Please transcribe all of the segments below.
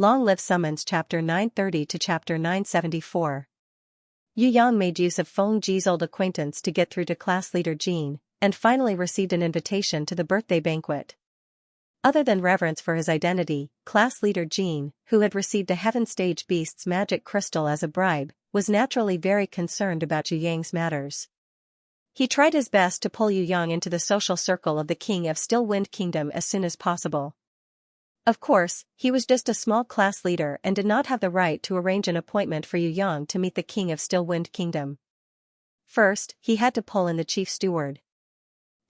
Long Live Summons Chapter 930 to Chapter 974. Yu Yang made use of Feng Ji's old acquaintance to get through to class leader Jean, and finally received an invitation to the birthday banquet. Other than reverence for his identity, class leader Jean, who had received a Heaven Stage Beast's magic crystal as a bribe, was naturally very concerned about Yu Yang's matters. He tried his best to pull Yu Yang into the social circle of the King of Still Wind Kingdom as soon as possible. Of course, he was just a small class leader and did not have the right to arrange an appointment for Yu Yang to meet the King of Still Wind Kingdom. First, he had to pull in the Chief Steward.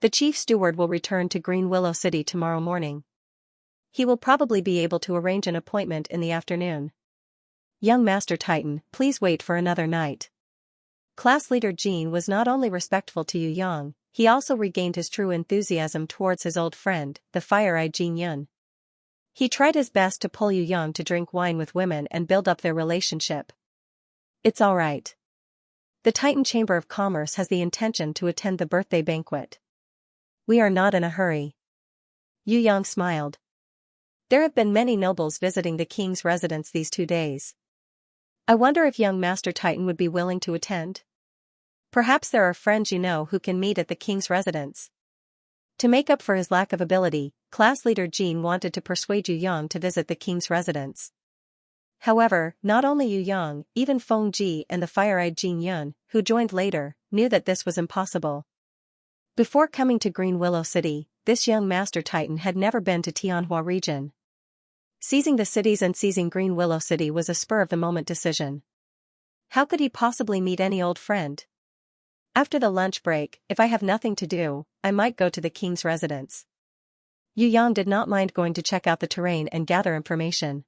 The Chief Steward will return to Green Willow City tomorrow morning. He will probably be able to arrange an appointment in the afternoon. Young Master Titan, please wait for another night. Class leader Jean was not only respectful to Yu Yang, he also regained his true enthusiasm towards his old friend, the fire-eyed Jin Yun. He tried his best to pull Yu Yang to drink wine with women and build up their relationship. It's all right. The Titan Chamber of Commerce has the intention to attend the birthday banquet. We are not in a hurry. Yu Yang smiled. There have been many nobles visiting the king's residence these 2 days. I wonder if young Master Titan would be willing to attend? Perhaps there are friends you know who can meet at the king's residence. To make up for his lack of ability, class leader Jean wanted to persuade Yu Yang to visit the king's residence. However, not only Yu Yang, even Feng Ji and the fire-eyed Jin Yun, who joined later, knew that this was impossible. Before coming to Green Willow City, this young Master Titan had never been to Tianhua region. Seizing the cities and seizing Green Willow City was a spur-of-the-moment decision. How could he possibly meet any old friend? After the lunch break, if I have nothing to do, I might go to the king's residence. Yu Yang did not mind going to check out the terrain and gather information.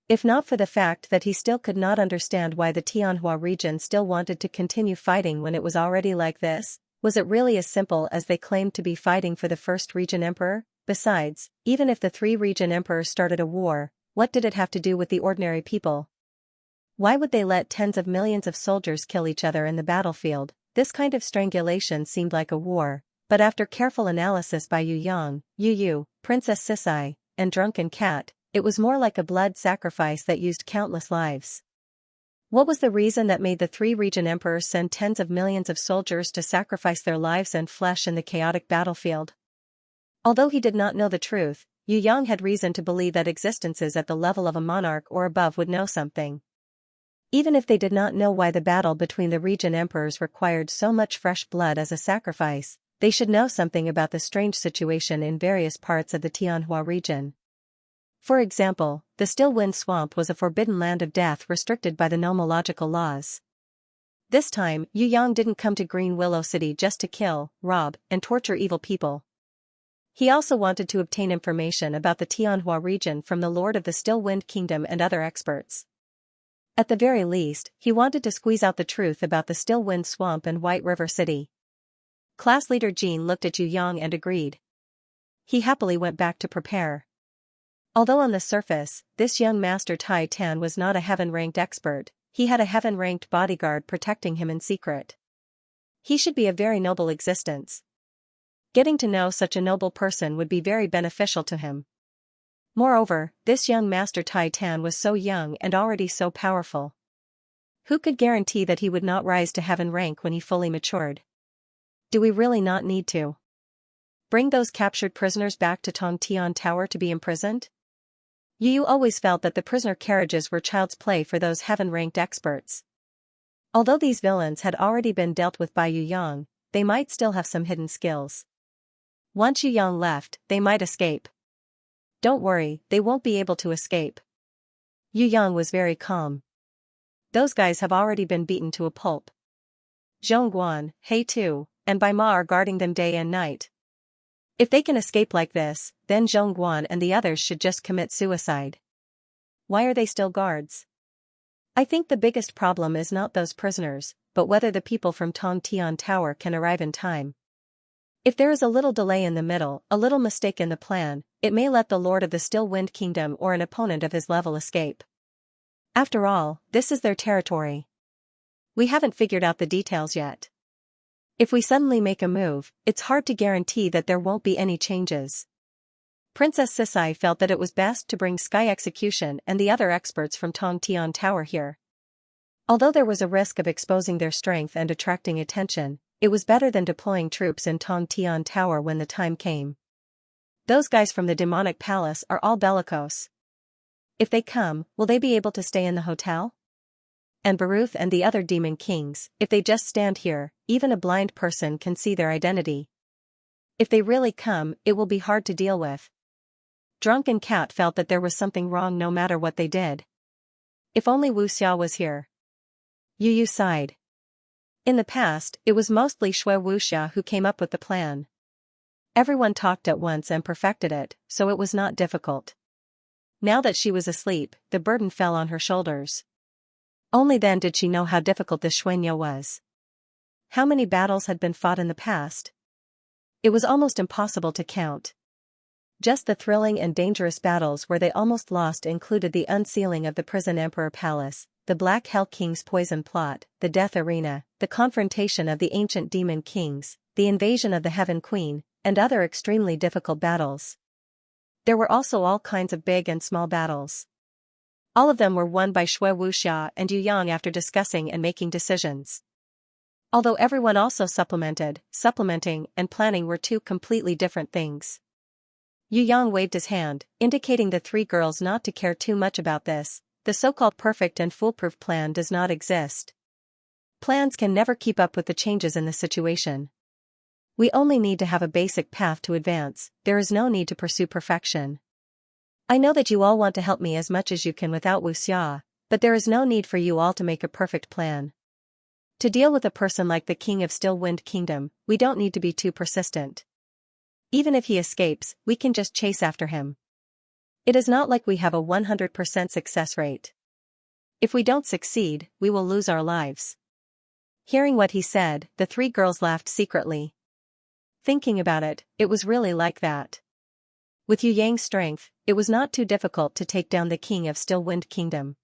If not for the fact that he still could not understand why the Tianhua region still wanted to continue fighting when it was already like this, was it really as simple as they claimed to be fighting for the first region emperor? Besides, even if the 3 region emperors started a war, what did it have to do with the ordinary people? Why would they let tens of millions of soldiers kill each other in the battlefield? This kind of strangulation seemed like a war, but after careful analysis by Yu Yang, Yu Yu, Princess Sisai, and Drunken Cat, it was more like a blood sacrifice that used countless lives. What was the reason that made the 3 region emperors send tens of millions of soldiers to sacrifice their lives and flesh in the chaotic battlefield? Although he did not know the truth, Yu Yang had reason to believe that existences at the level of a monarch or above would know something. Even if they did not know why the battle between the region emperors required so much fresh blood as a sacrifice, they should know something about the strange situation in various parts of the Tianhua region. For example, the Still Wind Swamp was a forbidden land of death restricted by the nomological laws. This time, Yu Yang didn't come to Green Willow City just to kill, rob, and torture evil people. He also wanted to obtain information about the Tianhua region from the Lord of the Still Wind Kingdom and other experts. At the very least, he wanted to squeeze out the truth about the Still Wind Swamp and White River City. Class leader Jean looked at Yu Yang and agreed. He happily went back to prepare. Although on the surface, this young Master Titan was not a heaven-ranked expert, he had a heaven-ranked bodyguard protecting him in secret. He should be a very noble existence. Getting to know such a noble person would be very beneficial to him. Moreover, this young Master Titan was so young and already so powerful. Who could guarantee that he would not rise to heaven rank when he fully matured? Do we really not need to bring those captured prisoners back to Tongtian Tower to be imprisoned? Yu Yu always felt that the prisoner carriages were child's play for those heaven-ranked experts. Although these villains had already been dealt with by Yu Yang, they might still have some hidden skills. Once Yu Yang left, they might escape. Don't worry, they won't be able to escape. Yu Yang was very calm. Those guys have already been beaten to a pulp. Zhongguan, He Tu, and Bai Ma are guarding them day and night. If they can escape like this, then Zhongguan and the others should just commit suicide. Why are they still guards? I think the biggest problem is not those prisoners, but whether the people from Tongtian Tower can arrive in time. If there is a little delay in the middle, a little mistake in the plan, it may let the Lord of the Still Wind Kingdom or an opponent of his level escape. After all, this is their territory. We haven't figured out the details yet. If we suddenly make a move, it's hard to guarantee that there won't be any changes. Princess Sisai felt that it was best to bring Sky Execution and the other experts from Tongtian Tower here. Although there was a risk of exposing their strength and attracting attention, it was better than deploying troops in Tongtian Tower when the time came. Those guys from the demonic palace are all bellicose. If they come, will they be able to stay in the hotel? And Baruth and the other demon kings, if they just stand here, even a blind person can see their identity. If they really come, it will be hard to deal with. Drunken Cat felt that there was something wrong no matter what they did. If only Wu Xia was here. Yu Yu sighed. In the past, it was mostly Shui Wuxia who came up with the plan. Everyone talked at once and perfected it, so it was not difficult. Now that she was asleep, the burden fell on her shoulders. Only then did she know how difficult this Xianxia was. How many battles had been fought in the past? It was almost impossible to count. Just the thrilling and dangerous battles where they almost lost included the unsealing of the prison Emperor Palace, the Black Hell King's poison plot, the Death Arena, the confrontation of the ancient demon kings, the invasion of the Heaven Queen, and other extremely difficult battles. There were also all kinds of big and small battles. All of them were won by Shui Wuxia and Yu Yang after discussing and making decisions. Although everyone also supplementing and planning were two completely different things. Yu Yang waved his hand, indicating the three girls not to care too much about this. The so-called perfect and foolproof plan does not exist. Plans can never keep up with the changes in the situation. We only need to have a basic path to advance, there is no need to pursue perfection. I know that you all want to help me as much as you can without Wu Xia, but there is no need for you all to make a perfect plan. To deal with a person like the King of Still Wind Kingdom, we don't need to be too persistent. Even if he escapes, we can just chase after him. It is not like we have a 100% success rate. If we don't succeed, we will lose our lives. Hearing what he said, the three girls laughed secretly. Thinking about it, it was really like that. With Yu Yang's strength, it was not too difficult to take down the King of Still Wind Kingdom.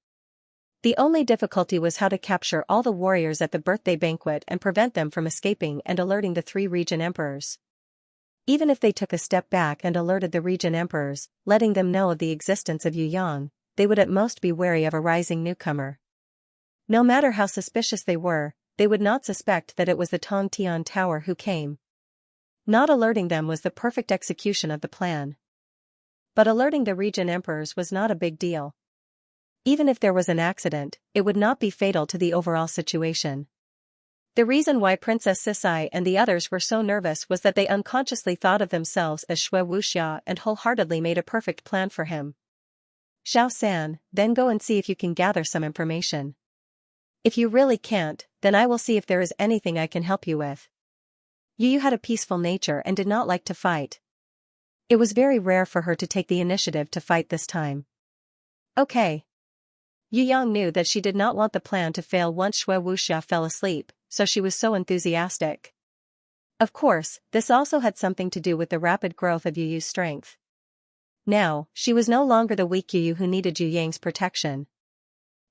The only difficulty was how to capture all the warriors at the birthday banquet and prevent them from escaping and alerting the three region emperors. Even if they took a step back and alerted the region emperors, letting them know of the existence of Yu Yang, they would at most be wary of a rising newcomer. No matter how suspicious they would not suspect that it was the Tongtian Tower who came. Not alerting them was the perfect execution of the plan. But alerting the region emperors was not a big deal. Even if there was an accident, it would not be fatal to the overall situation. The reason why Princess Sisai and the others were so nervous was that they unconsciously thought of themselves as Shui Wuxia and wholeheartedly made a perfect plan for him. Xiao San, then go and see if you can gather some information. If you really can't, then I will see if there is anything I can help you with. Yu Yu had a peaceful nature and did not like to fight. It was very rare for her to take the initiative to fight this time. Okay. Yu Yang knew that she did not want the plan to fail once Shui Wuxia fell asleep, so she was so enthusiastic. Of course, this also had something to do with the rapid growth of Yu Yu's strength. Now, she was no longer the weak Yu Yu who needed Yu Yang's protection.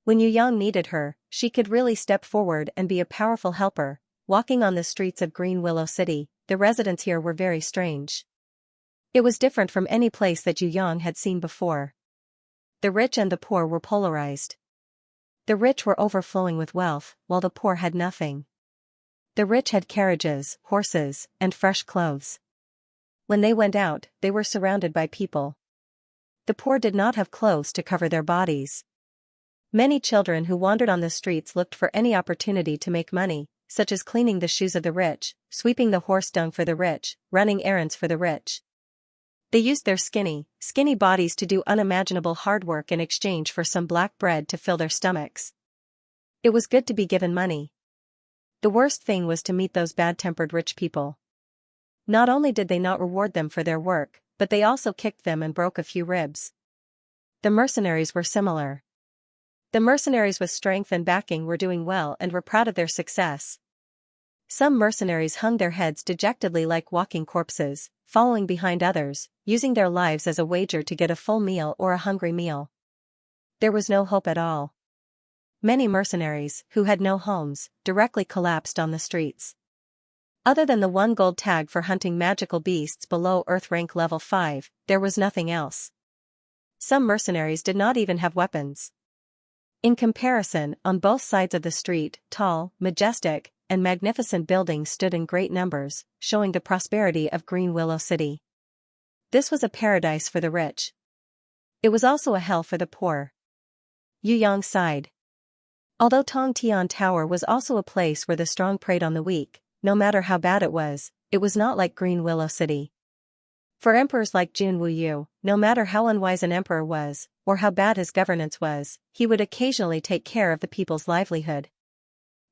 When Yu Yang needed her, she could really step forward and be a powerful helper. Walking on the streets of Green Willow City, the residents here were very strange. It was different from any place that Yu Yang had seen before. The rich and the poor were polarized. The rich were overflowing with wealth, while the poor had nothing. The rich had carriages, horses, and fresh clothes. When they went out, they were surrounded by people. The poor did not have clothes to cover their bodies. Many children who wandered on the streets looked for any opportunity to make money, such as cleaning the shoes of the rich, sweeping the horse dung for the rich, running errands for the rich. They used their skinny bodies to do unimaginable hard work in exchange for some black bread to fill their stomachs. It was good to be given money. The worst thing was to meet those bad-tempered rich people. Not only did they not reward them for their work, but they also kicked them and broke a few ribs. The mercenaries were similar. The mercenaries with strength and backing were doing well and were proud of their success. Some mercenaries hung their heads dejectedly like walking corpses, following behind others, using their lives as a wager to get a full meal or a hungry meal. There was no hope at all. Many mercenaries, who had no homes, directly collapsed on the streets. Other than the 1 gold tag for hunting magical beasts below Earth rank level 5, there was nothing else. Some mercenaries did not even have weapons. In comparison, on both sides of the street, tall, majestic, and magnificent buildings stood in great numbers, showing the prosperity of Green Willow City. This was a paradise for the rich. It was also a hell for the poor. Yu Yang sighed. Although Tong Tian Tower was also a place where the strong preyed on the weak, no matter how bad it was not like Green Willow City. For emperors like Jun Wuyu, no matter how unwise an emperor was, or how bad his governance was, he would occasionally take care of the people's livelihood.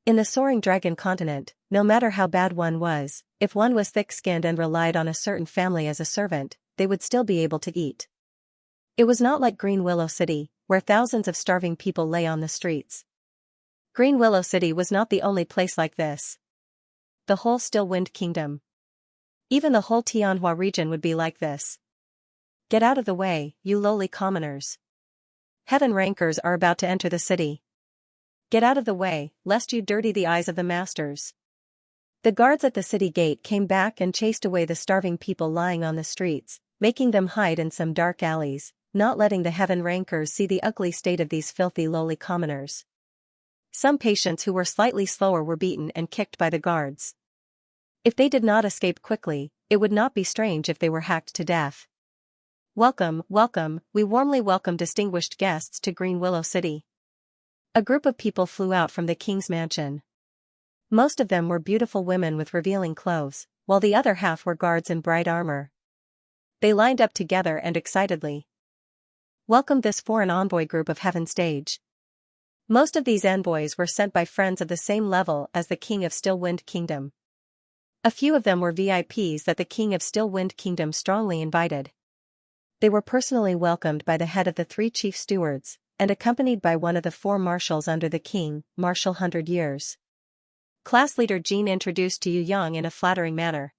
In the soaring dragon continent, no matter how bad one was, if one was thick-skinned and relied on a certain family as a servant, they would still be able to eat. It was not like Green Willow City, where thousands of starving people lay on the streets. Green Willow City was not the only place like this. The whole Still Wind Kingdom. Even the whole Tianhua region would be like this. Get out of the way, you lowly commoners. Heaven rankers are about to enter the city. Get out of the way, lest you dirty the eyes of the masters. The guards at the city gate came back and chased away the starving people lying on the streets, making them hide in some dark alleys, not letting the heaven rankers see the ugly state of these filthy lowly commoners. Some patients who were slightly slower were beaten and kicked by the guards. If they did not escape quickly, it would not be strange if they were hacked to death. Welcome, welcome, we warmly welcome distinguished guests to Green Willow City. A group of people flew out from the king's mansion. Most of them were beautiful women with revealing clothes, while the other half were guards in bright armor. They lined up together and excitedly welcomed this foreign envoy group of Heaven Stage. Most of these envoys were sent by friends of the same level as the King of Still Wind Kingdom. A few of them were VIPs that the King of Still Wind Kingdom strongly invited. They were personally welcomed by the head of the 3 chief stewards, and accompanied by one of the 4 marshals under the king, Marshal 100 Years. Class leader Jean introduced to Yu Yang in a flattering manner.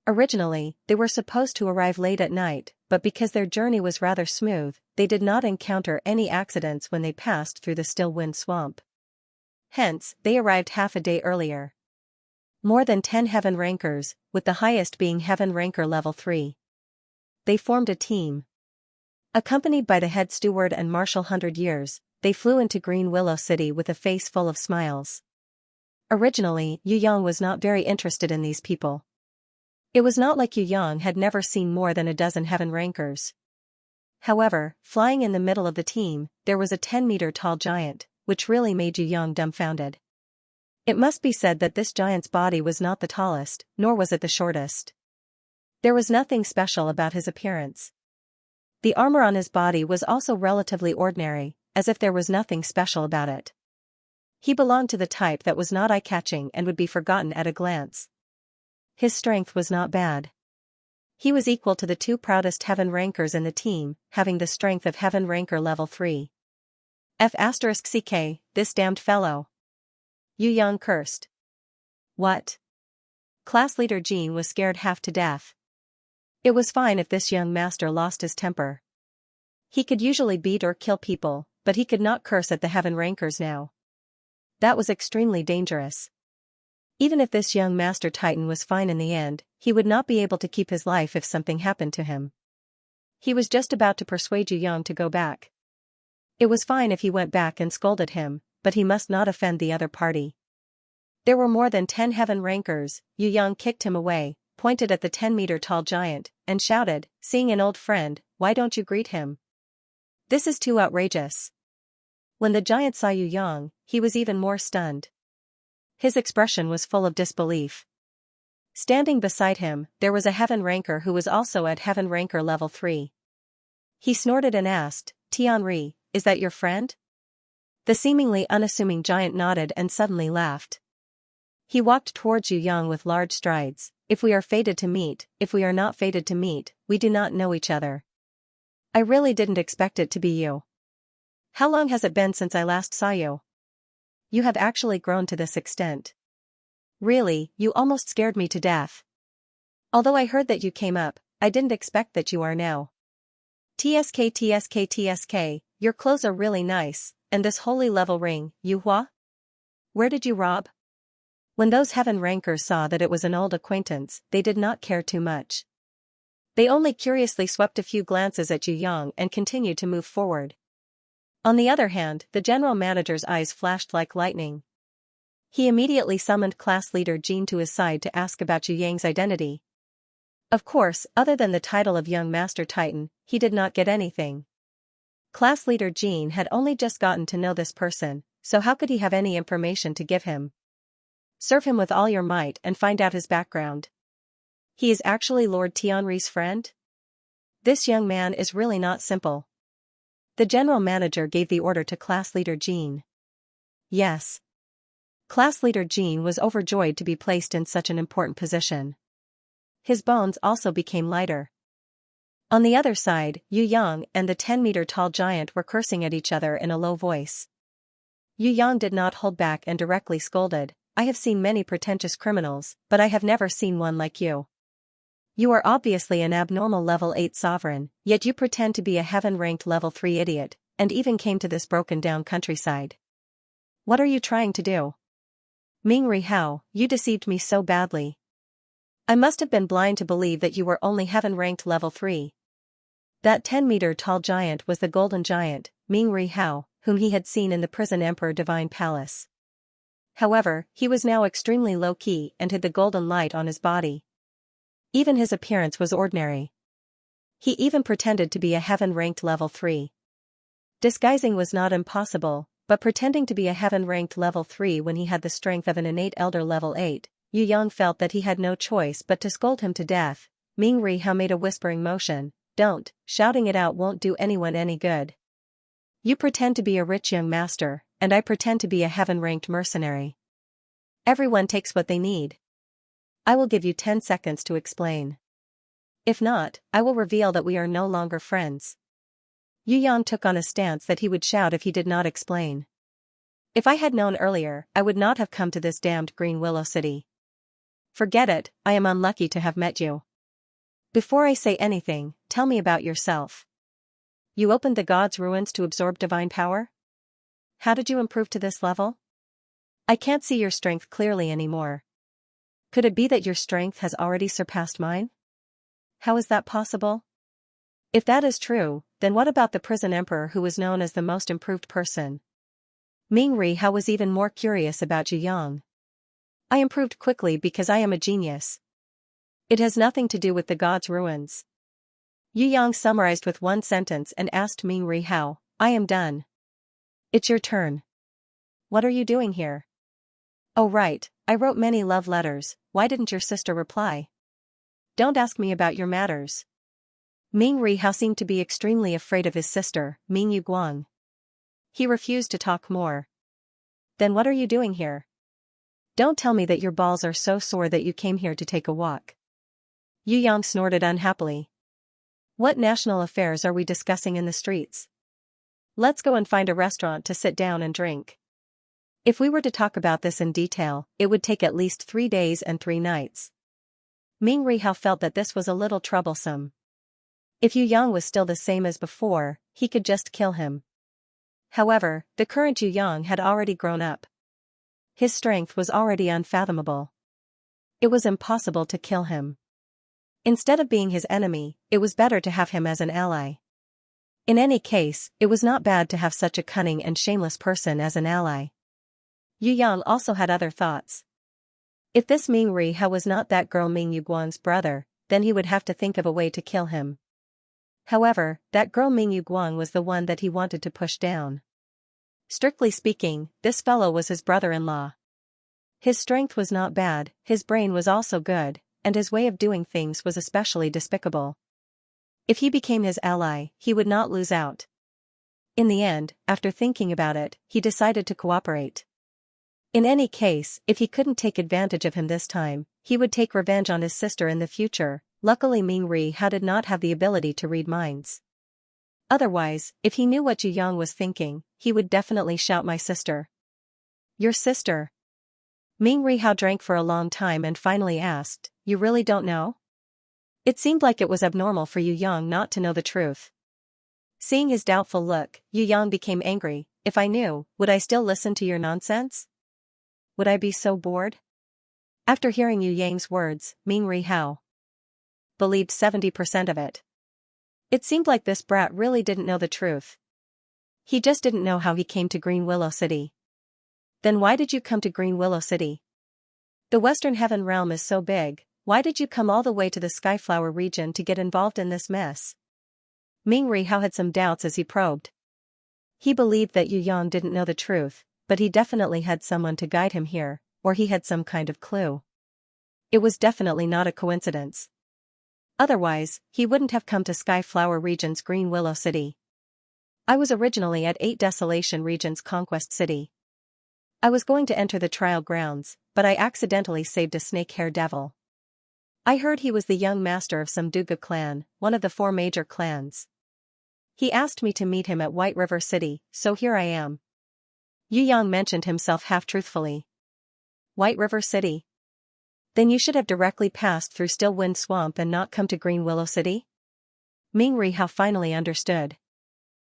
Originally, they were supposed to arrive late at night, but because their journey was rather smooth, they did not encounter any accidents when they passed through the Still Wind Swamp. Hence, they arrived half a day earlier. More than 10 heaven rankers, with the highest being heaven ranker level 3. They formed a team. Accompanied by the head steward and Marshal 100 Years, they flew into Green Willow City with a face full of smiles. Originally, Yu Yang was not very interested in these people. It was not like Yu Yang had never seen more than a dozen heaven rankers. However, flying in the middle of the team, there was a 10-meter-tall giant, which really made Yu Yang dumbfounded. It must be said that this giant's body was not the tallest, nor was it the shortest. There was nothing special about his appearance. The armor on his body was also relatively ordinary, as if there was nothing special about it. He belonged to the type that was not eye-catching and would be forgotten at a glance. His strength was not bad. He was equal to the 2 proudest heaven rankers in the team, having the strength of heaven ranker level 3. F***ck, this damned fellow. Yu Yang cursed. What? Class leader Jean was scared half to death. It was fine if this young master lost his temper. He could usually beat or kill people, but he could not curse at the heaven rankers now. That was extremely dangerous. Even if this young master titan was fine in the end, he would not be able to keep his life if something happened to him. He was just about to persuade Yu Yang to go back. It was fine if he went back and scolded him, but he must not offend the other party. There were more than 10 heaven rankers. Yu Yang kicked him away, pointed at the 10-meter-tall giant, and shouted, seeing an old friend, why don't you greet him? This is too outrageous. When the giant saw Yu Yang, he was even more stunned. His expression was full of disbelief. Standing beside him, there was a heaven ranker who was also at heaven ranker level 3. He snorted and asked, Tianri, is that your friend? The seemingly unassuming giant nodded and suddenly laughed. He walked towards Yu Yang with large strides. If we are fated to meet, if we are not fated to meet, we do not know each other. I really didn't expect it to be you. How long has it been since I last saw you? You have actually grown to this extent. Really, you almost scared me to death. Although I heard that you came up, I didn't expect that you are now. TSK, your clothes are really nice, and this holy level ring, Yu Hua? Where did you rob? When those heaven rankers saw that it was an old acquaintance, they did not care too much. They only curiously swept a few glances at Yu Yang and continued to move forward. On the other hand, the general manager's eyes flashed like lightning. He immediately summoned class leader Jean to his side to ask about Yu Yang's identity. Of course, other than the title of Young Master Titan, he did not get anything. Class leader Jean had only just gotten to know this person, so how could he have any information to give him? Serve him with all your might and find out his background. He is actually Lord Tianri's friend? This young man is really not simple. The general manager gave the order to class leader Jean. Yes. Class leader Jean was overjoyed to be placed in such an important position. His bones also became lighter. On the other side, Yu Yang and the 10-meter-tall giant were cursing at each other in a low voice. Yu Yang did not hold back and directly scolded, "I have seen many pretentious criminals, but I have never seen one like you. You are obviously an abnormal level 8 sovereign, yet you pretend to be a heaven-ranked level 3 idiot, and even came to this broken-down countryside. What are you trying to do? Ming Ri Hao, you deceived me so badly. I must have been blind to believe that you were only heaven-ranked level 3. That 10-meter-tall giant was the golden giant, Ming Ri Hao, whom he had seen in the prison Emperor Divine Palace. However, he was now extremely low-key and hid the golden light on his body. Even his appearance was ordinary. He even pretended to be a heaven-ranked level 3. Disguising was not impossible, but pretending to be a heaven-ranked level 3 when he had the strength of an innate elder level 8, Yu Yang felt that he had no choice but to scold him to death. Ming Ri Hao made a whispering motion. Don't, shouting it out won't do anyone any good. You pretend to be a rich young master, and I pretend to be a heaven-ranked mercenary. Everyone takes what they need. I will give you 10 seconds to explain. If not, I will reveal that we are no longer friends. Yu Yang took on a stance that he would shout if he did not explain. If I had known earlier, I would not have come to this damned Green Willow City. Forget it, I am unlucky to have met you. Before I say anything, tell me about yourself. You opened the God's ruins to absorb divine power? How did you improve to this level? I can't see your strength clearly anymore. Could it be that your strength has already surpassed mine? How is that possible? If that is true, then what about the prison emperor who was known as the most improved person? Ming Ri Hao was even more curious about Yu Yang. I improved quickly because I am a genius. It has nothing to do with the God's ruins. Yu Yang summarized with one sentence and asked Ming Ri Hao, I am done. It's your turn. What are you doing here? Oh right, I wrote many love letters, why didn't your sister reply? Don't ask me about your matters. Ming Ri Hao seemed to be extremely afraid of his sister, Ming Yu Guang. He refused to talk more. Then what are you doing here? Don't tell me that your balls are so sore that you came here to take a walk. Yu Yang snorted unhappily. What national affairs are we discussing in the streets? Let's go and find a restaurant to sit down and drink. If we were to talk about this in detail, it would take at least 3 days and 3 nights. Ming Ri Hao felt that this was a little troublesome. If Yu Yang was still the same as before, he could just kill him. However, the current Yu Yang had already grown up. His strength was already unfathomable. It was impossible to kill him. Instead of being his enemy, it was better to have him as an ally. In any case, it was not bad to have such a cunning and shameless person as an ally. Yu Yang also had other thoughts. If this Ming Ri Hao was not that girl Ming Yu Guang's brother, then he would have to think of a way to kill him. However, that girl Ming Yu Guang was the one that he wanted to push down. Strictly speaking, this fellow was his brother-in-law. His strength was not bad, his brain was also good, and his way of doing things was especially despicable. If he became his ally, he would not lose out. In the end, after thinking about it, he decided to cooperate. In any case, if he couldn't take advantage of him this time, he would take revenge on his sister in the future. Luckily Ming Ri Hao did not have the ability to read minds. Otherwise, if he knew what Yu Yang was thinking, he would definitely shout my sister. Your sister? Ming Ri Hao drank for a long time and finally asked, you really don't know? It seemed like it was abnormal for Yu Yang not to know the truth. Seeing his doubtful look, Yu Yang became angry. If I knew, would I still listen to your nonsense? Would I be so bored? After hearing Yu Yang's words, Ming Rihao believed 70% of it. It seemed like this brat really didn't know the truth. He just didn't know how he came to Green Willow City. Then why did you come to Green Willow City? The Western Heaven Realm is so big, why did you come all the way to the Skyflower region to get involved in this mess? Ming Rihao had some doubts as he probed. He believed that Yu Yang didn't know the truth, but he definitely had someone to guide him here, or he had some kind of clue. It was definitely not a coincidence. Otherwise, he wouldn't have come to Skyflower region's Green Willow City. I was originally at 8 Desolation region's Conquest City. I was going to enter the trial grounds, but I accidentally saved a snake-hair devil. I heard he was the young master of some Duga clan, one of the 4 major clans. He asked me to meet him at White River City, so here I am. Yu Yang mentioned himself half-truthfully. White River City? Then you should have directly passed through Still Wind Swamp and not come to Green Willow City? Ming Rihao finally understood.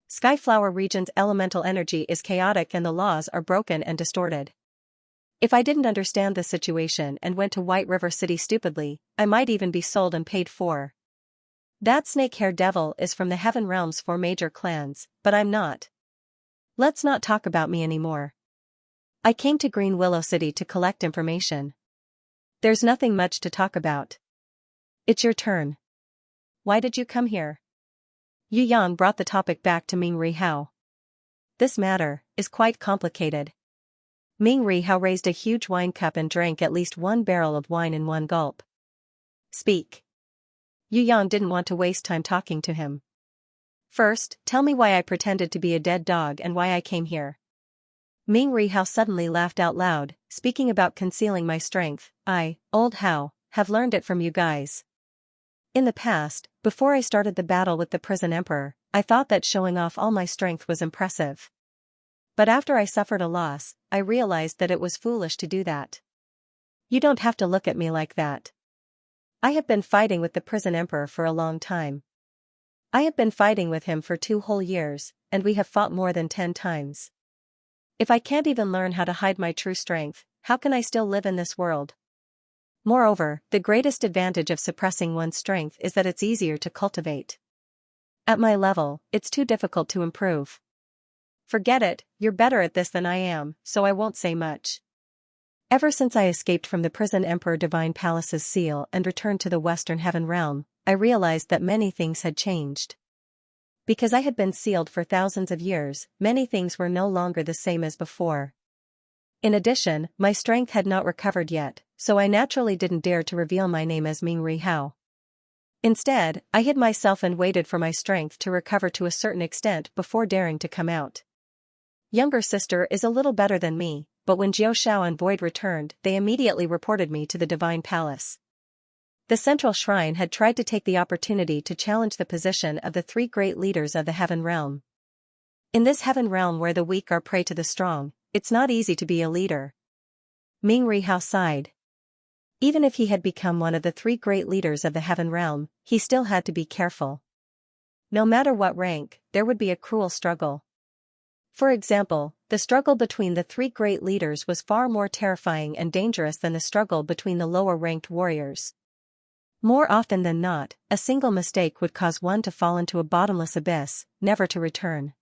Skyflower region's elemental energy is chaotic and the laws are broken and distorted. If I didn't understand the situation and went to White River City stupidly, I might even be sold and paid for. That snake-hair devil is from the Heaven Realm's 4 major clans, but I'm not. Let's not talk about me anymore. I came to Green Willow City to collect information. There's nothing much to talk about. It's your turn. Why did you come here? Yu Yang brought the topic back to Ming Rihao. This matter is quite complicated. Ming Rihao raised a huge wine cup and drank at least 1 barrel of wine in one gulp. Speak. Yu Yang didn't want to waste time talking to him. First, tell me why I pretended to be a dead dog and why I came here. Ming Rihao suddenly laughed out loud, speaking about concealing my strength. I, old Hao, have learned it from you guys. In the past, before I started the battle with the prison emperor, I thought that showing off all my strength was impressive. But after I suffered a loss, I realized that it was foolish to do that. You don't have to look at me like that. I have been fighting with the prison emperor for a long time. I have been fighting with him for 2 whole years, and we have fought more than 10 times. If I can't even learn how to hide my true strength, how can I still live in this world? Moreover, the greatest advantage of suppressing one's strength is that it's easier to cultivate. At my level, it's too difficult to improve. Forget it, you're better at this than I am, so I won't say much. Ever since I escaped from the prison Emperor Divine Palace's seal and returned to the Western Heaven Realm, I realized that many things had changed. Because I had been sealed for thousands of years, many things were no longer the same as before. In addition, my strength had not recovered yet, so I naturally didn't dare to reveal my name as Ming Rihao. Instead, I hid myself and waited for my strength to recover to a certain extent before daring to come out. Younger sister is a little better than me, but when Jiao Shao and Void returned, they immediately reported me to the Divine Palace. The Central Shrine had tried to take the opportunity to challenge the position of the 3 great leaders of the Heaven Realm. In this Heaven Realm where the weak are prey to the strong, it's not easy to be a leader. Ming Rihao sighed. Even if he had become one of the 3 great leaders of the Heaven Realm, he still had to be careful. No matter what rank, there would be a cruel struggle. For example, the struggle between the 3 great leaders was far more terrifying and dangerous than the struggle between the lower-ranked warriors. More often than not, a single mistake would cause one to fall into a bottomless abyss, never to return.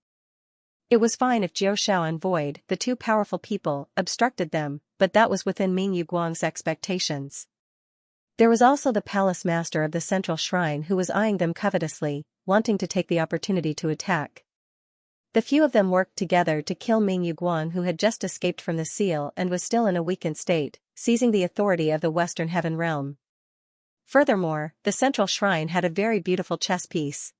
It was fine if Jiao Shao and Void, the 2 powerful people, obstructed them, but that was within Ming Yuguang's expectations. There was also the palace master of the Central Shrine who was eyeing them covetously, wanting to take the opportunity to attack. The few of them worked together to kill Ming Yuguang, who had just escaped from the seal and was still in a weakened state, seizing the authority of the Western Heaven Realm. Furthermore, the Central Shrine had a very beautiful chess piece.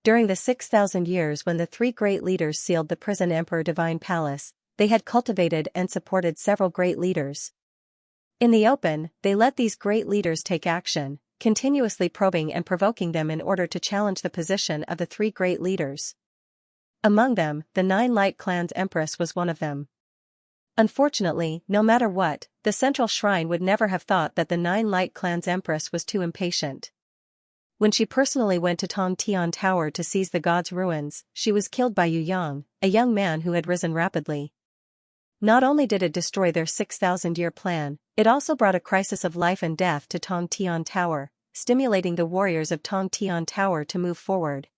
During the 6,000 years when the 3 great leaders sealed the prison Emperor Divine Palace, they had cultivated and supported several great leaders. In the open, they let these great leaders take action, continuously probing and provoking them in order to challenge the position of the 3 great leaders. Among them, the 9 Light Clan's Empress was one of them. Unfortunately, no matter what, the Central Shrine would never have thought that the 9 Light Clan's Empress was too impatient. When she personally went to Tong Tian Tower to seize the god's ruins, she was killed by Yu Yang, a young man who had risen rapidly. Not only did it destroy their 6,000-year plan, it also brought a crisis of life and death to Tong Tian Tower, stimulating the warriors of Tong Tian Tower to move forward.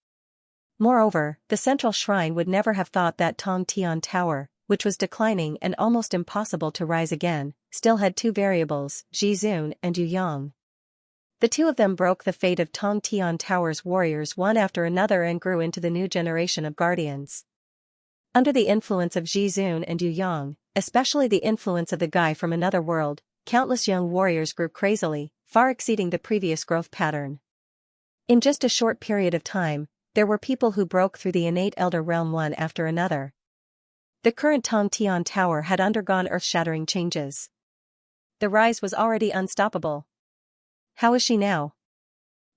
Moreover, the central shrine would never have thought that Tong Tian Tower, which was declining and almost impossible to rise again, still had two variables, Zhizun and Yu Yang. The two of them broke the fate of Tong Tian Tower's warriors one after another and grew into the new generation of guardians. Under the influence of Zhizun and Yu Yang, especially the influence of the guy from another world, countless young warriors grew crazily, far exceeding the previous growth pattern. In just a short period of time, there were people who broke through the innate elder realm one after another. The current Tong Tian Tower had undergone earth-shattering changes. The rise was already unstoppable. How is she now?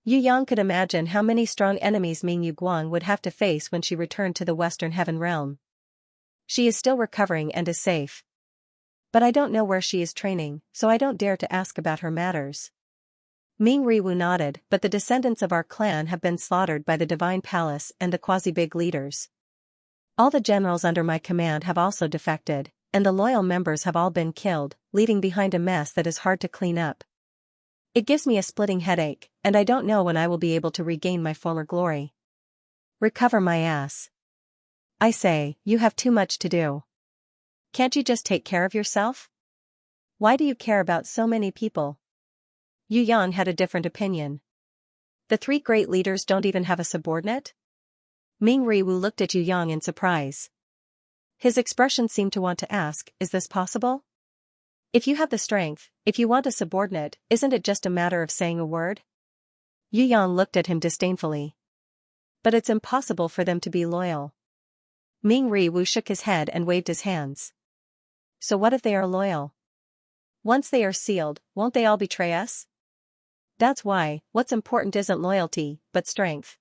Yu Yang could imagine how many strong enemies Ming Yu Guang would have to face when she returned to the Western Heaven Realm. She is still recovering and is safe. But I don't know where she is training, so I don't dare to ask about her matters. Ming Riwu nodded, but the descendants of our clan have been slaughtered by the Divine Palace and the quasi-big leaders. All the generals under my command have also defected, and the loyal members have all been killed, leaving behind a mess that is hard to clean up. It gives me a splitting headache, and I don't know when I will be able to regain my former glory. Recover my ass. I say, you have too much to do. Can't you just take care of yourself? Why do you care about so many people? Yu Yang had a different opinion. The three great leaders don't even have a subordinate? Ming Riwu looked at Yu Yang in surprise. His expression seemed to want to ask, is this possible? If you have the strength, if you want a subordinate, isn't it just a matter of saying a word? Yu Yang looked at him disdainfully. But it's impossible for them to be loyal. Ming Riwu shook his head and waved his hands. So what if they are loyal? Once they are sealed, won't they all betray us? That's why, what's important isn't loyalty, but strength.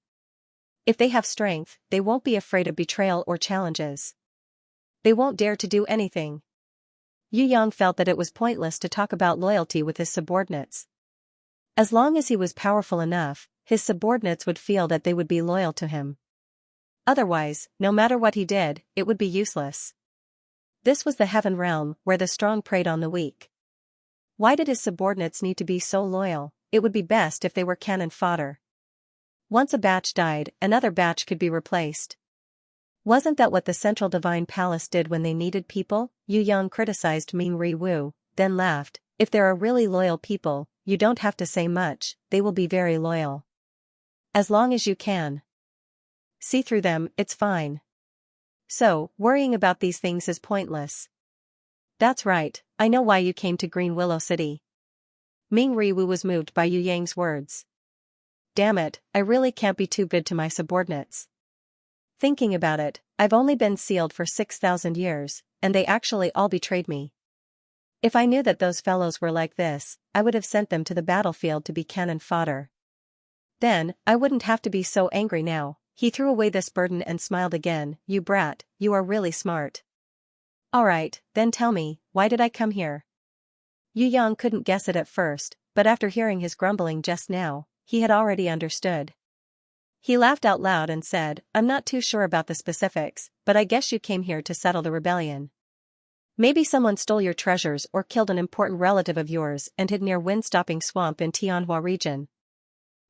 If they have strength, they won't be afraid of betrayal or challenges. They won't dare to do anything. Yu Yang felt that it was pointless to talk about loyalty with his subordinates. As long as he was powerful enough, his subordinates would feel that they would be loyal to him. Otherwise, no matter what he did, it would be useless. This was the heaven realm where the strong preyed on the weak. Why did his subordinates need to be so loyal? It would be best if they were cannon fodder. Once a batch died, another batch could be replaced. Wasn't that what the Central Divine Palace did when they needed people? Yu Yang criticized Ming Riwu, then laughed. If there are really loyal people, you don't have to say much, they will be very loyal. As long as you can see through them, it's fine. So, worrying about these things is pointless. That's right, I know why you came to Green Willow City. Ming Riwu was moved by Yu Yang's words. Damn it, I really can't be too good to my subordinates. Thinking about it, I've only been sealed for 6,000 years, and they actually all betrayed me. If I knew that those fellows were like this, I would have sent them to the battlefield to be cannon fodder. Then, I wouldn't have to be so angry now. He threw away this burden and smiled again. You brat, you are really smart. Alright, then tell me, why did I come here? Yu Yang couldn't guess it at first, but after hearing his grumbling just now, he had already understood. He laughed out loud and said, I'm not too sure about the specifics, but I guess you came here to settle the rebellion. Maybe someone stole your treasures or killed an important relative of yours and hid near Wind-Stopping Swamp in Tianhua region.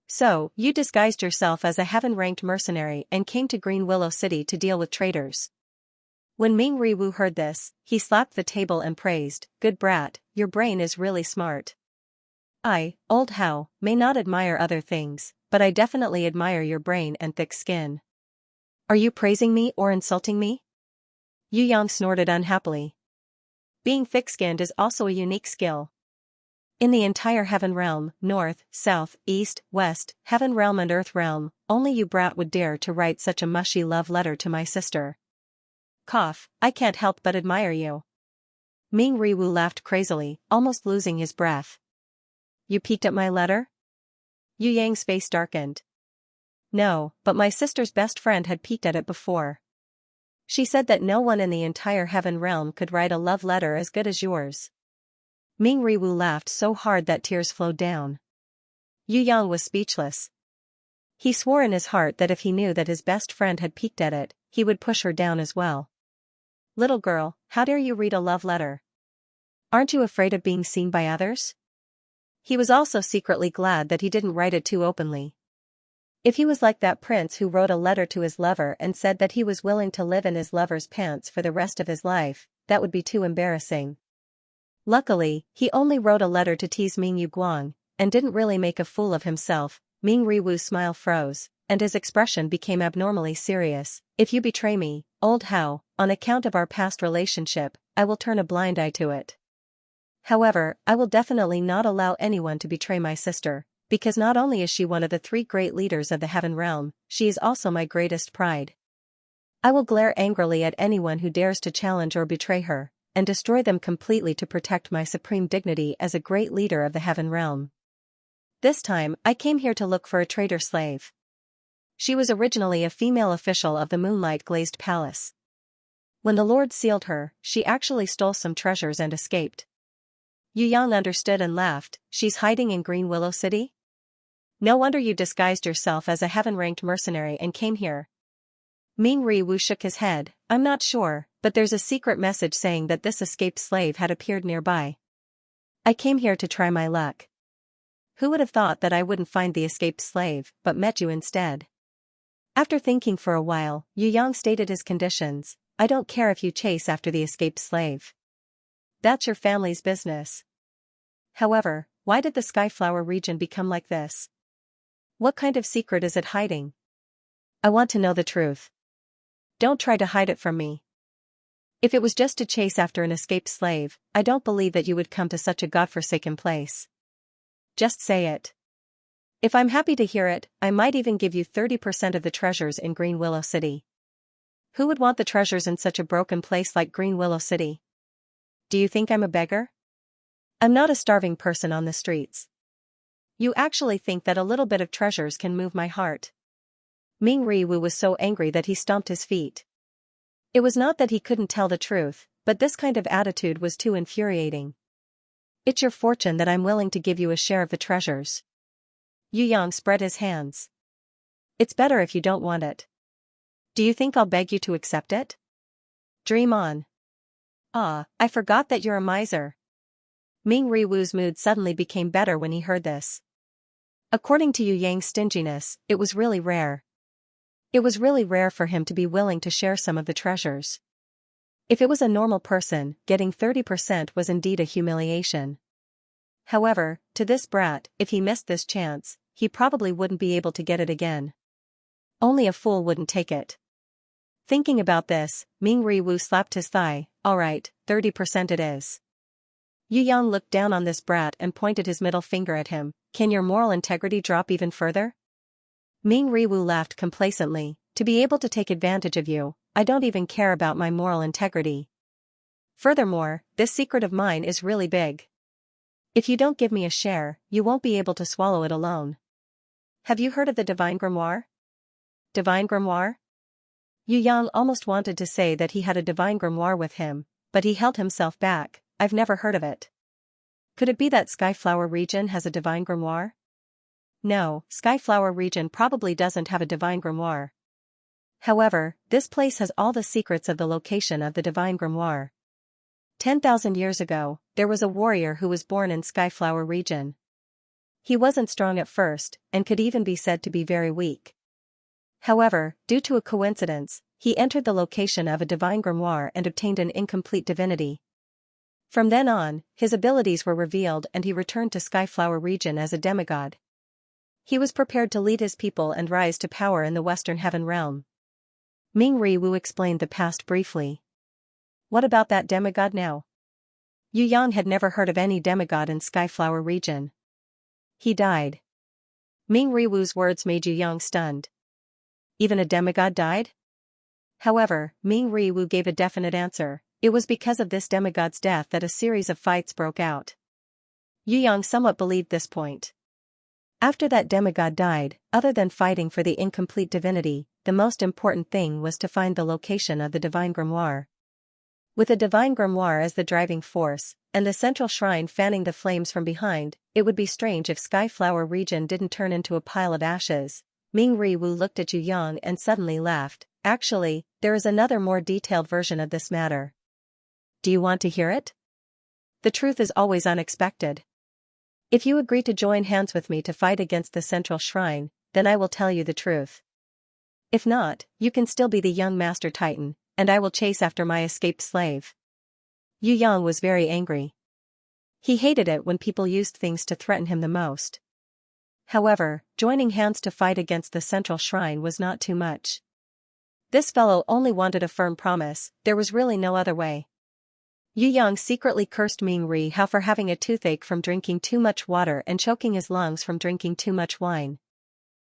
So, you disguised yourself as a heaven-ranked mercenary and came to Green Willow City to deal with traitors. When Ming Riwu heard this, he slapped the table and praised, good brat, your brain is really smart. I, old Hao, may not admire other things, but I definitely admire your brain and thick skin. Are you praising me or insulting me? Yu Yang snorted unhappily. Being thick-skinned is also a unique skill. In the entire Heaven Realm, North, South, East, West, Heaven Realm and Earth Realm, only you brat would dare to write such a mushy love letter to my sister. Cough, I can't help but admire you. Ming Riwu laughed crazily, almost losing his breath. You peeked at my letter? Yu Yang's face darkened. No, but my sister's best friend had peeked at it before. She said that no one in the entire Heaven Realm could write a love letter as good as yours. Ming Riwu laughed so hard that tears flowed down. Yu Yang was speechless. He swore in his heart that if he knew that his best friend had peeked at it, he would push her down as well. Little girl, how dare you read a love letter? Aren't you afraid of being seen by others? He was also secretly glad that he didn't write it too openly. If he was like that prince who wrote a letter to his lover and said that he was willing to live in his lover's pants for the rest of his life, that would be too embarrassing. Luckily, he only wrote a letter to tease Ming Yu Guang, and didn't really make a fool of himself. Ming Riwu's smile froze, and his expression became abnormally serious. If you betray me, old Hao, on account of our past relationship, I will turn a blind eye to it. However, I will definitely not allow anyone to betray my sister, because not only is she one of the 3 great leaders of the Heaven Realm, she is also my greatest pride. I will glare angrily at anyone who dares to challenge or betray her, and destroy them completely to protect my supreme dignity as a great leader of the Heaven Realm. This time, I came here to look for a traitor slave. She was originally a female official of the Moonlight-Glazed Palace. When the Lord sealed her, she actually stole some treasures and escaped. Yu Yang understood and laughed. She's hiding in Green Willow City? No wonder you disguised yourself as a heaven-ranked mercenary and came here. Ming Riwu shook his head. I'm not sure, but there's a secret message saying that this escaped slave had appeared nearby. I came here to try my luck. Who would have thought that I wouldn't find the escaped slave, but met you instead? After thinking for a while, Yu Yang stated his conditions. I don't care if you chase after the escaped slave. That's your family's business. However, why did the Skyflower region become like this? What kind of secret is it hiding? I want to know the truth. Don't try to hide it from me. If it was just to chase after an escaped slave, I don't believe that you would come to such a godforsaken place. Just say it. If I'm happy to hear it, I might even give you 30% of the treasures in Green Willow City. Who would want the treasures in such a broken place like Green Willow City? Do you think I'm a beggar? I'm not a starving person on the streets. You actually think that a little bit of treasures can move my heart? Ming Riwu was so angry that he stomped his feet. It was not that he couldn't tell the truth, but this kind of attitude was too infuriating. It's your fortune that I'm willing to give you a share of the treasures. Yu Yang spread his hands. It's better if you don't want it. Do you think I'll beg you to accept it? Dream on. Ah, I forgot that you're a miser. Ming Riwu's mood suddenly became better when he heard this. According to Yu Yang's stinginess, it was really rare. It was really rare for him to be willing to share some of the treasures. If it was a normal person, getting 30% was indeed a humiliation. However, to this brat, if he missed this chance, he probably wouldn't be able to get it again. Only a fool wouldn't take it. Thinking about this, Ming Riwu slapped his thigh. All right, 30% it is. Yu Yang looked down on this brat and pointed his middle finger at him. Can your moral integrity drop even further? Ming Riwu laughed complacently. To be able to take advantage of you, I don't even care about my moral integrity. Furthermore, this secret of mine is really big. If you don't give me a share, you won't be able to swallow it alone. Have you heard of the Divine Grimoire? Divine Grimoire? Yu Yang almost wanted to say that he had a Divine Grimoire with him, but he held himself back. I've never heard of it. Could it be that Skyflower region has a Divine Grimoire? No, Skyflower region probably doesn't have a Divine Grimoire. However, this place has all the secrets of the location of the Divine Grimoire. 10,000 years ago, there was a warrior who was born in Skyflower region. He wasn't strong at first, and could even be said to be very weak. However, due to a coincidence, he entered the location of a Divine Grimoire and obtained an incomplete divinity. From then on, his abilities were revealed and he returned to Skyflower region as a demigod. He was prepared to lead his people and rise to power in the Western Heaven Realm. Ming Riwu explained the past briefly. What about that demigod now? Yu Yang had never heard of any demigod in Skyflower region. He died. Ming Riwu's words made Yu Yang stunned. Even a demigod died? However, Ming Riwu gave a definite answer. It was because of this demigod's death that a series of fights broke out. Yu Yang somewhat believed this point. After that demigod died, other than fighting for the incomplete divinity, the most important thing was to find the location of the Divine Grimoire. With the Divine Grimoire as the driving force, and the central shrine fanning the flames from behind, it would be strange if Skyflower region didn't turn into a pile of ashes. Ming Riwu looked at Yu Yang and suddenly laughed. Actually, there is another more detailed version of this matter. Do you want to hear it? The truth is always unexpected. If you agree to join hands with me to fight against the central shrine, then I will tell you the truth. If not, you can still be the young Master Titan, and I will chase after my escaped slave. Yu Yang was very angry. He hated it when people used things to threaten him the most. However, joining hands to fight against the central shrine was not too much. This fellow only wanted a firm promise, there was really no other way. Yu Yang secretly cursed Ming Ri Hao for having a toothache from drinking too much water and choking his lungs from drinking too much wine.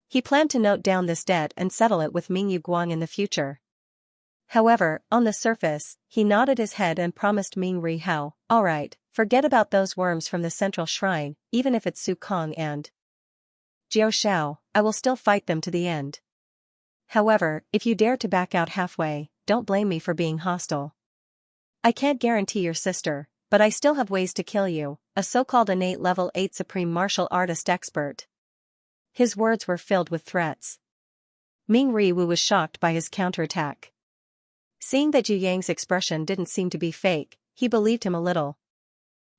He planned to note down this debt and settle it with Ming Yu Guang in the future. However, on the surface, he nodded his head and promised Ming Ri Hao, "Alright, forget about those worms from the central shrine, even if it's Su Kong and Jiao Shao, I will still fight them to the end. However, if you dare to back out halfway, don't blame me for being hostile. I can't guarantee your sister, but I still have ways to kill you, a so-called innate level 8 supreme martial artist expert." His words were filled with threats. Ming Riwu was shocked by his counterattack. Seeing that Yu Yang's expression didn't seem to be fake, he believed him a little.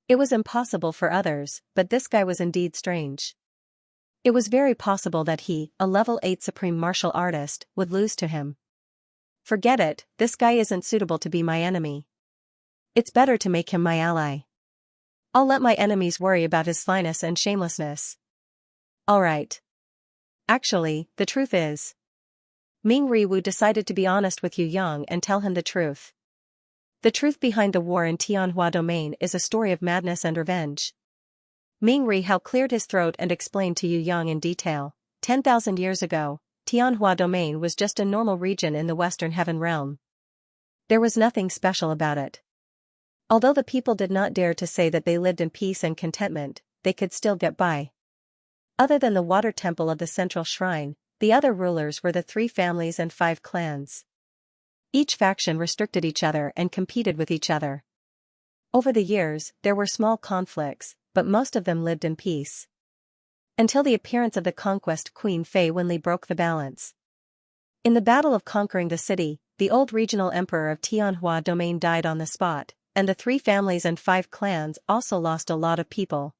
It was impossible for others, but this guy was indeed strange. It was very possible that he, a level 8 supreme martial artist, would lose to him. Forget it, this guy isn't suitable to be my enemy. It's better to make him my ally. I'll let my enemies worry about his slyness and shamelessness. Alright. Actually, the truth is, Ming Riwu decided to be honest with Yu Yang and tell him the truth. The truth behind the war in Tianhua Domain is a story of madness and revenge. Ming Ri Hao cleared his throat and explained to Yu Yang in detail. 10,000 years ago, Tianhua Domain was just a normal region in the Western Heaven Realm. There was nothing special about it. Although the people did not dare to say that they lived in peace and contentment, they could still get by. Other than the water temple of the central shrine, the other rulers were the 3 families and 5 clans. Each faction restricted each other and competed with each other. Over the years, there were small conflicts, but most of them lived in peace. Until the appearance of the conquest Queen Fei Wenli broke the balance. In the battle of conquering the city, the old regional emperor of Tianhua Domain died on the spot, and the 3 families and 5 clans also lost a lot of people.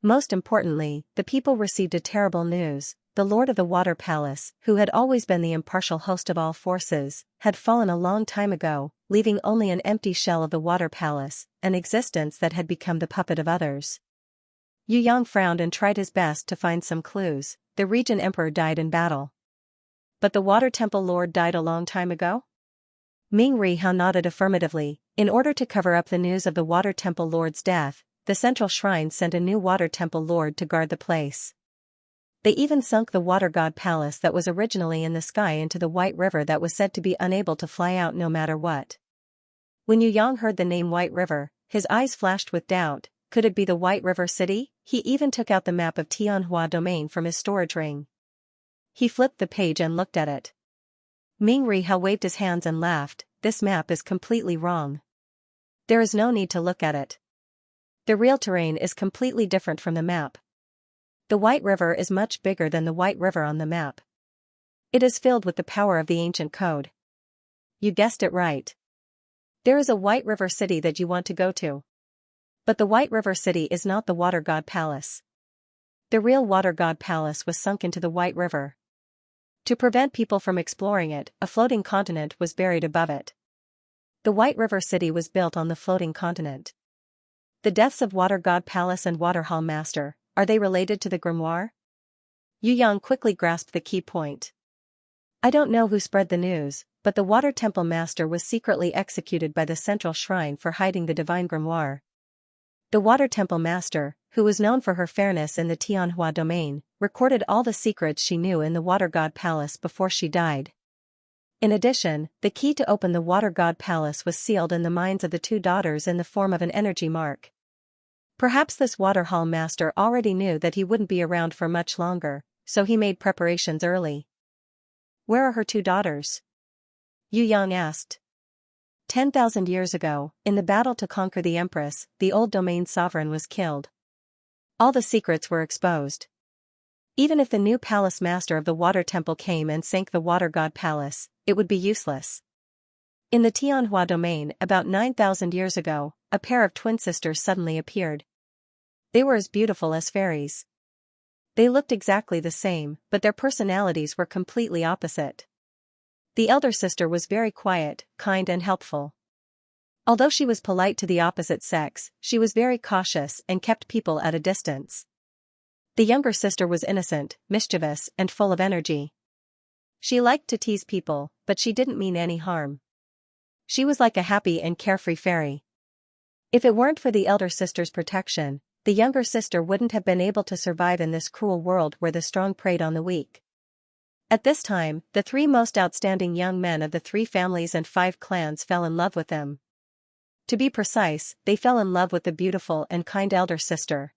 Most importantly, the people received a terrible news. The Lord of the Water Palace, who had always been the impartial host of all forces, had fallen a long time ago, leaving only an empty shell of the Water Palace, an existence that had become the puppet of others. Yu Yang frowned and tried his best to find some clues. The region emperor died in battle. But the Water Temple Lord died a long time ago? Ming Ri Hao nodded affirmatively. In order to cover up the news of the Water Temple Lord's death, the central shrine sent a new Water Temple Lord to guard the place. They even sunk the water god palace that was originally in the sky into the White River that was said to be unable to fly out no matter what. When Yu Yang heard the name White River, his eyes flashed with doubt. Could it be the White River City? He even took out the map of Tianhua Domain from his storage ring. He flipped the page and looked at it. Ming Ri Hao waved his hands and laughed. This map is completely wrong. There is no need to look at it. The real terrain is completely different from the map. The White River is much bigger than the White River on the map. It is filled with the power of the ancient code. You guessed it right. There is a White River City that you want to go to. But the White River City is not the Water God Palace. The real Water God Palace was sunk into the White River. To prevent people from exploring it, a floating continent was buried above it. The White River City was built on the floating continent. The deaths of Water God Palace and Water Hall Master, are they related to the grimoire? Yu Yang quickly grasped the key point. I don't know who spread the news, but the Water Temple Master was secretly executed by the central shrine for hiding the divine grimoire. The Water Temple Master, who was known for her fairness in the Tianhua Domain, recorded all the secrets she knew in the Water God Palace before she died. In addition, the key to open the Water God Palace was sealed in the minds of the 2 daughters in the form of an energy mark. Perhaps this Water Hall Master already knew that he wouldn't be around for much longer, so he made preparations early. Where are her 2 daughters? Yu Yang asked. 10,000 years ago, in the battle to conquer the Empress, the old domain sovereign was killed. All the secrets were exposed. Even if the new palace master of the Water Temple came and sank the Water God Palace, it would be useless. In the Tianhua domain about 9,000 years ago, a pair of twin sisters suddenly appeared. They were as beautiful as fairies. They looked exactly the same, but their personalities were completely opposite. The elder sister was very quiet, kind and helpful. Although she was polite to the opposite sex, she was very cautious and kept people at a distance. The younger sister was innocent, mischievous, and full of energy. She liked to tease people, but she didn't mean any harm. She was like a happy and carefree fairy. If it weren't for the elder sister's protection, the younger sister wouldn't have been able to survive in this cruel world where the strong preyed on the weak. At this time, the 3 most outstanding young men of the 3 families and 5 clans fell in love with them. To be precise, they fell in love with the beautiful and kind elder sister.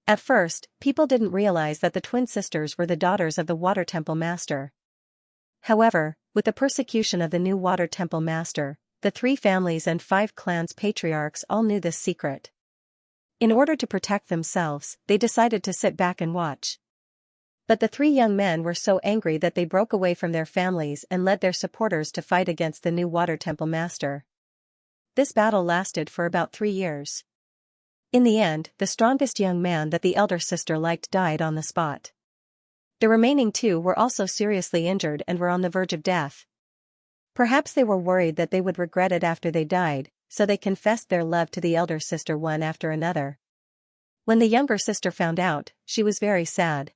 At first, people didn't realize that the twin sisters were the daughters of the Water Temple Master. However, with the persecution of the new Water Temple Master, the 3 families and 5 clans patriarchs all knew this secret. In order to protect themselves, they decided to sit back and watch. But the 3 young men were so angry that they broke away from their families and led their supporters to fight against the new Water Temple Master. This battle lasted for about 3 years. In the end, the strongest young man that the elder sister liked died on the spot. The remaining 2 were also seriously injured and were on the verge of death. Perhaps they were worried that they would regret it after they died, so they confessed their love to the elder sister one after another. When the younger sister found out, she was very sad.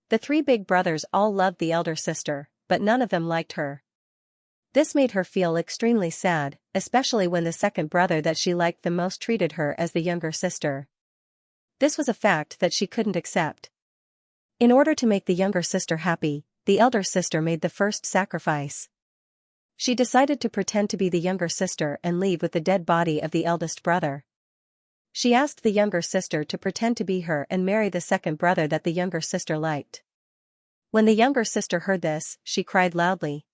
The 3 big brothers all loved the elder sister, but none of them liked her. This made her feel extremely sad, especially when the second brother that she liked the most treated her as the younger sister. This was a fact that she couldn't accept. In order to make the younger sister happy, the elder sister made the first sacrifice. She decided to pretend to be the younger sister and leave with the dead body of the eldest brother. She asked the younger sister to pretend to be her and marry the second brother that the younger sister liked. When the younger sister heard this, she cried loudly.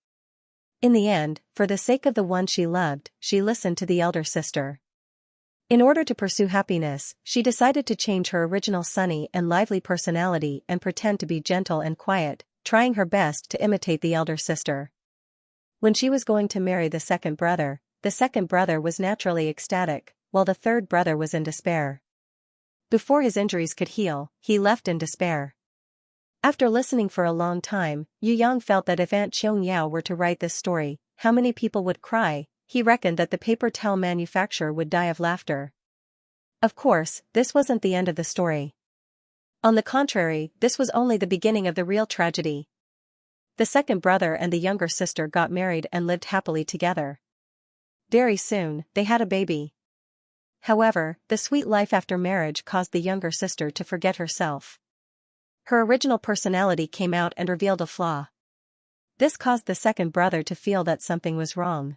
In the end, for the sake of the one she loved, she listened to the elder sister. In order to pursue happiness, she decided to change her original sunny and lively personality and pretend to be gentle and quiet, trying her best to imitate the elder sister. When she was going to marry the second brother was naturally ecstatic, while the third brother was in despair. Before his injuries could heal, he left in despair. After listening for a long time, Yu Yang felt that if Aunt Xianxia were to write this story, how many people would cry. He reckoned that the paper towel manufacturer would die of laughter. Of course, this wasn't the end of the story. On the contrary, this was only the beginning of the real tragedy. The second brother and the younger sister got married and lived happily together. Very soon, they had a baby. However, the sweet life after marriage caused the younger sister to forget herself. Her original personality came out and revealed a flaw. This caused the second brother to feel that something was wrong.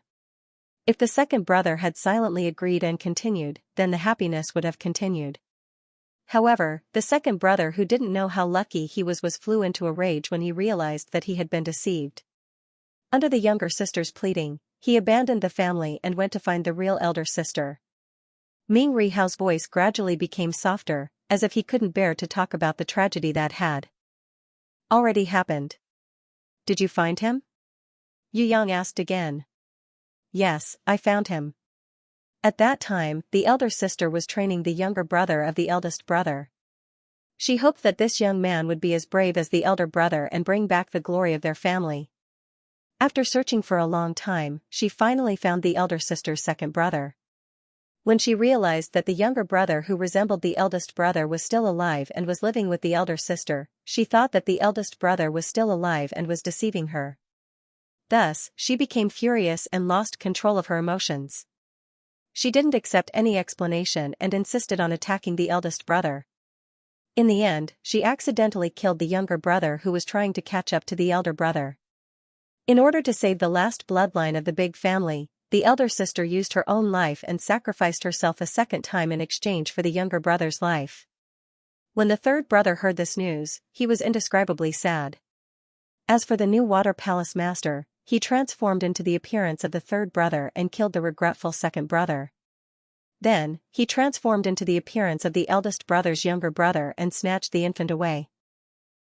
If the second brother had silently agreed and continued, then the happiness would have continued. However, the second brother, who didn't know how lucky he was, flew into a rage when he realized that he had been deceived. Under the younger sister's pleading, he abandoned the family and went to find the real elder sister. Ming Rihao's voice gradually became softer, as if he couldn't bear to talk about the tragedy that had already happened. Did you find him? Yu Yang asked again. Yes, I found him. At that time, the elder sister was training the younger brother of the eldest brother. She hoped that this young man would be as brave as the elder brother and bring back the glory of their family. After searching for a long time, she finally found the elder sister's second brother. When she realized that the younger brother who resembled the eldest brother was still alive and was living with the elder sister, she thought that the eldest brother was still alive and was deceiving her. Thus, she became furious and lost control of her emotions. She didn't accept any explanation and insisted on attacking the eldest brother. In the end, she accidentally killed the younger brother who was trying to catch up to the elder brother. In order to save the last bloodline of the big family, the elder sister used her own life and sacrificed herself a second time in exchange for the younger brother's life. When the third brother heard this news, he was indescribably sad. As for the new Water Palace master, he transformed into the appearance of the third brother and killed the regretful second brother. Then, he transformed into the appearance of the eldest brother's younger brother and snatched the infant away.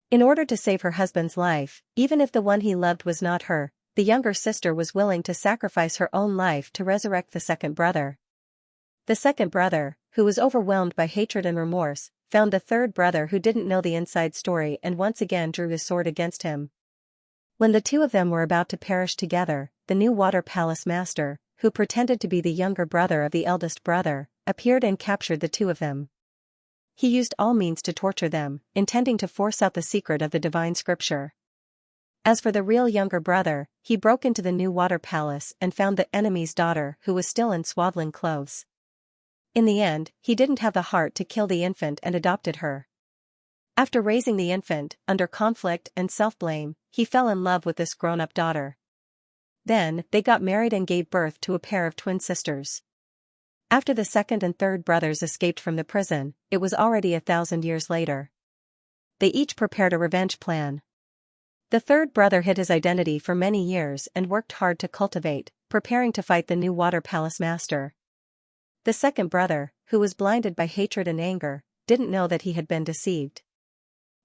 In order to save her husband's life, even if the one he loved was not her, the younger sister was willing to sacrifice her own life to resurrect the second brother. The second brother, who was overwhelmed by hatred and remorse, found the third brother who didn't know the inside story and once again drew his sword against him. When the two of them were about to perish together, the new water palace master, who pretended to be the younger brother of the eldest brother, appeared and captured the two of them. He used all means to torture them, intending to force out the secret of the divine scripture. As for the real younger brother, he broke into the new water palace and found the enemy's daughter who was still in swaddling clothes. In the end, he didn't have the heart to kill the infant and adopted her. After raising the infant, under conflict and self-blame, he fell in love with this grown-up daughter. Then, they got married and gave birth to a pair of twin sisters. After the second and third brothers escaped from the prison, it was already 1,000 years later. They each prepared a revenge plan. The third brother hid his identity for many years and worked hard to cultivate, preparing to fight the new water palace master. The second brother, who was blinded by hatred and anger, didn't know that he had been deceived.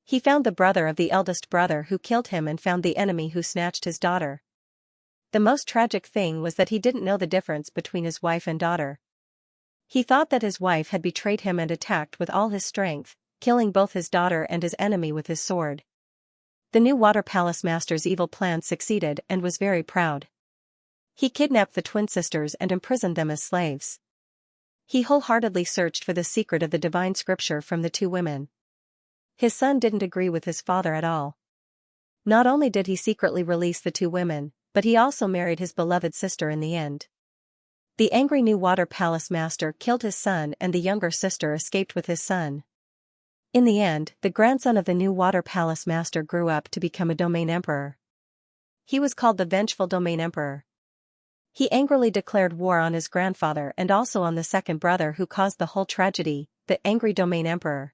He found the brother of the eldest brother who killed him and found the enemy who snatched his daughter. The most tragic thing was that he didn't know the difference between his wife and daughter. He thought that his wife had betrayed him and attacked with all his strength, killing both his daughter and his enemy with his sword. The new water palace master's evil plan succeeded and was very proud. He kidnapped the twin sisters and imprisoned them as slaves. He wholeheartedly searched for the secret of the divine scripture from the two women. His son didn't agree with his father at all. Not only did he secretly release the two women, but he also married his beloved sister in the end. The angry new water palace master killed his son and the younger sister escaped with his son. In the end, the grandson of the new water palace master grew up to become a domain emperor. He was called the vengeful domain emperor. He angrily declared war on his grandfather and also on the second brother who caused the whole tragedy, the angry domain emperor.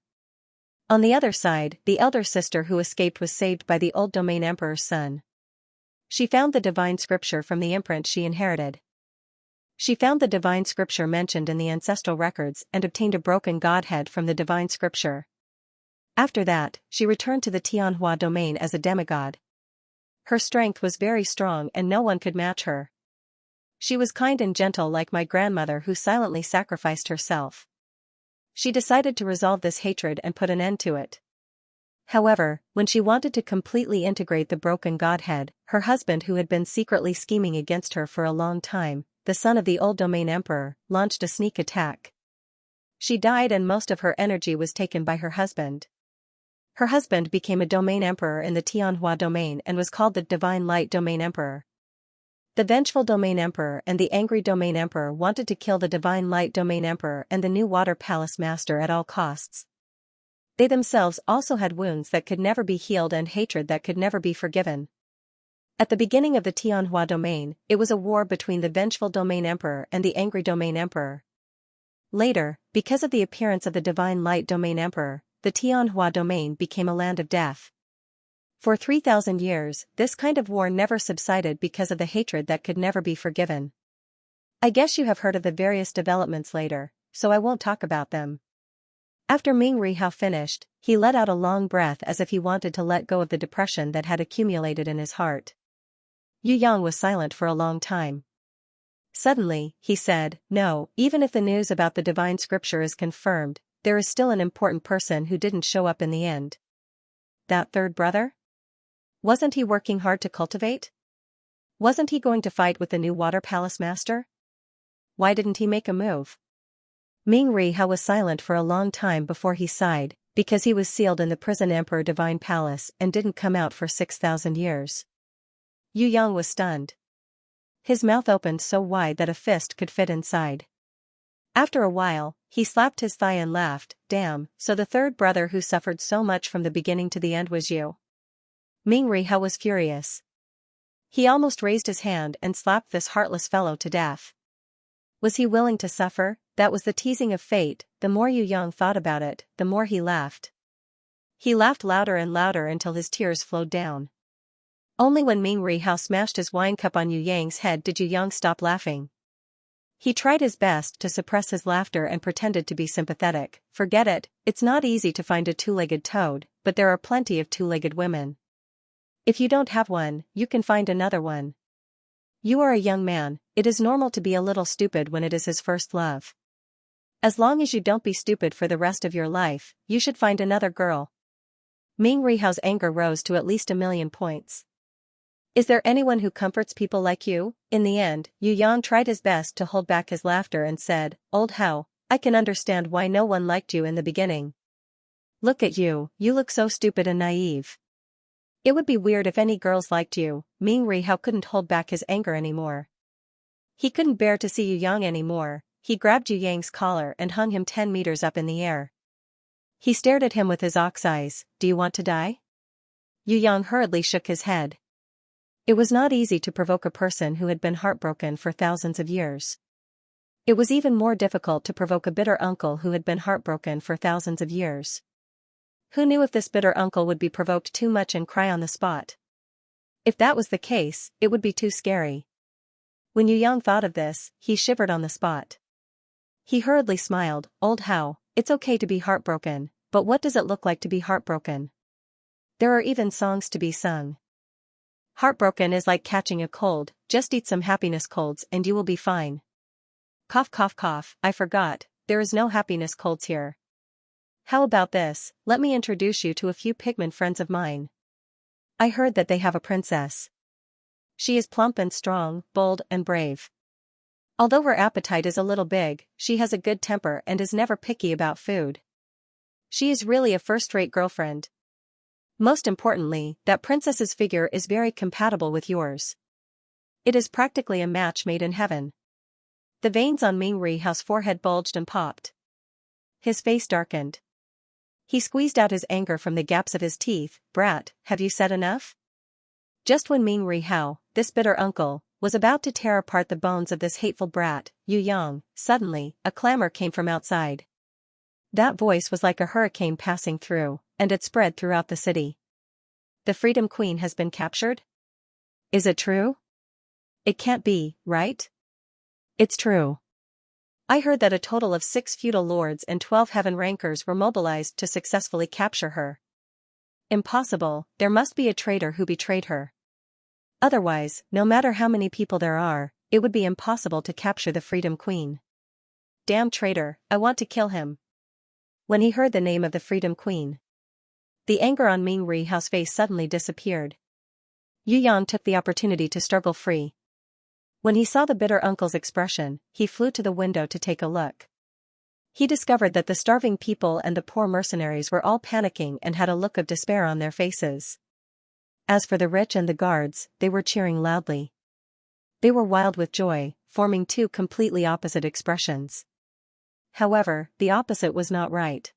On the other side, the elder sister who escaped was saved by the old domain emperor's son. She found the divine scripture from the imprint she inherited. She found the divine scripture mentioned in the ancestral records and obtained a broken godhead from the divine scripture. After that, she returned to the Tianhua domain as a demigod. Her strength was very strong and no one could match her. She was kind and gentle like my grandmother who silently sacrificed herself. She decided to resolve this hatred and put an end to it. However, when she wanted to completely integrate the broken godhead, her husband who had been secretly scheming against her for a long time, the son of the old domain emperor, launched a sneak attack. She died and most of her energy was taken by her husband. Her husband became a domain emperor in the Tianhua domain and was called the Divine Light Domain Emperor. The vengeful domain emperor and the angry domain emperor wanted to kill the Divine Light Domain Emperor and the new water palace master at all costs. They themselves also had wounds that could never be healed and hatred that could never be forgiven. At the beginning of the Tianhua domain, it was a war between the vengeful domain emperor and the angry domain emperor. Later, because of the appearance of the Divine Light Domain Emperor, the Tianhua domain became a land of death. For 3,000 years, this kind of war never subsided because of the hatred that could never be forgiven. I guess you have heard of the various developments later, so I won't talk about them. After Ming Rihao finished, he let out a long breath as if he wanted to let go of the depression that had accumulated in his heart. Yu Yang was silent for a long time. Suddenly, he said, "No, even if the news about the divine scripture is confirmed, there is still an important person who didn't show up in the end. That third brother? Wasn't he working hard to cultivate? Wasn't he going to fight with the new water palace master? Why didn't he make a move?" Ming Rihao was silent for a long time before he sighed, because he was sealed in the prison Emperor Divine Palace and didn't come out for 6,000 years. Yu Yang was stunned. His mouth opened so wide that a fist could fit inside. After a while, he slapped his thigh and laughed, "Damn, so the third brother who suffered so much from the beginning to the end was you?" Ming Rihao was furious. He almost raised his hand and slapped this heartless fellow to death. Was he willing to suffer? That was the teasing of fate. The more Yu Yang thought about it, the more he laughed. He laughed louder and louder until his tears flowed down. Only when Ming Rihao smashed his wine cup on Yu Yang's head did Yu Yang stop laughing. He tried his best to suppress his laughter and pretended to be sympathetic. "Forget it, it's not easy to find a two-legged toad, but there are plenty of two-legged women. If you don't have one, you can find another one." You are a young man, it is normal to be a little stupid when it is his first love. As long as you don't be stupid for the rest of your life, you should find another girl. Ming Rihao's anger rose to at least 1,000,000 points. Is there anyone who comforts people like you? In the end, Yu Yang tried his best to hold back his laughter and said, Old Hao, I can understand why no one liked you in the beginning. Look at you, you look so stupid and naive. It would be weird if any girls liked you. Ming Rihao couldn't hold back his anger anymore. He couldn't bear to see Yu Yang anymore. He grabbed Yu Yang's collar and hung him 10 meters up in the air. He stared at him with his ox eyes. Do you want to die? Yu Yang hurriedly shook his head. It was not easy to provoke a person who had been heartbroken for thousands of years. It was even more difficult to provoke a bitter uncle who had been heartbroken for thousands of years. Who knew if this bitter uncle would be provoked too much and cry on the spot? If that was the case, it would be too scary. When Yu Yang thought of this, he shivered on the spot. He hurriedly smiled. Old Hao, it's okay to be heartbroken, but what does it look like to be heartbroken? There are even songs to be sung. Heartbroken is like catching a cold, just eat some happiness colds and you will be fine. Cough cough cough, I forgot, there is no happiness colds here. How about this, let me introduce you to a few pigment friends of mine. I heard that they have a princess. She is plump and strong, bold and brave. Although her appetite is a little big, she has a good temper and is never picky about food. She is really a first-rate girlfriend. Most importantly, that princess's figure is very compatible with yours. It is practically a match made in heaven. The veins on Ming Rihao's forehead bulged and popped. His face darkened. He squeezed out his anger from the gaps of his teeth. Brat, have you said enough? Just when Ming Rihao, this bitter uncle, was about to tear apart the bones of this hateful brat, Yu Yang, suddenly, a clamor came from outside. That voice was like a hurricane passing through, and it spread throughout the city. The Freedom Queen has been captured? Is it true? It can't be, right? It's true. I heard that a total of 6 feudal lords and 12 heaven rankers were mobilized to successfully capture her. Impossible, there must be a traitor who betrayed her. Otherwise, no matter how many people there are, it would be impossible to capture the Freedom Queen. Damn traitor, I want to kill him. When he heard the name of the Freedom Queen, the anger on Ming Rihao's face suddenly disappeared. Yu Yang took the opportunity to struggle free. When he saw the bitter uncle's expression, he flew to the window to take a look. He discovered that the starving people and the poor mercenaries were all panicking and had a look of despair on their faces. As for the rich and the guards, they were cheering loudly. They were wild with joy, forming two completely opposite expressions. However, the opposite was not right.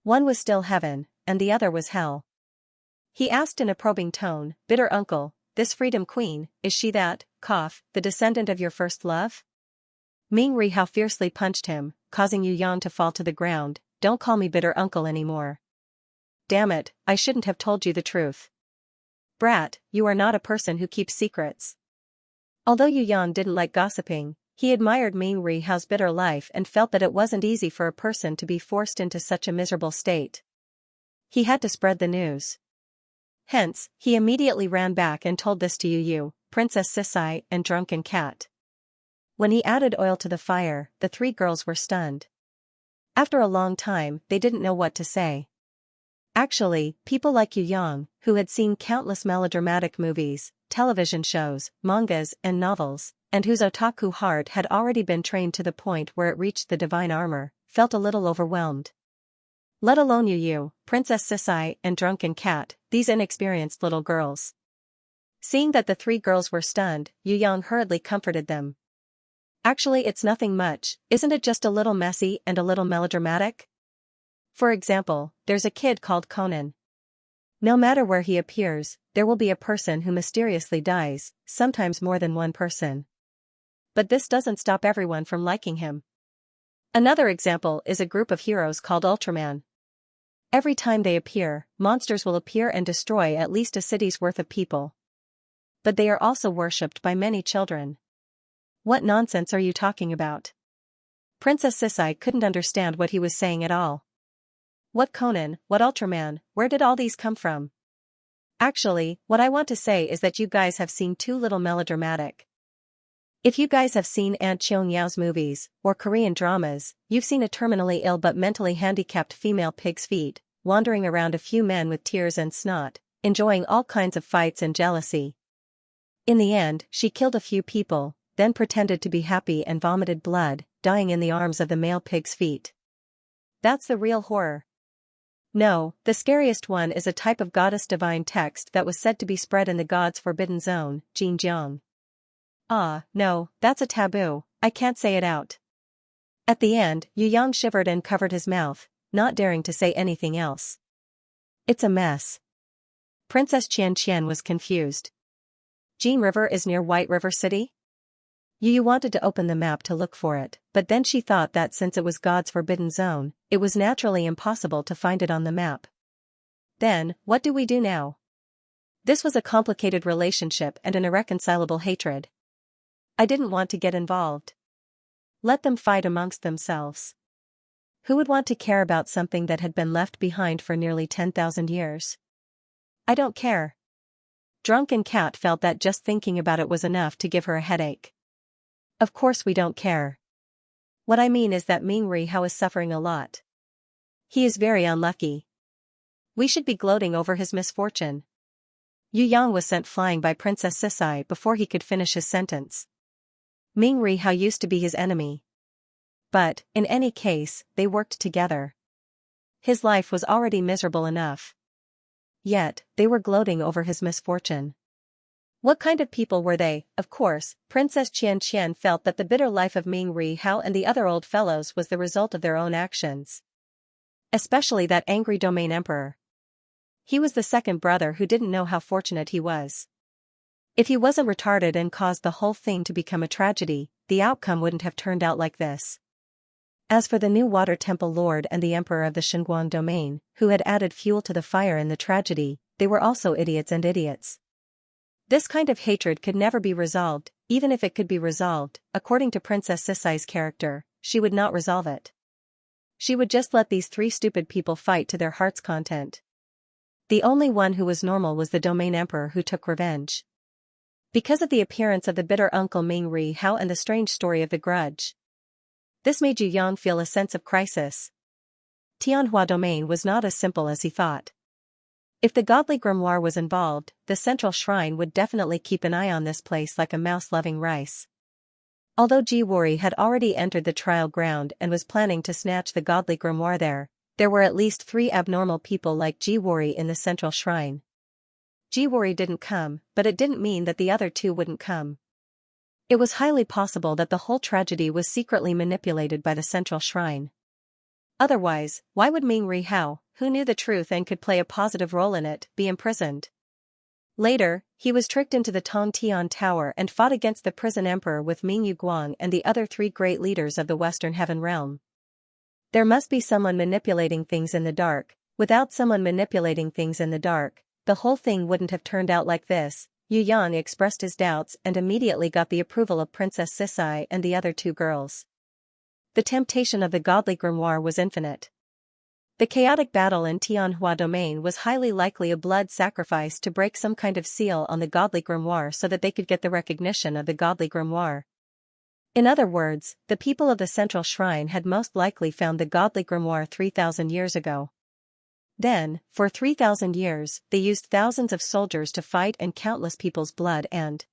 One was still heaven, and the other was hell. He asked in a probing tone, Bitter uncle, this Freedom Queen, is she that, the descendant of your first love? Ming Rihao fiercely punched him, causing Yu Yang to fall to the ground. Don't call me bitter uncle anymore. Damn it, I shouldn't have told you the truth. Brat, you are not a person who keeps secrets. Although Yu Yang didn't like gossiping, he admired Ming Rihao's bitter life and felt that it wasn't easy for a person to be forced into such a miserable state. He had to spread the news. Hence, he immediately ran back and told this to Yu, Princess Sisai, and Drunken Cat. When he added oil to the fire, the 3 girls were stunned. After a long time, they didn't know what to say. Actually, people like Yu Yang, who had seen countless melodramatic movies, television shows, mangas and novels, and whose otaku heart had already been trained to the point where it reached the divine armor, felt a little overwhelmed. Let alone Yu, Princess Sisai and Drunken Cat, these inexperienced little girls. Seeing that the 3 girls were stunned, Yu Yang hurriedly comforted them. Actually, it's nothing much, isn't it just a little messy and a little melodramatic? For example, there's a kid called Conan. No matter where he appears, there will be a person who mysteriously dies, sometimes more than one person. But this doesn't stop everyone from liking him. Another example is a group of heroes called Ultraman. Every time they appear, monsters will appear and destroy at least a city's worth of people. But they are also worshipped by many children. What nonsense are you talking about? Princess Sisai couldn't understand what he was saying at all. What Conan, what Ultraman, where did all these come from? Actually, what I want to say is that you guys have seen too little melodramatic. If you guys have seen Aunt Xianxia's movies, or Korean dramas, you've seen a terminally ill but mentally handicapped female pig's feet, wandering around a few men with tears and snot, enjoying all kinds of fights and jealousy. In the end, she killed a few people, then pretended to be happy and vomited blood, dying in the arms of the male pig's feet. That's the real horror. No, the scariest one is a type of goddess divine text that was said to be spread in the god's forbidden zone, Xinjiang. Ah, no, that's a taboo, I can't say it out. At the end, Yu Yang shivered and covered his mouth, not daring to say anything else. It's a mess. Princess Xianxia was confused. Jin River is near White River City? Yu wanted to open the map to look for it, but then she thought that since it was God's forbidden zone, it was naturally impossible to find it on the map. Then, what do we do now? This was a complicated relationship and an irreconcilable hatred. I didn't want to get involved. Let them fight amongst themselves. Who would want to care about something that had been left behind for nearly 10,000 years? I don't care. Drunken Cat felt that just thinking about it was enough to give her a headache. Of course we don't care. What I mean is that Ming Rihao is suffering a lot. He is very unlucky. We should be gloating over his misfortune. Yu Yang was sent flying by Princess Sisai before he could finish his sentence. Ming Rihao used to be his enemy. But, in any case, they worked together. His life was already miserable enough. Yet, they were gloating over his misfortune. What kind of people were they? Of course, Princess Qianqian felt that the bitter life of Ming Rihao and the other old fellows was the result of their own actions. Especially that angry domain emperor. He was the second brother who didn't know how fortunate he was. If he wasn't retarded and caused the whole thing to become a tragedy, the outcome wouldn't have turned out like this. As for the new water temple lord and the emperor of the Shenguang domain, who had added fuel to the fire in the tragedy, they were also idiots and idiots. This kind of hatred could never be resolved, even if it could be resolved, according to Princess Sisai's character, she would not resolve it. She would just let these three stupid people fight to their heart's content. The only one who was normal was the domain emperor who took revenge. Because of the appearance of the bitter uncle Ming Rihao and the strange story of the grudge. This made Yu Yang feel a sense of crisis. Tianhua domain was not as simple as he thought. If the godly grimoire was involved, the central shrine would definitely keep an eye on this place like a mouse loving rice. Although Jiwori had already entered the trial ground and was planning to snatch the godly grimoire there were at least 3 abnormal people like Jiwori in the central shrine. Jiwori didn't come, but it didn't mean that the other 2 wouldn't come. It was highly possible that the whole tragedy was secretly manipulated by the central shrine. Otherwise, why would Ming Rihao, who knew the truth and could play a positive role in it, be imprisoned? Later, he was tricked into the Tong Tian Tower and fought against the prison emperor with Ming Yuguang and the other 3 great leaders of the Western Heaven Realm. There must be someone manipulating things in the dark. Without someone manipulating things in the dark, the whole thing wouldn't have turned out like this. Yu Yang expressed his doubts and immediately got the approval of Princess Sisai and the other 2 girls. The temptation of the godly grimoire was infinite. The chaotic battle in Tianhua domain was highly likely a blood sacrifice to break some kind of seal on the godly grimoire so that they could get the recognition of the godly grimoire. In other words, the people of the central shrine had most likely found the godly grimoire 3,000 years ago. Then, for 3,000 years, they used thousands of soldiers to fight and countless people's blood and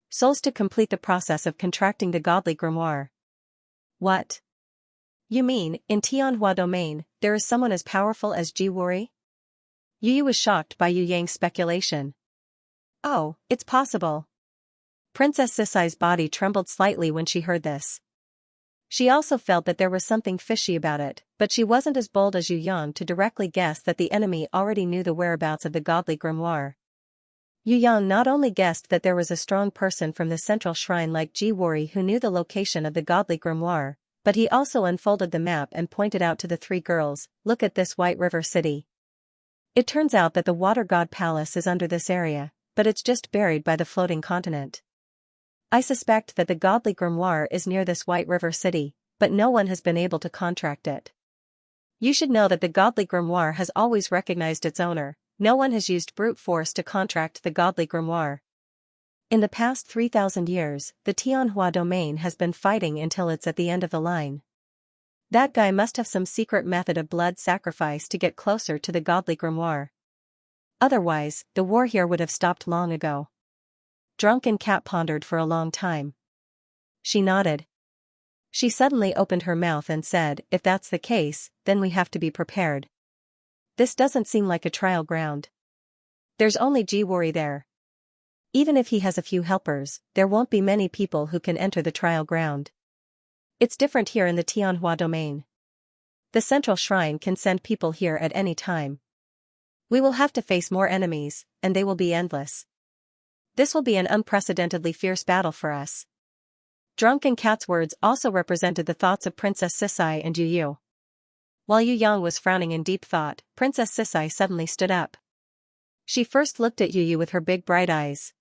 souls to complete the process of contracting the godly grimoire. What? You mean, in Tianhua domain, there is someone as powerful as Jiwori? Yu was shocked by Yu Yang's speculation. Oh, it's possible. Princess Sisai's body trembled slightly when she heard this. She also felt that there was something fishy about it, but she wasn't as bold as Yu Yang to directly guess that the enemy already knew the whereabouts of the godly grimoire. Yu Yang not only guessed that there was a strong person from the central shrine like Jiwori who knew the location of the godly grimoire, but he also unfolded the map and pointed out to the 3 girls, "Look at this White River City. It turns out that the Water God Palace is under this area, but it's just buried by the floating continent. I suspect that the godly grimoire is near this White River City, but no one has been able to contract it. You should know that the godly grimoire has always recognized its owner. No one has used brute force to contract the godly grimoire. In the past 3,000 years, the Tianhua domain has been fighting until it's at the end of the line. That guy must have some secret method of blood sacrifice to get closer to the godly grimoire. Otherwise, the war here would have stopped long ago. Drunken Cat pondered for a long time. She nodded. She suddenly opened her mouth and said, "If that's the case, then we have to be prepared. This doesn't seem like a trial ground. There's only Jiwori there. Even if he has a few helpers, there won't be many people who can enter the trial ground. It's different here in the Tianhua domain. The central shrine can send people here at any time. We will have to face more enemies, and they will be endless. This will be an unprecedentedly fierce battle for us." Drunken Cat's words also represented the thoughts of Princess Sisai and Yu Yu. While Yu Yang was frowning in deep thought, Princess Sisai suddenly stood up. She first looked at Yu Yu with her big bright eyes.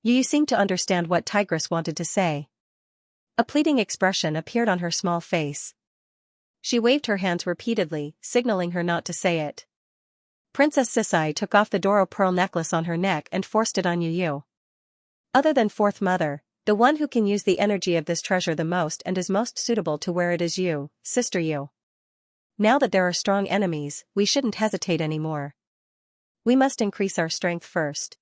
Yu Yu seemed to understand what Tigress wanted to say. A pleading expression appeared on her small face. She waved her hands repeatedly, signaling her not to say it. Princess Sisai took off the Doro pearl necklace on her neck and forced it on Yu Yu. Other than Fourth Mother, the one who can use the energy of this treasure the most and is most suitable to wear it is you, Sister Yu. Now that there are strong enemies, we shouldn't hesitate anymore. We must increase our strength first.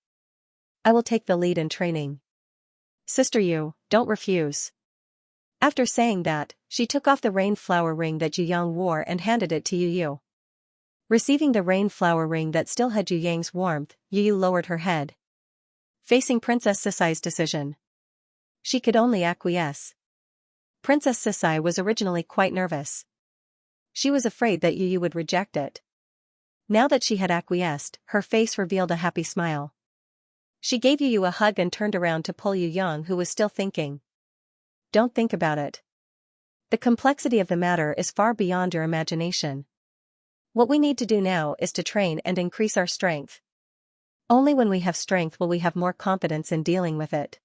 I will take the lead in training. Sister Yu, don't refuse. After saying that, she took off the rain flower ring that Yu Yang wore and handed it to Yu Yu. Receiving the rain flower ring that still had Yu Yang's warmth, Yu Yu lowered her head. Facing Princess Sisai's decision, she could only acquiesce. Princess Sisai was originally quite nervous. She was afraid that Yu Yu would reject it. Now that she had acquiesced, her face revealed a happy smile. She gave Yu Yu a hug and turned around to pull Yu Yang, who was still thinking. Don't think about it. The complexity of the matter is far beyond your imagination. What we need to do now is to train and increase our strength. Only when we have strength will we have more confidence in dealing with it.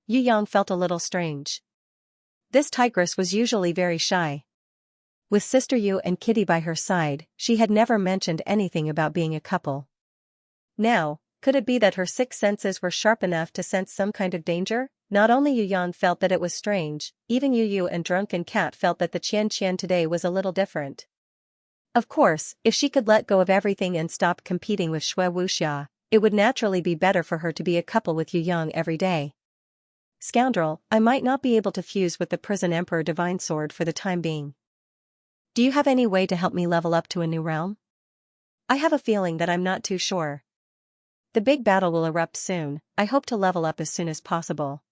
Yu Yang felt a little strange. This tigress was usually very shy. With Sister Yu and Kitty by her side, she had never mentioned anything about being a couple. Now, could it be that her sixth senses were sharp enough to sense some kind of danger? Not only Yu Yang felt that it was strange, even Yu Yu and Drunken Cat felt that the Xianxia today was a little different. Of course, if she could let go of everything and stop competing with Shui Wuxia, it would naturally be better for her to be a couple with Yu Yang every day. Scoundrel, I might not be able to fuse with the Prison Emperor Divine Sword for the time being. Do you have any way to help me level up to a new realm? I have a feeling that I'm not too sure. The big battle will erupt soon. I hope to level up as soon as possible.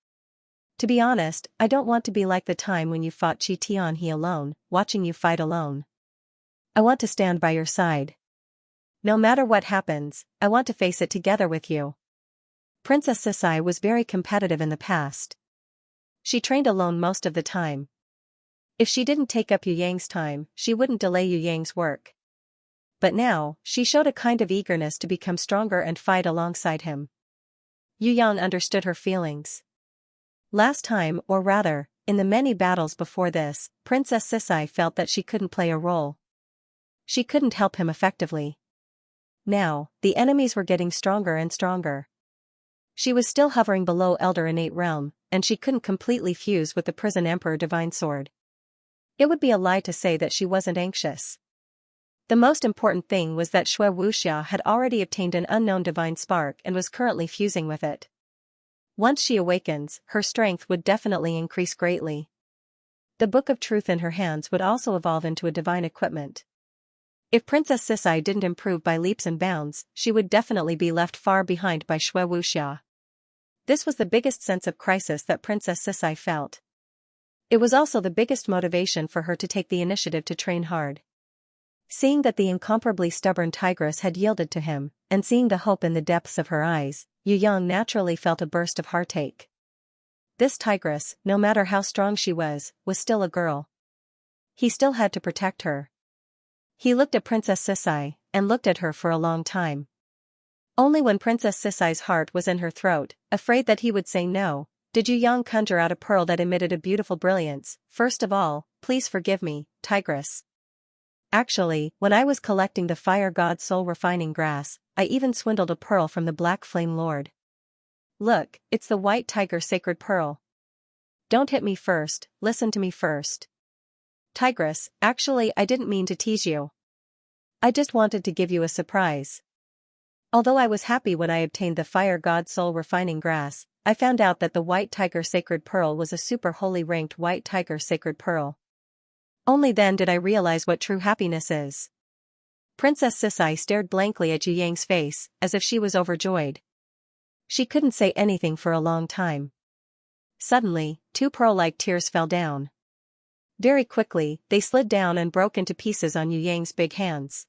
To be honest, I don't want to be like the time when you fought Chi Tianhe alone, watching you fight alone. I want to stand by your side. No matter what happens, I want to face it together with you. Princess Sisai was very competitive in the past. She trained alone most of the time. If she didn't take up Yu Yang's time, she wouldn't delay Yu Yang's work. But now, she showed a kind of eagerness to become stronger and fight alongside him. Yu Yang understood her feelings. Last time, or rather, in the many battles before this, Princess Sisai felt that she couldn't play a role. She couldn't help him effectively. Now, the enemies were getting stronger and stronger. She was still hovering below Elder Innate Realm, and she couldn't completely fuse with the Prison Emperor Divine Sword. It would be a lie to say that she wasn't anxious. The most important thing was that Shui Wuxia had already obtained an unknown divine spark and was currently fusing with it. Once she awakens, her strength would definitely increase greatly. The Book of Truth in her hands would also evolve into a divine equipment. If Princess Sisai didn't improve by leaps and bounds, she would definitely be left far behind by Shui Wuxia. This was the biggest sense of crisis that Princess Sisai felt. It was also the biggest motivation for her to take the initiative to train hard. Seeing that the incomparably stubborn tigress had yielded to him, and seeing the hope in the depths of her eyes, Yu Yang naturally felt a burst of heartache. This tigress, no matter how strong she was still a girl. He still had to protect her. He looked at Princess Sisai, and looked at her for a long time. Only when Princess Sisai's heart was in her throat, afraid that he would say no, did Yu Yang conjure out a pearl that emitted a beautiful brilliance. First of all, please forgive me, tigress. Actually, when I was collecting the fire god soul refining grass, I even swindled a pearl from the Black Flame Lord. Look, it's the white tiger sacred pearl. Don't hit me first, listen to me first. Tigress, actually I didn't mean to tease you. I just wanted to give you a surprise. Although I was happy when I obtained the fire god soul refining grass, I found out that the white tiger sacred pearl was a super holy ranked white tiger sacred pearl. Only then did I realize what true happiness is. Princess Sisai stared blankly at Yu Yang's face, as if she was overjoyed. She couldn't say anything for a long time. Suddenly, two pearl-like tears fell down. Very quickly, they slid down and broke into pieces on Yu Yang's big hands.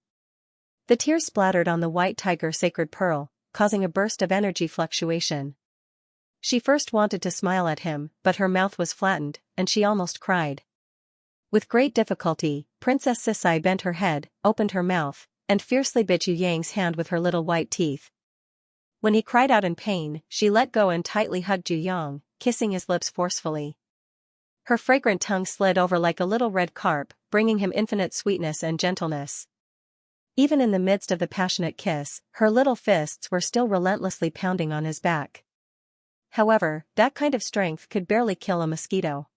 The tears splattered on the white tiger sacred pearl, causing a burst of energy fluctuation. She first wanted to smile at him, but her mouth was flattened, and she almost cried. With great difficulty, Princess Sisai bent her head, opened her mouth, and fiercely bit Yu Yang's hand with her little white teeth. When he cried out in pain, she let go and tightly hugged Yu Yang, kissing his lips forcefully. Her fragrant tongue slid over like a little red carp, bringing him infinite sweetness and gentleness. Even in the midst of the passionate kiss, her little fists were still relentlessly pounding on his back. However, that kind of strength could barely kill a mosquito.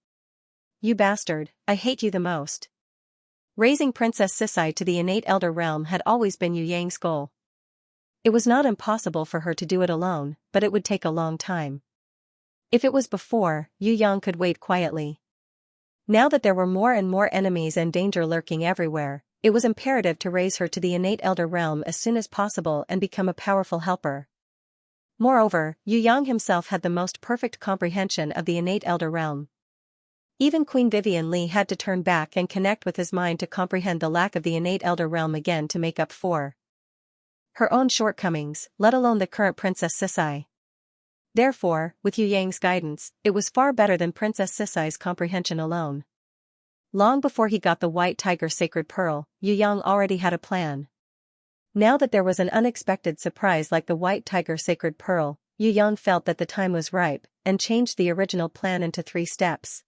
You bastard, I hate you the most. Raising Princess Sisai to the innate elder realm had always been Yu Yang's goal. It was not impossible for her to do it alone, but it would take a long time. If it was before, Yu Yang could wait quietly. Now that there were more and more enemies and danger lurking everywhere, it was imperative to raise her to the innate elder realm as soon as possible and become a powerful helper. Moreover, Yu Yang himself had the most perfect comprehension of the innate elder realm. Even Queen Vivian Li had to turn back and connect with his mind to comprehend the lack of the innate elder realm again to make up for her own shortcomings, let alone the current Princess Sisai. Therefore, with Yu Yang's guidance, it was far better than Princess Sisai's comprehension alone. Long before he got the white tiger sacred pearl, Yu Yang already had a plan. Now that there was an unexpected surprise like the white tiger sacred pearl, Yu Yang felt that the time was ripe, and changed the original plan into 3 steps.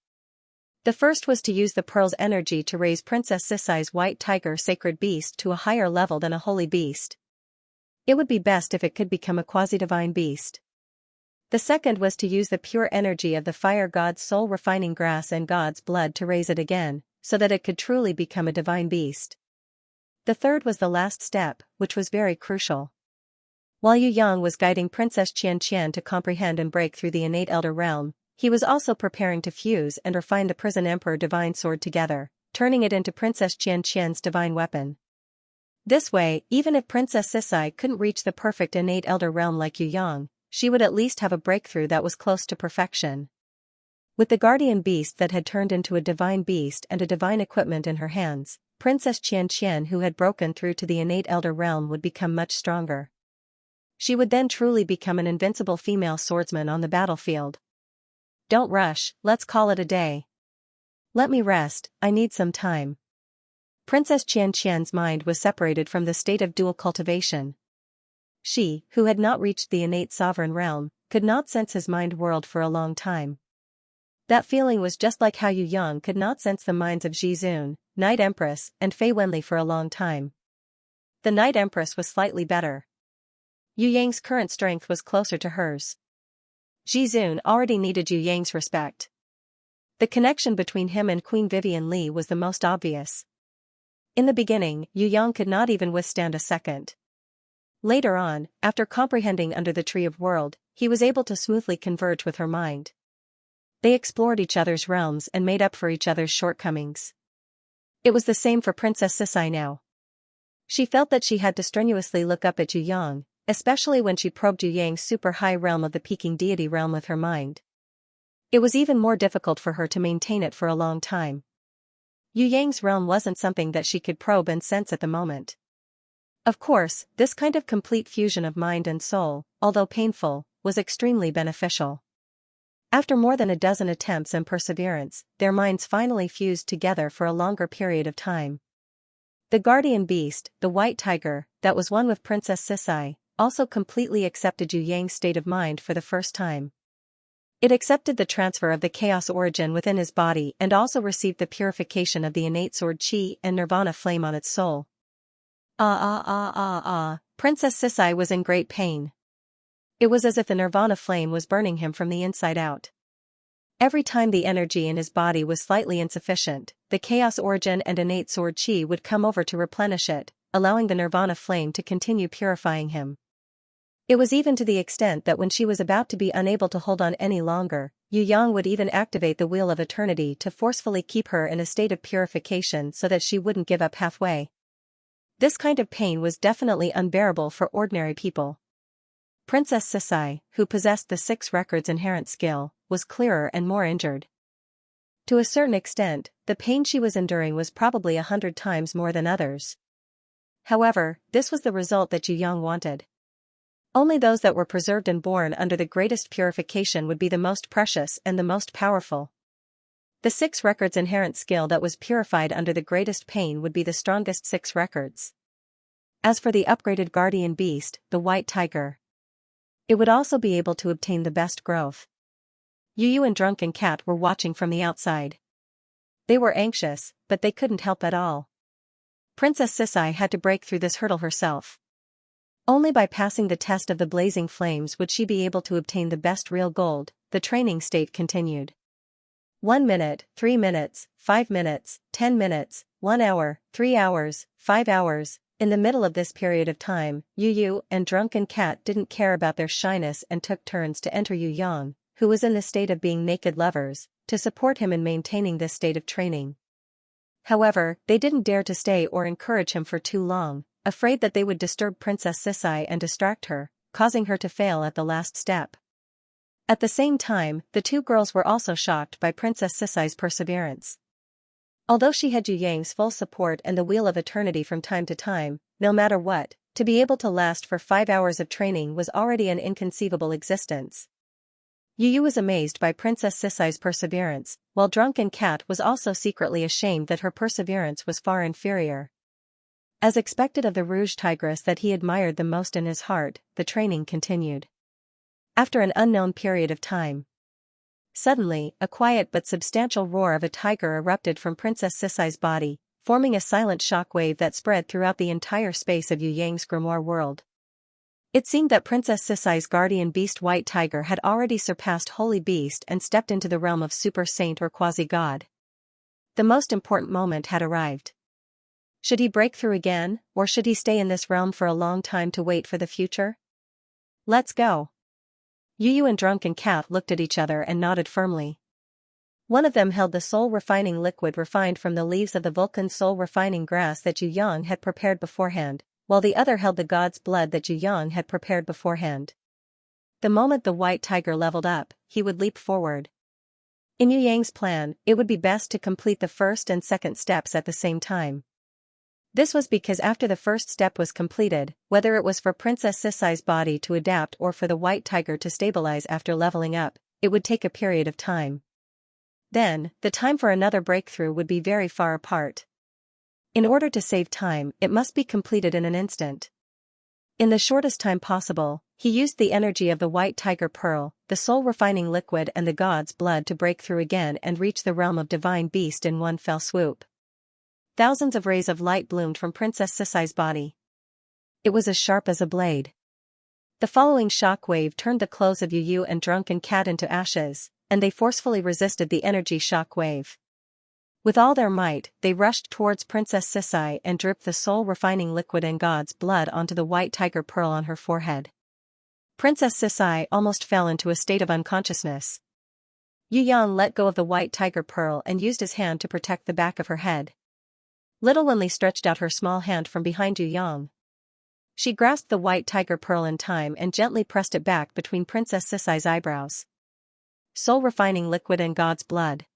The first was to use the pearl's energy to raise Princess Sisai's white tiger sacred beast to a higher level than a holy beast. It would be best if it could become a quasi-divine beast. The second was to use the pure energy of the fire god's soul refining grass and God's blood to raise it again, so that it could truly become a divine beast. The third was the last step, which was very crucial. While Yu Yang was guiding Princess Xianxia to comprehend and break through the innate elder realm, he was also preparing to fuse and refine the Prison Emperor divine sword together, turning it into Princess Xianxia's divine weapon. This way, even if Princess Sisai couldn't reach the perfect innate elder realm like Yu Yang, she would at least have a breakthrough that was close to perfection. With the guardian beast that had turned into a divine beast and a divine equipment in her hands, Princess Xianxia who had broken through to the innate elder realm would become much stronger. She would then truly become an invincible female swordsman on the battlefield. Don't rush, let's call it a day. Let me rest, I need some time. Princess Xianxia's mind was separated from the state of dual cultivation. She, who had not reached the innate sovereign realm, could not sense his mind world for a long time. That feeling was just like how Yu Yang could not sense the minds of Jizun, Night Empress, and Fei Wenli for a long time. The Night Empress was slightly better. Yu Yang's current strength was closer to hers. Jizun already needed Yu Yang's respect. The connection between him and Queen Vivian Li was the most obvious. In the beginning, Yu Yang could not even withstand a second. Later on, after comprehending under the Tree of World, he was able to smoothly converge with her mind. They explored each other's realms and made up for each other's shortcomings. It was the same for Princess Sisai now. She felt that she had to strenuously look up at Yu Yang, especially when she probed Yu Yang's super high realm of the Peking deity realm with her mind. It was even more difficult for her to maintain it for a long time. Yu Yang's realm wasn't something that she could probe and sense at the moment. Of course, this kind of complete fusion of mind and soul, although painful, was extremely beneficial. After more than a dozen attempts and perseverance, their minds finally fused together for a longer period of time. The guardian beast, the white tiger, that was one with Princess Sisai, also completely accepted Yu Yang's state of mind for the first time. It accepted the transfer of the chaos origin within his body and also received the purification of the innate sword chi and nirvana flame on its soul. Princess Sisai was in great pain. It was as if the nirvana flame was burning him from the inside out. Every time the energy in his body was slightly insufficient, the chaos origin and innate sword chi would come over to replenish it, allowing the nirvana flame to continue purifying him. It was even to the extent that when she was about to be unable to hold on any longer, Yu Yang would even activate the Wheel of Eternity to forcefully keep her in a state of purification so that she wouldn't give up halfway. This kind of pain was definitely unbearable for ordinary people. Princess Sisai, who possessed the 6 records inherent skill, was clearer and more injured. To a certain extent, the pain she was enduring was probably 100 times more than others. However, this was the result that Yu Yang wanted. Only those that were preserved and born under the greatest purification would be the most precious and the most powerful. The 6 records inherent skill that was purified under the greatest pain would be the strongest 6 records. As for the upgraded guardian beast, the white tiger, it would also be able to obtain the best growth. Yu Yu and Drunken Cat were watching from the outside. They were anxious, but they couldn't help at all. Princess Sisai had to break through this hurdle herself. Only by passing the test of the blazing flames would she be able to obtain the best real gold. The training state continued. 1 minute, 3 minutes, 5 minutes, 10 minutes, 1 hour, 3 hours, 5 hours. In the middle of this period of time, Yu Yu and Drunken Cat didn't care about their shyness and took turns to enter Yu Yang, who was in the state of being naked lovers, to support him in maintaining this state of training. However, they didn't dare to stay or encourage him for too long, afraid that they would disturb Princess Sisai and distract her, causing her to fail at the last step. At the same time, the 2 girls were also shocked by Princess Sisai's perseverance. Although she had Yu Yang's full support and the Wheel of Eternity from time to time, no matter what, to be able to last for 5 hours of training was already an inconceivable existence. Yu Yu was amazed by Princess Sisai's perseverance, while Drunken Cat was also secretly ashamed that her perseverance was far inferior. As expected of the Rouge Tigress that he admired the most in his heart, the training continued. After an unknown period of time, suddenly, a quiet but substantial roar of a tiger erupted from Princess Sisai's body, forming a silent shockwave that spread throughout the entire space of Yu Yang's grimoire world. It seemed that Princess Sisai's guardian beast White Tiger had already surpassed Holy Beast and stepped into the realm of Super Saint or Quasi-God. The most important moment had arrived. Should he break through again, or should he stay in this realm for a long time to wait for the future? Let's go. Yu Yu and Drunken Cat looked at each other and nodded firmly. One of them held the soul-refining liquid refined from the leaves of the Vulcan soul-refining grass that Yu Yang had prepared beforehand, while the other held the god's blood that Yu Yang had prepared beforehand. The moment the White Tiger leveled up, he would leap forward. In Yu Yang's plan, it would be best to complete the first and second steps at the same time. This was because after the first step was completed, whether it was for Princess Sisai's body to adapt or for the White Tiger to stabilize after leveling up, it would take a period of time. Then, the time for another breakthrough would be very far apart. In order to save time, it must be completed in an instant. In the shortest time possible, he used the energy of the White Tiger Pearl, the soul-refining liquid and the god's blood to break through again and reach the realm of Divine Beast in one fell swoop. Thousands of rays of light bloomed from Princess Sisai's body. It was as sharp as a blade. The following shock wave turned the clothes of Yu Yu and Drunken Cat into ashes, and they forcefully resisted the energy shock wave. With all their might, they rushed towards Princess Sisai and dripped the soul-refining liquid and god's blood onto the White Tiger Pearl on her forehead. Princess Sisai almost fell into a state of unconsciousness. Yu Yang let go of the White Tiger Pearl and used his hand to protect the back of her head. Little Linley stretched out her small hand from behind Yu Yang. She grasped the White Tiger Pearl in time and gently pressed it back between Princess Sisai's eyebrows. Soul-refining liquid and god's blood.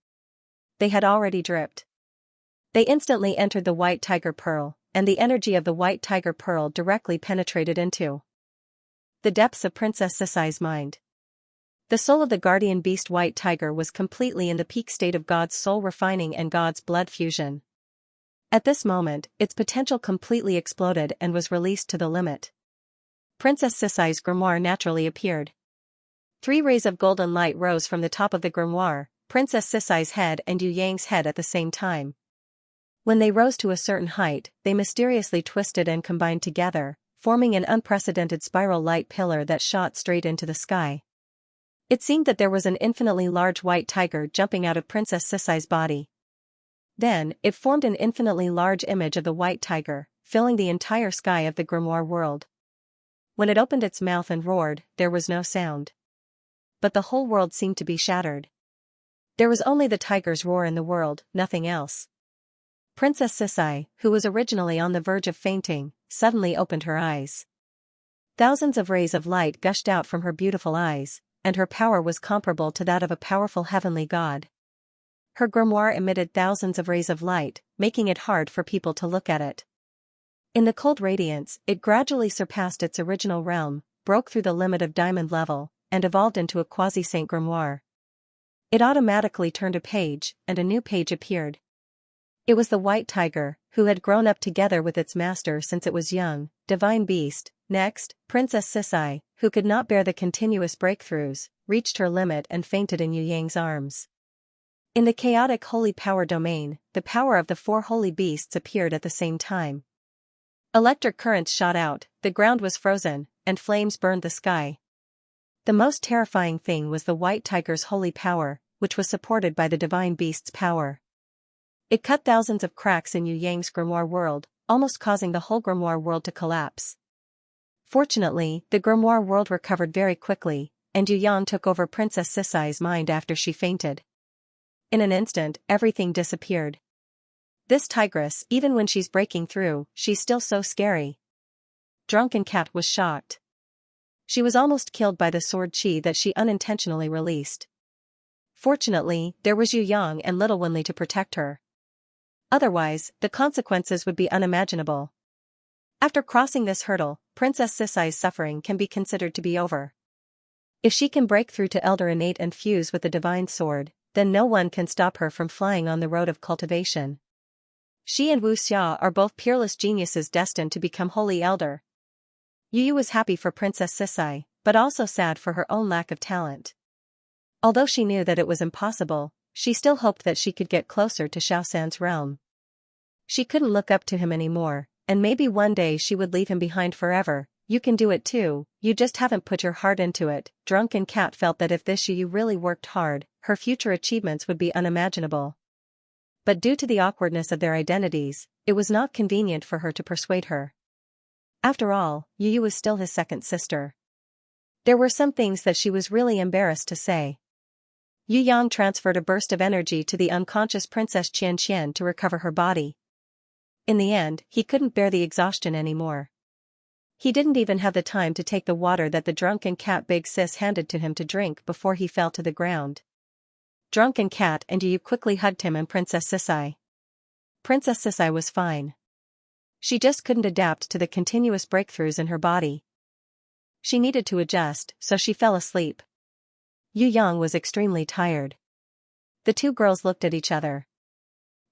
They had already dripped. They instantly entered the White Tiger Pearl, and the energy of the White Tiger Pearl directly penetrated into the depths of Princess Sisai's mind. The soul of the guardian beast White Tiger was completely in the peak state of God's soul refining and God's blood fusion. At this moment, its potential completely exploded and was released to the limit. Princess Sisai's grimoire naturally appeared. 3 rays of golden light rose from the top of the grimoire, Princess Sisai's head and Yu Yang's head at the same time. When they rose to a certain height, they mysteriously twisted and combined together, forming an unprecedented spiral light pillar that shot straight into the sky. It seemed that there was an infinitely large white tiger jumping out of Princess Sisai's body. Then, it formed an infinitely large image of the white tiger, filling the entire sky of the grimoire world. When it opened its mouth and roared, there was no sound. But the whole world seemed to be shattered. There was only the tiger's roar in the world, nothing else. Princess Sisai, who was originally on the verge of fainting, suddenly opened her eyes. Thousands of rays of light gushed out from her beautiful eyes, and her power was comparable to that of a powerful heavenly god. Her grimoire emitted thousands of rays of light, making it hard for people to look at it. In the cold radiance, it gradually surpassed its original realm, broke through the limit of diamond level, and evolved into a quasi-saint grimoire. It automatically turned a page, and a new page appeared. It was the white tiger, who had grown up together with its master since it was young, divine beast. Next, Princess Sisai, who could not bear the continuous breakthroughs, reached her limit and fainted in Yu Yang's arms. In the chaotic holy power domain, the power of the four holy beasts appeared at the same time. Electric currents shot out, the ground was frozen, and flames burned the sky. The most terrifying thing was the white tiger's holy power, which was supported by the divine beast's power. It cut thousands of cracks in Yu Yang's grimoire world, almost causing the whole grimoire world to collapse. Fortunately, the grimoire world recovered very quickly, and Yu Yang took over Princess Sisai's mind after she fainted. In an instant, everything disappeared. This tigress, even when she's breaking through, she's still so scary. Drunken Cat was shocked. She was almost killed by the sword chi that she unintentionally released. Fortunately, there was Yu Yang and Little Wenli to protect her. Otherwise, the consequences would be unimaginable. After crossing this hurdle, Princess Sisai's suffering can be considered to be over. If she can break through to Elder Innate and fuse with the divine sword, then no one can stop her from flying on the road of cultivation. She and Wu Xia are both peerless geniuses destined to become holy elder. Yu Yu was happy for Princess Sisai, but also sad for her own lack of talent. Although she knew that it was impossible, she still hoped that she could get closer to Xiaosan's realm. She couldn't look up to him anymore, and maybe one day she would leave him behind forever. You can do it too, you just haven't put your heart into it. Drunken Cat felt that if this Yu Yu really worked hard, her future achievements would be unimaginable. But due to the awkwardness of their identities, it was not convenient for her to persuade her. After all, Yu Yu was still his second sister. There were some things that she was really embarrassed to say. Yu Yang transferred a burst of energy to the unconscious Princess Xianxia to recover her body. In the end, he couldn't bear the exhaustion anymore. He didn't even have the time to take the water that the Drunken Cat Big Sis handed to him to drink before he fell to the ground. Drunken Cat and Yu Yu quickly hugged him and Princess Sisai. Princess Sisai was fine. She just couldn't adapt to the continuous breakthroughs in her body. She needed to adjust, so she fell asleep. Yu Yang was extremely tired. The two girls looked at each other.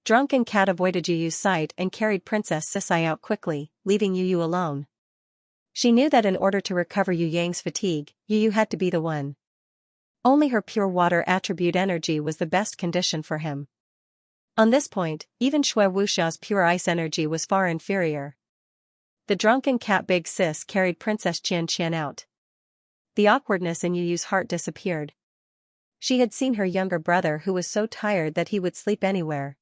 Drunken Cat avoided Yu Yu's sight and carried Princess Sisai out quickly, leaving Yu Yu alone. She knew that in order to recover Yu Yang's fatigue, Yu Yu had to be the one. Only her pure water attribute energy was the best condition for him. On this point, even Shui Wuxia's pure ice energy was far inferior. The Drunken Cat Big Sis carried Princess Xianxia out. The awkwardness in Yu Yu's heart disappeared. She had seen her younger brother who was so tired that he would sleep anywhere.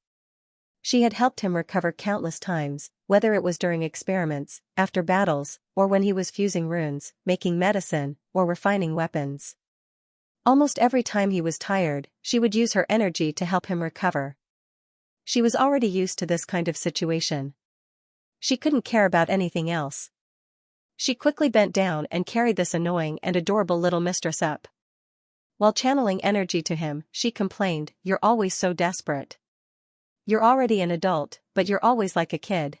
She had helped him recover countless times, whether it was during experiments, after battles, or when he was fusing runes, making medicine, or refining weapons. Almost every time he was tired, she would use her energy to help him recover. She was already used to this kind of situation. She couldn't care about anything else. She quickly bent down and carried this annoying and adorable little mistress up. While channeling energy to him, she complained, "You're always so desperate. You're already an adult, but you're always like a kid.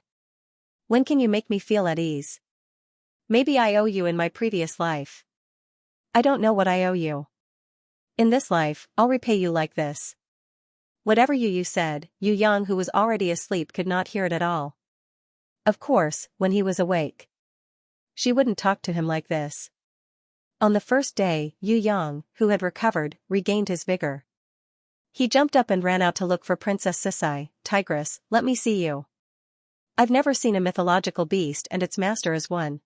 When can you make me feel at ease? Maybe I owe you in my previous life. I don't know what I owe you. In this life, I'll repay you like this." Whatever Yu Yu said, Yu Yang, who was already asleep, could not hear it at all. Of course, when he was awake, she wouldn't talk to him like this. On the first day, Yu Yang, who had recovered, regained his vigor. He jumped up and ran out to look for Princess Sisai. "Tigress, let me see you. I've never seen a mythological beast and its master as one."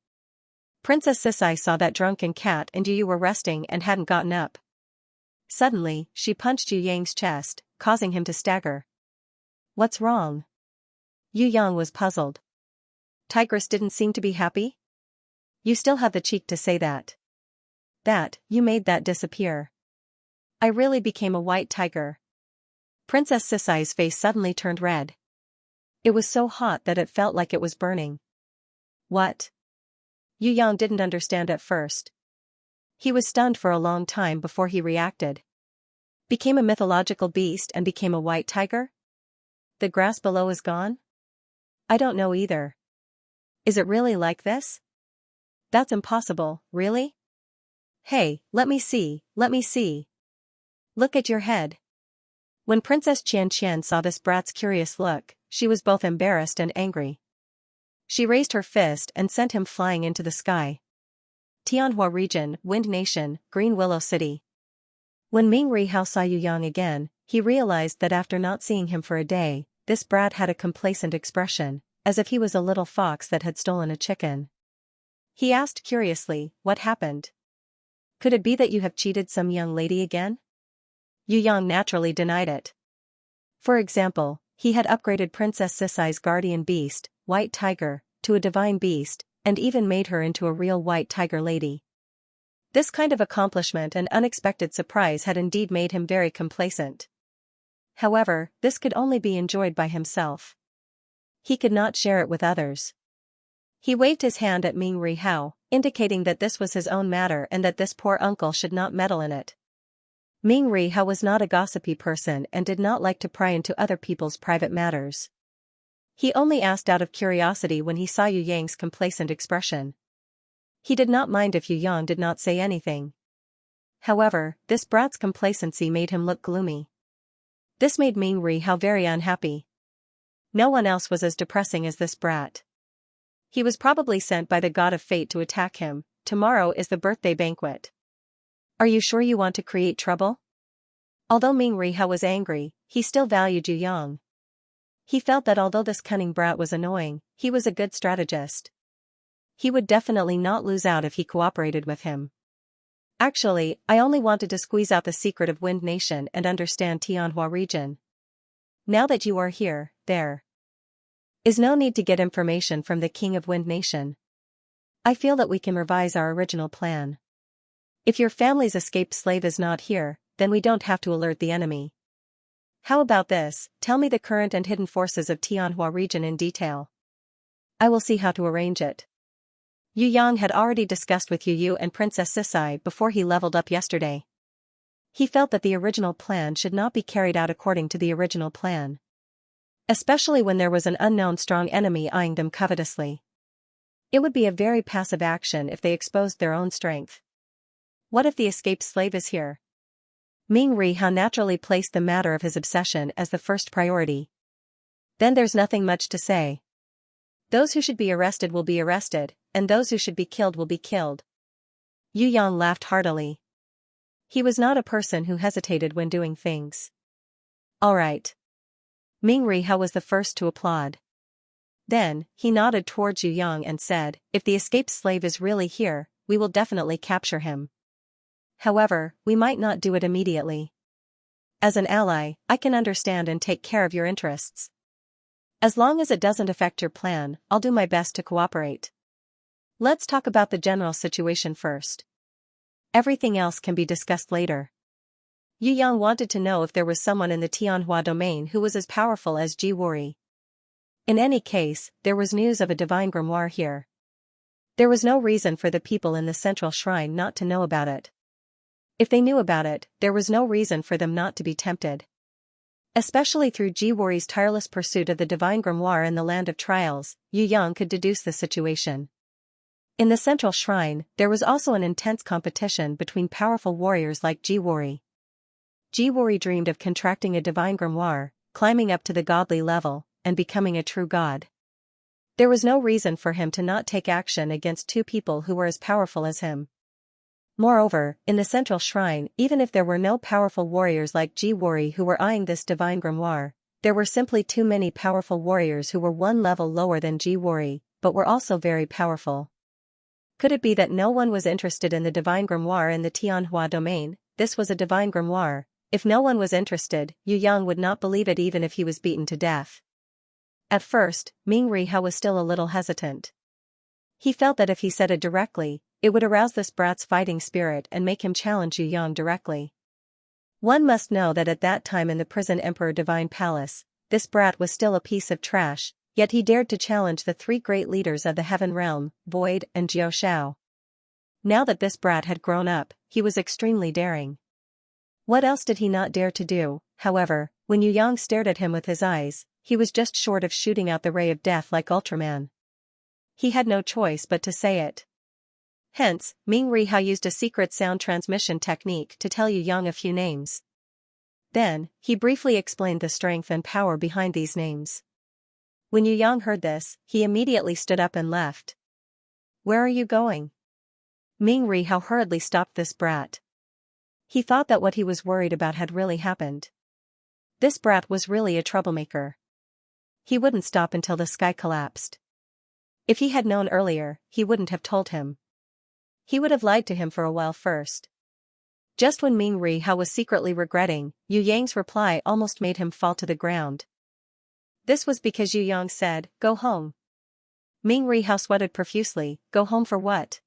Princess Sisai saw that drunken cat and Yu were resting and hadn't gotten up. Suddenly, she punched Yu Yang's chest, causing him to stagger. What's wrong? Yu Yang was puzzled. Tigress didn't seem to be happy? You still have the cheek to say that. You made that disappear. I really became a white tiger. Princess Sisai's face suddenly turned red. It was so hot that it felt like it was burning. What? Yu Yang didn't understand at first. He was stunned for a long time before he reacted. Became a mythological beast and became a white tiger? The grass below is gone? I don't know either. Is it really like this? That's impossible, really? Hey, let me see. Look at your head. When Princess Xianxia saw this brat's curious look, she was both embarrassed and angry. She raised her fist and sent him flying into the sky. Tianhua Region, Wind Nation, Green Willow City. When Ming Rihao saw Yu Yang again, he realized that after not seeing him for a day, this brat had a complacent expression, as if he was a little fox that had stolen a chicken. He asked curiously, "What happened? Could it be that you have cheated some young lady again?" Yu Yang naturally denied it. For example, he had upgraded Princess Sisai's guardian beast, White Tiger, to a divine beast, and even made her into a real white tiger lady. This kind of accomplishment and unexpected surprise had indeed made him very complacent. However, this could only be enjoyed by himself. He could not share it with others. He waved his hand at Ming Rihao, indicating that this was his own matter and that this poor uncle should not meddle in it. Ming Rihao was not a gossipy person and did not like to pry into other people's private matters. He only asked out of curiosity when he saw Yu Yang's complacent expression. He did not mind if Yu Yang did not say anything. However, this brat's complacency made him look gloomy. This made Ming Rihao very unhappy. No one else was as depressing as this brat. He was probably sent by the god of fate to attack him. Tomorrow is the birthday banquet. Are you sure you want to create trouble? Although Ming Rihao was angry, he still valued Yu Yang. He felt that although this cunning brat was annoying, he was a good strategist. He would definitely not lose out if he cooperated with him. Actually, I only wanted to squeeze out the secret of Wind Nation and understand Tianhua Region. Now that you are here, there is no need to get information from the King of Wind Nation. I feel that we can revise our original plan. If your family's escaped slave is not here, then we don't have to alert the enemy. How about this? Tell me the current and hidden forces of Tianhua Region in detail. I will see how to arrange it. Yu Yang had already discussed with Yu and Princess Sisai before he leveled up yesterday. He felt that the original plan should not be carried out according to the original plan. Especially when there was an unknown strong enemy eyeing them covetously. It would be a very passive action if they exposed their own strength. What if the escaped slave is here? Ming Rihao naturally placed the matter of his obsession as the first priority. Then there's nothing much to say. Those who should be arrested will be arrested, and those who should be killed will be killed. Yu Yang laughed heartily. He was not a person who hesitated when doing things. All right. Ming Rihao was the first to applaud. Then, he nodded towards Yu Yang and said, "If the escaped slave is really here, we will definitely capture him. However, we might not do it immediately. As an ally, I can understand and take care of your interests. As long as it doesn't affect your plan, I'll do my best to cooperate. Let's talk about the general situation first. Everything else can be discussed later." Yu Yang wanted to know if there was someone in the Tianhua domain who was as powerful as Ji Wuri. In any case, there was news of a divine grimoire here. There was no reason for the people in the central shrine not to know about it. If they knew about it, there was no reason for them not to be tempted. Especially through Ji Wuri's tireless pursuit of the divine grimoire in the land of trials, Yu Yang could deduce the situation. In the central shrine, there was also an intense competition between powerful warriors like Ji Wuri. Ji Wuri dreamed of contracting a divine grimoire, climbing up to the godly level, and becoming a true god. There was no reason for him to not take action against two people who were as powerful as him. Moreover, in the central shrine, even if there were no powerful warriors like Ji Wuri who were eyeing this divine grimoire, there were simply too many powerful warriors who were one level lower than Ji Wuri, but were also very powerful. Could it be that no one was interested in the divine grimoire in the Tianhua domain? This was a divine grimoire. If no one was interested, Yu Yang would not believe it even if he was beaten to death. At first, Ming Rihao was still a little hesitant. He felt that if he said it directly, it would arouse this brat's fighting spirit and make him challenge Yu Yang directly. One must know that at that time in the prison Emperor Divine Palace, this brat was still a piece of trash, yet he dared to challenge the three great leaders of the Heaven Realm, Void and Jiao Shao. Now that this brat had grown up, he was extremely daring. What else did he not dare to do? However, when Yu Yang stared at him with his eyes, he was just short of shooting out the ray of death like Ultraman. He had no choice but to say it. Hence, Ming Rihao used a secret sound transmission technique to tell Yu Yang a few names. Then, he briefly explained the strength and power behind these names. When Yu Yang heard this, he immediately stood up and left. "Where are you going?" Ming Rihao hurriedly stopped this brat. He thought that what he was worried about had really happened. This brat was really a troublemaker. He wouldn't stop until the sky collapsed. If he had known earlier, he wouldn't have told him. He would have lied to him for a while first. Just when Ming Rihao was secretly regretting, Yu Yang's reply almost made him fall to the ground. This was because Yu Yang said, "Go home." Ming Rihao sweated profusely. Go home for what?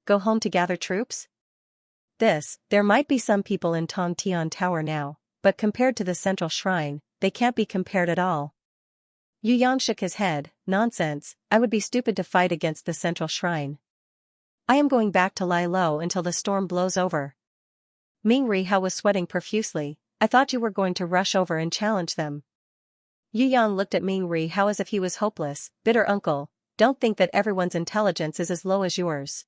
Go home to gather troops? There might be some people in Tong Tian Tower now, but compared to the central shrine, they can't be compared at all. Yu Yang shook his head. Nonsense, I would be stupid to fight against the central shrine. I am going back to lie low until the storm blows over. Ming Rihao was sweating profusely. I thought you were going to rush over and challenge them. Yu Yang looked at Ming Rihao as if he was hopeless. Bitter uncle, don't think that everyone's intelligence is as low as yours.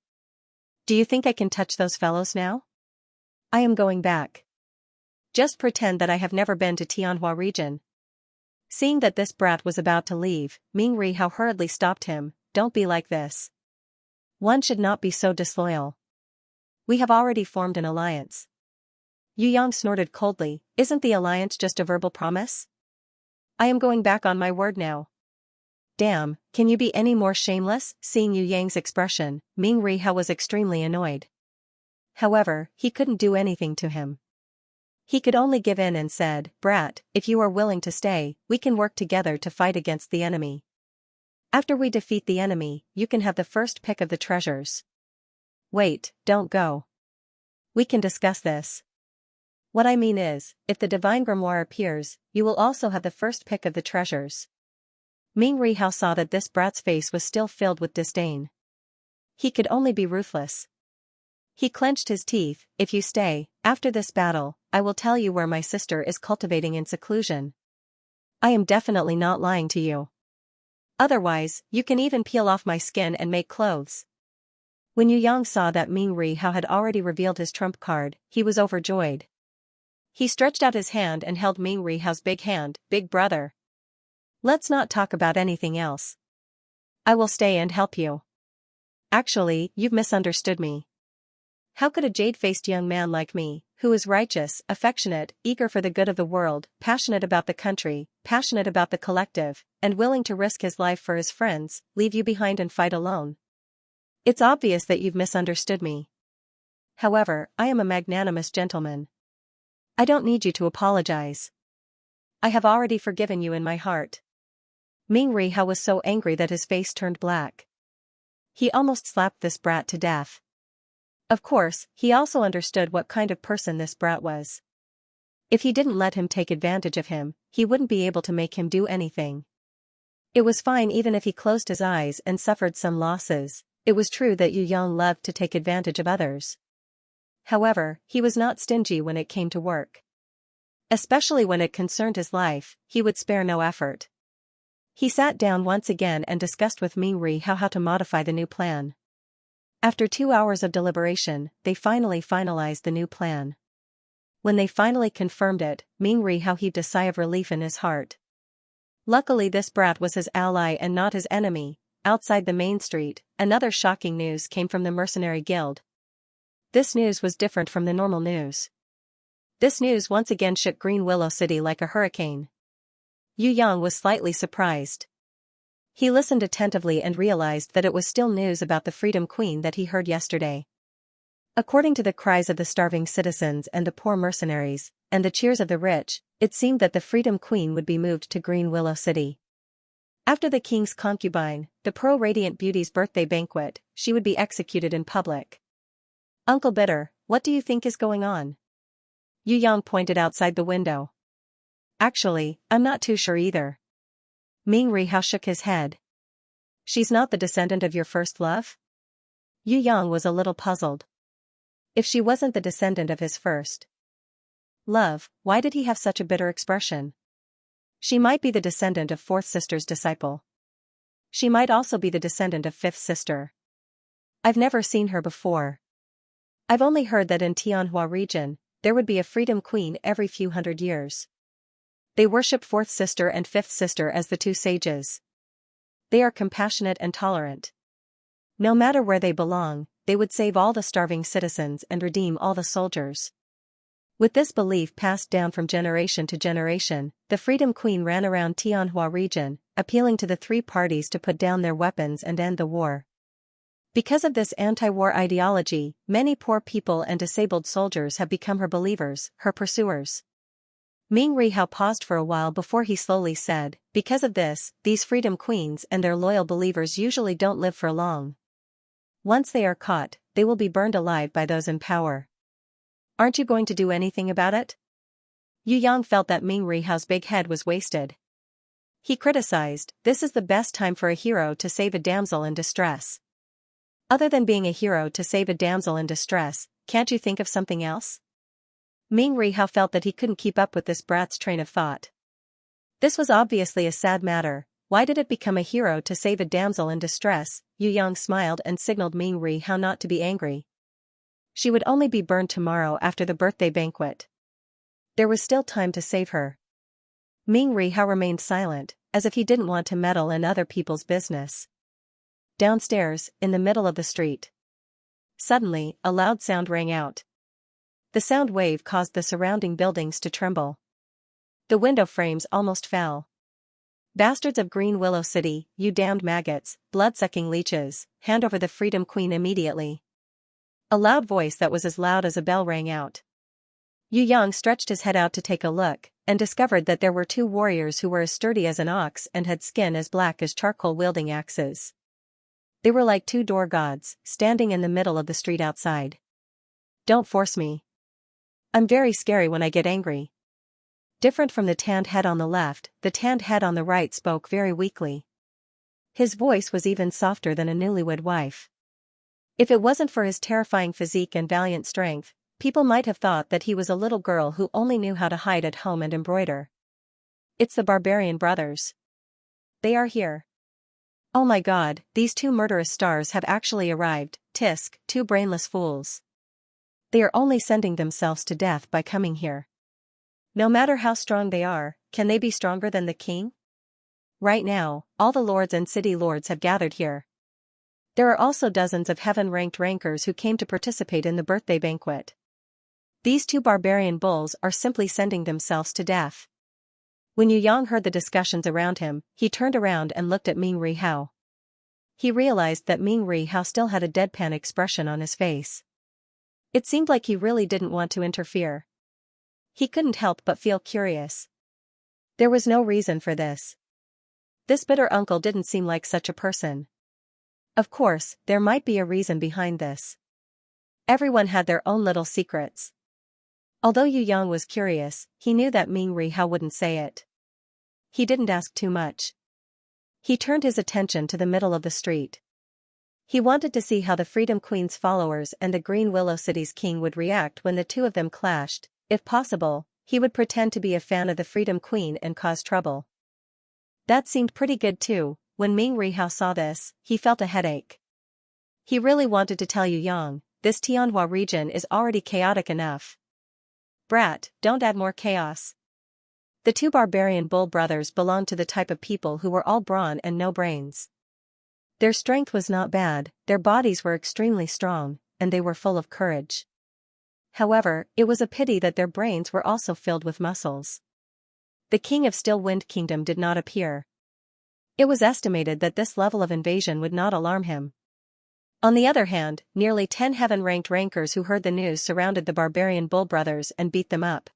Do you think I can touch those fellows now? I am going back. Just pretend that I have never been to Tianhua region. Seeing that this brat was about to leave, Ming Rihao hurriedly stopped him. Don't be like this. One should not be so disloyal. We have already formed an alliance. Yu Yang snorted coldly. Isn't the alliance just a verbal promise? I am going back on my word now. Damn, can you be any more shameless? Seeing Yu Yang's expression, Ming Rihao was extremely annoyed. However, he couldn't do anything to him. He could only give in and said, "Brat, if you are willing to stay, we can work together to fight against the enemy. After we defeat the enemy, you can have the first pick of the treasures." Wait, don't go. We can discuss this. What I mean is, if the divine grimoire appears, you will also have the first pick of the treasures. Ming Rihao saw that this brat's face was still filled with disdain. He could only be ruthless. He clenched his teeth. If you stay, after this battle, I will tell you where my sister is cultivating in seclusion. I am definitely not lying to you. Otherwise, you can even peel off my skin and make clothes. When Yu Yang saw that Ming Rihao had already revealed his trump card, he was overjoyed. He stretched out his hand and held Ming Rihao's big hand. Big brother. Let's not talk about anything else. I will stay and help you. Actually, you've misunderstood me. How could a jade-faced young man like me, who is righteous, affectionate, eager for the good of the world, passionate about the country, passionate about the collective, and willing to risk his life for his friends, leave you behind and fight alone? It's obvious that you've misunderstood me. However, I am a magnanimous gentleman. I don't need you to apologize. I have already forgiven you in my heart. Ming Rihao was so angry that his face turned black. He almost slapped this brat to death. Of course, he also understood what kind of person this brat was. If he didn't let him take advantage of him, he wouldn't be able to make him do anything. It was fine even if he closed his eyes and suffered some losses. It was true that Yu Yang loved to take advantage of others. However, he was not stingy when it came to work. Especially when it concerned his life, he would spare no effort. He sat down once again and discussed with Ming Rihao how to modify the new plan. After 2 hours of deliberation, they finally finalized the new plan. When they finally confirmed it, Ming Rihao heaved a sigh of relief in his heart. Luckily this brat was his ally and not his enemy. Outside the main street, another shocking news came from the mercenary guild. This news was different from the normal news. This news once again shook Green Willow City like a hurricane. Yu Yang was slightly surprised. He listened attentively and realized that it was still news about the Freedom Queen that he heard yesterday. According to the cries of the starving citizens and the poor mercenaries, and the cheers of the rich, it seemed that the Freedom Queen would be moved to Green Willow City. After the king's concubine, the Pearl Radiant Beauty's birthday banquet, she would be executed in public. Uncle Bitter, what do you think is going on? Yu Yang pointed outside the window. Actually, I'm not too sure either. Ming Rihao shook his head. She's not the descendant of your first love? Yu Yang was a little puzzled. If she wasn't the descendant of his first love, why did he have such a bitter expression? She might be the descendant of fourth sister's disciple. She might also be the descendant of fifth sister. I've never seen her before. I've only heard that in Tianhua region, there would be a Freedom Queen every few hundred years. They worship fourth sister and fifth sister as the two sages. They are compassionate and tolerant. No matter where they belong, they would save all the starving citizens and redeem all the soldiers. With this belief passed down from generation to generation, the Freedom Queen ran around Tianhua region, appealing to the three parties to put down their weapons and end the war. Because of this anti-war ideology, many poor people and disabled soldiers have become her believers, her pursuers. Ming Rihao paused for a while before he slowly said, because of this, these Freedom Queens and their loyal believers usually don't live for long. Once they are caught, they will be burned alive by those in power. Aren't you going to do anything about it? Yu Yang felt that Ming Rihao's big head was wasted. He criticized, this is the best time for a hero to save a damsel in distress. Other than being a hero to save a damsel in distress, can't you think of something else? Ming Rihao felt that he couldn't keep up with this brat's train of thought. This was obviously a sad matter. Why did it become a hero to save a damsel in distress? Yu Yang smiled and signaled Ming Rihao not to be angry. She would only be burned tomorrow after the birthday banquet. There was still time to save her. Ming Rihao remained silent, as if he didn't want to meddle in other people's business. Downstairs, in the middle of the street. Suddenly, a loud sound rang out. The sound wave caused the surrounding buildings to tremble. The window frames almost fell. Bastards of Green Willow City, you damned maggots, blood-sucking leeches, hand over the Freedom Queen immediately. A loud voice that was as loud as a bell rang out. Yu Yang stretched his head out to take a look, and discovered that there were two warriors who were as sturdy as an ox and had skin as black as charcoal wielding axes. They were like two door gods, standing in the middle of the street outside. Don't force me. I'm very scary when I get angry. Different from the tanned head on the left, the tanned head on the right spoke very weakly. His voice was even softer than a newlywed wife. If it wasn't for his terrifying physique and valiant strength, people might have thought that he was a little girl who only knew how to hide at home and embroider. It's the Barbarian brothers. They are here. Oh my God, these two murderous stars have actually arrived, tisk, two brainless fools. They are only sending themselves to death by coming here. No matter how strong they are, can they be stronger than the king? Right now, all the lords and city lords have gathered here. There are also dozens of heaven-ranked rankers who came to participate in the birthday banquet. These two barbarian bulls are simply sending themselves to death. When Yu Yang heard the discussions around him, he turned around and looked at Ming Rihao. He realized that Ming Rihao still had a deadpan expression on his face. It seemed like he really didn't want to interfere. He couldn't help but feel curious. There was no reason for this. This bitter uncle didn't seem like such a person. Of course, there might be a reason behind this. Everyone had their own little secrets. Although Yu Yang was curious, he knew that Ming Rihao wouldn't say it. He didn't ask too much. He turned his attention to the middle of the street. He wanted to see how the Freedom Queen's followers and the Green Willow City's king would react when the two of them clashed. If possible, he would pretend to be a fan of the Freedom Queen and cause trouble. That seemed pretty good too. When Ming Rihao saw this, he felt a headache. He really wanted to tell Yu Yang, this Tianhua region is already chaotic enough. Brat, don't add more chaos. The two barbarian bull brothers belonged to the type of people who were all brawn and no brains. Their strength was not bad, their bodies were extremely strong, and they were full of courage. However, it was a pity that their brains were also filled with muscles. The king of Still Wind Kingdom did not appear. It was estimated that this level of invasion would not alarm him. On the other hand, nearly 10 heaven-ranked rankers who heard the news surrounded the barbarian bull brothers and beat them up.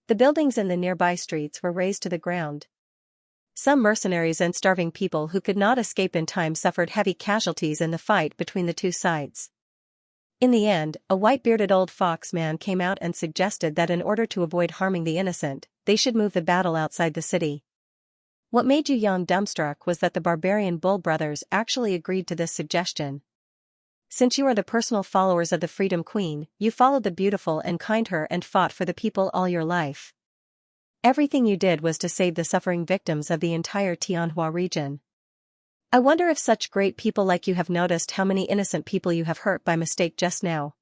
The buildings in the nearby streets were razed to the ground. Some mercenaries and starving people who could not escape in time suffered heavy casualties in the fight between the two sides. In the end, a white-bearded old fox man came out and suggested that in order to avoid harming the innocent, they should move the battle outside the city. What made Yu Yang dumbstruck was that the barbarian bull brothers actually agreed to this suggestion. Since you are the personal followers of the Freedom Queen, you followed the beautiful and kind her and fought for the people all your life. Everything you did was to save the suffering victims of the entire Tianhua region. I wonder if such great people like you have noticed how many innocent people you have hurt by mistake just now.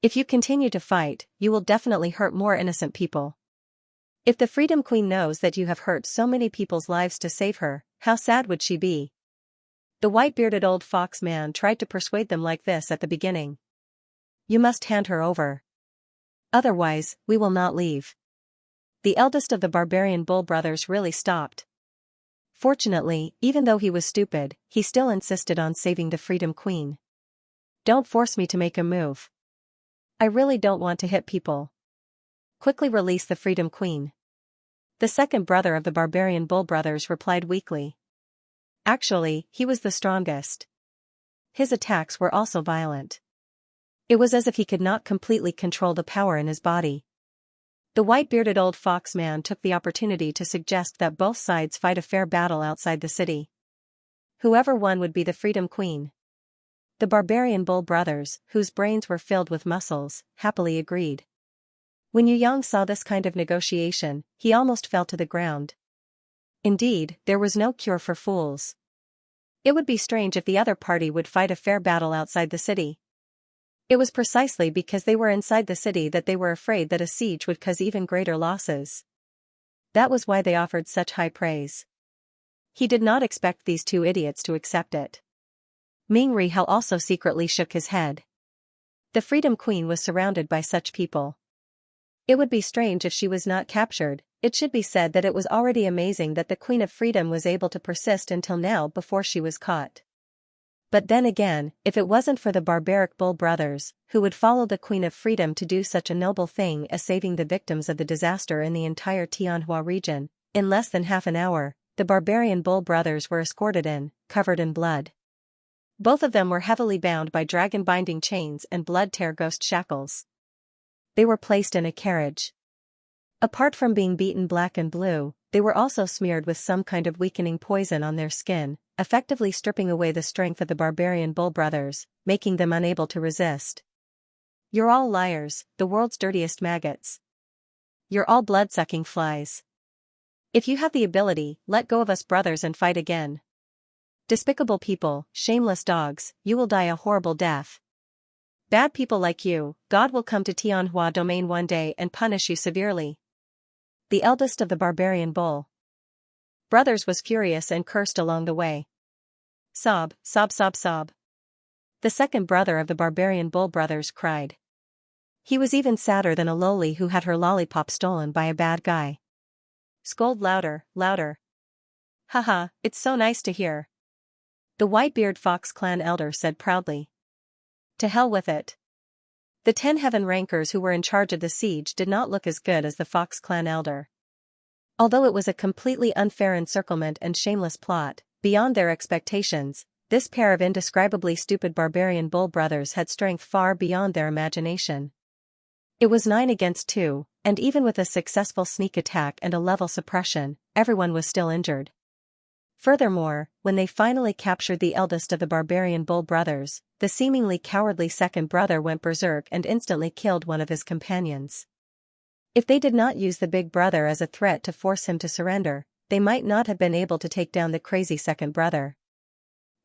If you continue to fight, you will definitely hurt more innocent people. If the Freedom Queen knows that you have hurt so many people's lives to save her, how sad would she be? The white-bearded old fox man tried to persuade them like this at the beginning. You must hand her over. Otherwise, we will not leave. The eldest of the barbarian bull brothers really stopped. Fortunately, even though he was stupid, he still insisted on saving the Freedom Queen. Don't force me to make a move. I really don't want to hit people. Quickly release the Freedom Queen. The second brother of the barbarian bull brothers replied weakly. Actually, he was the strongest. His attacks were also violent. It was as if he could not completely control the power in his body. The white-bearded old fox man took the opportunity to suggest that both sides fight a fair battle outside the city. Whoever won would be the Freedom Queen. The barbarian bull brothers, whose brains were filled with muscles, happily agreed. When Yu Yang saw this kind of negotiation, he almost fell to the ground. Indeed, there was no cure for fools. It would be strange if the other party would fight a fair battle outside the city. It was precisely because they were inside the city that they were afraid that a siege would cause even greater losses. That was why they offered such high praise. He did not expect these two idiots to accept it. Ming Rihao also secretly shook his head. The Freedom Queen was surrounded by such people. It would be strange if she was not captured. It should be said that it was already amazing that the Queen of Freedom was able to persist until now before she was caught. But then again, if it wasn't for the barbaric bull brothers, who would follow the Queen of Freedom to do such a noble thing as saving the victims of the disaster in the entire Tianhua region, in less than half an hour, the barbarian bull brothers were escorted in, covered in blood. Both of them were heavily bound by dragon-binding chains and blood-tear ghost shackles. They were placed in a carriage. Apart from being beaten black and blue, they were also smeared with some kind of weakening poison on their skin, effectively stripping away the strength of the barbarian bull brothers, making them unable to resist. You're all liars, the world's dirtiest maggots. You're all blood-sucking flies. If you have the ability, let go of us brothers and fight again. Despicable people, shameless dogs, you will die a horrible death. Bad people like you, God will come to Tianhua domain one day and punish you severely. The eldest of the barbarian bull brothers was furious and cursed along the way. Sob, sob, sob, sob. The second brother of the barbarian bull brothers cried. He was even sadder than a loli who had her lollipop stolen by a bad guy. Scold louder, louder. Haha, it's so nice to hear. The Whitebeard Fox clan elder said proudly. To hell with it. The 10 heaven rankers who were in charge of the siege did not look as good as the Fox clan elder. Although it was a completely unfair encirclement and shameless plot, beyond their expectations, this pair of indescribably stupid barbarian bull brothers had strength far beyond their imagination. It was 9 against 2, and even with a successful sneak attack and a level suppression, everyone was still injured. Furthermore, when they finally captured the eldest of the barbarian bull brothers, the seemingly cowardly second brother went berserk and instantly killed one of his companions. If they did not use the big brother as a threat to force him to surrender, they might not have been able to take down the crazy second brother.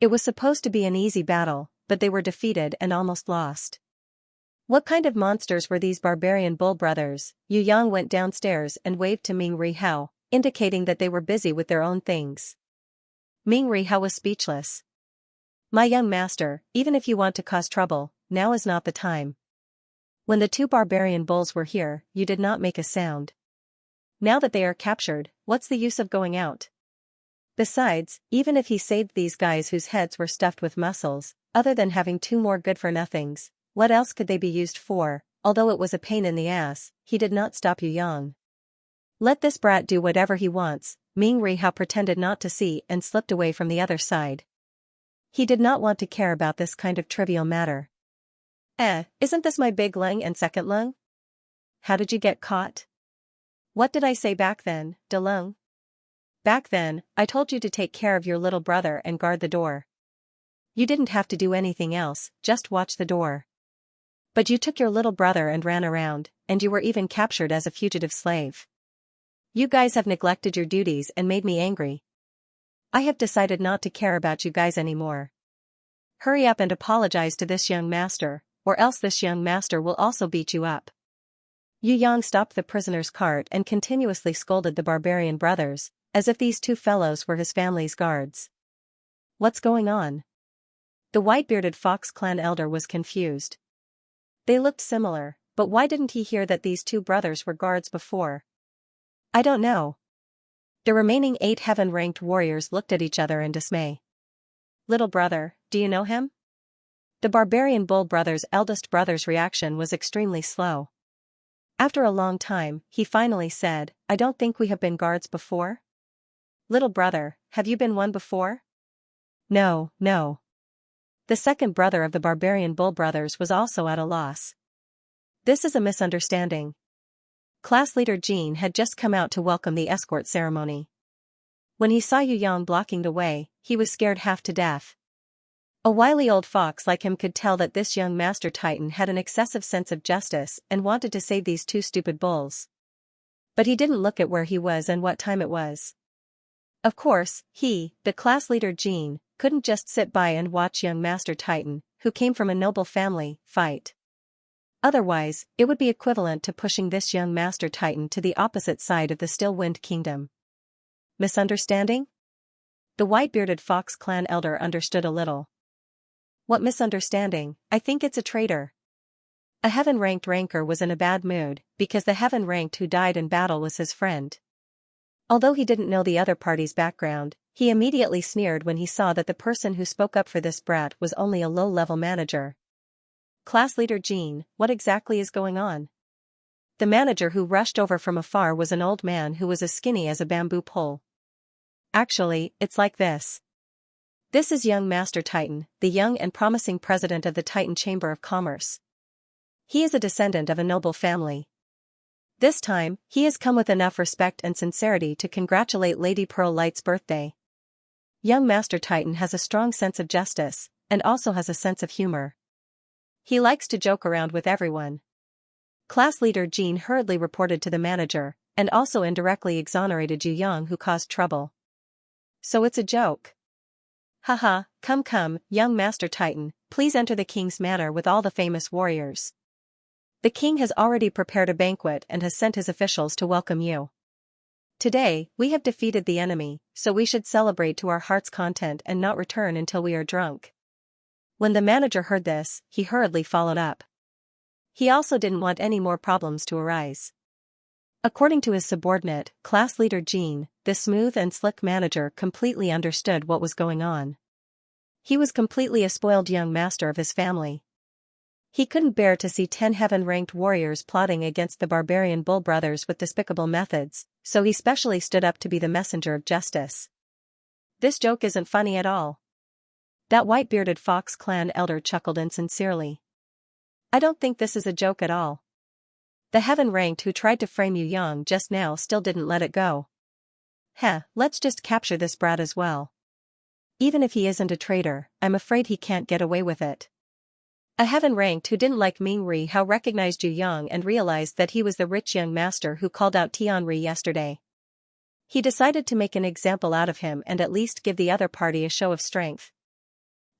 It was supposed to be an easy battle, but they were defeated and almost lost. What kind of monsters were these barbarian bull brothers? Yu Yang went downstairs and waved to Ming Rihao, indicating that they were busy with their own things. Ming Rihao was speechless. My young master, even if you want to cause trouble, now is not the time. When the 2 barbarian bulls were here, you did not make a sound. Now that they are captured, what's the use of going out? Besides, even if he saved these guys whose heads were stuffed with muscles, other than having two more good-for-nothings, what else could they be used for? Although it was a pain in the ass, he did not stop Yu Yang. Let this brat do whatever he wants, Ming Rihao pretended not to see and slipped away from the other side. He did not want to care about this kind of trivial matter. Isn't this my big lung and second lung? How did you get caught? What did I say back then, De Lung? Back then, I told you to take care of your little brother and guard the door. You didn't have to do anything else, just watch the door. But you took your little brother and ran around, and you were even captured as a fugitive slave. You guys have neglected your duties and made me angry. I have decided not to care about you guys anymore. Hurry up and apologize to this young master, or else this young master will also beat you up. Yu Yang stopped the prisoner's cart and continuously scolded the barbarian brothers, as if these two fellows were his family's guards. What's going on? The white-bearded Fox clan elder was confused. They looked similar, but why didn't he hear that these two brothers were guards before? I don't know. The remaining 8 heaven-ranked warriors looked at each other in dismay. Little brother, do you know him? The barbarian bull brother's eldest brother's reaction was extremely slow. After a long time, he finally said, I don't think we have been guards before. Little brother, have you been one before? No. The second brother of the barbarian bull brothers was also at a loss. This is a misunderstanding. Class leader Jean had just come out to welcome the escort ceremony. When he saw Yu Yang blocking the way, he was scared half to death. A wily old fox like him could tell that this young master titan had an excessive sense of justice and wanted to save these two stupid bulls. But he didn't look at where he was and what time it was. Of course, he, the class leader Jean, couldn't just sit by and watch young master titan, who came from a noble family, fight. Otherwise, it would be equivalent to pushing this young master titan to the opposite side of the still wind kingdom. Misunderstanding? The white-bearded Fox clan elder understood a little. What misunderstanding? I think it's a traitor. A heaven-ranked ranker was in a bad mood, because the heaven-ranked who died in battle was his friend. Although he didn't know the other party's background, he immediately sneered when he saw that the person who spoke up for this brat was only a low-level manager. Class leader Jean, what exactly is going on? The manager who rushed over from afar was an old man who was as skinny as a bamboo pole. Actually, it's like this. This is young Master Titan, the young and promising president of the Titan Chamber of Commerce. He is a descendant of a noble family. This time, he has come with enough respect and sincerity to congratulate Lady Pearl Light's birthday. Young Master Titan has a strong sense of justice, and also has a sense of humor. He likes to joke around with everyone. Class leader Jean hurriedly reported to the manager, and also indirectly exonerated Yu Yang who caused trouble. So it's a joke. Haha, come, young Master Titan, please enter the king's manor with all the famous warriors. The king has already prepared a banquet and has sent his officials to welcome you. Today, we have defeated the enemy, so we should celebrate to our heart's content and not return until we are drunk. When the manager heard this, he hurriedly followed up. He also didn't want any more problems to arise. According to his subordinate, class leader Jean, the smooth and slick manager completely understood what was going on. He was completely a spoiled young master of his family. He couldn't bear to see 10 heaven-ranked warriors plotting against the barbarian bull brothers with despicable methods, so he specially stood up to be the messenger of justice. This joke isn't funny at all. That white-bearded Fox clan elder chuckled insincerely. I don't think this is a joke at all. The heaven-ranked who tried to frame Yu Yang just now still didn't let it go. Let's just capture this brat as well. Even if he isn't a traitor, I'm afraid he can't get away with it. A heaven-ranked who didn't like Ming Rihao recognized Yu Yang and realized that he was the rich young master who called out Tianri yesterday. He decided to make an example out of him and at least give the other party a show of strength.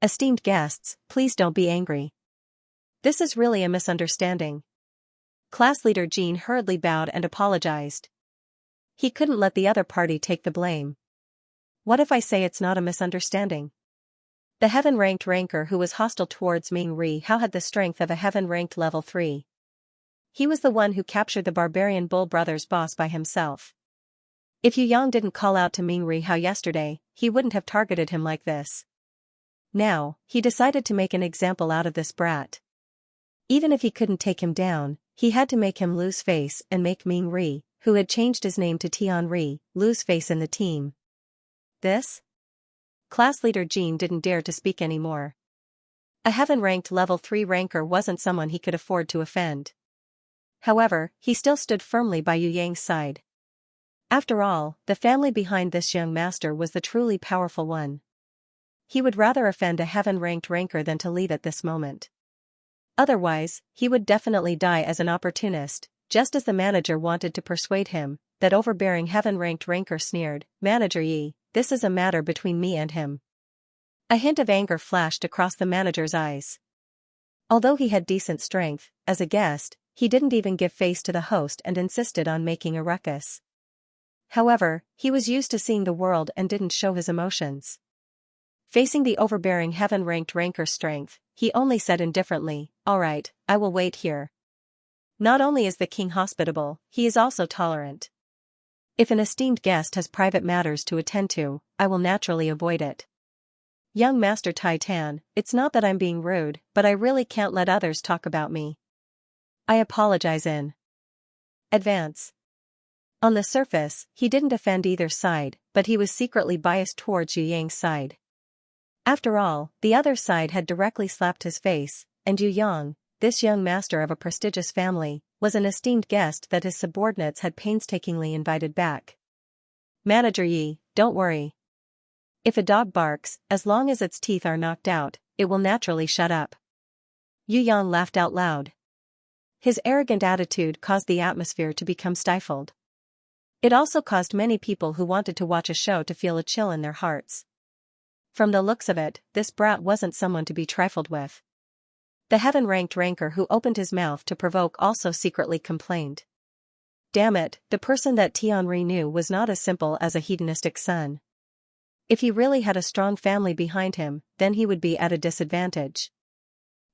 Esteemed guests, please don't be angry. This is really a misunderstanding. Class leader Jean hurriedly bowed and apologized. He couldn't let the other party take the blame. What if I say it's not a misunderstanding? The heaven-ranked ranker who was hostile towards Ming Rihao had the strength of a heaven-ranked level 3. He was the one who captured the barbarian bull brothers' boss by himself. If Yu Yang didn't call out to Ming Ri Hao yesterday, he wouldn't have targeted him like this. Now, he decided to make an example out of this brat. Even if he couldn't take him down, he had to make him lose face and make Ming Ri, who had changed his name to Tian Ri, lose face in the team. This? Class leader Jean didn't dare to speak anymore. A heaven-ranked level 3 ranker wasn't someone he could afford to offend. However, he still stood firmly by Yu Yang's side. After all, the family behind this young master was the truly powerful one. He would rather offend a heaven-ranked ranker than to leave at this moment. Otherwise, he would definitely die as an opportunist, just as the manager wanted to persuade him. That overbearing heaven-ranked ranker sneered, "Manager Yi, this is a matter between me and him." A hint of anger flashed across the manager's eyes. Although he had decent strength, as a guest, he didn't even give face to the host and insisted on making a ruckus. However, he was used to seeing the world and didn't show his emotions. Facing the overbearing heaven-ranked ranker's strength, he only said indifferently, "All right, I will wait here." Not only is the king hospitable, he is also tolerant. If an esteemed guest has private matters to attend to, I will naturally avoid it. Young Master Tai Tan, it's not that I'm being rude, but I really can't let others talk about me. I apologize in advance. On the surface, he didn't offend either side, but he was secretly biased towards Yu Yang's side. After all, the other side had directly slapped his face, and Yu Yang, this young master of a prestigious family, was an esteemed guest that his subordinates had painstakingly invited back. "Manager Yi, don't worry. If a dog barks, as long as its teeth are knocked out, it will naturally shut up." Yu Yang laughed out loud. His arrogant attitude caused the atmosphere to become stifled. It also caused many people who wanted to watch a show to feel a chill in their hearts. From the looks of it, this brat wasn't someone to be trifled with. The heaven-ranked ranker who opened his mouth to provoke also secretly complained. Damn it, the person that Tianri knew was not as simple as a hedonistic son. If he really had a strong family behind him, then he would be at a disadvantage.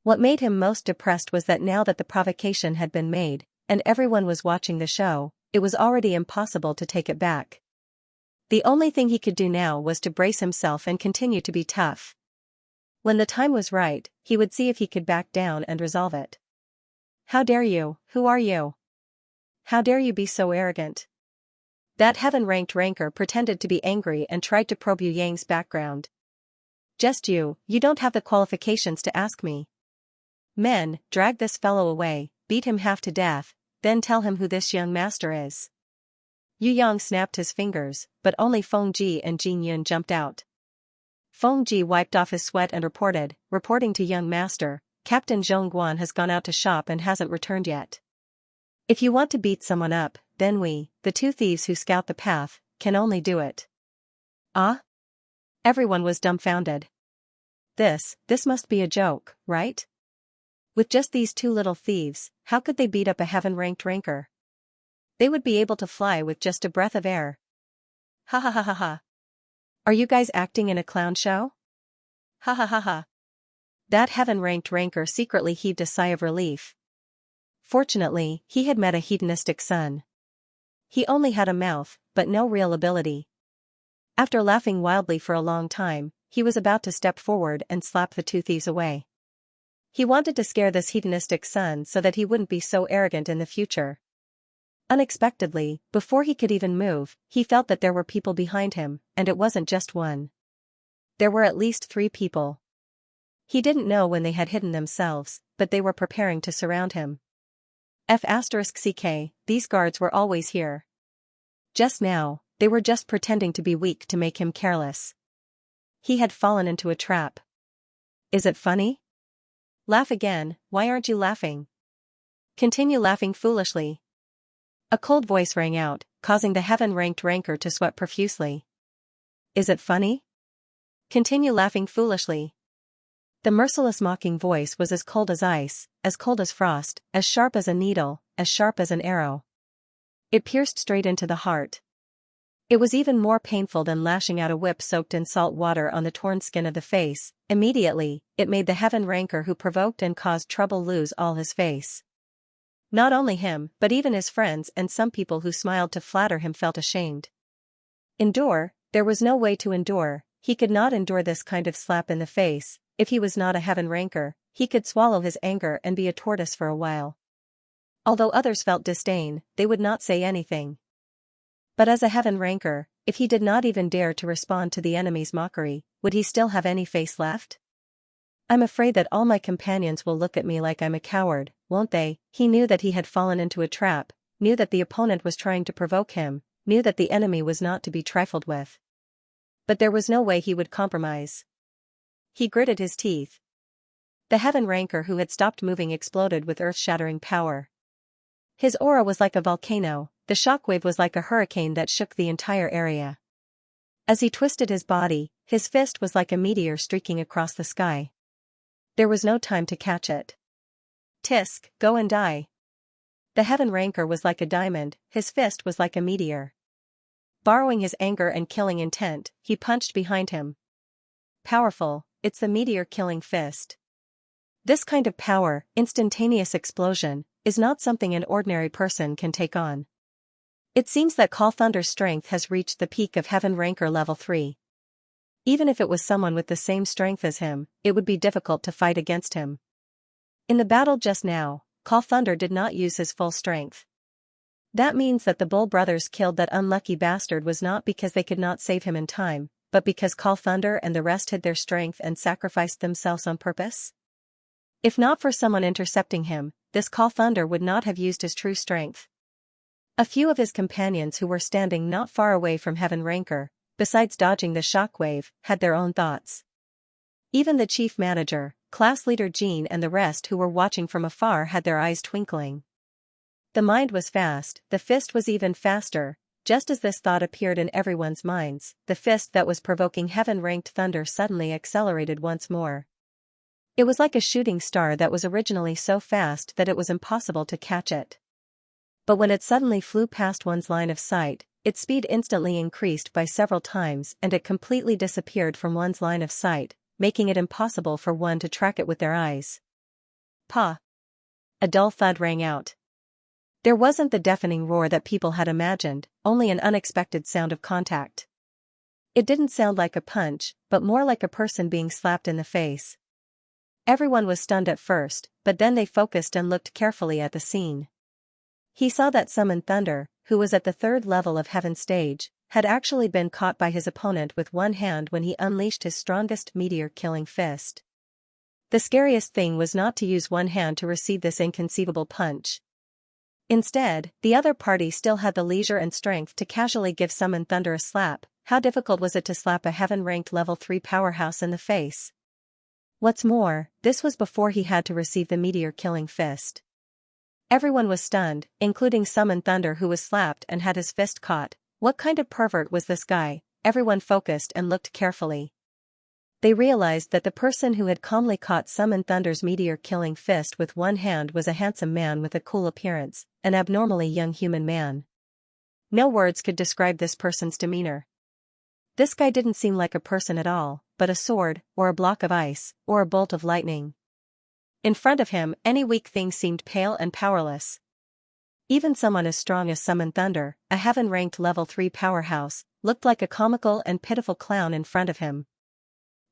What made him most depressed was that now that the provocation had been made, and everyone was watching the show, it was already impossible to take it back. The only thing he could do now was to brace himself and continue to be tough. When the time was right, he would see if he could back down and resolve it. "How dare you? Who are you? How dare you be so arrogant?" That heaven-ranked ranker pretended to be angry and tried to probe Yu Yang's background. "Just you don't have the qualifications to ask me. Men, drag this fellow away, beat him half to death, then tell him who this young master is." Yu Yang snapped his fingers, but only Feng Ji and Jin Yun jumped out. Feng Ji wiped off his sweat and reporting to young master, "Captain Zhong Guan has gone out to shop and hasn't returned yet. If you want to beat someone up, then we, the two thieves who scout the path, can only do it." Ah? Everyone was dumbfounded. This must be a joke, right? With just these two little thieves, how could they beat up a heaven-ranked ranker? They would be able to fly with just a breath of air. Ha ha ha ha ha. Are you guys acting in a clown show? Ha ha ha ha. That heaven-ranked ranker secretly heaved a sigh of relief. Fortunately, he had met a hedonistic son. He only had a mouth, but no real ability. After laughing wildly for a long time, he was about to step forward and slap the two thieves away. He wanted to scare this hedonistic son so that he wouldn't be so arrogant in the future. Unexpectedly, before he could even move, he felt that there were people behind him, and it wasn't just one. There were at least 3 people. He didn't know when they had hidden themselves, but they were preparing to surround him. F***ck, these guards were always here. Just now, they were just pretending to be weak to make him careless. He had fallen into a trap. Is it funny? Laugh again, why aren't you laughing? Continue laughing foolishly. A cold voice rang out, causing the heaven-ranked ranker to sweat profusely. Is it funny? Continue laughing foolishly. The merciless mocking voice was as cold as ice, as cold as frost, as sharp as a needle, as sharp as an arrow. It pierced straight into the heart. It was even more painful than lashing out a whip soaked in salt water on the torn skin of the face. Immediately, it made the heaven ranker who provoked and caused trouble lose all his face. Not only him, but even his friends and some people who smiled to flatter him felt ashamed. Endure, there was no way to endure, he could not endure this kind of slap in the face. If he was not a heaven ranker, he could swallow his anger and be a tortoise for a while. Although others felt disdain, they would not say anything. But as a heaven ranker, if he did not even dare to respond to the enemy's mockery, would he still have any face left? I'm afraid that all my companions will look at me like I'm a coward, won't they? He knew that he had fallen into a trap, knew that the opponent was trying to provoke him, knew that the enemy was not to be trifled with. But there was no way he would compromise. He gritted his teeth. The heaven ranker who had stopped moving exploded with earth-shattering power. His aura was like a volcano, the shockwave was like a hurricane that shook the entire area. As he twisted his body, his fist was like a meteor streaking across the sky. There was no time to catch it. Tisk, go and die. The heaven ranker was like a diamond, his fist was like a meteor. Borrowing his anger and killing intent, he punched behind him. Powerful, it's the meteor-killing fist. This kind of power, instantaneous explosion, is not something an ordinary person can take on. It seems that Call Thunder's strength has reached the peak of Heaven Ranker level 3. Even if it was someone with the same strength as him, it would be difficult to fight against him. In the battle just now, Call Thunder did not use his full strength. That means that the Bull brothers killed that unlucky bastard was not because they could not save him in time, but because Call Thunder and the rest hid their strength and sacrificed themselves on purpose? If not for someone intercepting him, this Call Thunder would not have used his true strength. A few of his companions who were standing not far away from Heaven Ranker, besides dodging the shockwave, had their own thoughts. Even the chief manager, class leader Jean and the rest who were watching from afar had their eyes twinkling. The mind was fast, the fist was even faster. Just as this thought appeared in everyone's minds, the fist that was provoking heaven-ranked thunder suddenly accelerated once more. It was like a shooting star that was originally so fast that it was impossible to catch it. But when it suddenly flew past one's line of sight, its speed instantly increased by several times and it completely disappeared from one's line of sight, making it impossible for one to track it with their eyes. Pa! A dull thud rang out. There wasn't the deafening roar that people had imagined, only an unexpected sound of contact. It didn't sound like a punch, but more like a person being slapped in the face. Everyone was stunned at first, but then they focused and looked carefully at the scene. He saw that Summoned Thunder, who was at the 3rd level of Heaven stage, had actually been caught by his opponent with one hand when he unleashed his strongest meteor-killing fist. The scariest thing was not to use one hand to receive this inconceivable punch. Instead, the other party still had the leisure and strength to casually give Summoned Thunder a slap. How difficult was it to slap a heaven-ranked level 3 powerhouse in the face? What's more, this was before he had to receive the meteor-killing fist. Everyone was stunned, including Summoned Thunder who was slapped and had his fist caught. What kind of pervert was this guy? Everyone focused and looked carefully. They realized that the person who had calmly caught Summoned Thunder's meteor-killing fist with one hand was a handsome man with a cool appearance, an abnormally young human man. No words could describe this person's demeanor. This guy didn't seem like a person at all, but a sword, or a block of ice, or a bolt of lightning. In front of him, any weak thing seemed pale and powerless. Even someone as strong as Summoned Thunder, a heaven-ranked level 3 powerhouse, looked like a comical and pitiful clown in front of him.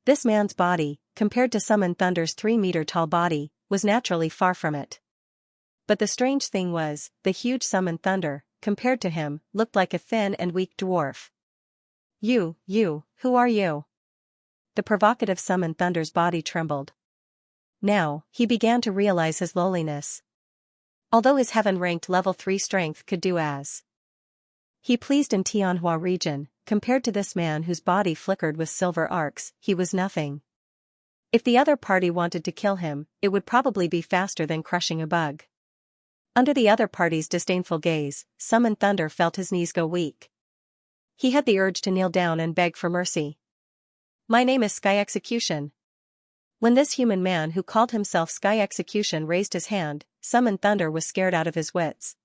This man's body, compared to Summoned Thunder's 3-meter-tall body, was naturally far from it. But the strange thing was, the huge Summoned Thunder, compared to him, looked like a thin and weak dwarf. You, who are you? The provocative Summoned Thunder's body trembled. Now, he began to realize his lowliness. Although his heaven-ranked level 3 strength could do as he pleased in Tianhua region, compared to this man whose body flickered with silver arcs, he was nothing. If the other party wanted to kill him, it would probably be faster than crushing a bug. Under the other party's disdainful gaze, Summoned Thunder felt his knees go weak. He had the urge to kneel down and beg for mercy. My name is Sky Execution. When this human man who called himself Sky Execution raised his hand, Summoned Thunder was scared out of his wits.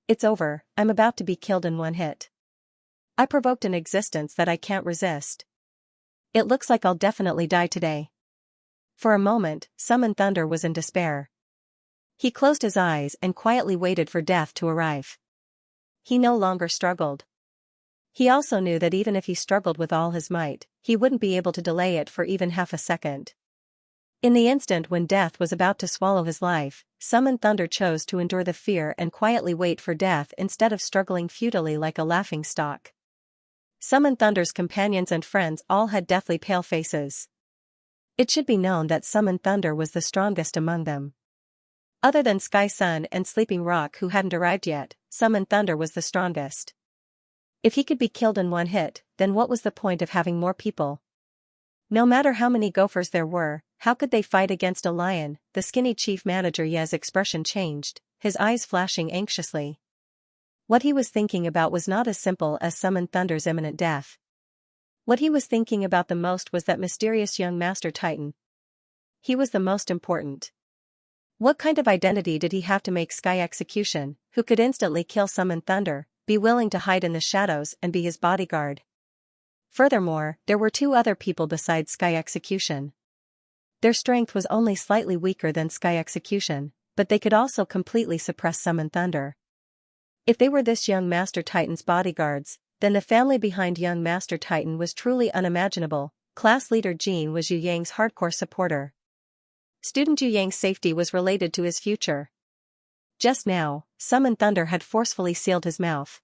It's over, I'm about to be killed in one hit. I provoked an existence that I can't resist. It looks like I'll definitely die today. For a moment, Summoned Thunder was in despair. He closed his eyes and quietly waited for death to arrive. He no longer struggled. He also knew that even if he struggled with all his might, he wouldn't be able to delay it for even half a second. In the instant when death was about to swallow his life, Summoned Thunder chose to endure the fear and quietly wait for death instead of struggling futilely like a laughingstock. Summoned Thunder's companions and friends all had deathly pale faces. It should be known that Summoned Thunder was the strongest among them. Other than Sky Sun and Sleeping Rock who hadn't arrived yet, Summoned Thunder was the strongest. If he could be killed in one hit, then what was the point of having more people? No matter how many gophers there were, how could they fight against a lion? The skinny chief manager Ye's expression changed, his eyes flashing anxiously. What he was thinking about was not as simple as Summoned Thunder's imminent death. What he was thinking about the most was that mysterious young Master Titan. He was the most important. What kind of identity did he have to make Sky Execution, who could instantly kill Summoned Thunder, be willing to hide in the shadows and be his bodyguard? Furthermore, there were two other people besides Sky Execution. Their strength was only slightly weaker than Sky Execution, but they could also completely suppress Summoned Thunder. If they were this young Master Titan's bodyguards, then the family behind young Master Titan was truly unimaginable. Class leader Jean was Yu Yang's hardcore supporter. Student Yu Yang's safety was related to his future. Just now, Summoned Thunder had forcefully sealed his mouth.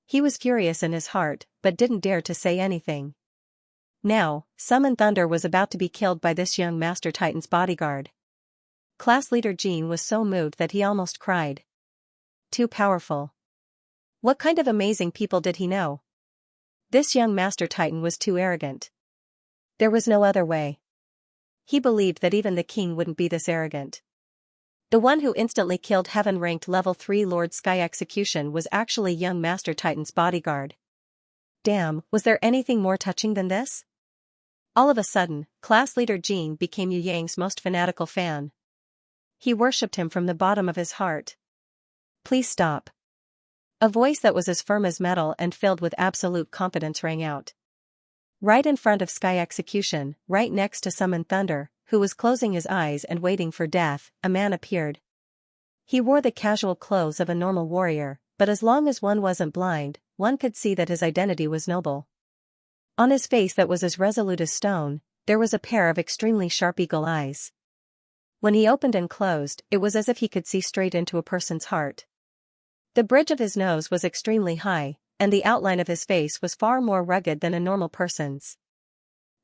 He was furious in his heart, but didn't dare to say anything. Now, Summoned Thunder was about to be killed by this young Master Titan's bodyguard. Class leader Jean was so moved that he almost cried. Too powerful. What kind of amazing people did he know? This young Master Titan was too arrogant. There was no other way. He believed that even the king wouldn't be this arrogant. The one who instantly killed heaven-ranked level 3 Lord Sky Execution was actually young Master Titan's bodyguard. Damn, was there anything more touching than this? All of a sudden, class leader Jean became Yu Yang's most fanatical fan. He worshipped him from the bottom of his heart. Please stop. A voice that was as firm as metal and filled with absolute confidence rang out. Right in front of Sky Execution, right next to Summoned Thunder, who was closing his eyes and waiting for death, a man appeared. He wore the casual clothes of a normal warrior, but as long as one wasn't blind, one could see that his identity was noble. On his face that was as resolute as stone, there was a pair of extremely sharp eagle eyes. When he opened and closed, it was as if he could see straight into a person's heart. The bridge of his nose was extremely high, and the outline of his face was far more rugged than a normal person's.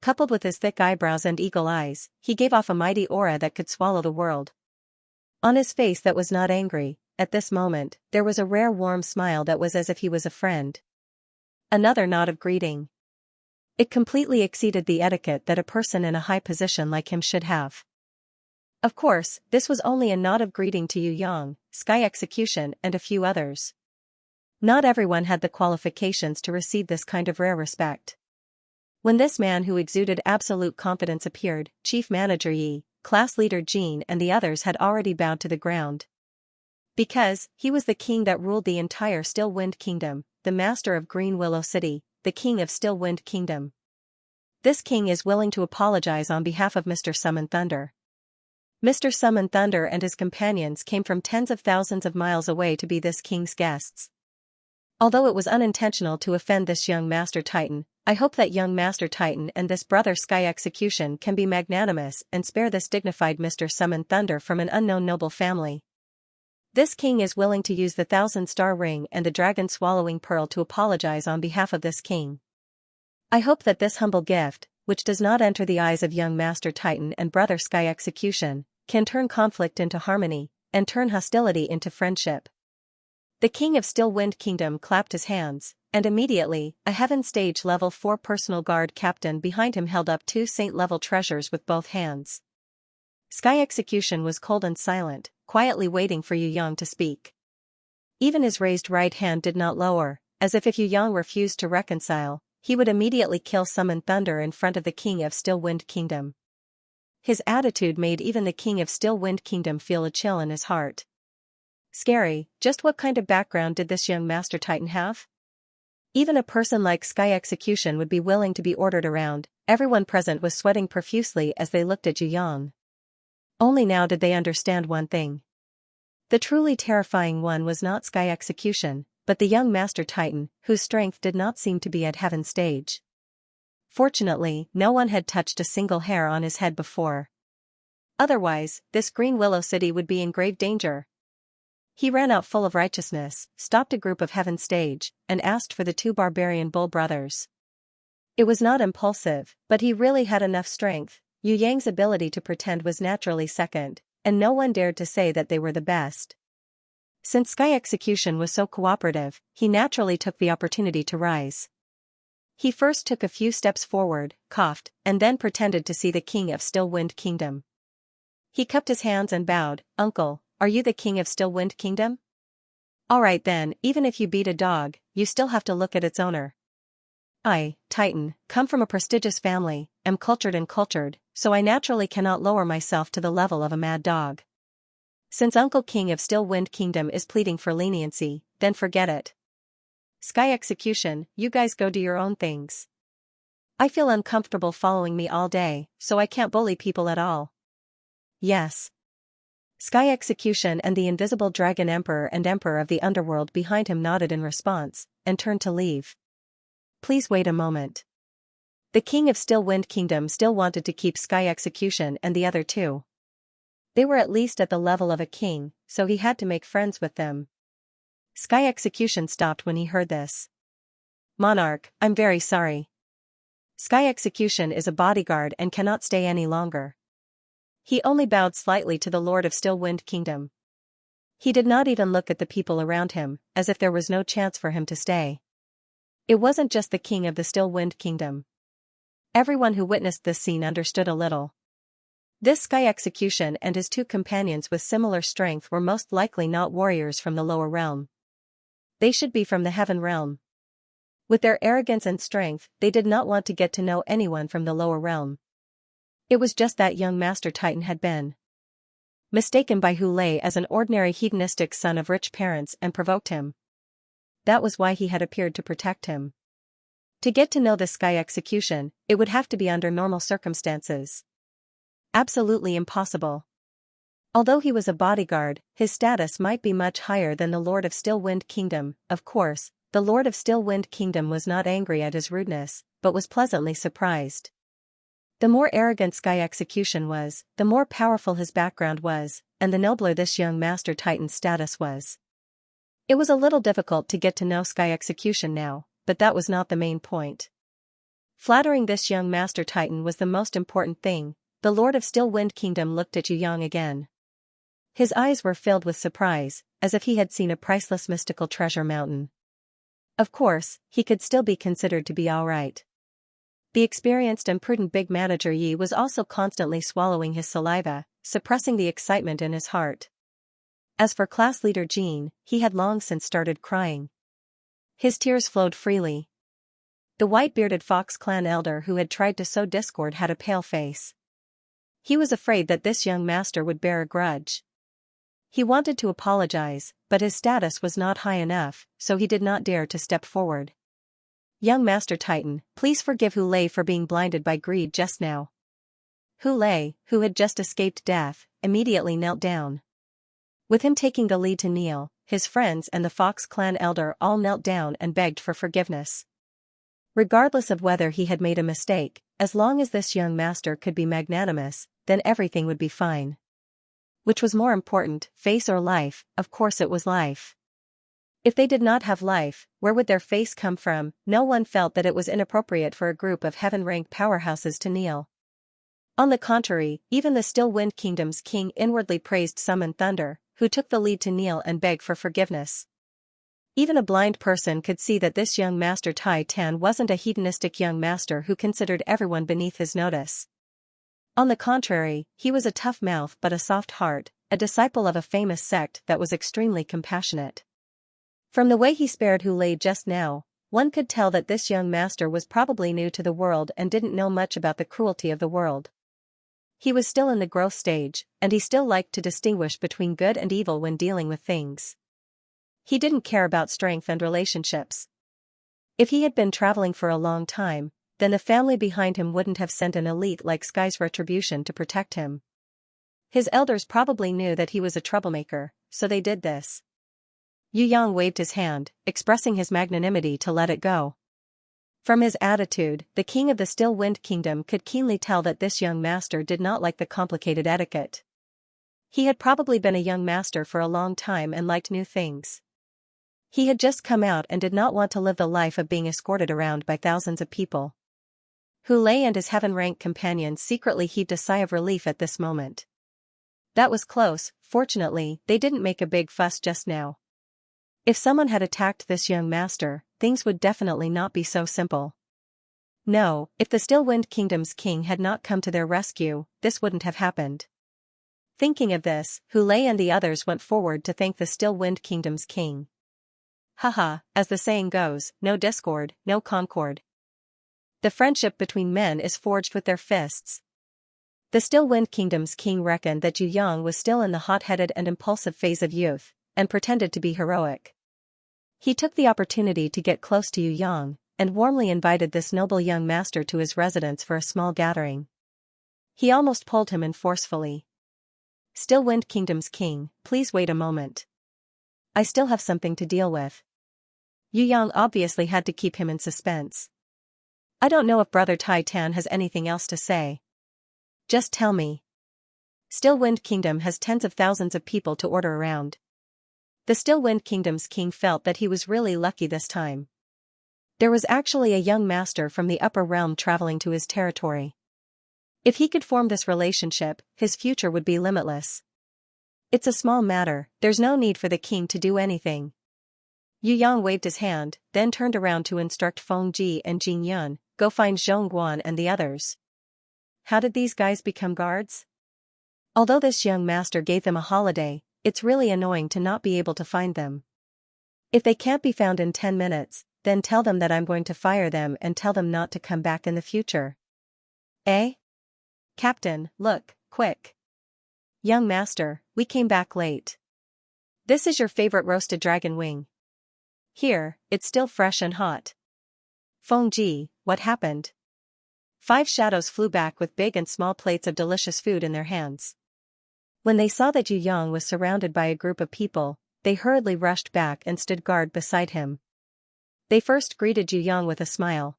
Coupled with his thick eyebrows and eagle eyes, he gave off a mighty aura that could swallow the world. On his face that was not angry, at this moment, there was a rare warm smile that was as if he was a friend. Another nod of greeting. It completely exceeded the etiquette that a person in a high position like him should have. Of course, this was only a nod of greeting to Yu Yang, Sky Execution and a few others. Not everyone had the qualifications to receive this kind of rare respect. When this man who exuded absolute confidence appeared, Chief Manager Yi, Class Leader Jean and the others had already bowed to the ground. Because, he was the king that ruled the entire Still Wind Kingdom, the master of Green Willow City, the king of Still Wind Kingdom. This king is willing to apologize on behalf of Mr. Summoned Thunder. Mr. Summoned Thunder and his companions came from tens of thousands of miles away to be this king's guests. Although it was unintentional to offend this young Master Titan, I hope that young Master Titan and this brother Sky Execution can be magnanimous and spare this dignified Mr. Summoned Thunder from an unknown noble family. This king is willing to use the 1,000-star ring and the dragon-swallowing pearl to apologize on behalf of this king. I hope that this humble gift, which does not enter the eyes of young Master Titan and brother Sky Execution, can turn conflict into harmony, and turn hostility into friendship. The king of Still Wind Kingdom clapped his hands, and immediately, a Heaven Stage Level 4 personal guard captain behind him held up 2 Saint-level treasures with both hands. Sky Execution was cold and silent, quietly waiting for Yu Yang to speak. Even his raised right hand did not lower, as if Yu Yang refused to reconcile, he would immediately kill Summoned Thunder in front of the king of Still Wind Kingdom. His attitude made even the king of Still Wind Kingdom feel a chill in his heart. Scary, just what kind of background did this young Master Titan have? Even a person like Sky Execution would be willing to be ordered around. Everyone present was sweating profusely as they looked at Yu Yang. Only now did they understand one thing. The truly terrifying one was not Sky Execution, but the young Master Titan, whose strength did not seem to be at heaven stage. Fortunately, no one had touched a single hair on his head before. Otherwise, this Green Willow City would be in grave danger. He ran out full of righteousness, stopped a group of heaven stage, and asked for the two barbarian bull brothers. It was not impulsive, but he really had enough strength. Yu Yang's ability to pretend was naturally second, and no one dared to say that they were the best. Since Sky Execution was so cooperative, he naturally took the opportunity to rise. He first took a few steps forward, coughed, and then pretended to see the king of Still Wind Kingdom. He cupped his hands and bowed. "Uncle, are you the king of Still Wind Kingdom? Alright then, even if you beat a dog, you still have to look at its owner. I, Titan, come from a prestigious family, am cultured, so I naturally cannot lower myself to the level of a mad dog. Since Uncle King of Still Wind Kingdom is pleading for leniency, then forget it. Sky Execution, you guys go do your own things. I feel uncomfortable following me all day, so I can't bully people at all." "Yes." Sky Execution and the invisible dragon emperor and emperor of the underworld behind him nodded in response, and turned to leave. "Please wait a moment." The king of Still Wind Kingdom still wanted to keep Sky Execution and the other two. They were at least at the level of a king, so he had to make friends with them. Sky Execution stopped when he heard this. "Monarch, I'm very sorry. Sky Execution is a bodyguard and cannot stay any longer." He only bowed slightly to the Lord of Still Wind Kingdom. He did not even look at the people around him, as if there was no chance for him to stay. It wasn't just the king of the Still Wind Kingdom. Everyone who witnessed this scene understood a little. This Sky Execution and his two companions with similar strength were most likely not warriors from the lower realm. They should be from the heaven realm. With their arrogance and strength, they did not want to get to know anyone from the lower realm. It was just that young Master Titan had been mistaken by Hu Lei as an ordinary hedonistic son of rich parents and provoked him. That was why he had appeared to protect him. To get to know the Sky Execution, it would have to be under normal circumstances. Absolutely impossible. Although he was a bodyguard, his status might be much higher than the Lord of Still Wind Kingdom. Of course, the Lord of Still Wind Kingdom was not angry at his rudeness, but was pleasantly surprised. The more arrogant Sky Execution was, the more powerful his background was, and the nobler this young Master Titan's status was. It was a little difficult to get to know Sky Execution now, but that was not the main point. Flattering this young Master Titan was the most important thing. The Lord of Still Wind Kingdom looked at Yu Yang again. His eyes were filled with surprise, as if he had seen a priceless mystical treasure mountain. Of course, he could still be considered to be alright. The experienced and prudent big manager Yi was also constantly swallowing his saliva, suppressing the excitement in his heart. As for class leader Jean, he had long since started crying. His tears flowed freely. The white-bearded Fox clan elder who had tried to sow discord had a pale face. He was afraid that this young master would bear a grudge. He wanted to apologize, but his status was not high enough, so he did not dare to step forward. "Young Master Titan, please forgive Hu Lei for being blinded by greed just now." Hu Lei, who had just escaped death, immediately knelt down. With him taking the lead to kneel, his friends and the Fox clan elder all knelt down and begged for forgiveness. Regardless of whether he had made a mistake, as long as this young master could be magnanimous, then everything would be fine. Which was more important, face or life? Of course it was life. If they did not have life, where would their face come from? No one felt that it was inappropriate for a group of heaven-ranked powerhouses to kneel. On the contrary, even the Still Wind Kingdom's king inwardly praised Summon Thunder, who took the lead to kneel and beg for forgiveness. Even a blind person could see that this young Master Tai Tan wasn't a hedonistic young master who considered everyone beneath his notice. On the contrary, he was a tough mouth but a soft heart, a disciple of a famous sect that was extremely compassionate. From the way he spared Hu Lei just now, one could tell that this young master was probably new to the world and didn't know much about the cruelty of the world. He was still in the growth stage, and he still liked to distinguish between good and evil when dealing with things. He didn't care about strength and relationships. If he had been traveling for a long time, then the family behind him wouldn't have sent an elite like Sky's Retribution to protect him. His elders probably knew that he was a troublemaker, so they did this. Yu Yang waved his hand, expressing his magnanimity to let it go. From his attitude, the king of the Still Wind Kingdom could keenly tell that this young master did not like the complicated etiquette. He had probably been a young master for a long time and liked new things. He had just come out and did not want to live the life of being escorted around by thousands of people. Hu Lei and his heaven-rank companions secretly heaved a sigh of relief at this moment. That was close. Fortunately, they didn't make a big fuss just now. If someone had attacked this young master, things would definitely not be so simple. No, if the Still Wind Kingdom's king had not come to their rescue, this wouldn't have happened. Thinking of this, Hu Lei and the others went forward to thank the Still Wind Kingdom's king. Haha, as the saying goes, no discord, no concord. The friendship between men is forged with their fists. The Still Wind Kingdom's king reckoned that Yu Yang was still in the hot-headed and impulsive phase of youth, and pretended to be heroic. He took the opportunity to get close to Yu Yang, and warmly invited this noble young master to his residence for a small gathering. He almost pulled him in forcefully. Still Wind Kingdom's king, please wait a moment. I still have something to deal with. Yu Yang obviously had to keep him in suspense. I don't know if Brother Tai Tan has anything else to say. Just tell me. Still Wind Kingdom has tens of thousands of people to order around. The Still Wind Kingdom's king felt that he was really lucky this time. There was actually a young master from the upper realm traveling to his territory. If he could form this relationship, his future would be limitless. It's a small matter, there's no need for the king to do anything. Yu Yang waved his hand, then turned around to instruct Feng Ji and Jin Yun, go find Zhong Guan and the others. How did these guys become guards? Although this young master gave them a holiday, it's really annoying to not be able to find them. If they can't be found in 10 minutes, then tell them that I'm going to fire them and tell them not to come back in the future. Eh? Captain, look, quick. Young master, we came back late. This is your favorite roasted dragon wing. Here, it's still fresh and hot. Feng Ji, what happened? 5 shadows flew back with big and small plates of delicious food in their hands. When they saw that Yu Yang was surrounded by a group of people, they hurriedly rushed back and stood guard beside him. They first greeted Yu Yang with a smile.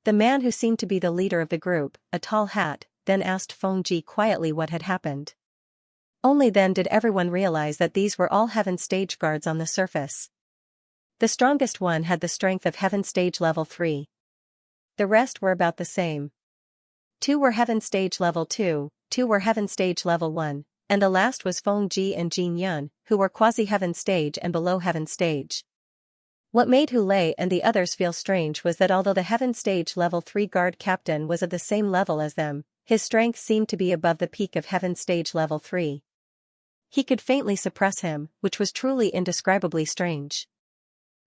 The man who seemed to be the leader of the group, a tall hat, then asked Feng Ji quietly what had happened. Only then did everyone realize that these were all Heaven Stage guards on the surface. The strongest one had the strength of Heaven Stage Level 3. The rest were about the same. 2 were Heaven Stage Level 2, 2 were Heaven Stage Level 1, and the last was Feng Ji and Jin Yun, who were quasi-Heaven Stage and below Heaven Stage. What made Hu Lei and the others feel strange was that although the Heaven Stage Level 3 guard captain was at the same level as them, his strength seemed to be above the peak of Heaven Stage Level 3. He could faintly suppress him, which was truly indescribably strange.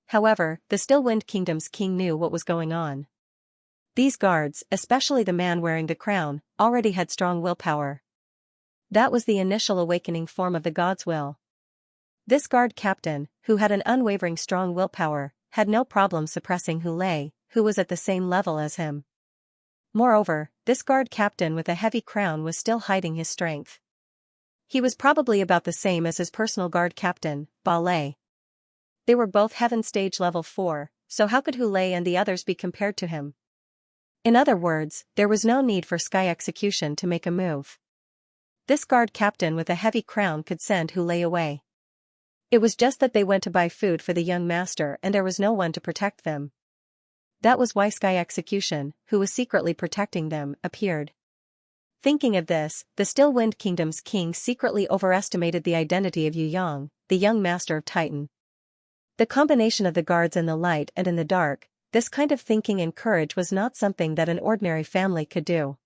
However, the Still Wind Kingdom's king knew what was going on. These guards, especially the man wearing the crown, already had strong willpower. That was the initial awakening form of the god's will. This guard captain, who had an unwavering strong willpower, had no problem suppressing Hu Lei, who was at the same level as him. Moreover, this guard captain with a heavy crown was still hiding his strength. He was probably about the same as his personal guard captain, Ba Lei. They were both Heaven Stage Level 4, so how could Hu Lei and the others be compared to him? In other words, there was no need for Sky Execution to make a move. This guard captain with a heavy crown could send Hu Lei away. It was just that they went to buy food for the young master and there was no one to protect them. That was why Sky Execution, who was secretly protecting them, appeared. Thinking of this, the Still Wind Kingdom's king secretly overestimated the identity of Yu Yang, the young master of Titan. The combination of the guards in the light and in the dark, this kind of thinking and courage was not something that an ordinary family could do.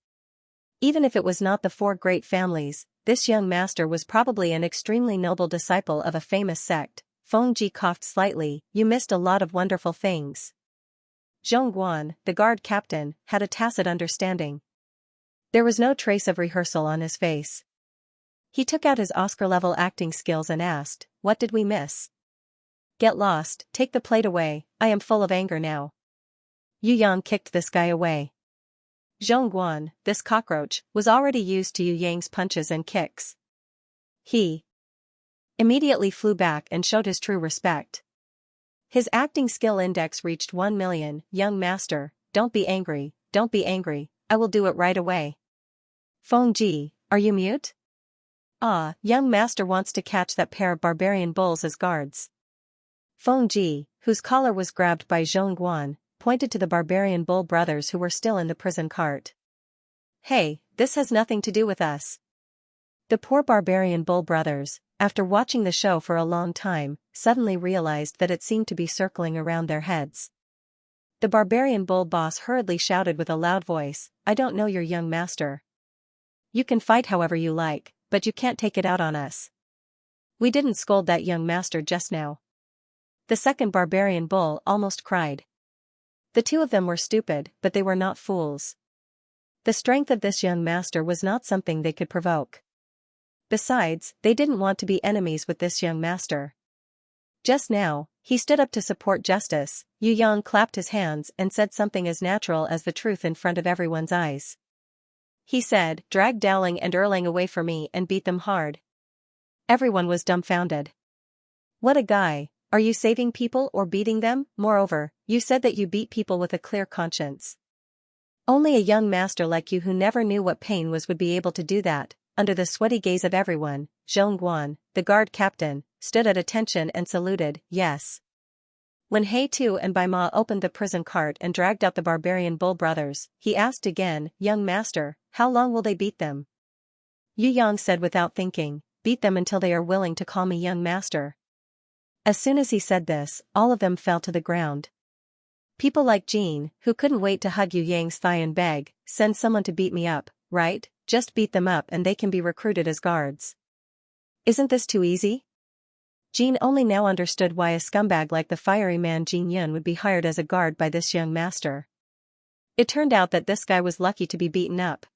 Even if it was not the 4 great families, this young master was probably an extremely noble disciple of a famous sect. Feng Ji coughed slightly, you missed a lot of wonderful things. Zhong Guan, the guard captain, had a tacit understanding. There was no trace of rehearsal on his face. He took out his Oscar-level acting skills and asked, what did we miss? Get lost, take the plate away, I am full of anger now. Yu Yang kicked this guy away. Zhong Guan, this cockroach, was already used to Yu Yang's punches and kicks. He immediately flew back and showed his true respect. His acting skill index reached 1,000,000. Young master, don't be angry, don't be angry, I will do it right away. Fengji, are you mute? Ah, young master wants to catch that pair of barbarian bulls as guards. Fengji, whose collar was grabbed by Zhongguan, pointed to the barbarian bull brothers who were still in the prison cart. Hey, this has nothing to do with us. The poor barbarian bull brothers, after watching the show for a long time, suddenly realized that it seemed to be circling around their heads. The barbarian bull boss hurriedly shouted with a loud voice, I don't know your young master. You can fight however you like, but you can't take it out on us. We didn't scold that young master just now. The second barbarian bull almost cried. The two of them were stupid, but they were not fools. The strength of this young master was not something they could provoke. Besides, they didn't want to be enemies with this young master. Just now, he stood up to support justice. Yu Yang clapped his hands and said something as natural as the truth in front of everyone's eyes. He said, drag Dowling and Erlang away for me and beat them hard. Everyone was dumbfounded. What a guy, are you saving people or beating them? Moreover, you said that you beat people with a clear conscience. Only a young master like you who never knew what pain was would be able to do that. Under the sweaty gaze of everyone, Zhongguan, the guard captain, stood at attention and saluted, yes. When He Tu and Bai Ma opened the prison cart and dragged out the barbarian bull brothers, he asked again, young master, how long will they beat them? Yu Yang said without thinking, beat them until they are willing to call me young master. As soon as he said this, all of them fell to the ground. People like Jean, who couldn't wait to hug Yu Yang's thigh and beg, send someone to beat me up, right? Just beat them up and they can be recruited as guards. Isn't this too easy? Jean only now understood why a scumbag like the fiery man Jin Yun would be hired as a guard by this young master. It turned out that this guy was lucky to be beaten up.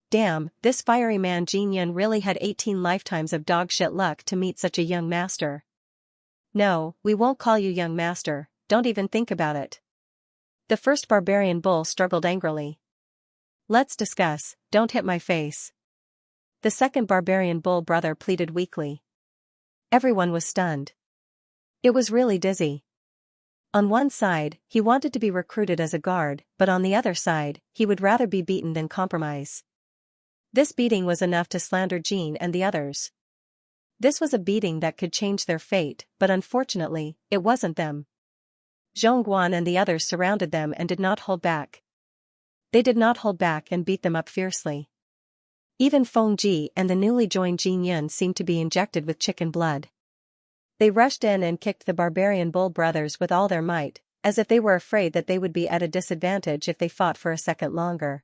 Damn, this fiery man Jin Yun really had 18 lifetimes of dogshit luck to meet such a young master. No, we won't call you young master, don't even think about it. The first barbarian bull struggled angrily. Let's discuss, don't hit my face. The second barbarian bull brother pleaded weakly. Everyone was stunned. It was really dizzy. On one side, he wanted to be recruited as a guard, but on the other side, he would rather be beaten than compromise. This beating was enough to slander Jean and the others. This was a beating that could change their fate, but unfortunately, it wasn't them. Zhongguan and the others surrounded them and did not hold back. They did not hold back and beat them up fiercely. Even Fengji and the newly joined Jin Yun seemed to be injected with chicken blood. They rushed in and kicked the barbarian bull brothers with all their might, as if they were afraid that they would be at a disadvantage if they fought for a second longer.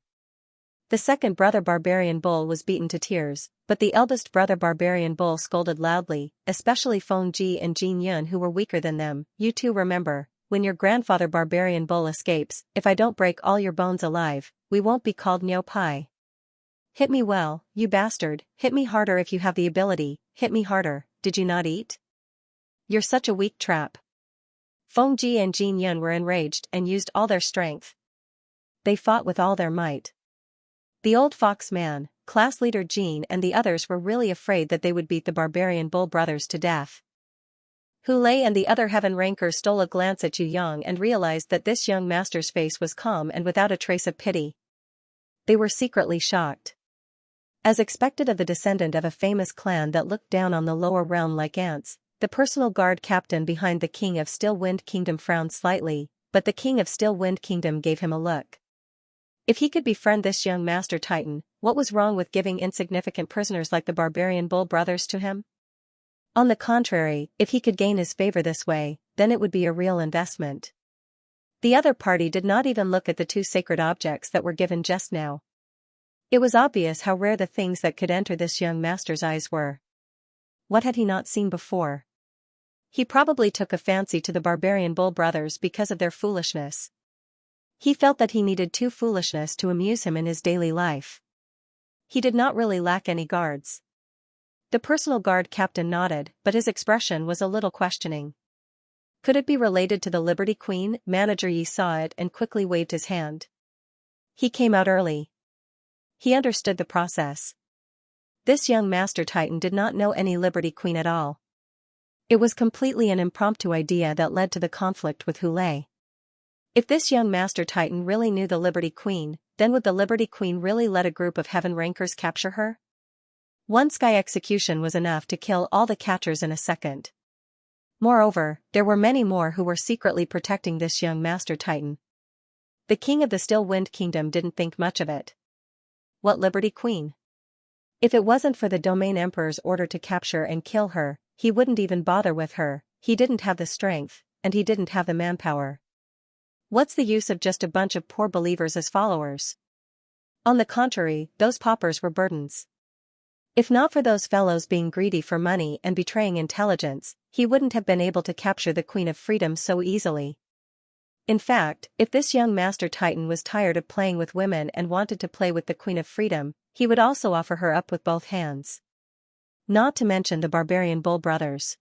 The second brother barbarian bull was beaten to tears, but the eldest brother barbarian bull scolded loudly, especially Fengji and Jin Yun who were weaker than them. You two remember, when your grandfather barbarian bull escapes, if I don't break all your bones alive, we won't be called Nyo Pai. Hit me well, you bastard, hit me harder if you have the ability, hit me harder, did you not eat? You're such a weak trap. Fengji and Jin Yun were enraged and used all their strength. They fought with all their might. The old fox man, class leader Jean and the others were really afraid that they would beat the barbarian bull brothers to death. Hulei and the other heaven rankers stole a glance at Yu Yang and realized that this young master's face was calm and without a trace of pity. They were secretly shocked. As expected of the descendant of a famous clan that looked down on the lower realm like ants, the personal guard captain behind the King of Still Wind Kingdom frowned slightly, but the King of Still Wind Kingdom gave him a look. If he could befriend this young master titan, what was wrong with giving insignificant prisoners like the barbarian bull brothers to him? On the contrary, if he could gain his favor this way, then it would be a real investment. The other party did not even look at the two sacred objects that were given just now. It was obvious how rare the things that could enter this young master's eyes were. What had he not seen before? He probably took a fancy to the barbarian bull brothers because of their foolishness. He felt that he needed too foolishness to amuse him in his daily life. He did not really lack any guards. The personal guard captain nodded, but his expression was a little questioning. Could it be related to the Liberty Queen? Manager Yi saw it and quickly waved his hand. He came out early. He understood the process. This young Master Titan did not know any Liberty Queen at all. It was completely an impromptu idea that led to the conflict with Hulei. If this young Master Titan really knew the Liberty Queen, then would the Liberty Queen really let a group of Heaven Rankers capture her? One sky execution was enough to kill all the catchers in a second. Moreover, there were many more who were secretly protecting this young Master Titan. The king of the Still Wind Kingdom didn't think much of it. What Liberty Queen? If it wasn't for the Domain Emperor's order to capture and kill her, he wouldn't even bother with her. He didn't have the strength, and he didn't have the manpower. What's the use of just a bunch of poor believers as followers? On the contrary, those paupers were burdens. If not for those fellows being greedy for money and betraying intelligence, he wouldn't have been able to capture the Queen of Freedom so easily. In fact, if this young Master Titan was tired of playing with women and wanted to play with the Queen of Freedom, he would also offer her up with both hands. Not to mention the barbarian bull brothers.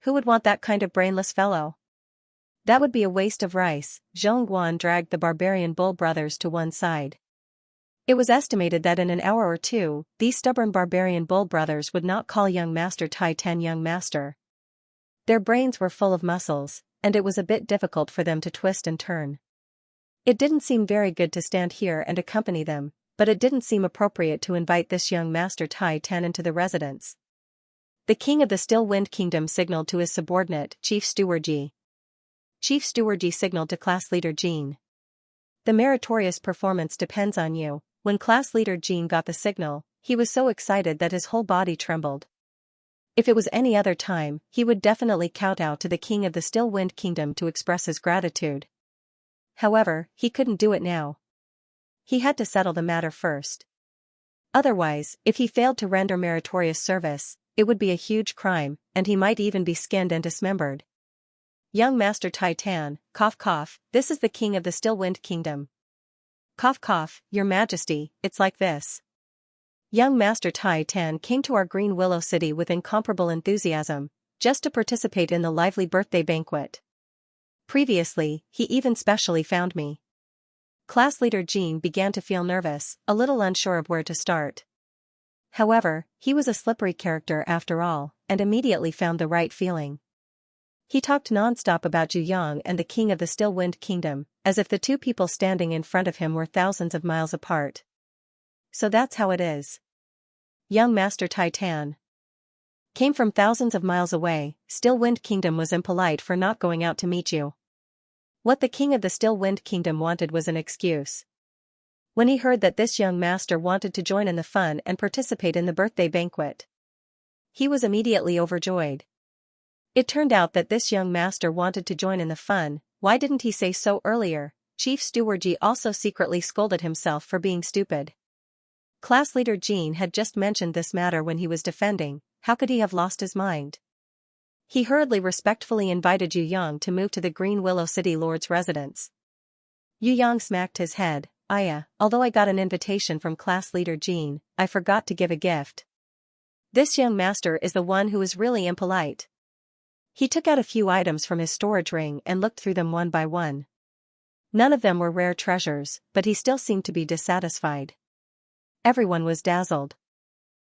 Who would want that kind of brainless fellow? That would be a waste of rice. Zhongguan dragged the barbarian bull brothers to one side. It was estimated that in an hour or two, these stubborn barbarian bull brothers would not call young Master Titan young master. Their brains were full of muscles, and it was a bit difficult for them to twist and turn. It didn't seem very good to stand here and accompany them, but it didn't seem appropriate to invite this young Master Titan into the residence. The king of the Still Wind Kingdom signaled to his subordinate, Chief Steward Ji. Chief Steward Ji signaled to Class Leader Jean. The meritorious performance depends on you. When Class Leader Jean got the signal, he was so excited that his whole body trembled. If it was any other time, he would definitely kowtow to the king of the Still Wind Kingdom to express his gratitude. However, he couldn't do it now. He had to settle the matter first. Otherwise, if he failed to render meritorious service, it would be a huge crime, and he might even be skinned and dismembered. Young Master Titan, cough cough, this is the king of the Still Wind Kingdom. Cough cough, your majesty, it's like this. Young Master Titan came to our Green Willow City with incomparable enthusiasm, just to participate in the lively birthday banquet. Previously, he even specially found me. Class Leader Jean began to feel nervous, a little unsure of where to start. However, he was a slippery character after all, and immediately found the right feeling. He talked non-stop about Zhuyang and the king of the Still Wind Kingdom, as if the two people standing in front of him were thousands of miles apart. So that's how it is. Young Master Titan came from thousands of miles away. Still Wind Kingdom was impolite for not going out to meet you. What the king of the Still Wind Kingdom wanted was an excuse. When he heard that this young master wanted to join in the fun and participate in the birthday banquet, he was immediately overjoyed. It turned out that this young master wanted to join in the fun. Why didn't he say so earlier? Chief Steward Ji also secretly scolded himself for being stupid. Class Leader Jean had just mentioned this matter when he was defending. How could he have lost his mind? He hurriedly respectfully invited Yu Yang to move to the Green Willow City Lord's residence. Yu Yang smacked his head. Although I got an invitation from Class Leader Jean, I forgot to give a gift. This young master is the one who is really impolite. He took out a few items from his storage ring and looked through them one by one. None of them were rare treasures, but he still seemed to be dissatisfied. Everyone was dazzled.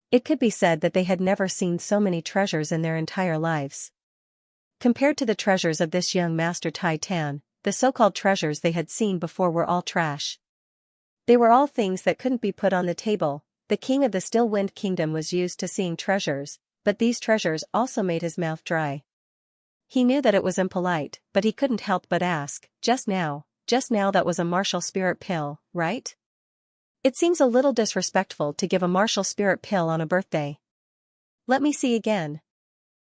It could be said that they had never seen so many treasures in their entire lives. Compared to the treasures of this young Master Titan, the so-called treasures they had seen before were all trash. They were all things that couldn't be put on the table. The king of the Still Wind Kingdom was used to seeing treasures, but these treasures also made his mouth dry. He knew that it was impolite, but he couldn't help but ask, just now that was a martial spirit pill, right? It seems a little disrespectful to give a martial spirit pill on a birthday. Let me see again.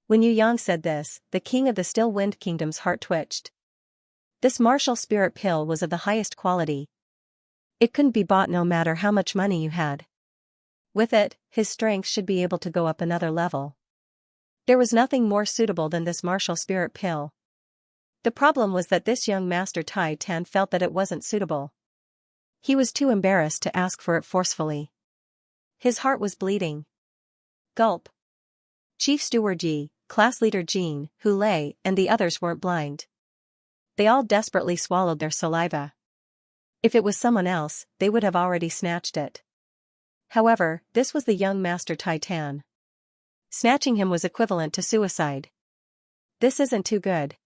When Yu Yang said this, the king of the Still Wind Kingdom's heart twitched. This martial spirit pill was of the highest quality. It couldn't be bought no matter how much money you had. With it, his strength should be able to go up another level. There was nothing more suitable than this martial spirit pill. The problem was that this young Master Titan felt that it wasn't suitable. He was too embarrassed to ask for it forcefully. His heart was bleeding. Gulp. Chief Steward Ji, Class Leader Jean, Hulei, and the others weren't blind. They all desperately swallowed their saliva. If it was someone else, they would have already snatched it. However, this was the young Master Titan. Snatching him was equivalent to suicide. This isn't too good.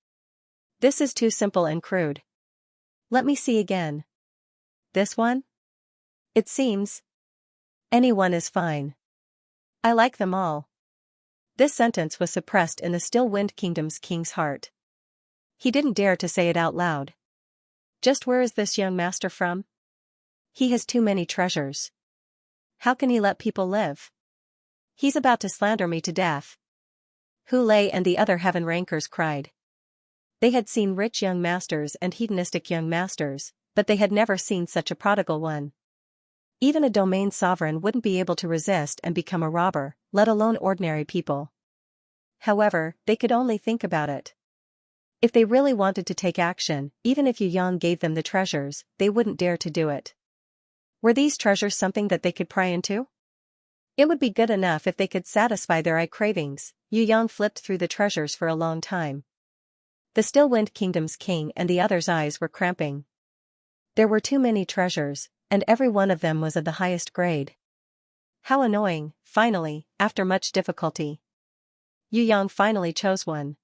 This is too simple and crude. Let me see again. This one? It seems. Anyone is fine. I like them all. This sentence was suppressed in the Still Wind Kingdom's king's heart. He didn't dare to say it out loud. Just where is this young master from? He has too many treasures. How can he let people live? He's about to slander me to death. Hu Lei and the other heaven rankers cried. They had seen rich young masters and hedonistic young masters, but they had never seen such a prodigal one. Even a domain sovereign wouldn't be able to resist and become a robber, let alone ordinary people. However, they could only think about it. If they really wanted to take action, even if Yu Yang gave them the treasures, they wouldn't dare to do it. Were these treasures something that they could pry into? It would be good enough if they could satisfy their eye cravings. Yu Yang flipped through the treasures for a long time. The Still Wind Kingdom's king and the others' eyes were cramping. There were too many treasures, and every one of them was of the highest grade. How annoying, finally, after much difficulty. Yu Yang finally chose one.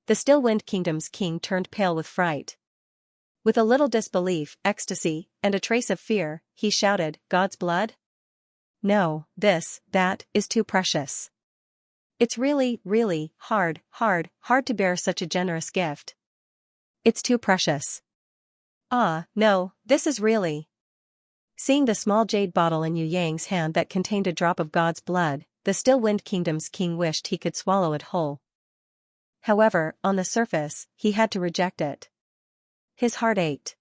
The Still Wind Kingdom's king turned pale with fright. With a little disbelief, ecstasy, and a trace of fear, he shouted, "God's blood? No, that is too precious. It's really, really hard to bear such a generous gift. It's too precious. Ah, no, this is really..." Seeing the small jade bottle in Yu Yang's hand that contained a drop of God's blood, the Still Wind Kingdom's king wished he could swallow it whole. However, on the surface, he had to reject it. His heart ached.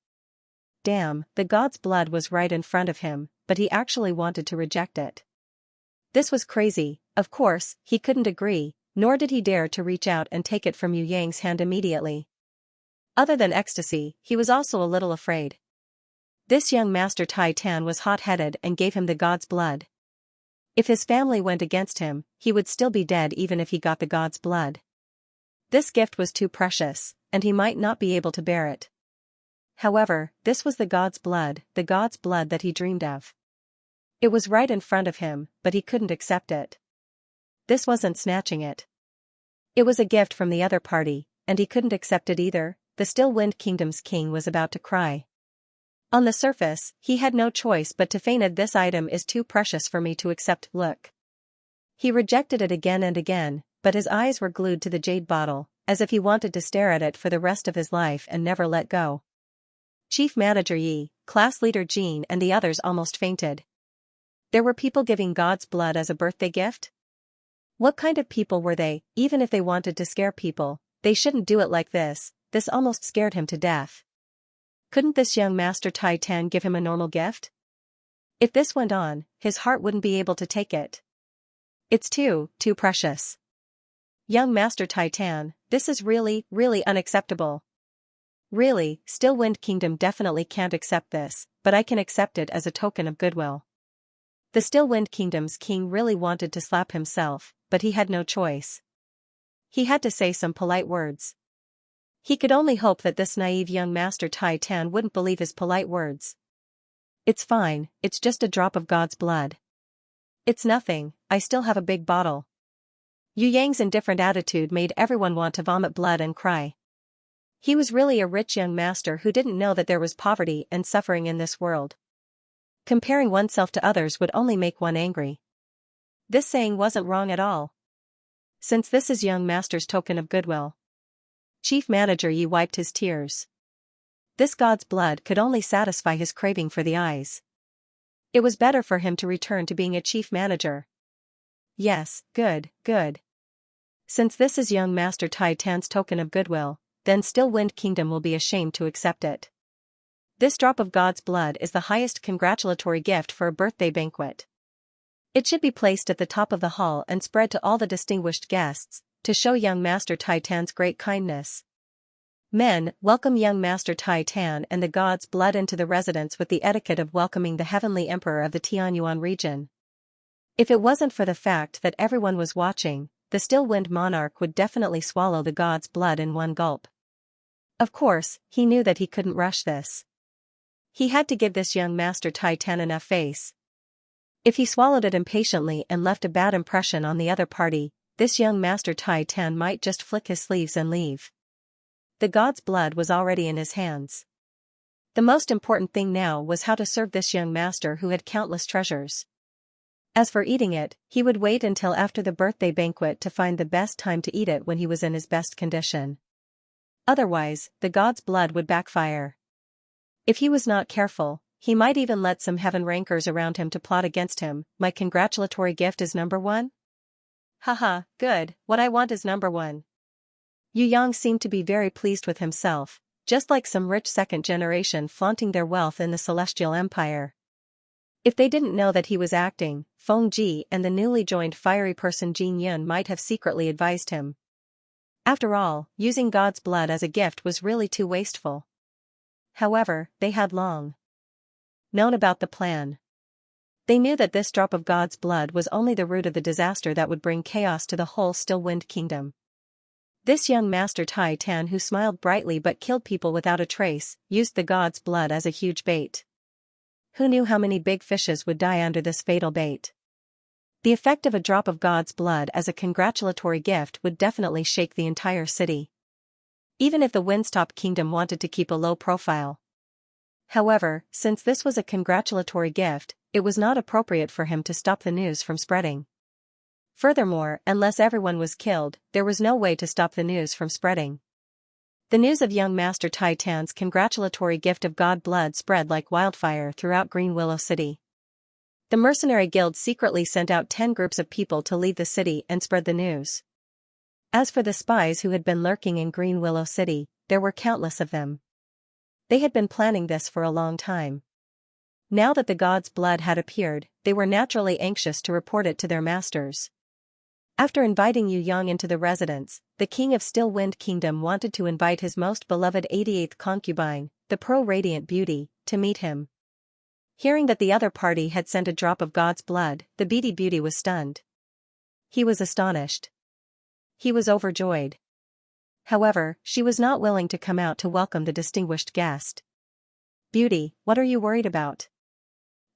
Damn, the God's blood was right in front of him, but he actually wanted to reject it. This was crazy. Of course, he couldn't agree, nor did he dare to reach out and take it from Yu Yang's hand immediately. Other than ecstasy, he was also a little afraid. This young Master Titan was hot-headed and gave him the God's blood. If his family went against him, he would still be dead even if he got the God's blood. This gift was too precious, and he might not be able to bear it. However, this was the God's blood that he dreamed of. It was right in front of him, but he couldn't accept it. This wasn't snatching it. It was a gift from the other party, and he couldn't accept it either. The Still Wind Kingdom's king was about to cry. On the surface, he had no choice but to feign "This item is too precious for me to accept." Look. He rejected it again and again, but his eyes were glued to the jade bottle, as if he wanted to stare at it for the rest of his life and never let go. Chief Manager Yi, Class Leader Jean and the others almost fainted. There were people giving God's blood as a birthday gift? What kind of people were they? Even if they wanted to scare people, they shouldn't do it like this. This almost scared him to death. Couldn't this young Master Titan give him a normal gift? If this went on, his heart wouldn't be able to take it. It's too precious. Young Master Titan, this is really unacceptable. Really, Still Wind Kingdom definitely can't accept this, but I can accept it as a token of goodwill. The Still Wind Kingdom's king really wanted to slap himself, but he had no choice. He had to say some polite words. He could only hope that this naive young Master Titan wouldn't believe his polite words. It's fine, it's just a drop of God's blood. It's nothing, I still have a big bottle. Yu Yang's indifferent attitude made everyone want to vomit blood and cry. He was really a rich young master who didn't know that there was poverty and suffering in this world. Comparing oneself to others would only make one angry. This saying wasn't wrong at all. Since this is young master's token of goodwill. Chief Manager Yi wiped his tears. This God's blood could only satisfy his craving for the eyes. It was better for him to return to being a chief manager. Yes, good. Since this is young Master Titan's token of goodwill, then Still Wind Kingdom will be ashamed to accept it. This drop of God's blood is the highest congratulatory gift for a birthday banquet. It should be placed at the top of the hall and spread to all the distinguished guests, to show young Master Titan's great kindness. Men, welcome young Master Titan and the God's blood into the residence with the etiquette of welcoming the Heavenly Emperor of the Tianyuan region. If it wasn't for the fact that everyone was watching, the Still Wind Monarch would definitely swallow the God's blood in one gulp. Of course, he knew that he couldn't rush this. He had to give this young Master Titan enough face. If he swallowed it impatiently and left a bad impression on the other party, this young Master Tai Tan might just flick his sleeves and leave. The god's blood was already in his hands. The most important thing now was how to serve this young master who had countless treasures. As for eating it, he would wait until after the birthday banquet to find the best time to eat it when he was in his best condition. Otherwise, the god's blood would backfire. If he was not careful, he might even let some heaven rankers around him to plot against him. My congratulatory gift is number 1? Haha, good, what I want is number 1. Yu Yang seemed to be very pleased with himself, just like some rich second generation flaunting their wealth in the Celestial Empire. If they didn't know that he was acting, Feng Ji and the newly joined fiery person Jin Yun might have secretly advised him. After all, using God's blood as a gift was really too wasteful. However, they had long known about the plan. They knew that this drop of God's blood was only the root of the disaster that would bring chaos to the whole Still Wind Kingdom. This young Master Tai Tan, who smiled brightly but killed people without a trace, used the God's blood as a huge bait. Who knew how many big fishes would die under this fatal bait? The effect of a drop of God's blood as a congratulatory gift would definitely shake the entire city. Even if the Windstop Kingdom wanted to keep a low profile. However, since this was a congratulatory gift, it was not appropriate for him to stop the news from spreading. Furthermore, unless everyone was killed, there was no way to stop the news from spreading. The news of young Master Tai Tan's congratulatory gift of God blood spread like wildfire throughout Green Willow City. The mercenary guild secretly sent out 10 groups of people to leave the city and spread the news. As for the spies who had been lurking in Green Willow City, there were countless of them. They had been planning this for a long time. Now that the god's blood had appeared, they were naturally anxious to report it to their masters. After inviting Yu Yang into the residence, the king of Still Wind Kingdom wanted to invite his most beloved 88th concubine, the Pro-Radiant Beauty, to meet him. Hearing that the other party had sent a drop of God's blood, the beady beauty was stunned. He was astonished. He was overjoyed. However, she was not willing to come out to welcome the distinguished guest. Beauty, what are you worried about?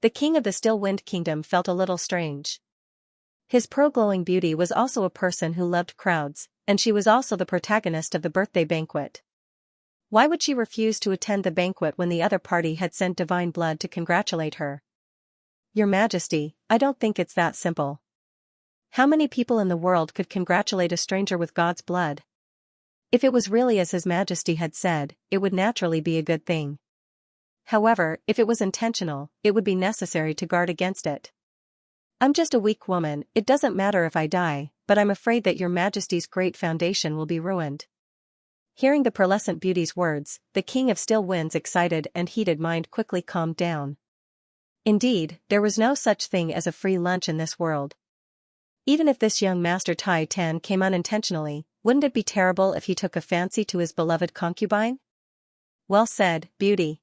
The king of the Still Wind Kingdom felt a little strange. His pro-glowing beauty was also a person who loved crowds, and she was also the protagonist of the birthday banquet. Why would she refuse to attend the banquet when the other party had sent divine blood to congratulate her? Your Majesty, I don't think it's that simple. How many people in the world could congratulate a stranger with God's blood? If it was really as His Majesty had said, it would naturally be a good thing. However, if it was intentional, it would be necessary to guard against it. I'm just a weak woman, it doesn't matter if I die, but I'm afraid that Your Majesty's great foundation will be ruined. Hearing the pearlescent beauty's words, the king of Still Wind's excited and heated mind quickly calmed down. Indeed, there was no such thing as a free lunch in this world. Even if this young Master Tai Tan came unintentionally, wouldn't it be terrible if he took a fancy to his beloved concubine? Well said, Beauty.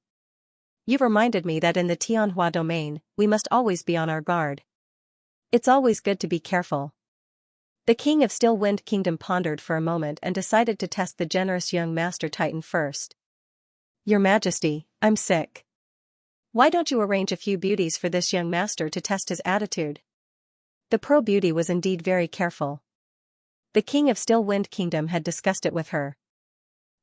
You've reminded me that in the Tianhua domain, we must always be on our guard. It's always good to be careful. The king of Still Wind Kingdom pondered for a moment and decided to test the generous young Master Titan first. Your Majesty, I'm sick. Why don't you arrange a few beauties for this young master to test his attitude? The pro-beauty was indeed very careful. The king of Still Wind Kingdom had discussed it with her.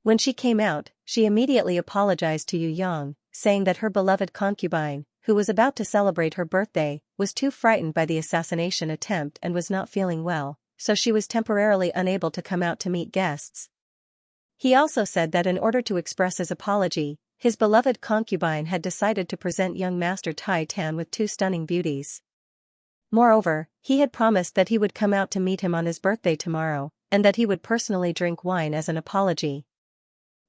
When she came out, she immediately apologized to Yu Yang, saying that her beloved concubine, who was about to celebrate her birthday, was too frightened by the assassination attempt and was not feeling well, so she was temporarily unable to come out to meet guests. He also said that in order to express his apology, his beloved concubine had decided to present young Master Tai Tan with 2 stunning beauties. Moreover, he had promised that he would come out to meet him on his birthday tomorrow, and that he would personally drink wine as an apology.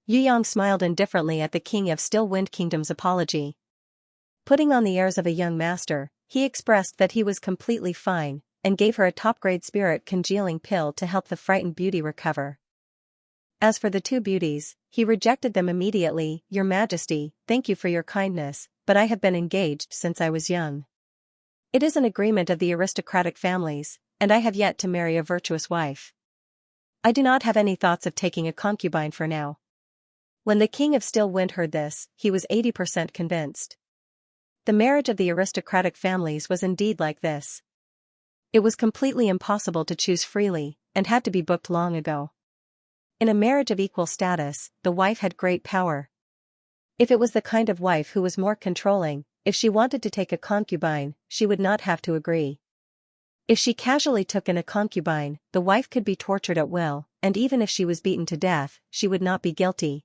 Yu Yang smiled indifferently at the king of Still Wind Kingdom's apology. Putting on the airs of a young master, he expressed that he was completely fine, and gave her a top-grade spirit-congealing pill to help the frightened beauty recover. As for the 2 beauties, he rejected them immediately. Your Majesty, thank you for your kindness, but I have been engaged since I was young. It is an agreement of the aristocratic families, and I have yet to marry a virtuous wife. I do not have any thoughts of taking a concubine for now. When the king of Still Wind heard this, he was 80% convinced. The marriage of the aristocratic families was indeed like this. It was completely impossible to choose freely, and had to be booked long ago. In a marriage of equal status, the wife had great power. If it was the kind of wife who was more controlling, if she wanted to take a concubine, she would not have to agree. If she casually took in a concubine, the wife could be tortured at will, and even if she was beaten to death, she would not be guilty.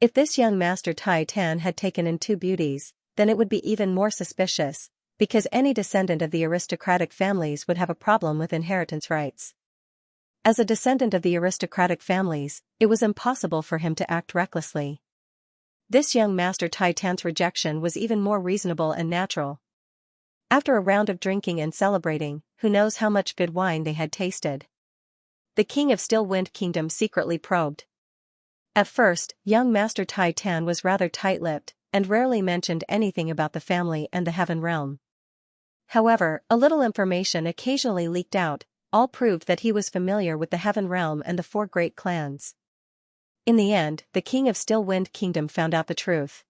If this young Master Tai Tan had taken in 2 beauties, then it would be even more suspicious, because any descendant of the aristocratic families would have a problem with inheritance rights. As a descendant of the aristocratic families, it was impossible for him to act recklessly. This young Master Tai Tan's rejection was even more reasonable and natural. After a round of drinking and celebrating, who knows how much good wine they had tasted. The king of Still Wind Kingdom secretly probed. At first, young Master Tai Tan was rather tight-lipped, and rarely mentioned anything about the family and the Heaven Realm. However, a little information occasionally leaked out, all proved that he was familiar with the Heaven Realm and the 4 great clans. In the end, the king of Still Wind Kingdom found out the truth.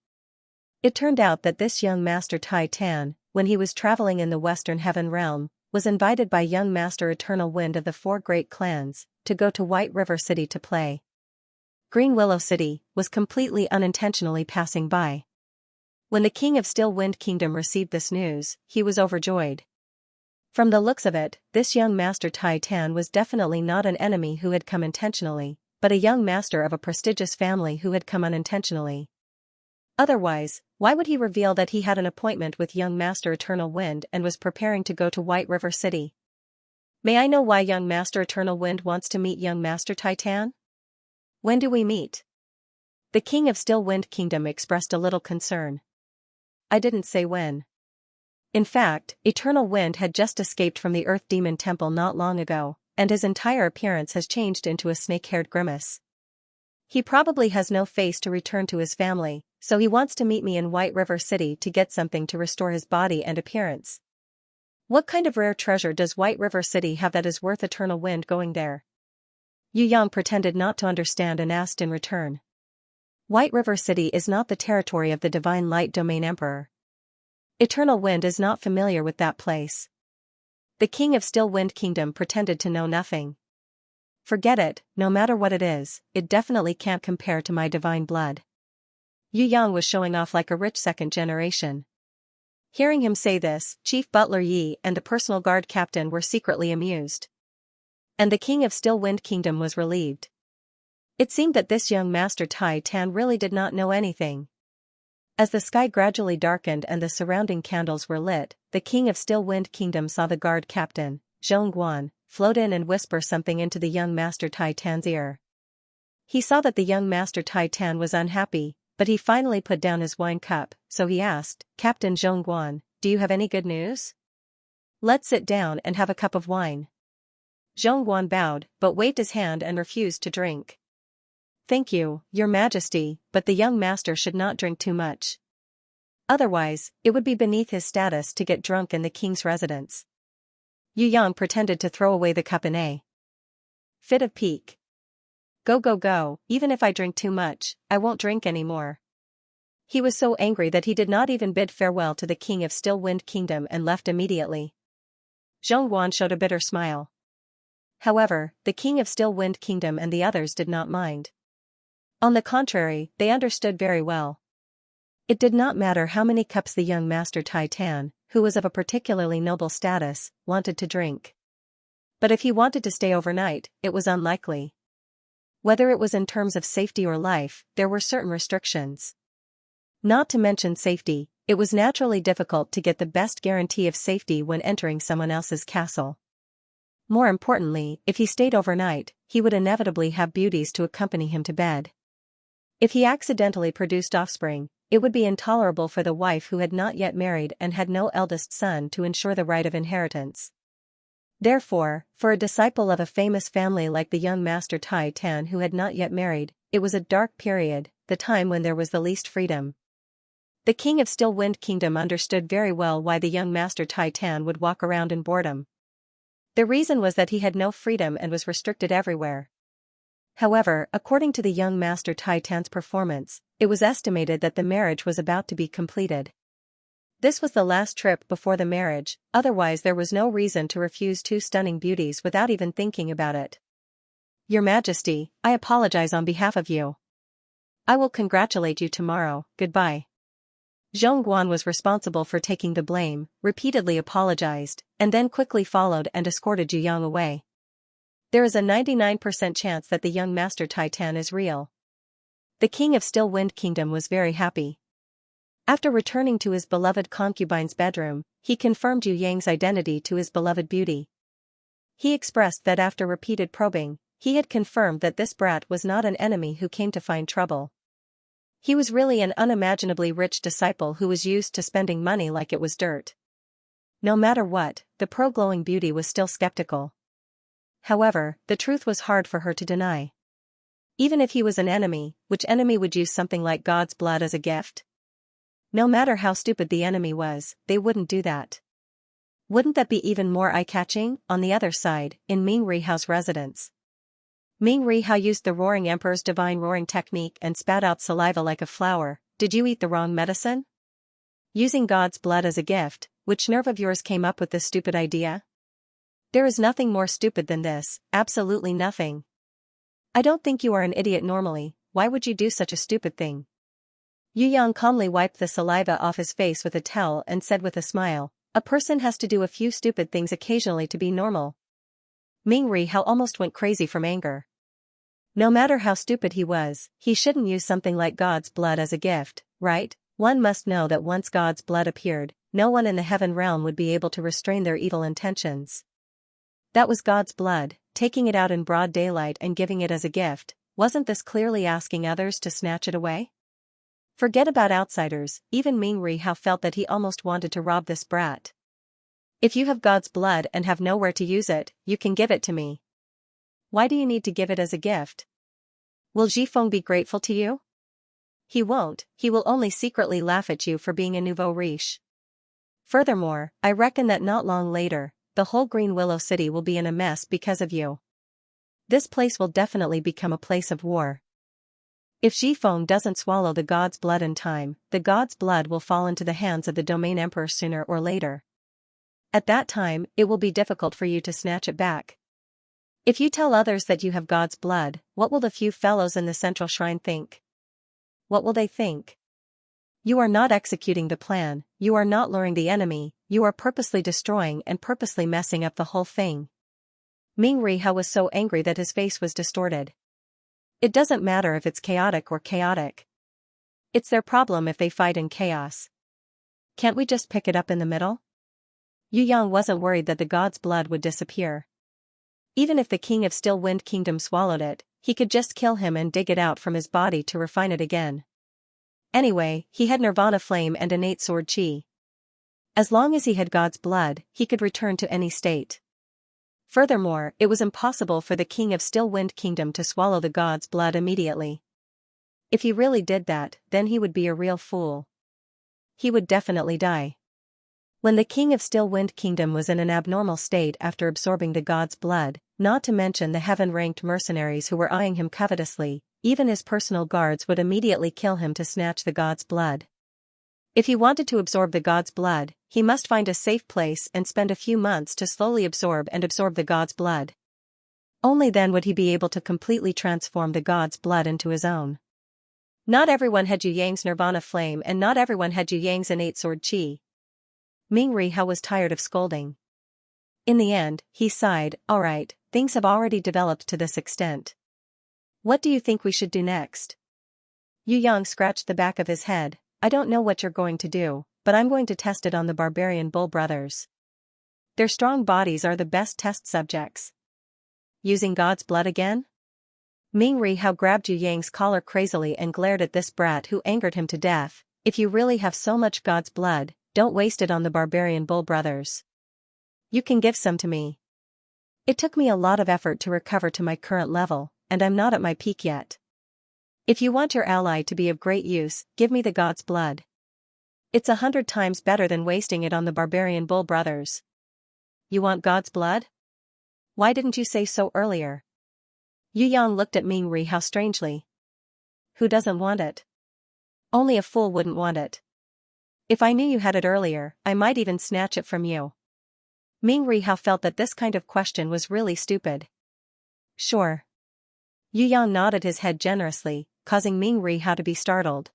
It turned out that this young Master Tai Tan, when he was traveling in the Western Heaven Realm, was invited by young Master Eternal Wind of the 4 great clans, to go to White River City to play. Green Willow City was completely unintentionally passing by. When the king of Still Wind Kingdom received this news, he was overjoyed. From the looks of it, this young Master Tai Tan was definitely not an enemy who had come intentionally, but a young master of a prestigious family who had come unintentionally. Otherwise, why would he reveal that he had an appointment with young Master Eternal Wind and was preparing to go to White River City? May I know why young Master Eternal Wind wants to meet young Master Tai Tan? When do we meet? The king of Still Wind Kingdom expressed a little concern. I didn't say when. In fact, Eternal Wind had just escaped from the Earth Demon Temple not long ago, and his entire appearance has changed into a snake-haired grimace. He probably has no face to return to his family, so he wants to meet me in White River City to get something to restore his body and appearance. What kind of rare treasure does White River City have that is worth Eternal Wind going there? Yu Yang pretended not to understand and asked in return. White River City is not the territory of the Divine Light Domain Emperor. Eternal Wind is not familiar with that place. The king of Still Wind Kingdom pretended to know nothing. Forget it, no matter what it is, it definitely can't compare to my divine blood. Yu Yang was showing off like a rich second generation. Hearing him say this, Chief Butler Yi and the personal guard captain were secretly amused. And the king of Still Wind Kingdom was relieved. It seemed that this young Master Tai Tan really did not know anything. As the sky gradually darkened and the surrounding candles were lit, the king of Still Wind Kingdom saw the guard captain, Zhong Guan, float in and whisper something into the young Master Tai Tan's ear. He saw that the young Master Tai Tan was unhappy, but he finally put down his wine cup, so he asked, Captain Zhong Guan, do you have any good news? Let's sit down and have a cup of wine. Zhong Guan bowed, but waved his hand and refused to drink. Thank you, Your Majesty, but the young master should not drink too much. Otherwise, it would be beneath his status to get drunk in the king's residence. Yu Yang pretended to throw away the cup in a fit of pique. Go go go, even if I drink too much, I won't drink anymore. He was so angry that he did not even bid farewell to the king of Still Wind Kingdom and left immediately. Zhong Guan showed a bitter smile. However, the king of Still Wind Kingdom and the others did not mind. On the contrary, they understood very well. It did not matter how many cups the young Master Tai Tan, who was of a particularly noble status, wanted to drink. But if he wanted to stay overnight, it was unlikely. Whether it was in terms of safety or life, there were certain restrictions. Not to mention safety, it was naturally difficult to get the best guarantee of safety when entering someone else's castle. More importantly, if he stayed overnight, he would inevitably have beauties to accompany him to bed. If he accidentally produced offspring, it would be intolerable for the wife who had not yet married and had no eldest son to ensure the right of inheritance. Therefore, for a disciple of a famous family like the young Master Tai Tan who had not yet married, it was a dark period, the time when there was the least freedom. The king of Still Wind Kingdom understood very well why the young Master Tai Tan would walk around in boredom. The reason was that he had no freedom and was restricted everywhere. However, according to the young Master Tai Tan's performance, it was estimated that the marriage was about to be completed. This was the last trip before the marriage, otherwise there was no reason to refuse two stunning beauties without even thinking about it. Your Majesty, I apologize on behalf of you. I will congratulate you tomorrow, goodbye. Zhongguan was responsible for taking the blame, repeatedly apologized, and then quickly followed and escorted Zhu Yang away. There is a 99% chance that the young Master Titan is real. The king of Still Wind Kingdom was very happy. After returning to his beloved concubine's bedroom, he confirmed Yu Yang's identity to his beloved beauty. He expressed that after repeated probing, he had confirmed that this brat was not an enemy who came to find trouble. He was really an unimaginably rich disciple who was used to spending money like it was dirt. No matter what, the pro-glowing beauty was still skeptical. However, the truth was hard for her to deny. Even if he was an enemy, which enemy would use something like God's blood as a gift? No matter how stupid the enemy was, they wouldn't do that. Wouldn't that be even more eye-catching? On the other side, in Ming Rihao's residence, Ming Rihao used the Roaring Emperor's divine roaring technique and spat out saliva like a flower. Did you eat the wrong medicine? Using God's blood as a gift, which nerve of yours came up with this stupid idea? There is nothing more stupid than this, absolutely nothing. I don't think you are an idiot normally, why would you do such a stupid thing? Yu Yang calmly wiped the saliva off his face with a towel and said with a smile, a person has to do a few stupid things occasionally to be normal. Ming Rihao almost went crazy from anger. No matter how stupid he was, he shouldn't use something like God's blood as a gift, right? One must know that once God's blood appeared, no one in the heaven realm would be able to restrain their evil intentions. That was God's blood, taking it out in broad daylight and giving it as a gift. Wasn't this clearly asking others to snatch it away? Forget about outsiders, even Ming Rihao felt that he almost wanted to rob this brat. If you have God's blood and have nowhere to use it, you can give it to me. Why do you need to give it as a gift? Will Zhifeng be grateful to you? He won't, he will only secretly laugh at you for being a nouveau riche. Furthermore, I reckon that not long later, the whole Green Willow City will be in a mess because of you. This place will definitely become a place of war. If Zhifeng doesn't swallow the god's blood in time, the god's blood will fall into the hands of the Domain Emperor sooner or later. At that time, it will be difficult for you to snatch it back. If you tell others that you have God's blood, what will the few fellows in the central shrine think? What will they think? You are not executing the plan, you are not luring the enemy, you are purposely destroying and purposely messing up the whole thing. Ming Rihao was so angry that his face was distorted. It doesn't matter if it's chaotic or chaotic. It's their problem if they fight in chaos. Can't we just pick it up in the middle? Yu Yang wasn't worried that the god's blood would disappear. Even if the king of Still Wind Kingdom swallowed it, he could just kill him and dig it out from his body to refine it again. Anyway, he had Nirvana Flame and innate sword chi. As long as he had God's blood, he could return to any state. Furthermore, it was impossible for the king of Still Wind Kingdom to swallow the god's blood immediately. If he really did that, then he would be a real fool. He would definitely die. When the king of Still Wind Kingdom was in an abnormal state after absorbing the god's blood, not to mention the heaven-ranked mercenaries who were eyeing him covetously, even his personal guards would immediately kill him to snatch the god's blood. If he wanted to absorb the god's blood, he must find a safe place and spend a few months to slowly absorb the god's blood. Only then would he be able to completely transform the god's blood into his own. Not everyone had Yu Yang's Nirvana Flame and not everyone had Yu Yang's innate sword chi. Ming Rihao was tired of scolding. In the end, he sighed, alright, things have already developed to this extent. What do you think we should do next? Yu Yang scratched the back of his head. I don't know what you're going to do, but I'm going to test it on the barbarian bull brothers. Their strong bodies are the best test subjects. Using God's blood again? Ming Rihao grabbed Yu Yang's collar crazily and glared at this brat who angered him to death. If you really have so much God's blood, don't waste it on the barbarian bull brothers. You can give some to me. It took me a lot of effort to recover to my current level, and I'm not at my peak yet. If you want your ally to be of great use, give me the god's blood. It's 100 times better than wasting it on the barbarian bull brothers. You want God's blood? Why didn't you say so earlier? Yu Yang looked at Ming Rihao strangely. Who doesn't want it? Only a fool wouldn't want it. If I knew you had it earlier, I might even snatch it from you. Ming Rihao felt that this kind of question was really stupid. Sure. Yu Yang nodded his head generously, causing Ming Rihao to be startled.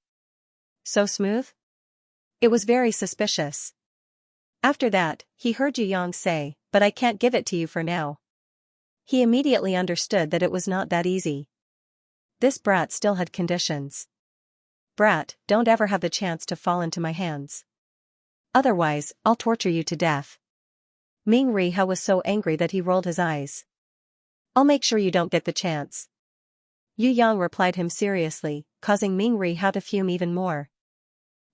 So smooth? It was very suspicious. After that, he heard Yu Yang say, but I can't give it to you for now. He immediately understood that it was not that easy. This brat still had conditions. Brat, don't ever have the chance to fall into my hands. Otherwise, I'll torture you to death. Ming Rihao was so angry that he rolled his eyes. I'll make sure you don't get the chance. Yu Yang replied him seriously, causing Ming Rihao to fume even more.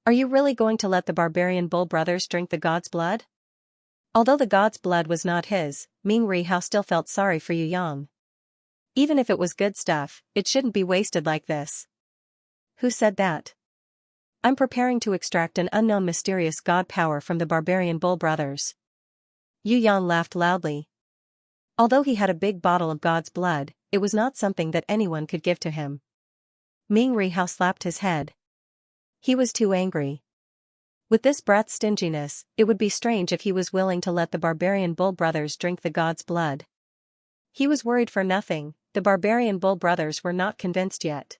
Are you really going to let the barbarian bull brothers drink the god's blood? Although the god's blood was not his, Ming Rihao still felt sorry for Yu Yang. Even if it was good stuff, it shouldn't be wasted like this. Who said that? I'm preparing to extract an unknown mysterious god power from the barbarian bull brothers. Yu Yang laughed loudly. Although he had a big bottle of god's blood, it was not something that anyone could give to him. Ming Rihao slapped his head. He was too angry. With this brat's stinginess, it would be strange if he was willing to let the barbarian bull brothers drink the god's blood. He was worried for nothing, the barbarian bull brothers were not convinced yet.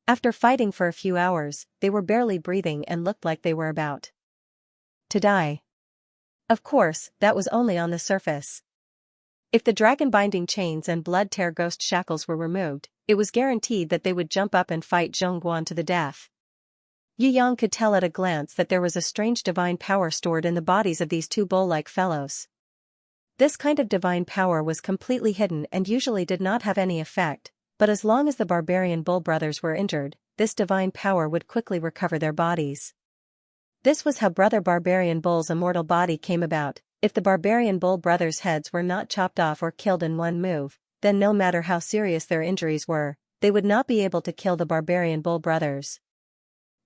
After fighting for a few hours, they were barely breathing and looked like they were about to die. Of course, that was only on the surface. If the dragon-binding chains and blood-tear ghost shackles were removed, it was guaranteed that they would jump up and fight Zhongguan to the death. Yu Yang could tell at a glance that there was a strange divine power stored in the bodies of these two bull-like fellows. This kind of divine power was completely hidden and usually did not have any effect, but as long as the barbarian bull brothers were injured, this divine power would quickly recover their bodies. This was how Brother Barbarian Bull's immortal body came about. If the barbarian bull brothers' heads were not chopped off or killed in one move, then no matter how serious their injuries were, they would not be able to kill the barbarian bull brothers.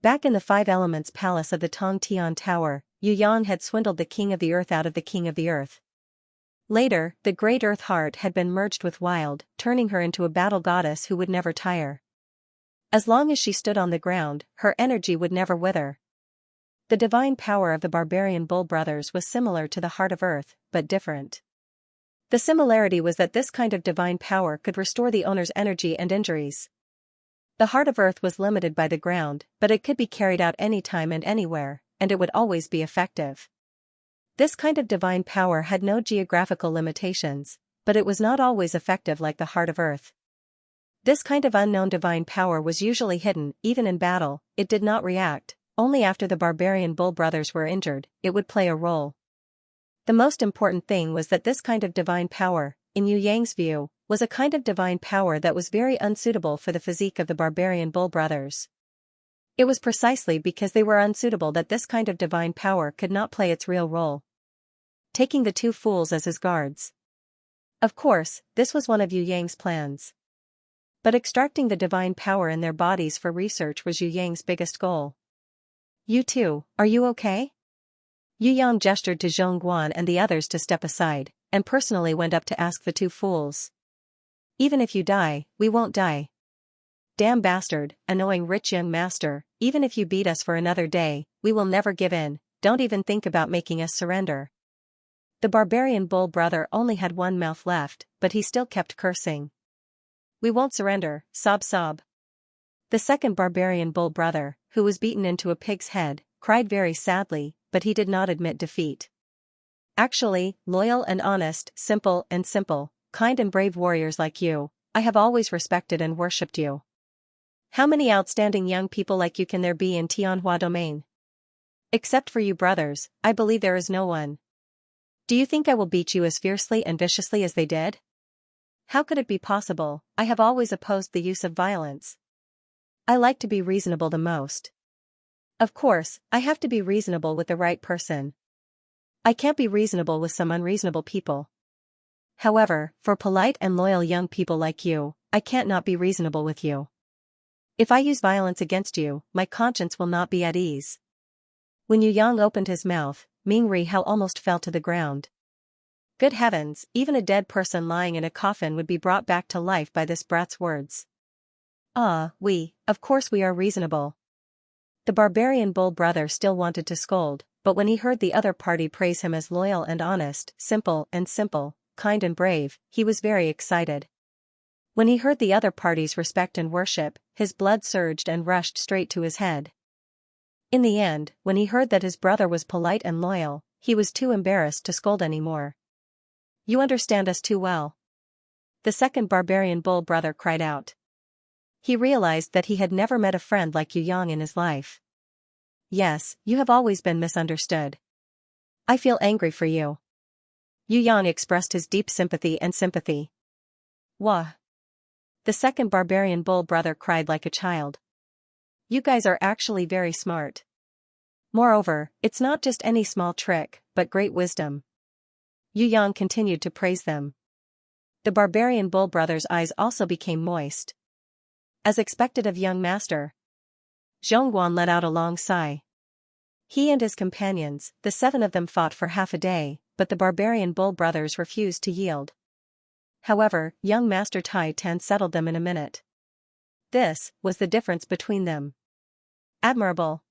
Back in the Five Elements Palace of the Tong Tian Tower, Yu Yang had swindled the King of the Earth out of the King of the Earth. Later, the Great Earth Heart had been merged with Wild, turning her into a battle goddess who would never tire. As long as she stood on the ground, her energy would never wither. The divine power of the barbarian bull brothers was similar to the Heart of Earth, but different. The similarity was that this kind of divine power could restore the owner's energy and injuries. The Heart of Earth was limited by the ground, but it could be carried out anytime and anywhere, and it would always be effective. This kind of divine power had no geographical limitations, but it was not always effective like the Heart of Earth. This kind of unknown divine power was usually hidden, even in battle, it did not react. Only after the barbarian bull brothers were injured, it would play a role. The most important thing was that this kind of divine power, in Yu Yang's view, was a kind of divine power that was very unsuitable for the physique of the barbarian bull brothers. It was precisely because they were unsuitable that this kind of divine power could not play its real role. Taking the two fools as his guards. Of course, this was one of Yu Yang's plans. But extracting the divine power in their bodies for research was Yu Yang's biggest goal. You two, are you okay? Yu Yang gestured to Zhongguan and the others to step aside, and personally went up to ask the two fools. Even if you die, we won't die. Damn bastard, annoying rich young master, even if you beat us for another day, we will never give in, don't even think about making us surrender. The barbarian bull brother only had one mouth left, but he still kept cursing. We won't surrender, sob sob. The second barbarian bull brother, who was beaten into a pig's head, cried very sadly, but he did not admit defeat. Actually, loyal and honest, simple, kind and brave warriors like you, I have always respected and worshipped you. How many outstanding young people like you can there be in Tianhua domain? Except for you brothers, I believe there is no one. Do you think I will beat you as fiercely and viciously as they did? How could it be possible? I have always opposed the use of violence. I like to be reasonable the most. Of course, I have to be reasonable with the right person. I can't be reasonable with some unreasonable people. However, for polite and loyal young people like you, I can't not be reasonable with you. If I use violence against you, my conscience will not be at ease. When Yu Yang opened his mouth, Ming Rihao almost fell to the ground. Good heavens, even a dead person lying in a coffin would be brought back to life by this brat's words. Of course we are reasonable. The barbarian bull brother still wanted to scold, but when he heard the other party praise him as loyal and honest, simple, kind and brave, he was very excited. When he heard the other party's respect and worship, his blood surged and rushed straight to his head. In the end, when he heard that his brother was polite and loyal, he was too embarrassed to scold anymore. "You understand us too well," the second barbarian bull brother cried out. He realized that he had never met a friend like Yang in his life. "Yes, you have always been misunderstood. I feel angry for you." Yang expressed his deep sympathy. "Wah!" the second barbarian bull brother cried like a child. "You guys are actually very smart. Moreover, it's not just any small trick, but great wisdom." Yang continued to praise them. The barbarian bull brother's eyes also became moist. As expected of young master, Zhongguan let out a long sigh. He and his companions, the 7 of them, fought for half a day, but the barbarian bull brothers refused to yield. However, young master Tai Tan settled them in a minute. This was the difference between them. Admirable.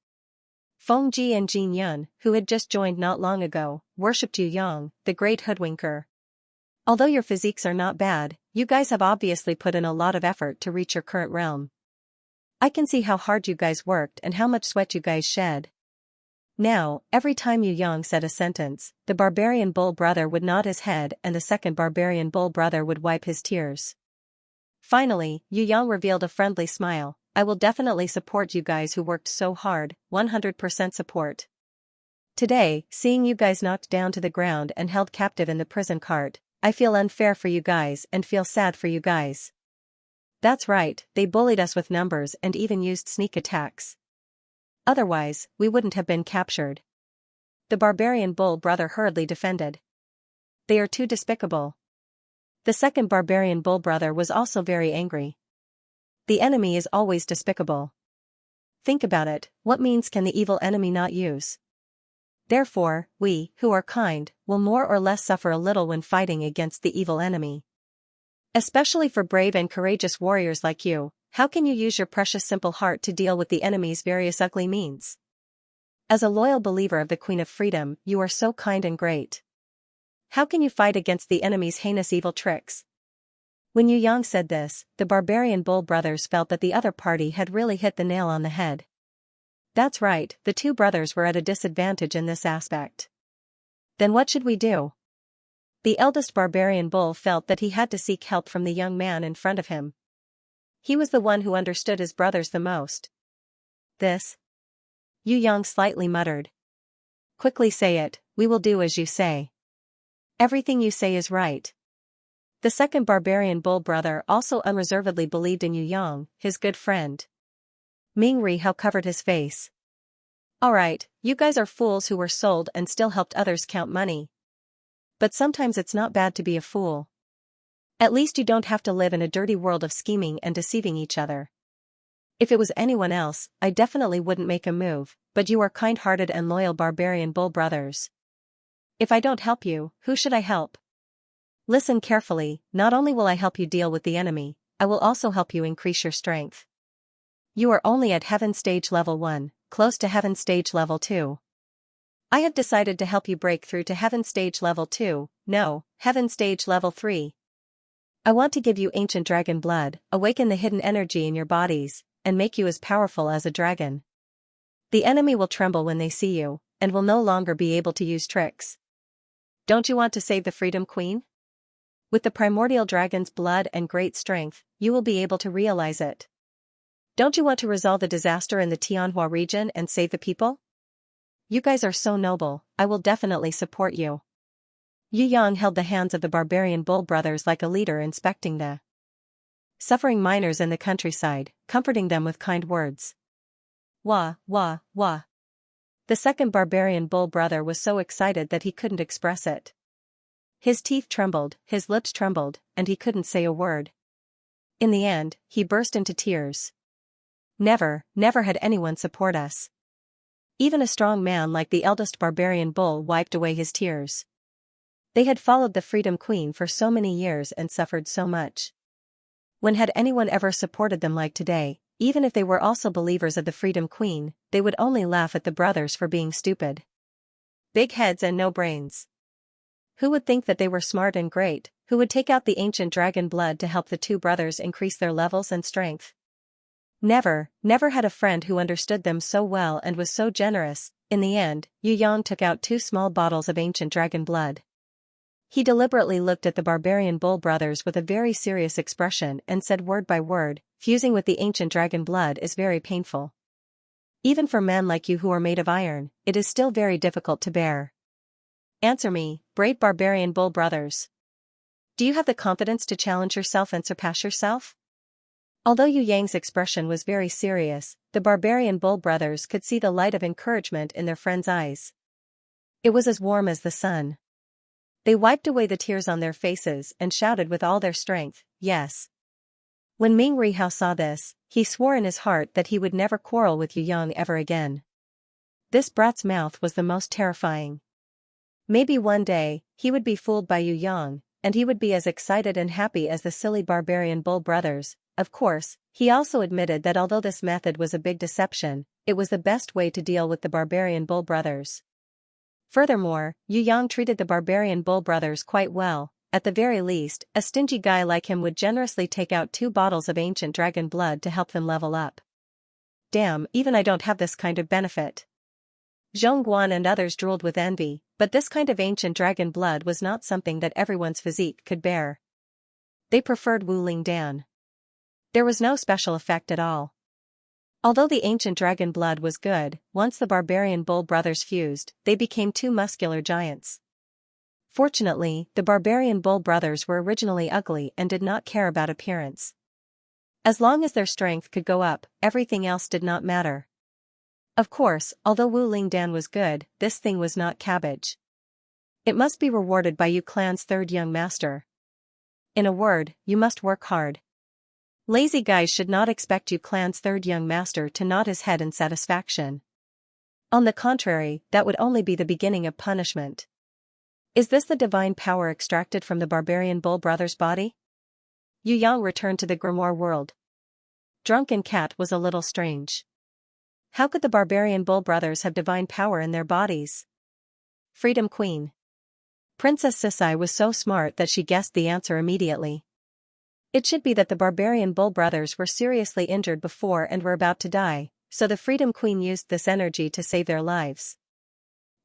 Feng Ji and Jin Yun, who had just joined not long ago, worshipped Yu Yang, the great hoodwinker. "Although your physiques are not bad, you guys have obviously put in a lot of effort to reach your current realm. I can see how hard you guys worked and how much sweat you guys shed." Now, every time Yu Yang said a sentence, the barbarian bull brother would nod his head and the second barbarian bull brother would wipe his tears. Finally, Yu Yang revealed a friendly smile. "I will definitely support you guys who worked so hard, 100% support. Today, seeing you guys knocked down to the ground and held captive in the prison cart, I feel unfair for you guys and feel sad for you guys. That's right, they bullied us with numbers and even used sneak attacks. Otherwise, we wouldn't have been captured." The barbarian bull brother hurriedly defended. "They are too despicable." The second barbarian bull brother was also very angry. "The enemy is always despicable. Think about it, what means can the evil enemy not use? Therefore, we, who are kind, will more or less suffer a little when fighting against the evil enemy. Especially for brave and courageous warriors like you, how can you use your precious simple heart to deal with the enemy's various ugly means? As a loyal believer of the Queen of Freedom, you are so kind and great. How can you fight against the enemy's heinous evil tricks?" When Yu Yang said this, the barbarian bull brothers felt that the other party had really hit the nail on the head. That's right, the 2 brothers were at a disadvantage in this aspect. Then what should we do? The eldest barbarian bull felt that he had to seek help from the young man in front of him. He was the one who understood his brothers the most. "This?" Yu Yang slightly muttered. "Quickly say it, we will do as you say." "Everything you say is right." The second barbarian bull brother also unreservedly believed in Yu Yang, his good friend. Ming Ri Hao covered his face. "Alright, you guys are fools who were sold and still helped others count money. But sometimes it's not bad to be a fool. At least you don't have to live in a dirty world of scheming and deceiving each other. If it was anyone else, I definitely wouldn't make a move, but you are kind-hearted and loyal barbarian bull brothers. If I don't help you, who should I help? Listen carefully, not only will I help you deal with the enemy, I will also help you increase your strength. You are only at Heaven Stage Level 1, close to Heaven Stage Level 2. I have decided to help you break through to Heaven Stage Level 2, no, Heaven Stage Level 3. I want to give you ancient dragon blood, awaken the hidden energy in your bodies, and make you as powerful as a dragon. The enemy will tremble when they see you, and will no longer be able to use tricks. Don't you want to save the Freedom Queen? With the primordial dragon's blood and great strength, you will be able to realize it. Don't you want to resolve the disaster in the Tianhua region and save the people? You guys are so noble, I will definitely support you." Yu Yang held the hands of the barbarian bull brothers like a leader inspecting the suffering miners in the countryside, comforting them with kind words. Wah, wah, wah. The second barbarian bull brother was so excited that he couldn't express it. His teeth trembled, his lips trembled, and he couldn't say a word. In the end, he burst into tears. Never had anyone support us. Even a strong man like the eldest barbarian bull wiped away his tears. They had followed the Freedom Queen for so many years and suffered so much. When had anyone ever supported them like today, even if they were also believers of the Freedom Queen, they would only laugh at the brothers for being stupid. Big heads and no brains. Who would think that they were smart and great, who would take out the ancient dragon blood to help the two brothers increase their levels and strength? Never had a friend who understood them so well and was so generous. In the end, Yu Yang took out 2 small bottles of ancient dragon blood. He deliberately looked at the barbarian bull brothers with a very serious expression and said word by word, "Fusing with the ancient dragon blood is very painful. Even for men like you who are made of iron, it is still very difficult to bear. Answer me, brave barbarian bull brothers. Do you have the confidence to challenge yourself and surpass yourself?" Although Yu Yang's expression was very serious, the barbarian bull brothers could see the light of encouragement in their friend's eyes. It was as warm as the sun. They wiped away the tears on their faces and shouted with all their strength, "Yes." When Ming Rihao saw this, he swore in his heart that he would never quarrel with Yu Yang ever again. This brat's mouth was the most terrifying. Maybe one day, he would be fooled by Yu Yang, and he would be as excited and happy as the silly barbarian bull brothers. Of course, he also admitted that although this method was a big deception, it was the best way to deal with the barbarian bull brothers. Furthermore, Yu Yang treated the barbarian bull brothers quite well. At the very least, a stingy guy like him would generously take out 2 bottles of ancient dragon blood to help them level up. Damn, even I don't have this kind of benefit. Zhong Guan and others drooled with envy, but this kind of ancient dragon blood was not something that everyone's physique could bear. They preferred Wu Ling Dan. There was no special effect at all. Although the ancient dragon blood was good, once the barbarian bull brothers fused, they became 2 muscular giants. Fortunately, the barbarian bull brothers were originally ugly and did not care about appearance. As long as their strength could go up, everything else did not matter. Of course, although Wu Ling Dan was good, this thing was not cabbage. It must be rewarded by Yu Clan's 3rd young master. In a word, you must work hard. Lazy guys should not expect Yu Clan's 3rd young master to nod his head in satisfaction. On the contrary, that would only be the beginning of punishment. Is this the divine power extracted from the barbarian bull brothers' body? Yu Yang returned to the grimoire world. Drunken Cat was a little strange. How could the barbarian bull brothers have divine power in their bodies? Freedom Queen. Princess Sisai was so smart that she guessed the answer immediately. It should be that the barbarian bull brothers were seriously injured before and were about to die, so the Freedom Queen used this energy to save their lives.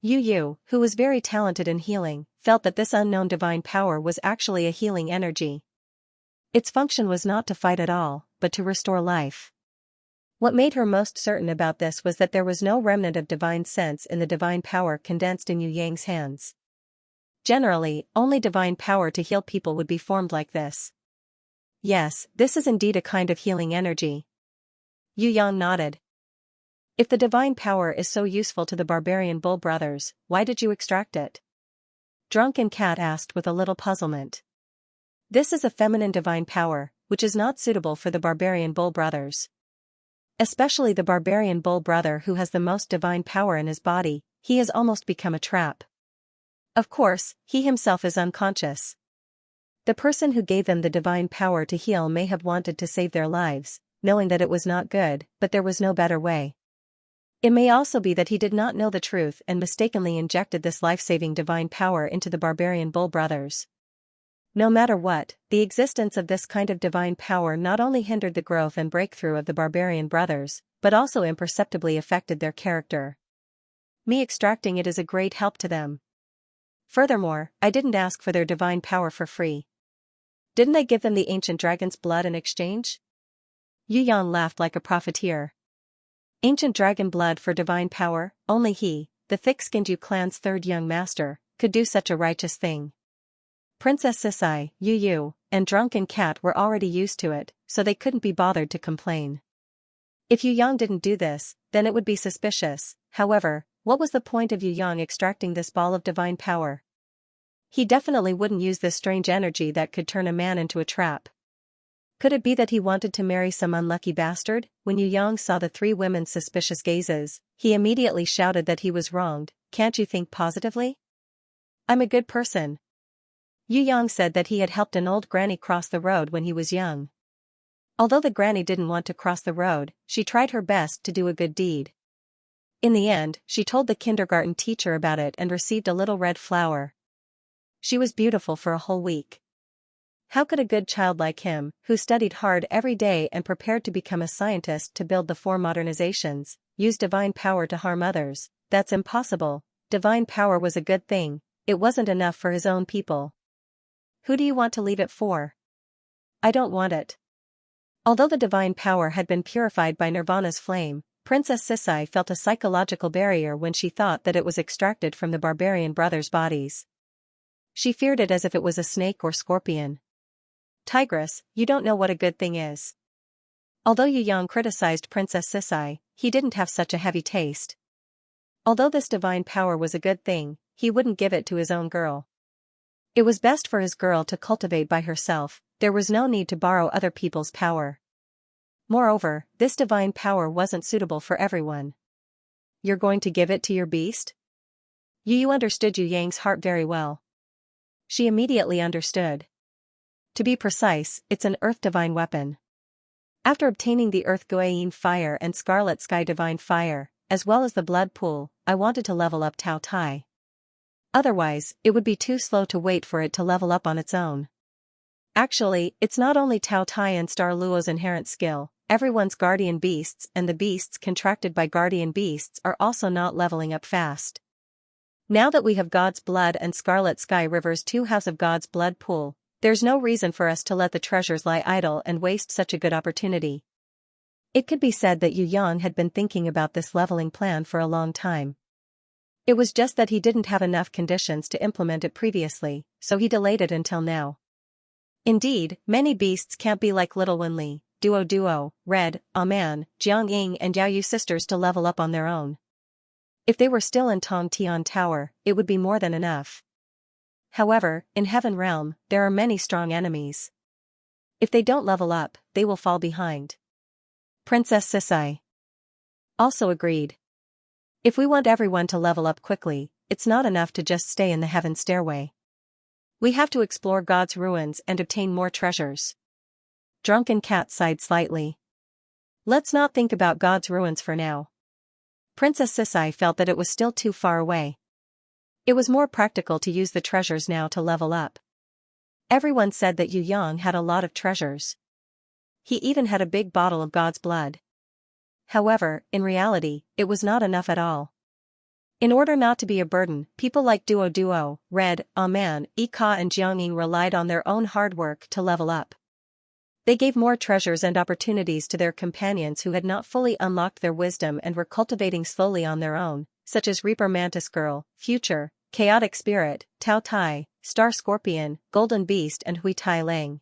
Yu, who was very talented in healing, felt that this unknown divine power was actually a healing energy. Its function was not to fight at all, but to restore life. What made her most certain about this was that there was no remnant of divine sense in the divine power condensed in Yu Yang's hands. Generally, only divine power to heal people would be formed like this. Yes, this is indeed a kind of healing energy. Yu Yang nodded. If the divine power is so useful to the barbarian bull brothers, why did you extract it? Drunken Cat asked with a little puzzlement. This is a feminine divine power, which is not suitable for the barbarian bull brothers. Especially the barbarian bull brother who has the most divine power in his body, he has almost become a trap. Of course, he himself is unconscious. The person who gave them the divine power to heal may have wanted to save their lives, knowing that it was not good, but there was no better way. It may also be that he did not know the truth and mistakenly injected this life-saving divine power into the barbarian bull brothers. No matter what, the existence of this kind of divine power not only hindered the growth and breakthrough of the barbarian brothers, but also imperceptibly affected their character. Me extracting it is a great help to them. Furthermore, I didn't ask for their divine power for free. Didn't I give them the ancient dragon's blood in exchange? Yu Yang laughed like a profiteer. Ancient dragon blood for divine power, only he, the thick-skinned Yu Clan's 3rd young master, could do such a righteous thing. Princess Sisai, Yu, and Drunken Cat were already used to it, so they couldn't be bothered to complain. If Yu Yang didn't do this, then it would be suspicious. However, what was the point of Yu Yang extracting this ball of divine power? He definitely wouldn't use this strange energy that could turn a man into a trap. Could it be that he wanted to marry some unlucky bastard? When Yu Yang saw the 3 women's suspicious gazes, he immediately shouted that he was wronged. Can't you think positively? I'm a good person. Yu Yang said that he had helped an old granny cross the road when he was young. Although the granny didn't want to cross the road, she tried her best to do a good deed. In the end, she told the kindergarten teacher about it and received a little red flower. She was beautiful for a whole week. How could a good child like him, who studied hard every day and prepared to become a scientist to build the 4 modernizations, use divine power to harm others? That's impossible. Divine power was a good thing, it wasn't enough for his own people. Who do you want to leave it for? I don't want it. Although the divine power had been purified by Nirvana's flame, Princess Sisai felt a psychological barrier when she thought that it was extracted from the barbarian brothers' bodies. She feared it as if it was a snake or scorpion. Tigress, you don't know what a good thing is. Although Yu Yang criticized Princess Sisai, he didn't have such a heavy taste. Although this divine power was a good thing, he wouldn't give it to his own girl. It was best for his girl to cultivate by herself, there was no need to borrow other people's power. Moreover, this divine power wasn't suitable for everyone. You're going to give it to your beast? Yu understood Yu Yang's heart very well. She immediately understood. To be precise, it's an earth divine weapon. After obtaining the earth Guayin fire and scarlet sky divine fire, as well as the blood pool, I wanted to level up Tao Tai. Otherwise, it would be too slow to wait for it to level up on its own. Actually, it's not only Tao Tai and Star Luo's inherent skill, everyone's guardian beasts and the beasts contracted by guardian beasts are also not leveling up fast. Now that we have God's blood and Scarlet Sky River's 2 House of God's blood pool, there's no reason for us to let the treasures lie idle and waste such a good opportunity. It could be said that Yu Yang had been thinking about this leveling plan for a long time. It was just that he didn't have enough conditions to implement it previously, so he delayed it until now. Indeed, many beasts can't be like Little Wenli, Duo, Red, Aman, Jiang Ying and Yao Yu sisters to level up on their own. If they were still in Tong Tian Tower, it would be more than enough. However, in Heaven Realm, there are many strong enemies. If they don't level up, they will fall behind. Princess Sisai also agreed. If we want everyone to level up quickly, it's not enough to just stay in the heaven stairway. We have to explore God's ruins and obtain more treasures. Drunken Cat sighed slightly. Let's not think about God's ruins for now. Princess Sisai felt that it was still too far away. It was more practical to use the treasures now to level up. Everyone said that Yu Yang had a lot of treasures. He even had a big bottle of God's blood. However, in reality, it was not enough at all. In order not to be a burden, people like Duo, Red, Aman, Ika and Jiangying relied on their own hard work to level up. They gave more treasures and opportunities to their companions who had not fully unlocked their wisdom and were cultivating slowly on their own, such as Reaper Mantis Girl, Future, Chaotic Spirit, Tao Tai, Star Scorpion, Golden Beast and Hui Tai Lang.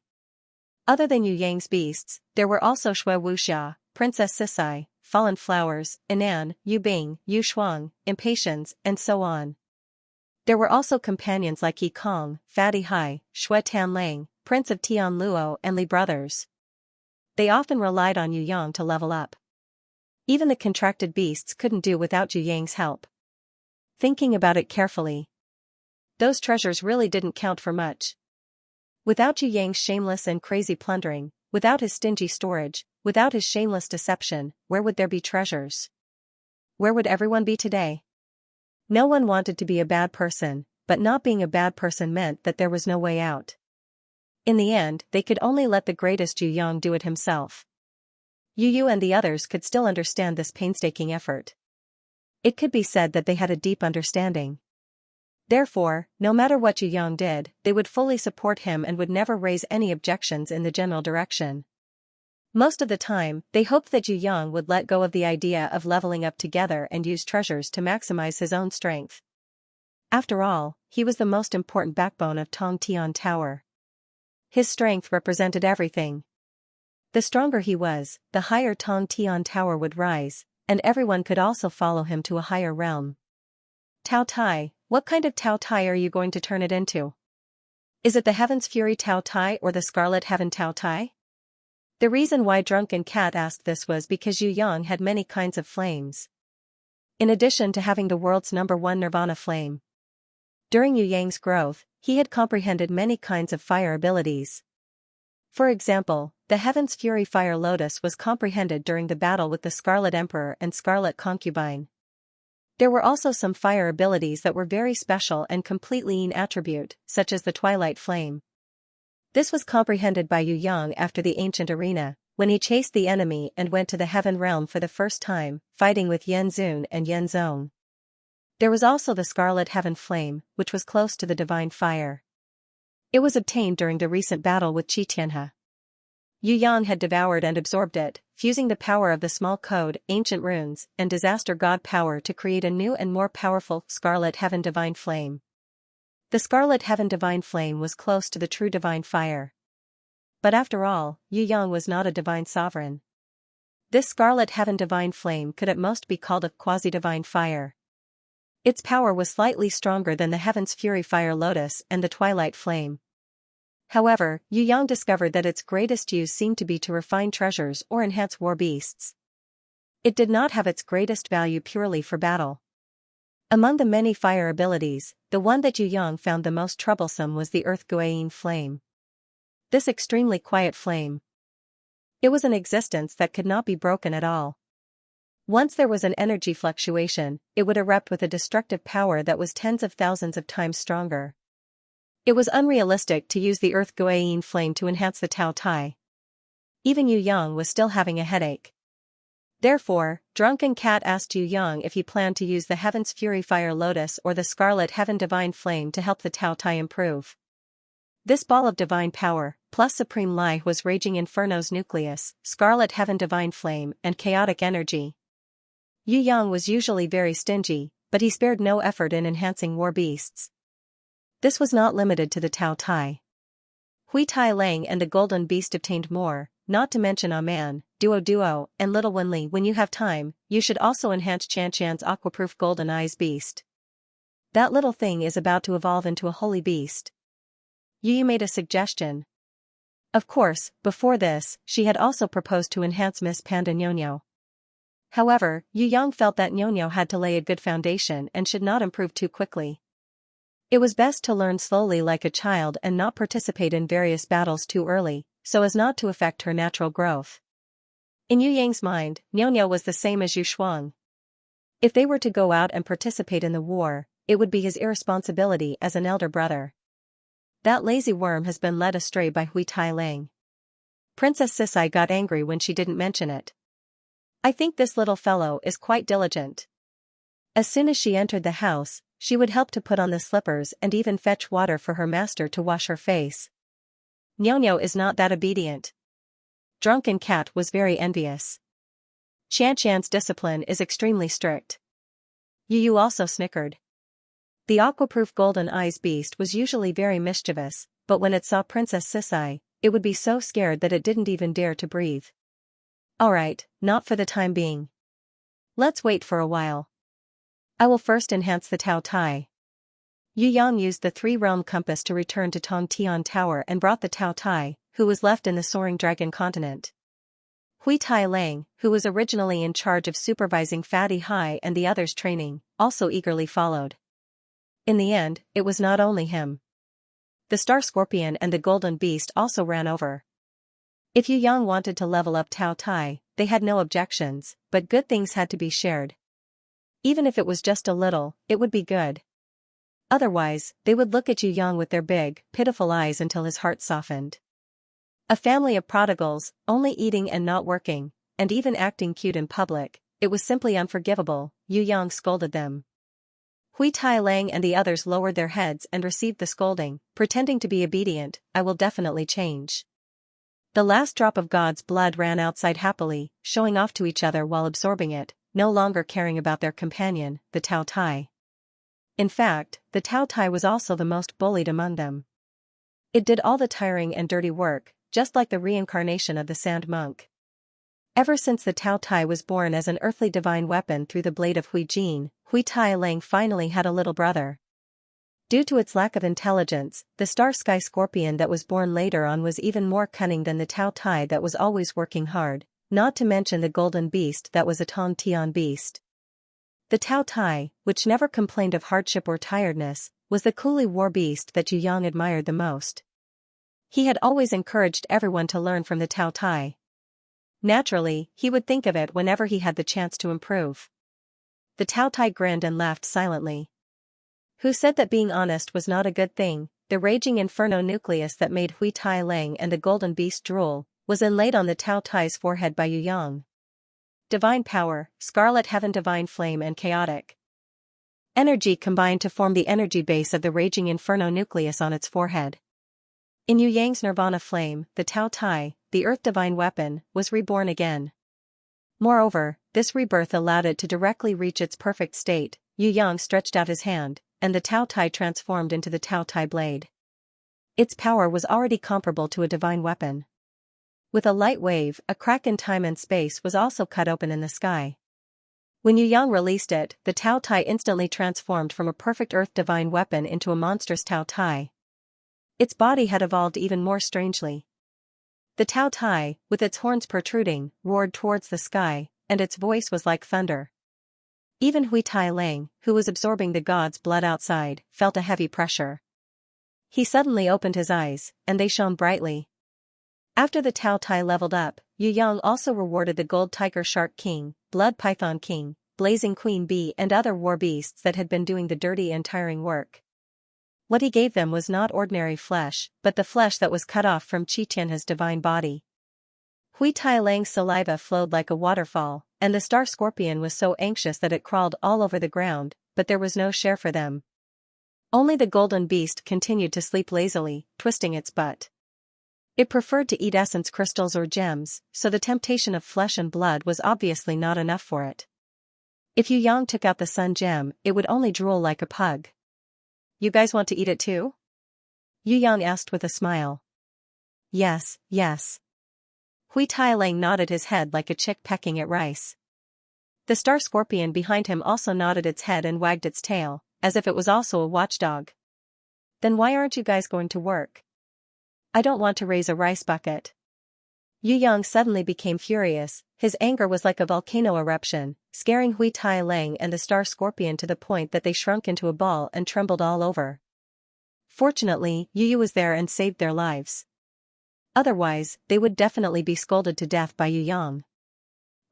Other than Yu Yang's beasts, there were also Shui Wuxia, Princess Sisai, Fallen Flowers, Inan, Yu Bing, Yu Shuang, Impatience, and so on. There were also companions like Yi Kong, Fatty Hai, Shui Tan Lang, Prince of Tian Luo and Li brothers. They often relied on Yu Yang to level up. Even the contracted beasts couldn't do without Yu Yang's help. Thinking about it carefully, those treasures really didn't count for much. Without Yu Yang's shameless and crazy plundering, without his stingy storage, without his shameless deception, where would there be treasures? Where would everyone be today? No one wanted to be a bad person, but not being a bad person meant that there was no way out. In the end, they could only let the greatest Yu Yang do it himself. Yu and the others could still understand this painstaking effort. It could be said that they had a deep understanding. Therefore, no matter what Yu Yang did, they would fully support him and would never raise any objections in the general direction. Most of the time, they hoped that Yu Yang would let go of the idea of leveling up together and use treasures to maximize his own strength. After all, he was the most important backbone of Tong Tian Tower. His strength represented everything. The stronger he was, the higher Tong Tian Tower would rise, and everyone could also follow him to a higher realm. Tao Tai, what kind of Tao Tai are you going to turn it into? Is it the Heaven's Fury Tao Tai or the Scarlet Heaven Tao Tai? The reason why Drunken Cat asked this was because Yu Yang had many kinds of flames. In addition to having the world's #1 Nirvana flame. During Yu Yang's growth, he had comprehended many kinds of fire abilities. For example, the Heaven's Fury Fire Lotus was comprehended during the battle with the Scarlet Emperor and Scarlet Concubine. There were also some fire abilities that were very special and completely an attribute, such as the Twilight Flame. This was comprehended by Yu Yang after the ancient arena, when he chased the enemy and went to the Heaven Realm for the first time, fighting with Yen Zun and Yen Zong. There was also the Scarlet Heaven Flame, which was close to the Divine Fire. It was obtained during the recent battle with Xianxia. Yu Yang had devoured and absorbed it, fusing the power of the small code, ancient runes, and disaster god power to create a new and more powerful Scarlet Heaven Divine Flame. The Scarlet Heaven Divine Flame was close to the true Divine Fire. But after all, Yu Yang was not a divine sovereign. This Scarlet Heaven Divine Flame could at most be called a quasi-divine fire. Its power was slightly stronger than the Heaven's Fury Fire Lotus and the Twilight Flame. However, Yu Yang discovered that its greatest use seemed to be to refine treasures or enhance war beasts. It did not have its greatest value purely for battle. Among the many fire abilities, the one that Yu Yang found the most troublesome was the Earth Guiying Flame. This extremely quiet flame. It was an existence that could not be broken at all. Once there was an energy fluctuation, it would erupt with a destructive power that was tens of thousands of times stronger. It was unrealistic to use the Earth Guiying Flame to enhance the Tao Tai. Even Yu Yang was still having a headache. Therefore, Drunken Cat asked Yu Yang if he planned to use the Heaven's Fury Fire Lotus or the Scarlet Heaven Divine Flame to help the Tao Tai improve. This ball of divine power, plus Supreme Lie, was raging Inferno's nucleus, Scarlet Heaven Divine Flame, and chaotic energy. Yu Yang was usually very stingy, but he spared no effort in enhancing war beasts. This was not limited to the Tao Tai. Hui Tai Lang and the Golden Beast obtained more, not to mention Aman, Duo, and Little Wenli. When you have time, you should also enhance Xianxia's Aquaproof Golden Eyes Beast. That little thing is about to evolve into a holy beast. Yu made a suggestion. Of course, before this, she had also proposed to enhance Miss Panda Nyonyo. However, Yu Yang felt that Nyonyo had to lay a good foundation and should not improve too quickly. It was best to learn slowly like a child and not participate in various battles too early, so as not to affect her natural growth. In Yu Yang's mind, Nyonyo was the same as Yu Shuang. If they were to go out and participate in the war, it would be his irresponsibility as an elder brother. That lazy worm has been led astray by Hui Tai Lang. Princess Sisai got angry when she didn't mention it. I think this little fellow is quite diligent. As soon as she entered the house, she would help to put on the slippers and even fetch water for her master to wash her face. Nyonyo is not that obedient. Drunken Cat was very envious. Xianxia's discipline is extremely strict. Yu also snickered. The Aquaproof Golden Eyes Beast was usually very mischievous, but when it saw Princess Sisai, it would be so scared that it didn't even dare to breathe. Alright, not for the time being. Let's wait for a while. I will first enhance the Tao Tai. Yu Yang used the three-realm compass to return to Tong Tian Tower and brought the Tao Tai, who was left in the Soaring Dragon Continent. Hui Tai Lang, who was originally in charge of supervising Fatty Hai and the others' training, also eagerly followed. In the end, it was not only him. The Star Scorpion and the Golden Beast also ran over. If Yu Yang wanted to level up Tao Tai, they had no objections, but good things had to be shared. Even if it was just a little, it would be good. Otherwise, they would look at Yu Yang with their big, pitiful eyes until his heart softened. A family of prodigals, only eating and not working, and even acting cute in public, it was simply unforgivable, Yu Yang scolded them. Hui Tai Lang and the others lowered their heads and received the scolding, pretending to be obedient. I will definitely change. The last drop of God's blood ran outside happily, showing off to each other while absorbing it, no longer caring about their companion, the Tao Tai. In fact, the Tao Tai was also the most bullied among them. It did all the tiring and dirty work, just like the reincarnation of the Sand Monk. Ever since the Tao Tai was born as an earthly divine weapon through the blade of Hui Jin, Hui Tai Lang finally had a little brother. Due to its lack of intelligence, the Star Sky Scorpion that was born later on was even more cunning than the Tao Tai that was always working hard, not to mention the Golden Beast that was a Tong Tian beast. The Tao Tai, which never complained of hardship or tiredness, was the coolie war beast that Yu Yang admired the most. He had always encouraged everyone to learn from the Tao Tai. Naturally, he would think of it whenever he had the chance to improve. The Tao Tai grinned and laughed silently. Who said that being honest was not a good thing? The raging inferno nucleus that made Hui Tai Lang and the golden beast drool was inlaid on the Tao Tai's forehead by Yu Yang. Divine power, scarlet heaven, divine flame, and chaotic energy combined to form the energy base of the raging inferno nucleus on its forehead. In Yu Yang's nirvana flame, the Tao Tai, the earth divine weapon, was reborn again. Moreover, this rebirth allowed it to directly reach its perfect state. Yu Yang stretched out his hand, and the Tao Tai transformed into the Tao Tai blade. Its power was already comparable to a divine weapon. With a light wave, a crack in time and space was also cut open in the sky. When Yu Yang released it, the Tao Tai instantly transformed from a perfect earth divine weapon into a monstrous Tao Tai. Its body had evolved even more strangely. The Tao Tai, with its horns protruding, roared towards the sky, and its voice was like thunder. Even Hui Tai Lang, who was absorbing the god's blood outside, felt a heavy pressure. He suddenly opened his eyes, and they shone brightly. After the Tao Tai leveled up, Yu Yang also rewarded the Gold Tiger Shark King, Blood Python King, Blazing Queen Bee and other war beasts that had been doing the dirty and tiring work. What he gave them was not ordinary flesh, but the flesh that was cut off from Qitianha's divine body. Hui Tai Lang's saliva flowed like a waterfall, and the star scorpion was so anxious that it crawled all over the ground, but there was no share for them. Only the golden beast continued to sleep lazily, twisting its butt. It preferred to eat essence crystals or gems, so the temptation of flesh and blood was obviously not enough for it. If Yu Yang took out the sun gem, it would only drool like a pug. You guys want to eat it too? Yu Yang asked with a smile. Yes, yes. Hui Tai Lang nodded his head like a chick pecking at rice. The star scorpion behind him also nodded its head and wagged its tail, as if it was also a watchdog. Then why aren't you guys going to work? I don't want to raise a rice bucket. Yu Yang suddenly became furious. His anger was like a volcano eruption, scaring Hui Tai Lang and the star scorpion to the point that they shrunk into a ball and trembled all over. Fortunately, Yu was there and saved their lives. Otherwise, they would definitely be scolded to death by Yu Yang.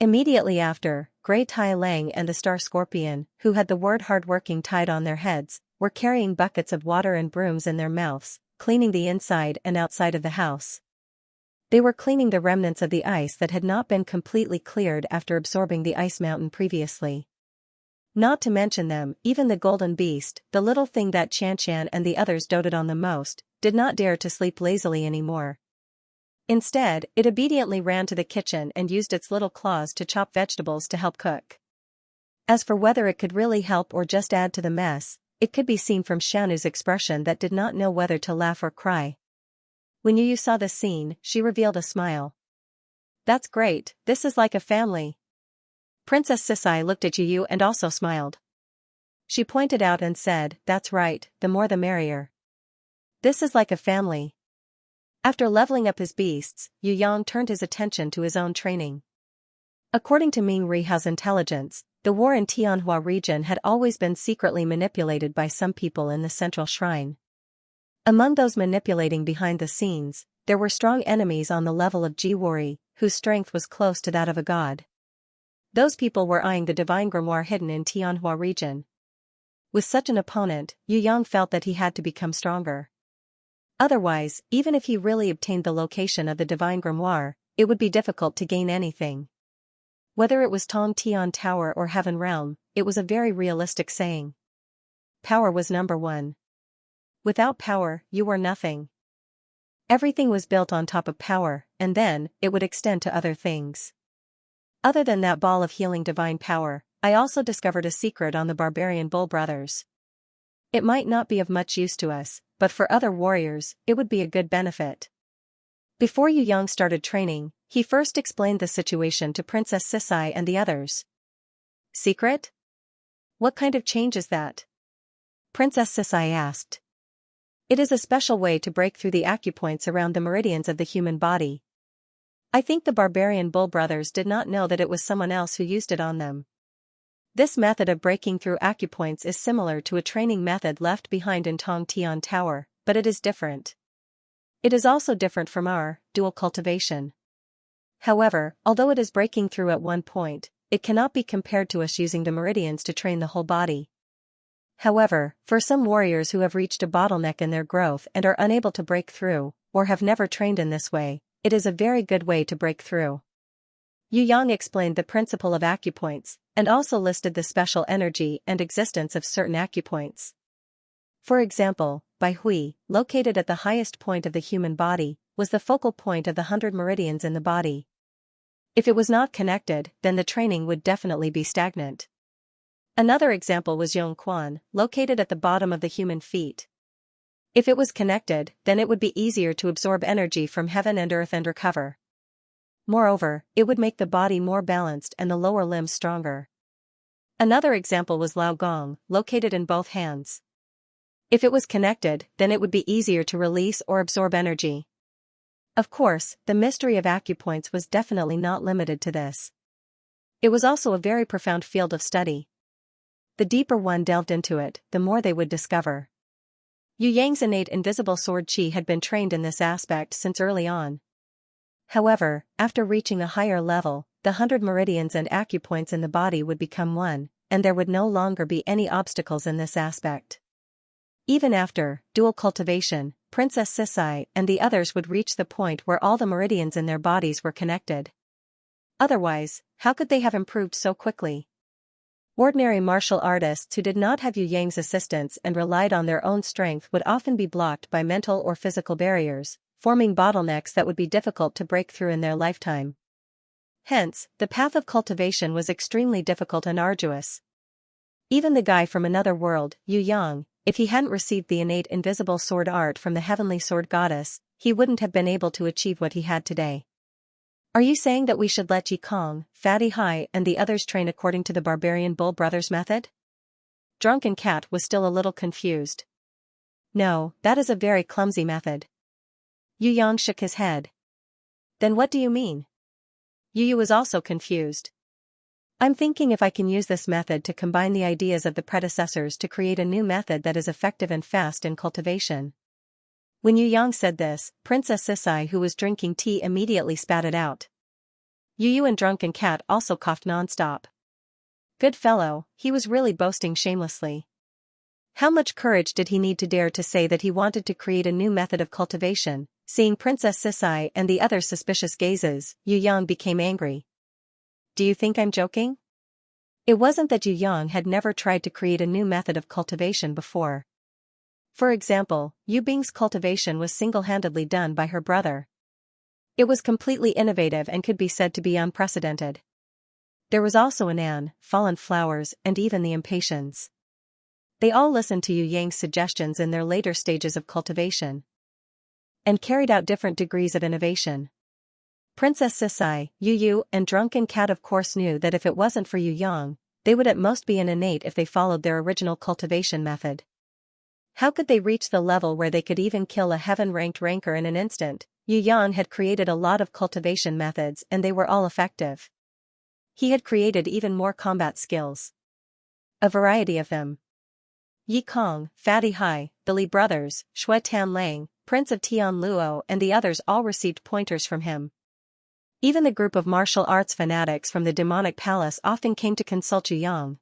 Immediately after, Grey Tai Lang and the star scorpion, who had the word hardworking tied on their heads, were carrying buckets of water and brooms in their mouths, cleaning the inside and outside of the house. They were cleaning the remnants of the ice that had not been completely cleared after absorbing the ice mountain previously. Not to mention them, even the golden beast, the little thing that Xianxia and the others doted on the most, did not dare to sleep lazily anymore. Instead, it obediently ran to the kitchen and used its little claws to chop vegetables to help cook. As for whether it could really help or just add to the mess, it could be seen from Shanu's expression that did not know whether to laugh or cry. When Yu saw this scene, she revealed a smile. That's great, this is like a family. Princess Sisai looked at Yu and also smiled. She pointed out and said, that's right, the more the merrier. This is like a family. After leveling up his beasts, Yu Yang turned his attention to his own training. According to Ming Rihao's intelligence, the war in Tianhua region had always been secretly manipulated by some people in the central shrine. Among those manipulating behind the scenes, there were strong enemies on the level of Jiwari, whose strength was close to that of a god. Those people were eyeing the divine grimoire hidden in Tianhua region. With such an opponent, Yu Yang felt that he had to become stronger. Otherwise, even if he really obtained the location of the divine grimoire, it would be difficult to gain anything. Whether it was Tong Tian Tower or Heaven Realm, it was a very realistic saying. Power was number one. Without power, you were nothing. Everything was built on top of power, and then, it would extend to other things. Other than that ball of healing divine power, I also discovered a secret on the barbarian bull brothers. It might not be of much use to us, but for other warriors, it would be a good benefit. Before Yu Yang started training, he first explained the situation to Princess Sisai and the others. Secret? What kind of change is that? Princess Sisai asked. It is a special way to break through the acupoints around the meridians of the human body. I think the barbarian bull brothers did not know that it was someone else who used it on them. This method of breaking through acupoints is similar to a training method left behind in Tong Tian Tower, but it is different. It is also different from our dual cultivation. However, although it is breaking through at one point, it cannot be compared to us using the meridians to train the whole body. However, for some warriors who have reached a bottleneck in their growth and are unable to break through, or have never trained in this way, it is a very good way to break through. Yu Yang explained the principle of acupoints, and also listed the special energy and existence of certain acupoints. For example, Bai Hui, located at the highest point of the human body, was the focal point of the 100 meridians in the body. If it was not connected, then the training would definitely be stagnant. Another example was Yong Quan, located at the bottom of the human feet. If it was connected, then it would be easier to absorb energy from heaven and earth and recover. Moreover, it would make the body more balanced and the lower limbs stronger. Another example was Lao Gong, located in both hands. If it was connected, then it would be easier to release or absorb energy. Of course, the mystery of acupoints was definitely not limited to this. It was also a very profound field of study. The deeper one delved into it, the more they would discover. Yu Yang's innate invisible sword chi had been trained in this aspect since early on. However, after reaching a higher level, the 100 meridians and acupoints in the body would become one, and there would no longer be any obstacles in this aspect. Even after dual cultivation, Princess Sisai and the others would reach the point where all the meridians in their bodies were connected. Otherwise, how could they have improved so quickly? Ordinary martial artists who did not have Yu Yang's assistance and relied on their own strength would often be blocked by mental or physical barriers, forming bottlenecks that would be difficult to break through in their lifetime. Hence, the path of cultivation was extremely difficult and arduous. Even the guy from another world, Yu Yang, if he hadn't received the innate invisible sword art from the heavenly sword goddess, he wouldn't have been able to achieve what he had today. Are you saying that we should let Yi Kong, Fatty Hai and the others train according to the barbarian Bull Brothers method? Drunken Cat was still a little confused. No, that is a very clumsy method. Yu Yang shook his head. Then what do you mean? Yu was also confused. I'm thinking if I can use this method to combine the ideas of the predecessors to create a new method that is effective and fast in cultivation. When Yu Yang said this, Princess Sisai, who was drinking tea, immediately spat it out. Yu and Drunken Cat also coughed nonstop. Good fellow, he was really boasting shamelessly. How much courage did he need to dare to say that he wanted to create a new method of cultivation? Seeing Princess Sisai and the other suspicious gazes, Yu Yang became angry. Do you think I'm joking? It wasn't that Yu Yang had never tried to create a new method of cultivation before. For example, Yu Bing's cultivation was single-handedly done by her brother. It was completely innovative and could be said to be unprecedented. There was also Anan, Fallen Flowers, and even the Impatiens. They all listened to Yu Yang's suggestions in their later stages of cultivation and carried out different degrees of innovation. Princess Sisai, Yu, and Drunken Cat of course knew that if it wasn't for Yu Yang, they would at most be an innate if they followed their original cultivation method. How could they reach the level where they could even kill a heaven-ranked ranker in an instant? Yu Yang had created a lot of cultivation methods and they were all effective. He had created even more combat skills. A variety of them. Yi Kong, Fatty Hai, the Li brothers, Shui Tan Lang, Prince of Tian Luo and the others all received pointers from him. Even the group of martial arts fanatics from the demonic palace often came to consult Yu Yang.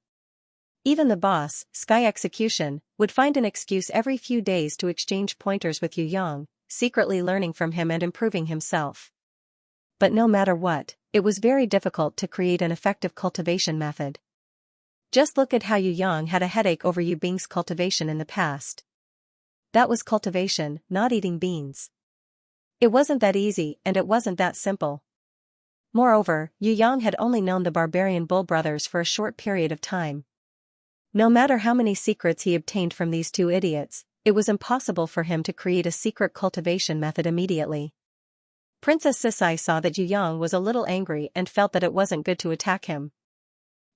Even the boss, Sky Execution, would find an excuse every few days to exchange pointers with Yu Yang, secretly learning from him and improving himself. But no matter what, it was very difficult to create an effective cultivation method. Just look at how Yu Yang had a headache over Yu Bing's cultivation in the past. That was cultivation, not eating beans. It wasn't that easy and it wasn't that simple. Moreover, Yu Yang had only known the barbarian Bull Brothers for a short period of time. No matter how many secrets he obtained from these two idiots, it was impossible for him to create a secret cultivation method immediately. Princess Sisai saw that Yu Yang was a little angry and felt that it wasn't good to attack him.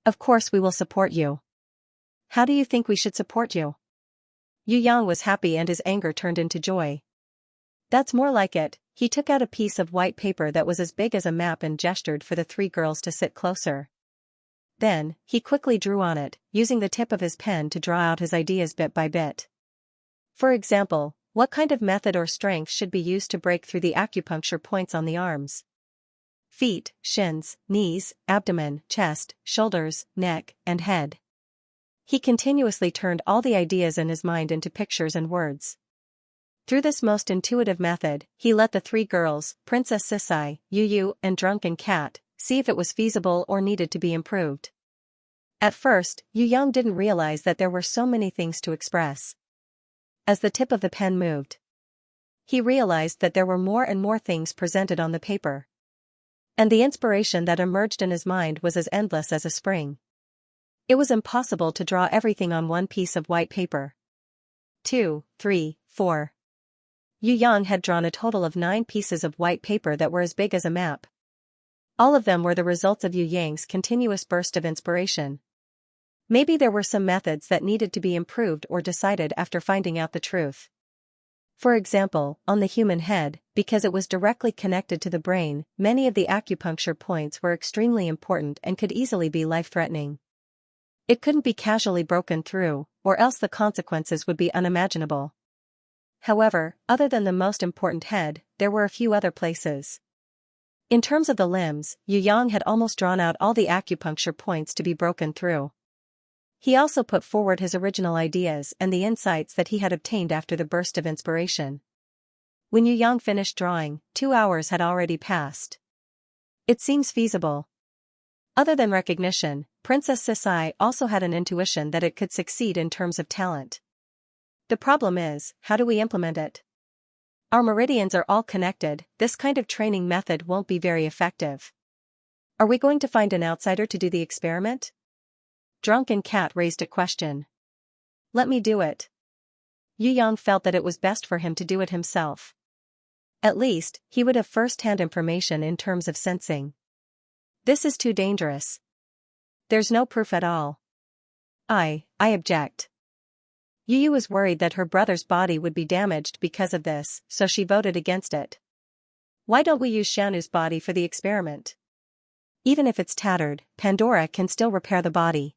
Of course we will support you. How do you think we should support you? Yu Yang was happy and his anger turned into joy. That's more like it. He took out a piece of white paper that was as big as a map and gestured for the three girls to sit closer. Then, he quickly drew on it, using the tip of his pen to draw out his ideas bit by bit. For example, what kind of method or strength should be used to break through the acupuncture points on the arms? feet, shins, knees, abdomen, chest, shoulders, neck, and head. He continuously turned all the ideas in his mind into pictures and words. Through this most intuitive method, he let the three girls, Princess Sisai, Yu, and Drunken Cat, see if it was feasible or needed to be improved. At first, Yu didn't realize that there were so many things to express. As the tip of the pen moved, he realized that there were more and more things presented on the paper. And the inspiration that emerged in his mind was as endless as a spring. It was impossible to draw everything on one piece of white paper. 2, 3, 4. Yu had drawn a total of 9 pieces of white paper that were as big as a map. All of them were the results of Yang's continuous burst of inspiration. Maybe there were some methods that needed to be improved or decided after finding out the truth. For example, on the human head, because it was directly connected to the brain, many of the acupuncture points were extremely important and could easily be life-threatening. It couldn't be casually broken through, or else the consequences would be unimaginable. However, other than the most important head, there were a few other places. In terms of the limbs, Yu had almost drawn out all the acupuncture points to be broken through. He also put forward his original ideas and the insights that he had obtained after the burst of inspiration. When Yu finished drawing, 2 hours had already passed. It seems feasible. Other than recognition, Princess Sisai also had an intuition that it could succeed in terms of talent. The problem is, how do we implement it? Our meridians are all connected, this kind of training method won't be very effective. Are we going to find an outsider to do the experiment? Drunken Cat raised a question. Let me do it. Yu felt that it was best for him to do it himself. At least, he would have first-hand information in terms of sensing. This is too dangerous. There's no proof at all. I object. Yu was worried that her brother's body would be damaged because of this, so she voted against it. Why don't we use Xianu's body for the experiment? Even if it's tattered, Pandora can still repair the body.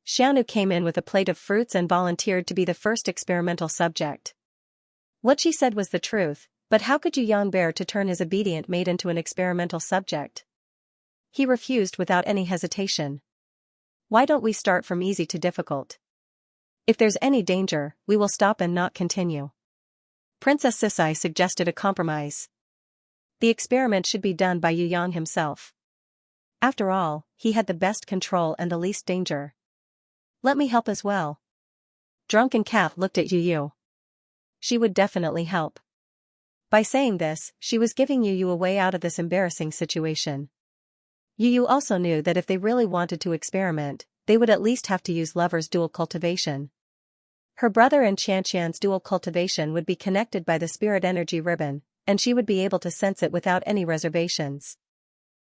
Xianu came in with a plate of fruits and volunteered to be the first experimental subject. What she said was the truth, but how could Yu bear to turn his obedient maid into an experimental subject? He refused without any hesitation. Why don't we start from easy to difficult? If there's any danger, we will stop and not continue. Princess Sisai suggested a compromise. The experiment should be done by Yu himself. After all, he had the best control and the least danger. Let me help as well. Drunken Cat looked at Yu. She would definitely help. By saying this, she was giving Yu a way out of this embarrassing situation. Yu also knew that if they really wanted to experiment, they would at least have to use Lover's dual cultivation. Her brother and Xianxia's dual cultivation would be connected by the spirit energy ribbon, and she would be able to sense it without any reservations.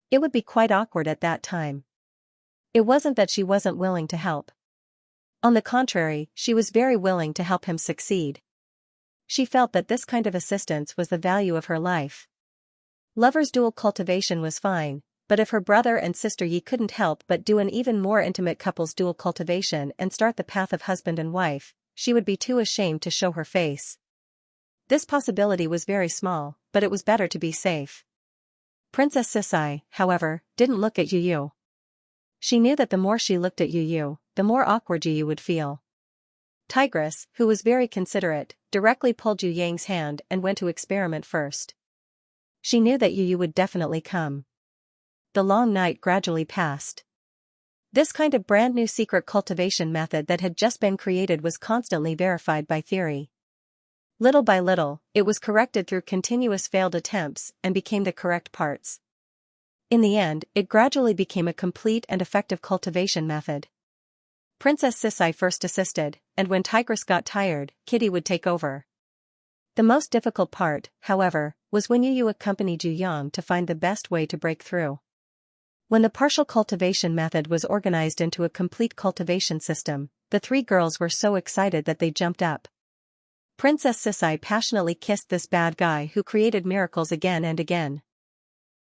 It would be quite awkward at that time. It wasn't that she wasn't willing to help. On the contrary, she was very willing to help him succeed. She felt that this kind of assistance was the value of her life. Lover's dual cultivation was fine, but if her brother and sister Yi couldn't help but do an even more intimate couple's dual cultivation and start the path of husband and wife, she would be too ashamed to show her face. This possibility was very small, but it was better to be safe. Princess Sisai, however, didn't look at Yu. She knew that the more she looked at Yu, the more awkward Yu would feel. Tigress, who was very considerate, directly pulled Yang's hand and went to experiment first. She knew that Yu would definitely come. The long night gradually passed. This kind of brand new secret cultivation method that had just been created was constantly verified by theory. Little by little, it was corrected through continuous failed attempts and became the correct parts. In the end, it gradually became a complete and effective cultivation method. Princess Sisai first assisted, and when Tigress got tired, Kitty would take over. The most difficult part, however, was when Yu accompanied Yu to find the best way to break through. When the partial cultivation method was organized into a complete cultivation system, the 3 girls were so excited that they jumped up. Princess Sisai passionately kissed this bad guy who created miracles again and again.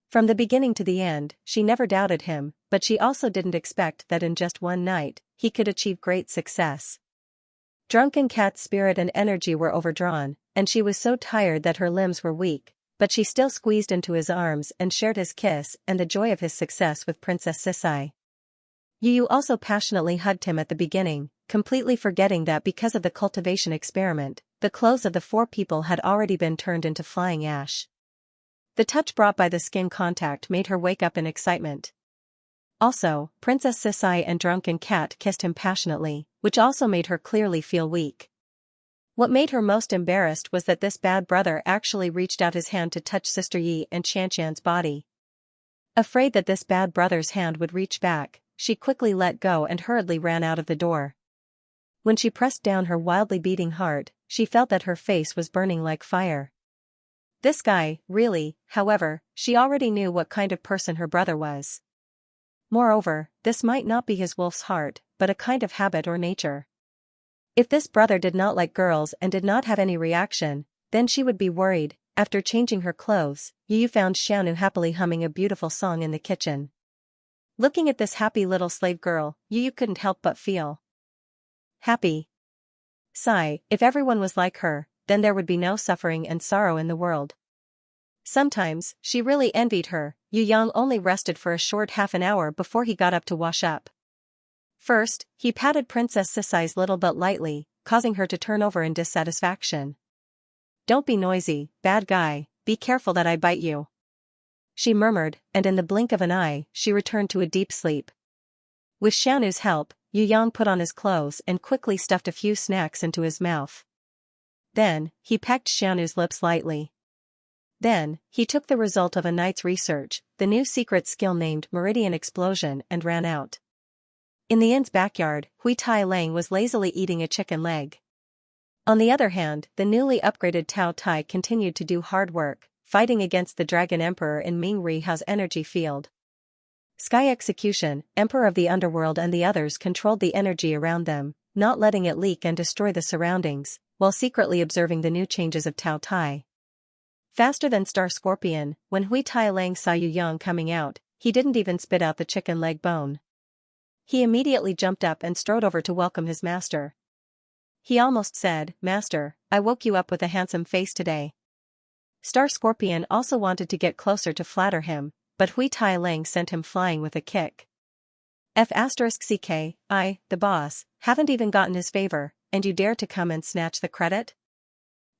From the beginning to the end, she never doubted him, but she also didn't expect that in just one night, he could achieve great success. Drunken Cat's spirit and energy were overdrawn, and she was so tired that her limbs were weak, but she still squeezed into his arms and shared his kiss and the joy of his success with Princess Sisai. Yu also passionately hugged him at the beginning, completely forgetting that because of the cultivation experiment, the clothes of the four people had already been turned into flying ash. The touch brought by the skin contact made her wake up in excitement. Also, Princess Sisai and Drunken Cat kissed him passionately, which also made her clearly feel weak. What made her most embarrassed was that this bad brother actually reached out his hand to touch Sister Yi and Xianxia's body. Afraid that this bad brother's hand would reach back, she quickly let go and hurriedly ran out of the door. When she pressed down her wildly beating heart, she felt that her face was burning like fire. This guy, really, however, she already knew what kind of person her brother was. Moreover, this might not be his wolf's heart, but a kind of habit or nature. If this brother did not like girls and did not have any reaction, then she would be worried. After changing her clothes, Yu found Xianxia happily humming a beautiful song in the kitchen. Looking at this happy little slave girl, Yu couldn't help but feel happy. Sigh, if everyone was like her, then there would be no suffering and sorrow in the world. Sometimes, she really envied her. Yu only rested for a short half an hour before he got up to wash up. First, he patted Princess Sisai's little butt lightly, causing her to turn over in dissatisfaction. "Don't be noisy, bad guy, be careful that I bite you," she murmured, and in the blink of an eye, she returned to a deep sleep. With Xianxu's help, Yu put on his clothes and quickly stuffed a few snacks into his mouth. Then, he pecked Xianxu's lips lightly. Then, he took the result of a night's research, the new secret skill named Meridian Explosion, and ran out. In the inn's backyard, Hui Tai Lang was lazily eating a chicken leg. On the other hand, the newly upgraded Tao Tai continued to do hard work, fighting against the Dragon Emperor in Ming Rihao's energy field. Sky Execution, Emperor of the Underworld, and the others controlled the energy around them, not letting it leak and destroy the surroundings, while secretly observing the new changes of Tao Tai. Faster than Star Scorpion, when Hui Tai Lang saw Yu coming out, he didn't even spit out the chicken leg bone. He immediately jumped up and strode over to welcome his master. He almost said, "Master, I woke you up with a handsome face today." Star Scorpion also wanted to get closer to flatter him, but Hui Tai Lang sent him flying with a kick. F***ck, I, the boss, haven't even gotten his favor, and you dare to come and snatch the credit?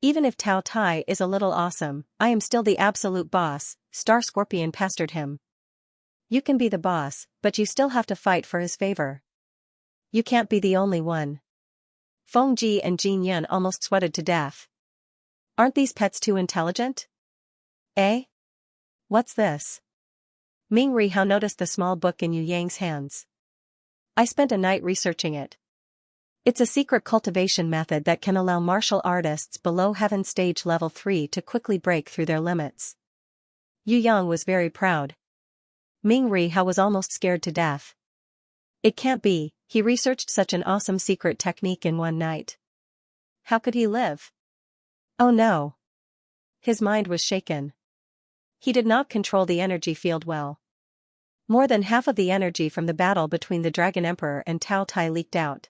Even if Tao Tai is a little awesome, I am still the absolute boss, Star Scorpion pestered him. You can be the boss, but you still have to fight for his favor. You can't be the only one. Feng Ji and Jin Yun almost sweated to death. Aren't these pets too intelligent? Eh? What's this? Ming Rihao noticed the small book in Yu Yang's hands. I spent a night researching it. It's a secret cultivation method that can allow martial artists below Heaven Stage Level 3 to quickly break through their limits. Yu Yang was very proud. Ming Rihao was almost scared to death. It can't be, he researched such an awesome secret technique in one night. How could he live? Oh no. His mind was shaken. He did not control the energy field well. More than half of the energy from the battle between the Dragon Emperor and Tao Tai leaked out.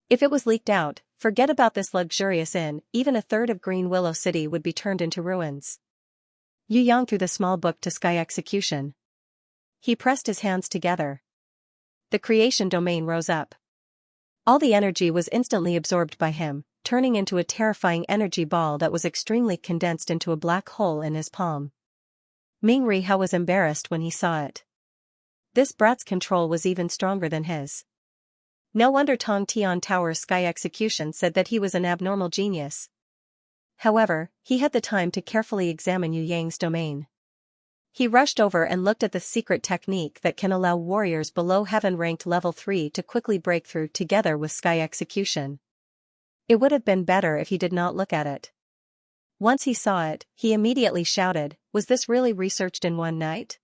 If it was leaked out, forget about this luxurious inn, even a third of Green Willow City would be turned into ruins. Yu Yang threw the small book to Sky Execution. He pressed his hands together. The creation domain rose up. All the energy was instantly absorbed by him, turning into a terrifying energy ball that was extremely condensed into a black hole in his palm. Ming Rihao was embarrassed when he saw it. This brat's control was even stronger than his. No wonder Tong Tian Tower's Sky Execution said that he was an abnormal genius. However, he had the time to carefully examine Yu Yang's domain. He rushed over and looked at the secret technique that can allow warriors below heaven ranked level 3 to quickly break through together with Sky Execution. It would have been better if he did not look at it. Once he saw it, he immediately shouted, "Was this really researched in one night?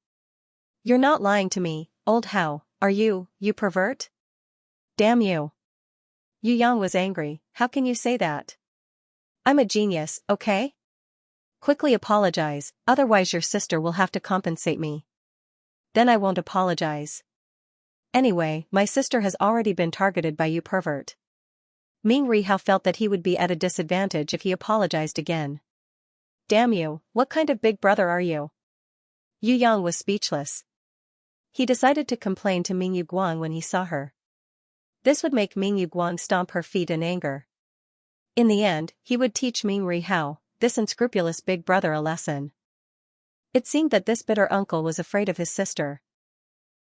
You're not lying to me, old Hao, are you, you pervert? Damn you." Yu Yang was angry. How can you say that? I'm a genius, okay? Quickly apologize, otherwise your sister will have to compensate me. Then I won't apologize. Anyway, my sister has already been targeted by you pervert. Ming Rihao felt that he would be at a disadvantage if he apologized again. Damn you, what kind of big brother are you? Yu Yang was speechless. He decided to complain to Ming Guang when he saw her. This would make Ming Guang stomp her feet in anger. In the end, he would teach Ming Hao, this unscrupulous big brother, a lesson. It seemed that this bitter uncle was afraid of his sister.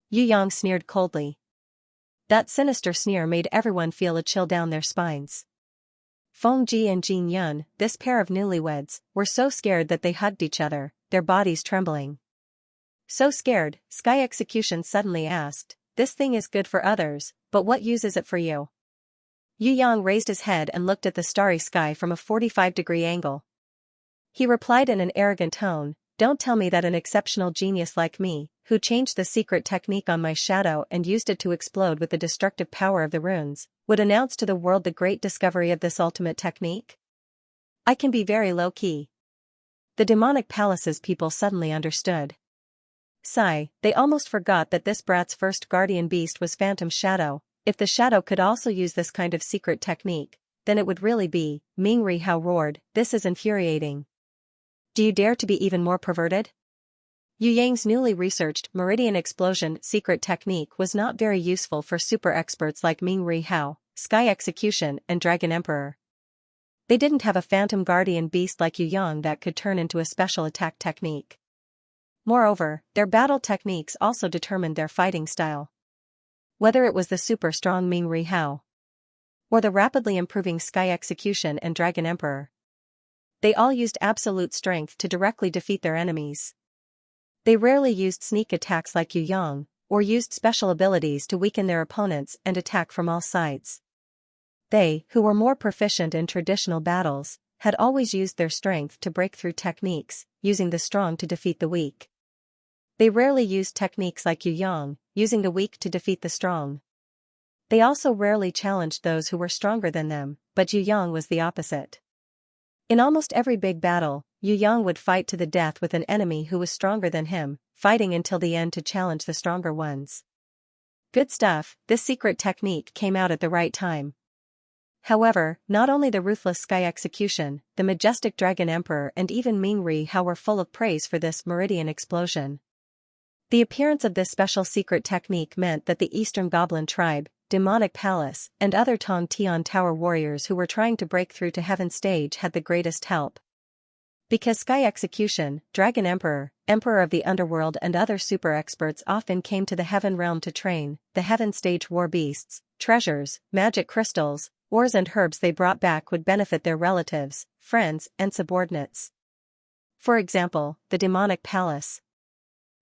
Yu Yang sneered coldly. That sinister sneer made everyone feel a chill down their spines. Feng Ji and Jin Yun, this pair of newlyweds, were so scared that they hugged each other, their bodies trembling. So scared, Sky Execution suddenly asked, "This thing is good for others, but what use is it for you?" Yu Yang raised his head and looked at the starry sky from a 45-degree angle. He replied in an arrogant tone, "Don't tell me that an exceptional genius like me, who changed the secret technique on my shadow and used it to explode with the destructive power of the runes, would announce to the world the great discovery of this ultimate technique? I can be very low-key." The demonic palace's people suddenly understood. Sigh, they almost forgot that this brat's first guardian beast was Phantom Shadow. If the shadow could also use this kind of secret technique, then it would really be. Ming Hao roared, "This is infuriating. Do you dare to be even more perverted?" Yu Yang's newly researched Meridian Explosion secret technique was not very useful for super experts like Ming Hao, Sky Execution and Dragon Emperor. They didn't have a phantom guardian beast like Yu Yang that could turn into a special attack technique. Moreover, their battle techniques also determined their fighting style. Whether it was the super strong Ming Hao or the rapidly improving Sky Execution and Dragon Emperor, they all used absolute strength to directly defeat their enemies. They rarely used sneak attacks like Yu Yang, or used special abilities to weaken their opponents and attack from all sides. They, who were more proficient in traditional battles, had always used their strength to break through techniques, using the strong to defeat the weak. They rarely used techniques like Yu Yang, using the weak to defeat the strong. They also rarely challenged those who were stronger than them, but Yu Yang was the opposite. In almost every big battle, Yu Yang would fight to the death with an enemy who was stronger than him, fighting until the end to challenge the stronger ones. Good stuff, this secret technique came out at the right time. However, not only the ruthless Sky Execution, the majestic Dragon Emperor and even Ming Hao were full of praise for this Meridian Explosion. The appearance of this special secret technique meant that the Eastern Goblin Tribe, Demonic Palace, and other Tong Tian Tower warriors who were trying to break through to Heaven Stage had the greatest help. Because Sky Execution, Dragon Emperor, Emperor of the Underworld and other super experts often came to the Heaven Realm to train, the Heaven Stage war beasts, treasures, magic crystals, ores and herbs they brought back would benefit their relatives, friends, and subordinates. For example, the Demonic Palace.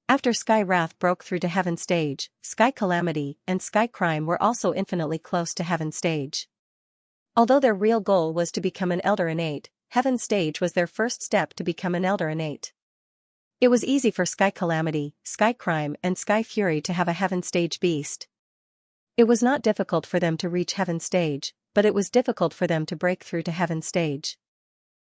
After Sky Wrath broke through to Heaven Stage, Sky Calamity and Sky Crime were also infinitely close to Heaven Stage. Although their real goal was to become an Elder Innate, Heaven Stage was their first step to become an Elder Innate. It was easy for Sky Calamity, Sky Crime and Sky Fury to have a Heaven Stage beast. It was not difficult for them to reach Heaven Stage, but it was difficult for them to break through to Heaven Stage.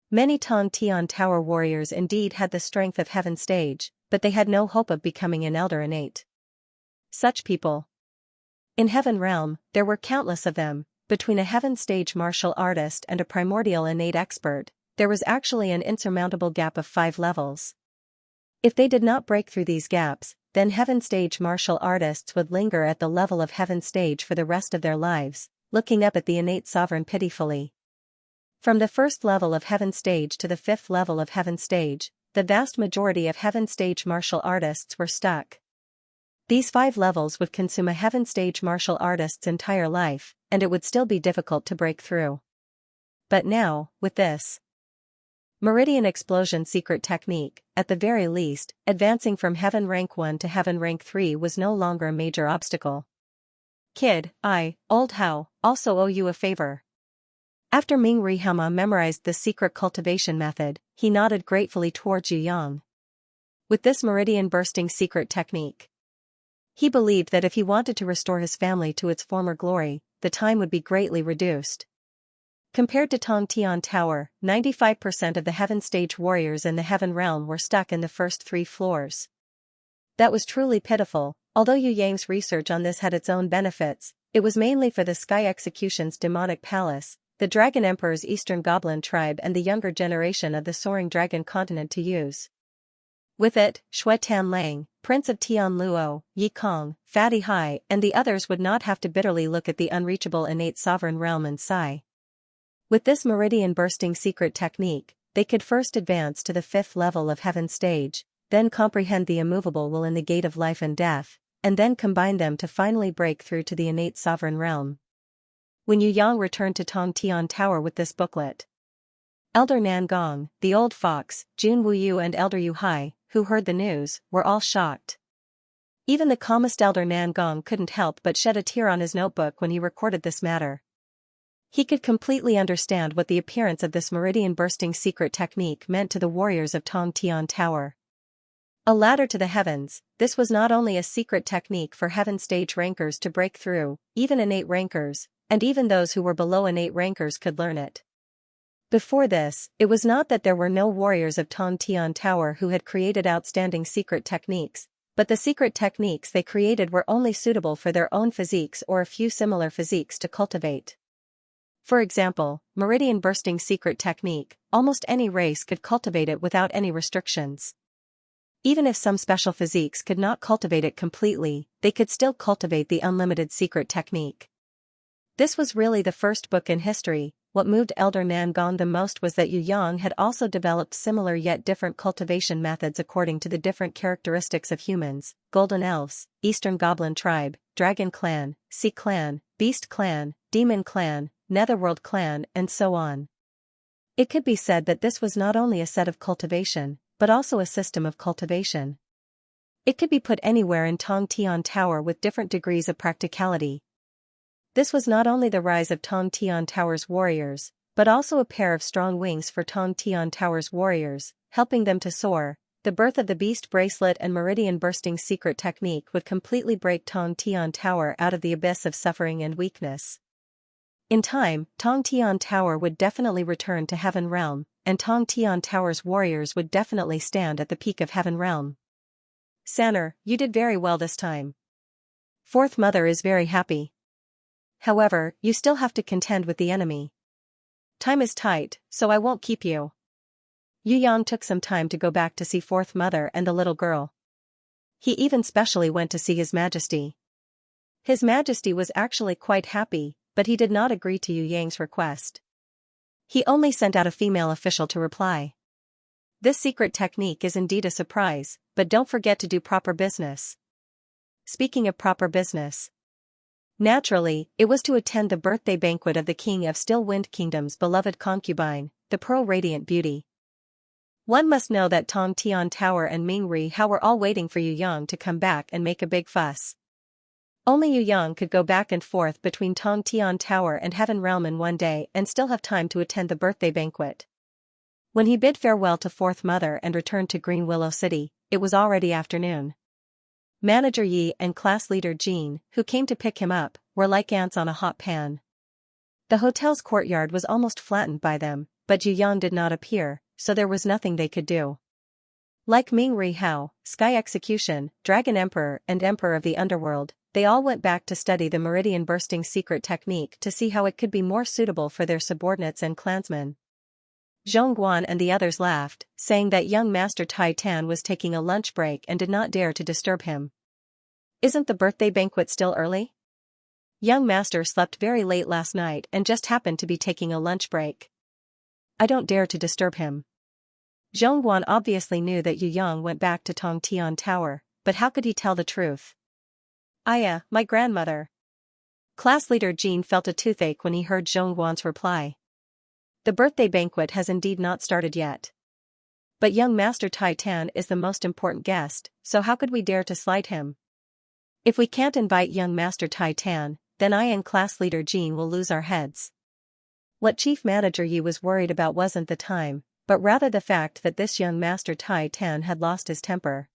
Many Tong Tian Tower warriors indeed had the strength of Heaven Stage, but they had no hope of becoming an Elder Innate. Such people. In Heaven Realm, there were countless of them. Between a Heaven Stage martial artist and a primordial innate expert, there was actually an insurmountable gap of 5 levels. If they did not break through these gaps, then Heaven Stage martial artists would linger at the level of Heaven Stage for the rest of their lives, looking up at the innate sovereign pitifully. From the first level of Heaven Stage to the 5th level of Heaven Stage, the vast majority of Heaven Stage martial artists were stuck. These 5 levels would consume a Heaven Stage martial artist's entire life, and it would still be difficult to break through. But now, with this Meridian Explosion secret technique, at the very least, advancing from Heaven Rank 1 to Heaven Rank 3 was no longer a major obstacle. Kid, Old Hao, also owe you a favor. After Ming Hao memorized the secret cultivation method, he nodded gratefully towards Yu Yang. With this meridian bursting secret technique, he believed that if he wanted to restore his family to its former glory, the time would be greatly reduced. Compared to Tong Tian Tower, 95% of the Heaven Stage warriors in the Heaven Realm were stuck in the first 3 floors. That was truly pitiful. Although Yu Yang's research on this had its own benefits, it was mainly for the Sky Execution's Demonic Palace, the Dragon Emperor's Eastern Goblin tribe and the younger generation of the Soaring Dragon continent to use. With it, Shui Tanlang, Prince of Tianluo, Yi Kong, Fatty Hai, and the others would not have to bitterly look at the unreachable innate sovereign realm and sigh. With this meridian-bursting secret technique, they could first advance to the 5th level of heaven stage, then comprehend the immovable will in the gate of life and death, and then combine them to finally break through to the innate sovereign realm. When Yu Yang returned to Tong Tian Tower with this booklet, Elder Nan Gong, the old fox, Jun Wuyu and Elder Yu Hai, who heard the news, were all shocked. Even the calmest Elder Nan Gong couldn't help but shed a tear on his notebook when he recorded this matter. He could completely understand what the appearance of this meridian-bursting secret technique meant to the warriors of Tong Tian Tower. A ladder to the heavens, this was not only a secret technique for heaven stage rankers to break through, even innate rankers, and even those who were below innate rankers could learn it. Before this, it was not that there were no warriors of Tong Tian Tower who had created outstanding secret techniques, but the secret techniques they created were only suitable for their own physiques or a few similar physiques to cultivate. For example, meridian-bursting secret technique, almost any race could cultivate it without any restrictions. Even if some special physiques could not cultivate it completely, they could still cultivate the unlimited secret technique. This was really the first book in history. What moved Elder Nan Gong the most was that Yu Yang had also developed similar yet different cultivation methods according to the different characteristics of humans, Golden Elves, Eastern Goblin Tribe, Dragon Clan, Sea Clan, Beast Clan, Demon Clan, Netherworld Clan, and so on. It could be said that this was not only a set of cultivation, but also a system of cultivation. It could be put anywhere in Tong Tian Tower with different degrees of practicality. This was not only the rise of Tong Tian Tower's warriors, but also a pair of strong wings for Tong Tian Tower's warriors, helping them to soar. The birth of the Beast Bracelet and meridian-bursting secret technique would completely break Tong Tian Tower out of the abyss of suffering and weakness. In time, Tong Tian Tower would definitely return to Heaven Realm, and Tong Tian Tower's warriors would definitely stand at the peak of Heaven Realm. Sanner, you did very well this time. Fourth Mother is very happy. However, you still have to contend with the enemy. Time is tight, so I won't keep you. Yu Yang took some time to go back to see Fourth Mother and the little girl. He even specially went to see His Majesty. His Majesty was actually quite happy, but he did not agree to Yu Yang's request. He only sent out a female official to reply. This secret technique is indeed a surprise, but don't forget to do proper business. Speaking of proper business, naturally, it was to attend the birthday banquet of the King of Still Wind Kingdom's beloved concubine, the Pearl Radiant Beauty. One must know that Tong Tian Tower and Ming Ri Hao were all waiting for Yu Yang to come back and make a big fuss. Only Yu Yang could go back and forth between Tong Tian Tower and Heaven Realm in one day and still have time to attend the birthday banquet. When he bid farewell to Fourth Mother and returned to Green Willow City, it was already afternoon. Manager Yi and class leader Jean, who came to pick him up, were like ants on a hot pan. The hotel's courtyard was almost flattened by them, but Yu Yang did not appear, so there was nothing they could do. Like Ming Ri Hao, Sky Execution, Dragon Emperor and Emperor of the Underworld, they all went back to study the meridian-bursting secret technique to see how it could be more suitable for their subordinates and clansmen. Zhong Guan and the others laughed, saying that young Master Tai Tan was taking a lunch break and did not dare to disturb him. Isn't the birthday banquet still early? Young Master slept very late last night and just happened to be taking a lunch break. I don't dare to disturb him. Zhong Guan obviously knew that Yu Yang went back to Tong Tian Tower, but how could he tell the truth? Aya, my grandmother. Class leader Jean felt a toothache when he heard Zhong Guan's reply. The birthday banquet has indeed not started yet. But young Master Tai Tan is the most important guest, so how could we dare to slight him? If we can't invite young Master Tai Tan, then I and class leader Jean will lose our heads. What Chief Manager Yi was worried about wasn't the time, but rather the fact that this young Master Tai Tan had lost his temper.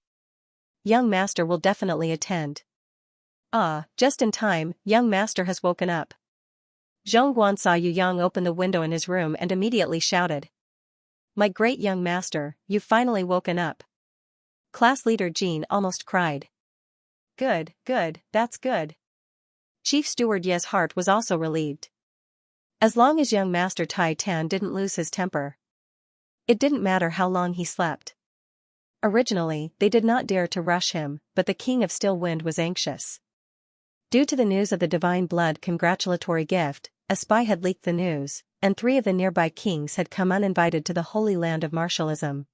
Young Master will definitely attend. Ah, just in time, young Master has woken up. Zhong Guan saw Yu Yang open the window in his room and immediately shouted. My great young master, you've finally woken up. Class leader Jean almost cried. Good, that's good. Chief Steward Ye's heart was also relieved. As long as young Master Tai Tan didn't lose his temper. It didn't matter how long he slept. Originally, they did not dare to rush him, but the King of Still Wind was anxious. Due to the news of the Divine Blood congratulatory gift, a spy had leaked the news, and 3 of the nearby kings had come uninvited to the Holy Land of Martialism.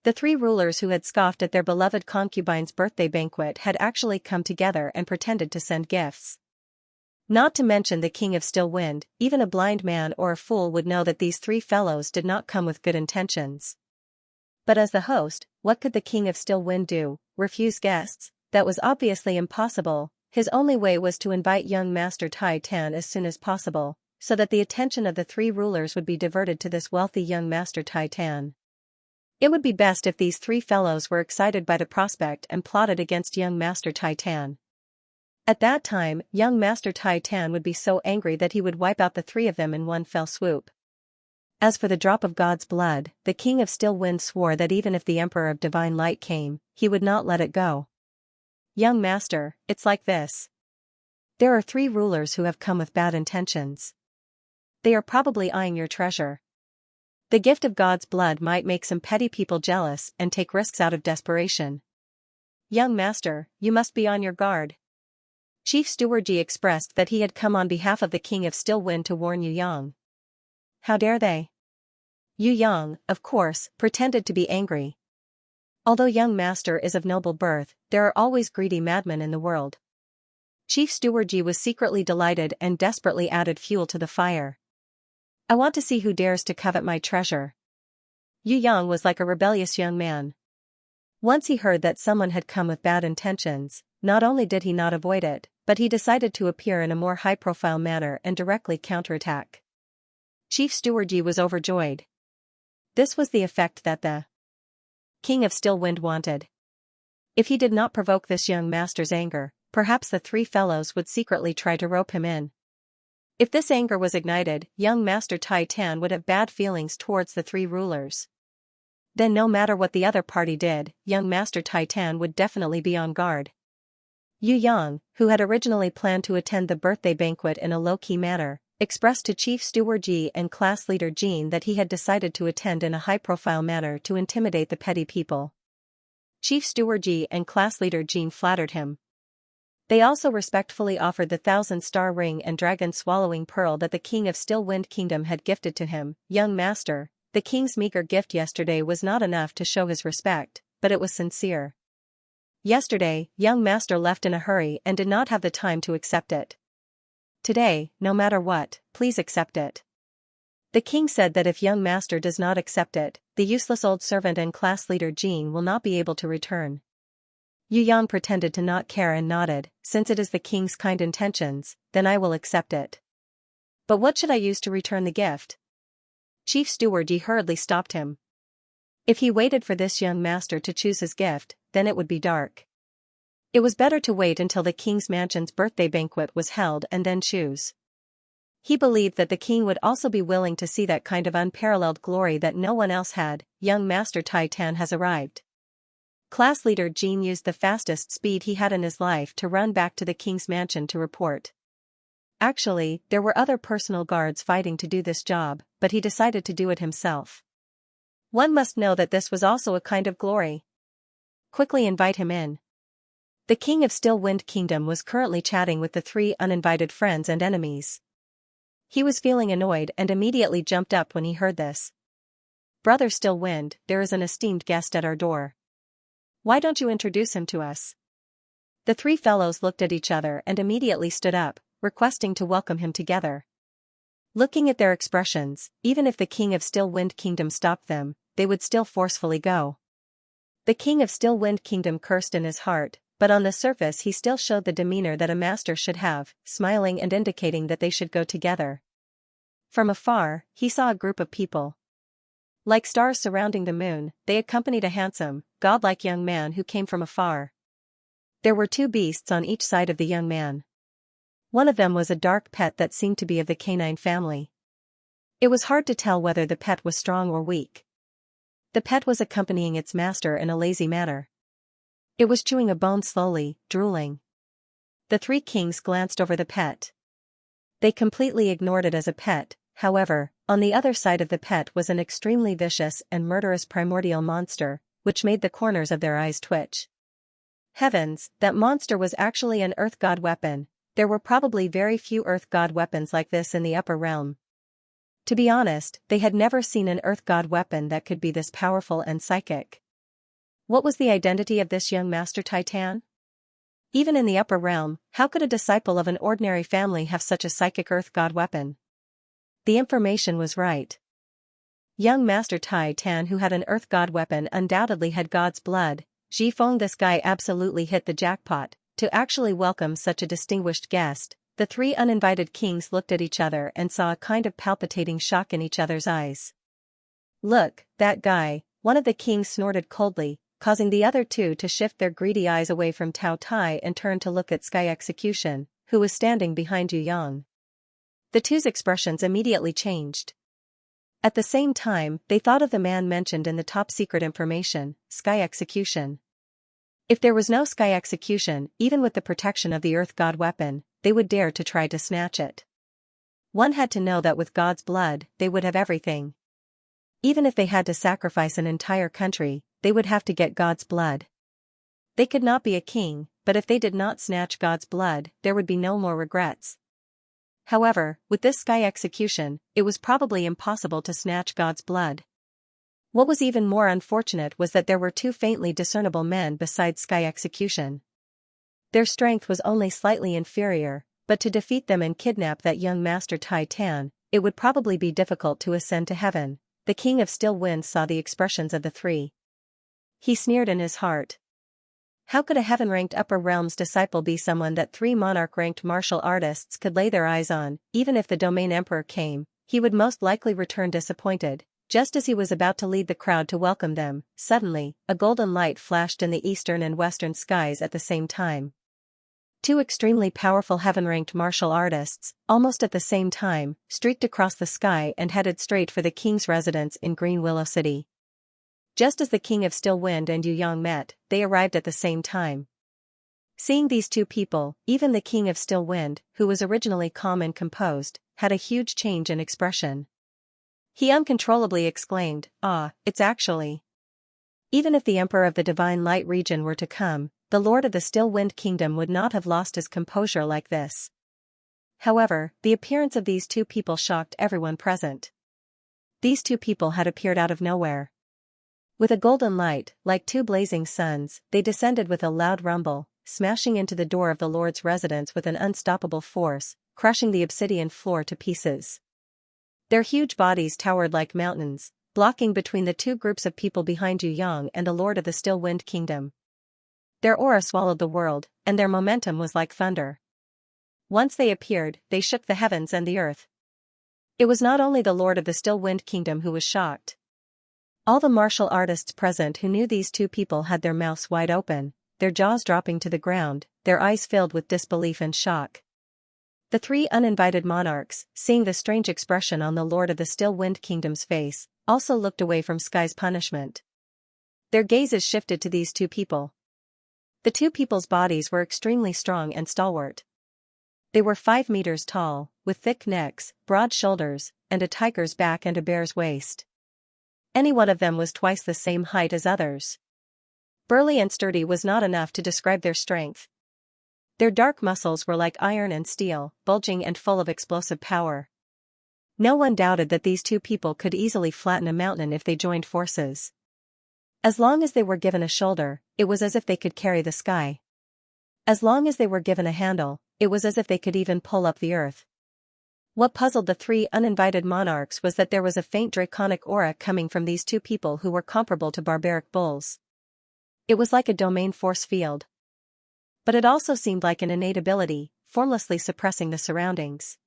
The 3 rulers who had scoffed at their beloved concubine's birthday banquet had actually come together and pretended to send gifts. Not to mention the King of Still Wind, even a blind man or a fool would know that these 3 fellows did not come with good intentions. But as the host, what could the King of Still Wind do? Refuse guests? That was obviously impossible. His only way was to invite young Master Tai Tan as soon as possible, so that the attention of the 3 rulers would be diverted to this wealthy young Master Tai Tan. It would be best if these 3 fellows were excited by the prospect and plotted against young Master Tai Tan. At that time, young Master Tai Tan would be so angry that he would wipe out the 3 of them in one fell swoop. As for the drop of God's blood, the King of Still Wind swore that even if the Emperor of Divine Light came, he would not let it go. Young Master, it's like this. There are 3 rulers who have come with bad intentions. They are probably eyeing your treasure. The gift of God's blood might make some petty people jealous and take risks out of desperation. Young Master, you must be on your guard. Chief Steward Ji expressed that he had come on behalf of the King of Still Wind to warn Yu Yang. How dare they? Yu Yang, of course, pretended to be angry. Although young Master is of noble birth, there are always greedy madmen in the world. Chief Steward Ji was secretly delighted and desperately added fuel to the fire. I want to see who dares to covet my treasure. Yu Yang was like a rebellious young man. Once he heard that someone had come with bad intentions, not only did he not avoid it, but he decided to appear in a more high-profile manner and directly counterattack. Chief Steward Ji was overjoyed. This was the effect that the King of Still Wind wanted. If he did not provoke this young master's anger, perhaps the 3 fellows would secretly try to rope him in. If this anger was ignited, young Master Tai Tan would have bad feelings towards the 3 rulers. Then no matter what the other party did, young Master Tai Tan would definitely be on guard. Yu Yang, who had originally planned to attend the birthday banquet in a low-key manner, expressed to Chief Steward Ji and class leader Jean that he had decided to attend in a high-profile manner to intimidate the petty people. Chief Steward Ji and class leader Jean flattered him. They also respectfully offered the 1,000-star ring and dragon-swallowing pearl that the King of Still Wind Kingdom had gifted to him. Young Master, the King's meager gift yesterday was not enough to show his respect, but it was sincere. Yesterday, young Master left in a hurry and did not have the time to accept it. Today, no matter what, please accept it. The king said that if young Master does not accept it, the useless old servant and class leader Jean will not be able to return. Yu Yang pretended to not care and nodded. Since it is the king's kind intentions, then I will accept it. But what should I use to return the gift? Chief Steward Yi hurriedly stopped him. If he waited for this young master to choose his gift, then it would be dark. It was better to wait until the king's mansion's birthday banquet was held and then choose. He believed that the king would also be willing to see that kind of unparalleled glory that no one else had. Young Master Tai Tan has arrived. Class leader Jean used the fastest speed he had in his life to run back to the king's mansion to report. Actually, there were other personal guards fighting to do this job, but he decided to do it himself. One must know that this was also a kind of glory. Quickly invite him in. The King of Still Wind Kingdom was currently chatting with the 3 uninvited friends and enemies. He was feeling annoyed and immediately jumped up when he heard this. Brother Still Wind, there is an esteemed guest at our door. Why don't you introduce him to us? The 3 fellows looked at each other and immediately stood up, requesting to welcome him together. Looking at their expressions, even if the King of Still Wind Kingdom stopped them, they would still forcefully go. The King of Still Wind Kingdom cursed in his heart, but on the surface he still showed the demeanor that a master should have, smiling and indicating that they should go together. From afar, he saw a group of people. Like stars surrounding the moon, they accompanied a handsome, godlike young man who came from afar. There were 2 beasts on each side of the young man. One of them was a dark pet that seemed to be of the canine family. It was hard to tell whether the pet was strong or weak. The pet was accompanying its master in a lazy manner. It was chewing a bone slowly, drooling. The 3 kings glanced over the pet. They completely ignored it as a pet. However, on the other side of the pet was an extremely vicious and murderous primordial monster, which made the corners of their eyes twitch. Heavens, that monster was actually an earth god weapon. There were probably very few earth god weapons like this in the upper realm. To be honest, they had never seen an earth god weapon that could be this powerful and psychic. What was the identity of this young master Titan? Even in the upper realm, how could a disciple of an ordinary family have such a psychic earth god weapon? The information was right. Young Master Titan, who had an earth god weapon, undoubtedly had God's blood. Zhifeng, this guy absolutely hit the jackpot. To actually welcome such a distinguished guest, the three uninvited kings looked at each other and saw a kind of palpitating shock in each other's eyes. "Look, that guy," one of the kings snorted coldly, causing the other two to shift their greedy eyes away from Tao Tai and turn to look at Sky Execution, who was standing behind Yu Yang. The two's expressions immediately changed. At the same time, they thought of the man mentioned in the top-secret information, Sky Execution. If there was no Sky Execution, even with the protection of the Earth God weapon, they would dare to try to snatch it. One had to know that with God's blood, they would have everything. Even if they had to sacrifice an entire country, they would have to get God's blood. They could not be a king, but if they did not snatch God's blood, there would be no more regrets. However, with this Sky Execution, it was probably impossible to snatch God's blood. What was even more unfortunate was that there were two faintly discernible men besides Sky Execution. Their strength was only slightly inferior, but to defeat them and kidnap that young Master Titan, it would probably be difficult to ascend to heaven. The King of Still Winds saw the expressions of the three. He sneered in his heart. How could a heaven-ranked upper realms disciple be someone that three monarch-ranked martial artists could lay their eyes on? Even if the domain emperor came, he would most likely return disappointed. Just as he was about to lead the crowd to welcome them, suddenly, a golden light flashed in the eastern and western skies at the same time. Two extremely powerful heaven-ranked martial artists, almost at the same time, streaked across the sky and headed straight for the king's residence in Green Willow City. Just as the King of Still Wind and Yu Yang met, they arrived at the same time. Seeing these two people, even the King of Still Wind, who was originally calm and composed, had a huge change in expression. He uncontrollably exclaimed, "Ah, it's actually..." Even if the Emperor of the Divine Light region were to come, the Lord of the Still Wind Kingdom would not have lost his composure like this. However, the appearance of these two people shocked everyone present. These two people had appeared out of nowhere. With a golden light, like two blazing suns, they descended with a loud rumble, smashing into the door of the Lord's residence with an unstoppable force, crushing the obsidian floor to pieces. Their huge bodies towered like mountains, blocking between the two groups of people behind Yu Yang and the Lord of the Still Wind Kingdom. Their aura swallowed the world, and their momentum was like thunder. Once they appeared, they shook the heavens and the earth. It was not only the Lord of the Still Wind Kingdom who was shocked. All the martial artists present who knew these two people had their mouths wide open, their jaws dropping to the ground, their eyes filled with disbelief and shock. The three uninvited monarchs, seeing the strange expression on the Lord of the Still Wind Kingdom's face, also looked away from Sky's punishment. Their gazes shifted to these two people. The two people's bodies were extremely strong and stalwart. They were 5 meters tall, with thick necks, broad shoulders, and a tiger's back and a bear's waist. Any one of them was twice the same height as others. Burly and sturdy was not enough to describe their strength. Their dark muscles were like iron and steel, bulging and full of explosive power. No one doubted that these two people could easily flatten a mountain if they joined forces. As long as they were given a shoulder, it was as if they could carry the sky. As long as they were given a handle, it was as if they could even pull up the earth. What puzzled the three uninvited monarchs was that there was a faint draconic aura coming from these two people who were comparable to barbaric bulls. It was like a domain force field. But it also seemed like an innate ability, formlessly suppressing the surroundings.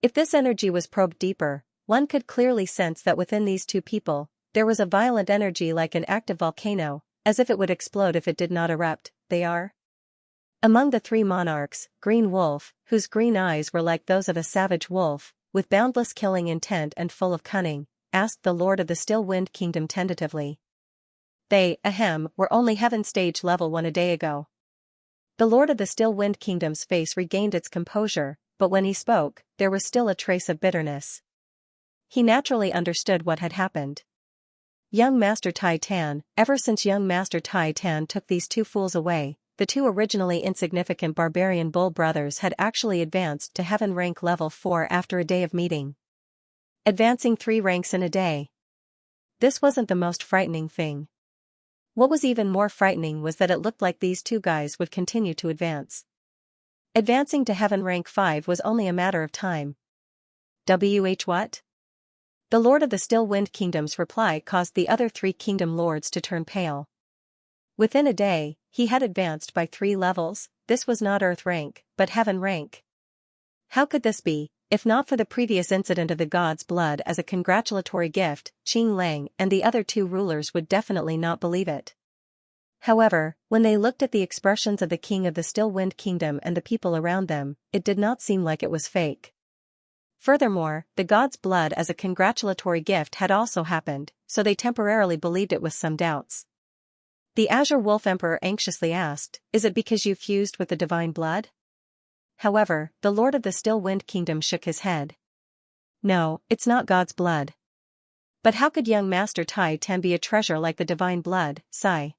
If this energy was probed deeper, one could clearly sense that within these two people, there was a violent energy like an active volcano, as if it would explode if it did not erupt. They are among the three monarchs, Green Wolf, whose green eyes were like those of a savage wolf, with boundless killing intent and full of cunning, asked the Lord of the Still Wind Kingdom tentatively. They, were only heaven stage level 1 a day ago. The Lord of the Still Wind Kingdom's face regained its composure, but when he spoke, there was still a trace of bitterness. He naturally understood what had happened. Young Master Tai Tan, ever since young Master Tai Tan took these two fools away, the two originally insignificant barbarian bull brothers had actually advanced to heaven rank level 4 after a day of meeting. Advancing 3 ranks in a day. This wasn't the most frightening thing. What was even more frightening was that it looked like these two guys would continue to advance. Advancing to heaven rank 5 was only a matter of time. What? The Lord of the Still Wind Kingdom's reply caused the other 3 kingdom lords to turn pale. Within a day, he had advanced by 3 levels. This was not earth rank, but heaven rank. How could this be? If not for the previous incident of the god's blood as a congratulatory gift, Qing Lang and the other 2 rulers would definitely not believe it. However, when they looked at the expressions of the king of the Still Wind Kingdom and the people around them, it did not seem like it was fake. Furthermore, the god's blood as a congratulatory gift had also happened, so they temporarily believed it with some doubts. The Azure Wolf Emperor anxiously asked, "Is it because you fused with the divine blood?" However, the Lord of the Still Wind Kingdom shook his head. "No, it's not God's blood." "But how could young Master Tai Tan be a treasure like the divine blood, Sai?"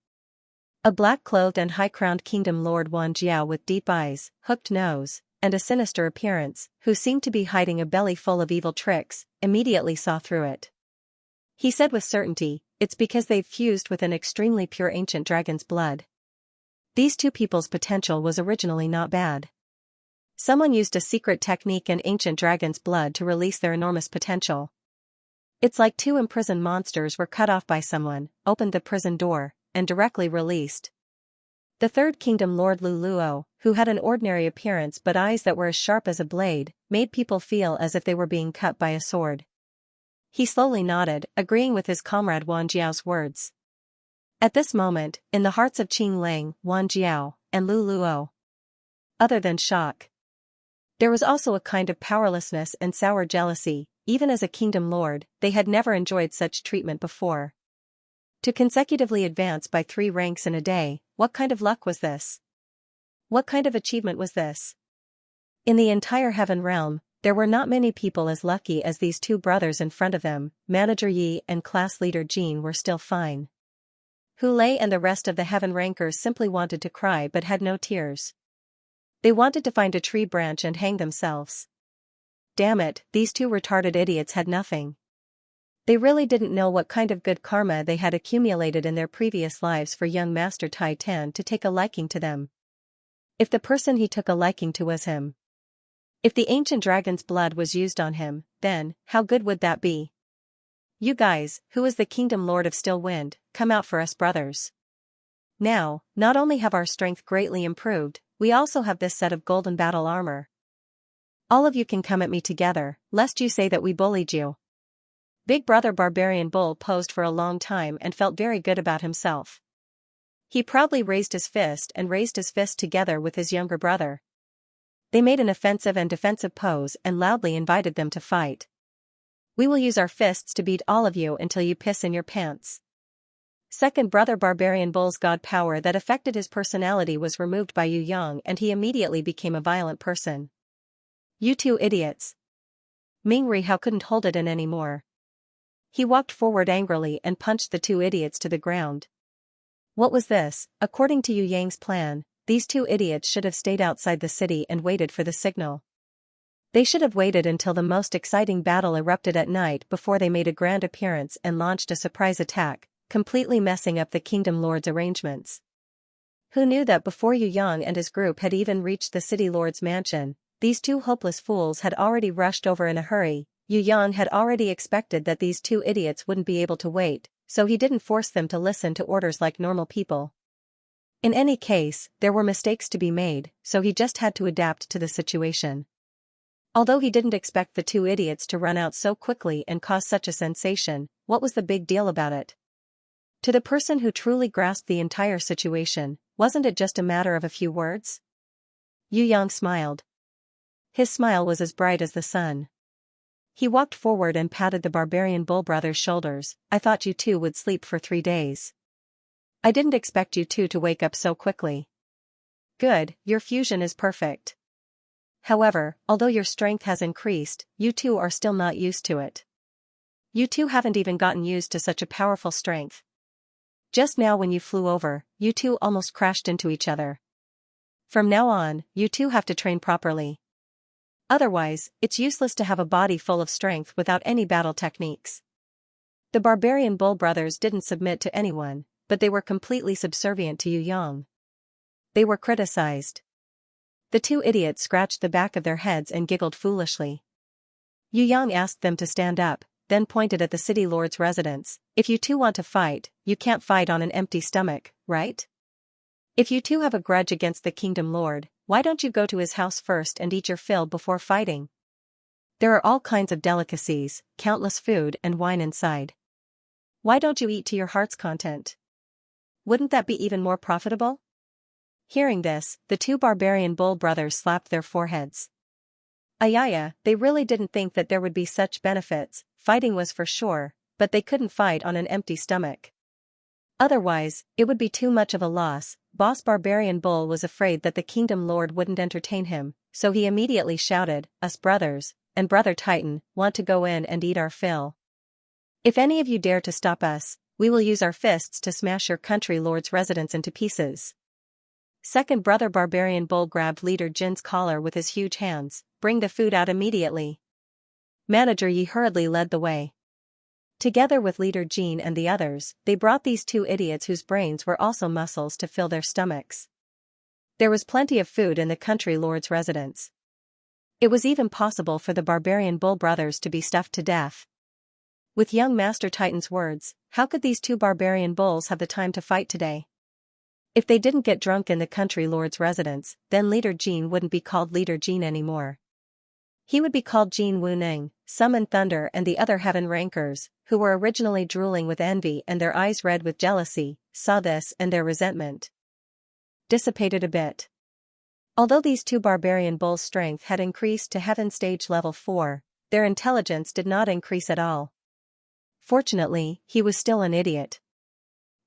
A black-clothed and high-crowned kingdom lord Wan Jiao with deep eyes, hooked nose, and a sinister appearance, who seemed to be hiding a belly full of evil tricks, immediately saw through it. He said with certainty, "It's because they've fused with an extremely pure ancient dragon's blood." These 2 people's potential was originally not bad. Someone used a secret technique and ancient dragon's blood to release their enormous potential. It's like 2 imprisoned monsters were cut off by someone, opened the prison door, and directly released. The 3rd kingdom lord Lu Luo, who had an ordinary appearance but eyes that were as sharp as a blade, made people feel as if they were being cut by a sword. He slowly nodded, agreeing with his comrade Wan Jiao's words. At this moment, in the hearts of Qing Lang, Wan Jiao, and Lu Luo, other than shock, there was also a kind of powerlessness and sour jealousy. Even as a kingdom lord, they had never enjoyed such treatment before. To consecutively advance by 3 ranks in a day, what kind of luck was this? What kind of achievement was this? In the entire heaven realm, there were not many people as lucky as these 2 brothers in front of them. Manager Yi and class leader Jean were still fine. Hu Lei and the rest of the heaven rankers simply wanted to cry but had no tears. They wanted to find a tree branch and hang themselves. Damn it, these 2 retarded idiots had nothing. They really didn't know what kind of good karma they had accumulated in their previous lives for young Master Tai Tan to take a liking to them. If the person he took a liking to was him, if the ancient dragon's blood was used on him, then, how good would that be? "You guys, who is the kingdom lord of Still Wind, come out for us brothers. Now, not only have our strength greatly improved, we also have this set of golden battle armor. All of you can come at me together, lest you say that we bullied you." Big Brother Barbarian Bull posed for a long time and felt very good about himself. He proudly raised his fist and raised his fist together with his younger brother. They made an offensive and defensive pose and loudly invited them to fight. "We will use our fists to beat all of you until you piss in your pants." Second Brother Barbarian Bull's god power that affected his personality was removed by Yu Yang and he immediately became a violent person. "You 2 idiots." Ming Rihao couldn't hold it in anymore. He walked forward angrily and punched the 2 idiots to the ground. What was this? According to Yu Yang's plan, these 2 idiots should have stayed outside the city and waited for the signal. They should have waited until the most exciting battle erupted at night before they made a grand appearance and launched a surprise attack, completely messing up the Kingdom Lord's arrangements. Who knew that before Yu Yang and his group had even reached the City Lord's mansion, these 2 hopeless fools had already rushed over in a hurry. Yu Yang had already expected that these 2 idiots wouldn't be able to wait, so he didn't force them to listen to orders like normal people. In any case, there were mistakes to be made, so he just had to adapt to the situation. Although he didn't expect the 2 idiots to run out so quickly and cause such a sensation, what was the big deal about it? To the person who truly grasped the entire situation, wasn't it just a matter of a few words? Yu Yang smiled. His smile was as bright as the sun. He walked forward and patted the barbarian bull brother's shoulders. "I thought you 2 would sleep for 3 days. I didn't expect you 2 to wake up so quickly. Good, your fusion is perfect. However, although your strength has increased, you two are still not used to it. You two haven't even gotten used to such a powerful strength. Just now when you flew over, you two almost crashed into each other. From now on, you two have to train properly. Otherwise, it's useless to have a body full of strength without any battle techniques. The barbarian bull brothers didn't submit to anyone, but they were completely subservient to Yu Yang. They were criticized. The two idiots scratched the back of their heads and giggled foolishly. Yu Yang asked them to stand up, then pointed at the city lord's residence. If you two want to fight, you can't fight on an empty stomach, right? If you two have a grudge against the kingdom lord, why don't you go to his house first and eat your fill before fighting? There are all kinds of delicacies, countless food and wine inside. Why don't you eat to your heart's content? Wouldn't that be even more profitable? Hearing this, the two barbarian bull brothers slapped their foreheads. Ayaya, they really didn't think that there would be such benefits. Fighting was for sure, but they couldn't fight on an empty stomach. Otherwise, it would be too much of a loss. Boss Barbarian Bull was afraid that the kingdom lord wouldn't entertain him, so he immediately shouted, "Us brothers, and Brother Titan, want to go in and eat our fill. If any of you dare to stop us, we will use our fists to smash your country lord's residence into pieces." Second brother Barbarian Bull grabbed Leader Jin's collar with his huge hands. "Bring the food out immediately." Manager Yi hurriedly led the way. Together with Leader Jin and the others, they brought these two idiots whose brains were also muscles to fill their stomachs. There was plenty of food in the country lord's residence. It was even possible for the barbarian bull brothers to be stuffed to death. With young Master Titan's words, how could these two barbarian bulls have the time to fight today? If they didn't get drunk in the country lord's residence, then Leader Jin wouldn't be called Leader Jin anymore. He would be called Jin Wuning, Summon Thunder and the other heaven rankers, who were originally drooling with envy and their eyes red with jealousy, saw this and their resentment dissipated a bit. Although these two barbarian bulls' strength had increased to heaven stage level 4, their intelligence did not increase at all. Fortunately, he was still an idiot.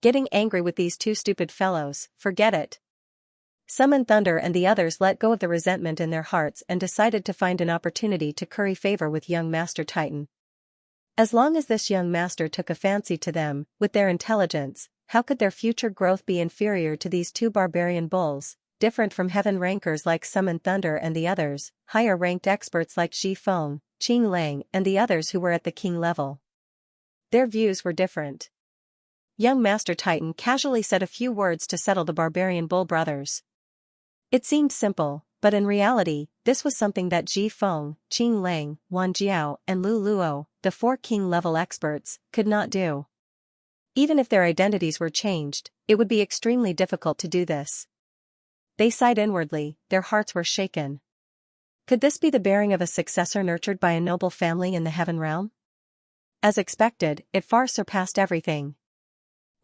Getting angry with these two stupid fellows, forget it. Summon Thunder and the others let go of the resentment in their hearts and decided to find an opportunity to curry favor with young Master Titan. As long as this young master took a fancy to them, with their intelligence, how could their future growth be inferior to these two barbarian bulls, different from heaven rankers like Summon Thunder and the others, higher ranked experts like Ji Feng, Qing Lang and the others who were at the king level? Their views were different. Young Master Titan casually said a few words to settle the barbarian bull brothers. It seemed simple, but in reality, this was something that Ji Feng, Qing Lang, Wan Jiao, and Lu Luo, the 4 king-level experts, could not do. Even if their identities were changed, it would be extremely difficult to do this. They sighed inwardly, their hearts were shaken. Could this be the bearing of a successor nurtured by a noble family in the heaven realm? As expected, it far surpassed everything.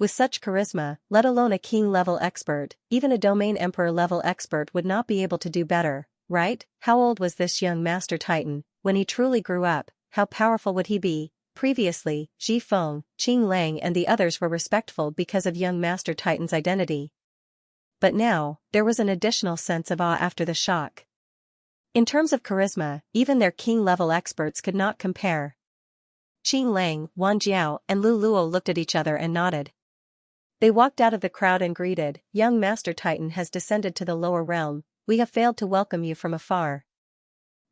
With such charisma, let alone a king-level expert, even a domain emperor-level expert would not be able to do better, right? How old was this young Master Titan? When he truly grew up, how powerful would he be? Previously, Ji Feng, Qing Lang and the others were respectful because of young Master Titan's identity. But now, there was an additional sense of awe after the shock. In terms of charisma, even their king-level experts could not compare. Qing Lang, Wan Jiao and Lu Luo looked at each other and nodded. They walked out of the crowd and greeted, "Young Master Titan has descended to the lower realm, we have failed to welcome you from afar.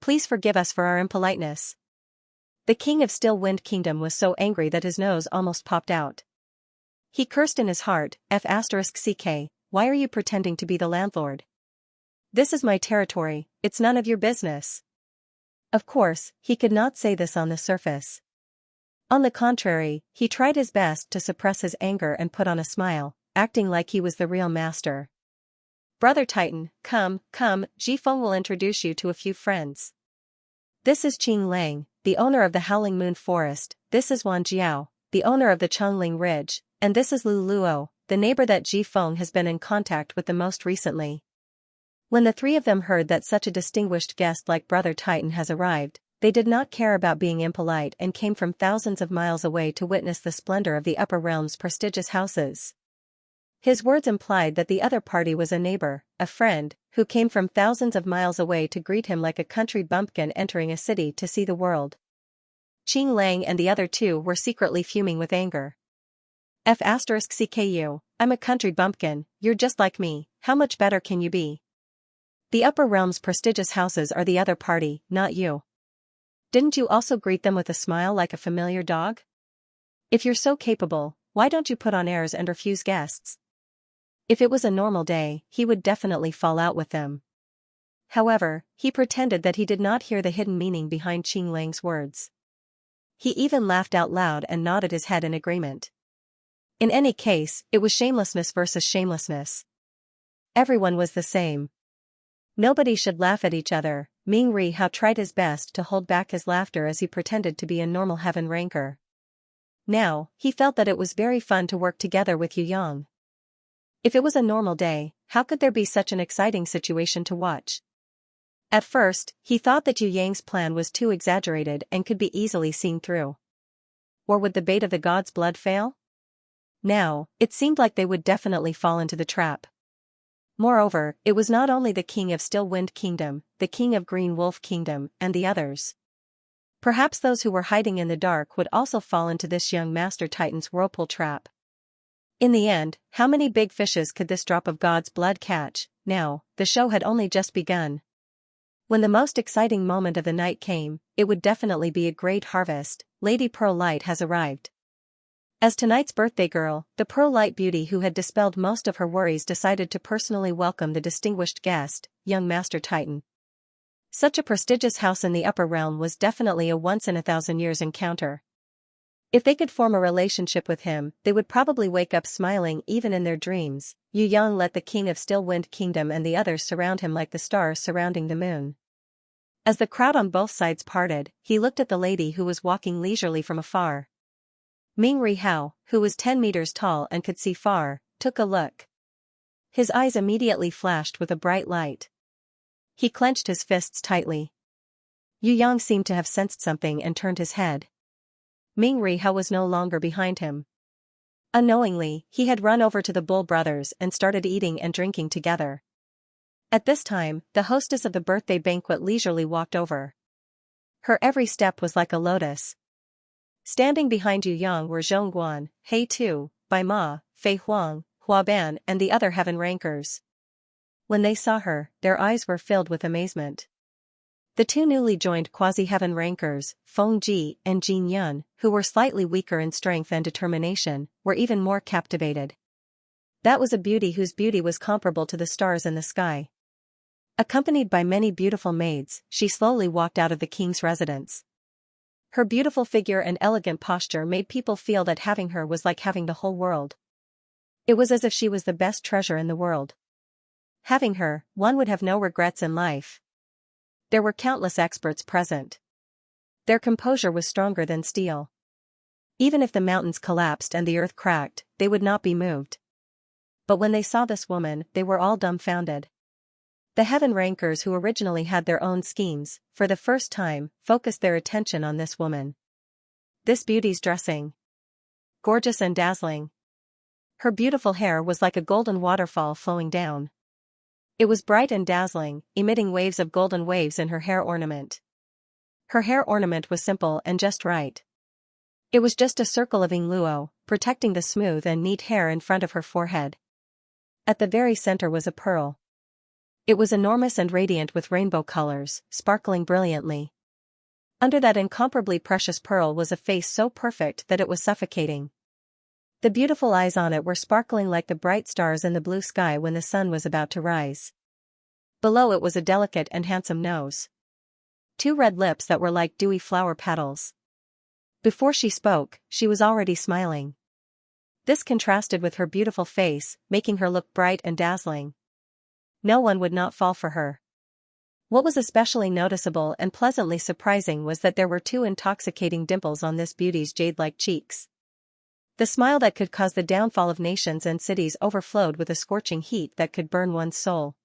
Please forgive us for our impoliteness." The king of Still Wind Kingdom was so angry that his nose almost popped out. He cursed in his heart, "F***ck, why are you pretending to be the landlord? This is my territory, it's none of your business." Of course, he could not say this on the surface. On the contrary, he tried his best to suppress his anger and put on a smile, acting like he was the real master. "Brother Titan, come, Ji Feng will introduce you to a few friends. This is Qing Lang, the owner of the Howling Moon Forest, this is Wan Jiao, the owner of the Chongling Ridge, and this is Lu Luo, the neighbor that Ji Feng has been in contact with the most recently." When the three of them heard that such a distinguished guest like Brother Titan has arrived, they did not care about being impolite and came from thousands of miles away to witness the splendor of the upper realm's prestigious houses. His words implied that the other party was a neighbor, a friend, who came from thousands of miles away to greet him like a country bumpkin entering a city to see the world. Qing Lang and the other two were secretly fuming with anger. CKU, I'm a country bumpkin, you're just like me, how much better can you be? The upper realm's prestigious houses are the other party, not you. Didn't you also greet them with a smile like a familiar dog? If you're so capable, why don't you put on airs and refuse guests? If it was a normal day, he would definitely fall out with them. However, he pretended that he did not hear the hidden meaning behind Qing Lang's words. He even laughed out loud and nodded his head in agreement. In any case, it was shamelessness versus shamelessness. Everyone was the same. Nobody should laugh at each other. Ming Ri Hao tried his best to hold back his laughter as he pretended to be a normal heaven ranker. Now, he felt that it was very fun to work together with Yu Yang. If it was a normal day, how could there be such an exciting situation to watch? At first, he thought that Yu Yang's plan was too exaggerated and could be easily seen through. Or would the bait of the god's blood fail? Now, it seemed like they would definitely fall into the trap. Moreover, it was not only the king of Still Wind Kingdom, the king of Green Wolf Kingdom, and the others. Perhaps those who were hiding in the dark would also fall into this young Master Titan's whirlpool trap. In the end, how many big fishes could this drop of God's blood catch? Now, the show had only just begun. When the most exciting moment of the night came, it would definitely be a great harvest. Lady Pearl Light has arrived. As tonight's birthday girl, the Pearl Light beauty who had dispelled most of her worries decided to personally welcome the distinguished guest, young Master Titan. Such a prestigious house in the upper realm was definitely a once-in-a-thousand-years encounter. If they could form a relationship with him, they would probably wake up smiling even in their dreams. Yu Yang let the king of Still Wind Kingdom and the others surround him like the stars surrounding the moon. As the crowd on both sides parted, he looked at the lady who was walking leisurely from afar. Ming Ri Hao, who was 10 meters tall and could see far, took a look. His eyes immediately flashed with a bright light. He clenched his fists tightly. Yu Yang seemed to have sensed something and turned his head. Ming Ri Hao was no longer behind him. Unknowingly, he had run over to the Bull brothers and started eating and drinking together. At this time, the hostess of the birthday banquet leisurely walked over. Her every step was like a lotus. Standing behind Yu Yang were Zhongguan, He Tu, Bai Ma, Fei Huang, Hua Ban and the other heaven rankers. When they saw her, their eyes were filled with amazement. The two newly joined quasi-heaven rankers, Feng Ji and Jin Yun, who were slightly weaker in strength and determination, were even more captivated. That was a beauty whose beauty was comparable to the stars in the sky. Accompanied by many beautiful maids, she slowly walked out of the king's residence. Her beautiful figure and elegant posture made people feel that having her was like having the whole world. It was as if she was the best treasure in the world. Having her, one would have no regrets in life. There were countless experts present. Their composure was stronger than steel. Even if the mountains collapsed and the earth cracked, they would not be moved. But when they saw this woman, they were all dumbfounded. The heaven rankers who originally had their own schemes, for the first time, focused their attention on this woman. This beauty's dressing. Gorgeous and dazzling. Her beautiful hair was like a golden waterfall flowing down. It was bright and dazzling, emitting waves of golden waves in her hair ornament. Her hair ornament was simple and just right. It was just a circle of yingluo, protecting the smooth and neat hair in front of her forehead. At the very center was a pearl. It was enormous and radiant with rainbow colors, sparkling brilliantly. Under that incomparably precious pearl was a face so perfect that it was suffocating. The beautiful eyes on it were sparkling like the bright stars in the blue sky when the sun was about to rise. Below it was a delicate and handsome nose. 2 red lips that were like dewy flower petals. Before she spoke, she was already smiling. This contrasted with her beautiful face, making her look bright and dazzling. No one would not fall for her. What was especially noticeable and pleasantly surprising was that there were 2 intoxicating dimples on this beauty's jade-like cheeks. The smile that could cause the downfall of nations and cities overflowed with a scorching heat that could burn one's soul.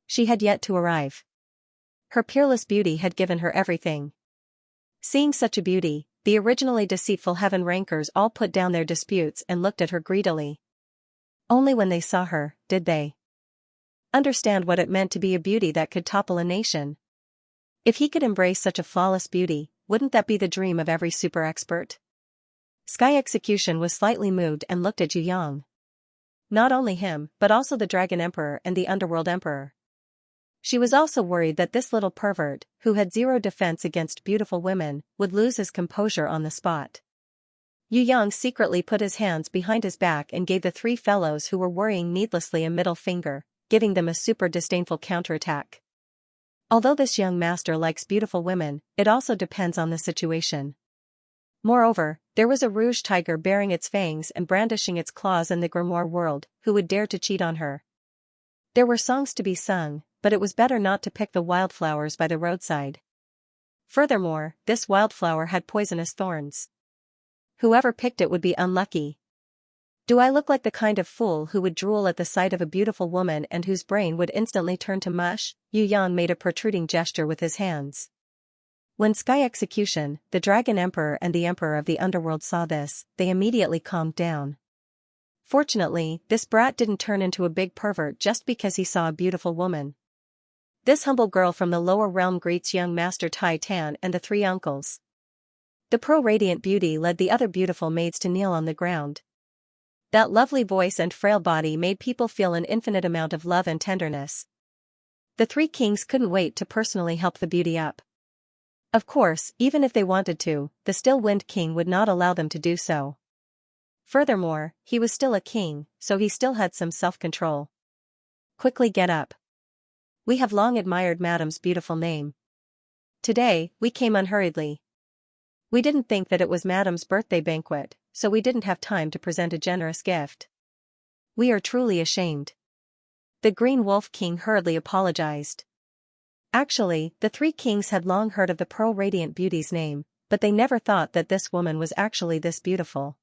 She had yet to arrive. Her peerless beauty had given her everything. Seeing such a beauty, the originally deceitful heaven rankers all put down their disputes and looked at her greedily. Only when they saw her, did they understand what it meant to be a beauty that could topple a nation. If he could embrace such a flawless beauty, wouldn't that be the dream of every super expert? Sky Execution was slightly moved and looked at Yu Yang. Not only him, but also the Dragon Emperor and the Underworld Emperor. She was also worried that this little pervert, who had zero defense against beautiful women, would lose his composure on the spot. Yu Yang secretly put his hands behind his back and gave the three fellows who were worrying needlessly a middle finger, giving them a super disdainful counterattack. Although this young master likes beautiful women, it also depends on the situation. Moreover, there was a rouge tiger baring its fangs and brandishing its claws in the grimoire world, who would dare to cheat on her. There were songs to be sung, but it was better not to pick the wildflowers by the roadside. Furthermore, this wildflower had poisonous thorns. Whoever picked it would be unlucky. Do I look like the kind of fool who would drool at the sight of a beautiful woman and whose brain would instantly turn to mush? Yu Yang made a protruding gesture with his hands. When Sky Execution, the Dragon Emperor and the Emperor of the Underworld saw this, they immediately calmed down. Fortunately, this brat didn't turn into a big pervert just because he saw a beautiful woman. This humble girl from the lower realm greets young Master Tai Tan and the three uncles. The pro-radiant beauty led the other beautiful maids to kneel on the ground. That lovely voice and frail body made people feel an infinite amount of love and tenderness. The three kings couldn't wait to personally help the beauty up. Of course, even if they wanted to, the Still Wind King would not allow them to do so. Furthermore, he was still a king, so he still had some self-control. Quickly get up. We have long admired Madame's beautiful name. Today, we came unhurriedly. We didn't think that it was Madame's birthday banquet, so we didn't have time to present a generous gift. We are truly ashamed. The Green Wolf King hurriedly apologized. Actually, the three kings had long heard of the Pearl Radiant Beauty's name, but they never thought that this woman was actually this beautiful.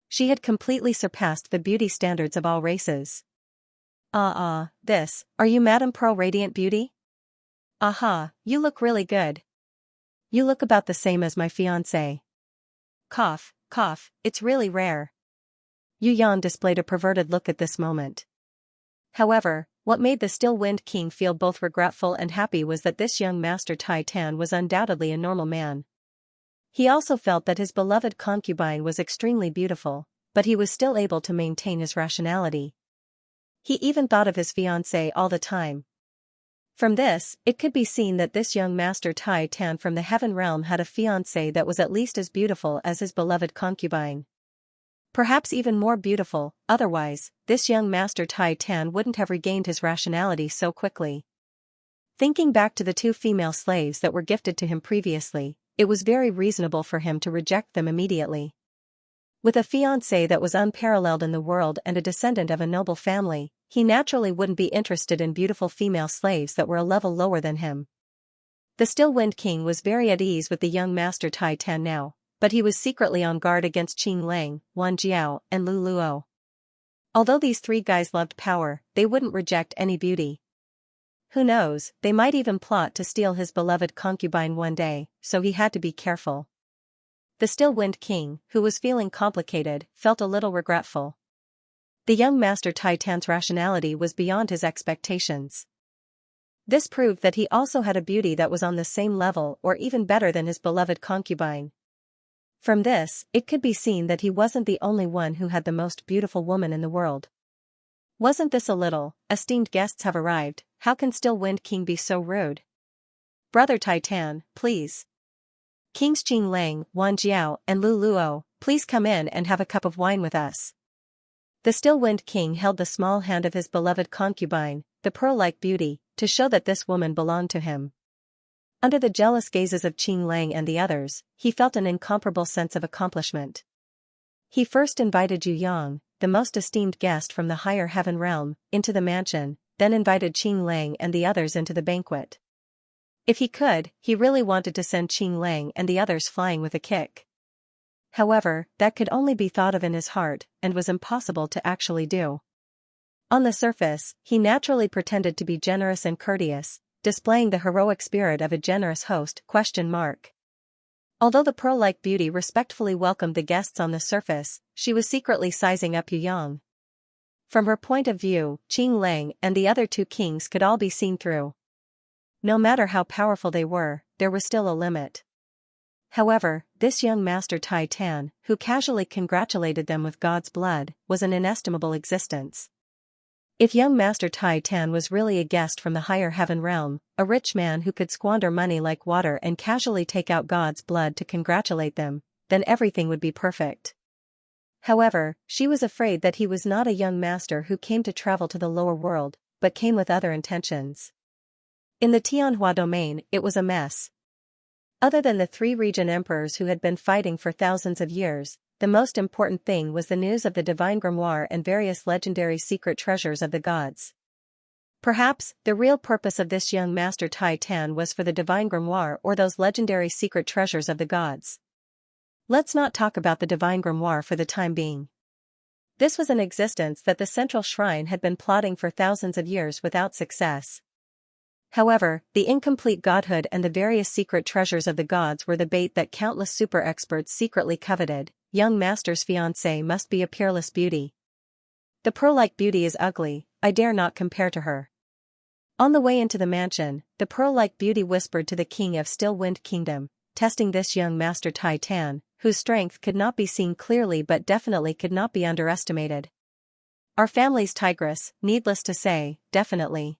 She had completely surpassed the beauty standards of all races. Are you Madame Pearl Radiant Beauty? Aha, you look really good. You look about the same as my fiancé. Cough, cough, it's really rare. Yu Yan displayed a perverted look at this moment. However, what made the Still Wind King feel both regretful and happy was that this young Master Tai Tan was undoubtedly a normal man. He also felt that his beloved concubine was extremely beautiful, but he was still able to maintain his rationality. He even thought of his fiancée all the time. From this, it could be seen that this young Master Tai Tan from the Heaven Realm had a fiancée that was at least as beautiful as his beloved concubine. Perhaps even more beautiful, otherwise, this young Master Tai Tan wouldn't have regained his rationality so quickly. Thinking back to the two female slaves that were gifted to him previously, it was very reasonable for him to reject them immediately. With a fiancée that was unparalleled in the world and a descendant of a noble family, he naturally wouldn't be interested in beautiful female slaves that were a level lower than him. The Still Wind King was very at ease with the young Master Tai Tan now, but he was secretly on guard against Qing Lang, Wan Jiao, and Lu Luo. Although these three guys loved power, they wouldn't reject any beauty. Who knows, they might even plot to steal his beloved concubine one day, so he had to be careful. The Still Wind King, who was feeling complicated, felt a little regretful. The young Master Tai Tan's rationality was beyond his expectations. This proved that he also had a beauty that was on the same level or even better than his beloved concubine. From this, it could be seen that he wasn't the only one who had the most beautiful woman in the world. Wasn't this a little, esteemed guests have arrived, how can Still Wind King be so rude? Brother Tai Tan, please. Kings Qing Lang, Wan Jiao, and Lu Luo, please come in and have a cup of wine with us. The Still Wind King held the small hand of his beloved concubine, the pearl-like beauty, to show that this woman belonged to him. Under the jealous gazes of Qing Lang and the others, he felt an incomparable sense of accomplishment. He first invited Yu Yang, the most esteemed guest from the higher heaven realm, into the mansion, then invited Qing Lang and the others into the banquet. If he could, he really wanted to send Qing Lang and the others flying with a kick. However, that could only be thought of in his heart, and was impossible to actually do. On the surface, he naturally pretended to be generous and courteous, displaying the heroic spirit of a generous host. Although the pearl-like beauty respectfully welcomed the guests on the surface, she was secretly sizing up Yu Yang. From her point of view, Qing Lang and the other two kings could all be seen through. No matter how powerful they were, there was still a limit. However, this young Master Tai Tan, who casually congratulated them with God's blood, was an inestimable existence. If young Master Tai Tan was really a guest from the higher heaven realm, a rich man who could squander money like water and casually take out God's blood to congratulate them, then everything would be perfect. However, she was afraid that he was not a young master who came to travel to the lower world, but came with other intentions. In the Tianhua domain, it was a mess. Other than the 3 region emperors who had been fighting for thousands of years, the most important thing was the news of the divine grimoire and various legendary secret treasures of the gods. Perhaps, the real purpose of this young Master Tai Tan was for the divine grimoire or those legendary secret treasures of the gods. Let's not talk about the divine grimoire for the time being. This was an existence that the central shrine had been plotting for thousands of years without success. However, the incomplete godhood and the various secret treasures of the gods were the bait that countless super experts secretly coveted. Young Master's fiancée must be a peerless beauty. The pearl-like beauty is ugly, I dare not compare to her. On the way into the mansion, the pearl-like beauty whispered to the king of Still Wind Kingdom, testing this young Master Tai Tan, whose strength could not be seen clearly but definitely could not be underestimated. Our family's tigress, needless to say, definitely.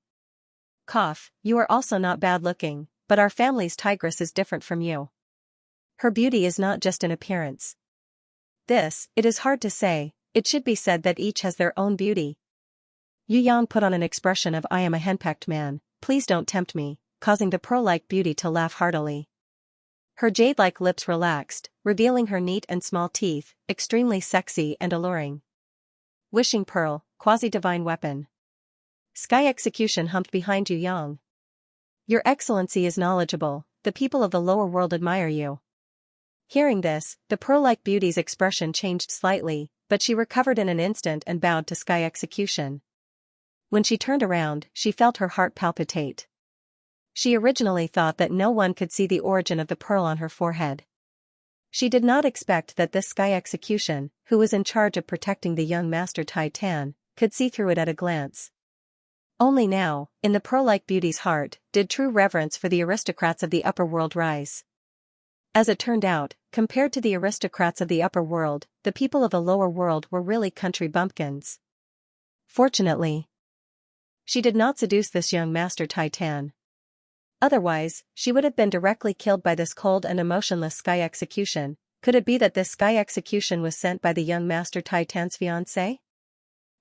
Cough, you are also not bad looking, but our family's tigress is different from you. Her beauty is not just an appearance. This, it is hard to say, it should be said that each has their own beauty. Yu Yang put on an expression of I am a henpecked man, please don't tempt me, causing the pearl-like beauty to laugh heartily. Her jade-like lips relaxed, revealing her neat and small teeth, extremely sexy and alluring. Wishing pearl, quasi-divine weapon. Sky Execution humped behind Yu Yang. Your excellency is knowledgeable, the people of the lower world admire you. Hearing this, the pearl-like beauty's expression changed slightly, but she recovered in an instant and bowed to Sky Execution. When she turned around, she felt her heart palpitate. She originally thought that no one could see the origin of the pearl on her forehead. She did not expect that this Sky Execution, who was in charge of protecting the young Master Tai Tan, could see through it at a glance. Only now, in the pearl-like beauty's heart, did true reverence for the aristocrats of the upper world rise. As it turned out, compared to the aristocrats of the upper world, the people of the lower world were really country bumpkins. Fortunately, she did not seduce this young Master Tai Tan. Otherwise, she would have been directly killed by this cold and emotionless Sky Execution. Could it be that this Sky Execution was sent by the young Master Tai Tan's fiancée?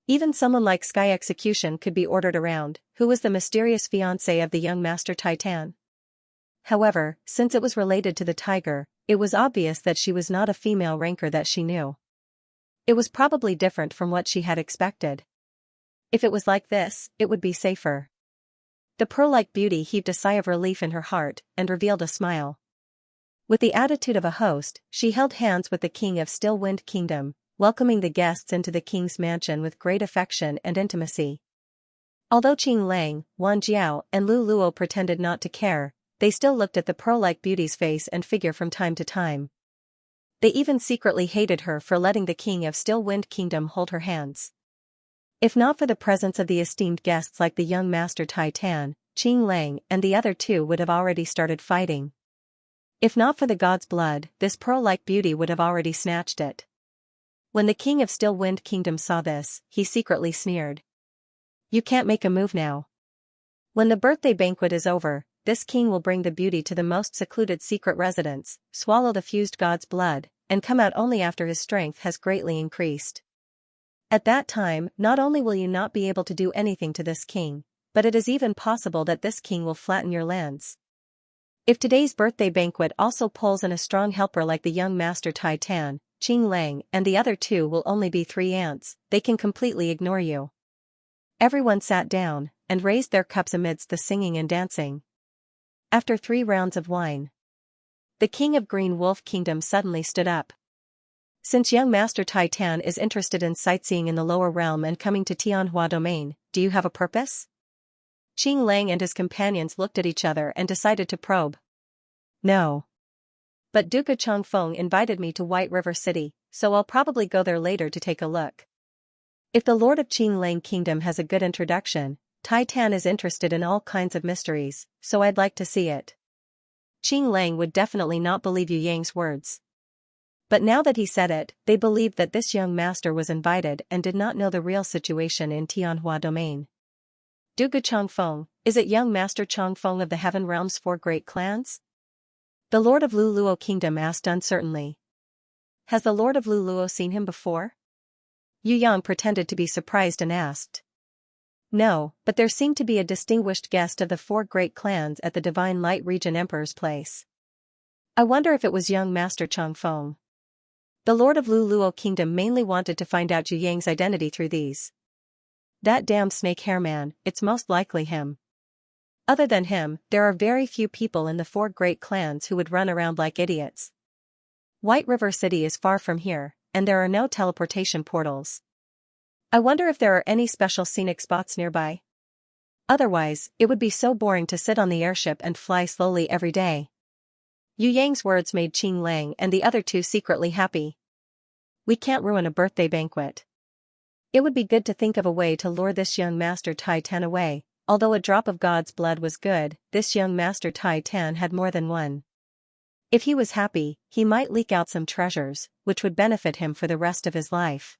Even someone like Sky Execution could be ordered around. Who was the mysterious fiancé of the young Master Tai Tan? However, since it was related to the tiger, it was obvious that she was not a female ranker that she knew. It was probably different from what she had expected. If it was like this, it would be safer. The pearl-like beauty heaved a sigh of relief in her heart, and revealed a smile. With the attitude of a host, she held hands with the king of Still Wind Kingdom, welcoming the guests into the king's mansion with great affection and intimacy. Although Qing Lang, Wan Jiao and Lu Luo pretended not to care, they still looked at the pearl-like beauty's face and figure from time to time. They even secretly hated her for letting the king of Still Wind Kingdom hold her hands. If not for the presence of the esteemed guests like the young Master Tai Tan, Qing Lang and the other two would have already started fighting. If not for the god's blood, this pearl-like beauty would have already snatched it. When the king of Still Wind Kingdom saw this, he secretly sneered. You can't make a move now. When the birthday banquet is over, this king will bring the beauty to the most secluded secret residence, swallow the fused god's blood, and come out only after his strength has greatly increased. At that time, not only will you not be able to do anything to this king, but it is even possible that this king will flatten your lands. If today's birthday banquet also pulls in a strong helper like the young Master Tai Tan, Qing Lang and the other two will only be 3 ants, they can completely ignore you. Everyone sat down, and raised their cups amidst the singing and dancing. After 3 rounds of wine, the king of Green Wolf Kingdom suddenly stood up. Since young Master Tai Tan is interested in sightseeing in the lower realm and coming to Tianhua domain, do you have a purpose? Qing Lang and his companions looked at each other and decided to probe. No. But Duke Changfeng invited me to White River City, so I'll probably go there later to take a look. If the Lord of Qinglang Kingdom has a good introduction, Tai Tan is interested in all kinds of mysteries, so I'd like to see it. Qinglang would definitely not believe Yu Yang's words. But now that he said it, they believed that this young master was invited and did not know the real situation in Tianhua domain. Dugu Changfeng, is it young master Changfeng of the Heaven Realm's 4 great clans? The Lord of Luluo Kingdom asked uncertainly. Has the Lord of Luluo seen him before? Yu Yang pretended to be surprised and asked. No, but there seemed to be a distinguished guest of the 4 great clans at the Divine Light Region Emperor's place. I wonder if it was young master Changfeng. The Lord of Luluo Kingdom mainly wanted to find out Yu Yang's identity through these. That damn snake hair man, it's most likely him. Other than him, there are very few people in the 4 great clans who would run around like idiots. White River City is far from here, and there are no teleportation portals. I wonder if there are any special scenic spots nearby. Otherwise, it would be so boring to sit on the airship and fly slowly every day. Yu Yang's words made Qinglang and the other 2 secretly happy. We can't ruin a birthday banquet. It would be good to think of a way to lure this young master Tai Tan away. Although a drop of God's blood was good, this young master Tai Tan had more than one. If he was happy, he might leak out some treasures, which would benefit him for the rest of his life.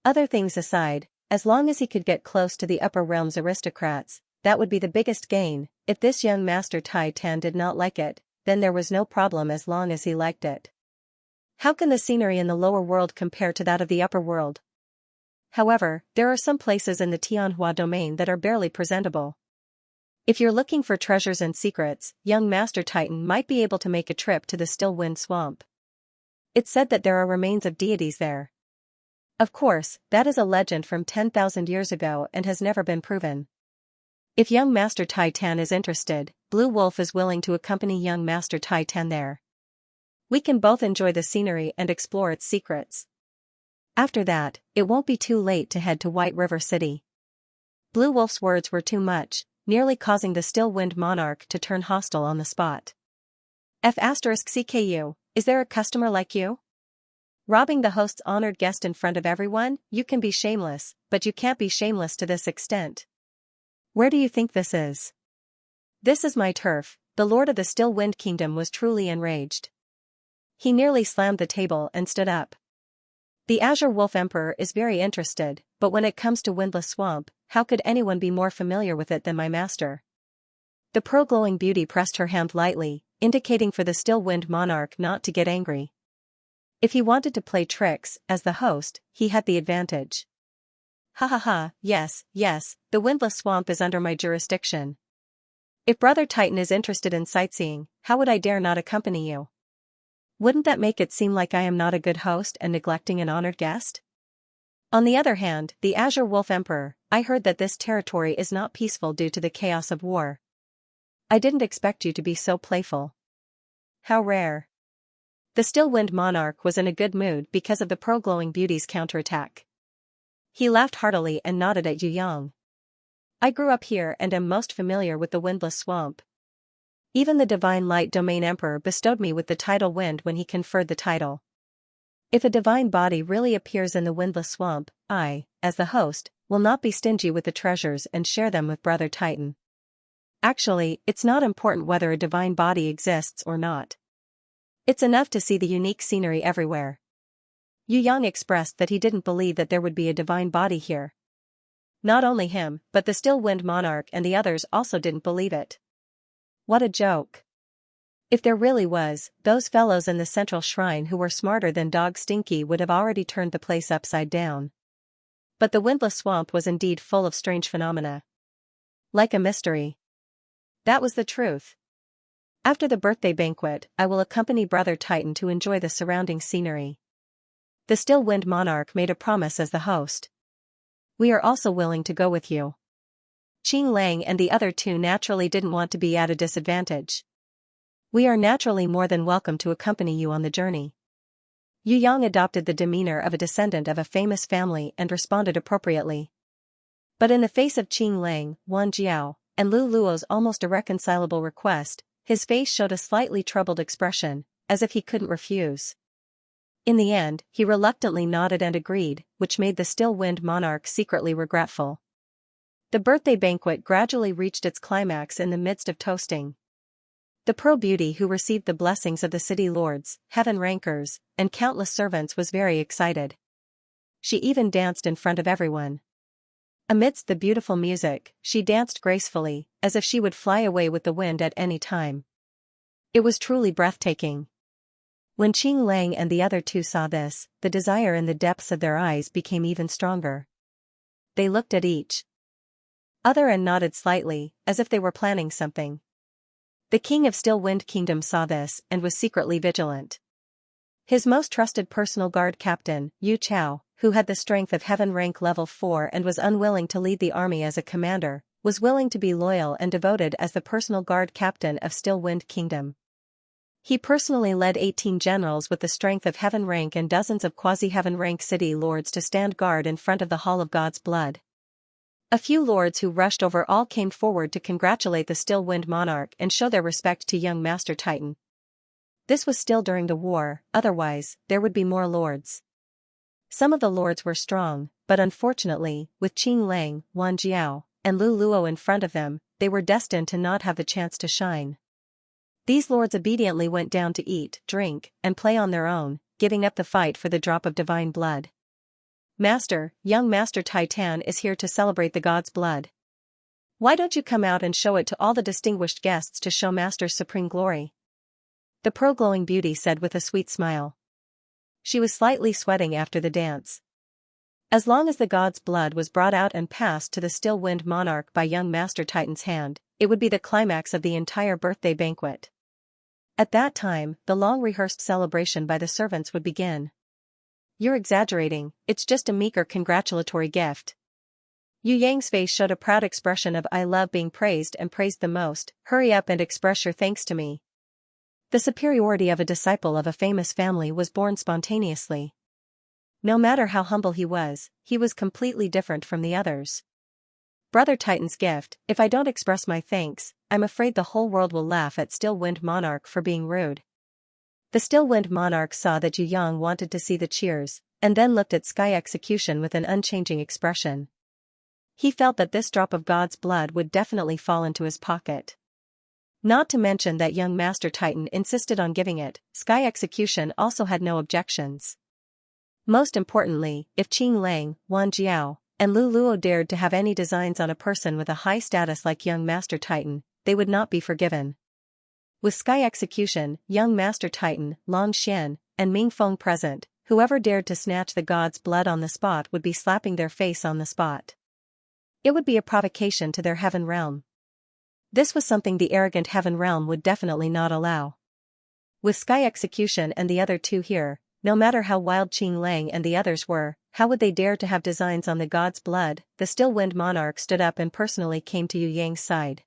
Other things aside, as long as he could get close to the upper realm's aristocrats, that would be the biggest gain. If this young master Tai Tan did not like it, then there was no problem as long as he liked it. How can the scenery in the lower world compare to that of the upper world? However, there are some places in the Tianhua domain that are barely presentable. If you're looking for treasures and secrets, young Master Titan might be able to make a trip to the Still Wind Swamp. It's said that there are remains of deities there. Of course, that is a legend from 10,000 years ago and has never been proven. If young Master Tai Tan is interested, Blue Wolf is willing to accompany young Master Tai Tan there. We can both enjoy the scenery and explore its secrets. After that, it won't be too late to head to White River City. Blue Wolf's words were too much, nearly causing the Still Wind Monarch to turn hostile on the spot. F***CKU, is there a customer like you? Robbing the host's honored guest in front of everyone? You can be shameless, but you can't be shameless to this extent. Where do you think this is? This is my turf. The Lord of the Still Wind Kingdom was truly enraged. He nearly slammed the table and stood up. The Azure Wolf Emperor is very interested, but when it comes to Windless Swamp, how could anyone be more familiar with it than my master? The pearl-glowing beauty pressed her hand lightly, indicating for the Still Wind Monarch not to get angry. If he wanted to play tricks, as the host, he had the advantage. Ha ha ha, yes, the Windless Swamp is under my jurisdiction. If Brother Titan is interested in sightseeing, how would I dare not accompany you? Wouldn't that make it seem like I am not a good host and neglecting an honored guest? On the other hand, the Azure Wolf Emperor, I heard that this territory is not peaceful due to the chaos of war. I didn't expect you to be so playful. How rare. The Still Wind Monarch was in a good mood because of the pearl-glowing beauty's counterattack. He laughed heartily and nodded at Yu Yang. I grew up here and am most familiar with the Windless Swamp. Even the Divine Light Domain Emperor bestowed me with the title Wind when he conferred the title. If a divine body really appears in the Windless Swamp, I, as the host, will not be stingy with the treasures and share them with Brother Titan. Actually, it's not important whether a divine body exists or not. It's enough to see the unique scenery everywhere. Yu Yang expressed that he didn't believe that there would be a divine body here. Not only him, but the Still Wind Monarch and the others also didn't believe it. What a joke. If there really was, those fellows in the central shrine who were smarter than Dog Stinky would have already turned the place upside down. But the Windless Swamp was indeed full of strange phenomena. Like a mystery. That was the truth. After the birthday banquet, I will accompany Brother Titan to enjoy the surrounding scenery. The Still Wind Monarch made a promise as the host. We are also willing to go with you. Qinglang and the other 2 naturally didn't want to be at a disadvantage. We are naturally more than welcome to accompany you on the journey. Yu Yang adopted the demeanor of a descendant of a famous family and responded appropriately. But in the face of Qinglang, Wan Jiao, and Lu Luo's almost irreconcilable request, his face showed a slightly troubled expression, as if he couldn't refuse. In the end, he reluctantly nodded and agreed, which made the Still Wind monarch secretly regretful. The birthday banquet gradually reached its climax in the midst of toasting. The Pearl Beauty, who received the blessings of the city lords, heaven rankers, and countless servants, was very excited. She even danced in front of everyone. Amidst the beautiful music, she danced gracefully, as if she would fly away with the wind at any time. It was truly breathtaking. When Qing Lang and the other two saw this, the desire in the depths of their eyes became even stronger. They looked at each other and nodded slightly, as if they were planning something. The king of Still Wind Kingdom saw this and was secretly vigilant. His most trusted personal guard captain, Yu Chao, who had the strength of heaven rank level 4 and was unwilling to lead the army as a commander, was willing to be loyal and devoted as the personal guard captain of Still Wind Kingdom. He personally led 18 generals with the strength of heaven rank and dozens of quasi-heaven rank city lords to stand guard in front of the Hall of God's Blood. A few lords who rushed over all came forward to congratulate the Still Wind monarch and show their respect to young Master Titan. This was still during the war, otherwise, there would be more lords. Some of the lords were strong, but unfortunately, with Qing Lang, Wan Jiao, and Lu Luo in front of them, they were destined to not have the chance to shine. These lords obediently went down to eat, drink, and play on their own, giving up the fight for the drop of divine blood. Master, young Master Titan is here to celebrate the God's blood. Why don't you come out and show it to all the distinguished guests to show Master's supreme glory? The Pearl Glowing Beauty said with a sweet smile. She was slightly sweating after the dance. As long as the God's blood was brought out and passed to the Still Wind monarch by young Master Titan's hand, it would be the climax of the entire birthday banquet. At that time, the long-rehearsed celebration by the servants would begin. You're exaggerating, it's just a meager congratulatory gift. Yu Yang's face showed a proud expression of I love being praised and praised the most, hurry up and express your thanks to me. The superiority of a disciple of a famous family was born spontaneously. No matter how humble he was completely different from the others. Brother Titan's gift, if I don't express my thanks, I'm afraid the whole world will laugh at Still Wind Monarch for being rude. The Still Wind Monarch saw that Yu Yang wanted to see the cheers, and then looked at Sky Execution with an unchanging expression. He felt that this drop of God's blood would definitely fall into his pocket. Not to mention that young Master Titan insisted on giving it, Sky Execution also had no objections. Most importantly, if Qing Lang, Wan Jiao, and Lu Luo dared to have any designs on a person with a high status like young Master Titan, they would not be forgiven. With Sky Execution, young Master Titan, Long Xian, and Ming Feng present, whoever dared to snatch the God's blood on the spot would be slapping their face on the spot. It would be a provocation to their heaven realm. This was something the arrogant heaven realm would definitely not allow. With Sky Execution and the other two here, no matter how wild Qing Lang and the others were, how would they dare to have designs on the God's blood? The Still Wind monarch stood up and personally came to Yu Yang's side.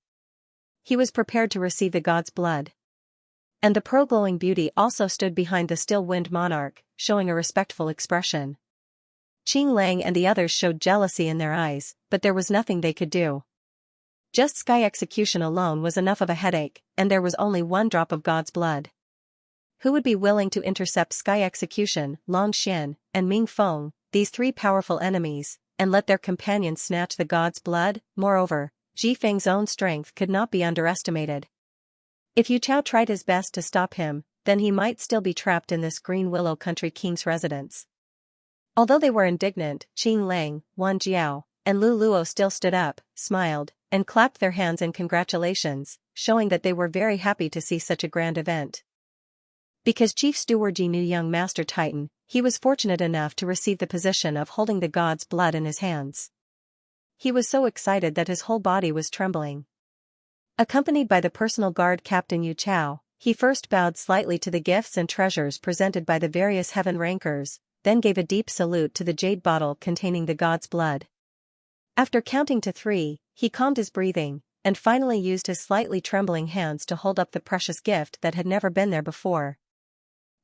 He was prepared to receive the God's blood. And the Pearl Glowing Beauty also stood behind the Still Wind monarch, showing a respectful expression. Qing Lang and the others showed jealousy in their eyes, but there was nothing they could do. Just Sky Execution alone was enough of a headache, and there was only one drop of God's blood. Who would be willing to intercept Sky Execution, Long Xian, and Ming Feng, these three powerful enemies, and let their companions snatch the God's blood? Moreover, Ji Feng's own strength could not be underestimated. If Yu Chao tried his best to stop him, then he might still be trapped in this Green Willow Country King's residence. Although they were indignant, Qing Lang, Wan Jiao, and Lu Luo still stood up, smiled, and clapped their hands in congratulations, showing that they were very happy to see such a grand event. Because Chief Steward Ji knew young Master Titan, he was fortunate enough to receive the position of holding the God's blood in his hands. He was so excited that his whole body was trembling. Accompanied by the personal guard captain Yu Chao, he first bowed slightly to the gifts and treasures presented by the various heaven rankers, then gave a deep salute to the jade bottle containing the God's blood. After counting to 3, he calmed his breathing, and finally used his slightly trembling hands to hold up the precious gift that had never been there before.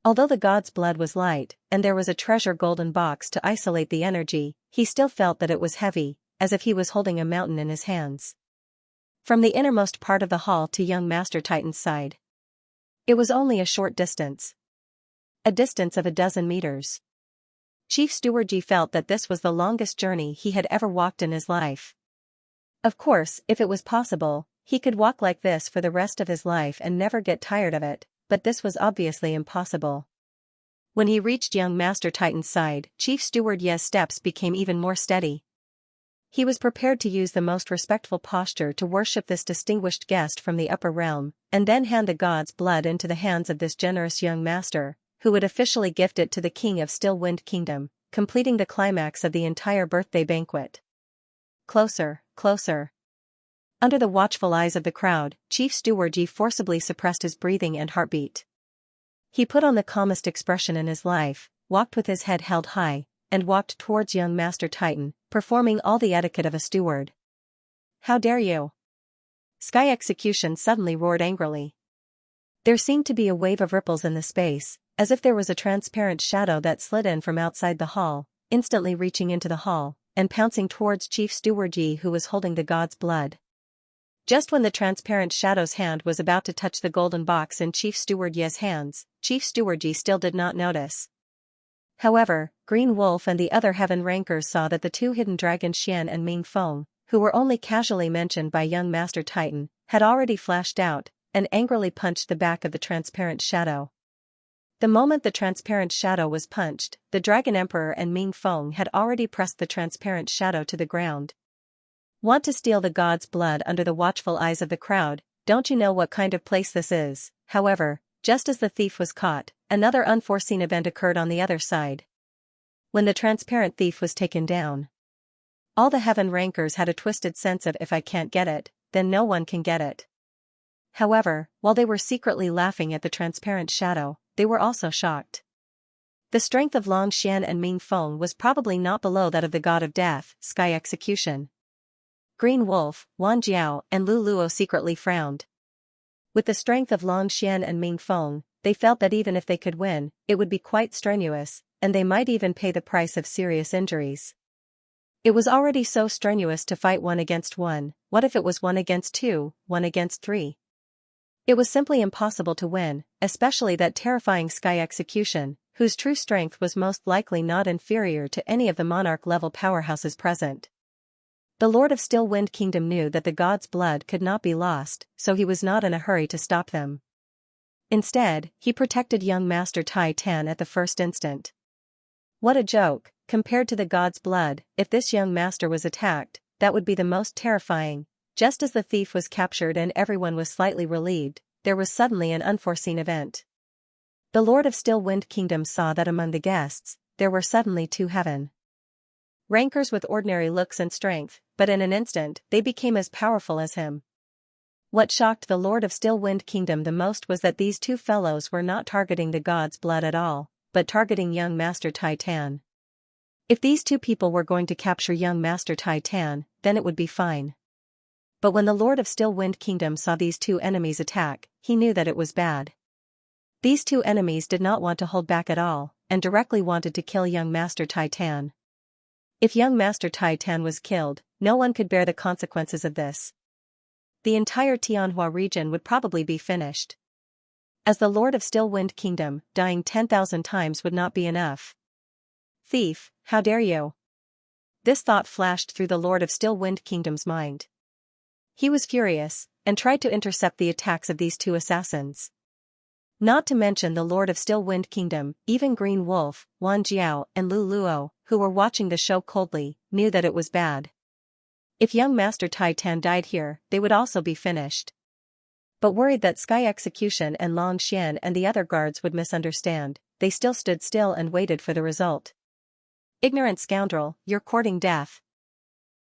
Although the God's blood was light, and there was a treasure golden box to isolate the energy, he still felt that it was heavy, as if he was holding a mountain in his hands. From the innermost part of the hall to young Master Titan's side, it was only a short distance. a distance of a dozen meters. Chief Steward Ji felt that this was the longest journey he had ever walked in his life. Of course, if it was possible, he could walk like this for the rest of his life and never get tired of it, but this was obviously impossible. When he reached young Master Titan's side, Chief Steward Ye's steps became even more steady. He was prepared to use the most respectful posture to worship this distinguished guest from the upper realm, and then hand the god's blood into the hands of this generous young master, who would officially gift it to the king of Still Wind Kingdom, completing the climax of the entire birthday banquet. Closer, closer. Under the watchful eyes of the crowd, Chief Steward Yi forcibly suppressed his breathing and heartbeat. He put on the calmest expression in his life, walked with his head held high, and walked towards young Master Titan, performing all the etiquette of a steward. "How dare you?" Sky Execution suddenly roared angrily. There seemed to be a wave of ripples in the space, as if there was a transparent shadow that slid in from outside the hall, instantly reaching into the hall, and pouncing towards Chief Steward Yi, who was holding the god's blood. Just when the transparent shadow's hand was about to touch the golden box in Chief Steward Yi's hands, Chief Steward Yi still did not notice. However, Green Wolf and the other heaven rankers saw that the two hidden dragons Xian and Ming Feng, who were only casually mentioned by young Master Titan, had already flashed out, and angrily punched the back of the transparent shadow. The moment the transparent shadow was punched, the Dragon Emperor and Ming Feng had already pressed the transparent shadow to the ground. "Want to steal the god's blood under the watchful eyes of the crowd? Don't you know what kind of place this is?" However, just as the thief was caught, another unforeseen event occurred on the other side. When the transparent thief was taken down, all the heaven rankers had a twisted sense of, if I can't get it, then no one can get it. However, while they were secretly laughing at the transparent shadow, they were also shocked. The strength of Long Xian and Ming Feng was probably not below that of the god of death, Sky Execution. Green Wolf, Wan Jiao, and Lu Luo secretly frowned. With the strength of Long Xian and Ming Feng, they felt that even if they could win, it would be quite strenuous, and they might even pay the price of serious injuries. It was already so strenuous to fight 1 against 1, what if it was 1 against 2, 1 against 3? It was simply impossible to win, especially that terrifying Sky Execution, whose true strength was most likely not inferior to any of the monarch-level powerhouses present. The Lord of Still Wind Kingdom knew that the god's blood could not be lost, so he was not in a hurry to stop them. Instead, he protected young Master Tai Tan at the first instant. What a joke, compared to the god's blood, if this young master was attacked, that would be the most terrifying. Just as the thief was captured and everyone was slightly relieved, there was suddenly an unforeseen event. The Lord of Still Wind Kingdom saw that among the guests, there were suddenly 2 heaven rankers with ordinary looks and strength, but in an instant, they became as powerful as him. What shocked the Lord of Still Wind Kingdom the most was that these 2 fellows were not targeting the god's blood at all, but targeting young Master Tai Tan. If these 2 people were going to capture young Master Tai Tan, then it would be fine. But when the Lord of Still Wind Kingdom saw these 2 enemies attack, he knew that it was bad. These 2 enemies did not want to hold back at all, and directly wanted to kill young Master Tai Tan. If young Master Tai Tan was killed, no one could bear the consequences of this. The entire Tianhua region would probably be finished. As the Lord of Still Wind Kingdom, dying 10,000 times would not be enough. "Thief, how dare you?" This thought flashed through the Lord of Still Wind Kingdom's mind. He was furious, and tried to intercept the attacks of these 2 assassins. Not to mention the Lord of Still Wind Kingdom, even Green Wolf, Wan Jiao, and Lu Luo, who were watching the show coldly, knew that it was bad. If young Master Tai Tan died here, they would also be finished. But worried that Sky Execution and Long Xian and the other guards would misunderstand, they still stood still and waited for the result. "Ignorant scoundrel, you're courting death."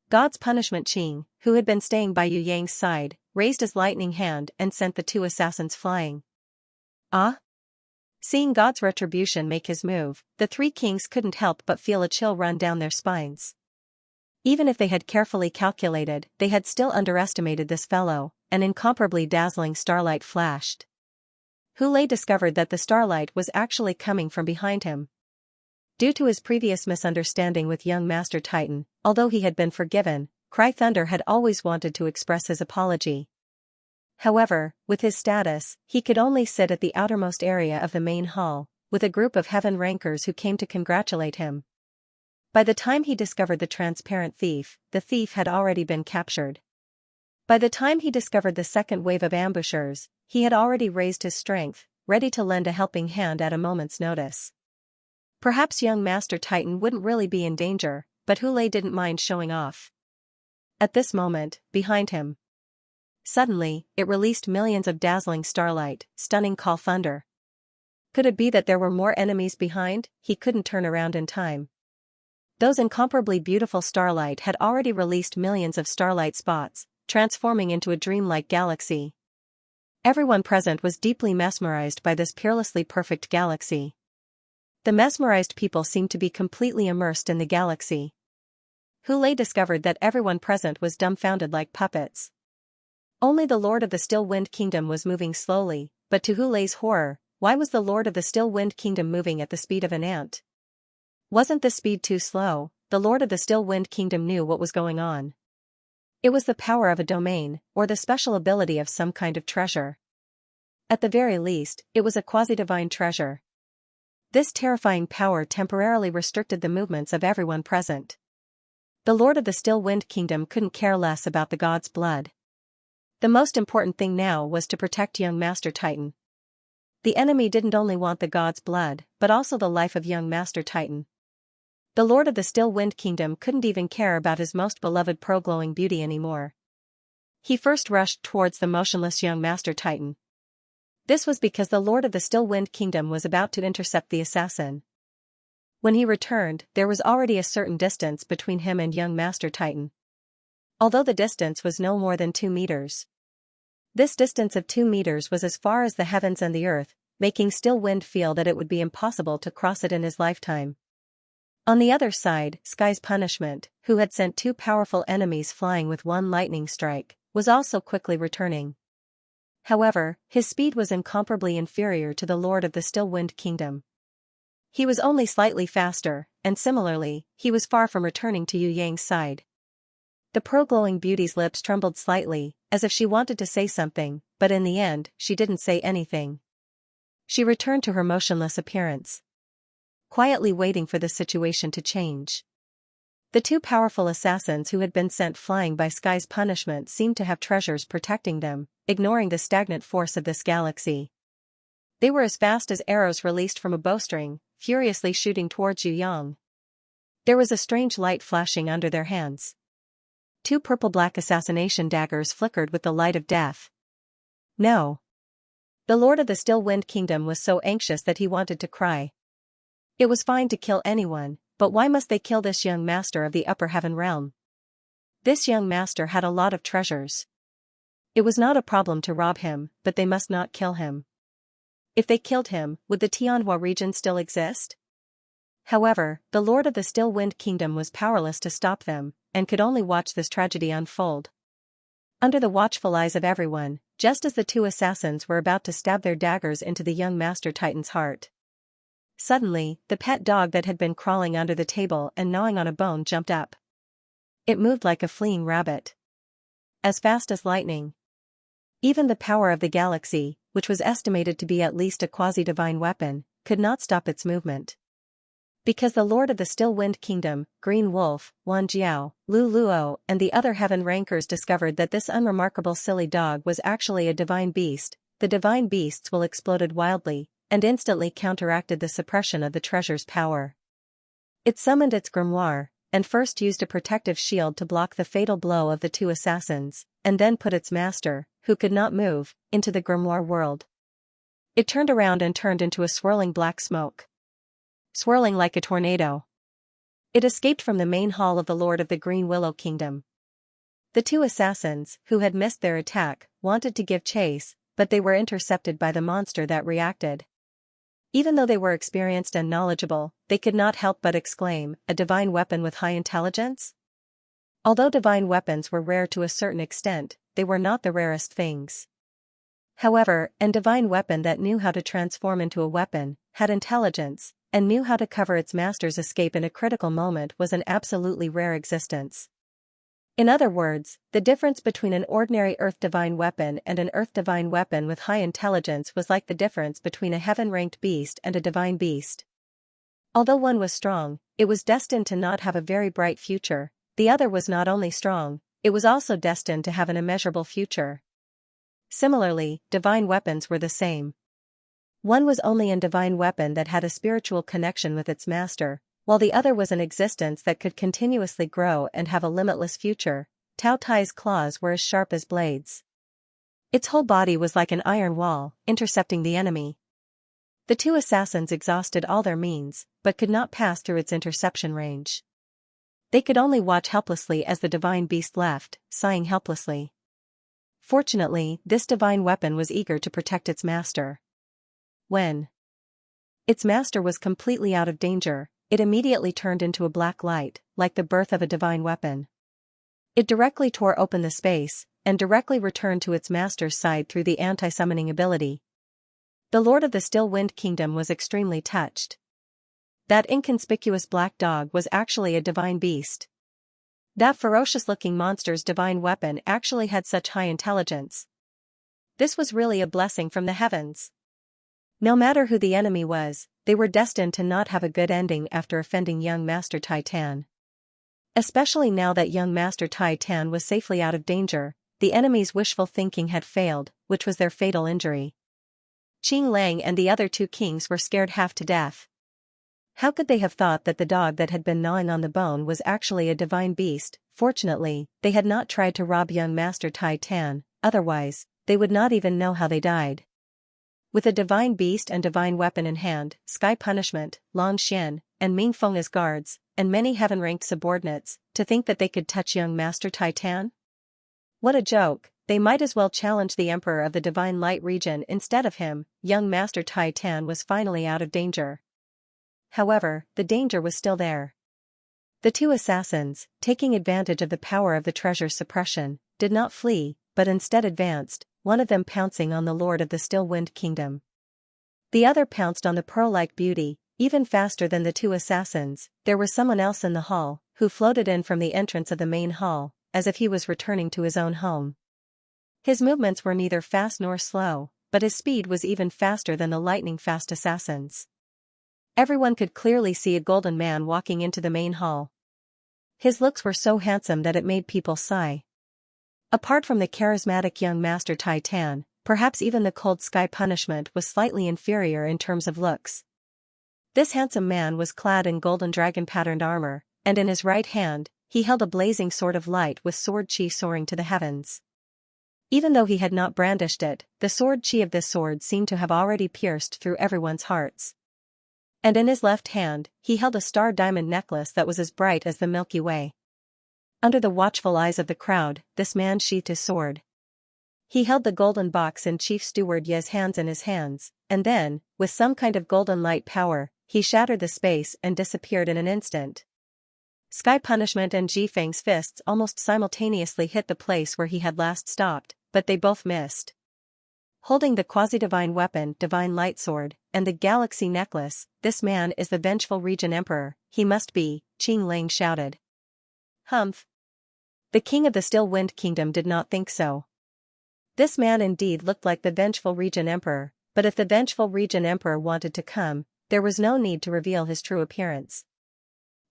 God's punishment Qing, who had been staying by Yu Yang's side, raised his lightning hand and sent the 2 assassins flying. Ah? Seeing God's retribution make his move, the 3 kings couldn't help but feel a chill run down their spines. Even if they had carefully calculated, they had still underestimated this fellow. An incomparably dazzling starlight flashed. Hulei discovered that the starlight was actually coming from behind him. Due to his previous misunderstanding with young Master Titan, although he had been forgiven, Cry Thunder had always wanted to express his apology. However, with his status, he could only sit at the outermost area of the main hall, with a group of heaven rankers who came to congratulate him. By the time he discovered the transparent thief, the thief had already been captured. By the time he discovered the second wave of ambushers, he had already raised his strength, ready to lend a helping hand at a moment's notice. Perhaps young Master Titan wouldn't really be in danger, but Hule didn't mind showing off. At this moment, behind him. Suddenly, it released millions of dazzling starlight, stunning call thunder. Could it be that there were more enemies behind? He couldn't turn around in time. Those incomparably beautiful starlight had already released millions of starlight spots, transforming into a dreamlike galaxy. Everyone present was deeply mesmerized by this peerlessly perfect galaxy. The mesmerized people seemed to be completely immersed in the galaxy. Hule discovered that everyone present was dumbfounded like puppets. Only the Lord of the Still Wind Kingdom was moving slowly, but to Hule's horror, why was the Lord of the Still Wind Kingdom moving at the speed of an ant? Wasn't the speed too slow? The Lord of the Still Wind Kingdom knew what was going on. It was the power of a domain, or the special ability of some kind of treasure. At the very least, it was a quasi-divine treasure. This terrifying power temporarily restricted the movements of everyone present. The Lord of the Still Wind Kingdom couldn't care less about the god's blood. The most important thing now was to protect young Master Titan. The enemy didn't only want the god's blood, but also the life of young Master Titan. The Lord of the Still Wind Kingdom couldn't even care about his most beloved pro-glowing beauty anymore. He first rushed towards the motionless young Master Titan. This was because the Lord of the Still Wind Kingdom was about to intercept the assassin. When he returned, there was already a certain distance between him and young Master Titan. Although the distance was no more than 2 meters. This distance of 2 meters was as far as the heavens and the earth, making Still Wind feel that it would be impossible to cross it in his lifetime. On the other side, Sky's Punishment, who had sent 2 powerful enemies flying with 1 lightning strike, was also quickly returning. However, his speed was incomparably inferior to the Lord of the Still Wind Kingdom. He was only slightly faster, and similarly, he was far from returning to Yu Yang's side. The pro-glowing beauty's lips trembled slightly, as if she wanted to say something, but in the end, she didn't say anything. She returned to her motionless appearance, quietly waiting for the situation to change. The 2 powerful assassins who had been sent flying by Sky's Punishment seemed to have treasures protecting them, ignoring the stagnant force of this galaxy. They were as fast as arrows released from a bowstring, furiously shooting towards Yu Yang. There was a strange light flashing under their hands. 2 purple-black assassination daggers flickered with the light of death. No. The Lord of the Still Wind Kingdom was so anxious that he wanted to cry. It was fine to kill anyone, but why must they kill this young master of the Upper Heaven Realm? This young master had a lot of treasures. It was not a problem to rob him, but they must not kill him. If they killed him, would the Tianhua region still exist? However, the Lord of the Still Wind Kingdom was powerless to stop them, and could only watch this tragedy unfold. Under the watchful eyes of everyone, just as the 2 assassins were about to stab their daggers into the young Master Titan's heart. Suddenly, the pet dog that had been crawling under the table and gnawing on a bone jumped up. It moved like a fleeing rabbit. As fast as lightning. Even the power of the galaxy, which was estimated to be at least a quasi-divine weapon, could not stop its movement. Because the Lord of the Still Wind Kingdom, Green Wolf, Wan Jiao, Lu Luo, and the other heaven rankers discovered that this unremarkable silly dog was actually a divine beast, the divine beasts will exploded wildly, and instantly counteracted the suppression of the treasure's power. It summoned its grimoire, and first used a protective shield to block the fatal blow of the 2 assassins, and then put its master, who could not move, into the grimoire world. It turned around and turned into a swirling black smoke. Swirling like a tornado. It escaped from the main hall of the Lord of the Green Willow Kingdom. The 2 assassins, who had missed their attack, wanted to give chase, but they were intercepted by the monster that reacted. Even though they were experienced and knowledgeable, they could not help but exclaim, "A divine weapon with high intelligence?" Although divine weapons were rare to a certain extent, they were not the rarest things. However, a divine weapon that knew how to transform into a weapon, had intelligence, and knew how to cover its master's escape in a critical moment was an absolutely rare existence. In other words, the difference between an ordinary Earth Divine weapon and an Earth Divine weapon with high intelligence was like the difference between a heaven-ranked beast and a divine beast. Although one was strong, it was destined to not have a very bright future. The other was not only strong, it was also destined to have an immeasurable future. Similarly, divine weapons were the same. One was only a divine weapon that had a spiritual connection with its master, while the other was an existence that could continuously grow and have a limitless future. Tao Tai's claws were as sharp as blades. Its whole body was like an iron wall, intercepting the enemy. The two assassins exhausted all their means, but could not pass through its interception range. They could only watch helplessly as the divine beast left, sighing helplessly. Fortunately, this divine weapon was eager to protect its master. When its master was completely out of danger, it immediately turned into a black light, like the birth of a divine weapon. It directly tore open the space, and directly returned to its master's side through the anti-summoning ability. The Lord of the Still Wind Kingdom was extremely touched. That inconspicuous black dog was actually a divine beast. That ferocious-looking monster's divine weapon actually had such high intelligence. This was really a blessing from the heavens. No matter who the enemy was, they were destined to not have a good ending after offending young Master Tai Tan. Especially now that young Master Tai Tan was safely out of danger, the enemy's wishful thinking had failed, which was their fatal injury. Qing Lang and the other two kings were scared half to death. How could they have thought that the dog that had been gnawing on the bone was actually a divine beast? Fortunately, they had not tried to rob young Master Tai Tan, otherwise, they would not even know how they died. With a divine beast and divine weapon in hand, Sky Punishment, Long Xian, and Ming Feng as guards, and many heaven-ranked subordinates, to think that they could touch young Master Tai Tan? What a joke! They might as well challenge the Emperor of the Divine Light region instead of him. Young Master Tai Tan was finally out of danger. However, the danger was still there. The two assassins, taking advantage of the power of the treasure's suppression, did not flee, but instead advanced, one of them pouncing on the Lord of the Still Wind Kingdom. The other pounced on the pearl-like beauty, even faster than the two assassins. There was someone else in the hall, who floated in from the entrance of the main hall, as if he was returning to his own home. His movements were neither fast nor slow, but his speed was even faster than the lightning-fast assassins. Everyone could clearly see a golden man walking into the main hall. His looks were so handsome that it made people sigh. Apart from the charismatic young Master Tai Tan, perhaps even the cold Sky Punishment was slightly inferior in terms of looks. This handsome man was clad in golden dragon-patterned armor, and in his right hand, he held a blazing sword of light with sword chi soaring to the heavens. Even though he had not brandished it, the sword chi of this sword seemed to have already pierced through everyone's hearts. And in his left hand, he held a star diamond necklace that was as bright as the Milky Way. Under the watchful eyes of the crowd, this man sheathed his sword. He held the golden box in Chief Steward Ye's hands in his hands, and then, with some kind of golden light power, he shattered the space and disappeared in an instant. Sky Punishment and Ji Feng's fists almost simultaneously hit the place where he had last stopped, but they both missed. Holding the quasi-divine weapon, Divine Light Sword, and the Galaxy Necklace, this man is the vengeful Regent Emperor. He must be, Qing Lang shouted. Humph. The king of the Still Wind Kingdom did not think so. This man indeed looked like the vengeful Regent Emperor, but if the vengeful Regent Emperor wanted to come, there was no need to reveal his true appearance.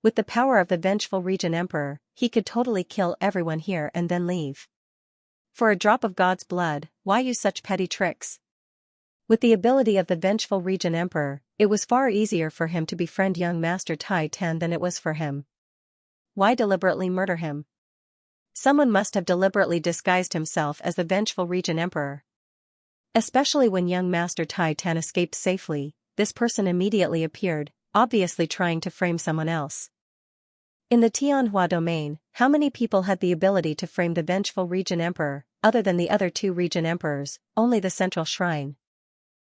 With the power of the vengeful Regent Emperor, he could totally kill everyone here and then leave. For a drop of God's blood, why use such petty tricks? With the ability of the vengeful Regent Emperor, it was far easier for him to befriend young Master Tai Tan than it was for him. Why deliberately murder him? Someone must have deliberately disguised himself as the vengeful Regent Emperor. Especially when young Master Tai Tan escaped safely, this person immediately appeared, obviously trying to frame someone else. In the Tianhua domain, how many people had the ability to frame the vengeful Regent Emperor, other than the other two Regent Emperors? Only the Central Shrine.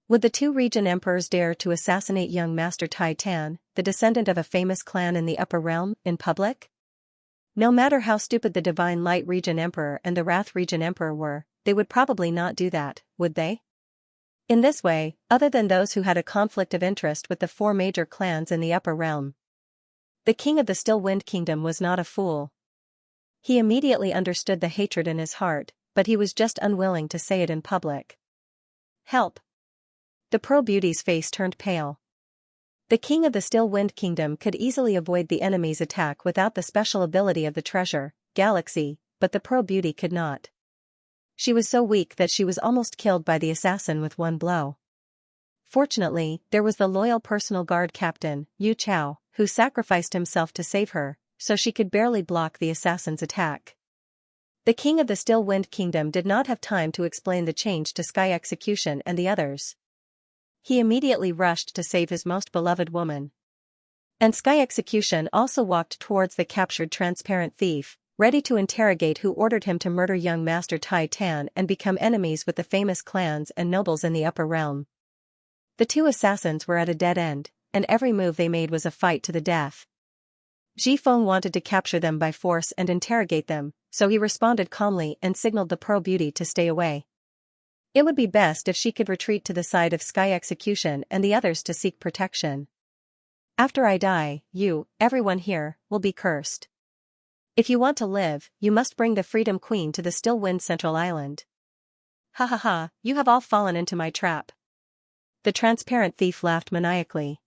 Would the two Regent Emperors dare to assassinate young Master Tai Tan, the descendant of a famous clan in the Upper Realm, in public? No matter how stupid the Divine Light Regent Emperor and the Wrath Regent Emperor were, they would probably not do that, would they? In this way, other than those who had a conflict of interest with the four major clans in the Upper Realm, the king of the Still Wind Kingdom was not a fool. He immediately understood the hatred in his heart, but he was just unwilling to say it in public. Help! The Pearl Beauty's face turned pale. The king of the Still Wind Kingdom could easily avoid the enemy's attack without the special ability of the treasure, Galaxy, but the Pearl Beauty could not. She was so weak that she was almost killed by the assassin with one blow. Fortunately, there was the loyal personal guard captain, Yu Chao, who sacrificed himself to save her, so she could barely block the assassin's attack. The king of the Still Wind Kingdom did not have time to explain the change to Sky Execution and the others. He immediately rushed to save his most beloved woman. And Sky Execution also walked towards the captured transparent thief, ready to interrogate who ordered him to murder young Master Tai Tan and become enemies with the famous clans and nobles in the upper realm. The two assassins were at a dead end, and every move they made was a fight to the death. Ji Feng wanted to capture them by force and interrogate them, so he responded calmly and signaled the Pearl Beauty to stay away. It would be best if she could retreat to the side of Sky Execution and the others to seek protection. After I die, everyone here, will be cursed. If you want to live, you must bring the Freedom Queen to the Still Wind Central Island. Ha ha ha, you have all fallen into my trap. The transparent thief laughed maniacally.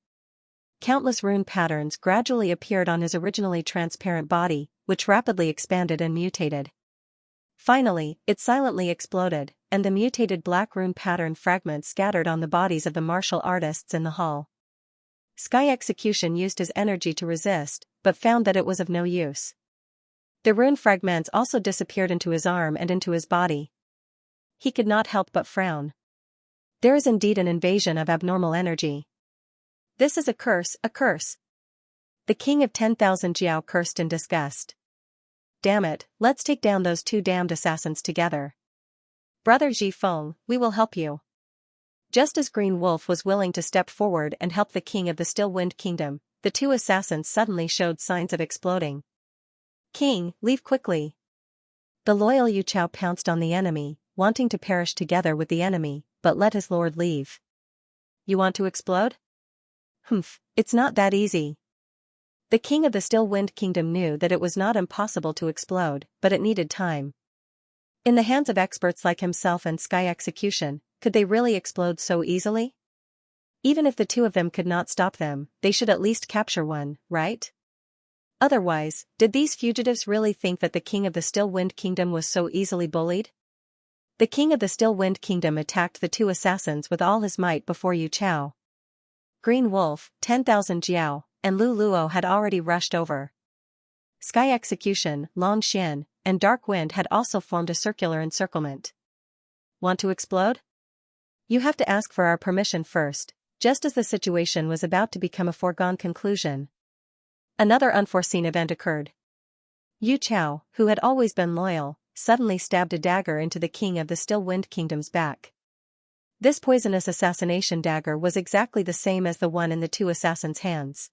Countless rune patterns gradually appeared on his originally transparent body, which rapidly expanded and mutated. Finally, it silently exploded, and the mutated black rune pattern fragments scattered on the bodies of the martial artists in the hall. Sky Execution used his energy to resist, but found that it was of no use. The rune fragments also disappeared into his arm and into his body. He could not help but frown. There is indeed an invasion of abnormal energy. This is a curse, a curse. The king of 10,000 Jiao cursed in disgust. Damn it, let's take down those two damned assassins together. Brother Ji Feng, we will help you. Just as Green Wolf was willing to step forward and help the king of the Still Wind Kingdom, the two assassins suddenly showed signs of exploding. King, leave quickly. The loyal Yu Chao pounced on the enemy, wanting to perish together with the enemy, but let his lord leave. You want to explode? Humph, it's not that easy. The king of the Still Wind Kingdom knew that it was not impossible to explode, but it needed time. In the hands of experts like himself and Sky Execution, could they really explode so easily? Even if the two of them could not stop them, they should at least capture one, right? Otherwise, did these fugitives really think that the king of the Still Wind Kingdom was so easily bullied? The king of the Still Wind Kingdom attacked the two assassins with all his might before Yu Chao. Green Wolf, 10,000 Jiao, and Lu Luo had already rushed over. Sky Execution, Long Xian, and Dark Wind had also formed a circular encirclement. Want to explode? You have to ask for our permission first, just as the situation was about to become a foregone conclusion. Another unforeseen event occurred. Yu Chao, who had always been loyal, suddenly stabbed a dagger into the king of the Still Wind Kingdom's back. This poisonous assassination dagger was exactly the same as the one in the two assassins' hands.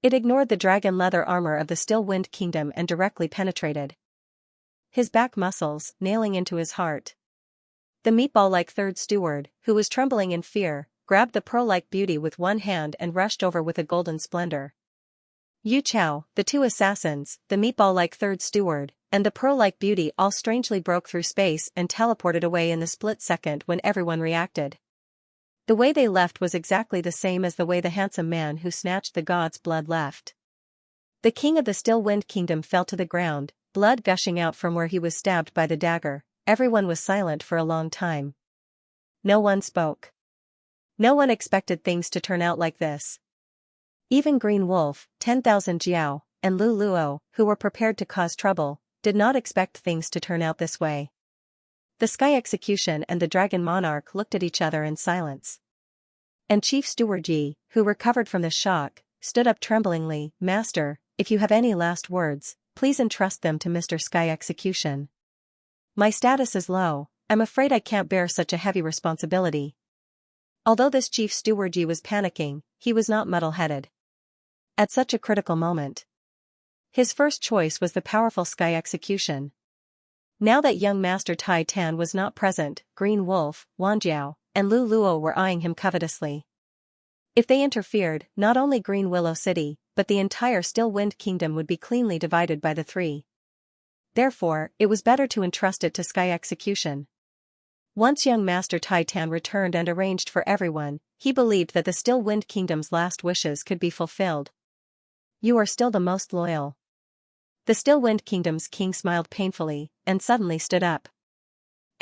It ignored the dragon leather armor of the Still Wind Kingdom and directly penetrated his back muscles, nailing into his heart. The meatball-like third steward, who was trembling in fear, grabbed the pearl-like beauty with one hand and rushed over with a golden splendor. Yu Chao, the two assassins, the meatball-like third steward, and the pearl-like beauty all strangely broke through space and teleported away in the split second when everyone reacted. The way they left was exactly the same as the way the handsome man who snatched the god's blood left. The king of the Still Wind Kingdom fell to the ground, blood gushing out from where he was stabbed by the dagger. Everyone was silent for a long time. No one spoke. No one expected things to turn out like this. Even Green Wolf, 10,000 Jiao, and Lu Luo, who were prepared to cause trouble, did not expect things to turn out this way. The Sky Execution and the Dragon Monarch looked at each other in silence. And Chief Steward Ji, who recovered from the shock, stood up tremblingly. Master, if you have any last words, please entrust them to Mr. Sky Execution. My status is low, I'm afraid I can't bear such a heavy responsibility. Although this Chief Steward Ji was panicking, he was not muddle-headed. At such a critical moment, his first choice was the powerful Sky Execution. Now that young Master Tai Tan was not present, Green Wolf, Wanjiao, and Lu Luo were eyeing him covetously. If they interfered, not only Green Willow City, but the entire Still Wind Kingdom would be cleanly divided by the three. Therefore, it was better to entrust it to sky execution. Once young Master Titan returned and arranged for everyone, he believed that the Still Wind Kingdom's last wishes could be fulfilled. You are still the most loyal. The Still Wind Kingdom's king smiled painfully, and suddenly stood up.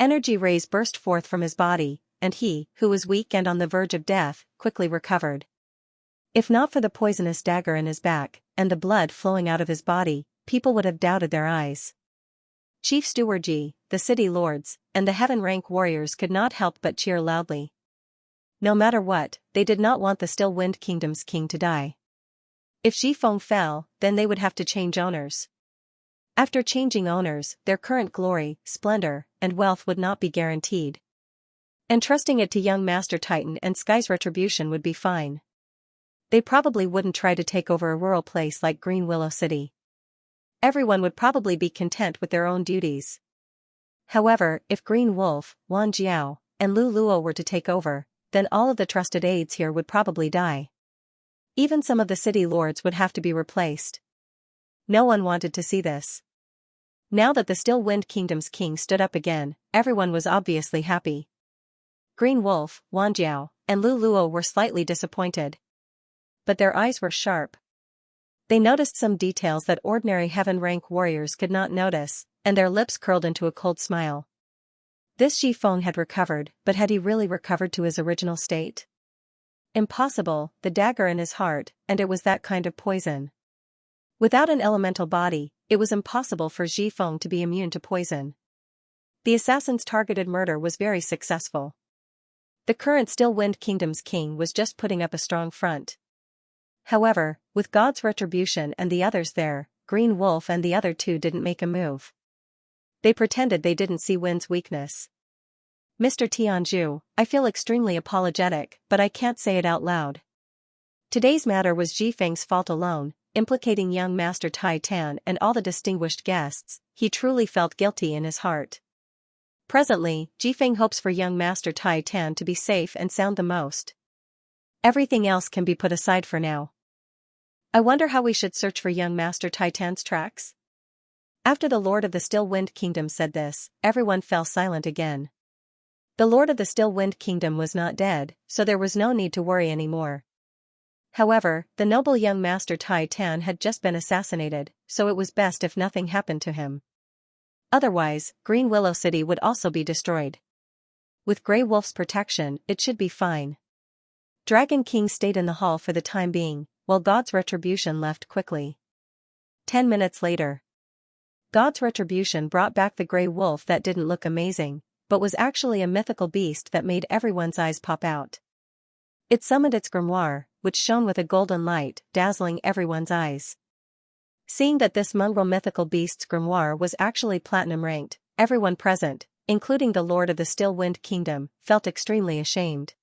Energy rays burst forth from his body, and he, who was weak and on the verge of death, quickly recovered. If not for the poisonous dagger in his back, and the blood flowing out of his body, people would have doubted their eyes. Chief Steward Ji, the city lords, and the heaven-rank warriors could not help but cheer loudly. No matter what, they did not want the Still Wind Kingdom's king to die. If Xifeng fell, then they would have to change owners. After changing owners, their current glory, splendor, and wealth would not be guaranteed. Entrusting it to young Master Titan and Sky's retribution would be fine. They probably wouldn't try to take over a rural place like Green Willow City. Everyone would probably be content with their own duties. However, if Green Wolf, Wan Jiao, and Lu Luo were to take over, then all of the trusted aides here would probably die. Even some of the city lords would have to be replaced. No one wanted to see this. Now that the Still Wind Kingdom's king stood up again, everyone was obviously happy. Green Wolf, Wan Jiao, and Lu Luo were slightly disappointed. But their eyes were sharp. They noticed some details that ordinary heaven-rank warriors could not notice, and their lips curled into a cold smile. This Xifeng had recovered, but had he really recovered to his original state? Impossible, the dagger in his heart, and it was that kind of poison. Without an elemental body, it was impossible for Xifeng to be immune to poison. The assassin's targeted murder was very successful. The current Still Wind Kingdom's king was just putting up a strong front. However, with God's retribution and the others there, Green Wolf and the other two didn't make a move. They pretended they didn't see Wind's weakness. Mr. Tianzhu, I feel extremely apologetic, but I can't say it out loud. Today's matter was Xifeng's fault alone, implicating young Master Titan and all the distinguished guests. He truly felt guilty in his heart. Presently, Xifeng hopes for young Master Titan to be safe and sound the most. Everything else can be put aside for now. I wonder how we should search for young Master Titan's tracks? After the Lord of the Still Wind Kingdom said this, everyone fell silent again. The Lord of the Still Wind Kingdom was not dead, so there was no need to worry anymore. However, the noble young Master Titan had just been assassinated, so it was best if nothing happened to him. Otherwise, Green Willow City would also be destroyed. With Grey Wolf's protection, it should be fine. Dragon King stayed in the hall for the time being, while God's retribution left quickly. 10 minutes later. God's retribution brought back the Grey Wolf that didn't look amazing, but was actually a mythical beast that made everyone's eyes pop out. It summoned its grimoire, which shone with a golden light, dazzling everyone's eyes. Seeing that this mongrel mythical beast's grimoire was actually platinum-ranked, everyone present, including the Lord of the Still Wind Kingdom, felt extremely ashamed.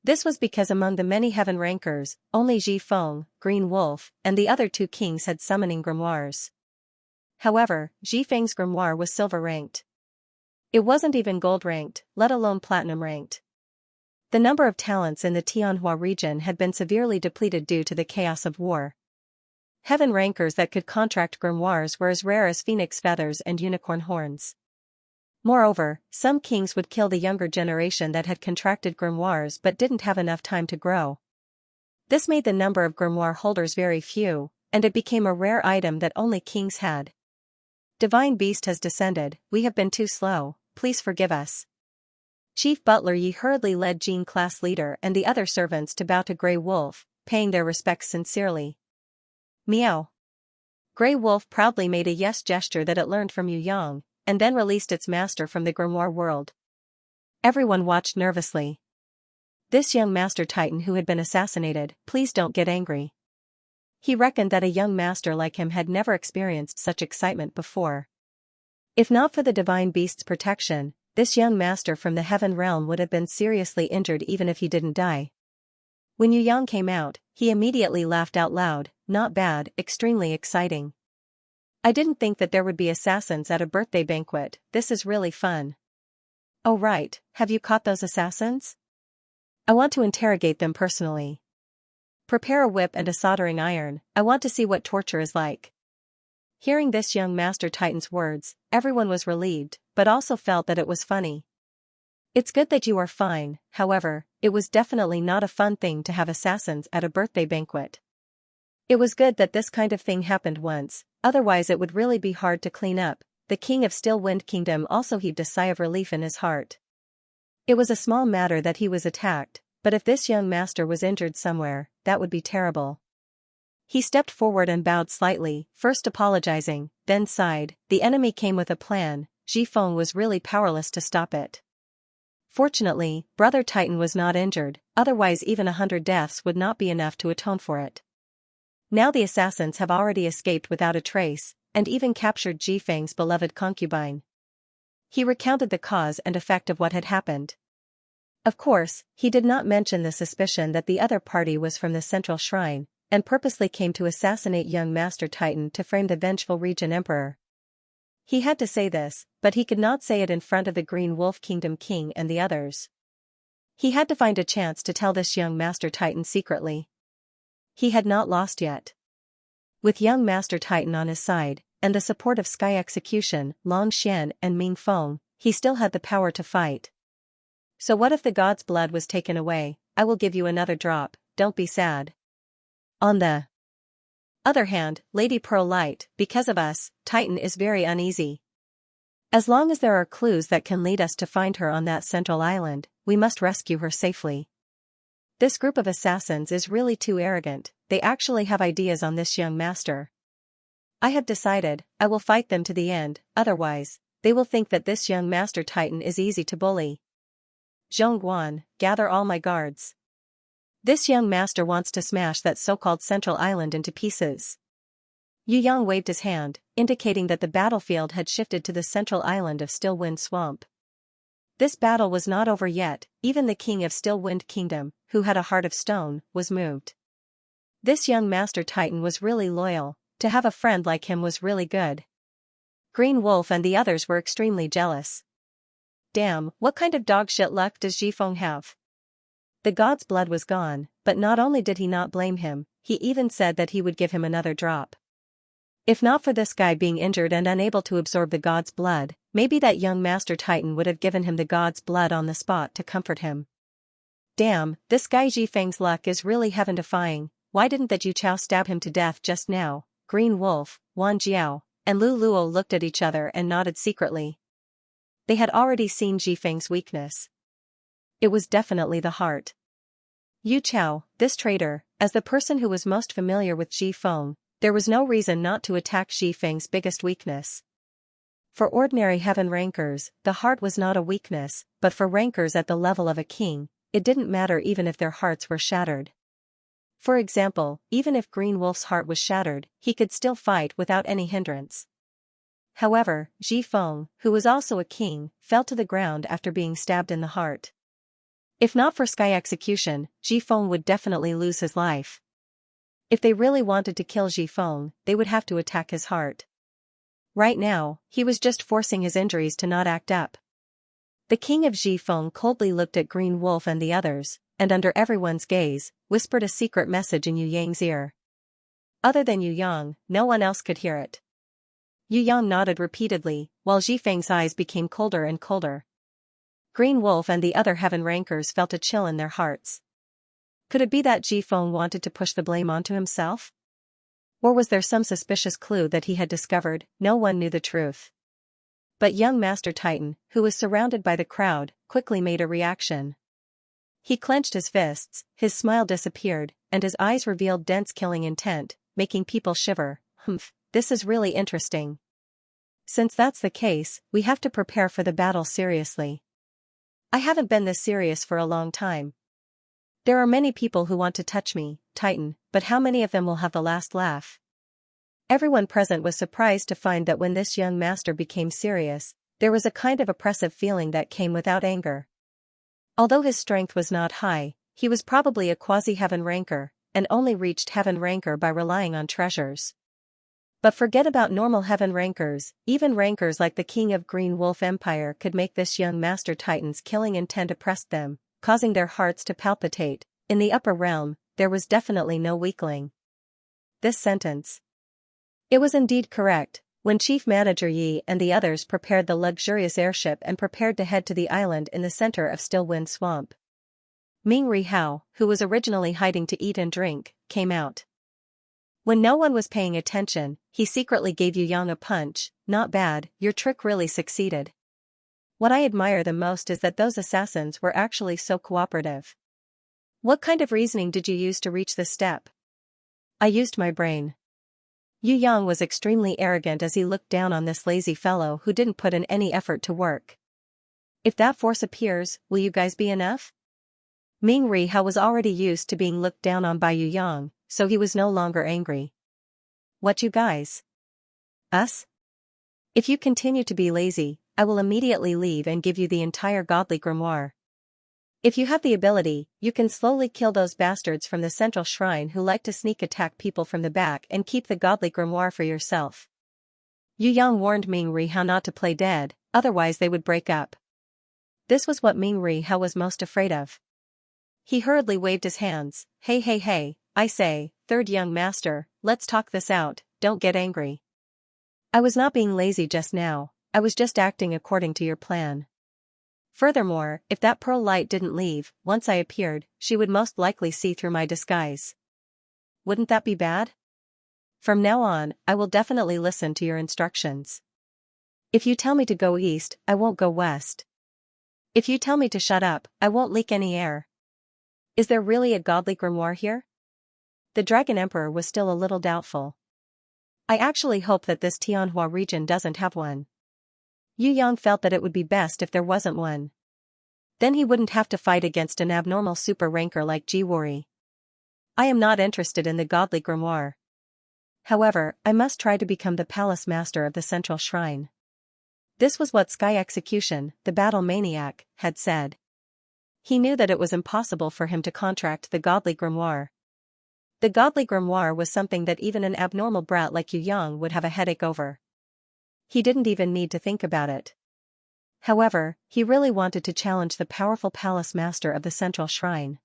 This was because among the many heaven rankers, only Xifeng, Green Wolf, and the other two kings had summoning grimoires. However, Xifeng's grimoire was silver-ranked. It wasn't even gold-ranked, let alone platinum-ranked. The number of talents in the Tianhua region had been severely depleted due to the chaos of war. Heaven rankers that could contract grimoires were as rare as phoenix feathers and unicorn horns. Moreover, some kings would kill the younger generation that had contracted grimoires but didn't have enough time to grow. This made the number of grimoire holders very few, and it became a rare item that only kings had. Divine Beast has descended, we have been too slow, please forgive us. Chief Butler Yi hurriedly led Jean class leader and the other servants to bow to Grey Wolf, paying their respects sincerely. Meow. Grey Wolf proudly made a yes gesture that it learned from Yu Yang, and then released its master from the grimoire world. Everyone watched nervously. This young Master Titan who had been assassinated, please don't get angry. He reckoned that a young master like him had never experienced such excitement before. If not for the Divine Beast's protection, this young master from the heaven realm would have been seriously injured even if he didn't die. When Yu Yang came out, he immediately laughed out loud, not bad, extremely exciting. I didn't think that there would be assassins at a birthday banquet, this is really fun. Oh right, have you caught those assassins? I want to interrogate them personally. Prepare a whip and a soldering iron, I want to see what torture is like. Hearing this young Master Titan's words, everyone was relieved, but also felt that it was funny. It's good that you are fine, however, it was definitely not a fun thing to have assassins at a birthday banquet. It was good that this kind of thing happened once, otherwise it would really be hard to clean up. The king of Still Wind Kingdom also heaved a sigh of relief in his heart. It was a small matter that he was attacked, but if this young master was injured somewhere, that would be terrible. He stepped forward and bowed slightly, first apologizing, then sighed. The enemy came with a plan. Jifeng was really powerless to stop it. Fortunately, Brother Titan was not injured, otherwise even 100 deaths would not be enough to atone for it. Now the assassins have already escaped without a trace, and even captured Jifeng's beloved concubine. He recounted the cause and effect of what had happened. Of course, he did not mention the suspicion that the other party was from the central shrine, and purposely came to assassinate young Master Titan to frame the vengeful Regent Emperor. He had to say this, but he could not say it in front of the Green Wolf Kingdom King and the others. He had to find a chance to tell this young Master Titan secretly. He had not lost yet. With young Master Titan on his side, and the support of Sky Execution, Long Xian and Ming Feng, he still had the power to fight. So what if the god's blood was taken away? I will give you another drop, don't be sad. On the other hand, Lady Pearl Light, because of us, Titan is very uneasy. As long as there are clues that can lead us to find her on that central island, we must rescue her safely. This group of assassins is really too arrogant, they actually have ideas on this young master. I have decided, I will fight them to the end, otherwise, they will think that this young Master Titan is easy to bully. Zhongguan, gather all my guards. This young master wants to smash that so-called central island into pieces. Yu Yang waved his hand, indicating that the battlefield had shifted to the central island of Still Wind Swamp. This battle was not over yet, even the king of Still Wind Kingdom, who had a heart of stone, was moved. This young Master Titan was really loyal, to have a friend like him was really good. Green Wolf and the others were extremely jealous. Damn, what kind of dog shit luck does Jifeng have? The god's blood was gone, but not only did he not blame him, he even said that he would give him another drop. If not for this guy being injured and unable to absorb the god's blood, maybe that young Master Titan would have given him the god's blood on the spot to comfort him. Damn, this guy Jifeng's luck is really heaven-defying. Why didn't that Yu Chao stab him to death just now? Green Wolf, Wan Jiao, and Lu Luo looked at each other and nodded secretly. They had already seen Jifeng's weakness. It was definitely the heart. Yu Chao, this traitor, as the person who was most familiar with Jifeng, there was no reason not to attack Jifeng's biggest weakness. For ordinary heaven rankers, the heart was not a weakness, but for rankers at the level of a king, it didn't matter even if their hearts were shattered. For example, even if Green Wolf's heart was shattered, he could still fight without any hindrance. However, Jifeng, who was also a king, fell to the ground after being stabbed in the heart. If not for Sky Execution, Jifeng would definitely lose his life. If they really wanted to kill Jifeng, they would have to attack his heart. Right now, he was just forcing his injuries to not act up. The king of Jifeng coldly looked at Green Wolf and the others, and under everyone's gaze, whispered a secret message in Yu Yang's ear. Other than Yu Yang, no one else could hear it. Yu Yang nodded repeatedly, while Jifeng's eyes became colder and colder. Green Wolf and the other heaven rankers felt a chill in their hearts. Could it be that Jifeng wanted to push the blame onto himself? Or was there some suspicious clue that he had discovered? No one knew the truth. But young Master Titan, who was surrounded by the crowd, quickly made a reaction. He clenched his fists, his smile disappeared, and his eyes revealed dense killing intent, making people shiver. Humph, this is really interesting. Since that's the case, we have to prepare for the battle seriously. I haven't been this serious for a long time. There are many people who want to touch me, Titan, but how many of them will have the last laugh? Everyone present was surprised to find that when this young master became serious, there was a kind of oppressive feeling that came without anger. Although his strength was not high, he was probably a quasi-heaven ranker, and only reached heaven ranker by relying on treasures. But forget about normal heaven rankers, even rankers like the king of Green Wolf Empire could make this young Master Titan's killing intent oppress them, causing their hearts to palpitate. In the upper realm, there was definitely no weakling. This sentence. It was indeed correct. When Chief Manager Yi and the others prepared the luxurious airship and prepared to head to the island in the center of Stillwind Swamp, Ming Rihao, who was originally hiding to eat and drink, came out. When no one was paying attention, he secretly gave Yu Yang a punch. Not bad, your trick really succeeded. What I admire the most is that those assassins were actually so cooperative. What kind of reasoning did you use to reach this step? I used my brain. Yu Yang was extremely arrogant as he looked down on this lazy fellow who didn't put in any effort to work. If that force appears, will you guys be enough? Ming Rihao was already used to being looked down on by Yu Yang, so he was no longer angry. What, you guys? Us? If you continue to be lazy, I will immediately leave and give you the entire godly grimoire. If you have the ability, you can slowly kill those bastards from the central shrine who like to sneak attack people from the back and keep the godly grimoire for yourself. Yu Yang warned Ming Rihao not to play dead, otherwise they would break up. This was what Ming Rihao was most afraid of. He hurriedly waved his hands. Hey, I say, third young master, let's talk this out, don't get angry. I was not being lazy just now, I was just acting according to your plan. Furthermore, if that pearl light didn't leave, once I appeared, she would most likely see through my disguise. Wouldn't that be bad? From now on, I will definitely listen to your instructions. If you tell me to go east, I won't go west. If you tell me to shut up, I won't leak any air. Is there really a godly grimoire here? The Dragon Emperor was still a little doubtful. I actually hope that this Tianhua region doesn't have one. Yu Yang felt that it would be best if there wasn't one. Then he wouldn't have to fight against an abnormal super ranker like Jiwori. I am not interested in the godly grimoire. However, I must try to become the palace master of the central shrine. This was what Sky Execution, the battle maniac, had said. He knew that it was impossible for him to contract the godly grimoire. The godly grimoire was something that even an abnormal brat like Yu Yang would have a headache over. He didn't even need to think about it. However, he really wanted to challenge the powerful palace master of the central shrine.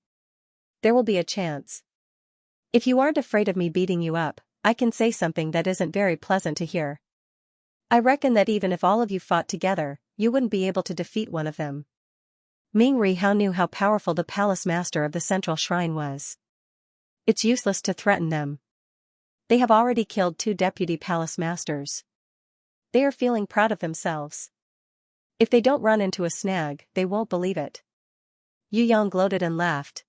There will be a chance. If you aren't afraid of me beating you up, I can say something that isn't very pleasant to hear. I reckon that even if all of you fought together, you wouldn't be able to defeat one of them. Ming Rihao knew how powerful the palace master of the central shrine was. It's useless to threaten them. They have already killed 2 deputy palace masters. They are feeling proud of themselves. If they don't run into a snag, they won't believe it. Yu Yang gloated and laughed.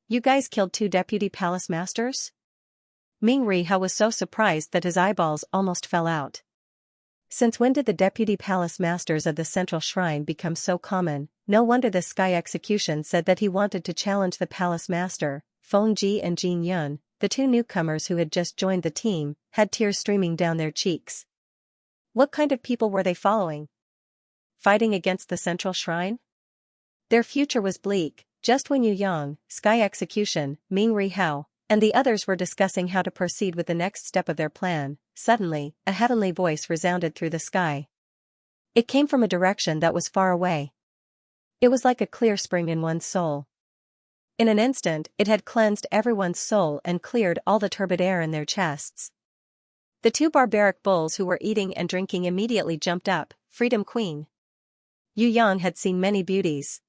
You guys killed 2 deputy palace masters? Ming Rihao was so surprised that his eyeballs almost fell out. Since when did the deputy palace masters of the central shrine become so common? No wonder the Sky Execution said that he wanted to challenge the palace master. Feng Ji and Jin Yun, the 2 newcomers who had just joined the team, had tears streaming down their cheeks. What kind of people were they following? Fighting against the central shrine? Their future was bleak. Just when Yu Yang, Sky Execution, Ming Rihao, and the others were discussing how to proceed with the next step of their plan, suddenly, a heavenly voice resounded through the sky. It came from a direction that was far away. It was like a clear spring in one's soul. In an instant, it had cleansed everyone's soul and cleared all the turbid air in their chests. The 2 barbaric bulls who were eating and drinking immediately jumped up. Freedom Queen. Yu Yang had seen many beauties.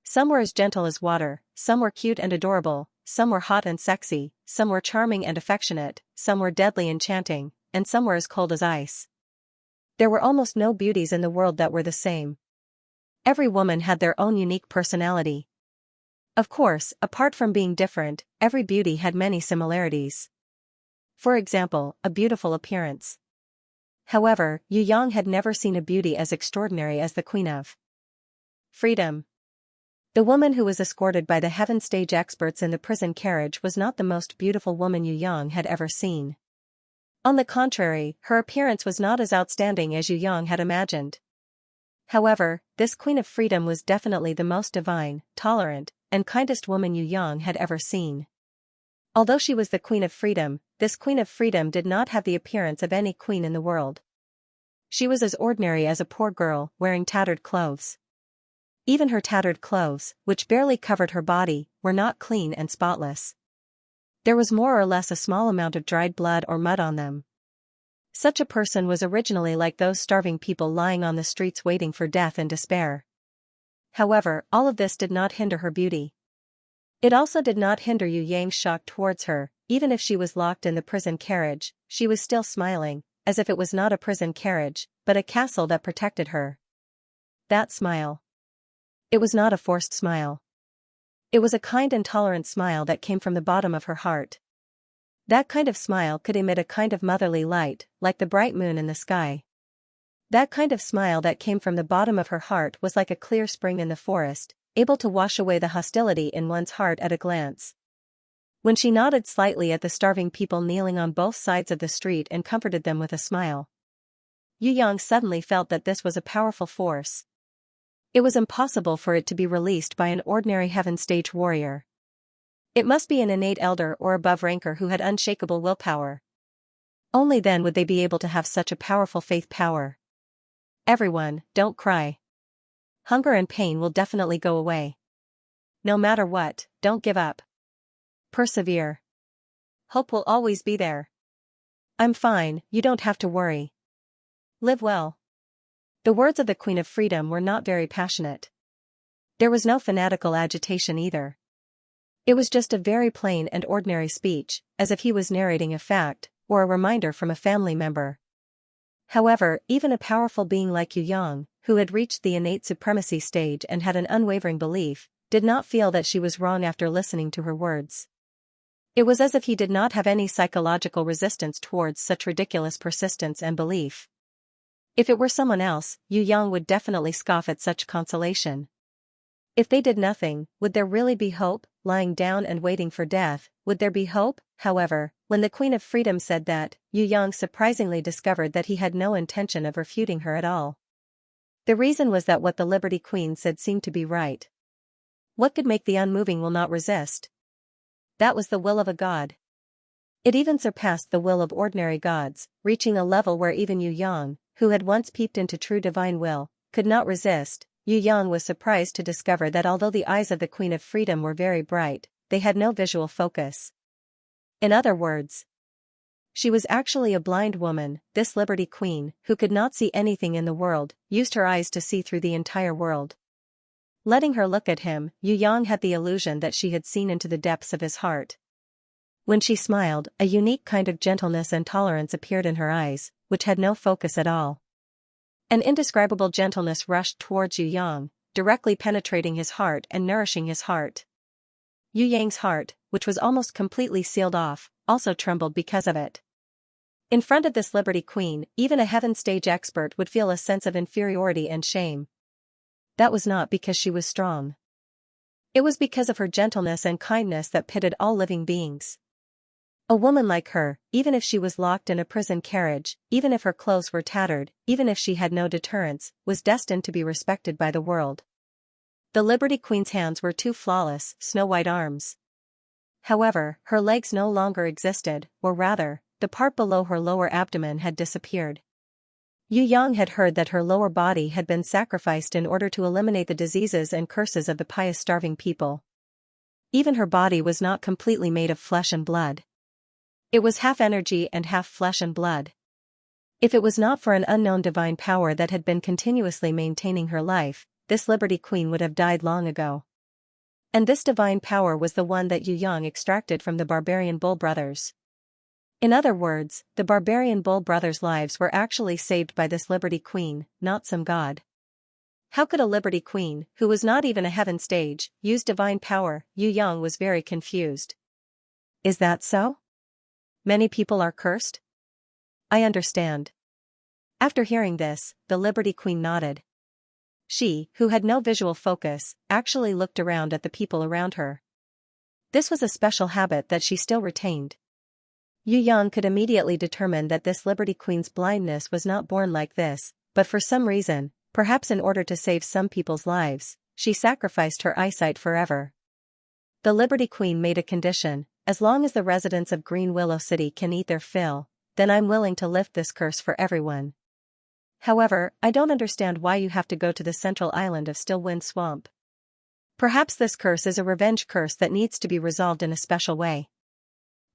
Some were as gentle as water, some were cute and adorable, some were hot and sexy, some were charming and affectionate, some were deadly enchanting, and some were as cold as ice. There were almost no beauties in the world that were the same. Every woman had their own unique personality. Of course, apart from being different, every beauty had many similarities. For example, a beautiful appearance. However, Yu Yang had never seen a beauty as extraordinary as the Queen of Freedom. The woman who was escorted by the heaven stage experts in the prison carriage was not the most beautiful woman Yu Yang had ever seen. On the contrary, her appearance was not as outstanding as Yu Yang had imagined. However, this Queen of Freedom was definitely the most divine, tolerant, and kindest woman Yu Yang had ever seen. Although she was the Queen of Freedom, this Queen of Freedom did not have the appearance of any queen in the world. She was as ordinary as a poor girl wearing tattered clothes. Even her tattered clothes, which barely covered her body, were not clean and spotless. There was more or less a small amount of dried blood or mud on them. Such a person was originally like those starving people lying on the streets waiting for death in despair. However, all of this did not hinder her beauty. It also did not hinder Yu Yang's shock towards her. Even if she was locked in the prison carriage, she was still smiling, as if it was not a prison carriage, but a castle that protected her. That smile. It was not a forced smile. It was a kind and tolerant smile that came from the bottom of her heart. That kind of smile could emit a kind of motherly light, like the bright moon in the sky. That kind of smile that came from the bottom of her heart was like a clear spring in the forest, able to wash away the hostility in one's heart at a glance. When she nodded slightly at the starving people kneeling on both sides of the street and comforted them with a smile, Yu Yang suddenly felt that this was a powerful force. It was impossible for it to be released by an ordinary heaven stage warrior. It must be an innate elder or above ranker who had unshakable willpower. Only then would they be able to have such a powerful faith power. Everyone, don't cry. Hunger and pain will definitely go away. No matter what, don't give up. Persevere. Hope will always be there. I'm fine, you don't have to worry. Live well. The words of the Queen of Freedom were not very passionate. There was no fanatical agitation either. It was just a very plain and ordinary speech, as if he was narrating a fact, or a reminder from a family member. However, even a powerful being like Yu Yang, who had reached the innate supremacy stage and had an unwavering belief, did not feel that she was wrong after listening to her words. It was as if he did not have any psychological resistance towards such ridiculous persistence and belief. If it were someone else, Yu Yang would definitely scoff at such consolation. If they did nothing, would there really be hope? Lying down and waiting for death, would there be hope? However, when the Queen of Freedom said that, Yu Yang surprisingly discovered that he had no intention of refuting her at all. The reason was that what the Liberty Queen said seemed to be right. What could make the unmoving will not resist? That was the will of a god. It even surpassed the will of ordinary gods, reaching a level where even Yu Yang, who had once peeped into true divine will, could not resist. Yu Yang was surprised to discover that although the eyes of the Queen of Freedom were very bright, they had no visual focus. In other words, she was actually a blind woman. This Liberty Queen, who could not see anything in the world, used her eyes to see through the entire world. Letting her look at him, Yu Yang had the illusion that she had seen into the depths of his heart. When she smiled, a unique kind of gentleness and tolerance appeared in her eyes, which had no focus at all. An indescribable gentleness rushed towards Yu Yang, directly penetrating his heart and nourishing his heart. Yu Yang's heart, which was almost completely sealed off, also trembled because of it. In front of this Liberty Queen, even a heaven stage expert would feel a sense of inferiority and shame. That was not because she was strong. It was because of her gentleness and kindness that pitted all living beings. A woman like her, even if she was locked in a prison carriage, even if her clothes were tattered, even if she had no deterrence, was destined to be respected by the world. The Liberty Queen's hands were two flawless, snow-white arms. However, her legs no longer existed, or rather, the part below her lower abdomen had disappeared. Yu Yang had heard that her lower body had been sacrificed in order to eliminate the diseases and curses of the pious starving people. Even her body was not completely made of flesh and blood. It was half energy and half flesh and blood. If it was not for an unknown divine power that had been continuously maintaining her life, this Liberty Queen would have died long ago. And this divine power was the one that Yu Yang extracted from the barbarian Bull brothers. In other words, the barbarian Bull brothers' lives were actually saved by this Liberty Queen, not some god. How could a Liberty Queen, who was not even a heaven stage, use divine power? Yu Yang was very confused. Is that so? Many people are cursed? I understand. After hearing this, the Liberty Queen nodded. She, who had no visual focus, actually looked around at the people around her. This was a special habit that she still retained. Yu Yang could immediately determine that this Liberty Queen's blindness was not born like this, but for some reason, perhaps in order to save some people's lives, she sacrificed her eyesight forever. The Liberty Queen made a condition: as long as the residents of Green Willow City can eat their fill, then I'm willing to lift this curse for everyone. However, I don't understand why you have to go to the central island of Stillwind Swamp. Perhaps this curse is a revenge curse that needs to be resolved in a special way.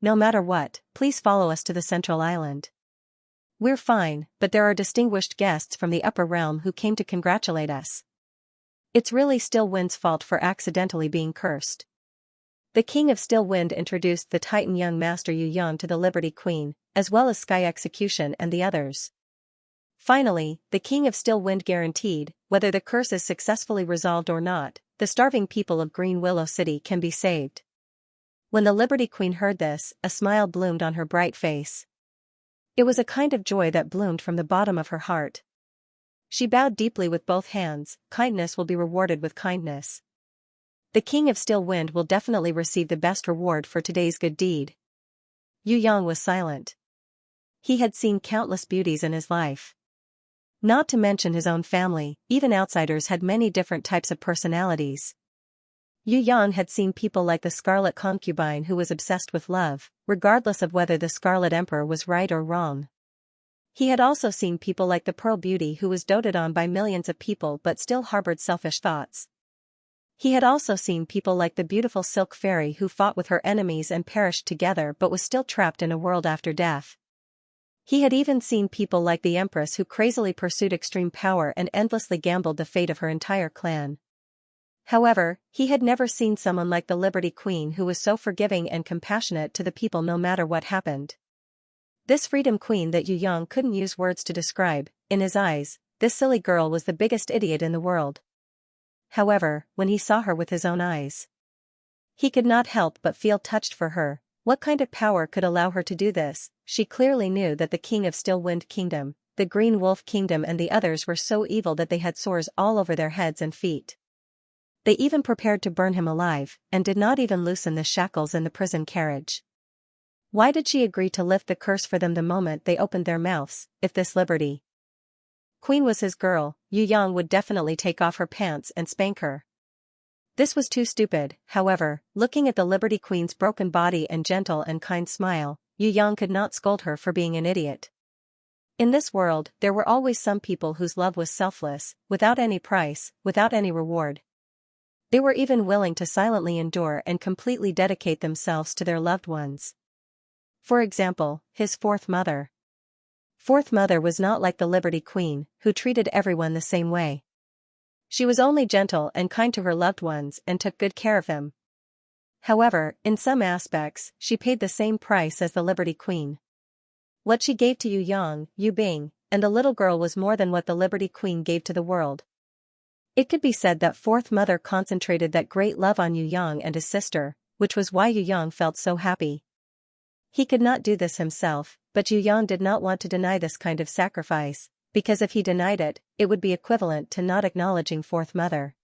No matter what, please follow us to the central island. We're fine, but there are distinguished guests from the upper realm who came to congratulate us. It's really Still Wind's fault for accidentally being cursed. The King of Still Wind introduced the Titan young master Yu Yang to the Liberty Queen, as well as Sky Execution and the others. Finally, the King of Still Wind guaranteed, whether the curse is successfully resolved or not, the starving people of Green Willow City can be saved. When the Liberty Queen heard this, a smile bloomed on her bright face. It was a kind of joy that bloomed from the bottom of her heart. She bowed deeply with both hands. Kindness will be rewarded with kindness. The King of Still Wind will definitely receive the best reward for today's good deed. Yu Yang was silent. He had seen countless beauties in his life. Not to mention his own family, even outsiders had many different types of personalities. Yu Yang had seen people like the Scarlet Concubine who was obsessed with love, regardless of whether the Scarlet Emperor was right or wrong. He had also seen people like the Pearl Beauty who was doted on by millions of people but still harbored selfish thoughts. He had also seen people like the beautiful Silk Fairy who fought with her enemies and perished together but was still trapped in a world after death. He had even seen people like the Empress who crazily pursued extreme power and endlessly gambled the fate of her entire clan. However, he had never seen someone like the Liberty Queen who was so forgiving and compassionate to the people no matter what happened. This Freedom Queen that Yu Yang couldn't use words to describe, in his eyes, this silly girl was the biggest idiot in the world. However, when he saw her with his own eyes, he could not help but feel touched for her. What kind of power could allow her to do this? She clearly knew that the King of Still Wind Kingdom, the Green Wolf Kingdom and the others were so evil that they had sores all over their heads and feet. They even prepared to burn him alive, and did not even loosen the shackles in the prison carriage. Why did she agree to lift the curse for them the moment they opened their mouths, if this Liberty Queen was his girl? Yu Yang would definitely take off her pants and spank her. This was too stupid. However, looking at the Liberty Queen's broken body and gentle and kind smile, Yu Yang could not scold her for being an idiot. In this world, there were always some people whose love was selfless, without any price, without any reward. They were even willing to silently endure and completely dedicate themselves to their loved ones. For example, his fourth mother. Fourth mother was not like the Liberty Queen, who treated everyone the same way. She was only gentle and kind to her loved ones and took good care of them. However, in some aspects, she paid the same price as the Liberty Queen. What she gave to Yu Yang, Yu Bing, and the little girl was more than what the Liberty Queen gave to the world. It could be said that Fourth Mother concentrated that great love on Yu Yang and his sister, which was why Yu Yang felt so happy. He could not do this himself, but Yu Yang did not want to deny this kind of sacrifice, because if he denied it, it would be equivalent to not acknowledging Fourth Mother.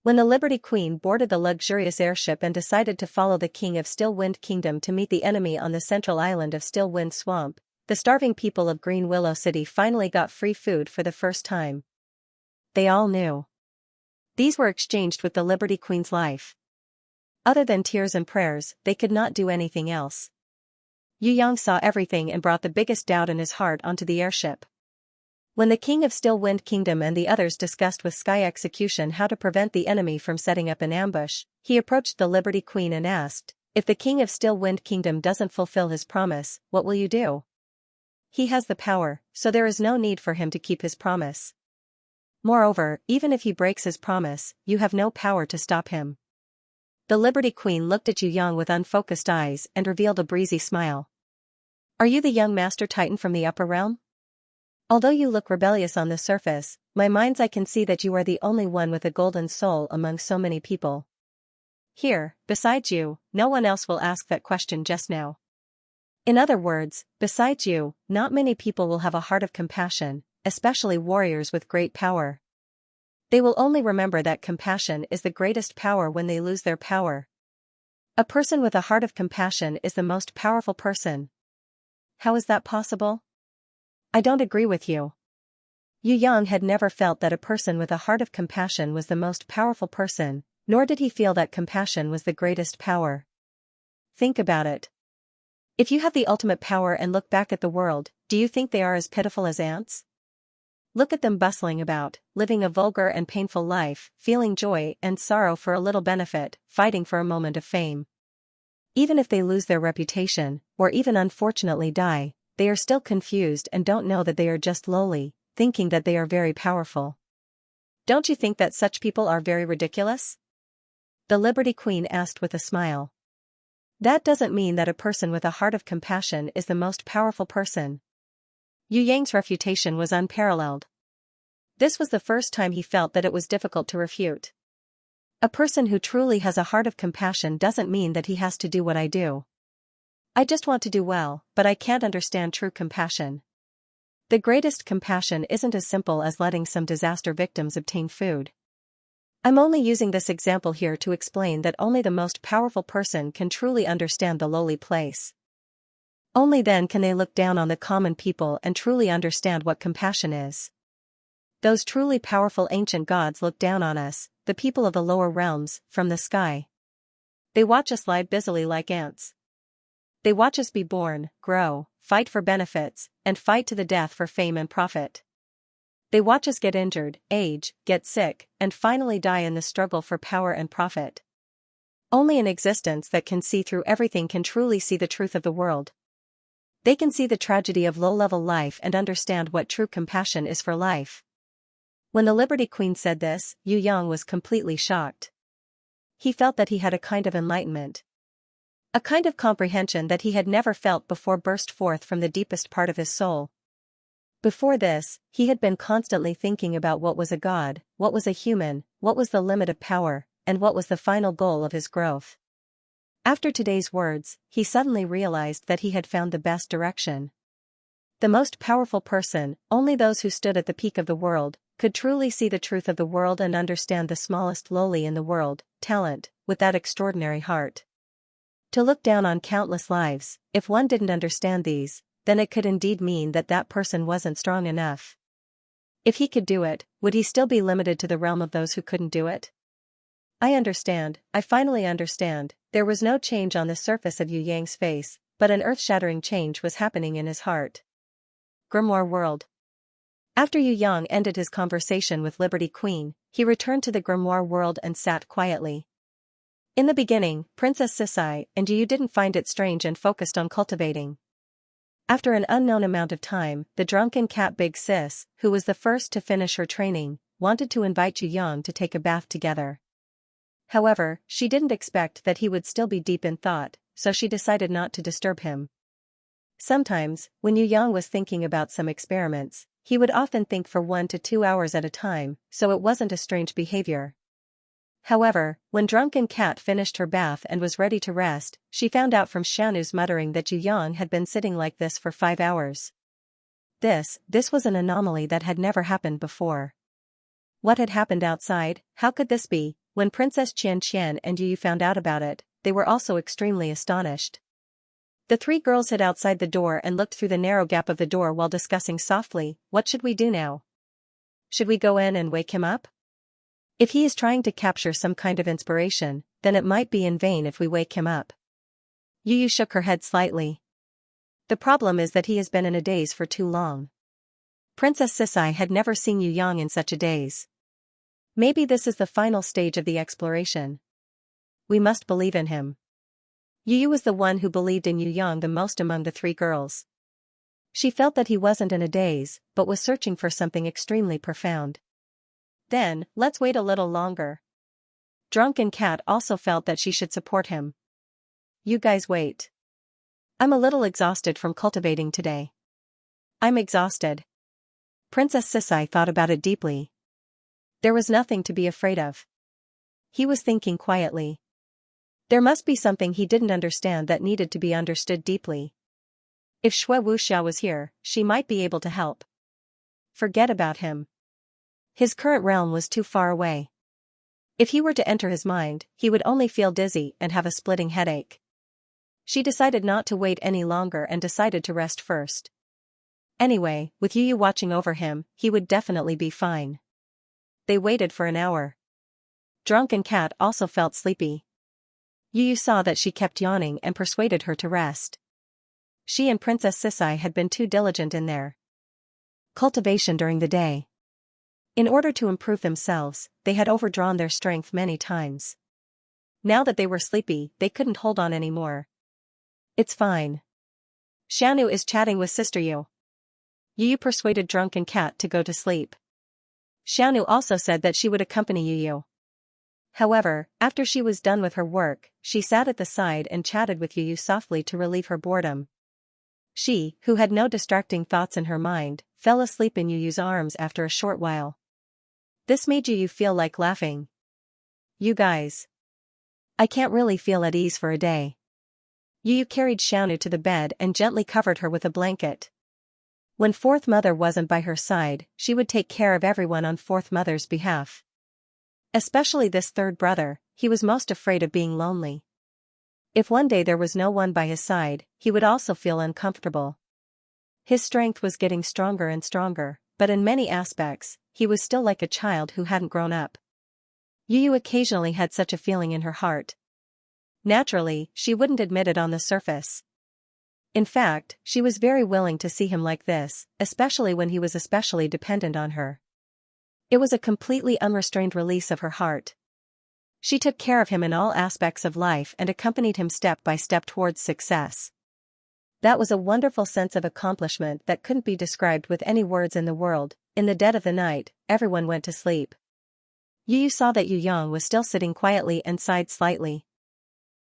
When the Liberty Queen boarded the luxurious airship and decided to follow the King of Still Wind Kingdom to meet the enemy on the central island of Still Wind Swamp, the starving people of Green Willow City finally got free food for the first time. They all knew. These were exchanged with the Liberty Queen's life. Other than tears and prayers, they could not do anything else. Yu Yang saw everything and brought the biggest doubt in his heart onto the airship. When the King of Still Wind Kingdom and the others discussed with Sky Execution how to prevent the enemy from setting up an ambush, he approached the Liberty Queen and asked, "If the King of Still Wind Kingdom doesn't fulfill his promise, what will you do?" He has the power, so there is no need for him to keep his promise. Moreover, even if he breaks his promise, you have no power to stop him. The Liberty Queen looked at Yu Yang with unfocused eyes and revealed a breezy smile. "Are you the young Master Titan from the upper realm? Although you look rebellious on the surface, my mind's eye can see that you are the only one with a golden soul among so many people. Here, besides you, no one else will ask that question just now. In other words, besides you, not many people will have a heart of compassion, especially warriors with great power. They will only remember that compassion is the greatest power when they lose their power. A person with a heart of compassion is the most powerful person. How is that possible? I don't agree with you." Yu Yang had never felt that a person with a heart of compassion was the most powerful person, nor did he feel that compassion was the greatest power. Think about it. If you have the ultimate power and look back at the world, do you think they are as pitiful as ants? Look at them bustling about, living a vulgar and painful life, feeling joy and sorrow for a little benefit, fighting for a moment of fame. Even if they lose their reputation, or even unfortunately die, they are still confused and don't know that they are just lowly, thinking that they are very powerful. Don't you think that such people are very ridiculous? The Liberty Queen asked with a smile. That doesn't mean that a person with a heart of compassion is the most powerful person. Yu Yang's refutation was unparalleled. This was the first time he felt that it was difficult to refute. A person who truly has a heart of compassion doesn't mean that he has to do what I do. I just want to do well, but I can't understand true compassion. The greatest compassion isn't as simple as letting some disaster victims obtain food. I'm only using this example here to explain that only the most powerful person can truly understand the lowly place. Only then can they look down on the common people and truly understand what compassion is. Those truly powerful ancient gods look down on us, the people of the lower realms, from the sky. They watch us lie busily like ants. They watch us be born, grow, fight for benefits, and fight to the death for fame and profit. They watch us get injured, age, get sick, and finally die in the struggle for power and profit. Only an existence that can see through everything can truly see the truth of the world. They can see the tragedy of low-level life and understand what true compassion is for life. When the Liberty Queen said this, Yu Yang was completely shocked. He felt that he had a kind of enlightenment. A kind of comprehension that he had never felt before burst forth from the deepest part of his soul. Before this, he had been constantly thinking about what was a god, what was a human, what was the limit of power, and what was the final goal of his growth. After today's words, he suddenly realized that he had found the best direction. The most powerful person, only those who stood at the peak of the world, could truly see the truth of the world and understand the smallest lowly in the world, talent, with that extraordinary heart. To look down on countless lives, if one didn't understand these, then it could indeed mean that that person wasn't strong enough. If he could do it, would he still be limited to the realm of those who couldn't do it? I understand, I finally understand. There was no change on the surface of Yu Yang's face, but an earth-shattering change was happening in his heart. Grimoire World. After Yu Yang ended his conversation with Liberty Queen, he returned to the Grimoire World and sat quietly. In the beginning, Princess Sisai and Yu didn't find it strange and focused on cultivating. After an unknown amount of time, the drunken cat Big Sis, who was the first to finish her training, wanted to invite Yu Yang to take a bath together. However, she didn't expect that he would still be deep in thought, so she decided not to disturb him. Sometimes, when Yu Yang was thinking about some experiments, he would often think for 1 to 2 hours at a time, so it wasn't a strange behavior. However, when Drunken Cat finished her bath and was ready to rest, she found out from Xianu's muttering that Yu Yang had been sitting like this for 5 hours. This was an anomaly that had never happened before. What had happened outside? How could this be? When Princess Xianxia and Yu found out about it, they were also extremely astonished. The 3 girls hid outside the door and looked through the narrow gap of the door while discussing softly, "What should we do now? Should we go in and wake him up? If he is trying to capture some kind of inspiration, then it might be in vain if we wake him up." Yu shook her head slightly. The problem is that he has been in a daze for too long. Princess Sisai had never seen Yu Yang in such a daze. Maybe this is the final stage of the exploration. We must believe in him. Yu was the one who believed in Yu Yang the most among the 3 girls. She felt that he wasn't in a daze, but was searching for something extremely profound. Then, let's wait a little longer. Drunken Cat also felt that she should support him. You guys wait. I'm a little exhausted from cultivating today. I'm exhausted. Princess Sisai thought about it deeply. There was nothing to be afraid of. He was thinking quietly. There must be something he didn't understand that needed to be understood deeply. If Shui Wuxiao was here, she might be able to help. Forget about him. His current realm was too far away. If he were to enter his mind, he would only feel dizzy and have a splitting headache. She decided not to wait any longer and decided to rest first. Anyway, with Yu watching over him, he would definitely be fine. They waited for an hour. Drunken Cat also felt sleepy. Yu saw that she kept yawning and persuaded her to rest. She and Princess Sisai had been too diligent in their cultivation during the day. In order to improve themselves, they had overdrawn their strength many times. Now that they were sleepy, they couldn't hold on anymore. It's fine. Xianxia is chatting with Sister Yu. Yu persuaded drunken cat to go to sleep. Xianxia also said that she would accompany Yu. However, after she was done with her work, she sat at the side and chatted with Yu softly to relieve her boredom. She, who had no distracting thoughts in her mind, fell asleep in Yu's arms after a short while. This made Yu feel like laughing. You guys. I can't really feel at ease for a day. Yu carried Xianxia to the bed and gently covered her with a blanket. When Fourth Mother wasn't by her side, she would take care of everyone on Fourth Mother's behalf. Especially this third brother, he was most afraid of being lonely. If one day there was no one by his side, he would also feel uncomfortable. His strength was getting stronger and stronger, but in many aspects, he was still like a child who hadn't grown up. Yu occasionally had such a feeling in her heart. Naturally, she wouldn't admit it on the surface. In fact, she was very willing to see him like this, especially when he was especially dependent on her. It was a completely unrestrained release of her heart. She took care of him in all aspects of life and accompanied him step by step towards success. That was a wonderful sense of accomplishment that couldn't be described with any words in the world. In the dead of the night, everyone went to sleep. Yu saw that Yu Yang was still sitting quietly and sighed slightly.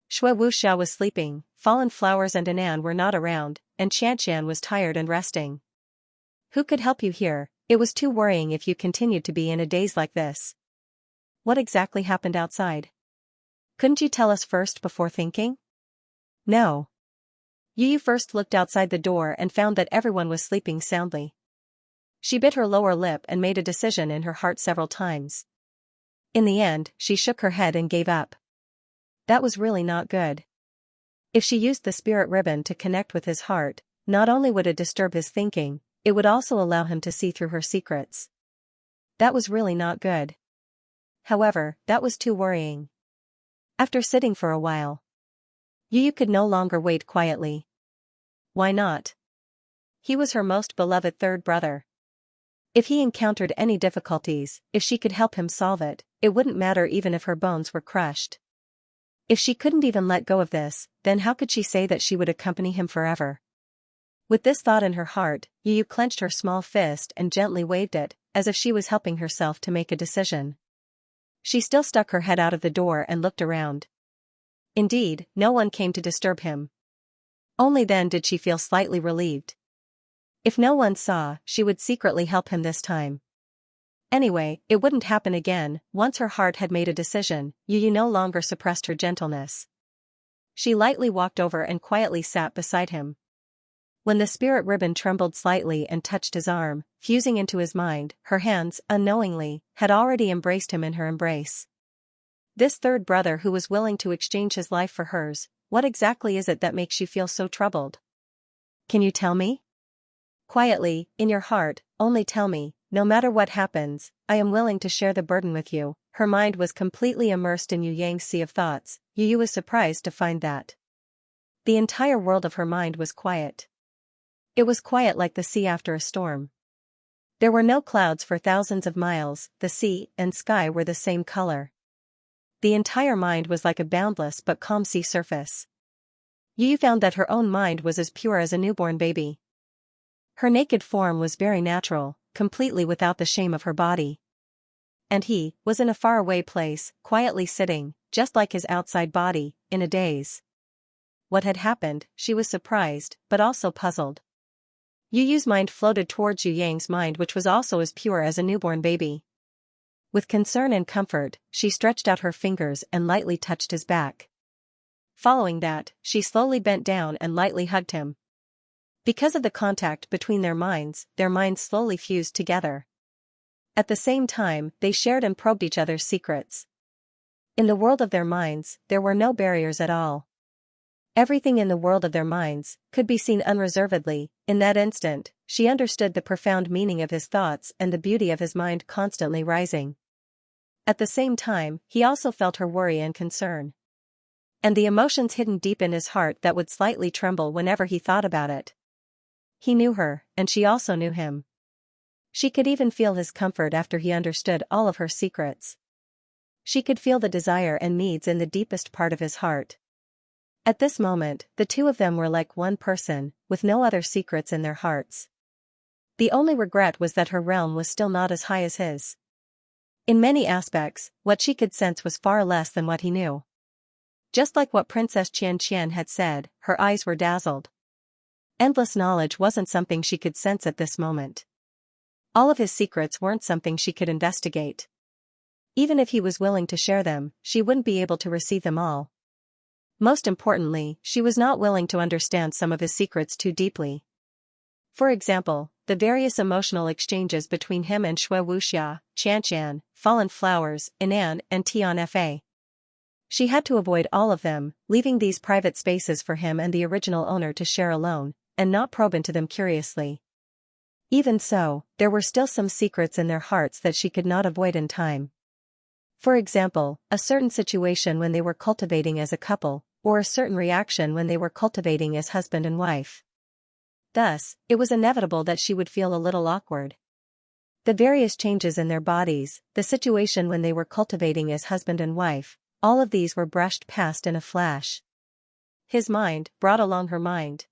Shui Wuxia was sleeping, Fallen Flowers and Anan were not around, and Xianxia was tired and resting. Who could help you here? It was too worrying if you continued to be in a daze like this. What exactly happened outside? Couldn't you tell us first before thinking? No. Yu first looked outside the door and found that everyone was sleeping soundly. She bit her lower lip and made a decision in her heart several times. In the end, she shook her head and gave up. That was really not good. If she used the spirit ribbon to connect with his heart, not only would it disturb his thinking, it would also allow him to see through her secrets. That was really not good. However, that was too worrying. After sitting for a while, Yu could no longer wait quietly. Why not? He was her most beloved third brother. If he encountered any difficulties, if she could help him solve it, it wouldn't matter even if her bones were crushed. If she couldn't even let go of this, then how could she say that she would accompany him forever? With this thought in her heart, Yu clenched her small fist and gently waved it, as if she was helping herself to make a decision. She still stuck her head out of the door and looked around. Indeed, no one came to disturb him. Only then did she feel slightly relieved. If no one saw, she would secretly help him this time. Anyway, it wouldn't happen again. Once her heart had made a decision, Yu no longer suppressed her gentleness. She lightly walked over and quietly sat beside him. When the spirit ribbon trembled slightly and touched his arm, fusing into his mind, her hands, unknowingly, had already embraced him in her embrace. This third brother who was willing to exchange his life for hers, what exactly is it that makes you feel so troubled? Can you tell me? Quietly, in your heart, only tell me. No matter what happens, I am willing to share the burden with you. Her mind was completely immersed in Yu Yang's sea of thoughts. Yu was surprised to find that the entire world of her mind was quiet. It was quiet like the sea after a storm. There were no clouds for thousands of miles, the sea and sky were the same color. The entire mind was like a boundless but calm sea surface. Yu found that her own mind was as pure as a newborn baby. Her naked form was very natural, completely without the shame of her body. And he was in a faraway place, quietly sitting, just like his outside body, in a daze. What had happened? She was surprised, but also puzzled. Yu's mind floated towards Yu Yang's mind, which was also as pure as a newborn baby. With concern and comfort, she stretched out her fingers and lightly touched his back. Following that, she slowly bent down and lightly hugged him. Because of the contact between their minds slowly fused together. At the same time, they shared and probed each other's secrets. In the world of their minds, there were no barriers at all. Everything in the world of their minds could be seen unreservedly. In that instant, she understood the profound meaning of his thoughts and the beauty of his mind constantly rising. At the same time, he also felt her worry and concern. And the emotions hidden deep in his heart that would slightly tremble whenever he thought about it. He knew her, and she also knew him. She could even feel his comfort after he understood all of her secrets. She could feel the desire and needs in the deepest part of his heart. At this moment, the two of them were like one person, with no other secrets in their hearts. The only regret was that her realm was still not as high as his. In many aspects, what she could sense was far less than what he knew. Just like what Princess Xianxia had said, her eyes were dazzled. Endless knowledge wasn't something she could sense at this moment. All of his secrets weren't something she could investigate. Even if he was willing to share them, she wouldn't be able to receive them all. Most importantly, she was not willing to understand some of his secrets too deeply. For example, the various emotional exchanges between him and Shui Wuxia, Qianqian, Fallen Flowers, Inan, and Tian Fa. She had to avoid all of them, leaving these private spaces for him and the original owner to share alone, and not probe into them curiously. Even so, there were still some secrets in their hearts that she could not avoid in time. For example, a certain situation when they were cultivating as a couple, or a certain reaction when they were cultivating as husband and wife. Thus, it was inevitable that she would feel a little awkward. The various changes in their bodies, the situation when they were cultivating as husband and wife, all of these were brushed past in a flash. His mind brought along her mind.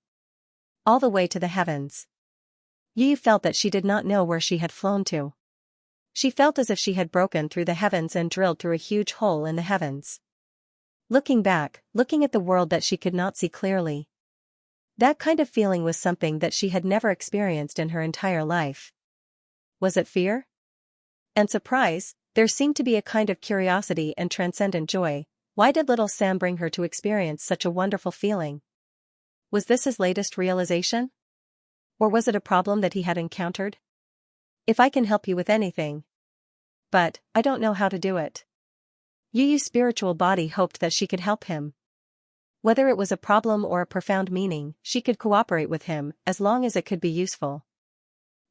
All the way to the heavens. Yu felt that she did not know where she had flown to. She felt as if she had broken through the heavens and drilled through a huge hole in the heavens. Looking back, looking at the world that she could not see clearly. That kind of feeling was something that she had never experienced in her entire life. Was it fear? And surprise? There seemed to be a kind of curiosity and transcendent joy. Why did little Sam bring her to experience such a wonderful feeling? Was this his latest realization? Or was it a problem that he had encountered? If I can help you with anything. But, I don't know how to do it. Yu's spiritual body hoped that she could help him. Whether it was a problem or a profound meaning, she could cooperate with him, as long as it could be useful.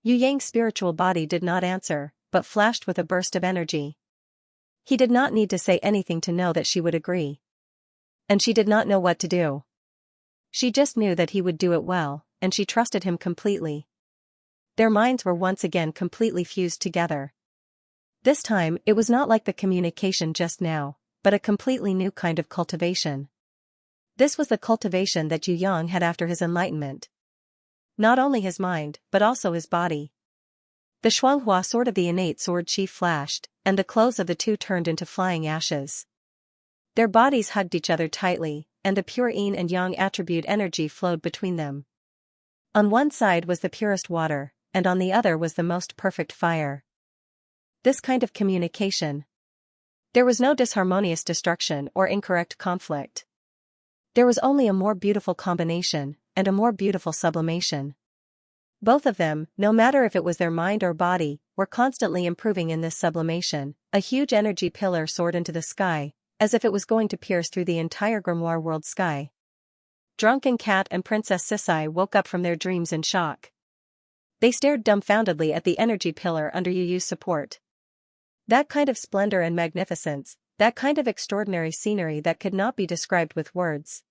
Yu Yang's spiritual body did not answer, but flashed with a burst of energy. He did not need to say anything to know that she would agree. And she did not know what to do. She just knew that he would do it well, and she trusted him completely. Their minds were once again completely fused together. This time, it was not like the communication just now, but a completely new kind of cultivation. This was the cultivation that Yu Yang had after his enlightenment. Not only his mind, but also his body. The Shuanghua sword of the innate sword sheath flashed, and the clothes of the two turned into flying ashes. Their bodies hugged each other tightly, and the pure yin and yang attribute energy flowed between them. On one side was the purest water, and on the other was the most perfect fire. This kind of communication. There was no disharmonious destruction or incorrect conflict. There was only a more beautiful combination, and a more beautiful sublimation. Both of them, no matter if it was their mind or body, were constantly improving in this sublimation. A huge energy pillar soared into the sky, as if it was going to pierce through the entire grimoire world sky. Drunken Cat and Princess Sisai woke up from their dreams in shock. They stared dumbfoundedly at the energy pillar under Yu's support. That kind of splendor and magnificence, that kind of extraordinary scenery that could not be described with words.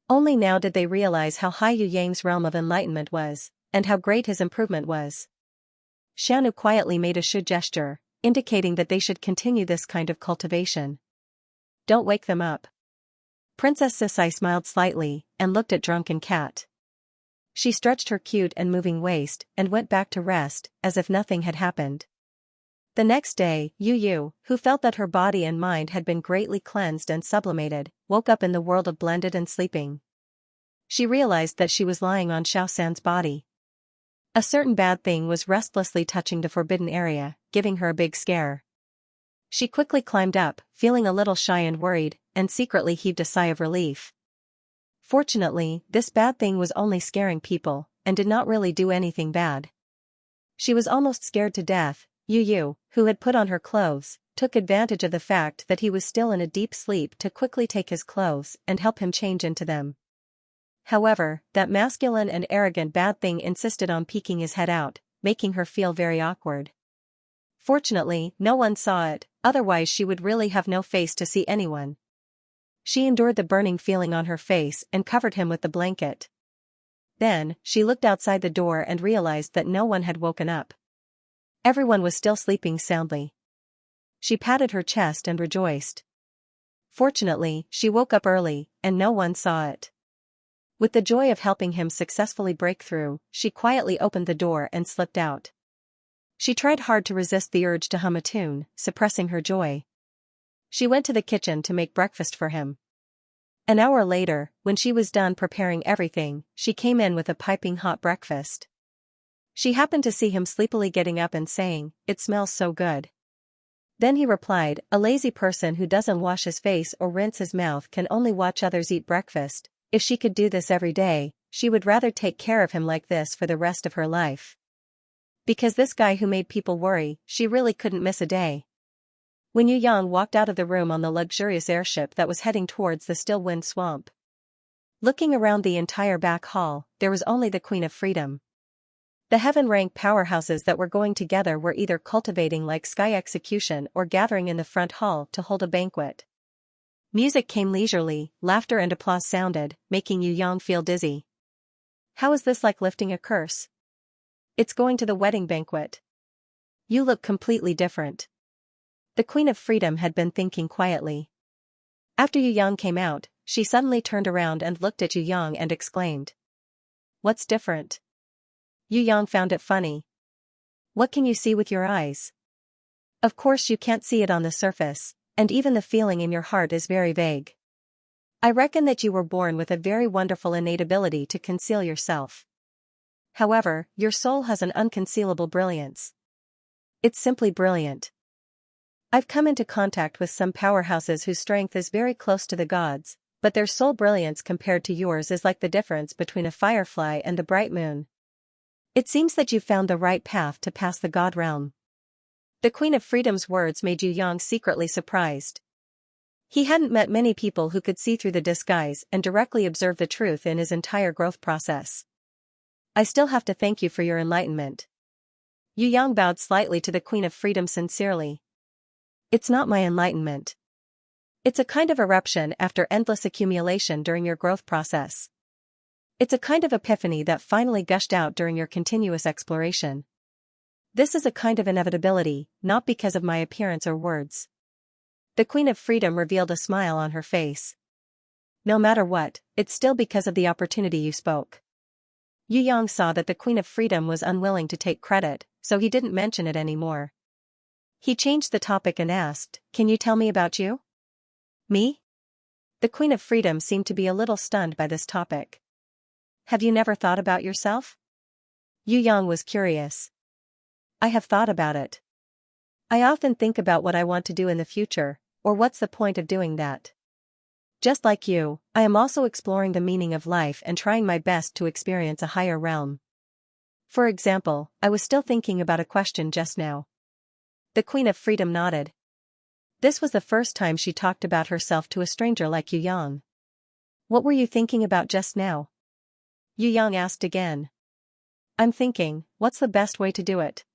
Only now did they realize how high Yu Yang's realm of enlightenment was, and how great his improvement was. Xianu quietly made a shu gesture, indicating that they should continue this kind of cultivation. Don't wake them up. Princess Sisai smiled slightly, and looked at Drunken Cat. She stretched her cute and moving waist, and went back to rest, as if nothing had happened. The next day, Yu, who felt that her body and mind had been greatly cleansed and sublimated, woke up in the world of blended and sleeping. She realized that she was lying on Xiao San's body. A certain bad thing was restlessly touching the forbidden area, giving her a big scare. She quickly climbed up, feeling a little shy and worried, and secretly heaved a sigh of relief. Fortunately, this bad thing was only scaring people, and did not really do anything bad. She was almost scared to death. Yu, who had put on her clothes, took advantage of the fact that he was still in a deep sleep to quickly take his clothes and help him change into them. However, that masculine and arrogant bad thing insisted on peeking his head out, making her feel very awkward. Fortunately, no one saw it, otherwise she would really have no face to see anyone. She endured the burning feeling on her face and covered him with the blanket. Then, she looked outside the door and realized that no one had woken up. Everyone was still sleeping soundly. She patted her chest and rejoiced. Fortunately, she woke up early, and no one saw it. With the joy of helping him successfully break through, she quietly opened the door and slipped out. She tried hard to resist the urge to hum a tune, suppressing her joy. She went to the kitchen to make breakfast for him. An hour later, when she was done preparing everything, she came in with a piping hot breakfast. She happened to see him sleepily getting up and saying, "It smells so good." Then he replied, "A lazy person who doesn't wash his face or rinse his mouth can only watch others eat breakfast. If she could do this every day, she would rather take care of him like this for the rest of her life. Because this guy who made people worry, she really couldn't miss a day." When Yu Yang walked out of the room on the luxurious airship that was heading towards the still wind swamp. Looking around the entire back hall, there was only the Queen of Freedom. The heaven-rank powerhouses that were going together were either cultivating like sky execution or gathering in the front hall to hold a banquet. Music came leisurely, laughter and applause sounded, making Yu Yang feel dizzy. How is this like lifting a curse? It's going to the wedding banquet. You look completely different. The Queen of Freedom had been thinking quietly. After Yu Yang came out, she suddenly turned around and looked at Yu Yang and exclaimed. "What's different?" Yu Yang found it funny. "What can you see with your eyes? Of course you can't see it on the surface, and even the feeling in your heart is very vague. I reckon that you were born with a very wonderful innate ability to conceal yourself. However, your soul has an unconcealable brilliance. It's simply brilliant. I've come into contact with some powerhouses whose strength is very close to the gods, but their soul brilliance compared to yours is like the difference between a firefly and the bright moon. It seems that you've found the right path to pass the god realm." The Queen of Freedom's words made Yu Yang secretly surprised. He hadn't met many people who could see through the disguise and directly observe the truth in his entire growth process. "I still have to thank you for your enlightenment." Yu Yang bowed slightly to the Queen of Freedom sincerely. "It's not my enlightenment. It's a kind of eruption after endless accumulation during your growth process. It's a kind of epiphany that finally gushed out during your continuous exploration. This is a kind of inevitability, not because of my appearance or words." The Queen of Freedom revealed a smile on her face. "No matter what, it's still because of the opportunity you spoke." Yu Yang saw that the Queen of Freedom was unwilling to take credit, so he didn't mention it anymore. He changed the topic and asked, "Can you tell me about you?" "Me?" The Queen of Freedom seemed to be a little stunned by this topic. "Have you never thought about yourself?" Yu Yang was curious. "I have thought about it. I often think about what I want to do in the future, or what's the point of doing that. Just like you, I am also exploring the meaning of life and trying my best to experience a higher realm. For example, I was still thinking about a question just now." The Queen of Freedom nodded. This was the first time she talked about herself to a stranger like Yu Yang. "What were you thinking about just now?" Yu Yang asked again. "I'm thinking, what's the best way to do it?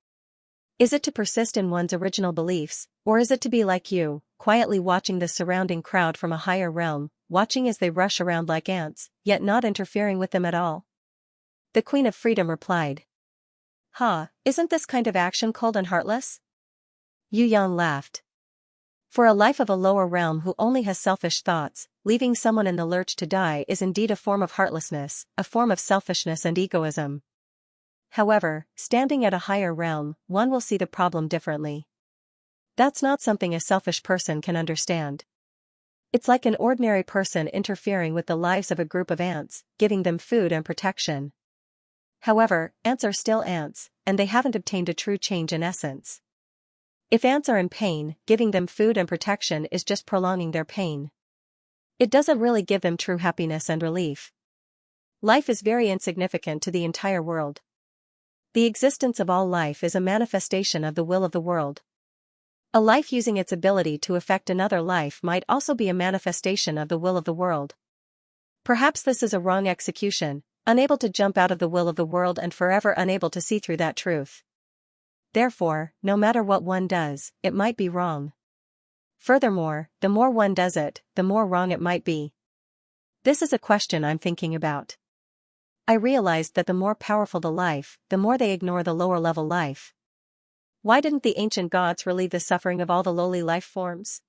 Is it to persist in one's original beliefs, or is it to be like you, quietly watching the surrounding crowd from a higher realm, watching as they rush around like ants, yet not interfering with them at all?" The Queen of Freedom replied. Isn't this kind of action cold and heartless?" Yu Yang laughed. "For a life of a lower realm who only has selfish thoughts, leaving someone in the lurch to die is indeed a form of heartlessness, a form of selfishness and egoism. However, standing at a higher realm, one will see the problem differently. That's not something a selfish person can understand. It's like an ordinary person interfering with the lives of a group of ants, giving them food and protection. However, ants are still ants, and they haven't obtained a true change in essence. If ants are in pain, giving them food and protection is just prolonging their pain. It doesn't really give them true happiness and relief. Life is very insignificant to the entire world. The existence of all life is a manifestation of the will of the world. A life using its ability to affect another life might also be a manifestation of the will of the world. Perhaps this is a wrong execution, unable to jump out of the will of the world and forever unable to see through that truth. Therefore, no matter what one does, it might be wrong. Furthermore, the more one does it, the more wrong it might be. This is a question I'm thinking about. I realized that the more powerful the life, the more they ignore the lower level life. Why didn't the ancient gods relieve the suffering of all the lowly life forms?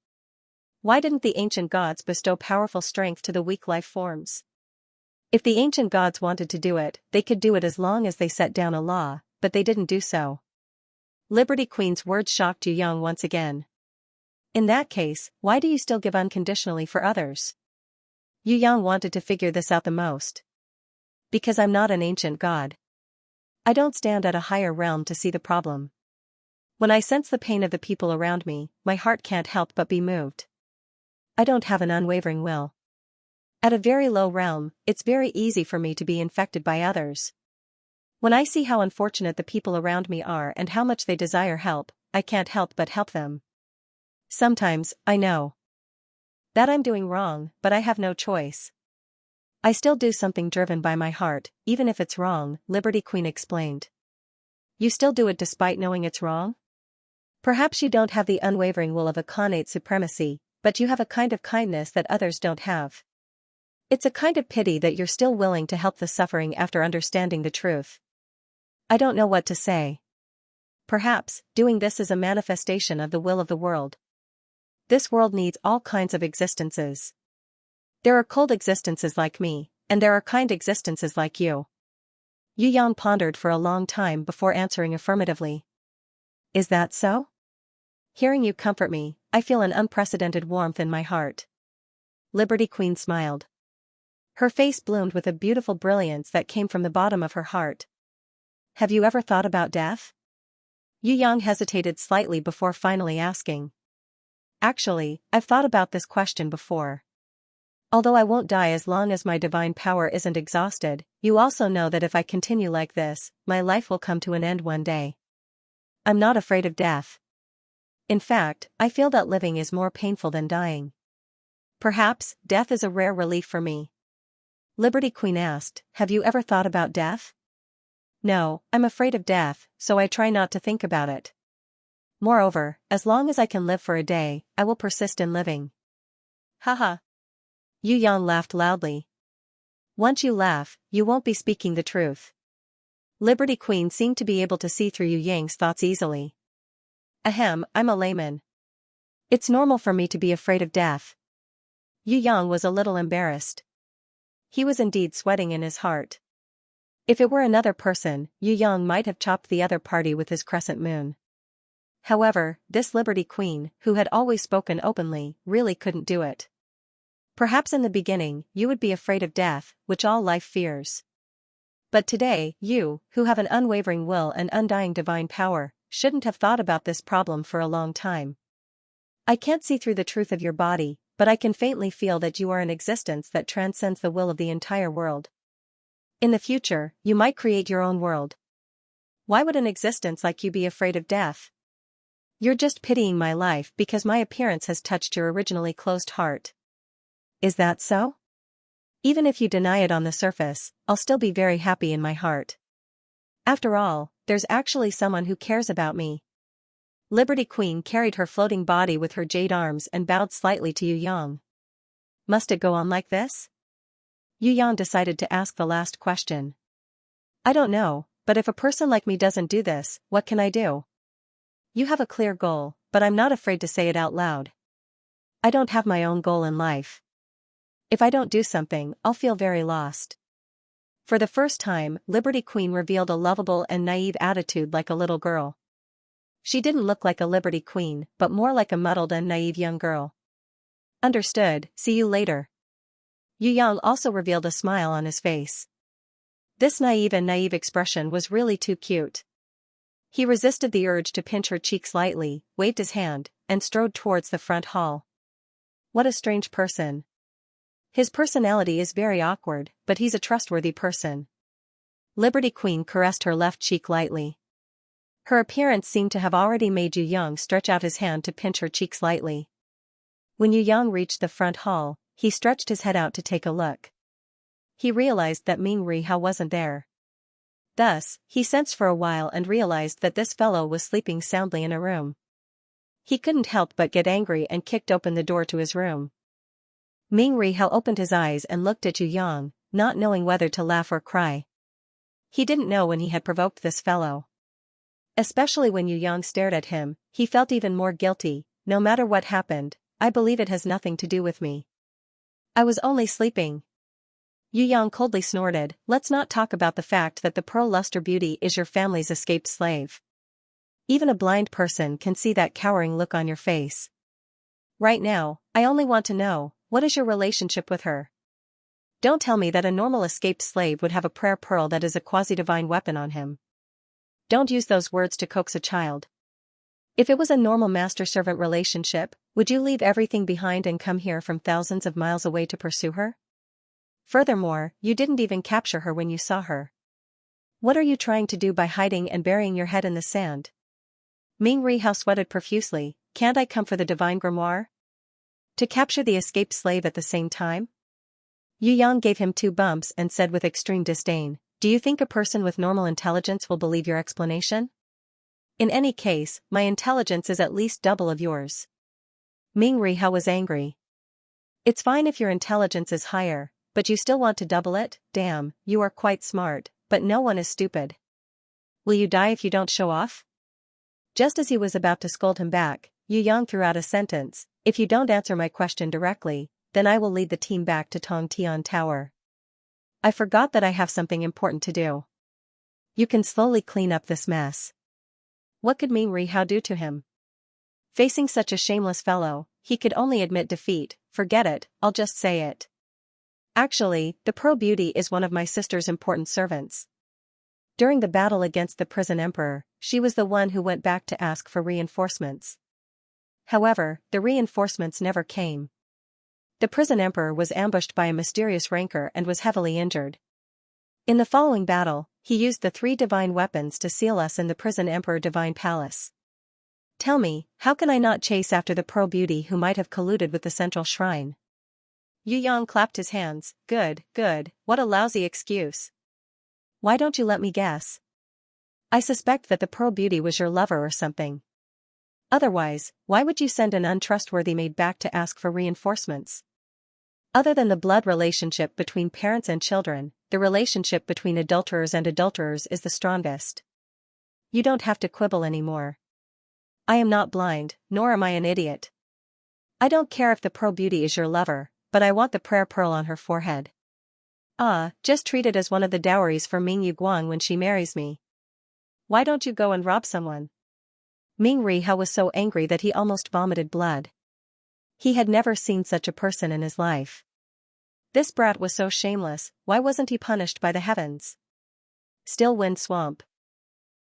Why didn't the ancient gods bestow powerful strength to the weak life forms? If the ancient gods wanted to do it, they could do it as long as they set down a law, but they didn't do so. Liberty Queen's words shocked Yu Yang once again. In that case, why do you still give unconditionally for others? Yu Yang wanted to figure this out the most. Because I'm not an ancient god. I don't stand at a higher realm to see the problem. When I sense the pain of the people around me, my heart can't help but be moved. I don't have an unwavering will. At a very low realm, it's very easy for me to be infected by others. When I see how unfortunate the people around me are and how much they desire help, I can't help but help them. Sometimes, I know that I'm doing wrong, but I have no choice. I still do something driven by my heart, even if it's wrong, Liberty Queen explained. You still do it despite knowing it's wrong? Perhaps you don't have the unwavering will of a Khanate supremacy, but you have a kind of kindness that others don't have. It's a kind of pity that you're still willing to help the suffering after understanding the truth. I don't know what to say. Perhaps, doing this is a manifestation of the will of the world. This world needs all kinds of existences. There are cold existences like me, and there are kind existences like you. Yu Yang pondered for a long time before answering affirmatively. Is that so? Hearing you comfort me, I feel an unprecedented warmth in my heart. Liberty Queen smiled. Her face bloomed with a beautiful brilliance that came from the bottom of her heart. Have you ever thought about death? Yu Yang hesitated slightly before finally asking. Actually, I've thought about this question before. Although I won't die as long as my divine power isn't exhausted, you also know that if I continue like this, my life will come to an end one day. I'm not afraid of death. In fact, I feel that living is more painful than dying. Perhaps, death is a rare relief for me. Liberty Queen asked, have you ever thought about death? No, I'm afraid of death, so I try not to think about it. Moreover, as long as I can live for a day, I will persist in living. Haha. Yu Yang laughed loudly. Once you laugh, you won't be speaking the truth. Liberty Queen seemed to be able to see through Yu Yang's thoughts easily. Ahem, I'm a layman. It's normal for me to be afraid of death. Yu Yang was a little embarrassed. He was indeed sweating in his heart. If it were another person, Yu Yang might have chopped the other party with his crescent moon. However, this Liberty Queen, who had always spoken openly, really couldn't do it. Perhaps in the beginning, you would be afraid of death, which all life fears. But today, you, who have an unwavering will and undying divine power, shouldn't have thought about this problem for a long time. I can't see through the truth of your body, but I can faintly feel that you are an existence that transcends the will of the entire world. In the future, you might create your own world. Why would an existence like you be afraid of death? You're just pitying my life because my appearance has touched your originally closed heart. Is that so? Even if you deny it on the surface, I'll still be very happy in my heart. After all, there's actually someone who cares about me. Liberty Queen carried her floating body with her jade arms and bowed slightly to Yu Yang. Must it go on like this? Yu Yang decided to ask the last question. I don't know, but if a person like me doesn't do this, what can I do? You have a clear goal, but I'm not afraid to say it out loud. I don't have my own goal in life. If I don't do something, I'll feel very lost. For the first time, Liberty Queen revealed a lovable and naive attitude like a little girl. She didn't look like a Liberty Queen, but more like a muddled and naive young girl. Understood, see you later. Yu Yang also revealed a smile on his face. This naive expression was really too cute. He resisted the urge to pinch her cheek slightly, waved his hand, and strode towards the front hall. What a strange person. His personality is very awkward, but he's a trustworthy person. Liberty Queen caressed her left cheek lightly. Her appearance seemed to have already made Yu Yang stretch out his hand to pinch her cheek slightly. When Yu Yang reached the front hall, he stretched his head out to take a look. He realized that Ming Ri Hao wasn't there. Thus, he sensed for a while and realized that this fellow was sleeping soundly in a room. He couldn't help but get angry and kicked open the door to his room. Ming Ri Hao opened his eyes and looked at Yu Yang, not knowing whether to laugh or cry. He didn't know when he had provoked this fellow. Especially when Yu Yang stared at him, he felt even more guilty. No matter what happened, I believe it has nothing to do with me. I was only sleeping. Yu Yang coldly snorted, let's not talk about the fact that the pearl luster beauty is your family's escaped slave. Even a blind person can see that cowering look on your face. Right now, I only want to know, what is your relationship with her? Don't tell me that a normal escaped slave would have a prayer pearl that is a quasi-divine weapon on him. Don't use those words to coax a child. If it was a normal master-servant relationship, would you leave everything behind and come here from thousands of miles away to pursue her? Furthermore, you didn't even capture her when you saw her. What are you trying to do by hiding and burying your head in the sand? Ming Rihao sweated profusely, can't I come for the divine grimoire? To capture the escaped slave at the same time? Yu Yang gave him 2 bumps and said with extreme disdain, do you think a person with normal intelligence will believe your explanation? In any case, my intelligence is at least double of yours. Ming Rihao was angry. It's fine if your intelligence is higher, but you still want to double it? Damn, you are quite smart, but no one is stupid. Will you die if you don't show off? Just as he was about to scold him back, Yu Yang threw out a sentence, if you don't answer my question directly, then I will lead the team back to Tongtian Tower. I forgot that I have something important to do. You can slowly clean up this mess. What could Ming Rihao do to him? Facing such a shameless fellow, he could only admit defeat. Forget it, I'll just say it. Actually, the Pearl Beauty is one of my sister's important servants. During the battle against the prison emperor, she was the one who went back to ask for reinforcements. However, the reinforcements never came. The prison emperor was ambushed by a mysterious rancor and was heavily injured. In the following battle, he used the 3 divine weapons to seal us in the prison emperor divine palace. Tell me, how can I not chase after the Pearl Beauty who might have colluded with the central shrine? Yu Yang clapped his hands, good, what a lousy excuse. Why don't you let me guess? I suspect that the Pearl Beauty was your lover or something. Otherwise, why would you send an untrustworthy maid back to ask for reinforcements? Other than the blood relationship between parents and children, the relationship between adulterers and adulterers is the strongest. You don't have to quibble anymore. I am not blind, nor am I an idiot. I don't care if the Pearl Beauty is your lover, but I want the prayer pearl on her forehead. Just treat it as one of the dowries for Ming Yuguang when she marries me. Why don't you go and rob someone? Ming Rihao was so angry that he almost vomited blood. He had never seen such a person in his life. This brat was so shameless, why wasn't he punished by the heavens? Still Wind Swamp.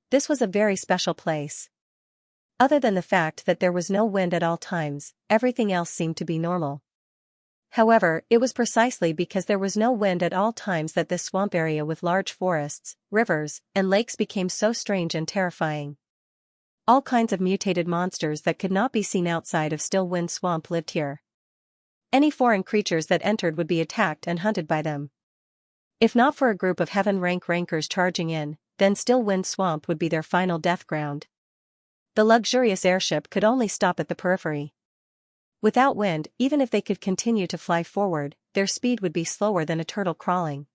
This was a very special place. Other than the fact that there was no wind at all times, everything else seemed to be normal. However, it was precisely because there was no wind at all times that this swamp area with large forests, rivers, and lakes became so strange and terrifying. All kinds of mutated monsters that could not be seen outside of Still Wind Swamp lived here. Any foreign creatures that entered would be attacked and hunted by them. If not for a group of heaven-rank rankers charging in, then Still Wind Swamp would be their final death ground. The luxurious airship could only stop at the periphery. Without wind, even if they could continue to fly forward, their speed would be slower than a turtle crawling.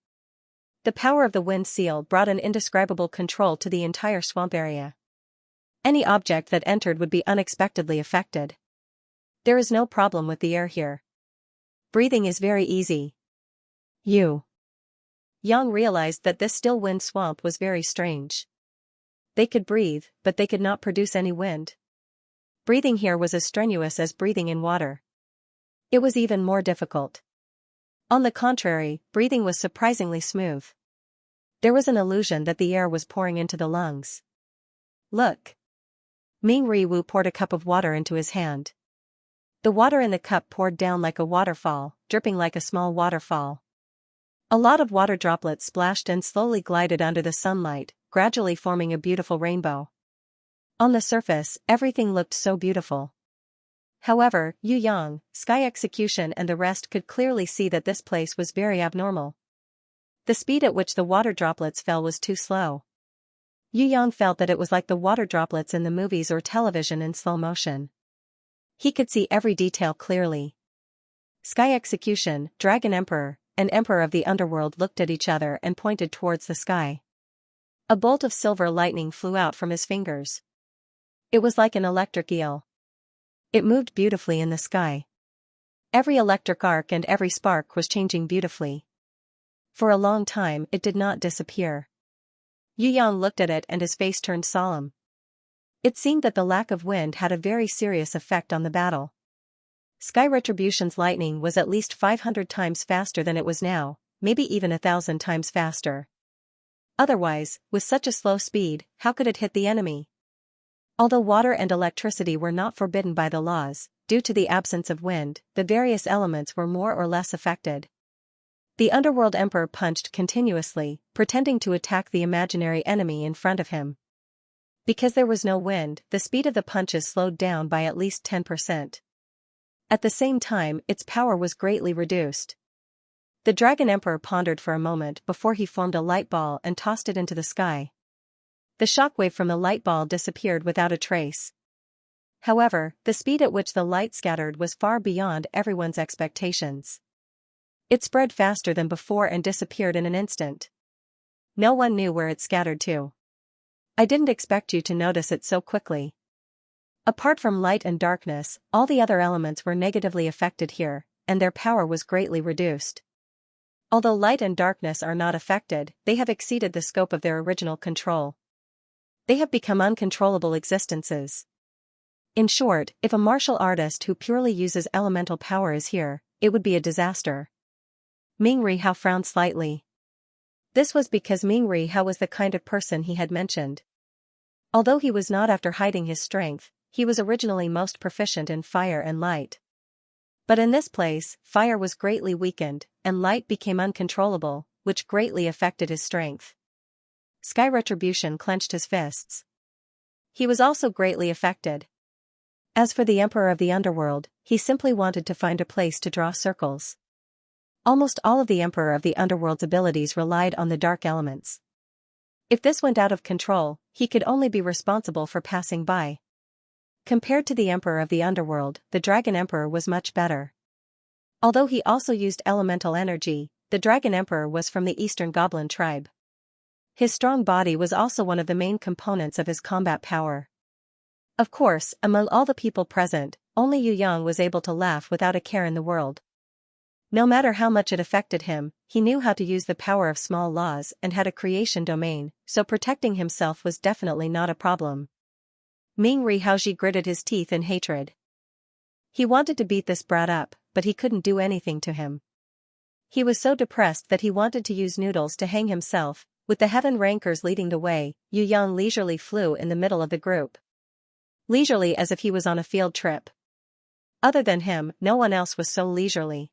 The power of the wind seal brought an indescribable control to the entire swamp area. Any object that entered would be unexpectedly affected. There is no problem with the air here. Breathing is very easy. Yang realized that this Still Wind Swamp was very strange. They could breathe, but they could not produce any wind. Breathing here was as strenuous as breathing in water. It was even more difficult. On the contrary, breathing was surprisingly smooth. There was an illusion that the air was pouring into the lungs. Look. Ming Riwu poured a cup of water into his hand. The water in the cup poured down like a waterfall, dripping like a small waterfall. A lot of water droplets splashed and slowly glided under the sunlight, gradually forming a beautiful rainbow. On the surface, everything looked so beautiful. However, Yu Yang, Sky Execution and the rest could clearly see that this place was very abnormal. The speed at which the water droplets fell was too slow. Yu Yang felt that it was like the water droplets in the movies or television in slow motion. He could see every detail clearly. Sky Execution, Dragon Emperor, and Emperor of the Underworld looked at each other and pointed towards the sky. A bolt of silver lightning flew out from his fingers. It was like an electric eel. It moved beautifully in the sky. Every electric arc and every spark was changing beautifully. For a long time it did not disappear. Yu Yang looked at it and his face turned solemn. It seemed that the lack of wind had a very serious effect on the battle. Sky Retribution's lightning was at least 500 times faster than it was now, maybe even 1,000 times faster. Otherwise, with such a slow speed, how could it hit the enemy? Although water and electricity were not forbidden by the laws, due to the absence of wind, the various elements were more or less affected. The Underworld Emperor punched continuously, pretending to attack the imaginary enemy in front of him. Because there was no wind, the speed of the punches slowed down by at least 10%. At the same time, its power was greatly reduced. The Dragon Emperor pondered for a moment before he formed a light ball and tossed it into the sky. The shockwave from the light ball disappeared without a trace. However, the speed at which the light scattered was far beyond everyone's expectations. It spread faster than before and disappeared in an instant. No one knew where it scattered to. I didn't expect you to notice it so quickly. Apart from light and darkness, all the other elements were negatively affected here, and their power was greatly reduced. Although light and darkness are not affected, they have exceeded the scope of their original control. They have become uncontrollable existences. In short, if a martial artist who purely uses elemental power is here, it would be a disaster. Ming Rihao frowned slightly. This was because Ming Rihao was the kind of person he had mentioned. Although he was not after hiding his strength, he was originally most proficient in fire and light. But in this place, fire was greatly weakened, and light became uncontrollable, which greatly affected his strength. Sky Retribution clenched his fists. He was also greatly affected. As for the Emperor of the Underworld, he simply wanted to find a place to draw circles. Almost all of the Emperor of the Underworld's abilities relied on the dark elements. If this went out of control, he could only be responsible for passing by. Compared to the Emperor of the Underworld, the Dragon Emperor was much better. Although he also used elemental energy, the Dragon Emperor was from the Eastern Goblin tribe. His strong body was also one of the main components of his combat power. Of course, among all the people present, only Yu Yang was able to laugh without a care in the world. No matter how much it affected him, he knew how to use the power of small laws and had a creation domain, so protecting himself was definitely not a problem. Ming Rihaoji gritted his teeth in hatred. He wanted to beat this brat up, but he couldn't do anything to him. He was so depressed that he wanted to use noodles to hang himself. With the heaven rankers leading the way, Yu Yang leisurely flew in the middle of the group. Leisurely as if he was on a field trip. Other than him, no one else was so leisurely.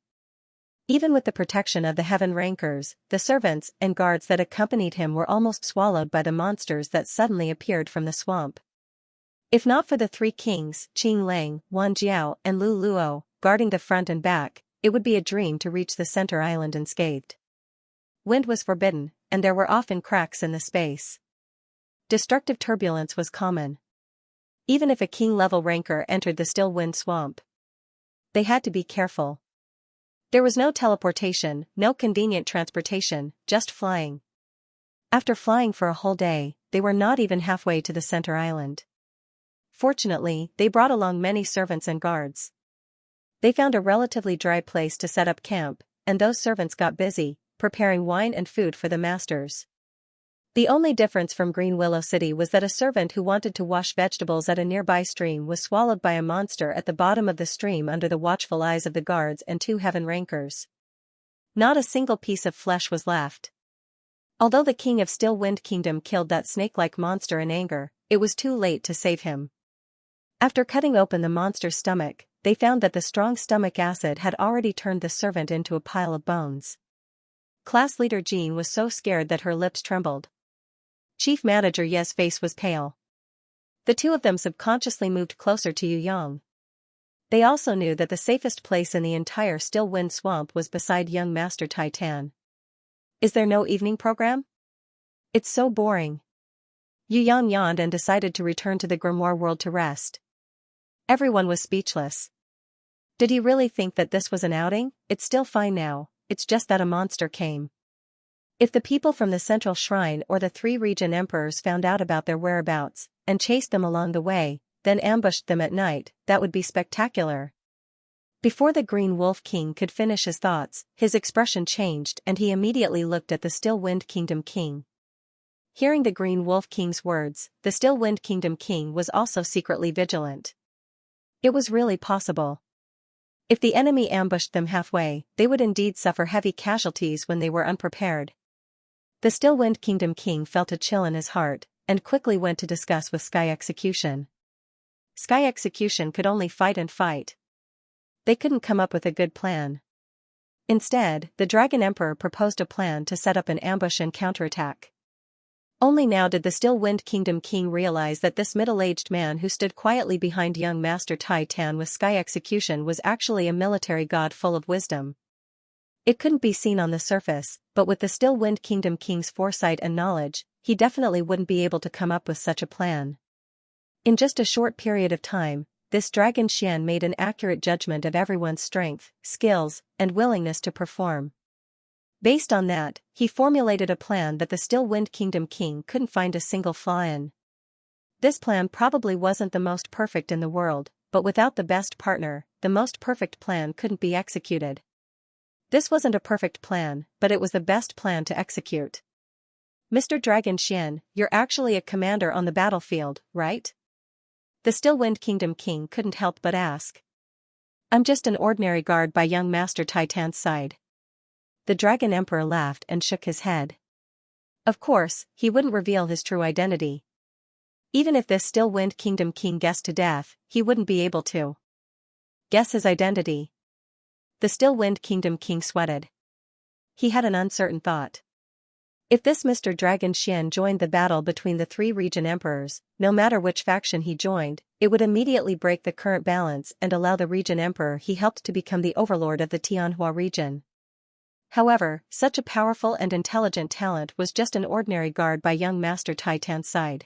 Even with the protection of the heaven rankers, the servants and guards that accompanied him were almost swallowed by the monsters that suddenly appeared from the swamp. If not for the three kings, Qing Lang, Wan Jiao, and Lu Luo, guarding the front and back, it would be a dream to reach the center island unscathed. Wind was forbidden, and there were often cracks in the space. Destructive turbulence was common. Even if a king-level ranker entered the still wind swamp, they had to be careful. There was no teleportation, no convenient transportation, just flying. After flying for a whole day, they were not even halfway to the center island. Fortunately, they brought along many servants and guards. They found a relatively dry place to set up camp, and those servants got busy, preparing wine and food for the masters. The only difference from Green Willow City was that a servant who wanted to wash vegetables at a nearby stream was swallowed by a monster at the bottom of the stream under the watchful eyes of the guards and two heaven rankers. Not a single piece of flesh was left. Although the king of Still Wind Kingdom killed that snake-like monster in anger, it was too late to save him. After cutting open the monster's stomach, they found that the strong stomach acid had already turned the servant into a pile of bones. Class leader Jean was so scared that her lips trembled. Chief Manager Ye's face was pale. The two of them subconsciously moved closer to Yu Yang. They also knew that the safest place in the entire Still Wind Swamp was beside young Master Titan. Is there no evening program? It's so boring. Yu Yang yawned and decided to return to the Grimoire world to rest. Everyone was speechless. Did he really think that this was an outing? It's still fine now, it's just that a monster came. If the people from the central shrine or the three region emperors found out about their whereabouts, and chased them along the way, then ambushed them at night, that would be spectacular. Before the Green Wolf King could finish his thoughts, his expression changed and he immediately looked at the Still Wind Kingdom King. Hearing the Green Wolf King's words, the Still Wind Kingdom King was also secretly vigilant. It was really possible. If the enemy ambushed them halfway, they would indeed suffer heavy casualties when they were unprepared. The Still Wind Kingdom King felt a chill in his heart, and quickly went to discuss with Sky Execution. Sky Execution could only fight and fight. They couldn't come up with a good plan. Instead, the Dragon Emperor proposed a plan to set up an ambush and counterattack. Only now did the Still Wind Kingdom King realize that this middle-aged man who stood quietly behind young Master Tai Tan with Sky Execution was actually a military god full of wisdom. It couldn't be seen on the surface, but with the Still Wind Kingdom King's foresight and knowledge, he definitely wouldn't be able to come up with such a plan. In just a short period of time, this Dragon Xian made an accurate judgment of everyone's strength, skills, and willingness to perform. Based on that, he formulated a plan that the Still Wind Kingdom King couldn't find a single flaw in. This plan probably wasn't the most perfect in the world, but without the best partner, the most perfect plan couldn't be executed. This wasn't a perfect plan, but it was the best plan to execute. Mr. Dragon Xian, you're actually a commander on the battlefield, right? The Still Wind Kingdom King couldn't help but ask. I'm just an ordinary guard by young Master Tai Tan's side. The Dragon Emperor laughed and shook his head. Of course, he wouldn't reveal his true identity. Even if this Still Wind Kingdom King guessed to death, he wouldn't be able to guess his identity. The Still Wind Kingdom King sweated. He had an uncertain thought. If this Mr. Dragon Xian joined the battle between the three region emperors, no matter which faction he joined, it would immediately break the current balance and allow the region emperor he helped to become the overlord of the Tianhua region. However, such a powerful and intelligent talent was just an ordinary guard by young Master Tai Tan's side.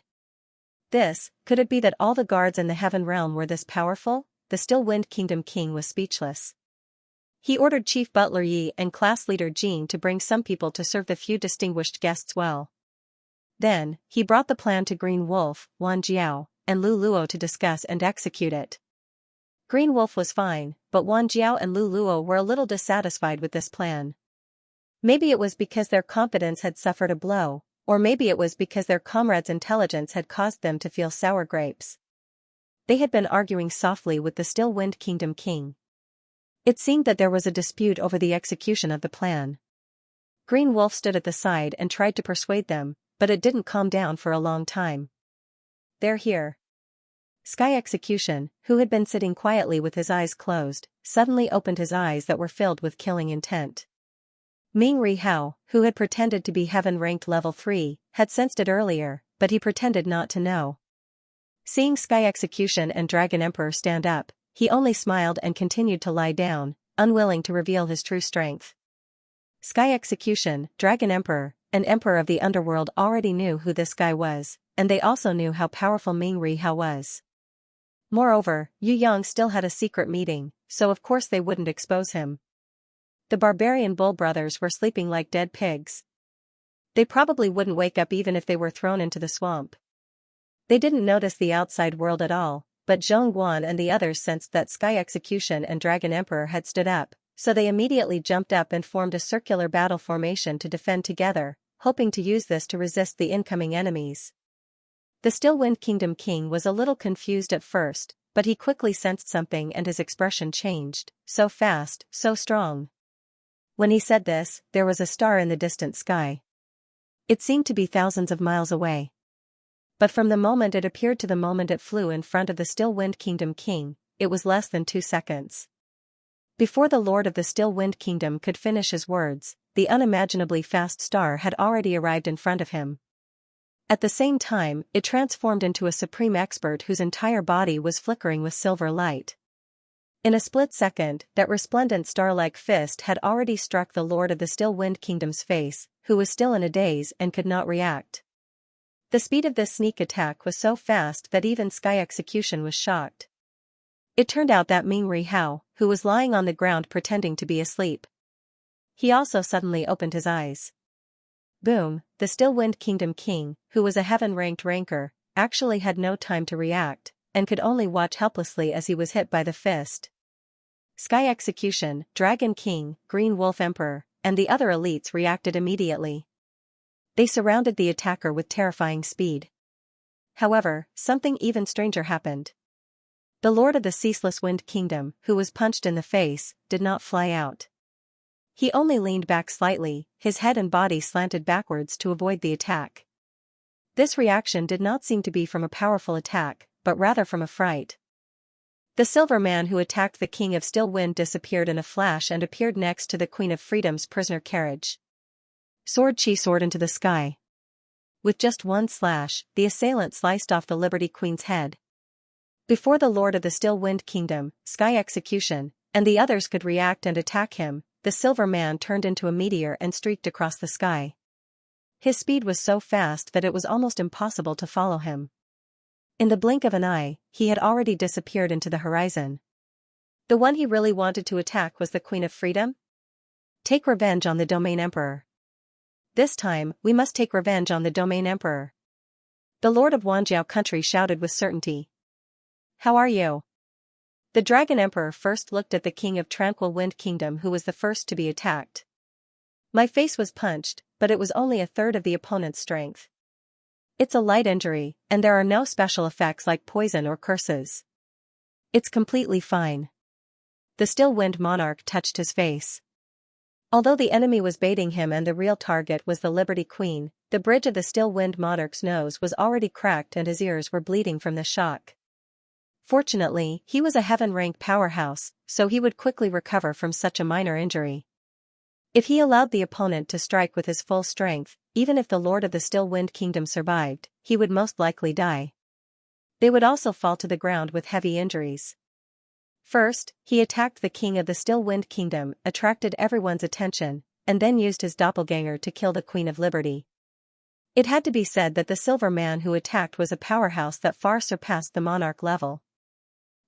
Could it be that all the guards in the Heaven Realm were this powerful? The Still Wind Kingdom King was speechless. He ordered Chief Butler Yi and Class Leader Jean to bring some people to serve the few distinguished guests well. Then, he brought the plan to Green Wolf, Wan Jiao, and Lu Luo to discuss and execute it. Green Wolf was fine, but Wan Jiao and Lu Luo were a little dissatisfied with this plan. Maybe it was because their competence had suffered a blow, or maybe it was because their comrades' intelligence had caused them to feel sour grapes. They had been arguing softly with the Still Wind Kingdom King. It seemed that there was a dispute over the execution of the plan. Green Wolf stood at the side and tried to persuade them, but it didn't calm down for a long time. They're here. Sky Execution, who had been sitting quietly with his eyes closed, suddenly opened his eyes that were filled with killing intent. Ming Ri Hao, who had pretended to be heaven-ranked level 3, had sensed it earlier, but he pretended not to know. Seeing Sky Execution and Dragon Emperor stand up, he only smiled and continued to lie down, unwilling to reveal his true strength. Sky Execution, Dragon Emperor, and Emperor of the Underworld already knew who this guy was, and they also knew how powerful Ming Ri Hao was. Moreover, Yu Yang still had a secret meeting, so of course they wouldn't expose him. The barbarian Bull brothers were sleeping like dead pigs. They probably wouldn't wake up even if they were thrown into the swamp. They didn't notice the outside world at all, but Zhong Guan and the others sensed that Sky Execution and Dragon Emperor had stood up, so they immediately jumped up and formed a circular battle formation to defend together, hoping to use this to resist the incoming enemies. The Still Wind Kingdom King was a little confused at first, but he quickly sensed something and his expression changed, so fast, so strong. When he said this, there was a star in the distant sky. It seemed to be thousands of miles away. But from the moment it appeared to the moment it flew in front of the Still Wind Kingdom King, it was less than 2 seconds. Before the Lord of the Still Wind Kingdom could finish his words, the unimaginably fast star had already arrived in front of him. At the same time, it transformed into a supreme expert whose entire body was flickering with silver light. In a split second, that resplendent star-like fist had already struck the Lord of the Still Wind Kingdom's face, who was still in a daze and could not react. The speed of this sneak attack was so fast that even Sky Execution was shocked. It turned out that Ming Ri Hao, who was lying on the ground pretending to be asleep. He also suddenly opened his eyes. Boom, the Still Wind Kingdom King, who was a heaven-ranked ranker, actually had no time to react, and could only watch helplessly as he was hit by the fist. Sky Execution, Dragon King, Green Wolf Emperor, and the other elites reacted immediately. They surrounded the attacker with terrifying speed. However, something even stranger happened. The Lord of the Ceaseless Wind Kingdom, who was punched in the face, did not fly out. He only leaned back slightly, his head and body slanted backwards to avoid the attack. This reaction did not seem to be from a powerful attack, but rather from a fright. The silver man who attacked the King of Still Wind disappeared in a flash and appeared next to the Queen of Freedom's prisoner carriage. She soared into the sky. With just one slash, the assailant sliced off the Liberty Queen's head. Before the Lord of the Still Wind Kingdom, Sky Execution, and the others could react and attack him, the silver man turned into a meteor and streaked across the sky. His speed was so fast that it was almost impossible to follow him. In the blink of an eye, he had already disappeared into the horizon. The one he really wanted to attack was the Queen of Freedom? Take revenge on the Domain Emperor. This time, we must take revenge on the Domain Emperor. The Lord of Wanjiao Country shouted with certainty. How are you? The Dragon Emperor first looked at the King of Tranquil Wind Kingdom, who was the first to be attacked. My face was punched, but it was only a third of the opponent's strength. It's a light injury, and there are no special effects like poison or curses. It's completely fine. The Still Wind Monarch touched his face. Although the enemy was baiting him and the real target was the Liberty Queen, the bridge of the Still Wind Monarch's nose was already cracked and his ears were bleeding from the shock. Fortunately, he was a heaven-rank powerhouse, so he would quickly recover from such a minor injury. If he allowed the opponent to strike with his full strength, even if the Lord of the Still Wind Kingdom survived, he would most likely die. They would also fall to the ground with heavy injuries. First, he attacked the King of the Still Wind Kingdom, attracted everyone's attention, and then used his doppelganger to kill the Queen of Liberty. It had to be said that the silver man who attacked was a powerhouse that far surpassed the monarch level.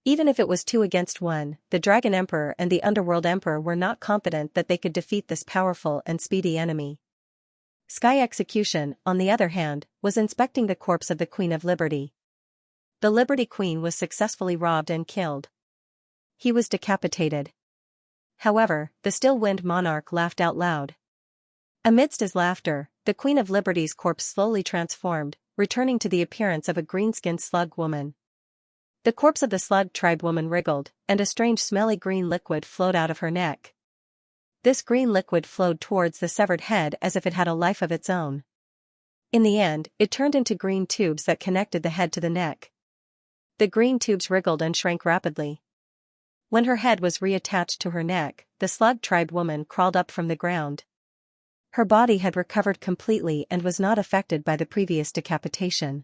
Even if it was 2 against 1, the Dragon Emperor and the Underworld Emperor were not confident that they could defeat this powerful and speedy enemy. Sky Execution, on the other hand, was inspecting the corpse of the Queen of Liberty. The Liberty Queen was successfully robbed and killed. He was decapitated. However, the Still Wind Monarch laughed out loud. Amidst his laughter, the Queen of Liberty's corpse slowly transformed, returning to the appearance of a green-skinned slug woman. The corpse of the slug tribe woman wriggled, and a strange smelly green liquid flowed out of her neck. This green liquid flowed towards the severed head as if it had a life of its own. In the end, it turned into green tubes that connected the head to the neck. The green tubes wriggled and shrank rapidly. When her head was reattached to her neck, the slug tribe woman crawled up from the ground. Her body had recovered completely and was not affected by the previous decapitation.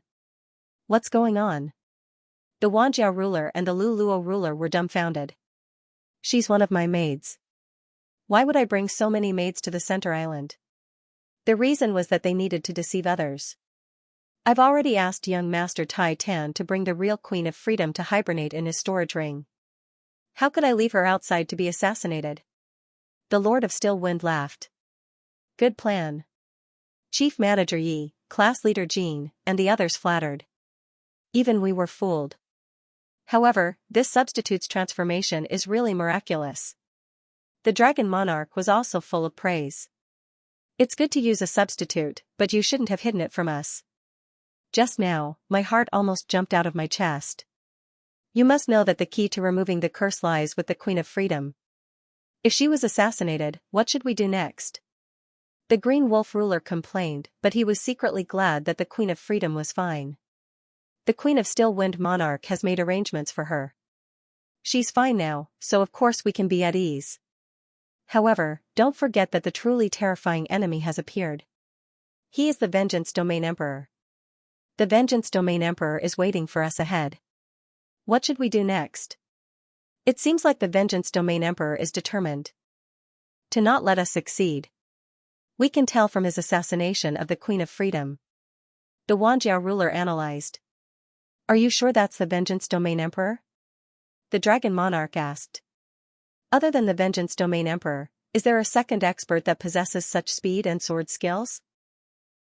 What's going on? The Wanjiao ruler and the Luluo ruler were dumbfounded. She's one of my maids. Why would I bring so many maids to the center island? The reason was that they needed to deceive others. I've already asked young Master Tai Tan to bring the real Queen of Freedom to hibernate in his storage ring. How could I leave her outside to be assassinated? The Lord of Still Wind laughed. Good plan. Chief Manager Yi, Class Leader Jean, and the others flattered. Even we were fooled. However, this substitute's transformation is really miraculous. The Dragon Monarch was also full of praise. It's good to use a substitute, but you shouldn't have hidden it from us. Just now, my heart almost jumped out of my chest. You must know that the key to removing the curse lies with the Queen of Freedom. If she was assassinated, what should we do next? The Green Wolf ruler complained, but he was secretly glad that the Queen of Freedom was fine. The Queen of Still Wind Monarch has made arrangements for her. She's fine now, so of course we can be at ease. However, don't forget that the truly terrifying enemy has appeared. He is the Vengeance Domain Emperor. The Vengeance Domain Emperor is waiting for us ahead. What should we do next? It seems like the Vengeance Domain Emperor is determined to not let us succeed. We can tell from his assassination of the Queen of Freedom. The Wanjiao ruler analyzed. Are you sure that's the Vengeance Domain Emperor? The Dragon Monarch asked. Other than the Vengeance Domain Emperor, is there a second expert that possesses such speed and sword skills?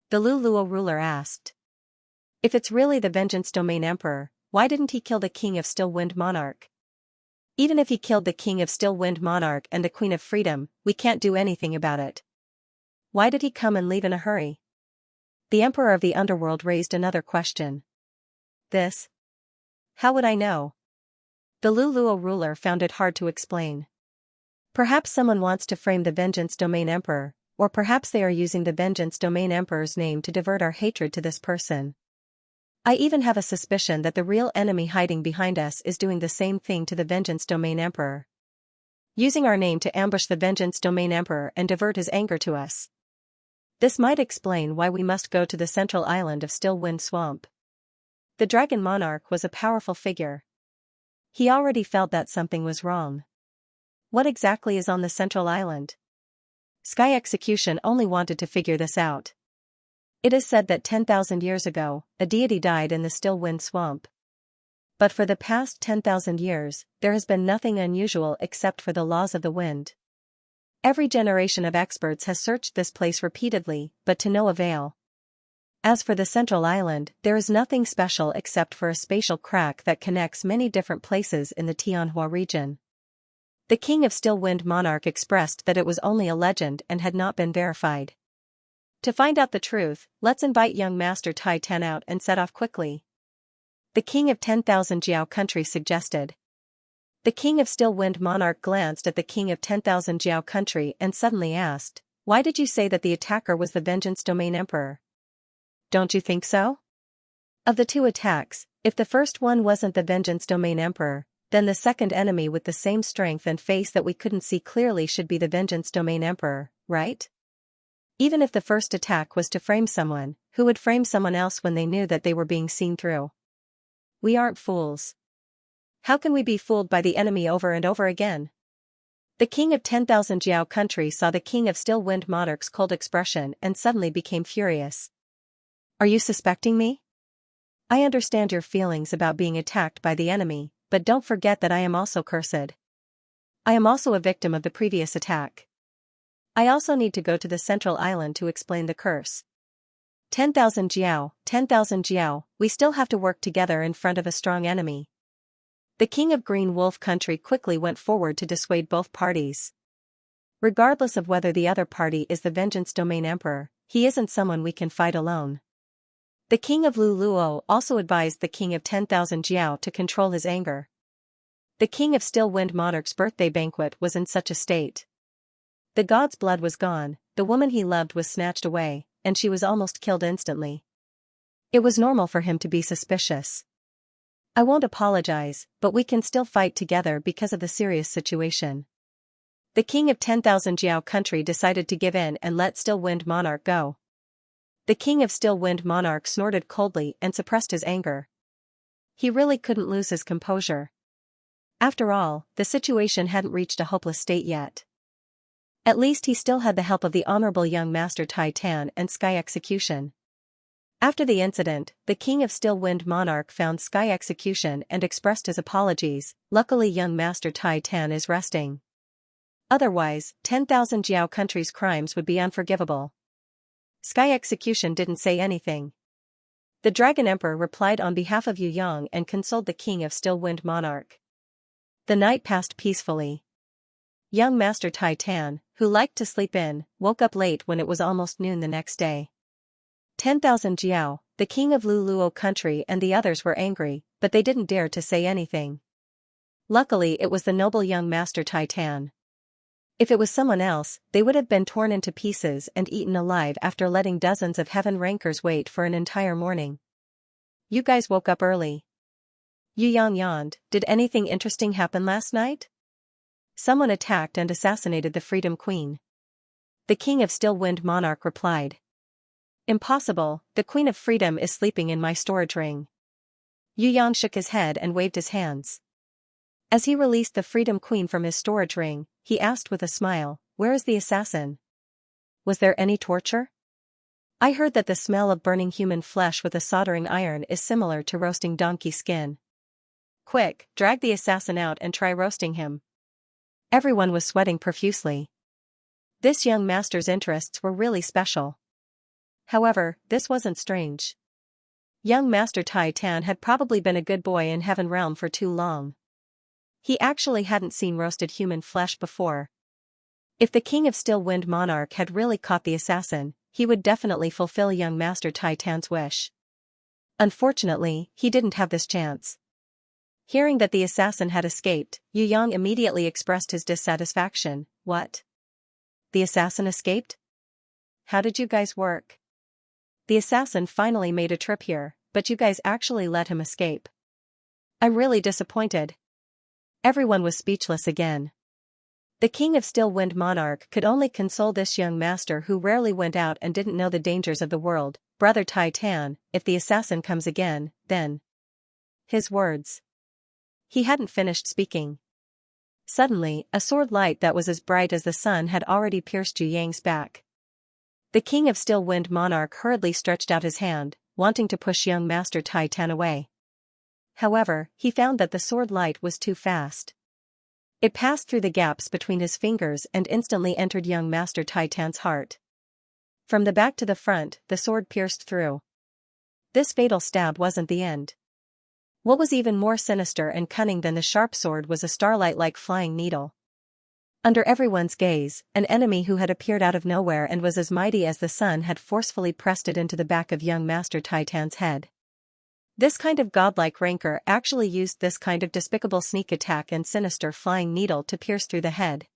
The Luluo ruler asked. If it's really the Vengeance Domain Emperor, why didn't he kill the King of Still Wind Monarch? Even if he killed the king of Still Wind Monarch and the queen of freedom, we can't do anything about it. Why did he come and leave in a hurry? The emperor of the underworld raised another question. This? How would I know? The Luluo ruler found it hard to explain. Perhaps someone wants to frame the Vengeance Domain Emperor, or perhaps they are using the Vengeance Domain Emperor's name to divert our hatred to this person. I even have a suspicion that the real enemy hiding behind us is doing the same thing to the Vengeance Domain Emperor. Using our name to ambush the Vengeance Domain Emperor and divert his anger to us. This might explain why we must go to the central island of Still Wind Swamp. The Dragon Monarch was a powerful figure. He already felt that something was wrong. What exactly is on the central island? Sky Execution only wanted to figure this out. It is said that 10,000 years ago, a deity died in the Still Wind Swamp. But for the past 10,000 years, there has been nothing unusual except for the laws of the wind. Every generation of experts has searched this place repeatedly, but to no avail. As for the central island, there is nothing special except for a spatial crack that connects many different places in the Tianhua region. The king of Still Wind Monarch expressed that it was only a legend and had not been verified. To find out the truth, let's invite young Master Tai Tan out and set off quickly. The king of 10,000 Jiao country suggested. The king of Still Wind Monarch glanced at the king of 10,000 Jiao country and suddenly asked, "Why did you say that the attacker was the Vengeance Domain Emperor? Don't you think so?" Of the two attacks, if the first one wasn't the Vengeance Domain Emperor, then the second enemy with the same strength and face that we couldn't see clearly should be the Vengeance Domain Emperor, right? Even if the first attack was to frame someone, who would frame someone else when they knew that they were being seen through? We aren't fools. How can we be fooled by the enemy over and over again? The king of 10,000 Jiao country saw the king of Still Wind Monarch's cold expression and suddenly became furious. Are you suspecting me? I understand your feelings about being attacked by the enemy, but don't forget that I am also cursed. I am also a victim of the previous attack. I also need to go to the central island to explain the curse. 10,000 Jiao, we still have to work together in front of a strong enemy. The king of Green Wolf country quickly went forward to dissuade both parties. Regardless of whether the other party is the Vengeance Domain Emperor, he isn't someone we can fight alone. The king of Luluo also advised the king of 10,000 Jiao to control his anger. The king of Still Wind Monarch's birthday banquet was in such a state. The god's blood was gone, the woman he loved was snatched away, and she was almost killed instantly. It was normal for him to be suspicious. I won't apologize, but we can still fight together because of the serious situation. The king of 10,000 Jiao country decided to give in and let Still Wind Monarch go. The king of Still Wind Monarch snorted coldly and suppressed his anger. He really couldn't lose his composure. After all, the situation hadn't reached a hopeless state yet. At least he still had the help of the honorable young Master Tai Tan and Sky Execution. After the incident, the king of Still Wind Monarch found Sky Execution and expressed his apologies. Luckily young Master Tai Tan is resting. Otherwise, 10,000 Jiao country's crimes would be unforgivable. Sky Execution didn't say anything. The Dragon Emperor replied on behalf of Yu Yang and consoled the king of Still Wind Monarch. The night passed peacefully. Young Master Tai Tan, who liked to sleep in, woke up late when it was almost noon the next day. 10,000 Jiao, the king of Luluo country and the others were angry, but they didn't dare to say anything. Luckily it was the noble young Master Tai Tan. If it was someone else, they would have been torn into pieces and eaten alive after letting dozens of heaven rankers wait for an entire morning. You guys woke up early. Yu Yang yawned. Did anything interesting happen last night? Someone attacked and assassinated the Freedom Queen. The king of Still Wind Monarch replied. Impossible, the Queen of Freedom is sleeping in my storage ring. Yu Yang shook his head and waved his hands. As he released the Freedom Queen from his storage ring, he asked with a smile, "Where is the assassin? Was there any torture? I heard that the smell of burning human flesh with a soldering iron is similar to roasting donkey skin. Quick, drag the assassin out and try roasting him." Everyone was sweating profusely. This young master's interests were really special. However, this wasn't strange. Young Master Tai Tan had probably been a good boy in Heaven Realm for too long. He actually hadn't seen roasted human flesh before. If the King of Still Wind Monarch had really caught the assassin, he would definitely fulfill young Master Tai Tan's wish. Unfortunately, he didn't have this chance. Hearing that the assassin had escaped, Yu Yang immediately expressed his dissatisfaction. What? The assassin escaped? How did you guys work? The assassin finally made a trip here, but you guys actually let him escape. I'm really disappointed. Everyone was speechless again. The King of Still Wind Monarch could only console this young master who rarely went out and didn't know the dangers of the world. Brother Tai Tan, if the assassin comes again, then... His words. He hadn't finished speaking. Suddenly, a sword light that was as bright as the sun had already pierced Yu Yang's back. The King of Still Wind Monarch hurriedly stretched out his hand, wanting to push young Master Tai Tan away. However, he found that the sword light was too fast. It passed through the gaps between his fingers and instantly entered young Master Tai Tan's heart. From the back to the front, the sword pierced through. This fatal stab wasn't the end. What was even more sinister and cunning than the sharp sword was a starlight-like flying needle. Under everyone's gaze, an enemy who had appeared out of nowhere and was as mighty as the sun had forcefully pressed it into the back of young Master Tai Tan's head. This kind of godlike rancor actually used this kind of despicable sneak attack and sinister flying needle to pierce through the head.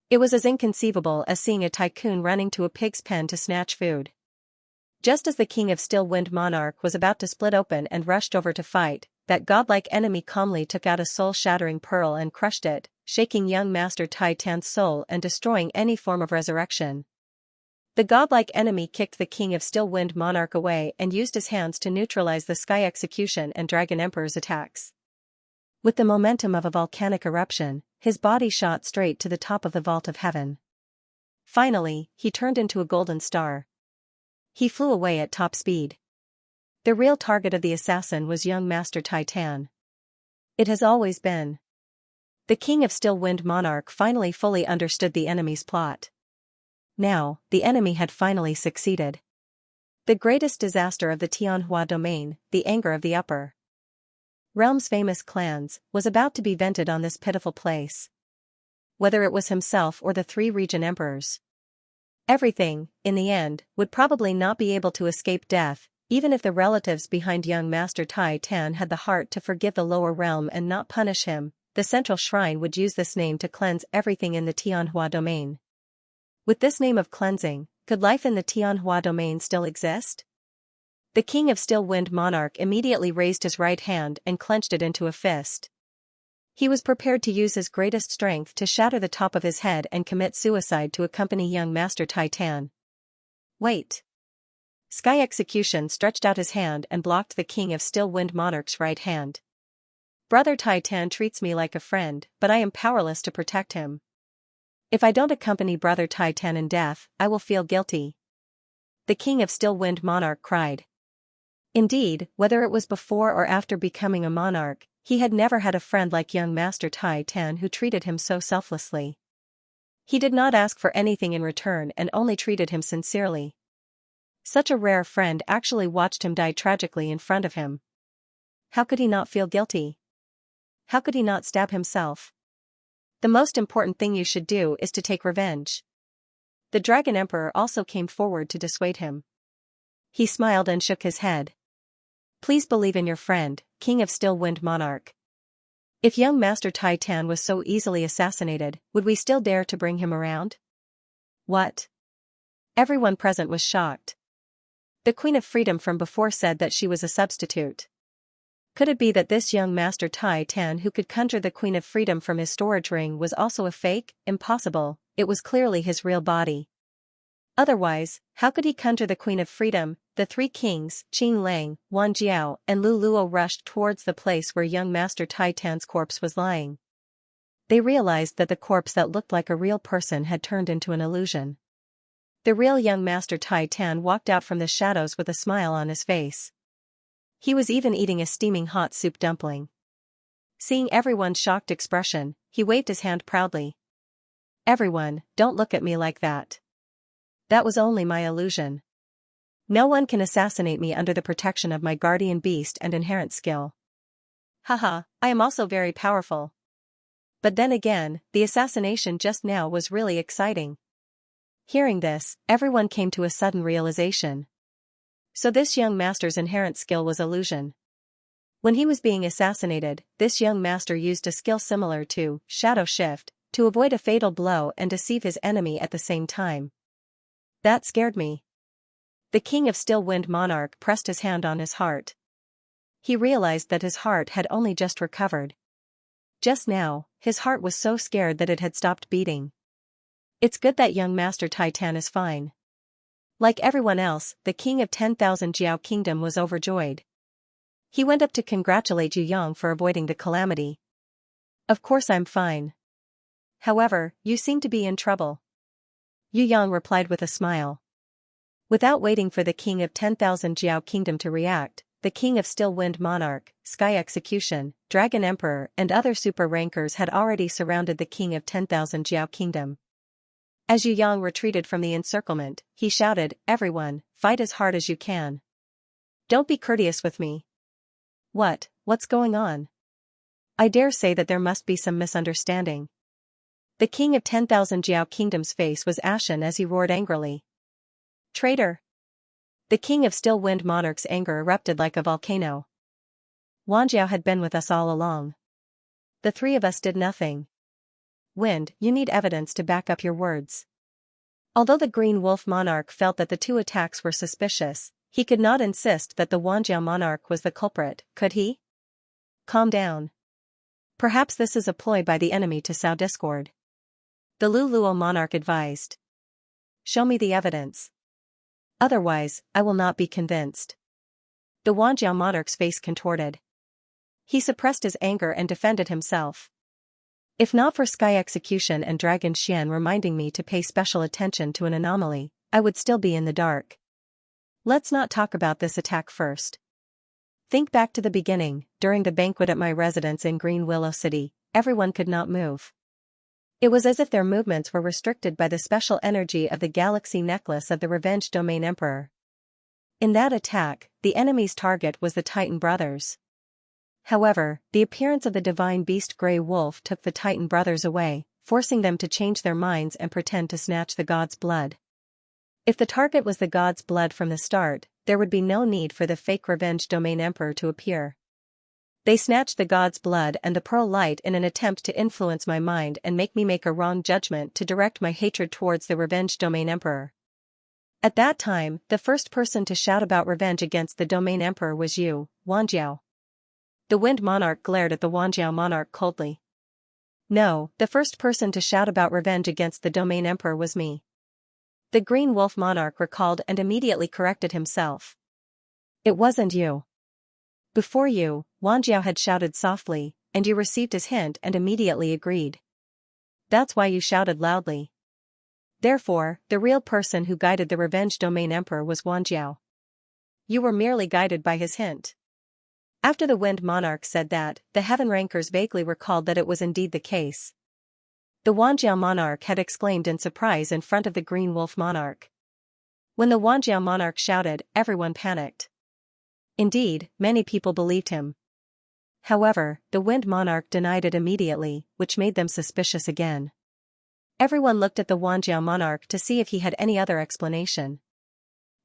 It was as inconceivable as seeing a tycoon running to a pig's pen to snatch food. Just as the King of Still Wind Monarch was about to split open and rushed over to fight, that godlike enemy calmly took out a soul-shattering pearl and crushed it, shaking young Master Tai Tan's soul and destroying any form of resurrection. The godlike enemy kicked the King of Still Wind Monarch away and used his hands to neutralize the Sky Execution and Dragon Emperor's attacks. With the momentum of a volcanic eruption, his body shot straight to the top of the vault of heaven. Finally, he turned into a golden star. He flew away at top speed. The real target of the assassin was young Master Tai Tan. It has always been. The King of Still Wind Monarch finally fully understood the enemy's plot. Now, the enemy had finally succeeded. The greatest disaster of the Tianhua domain, the anger of the Upper Realm's famous clans, was about to be vented on this pitiful place. Whether it was himself or the three region emperors. Everything, in the end, would probably not be able to escape death, even if the relatives behind young Master Tai Tan had the heart to forgive the lower realm and not punish him. The central shrine would use this name to cleanse everything in the Tianhua domain. With this name of cleansing, could life in the Tianhua domain still exist? The King of Still Wind Monarch immediately raised his right hand and clenched it into a fist. He was prepared to use his greatest strength to shatter the top of his head and commit suicide to accompany young Master Tai Tan. Wait. Sky Execution stretched out his hand and blocked the King of Still Wind Monarch's right hand. Brother Tai Tan treats me like a friend, but I am powerless to protect him. If I don't accompany Brother Tai Tan in death, I will feel guilty. The King of Still Wind Monarch cried. Indeed, whether it was before or after becoming a monarch, he had never had a friend like young Master Tai Tan who treated him so selflessly. He did not ask for anything in return and only treated him sincerely. Such a rare friend actually watched him die tragically in front of him. How could he not feel guilty? How could he not stab himself? The most important thing you should do is to take revenge. The Dragon Emperor also came forward to dissuade him. He smiled and shook his head. Please believe in your friend, King of Still Wind Monarch. If young Master Tai Tan was so easily assassinated, would we still dare to bring him around? What? Everyone present was shocked. The Queen of Freedom from before said that she was a substitute. Could it be that this young Master Tai Tan who could conjure the Queen of Freedom from his storage ring was also a fake? Impossible, it was clearly his real body. Otherwise, how could he conjure the Queen of Freedom? The three kings, Qin Lang, Wan Jiao, and Lu Luo rushed towards the place where young Master Tai Tan's corpse was lying. They realized that the corpse that looked like a real person had turned into an illusion. The real young Master Tai Tan walked out from the shadows with a smile on his face. He was even eating a steaming hot soup dumpling. Seeing everyone's shocked expression, he waved his hand proudly. Everyone, don't look at me like that. That was only my illusion. No one can assassinate me under the protection of my guardian beast and inherent skill. Haha, I am also very powerful. But then again, the assassination just now was really exciting. Hearing this, everyone came to a sudden realization. So this young master's inherent skill was illusion. When he was being assassinated, this young master used a skill similar to shadow shift to avoid a fatal blow and deceive his enemy at the same time. That scared me. The king of Still Wind Monarch pressed his hand on his heart. He realized that his heart had only just recovered. Just now, his heart was so scared that it had stopped beating. It's good that young Master Titan is fine. Like everyone else, the king of 10,000 Jiao Kingdom was overjoyed. He went up to congratulate Yu Yang for avoiding the calamity. Of course I'm fine. However, you seem to be in trouble. Yu Yang replied with a smile. Without waiting for the king of 10,000 Jiao Kingdom to react, the king of Still Wind Monarch, Sky Execution, Dragon Emperor and other super rankers had already surrounded the king of 10,000 Jiao Kingdom. As Yu Yang retreated from the encirclement, he shouted, "Everyone, fight as hard as you can. Don't be courteous with me." What's going on? I dare say that there must be some misunderstanding. The king of 10,000 Jiao Kingdom's face was ashen as he roared angrily. Traitor! The king of Still Wind Monarch's anger erupted like a volcano. Wanjiao had been with us all along. The three of us did nothing. Wind, you need evidence to back up your words. Although the Green Wolf Monarch felt that the two attacks were suspicious, he could not insist that the Wanjiao Monarch was the culprit, could he? Calm down. Perhaps this is a ploy by the enemy to sow discord. The Luluo Monarch advised. Show me the evidence. Otherwise, I will not be convinced. The Wanjiao Monarch's face contorted. He suppressed his anger and defended himself. If not for Sky Execution and Dragon Xian reminding me to pay special attention to an anomaly, I would still be in the dark. Let's not talk about this attack first. Think back to the beginning. During the banquet at my residence in Green Willow City, everyone could not move. It was as if their movements were restricted by the special energy of the Galaxy Necklace of the Revenge Domain Emperor. In that attack, the enemy's target was the Titan Brothers. However, the appearance of the divine beast Grey Wolf took the Titan Brothers away, forcing them to change their minds and pretend to snatch the god's blood. If the target was the god's blood from the start, there would be no need for the fake Revenge Domain Emperor to appear. They snatched the god's blood and the pearl light in an attempt to influence my mind and make me make a wrong judgment to direct my hatred towards the Revenge Domain Emperor. At that time, the first person to shout about revenge against the Domain Emperor was you, Wanjiao. The Wind Monarch glared at the Wanjiao Monarch coldly. No, the first person to shout about revenge against the Domain Emperor was me. The Green Wolf Monarch recalled and immediately corrected himself. It wasn't you. Before you, Wanjiao had shouted softly, and you received his hint and immediately agreed. That's why you shouted loudly. Therefore, the real person who guided the Revenge Domain Emperor was Wanjiao. You were merely guided by his hint. After the Wind Monarch said that, the Heaven Rankers vaguely recalled that it was indeed the case. The Wanjiao Monarch had exclaimed in surprise in front of the Green Wolf Monarch. When the Wanjiao Monarch shouted, everyone panicked. Indeed, many people believed him. However, the Wind Monarch denied it immediately, which made them suspicious again. Everyone looked at the Wanjiao Monarch to see if he had any other explanation.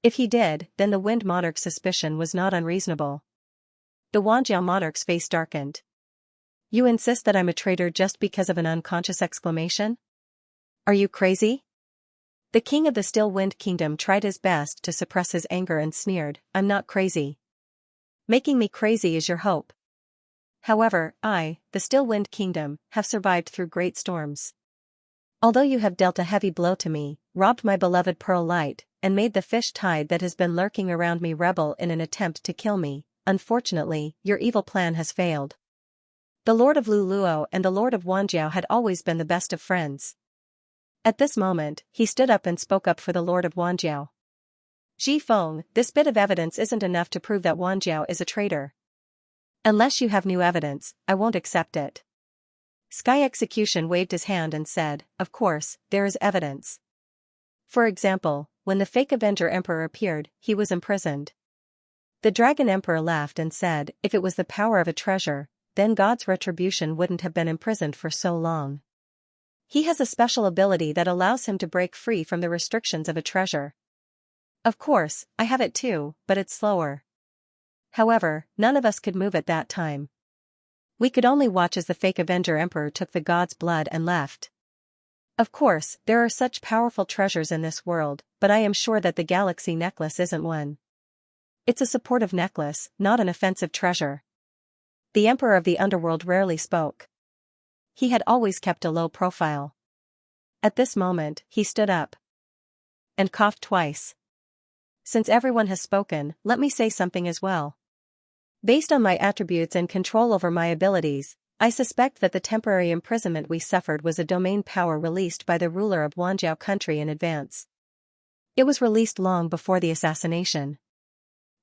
If he did, then the Wind Monarch's suspicion was not unreasonable. The Wanjiao Monarch's face darkened. You insist that I'm a traitor just because of an unconscious exclamation? Are you crazy? The king of the Still Wind Kingdom tried his best to suppress his anger and sneered, I'm not crazy. Making me crazy is your hope. However, I, the Still Wind Kingdom, have survived through great storms. Although you have dealt a heavy blow to me, robbed my beloved pearl light, and made the fish tide that has been lurking around me rebel in an attempt to kill me, unfortunately, your evil plan has failed. The Lord of Luluo and the Lord of Wanjiao had always been the best of friends. At this moment, he stood up and spoke up for the Lord of Wanjiao. Ji Feng, this bit of evidence isn't enough to prove that Wanjiao is a traitor. Unless you have new evidence, I won't accept it. Sky Execution waved his hand and said, of course, there is evidence. For example, when the fake Avenger Emperor appeared, he was imprisoned. The Dragon Emperor laughed and said, if it was the power of a treasure, then God's retribution wouldn't have been imprisoned for so long. He has a special ability that allows him to break free from the restrictions of a treasure. Of course, I have it too, but it's slower. However, none of us could move at that time. We could only watch as the fake Avenger Emperor took the god's blood and left. Of course, there are such powerful treasures in this world, but I am sure that the galaxy necklace isn't one. It's a supportive necklace, not an offensive treasure. The Emperor of the Underworld rarely spoke. He had always kept a low profile. At this moment, he stood up and coughed twice. Since everyone has spoken, let me say something as well. Based on my attributes and control over my abilities, I suspect that the temporary imprisonment we suffered was a domain power released by the ruler of Wanjiao country in advance. It was released long before the assassination.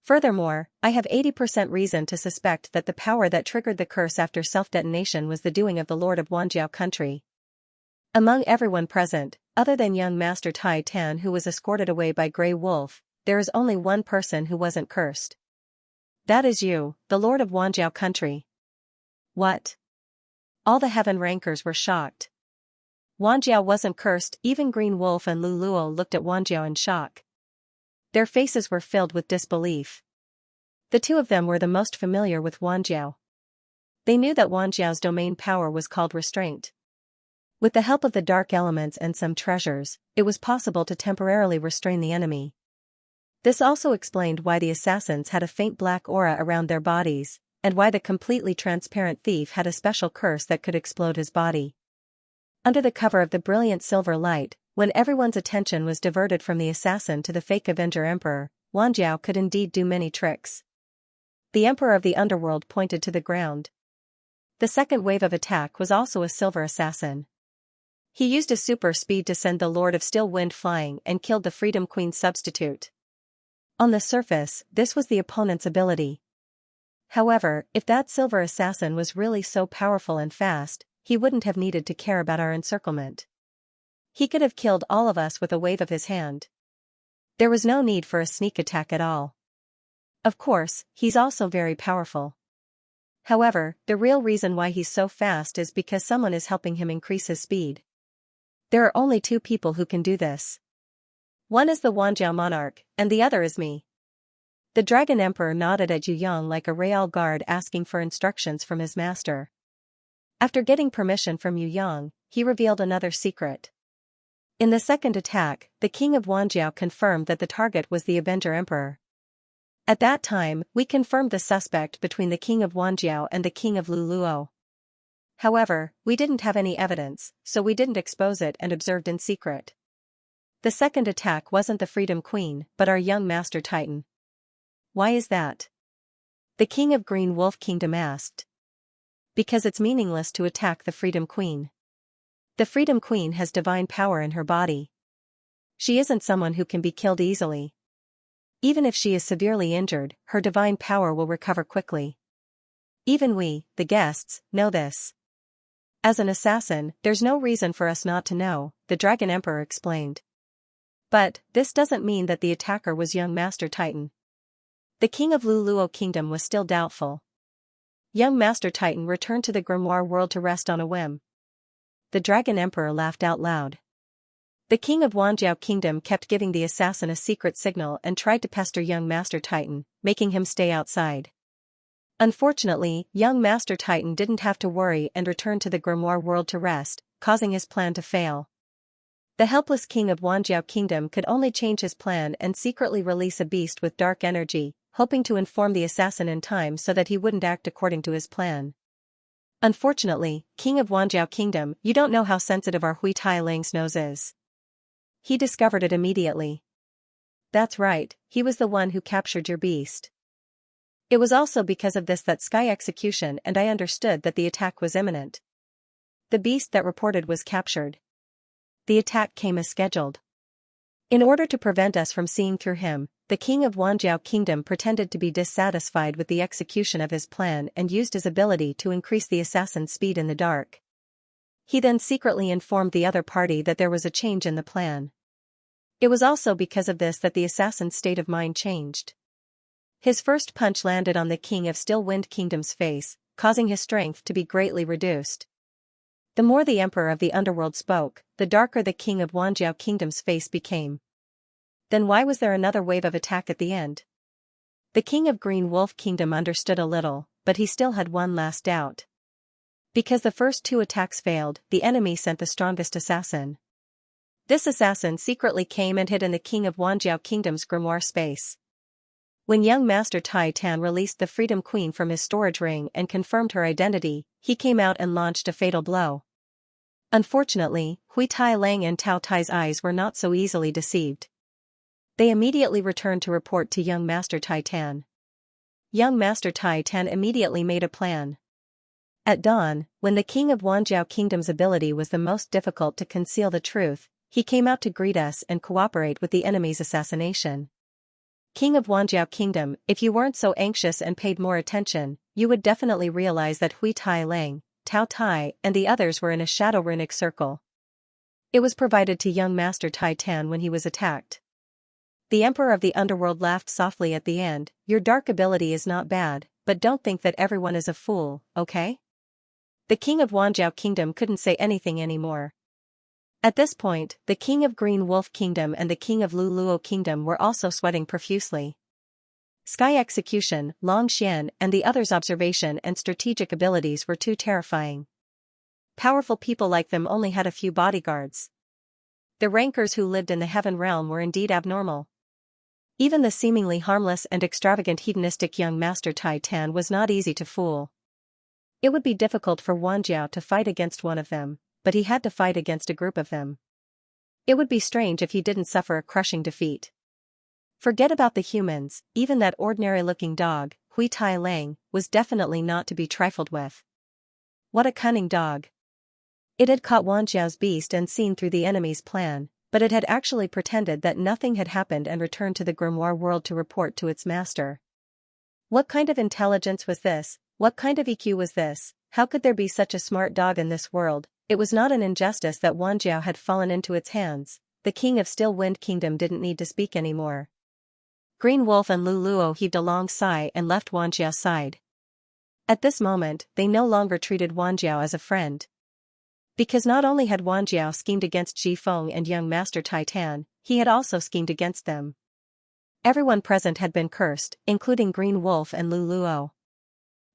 Furthermore, I have 80% reason to suspect that the power that triggered the curse after self-detonation was the doing of the Lord of Wanjiao country. Among everyone present, other than young Master Tai Tan who was escorted away by Grey Wolf, there is only one person who wasn't cursed. That is you, the Lord of Wanjiao country. What? All the heaven rankers were shocked. Wanjiao wasn't cursed. Even Green Wolf and Lu Luo looked at Wanjiao in shock. Their faces were filled with disbelief. The two of them were the most familiar with Wanjiao. They knew that Wanjiao's domain power was called restraint. With the help of the dark elements and some treasures, it was possible to temporarily restrain the enemy. This also explained why the assassins had a faint black aura around their bodies, and why the completely transparent thief had a special curse that could explode his body. Under the cover of the brilliant silver light, when everyone's attention was diverted from the assassin to the fake Avenger Emperor, Wanjiao could indeed do many tricks. The Emperor of the Underworld pointed to the ground. The second wave of attack was also a silver assassin. He used a super speed to send the Lord of Still Wind flying and killed the Freedom Queen substitute. On the surface, this was the opponent's ability. However, if that silver assassin was really so powerful and fast, he wouldn't have needed to care about our encirclement. He could have killed all of us with a wave of his hand. There was no need for a sneak attack at all. Of course, he's also very powerful. However, the real reason why he's so fast is because someone is helping him increase his speed. There are only two people who can do this. One is the Wanjiao monarch, and the other is me. The Dragon Emperor nodded at Yu Yang like a royal guard asking for instructions from his master. After getting permission from Yu Yang, he revealed another secret. In the second attack, the king of Wanjiao confirmed that the target was the Avenger Emperor. At that time, we confirmed the suspect between the king of Wanjiao and the king of Lu Luo. However, we didn't have any evidence, so we didn't expose it and observed in secret. The second attack wasn't the Freedom Queen, but our young Master Titan. Why is that? The king of Green Wolf Kingdom asked. Because it's meaningless to attack the Freedom Queen. The Freedom Queen has divine power in her body. She isn't someone who can be killed easily. Even if she is severely injured, her divine power will recover quickly. Even we, the guests, know this. As an assassin, there's no reason for us not to know, the Dragon Emperor explained. But, this doesn't mean that the attacker was young Master Titan. The king of Lu Luo Kingdom was still doubtful. Young Master Titan returned to the Grimoire world to rest on a whim. The Dragon Emperor laughed out loud. The king of Wanjiao Kingdom kept giving the assassin a secret signal and tried to pester young Master Titan, making him stay outside. Unfortunately, young Master Titan didn't have to worry and returned to the Grimoire world to rest, causing his plan to fail. The helpless king of Wanjiao Kingdom could only change his plan and secretly release a beast with dark energy, hoping to inform the assassin in time so that he wouldn't act according to his plan. Unfortunately, King of Wanjiao Kingdom, you don't know how sensitive our Hui Tai Lang's nose is. He discovered it immediately. That's right, he was the one who captured your beast. It was also because of this that Sky Execution and I understood that the attack was imminent. The beast that reported was captured. The attack came as scheduled. In order to prevent us from seeing through him, the king of Wanjiao Kingdom pretended to be dissatisfied with the execution of his plan and used his ability to increase the assassin's speed in the dark. He then secretly informed the other party that there was a change in the plan. It was also because of this that the assassin's state of mind changed. His first punch landed on the king of Still Wind Kingdom's face, causing his strength to be greatly reduced. The more the emperor of the underworld spoke, the darker the king of Wanjiao Kingdom's face became. Then why was there another wave of attack at the end? The king of Green Wolf Kingdom understood a little, but he still had one last doubt. Because the first two attacks failed, the enemy sent the strongest assassin. This assassin secretly came and hid in the king of Wanjiao Kingdom's grimoire space. When young Master Tai Tan released the Freedom Queen from his storage ring and confirmed her identity, he came out and launched a fatal blow. Unfortunately, Hui Tai Lang and Tao Tai's eyes were not so easily deceived. They immediately returned to report to young Master Tai Tan. Young Master Tai Tan immediately made a plan. At dawn, when the king of Wanjiao Kingdom's ability was the most difficult to conceal the truth, he came out to greet us and cooperate with the enemy's assassination. King of Wanjiao Kingdom, if you weren't so anxious and paid more attention, you would definitely realize that Hui Tai Lang, Tao Tai, and the others were in a shadow runic circle. It was provided to young Master Tai Tan when he was attacked. The Emperor of the Underworld laughed softly at the end. Your dark ability is not bad, but don't think that everyone is a fool, okay? The king of Wanjiao Kingdom couldn't say anything anymore. At this point, the king of Green Wolf Kingdom and the king of Luluo Kingdom were also sweating profusely. Sky Execution, Long Xian, and the others' observation and strategic abilities were too terrifying. Powerful people like them only had a few bodyguards. The rankers who lived in the Heaven Realm were indeed abnormal. Even the seemingly harmless and extravagant hedonistic young Master Tai Tan was not easy to fool. It would be difficult for Wanjiao to fight against one of them, but he had to fight against a group of them. It would be strange if he didn't suffer a crushing defeat. Forget about the humans, even that ordinary-looking dog, Hui Tai Lang, was definitely not to be trifled with. What a cunning dog. It had caught Wanjiao's beast and seen through the enemy's plan, but it had actually pretended that nothing had happened and returned to the grimoire world to report to its master. What kind of intelligence was this? What kind of EQ was this? How could there be such a smart dog in this world? It was not an injustice that Wanjiao had fallen into its hands. The king of Still Wind Kingdom didn't need to speak anymore. Green Wolf and Luluo heaved a long sigh and left Wanjiao's side. At this moment, they no longer treated Wanjiao as a friend. Because not only had Wanjiao schemed against Ji Feng and young Master Tai Tan, he had also schemed against them. Everyone present had been cursed, including Green Wolf and Luluo.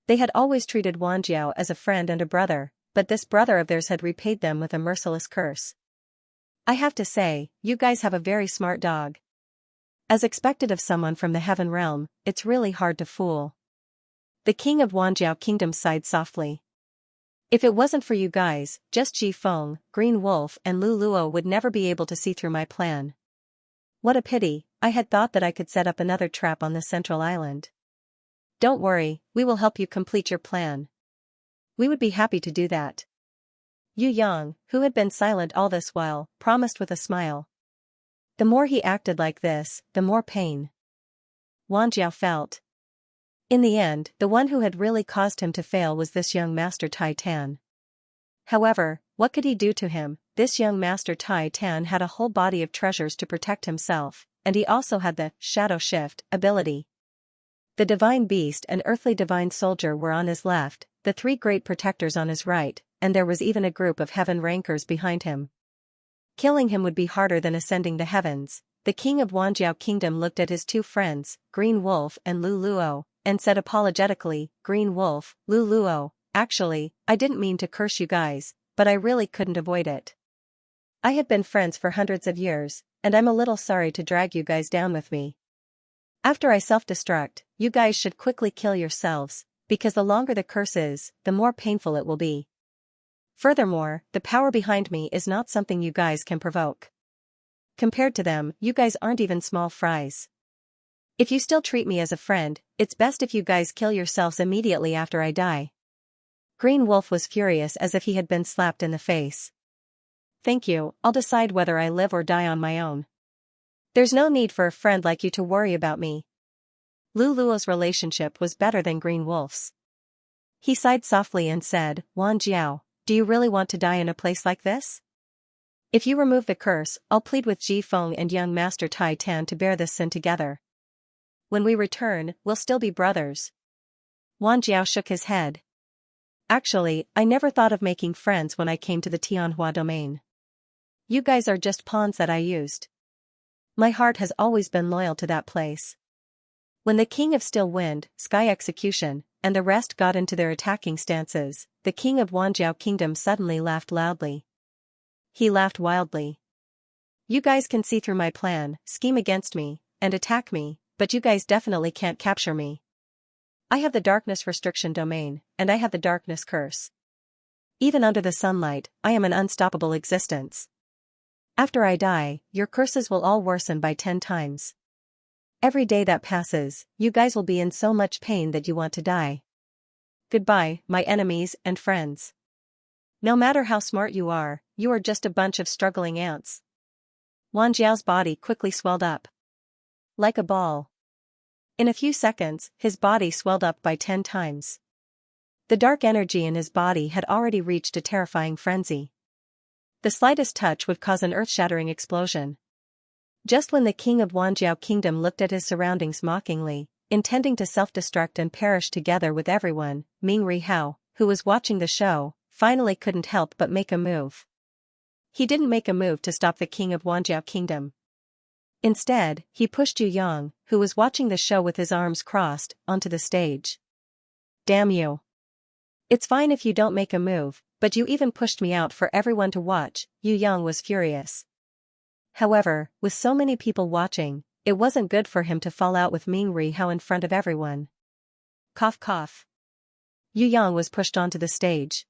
They had always treated Wanjiao as a friend and a brother, but this brother of theirs had repaid them with a merciless curse. I have to say, you guys have a very smart dog. As expected of someone from the Heaven Realm, it's really hard to fool. The king of Wanjiao Kingdom sighed softly. If it wasn't for you guys, just Ji Feng, Green Wolf and Luluo would never be able to see through my plan. What a pity, I had thought that I could set up another trap on the central island. Don't worry, we will help you complete your plan. We would be happy to do that. Yu Yang, who had been silent all this while, promised with a smile. The more he acted like this, the more pain Wanjiao felt. In the end, the one who had really caused him to fail was this young Master Tai Tan. However, what could he do to him? This young Master Tai Tan had a whole body of treasures to protect himself, and he also had the Shadow Shift ability. The Divine Beast and Earthly Divine Soldier were on his left, the three great protectors on his right, and there was even a group of heaven rankers behind him. Killing him would be harder than ascending the heavens. The king of Wanjiao Kingdom looked at his two friends, Green Wolf and Luluo, and said apologetically, Green Wolf, Luluo, actually, I didn't mean to curse you guys, but I really couldn't avoid it. I had been friends for hundreds of years, and I'm a little sorry to drag you guys down with me. After I self-destruct, you guys should quickly kill yourselves, because the longer the curse is, the more painful it will be. Furthermore, the power behind me is not something you guys can provoke. Compared to them, you guys aren't even small fries. If you still treat me as a friend, it's best if you guys kill yourselves immediately after I die. Green Wolf was furious as if he had been slapped in the face. Thank you, I'll decide whether I live or die on my own. There's no need for a friend like you to worry about me. Luluo's relationship was better than Green Wolf's. He sighed softly and said, Wanjiao, do you really want to die in a place like this? If you remove the curse, I'll plead with Ji Feng and young Master Tai Tan to bear this sin together. When we return, we'll still be brothers. Wanjiao shook his head. Actually, I never thought of making friends when I came to the Tianhua domain. You guys are just pawns that I used. My heart has always been loyal to that place. When the King of Still Wind, Sky Execution, and the rest got into their attacking stances, the King of Wanjiao Kingdom suddenly laughed loudly. He laughed wildly. You guys can see through my plan, scheme against me, and attack me, but you guys definitely can't capture me. I have the darkness restriction domain, and I have the darkness curse. Even under the sunlight, I am an unstoppable existence. After I die, your curses will all worsen by 10 times. Every day that passes, you guys will be in so much pain that you want to die. Goodbye, my enemies and friends. No matter how smart you are just a bunch of struggling ants. Wan Jiao's body quickly swelled up. Like a ball. In a few seconds, his body swelled up by 10 times. The dark energy in his body had already reached a terrifying frenzy. The slightest touch would cause an earth-shattering explosion. Just when the King of Wanjiao Kingdom looked at his surroundings mockingly, intending to self-destruct and perish together with everyone, Ming Rihao, who was watching the show, finally couldn't help but make a move. He didn't make a move to stop the King of Wanjiao Kingdom. Instead, he pushed Yu Yang, who was watching the show with his arms crossed, onto the stage. Damn you. It's fine if you don't make a move, but you even pushed me out for everyone to watch, Yu Yang was furious. However, with so many people watching, it wasn't good for him to fall out with Ming Rihao in front of everyone. Cough cough. Yu Yang was pushed onto the stage.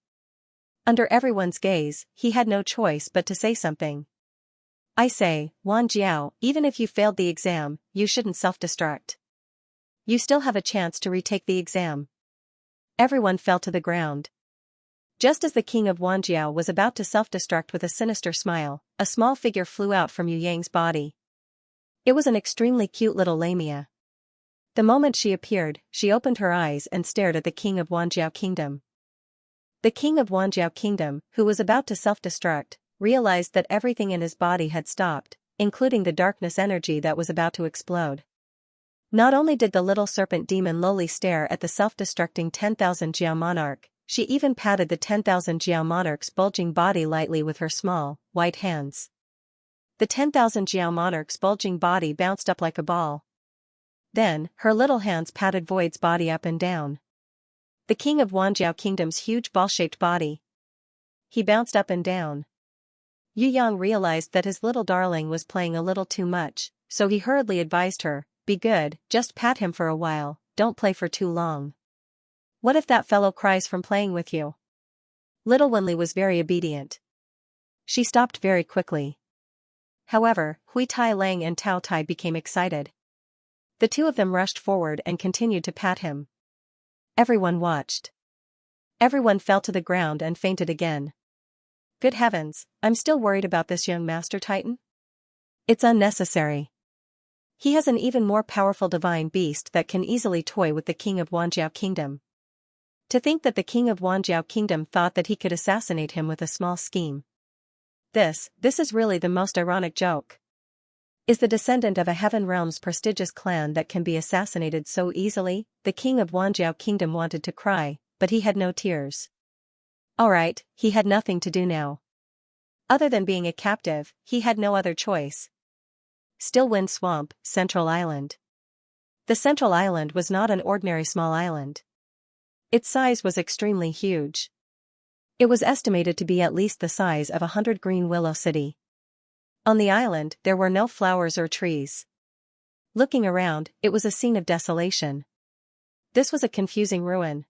Under everyone's gaze, he had no choice but to say something. I say, Wan Jiao, even if you failed the exam, you shouldn't self-destruct. You still have a chance to retake the exam. Everyone fell to the ground. Just as the King of Wanjiao was about to self-destruct with a sinister smile, a small figure flew out from Yu Yang's body. It was an extremely cute little lamia. The moment she appeared, she opened her eyes and stared at the King of Wanjiao Kingdom. The King of Wanjiao Kingdom, who was about to self-destruct, realized that everything in his body had stopped, including the darkness energy that was about to explode. Not only did the little serpent demon lowly stare at the self-destructing 10,000 Jiao monarch, she even patted the 10,000 Jiao monarch's bulging body lightly with her small, white hands. The 10,000 Jiao monarch's bulging body bounced up like a ball. Then, her little hands patted Void's body up and down. The King of Wanjiao Kingdom's huge ball-shaped body. He bounced up and down. Yu Yang realized that his little darling was playing a little too much, so he hurriedly advised her, be good, just pat him for a while, don't play for too long. What if that fellow cries from playing with you? Little Wenli was very obedient. She stopped very quickly. However, Hui Tai Lang and Tao Tai became excited. The two of them rushed forward and continued to pat him. Everyone watched. Everyone fell to the ground and fainted again. Good heavens, I'm still worried about this young Master Titan? It's unnecessary. He has an even more powerful divine beast that can easily toy with the King of Wanjiao Kingdom. To think that the King of Wanjiao Kingdom thought that he could assassinate him with a small scheme. This is really the most ironic joke. Is the descendant of a Heaven Realm's prestigious clan that can be assassinated so easily? The King of Wanjiao Kingdom wanted to cry, but he had no tears. Alright, he had nothing to do now. Other than being a captive, he had no other choice. Still Wind Swamp, Central Island. The Central Island was not an ordinary small island. Its size was extremely huge. It was estimated to be at least the size of 100 Green Willow City. On the island, there were no flowers or trees. Looking around, it was a scene of desolation. This was a confusing ruin.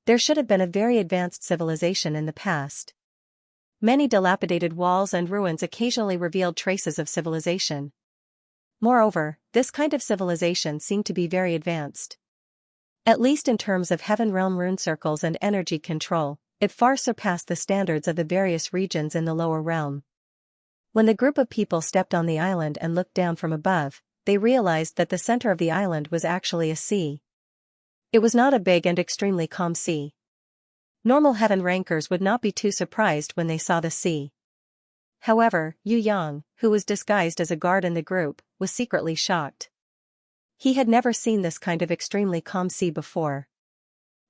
There should have been a very advanced civilization in the past. Many dilapidated walls and ruins occasionally revealed traces of civilization. Moreover, this kind of civilization seemed to be very advanced. At least in terms of Heaven Realm rune circles and energy control, it far surpassed the standards of the various regions in the lower realm. When the group of people stepped on the island and looked down from above, they realized that the center of the island was actually a sea. It was not a big and extremely calm sea. Normal heaven rankers would not be too surprised when they saw the sea. However, Yu Yang, who was disguised as a guard in the group, was secretly shocked. He had never seen this kind of extremely calm sea before.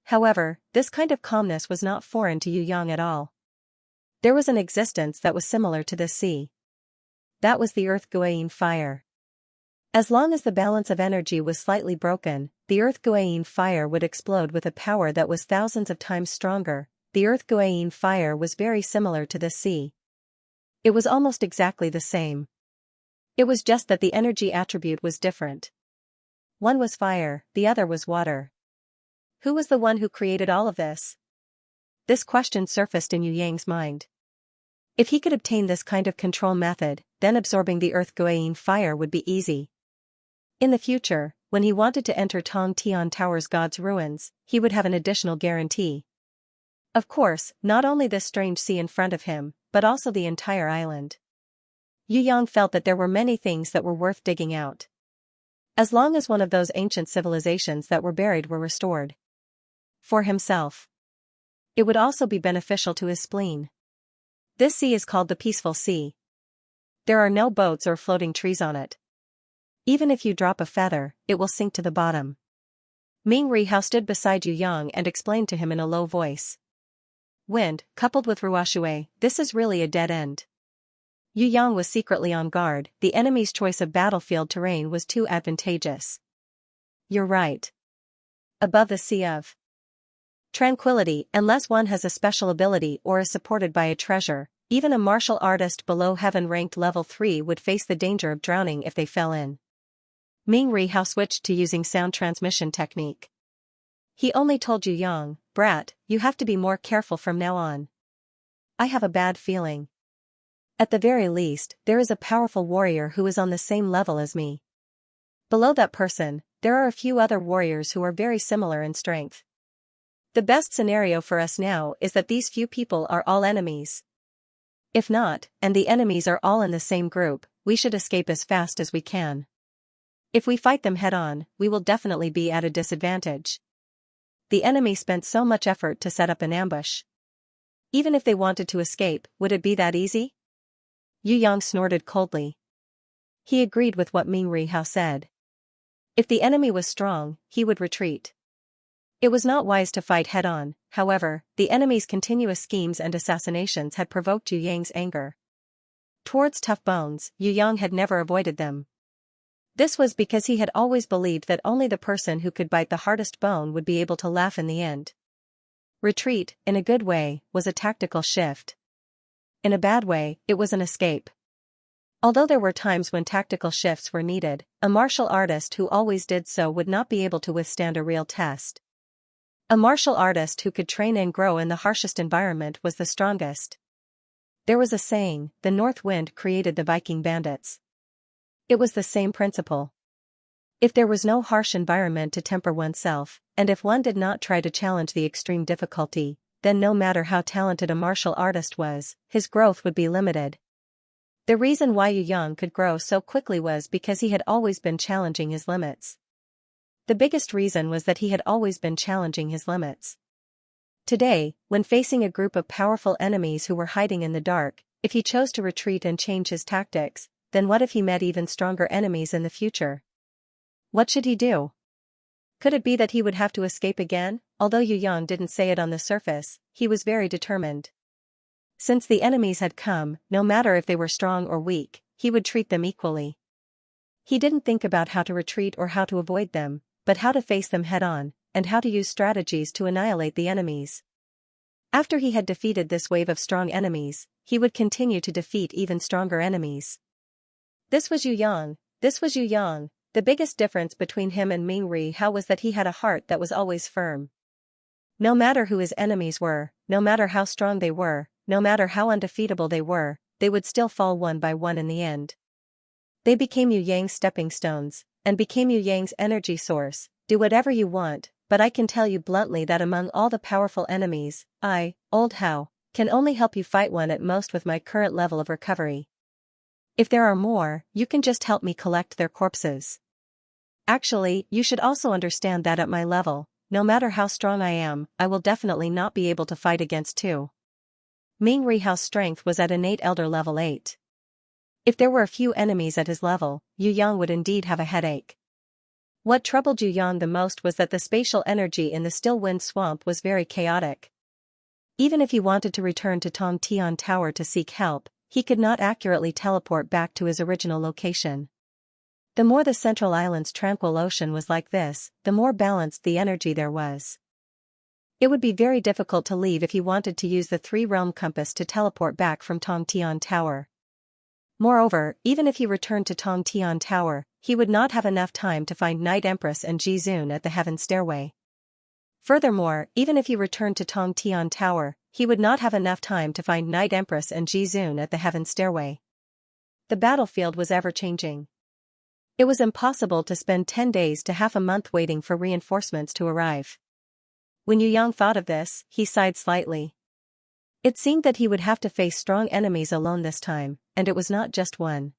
However, this kind of calmness was not foreign to Yu Yang at all. There was an existence that was similar to this sea. That was the Earth Guiying fire. As long as the balance of energy was slightly broken, the Earth Guiying fire would explode with a power that was thousands of times stronger. The Earth Guiying fire was very similar to the sea. It was almost exactly the same. It was just that the energy attribute was different. One was fire, the other was water. Who was the one who created all of this? This question surfaced in Yu Yang's mind. If he could obtain this kind of control method, then absorbing the Earth Guiying fire would be easy. In the future, when he wanted to enter Tong Tian Tower's God's ruins, he would have an additional guarantee. Of course, not only this strange sea in front of him, but also the entire island. Yu Yang felt that there were many things that were worth digging out. As long as one of those ancient civilizations that were buried were restored. For himself. It would also be beneficial to his spleen. This sea is called the Peaceful Sea. There are no boats or floating trees on it. Even if you drop a feather, it will sink to the bottom. Ming Rihao stood beside Yu Yang and explained to him in a low voice. Wind, coupled with Ruoshui, this is really a dead end. Yu Yang was secretly on guard, the enemy's choice of battlefield terrain was too advantageous. You're right. Above the sea of tranquility, unless one has a special ability or is supported by a treasure, even a martial artist below heaven ranked level 3 would face the danger of drowning if they fell in. Ming Rihao switched to using sound transmission technique. He only told Yu Yang, brat, you have to be more careful from now on. I have a bad feeling. At the very least, there is a powerful warrior who is on the same level as me. Below that person, there are a few other warriors who are very similar in strength. The best scenario for us now is that these few people are all enemies. If not, and the enemies are all in the same group, we should escape as fast as we can. If we fight them head-on, we will definitely be at a disadvantage. The enemy spent so much effort to set up an ambush. Even if they wanted to escape, would it be that easy? Yu Yang snorted coldly. He agreed with what Ming Rihao said. If the enemy was strong, he would retreat. It was not wise to fight head-on, however, the enemy's continuous schemes and assassinations had provoked Yu Yang's anger. Towards tough bones, Yu Yang had never avoided them. This was because he had always believed that only the person who could bite the hardest bone would be able to laugh in the end. Retreat, in a good way, was a tactical shift. In a bad way, it was an escape. Although there were times when tactical shifts were needed, a martial artist who always did so would not be able to withstand a real test. A martial artist who could train and grow in the harshest environment was the strongest. There was a saying, the north wind created the Viking bandits. It was the same principle. If there was no harsh environment to temper oneself, and if one did not try to challenge the extreme difficulty, then no matter how talented a martial artist was, his growth would be limited. The reason why Yu Yang could grow so quickly was because he had always been challenging his limits. The biggest reason was that he had always been challenging his limits. Today, when facing a group of powerful enemies who were hiding in the dark, if he chose to retreat and change his tactics, then what if he met even stronger enemies in the future? What should he do? Could it be that he would have to escape again? Although Yu Yang didn't say it on the surface, he was very determined. Since the enemies had come, no matter if they were strong or weak, he would treat them equally. He didn't think about how to retreat or how to avoid them, but how to face them head-on, and how to use strategies to annihilate the enemies. After he had defeated this wave of strong enemies, he would continue to defeat even stronger enemies. This was Yu Yang. The biggest difference between him and Ming Rihao was that he had a heart that was always firm. No matter who his enemies were, no matter how strong they were, no matter how undefeatable they were, they would still fall one by one in the end. They became Yu Yang's stepping stones, and became Yu Yang's energy source. Do whatever you want, but I can tell you bluntly that among all the powerful enemies, I, Old Hao, can only help you fight one at most with my current level of recovery. If there are more, you can just help me collect their corpses. Actually, you should also understand that at my level, no matter how strong I am, I will definitely not be able to fight against two. Ming Rihao's strength was at innate elder level 8. If there were a few enemies at his level, Yu Yang would indeed have a headache. What troubled Yu Yang the most was that the spatial energy in the still wind swamp was very chaotic. Even if he wanted to return to Tong Tian Tower to seek help, he could not accurately teleport back to his original location. The more the central island's tranquil ocean was like this, the more balanced the energy there was. It would be very difficult to leave if he wanted to use the three-realm compass to teleport back from Tong Tian Tower. Moreover, even if he returned to Tong Tian Tower, he would not have enough time to find Night Empress and Ji Zun at the Heaven Stairway. Furthermore, even if he returned to Tong Tian Tower, he would not have enough time to find Night Empress and Ji Zun at the Heaven Stairway. The battlefield was ever-changing. It was impossible to spend 10 days to half a month waiting for reinforcements to arrive. When Yu Yang thought of this, he sighed slightly. It seemed that he would have to face strong enemies alone this time, and it was not just one.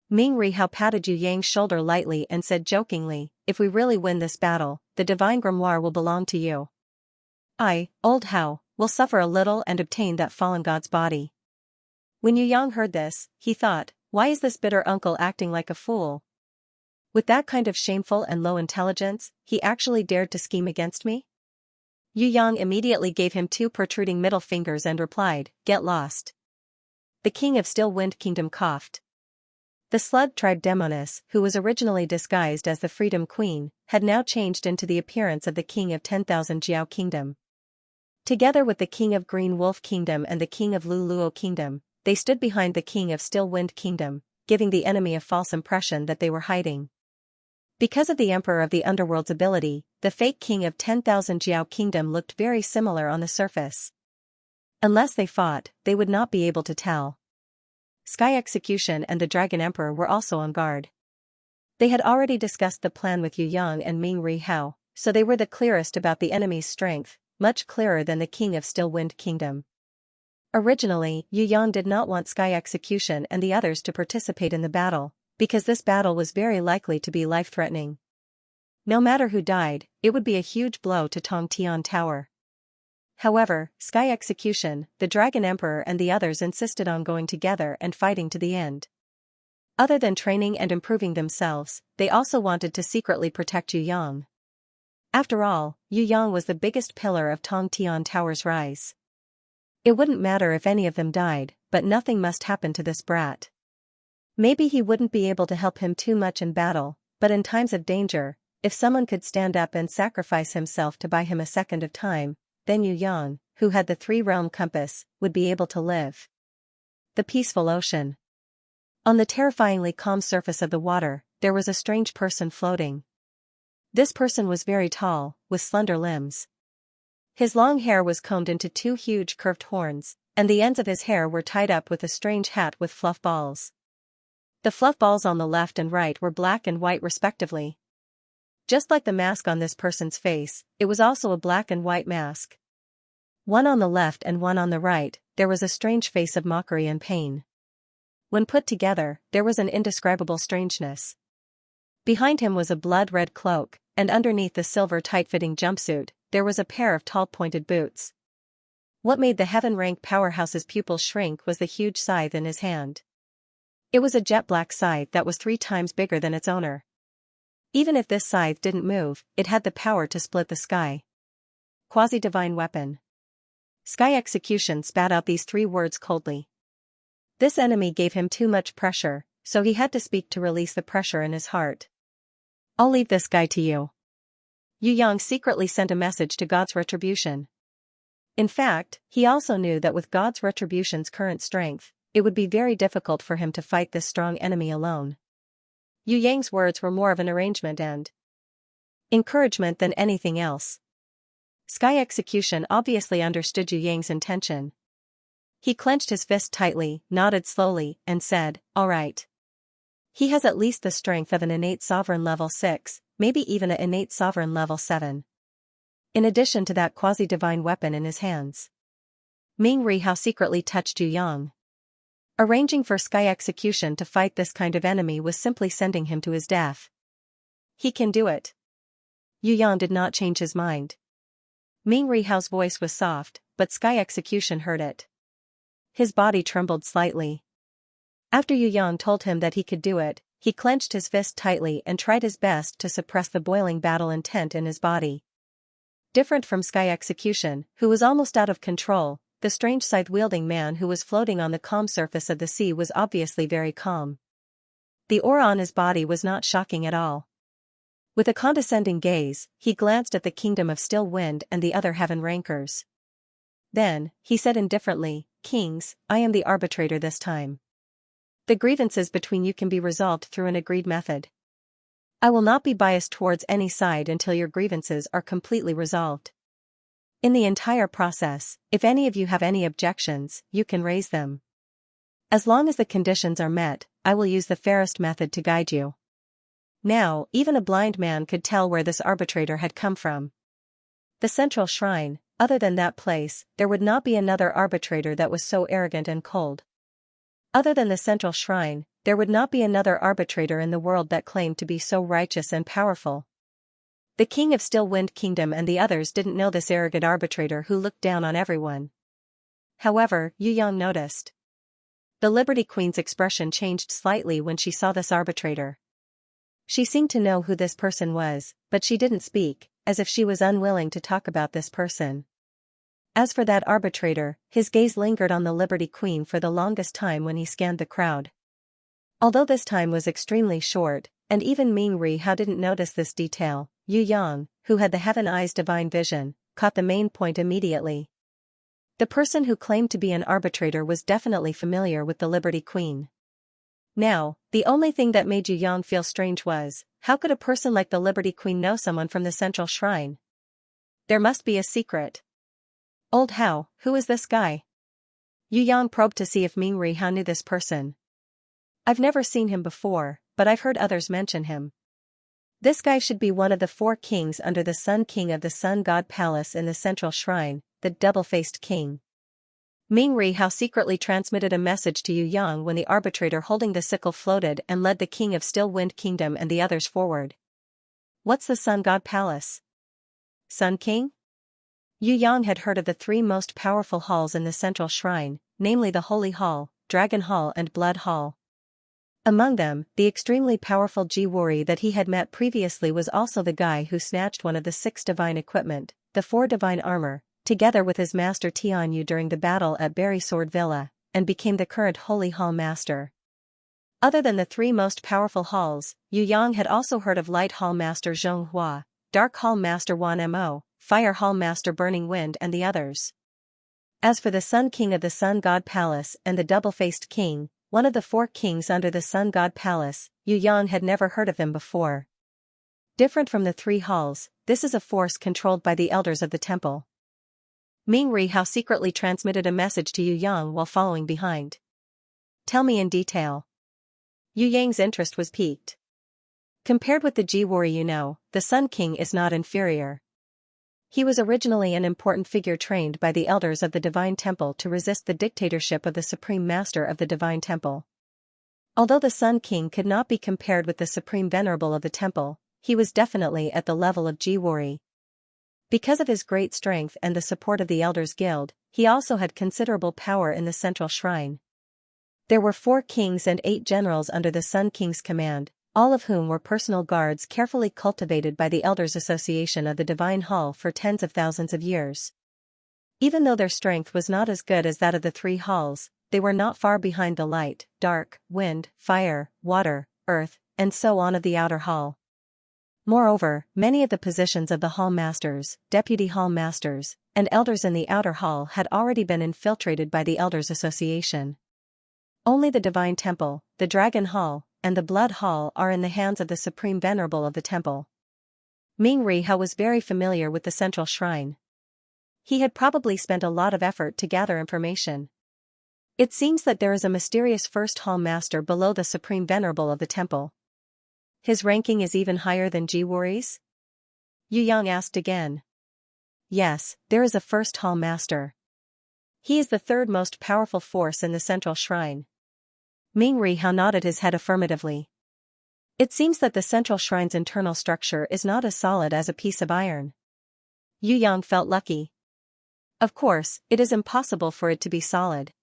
Ming Rihao patted Yu Yang's shoulder lightly and said jokingly, "If we really win this battle, the divine grimoire will belong to you. I, old Hao, will suffer a little and obtain that fallen god's body." When Yu Yang heard this, he thought, why is this bitter uncle acting like a fool? With that kind of shameful and low intelligence, he actually dared to scheme against me? Yu Yang immediately gave him 2 protruding middle fingers and replied, "Get lost." The king of Still Wind Kingdom coughed. The Slug tribe Demoness, who was originally disguised as the Freedom Queen, had now changed into the appearance of the king of 10,000 Jiao Kingdom. Together with the king of Green Wolf Kingdom and the king of Lu Luo Kingdom, they stood behind the king of Still Wind Kingdom, giving the enemy a false impression that they were hiding. Because of the Emperor of the Underworld's ability, the fake king of 10,000 Jiao Kingdom looked very similar on the surface. Unless they fought, they would not be able to tell. Sky Execution and the Dragon Emperor were also on guard. They had already discussed the plan with Yu Yang and Ming Rihao, so they were the clearest about the enemy's strength, much clearer than the king of Still Wind Kingdom. Originally, Yu Yang did not want Sky Execution and the others to participate in the battle, because this battle was very likely to be life-threatening. No matter who died, it would be a huge blow to Tong Tian Tower. However, Sky Execution, the Dragon Emperor and the others insisted on going together and fighting to the end. Other than training and improving themselves, they also wanted to secretly protect Yu Yang. After all, Yu Yang was the biggest pillar of Tong Tian Tower's rise. It wouldn't matter if any of them died, but nothing must happen to this brat. Maybe he wouldn't be able to help him too much in battle, but in times of danger, if someone could stand up and sacrifice himself to buy him a second of time, then Yu Yang, who had the three-realm compass, would be able to live. The peaceful ocean. On the terrifyingly calm surface of the water, there was a strange person floating. This person was very tall, with slender limbs. His long hair was combed into 2 huge curved horns, and the ends of his hair were tied up with a strange hat with fluff balls. The fluff balls on the left and right were black and white respectively. Just like the mask on this person's face, it was also a black and white mask. One on the left and one on the right, there was a strange face of mockery and pain. When put together, there was an indescribable strangeness. Behind him was a blood-red cloak, and underneath the silver tight-fitting jumpsuit, there was a pair of tall pointed boots. What made the heaven-rank powerhouse's pupils shrink was the huge scythe in his hand. It was a jet-black scythe that was 3 times bigger than its owner. Even if this scythe didn't move, it had the power to split the sky. Quasi-divine weapon. Sky Execution spat out these 3 words coldly. This enemy gave him too much pressure, so he had to speak to release the pressure in his heart. "I'll leave this guy to you." Yu Yang secretly sent a message to God's retribution. In fact, he also knew that with God's retribution's current strength, it would be very difficult for him to fight this strong enemy alone. Yu Yang's words were more of an arrangement and encouragement than anything else. Sky Execution obviously understood Yu Yang's intention. He clenched his fist tightly, nodded slowly, and said, "All right." He has at least the strength of an innate sovereign level 6, maybe even an innate sovereign level 7. In addition to that quasi-divine weapon in his hands. Ming Rihao secretly touched Yu Yang. Arranging for Sky Execution to fight this kind of enemy was simply sending him to his death. He can do it. Yu Yang did not change his mind. Ming Rihao's voice was soft, but Sky Execution heard it. His body trembled slightly. After Yu Yang told him that he could do it, he clenched his fist tightly and tried his best to suppress the boiling battle intent in his body. Different from Sky Execution, who was almost out of control, the strange scythe-wielding man who was floating on the calm surface of the sea was obviously very calm. The aura on his body was not shocking at all. With a condescending gaze, he glanced at the kingdom of still wind and the other heaven rankers. Then, he said indifferently, "Kings, I am the arbitrator this time. The grievances between you can be resolved through an agreed method. I will not be biased towards any side until your grievances are completely resolved. In the entire process, if any of you have any objections, you can raise them. As long as the conditions are met, I will use the fairest method to guide you." Now, even a blind man could tell where this arbitrator had come from. The central shrine. Other than that place, there would not be another arbitrator that was so arrogant and cold. Other than the central shrine, there would not be another arbitrator in the world that claimed to be so righteous and powerful. The king of Still Wind Kingdom and the others didn't know this arrogant arbitrator who looked down on everyone. However, Yu Yang noticed. The Liberty Queen's expression changed slightly when she saw this arbitrator. She seemed to know who this person was, but she didn't speak, as if she was unwilling to talk about this person. As for that arbitrator, his gaze lingered on the Liberty Queen for the longest time when he scanned the crowd. Although this time was extremely short, and even Ming Ri Hao didn't notice this detail, Yu Yang, who had the Heaven Eye's divine vision, caught the main point immediately. The person who claimed to be an arbitrator was definitely familiar with the Liberty Queen. Now, the only thing that made Yu Yang feel strange was, how could a person like the Liberty Queen know someone from the central shrine? There must be a secret. Old Hao, who is this guy? Yu Yang probed to see if Ming Ri Hao knew this person. I've never seen him before, but I've heard others mention him. This guy should be one of the 4 kings under the Sun King of the Sun God Palace in the central shrine, the double-faced king. Ming Ri Hao secretly transmitted a message to Yu Yang when the arbitrator holding the sickle floated and led the king of Still Wind Kingdom and the others forward. What's the Sun God Palace? Sun King? Yu Yang had heard of the 3 most powerful halls in the central shrine, namely the Holy Hall, Dragon Hall and Blood Hall. Among them, the extremely powerful Jiwari that he had met previously was also the guy who snatched one of the 6 divine equipment, the 4 divine armor, together with his master Tianyu during the battle at Berry Sword Villa, and became the current Holy Hall Master. Other than the 3 most powerful halls, Yu Yang had also heard of Light Hall Master Zhong Hua, Dark Hall Master Wan Mo, Fire Hall Master Burning Wind and the others. As for the Sun King of the Sun God Palace and the Double-Faced King, one of the 4 kings under the Sun God Palace, Yu Yang had never heard of them before. Different from the 3 halls, this is a force controlled by the elders of the temple. Ming Ri Hao secretly transmitted a message to Yu Yang while following behind. Tell me in detail. Yu Yang's interest was piqued. Compared with the Jiwari the Sun King is not inferior. He was originally an important figure trained by the elders of the Divine Temple to resist the dictatorship of the Supreme Master of the Divine Temple. Although the Sun King could not be compared with the Supreme Venerable of the Temple, he was definitely at the level of Jiwari. Because of his great strength and the support of the Elders Guild, he also had considerable power in the central shrine. There were 4 kings and 8 generals under the Sun King's command, all of whom were personal guards carefully cultivated by the Elders Association of the Divine Hall for tens of thousands of years. Even though their strength was not as good as that of the 3 halls, they were not far behind the light, dark, wind, fire, water, earth, and so on of the outer hall. Moreover, many of the positions of the hall masters, deputy hall masters, and elders in the outer hall had already been infiltrated by the Elders Association. Only the Divine Temple, the Dragon Hall, and the Blood Hall are in the hands of the Supreme Venerable of the Temple. Ming Ri Hao was very familiar with the central shrine. He had probably spent a lot of effort to gather information. It seems that there is a mysterious first hall master below the Supreme Venerable of the Temple. His ranking is even higher than Jiwari's? Yu Yang asked again. Yes, there is a first hall master. He is the 3rd most powerful force in the central shrine. Ming Ri Hao nodded his head affirmatively. It seems that the central shrine's internal structure is not as solid as a piece of iron. Yu Yang felt lucky. Of course, it is impossible for it to be solid.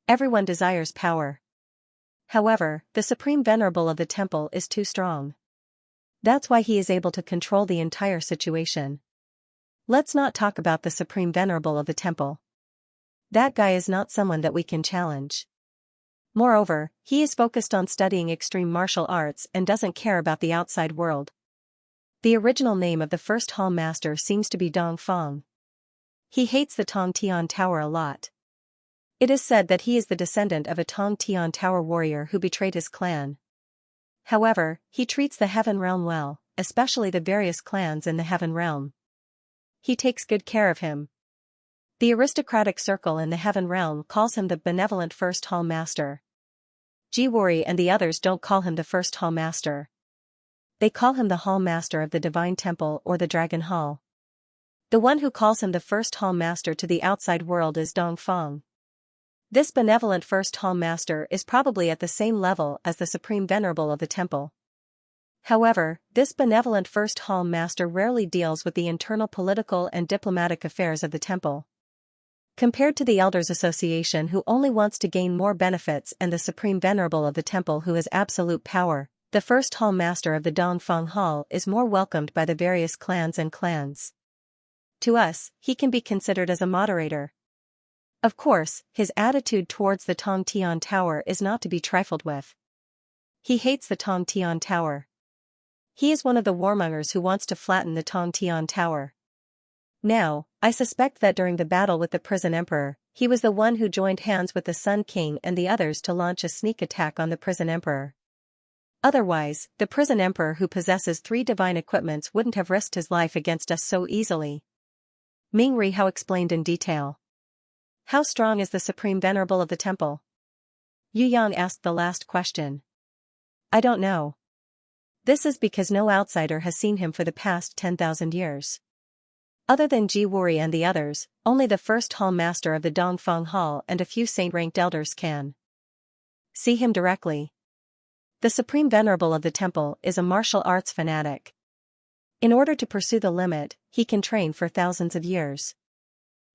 Everyone desires power. However, the Supreme Venerable of the temple is too strong. That's why he is able to control the entire situation. Let's not talk about the Supreme Venerable of the temple. That guy is not someone that we can challenge. Moreover, he is focused on studying extreme martial arts and doesn't care about the outside world. The original name of the first Hall Master seems to be Dong Feng. He hates the Tong Tian Tower a lot. It is said that he is the descendant of a Tong Tian Tower warrior who betrayed his clan. However, he treats the Heaven Realm well, especially the various clans in the Heaven Realm. He takes good care of him. The aristocratic circle in the Heaven Realm calls him the benevolent First Hall Master. Jiwori and the others don't call him the First Hall Master. They call him the Hall Master of the Divine Temple or the Dragon Hall. The one who calls him the First Hall Master to the outside world is Dong Feng. This benevolent First Hall Master is probably at the same level as the Supreme Venerable of the temple. However, this benevolent First Hall Master rarely deals with the internal political and diplomatic affairs of the temple. Compared to the Elders Association who only wants to gain more benefits and the Supreme Venerable of the temple who has absolute power, the First Hall Master of the Dongfeng Hall is more welcomed by the various clans and clans. To us, he can be considered as a moderator. Of course, his attitude towards the Tong Tian Tower is not to be trifled with. He hates the Tong Tian Tower. He is one of the warmongers who wants to flatten the Tong Tian Tower. Now, I suspect that during the battle with the Prison Emperor, he was the one who joined hands with the Sun King and the others to launch a sneak attack on the Prison Emperor. Otherwise, the Prison Emperor who possesses 3 divine equipments wouldn't have risked his life against us so easily. Ming Rihao explained in detail. How strong is the Supreme Venerable of the temple? Yu Yang asked the last question. I don't know. This is because no outsider has seen him for the past 10,000 years. Other than Jiwori and the others, only the First Hall Master of the Dongfeng Hall and a few saint-ranked elders can see him directly. The Supreme Venerable of the temple is a martial arts fanatic. In order to pursue the limit, he can train for thousands of years.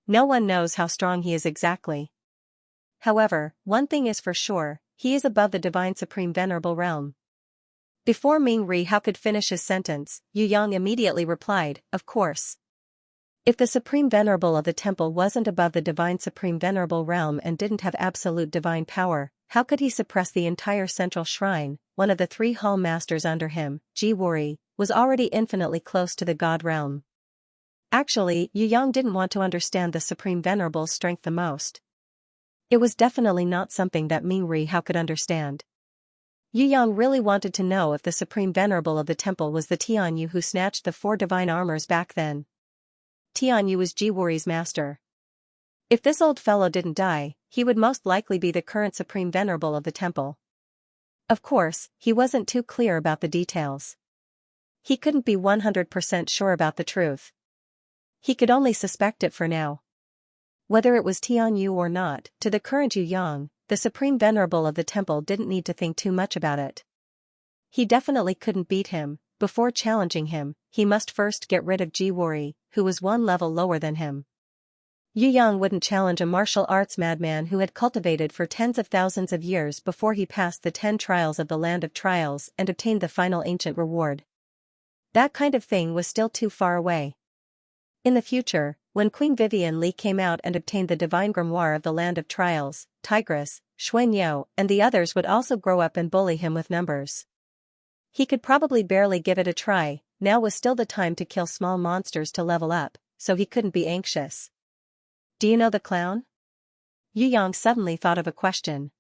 No one knows how strong he is exactly. However, one thing is for sure, he is above the Divine Supreme Venerable realm. Before Ming Rihao could finish his sentence, Yu Yang immediately replied, of course. If the Supreme Venerable of the temple wasn't above the Divine Supreme Venerable realm and didn't have absolute divine power, how could he suppress the entire central shrine? One of the 3 hall masters under him, Jiwori, was already infinitely close to the God realm. Actually, Yu Yang didn't want to understand the Supreme Venerable's strength the most. It was definitely not something that Ming Rihao could understand. Yu Yang really wanted to know if the Supreme Venerable of the temple was the Tianyu who snatched the 4 divine armors back then. Tianyu was Jiwori's master. If this old fellow didn't die, he would most likely be the current Supreme Venerable of the temple. Of course, he wasn't too clear about the details. He couldn't be 100% sure about the truth. He could only suspect it for now. Whether it was Tianyu or not, to the current Yu Yang, the Supreme Venerable of the temple didn't need to think too much about it. He definitely couldn't beat him. Before challenging him, he must first get rid of Jiwori, who was 1 level lower than him. Yu Yang wouldn't challenge a martial arts madman who had cultivated for tens of thousands of years before he passed the 10 trials of the Land of Trials and obtained the final ancient reward. That kind of thing was still too far away. In the future, when Queen Vivian Li came out and obtained the divine grimoire of the Land of Trials, Tigress, Xuanyou, and the others would also grow up and bully him with numbers. He could probably barely give it a try. Now was still the time to kill small monsters to level up, so he couldn't be anxious. Do you know the clown? Yu Yang suddenly thought of a question.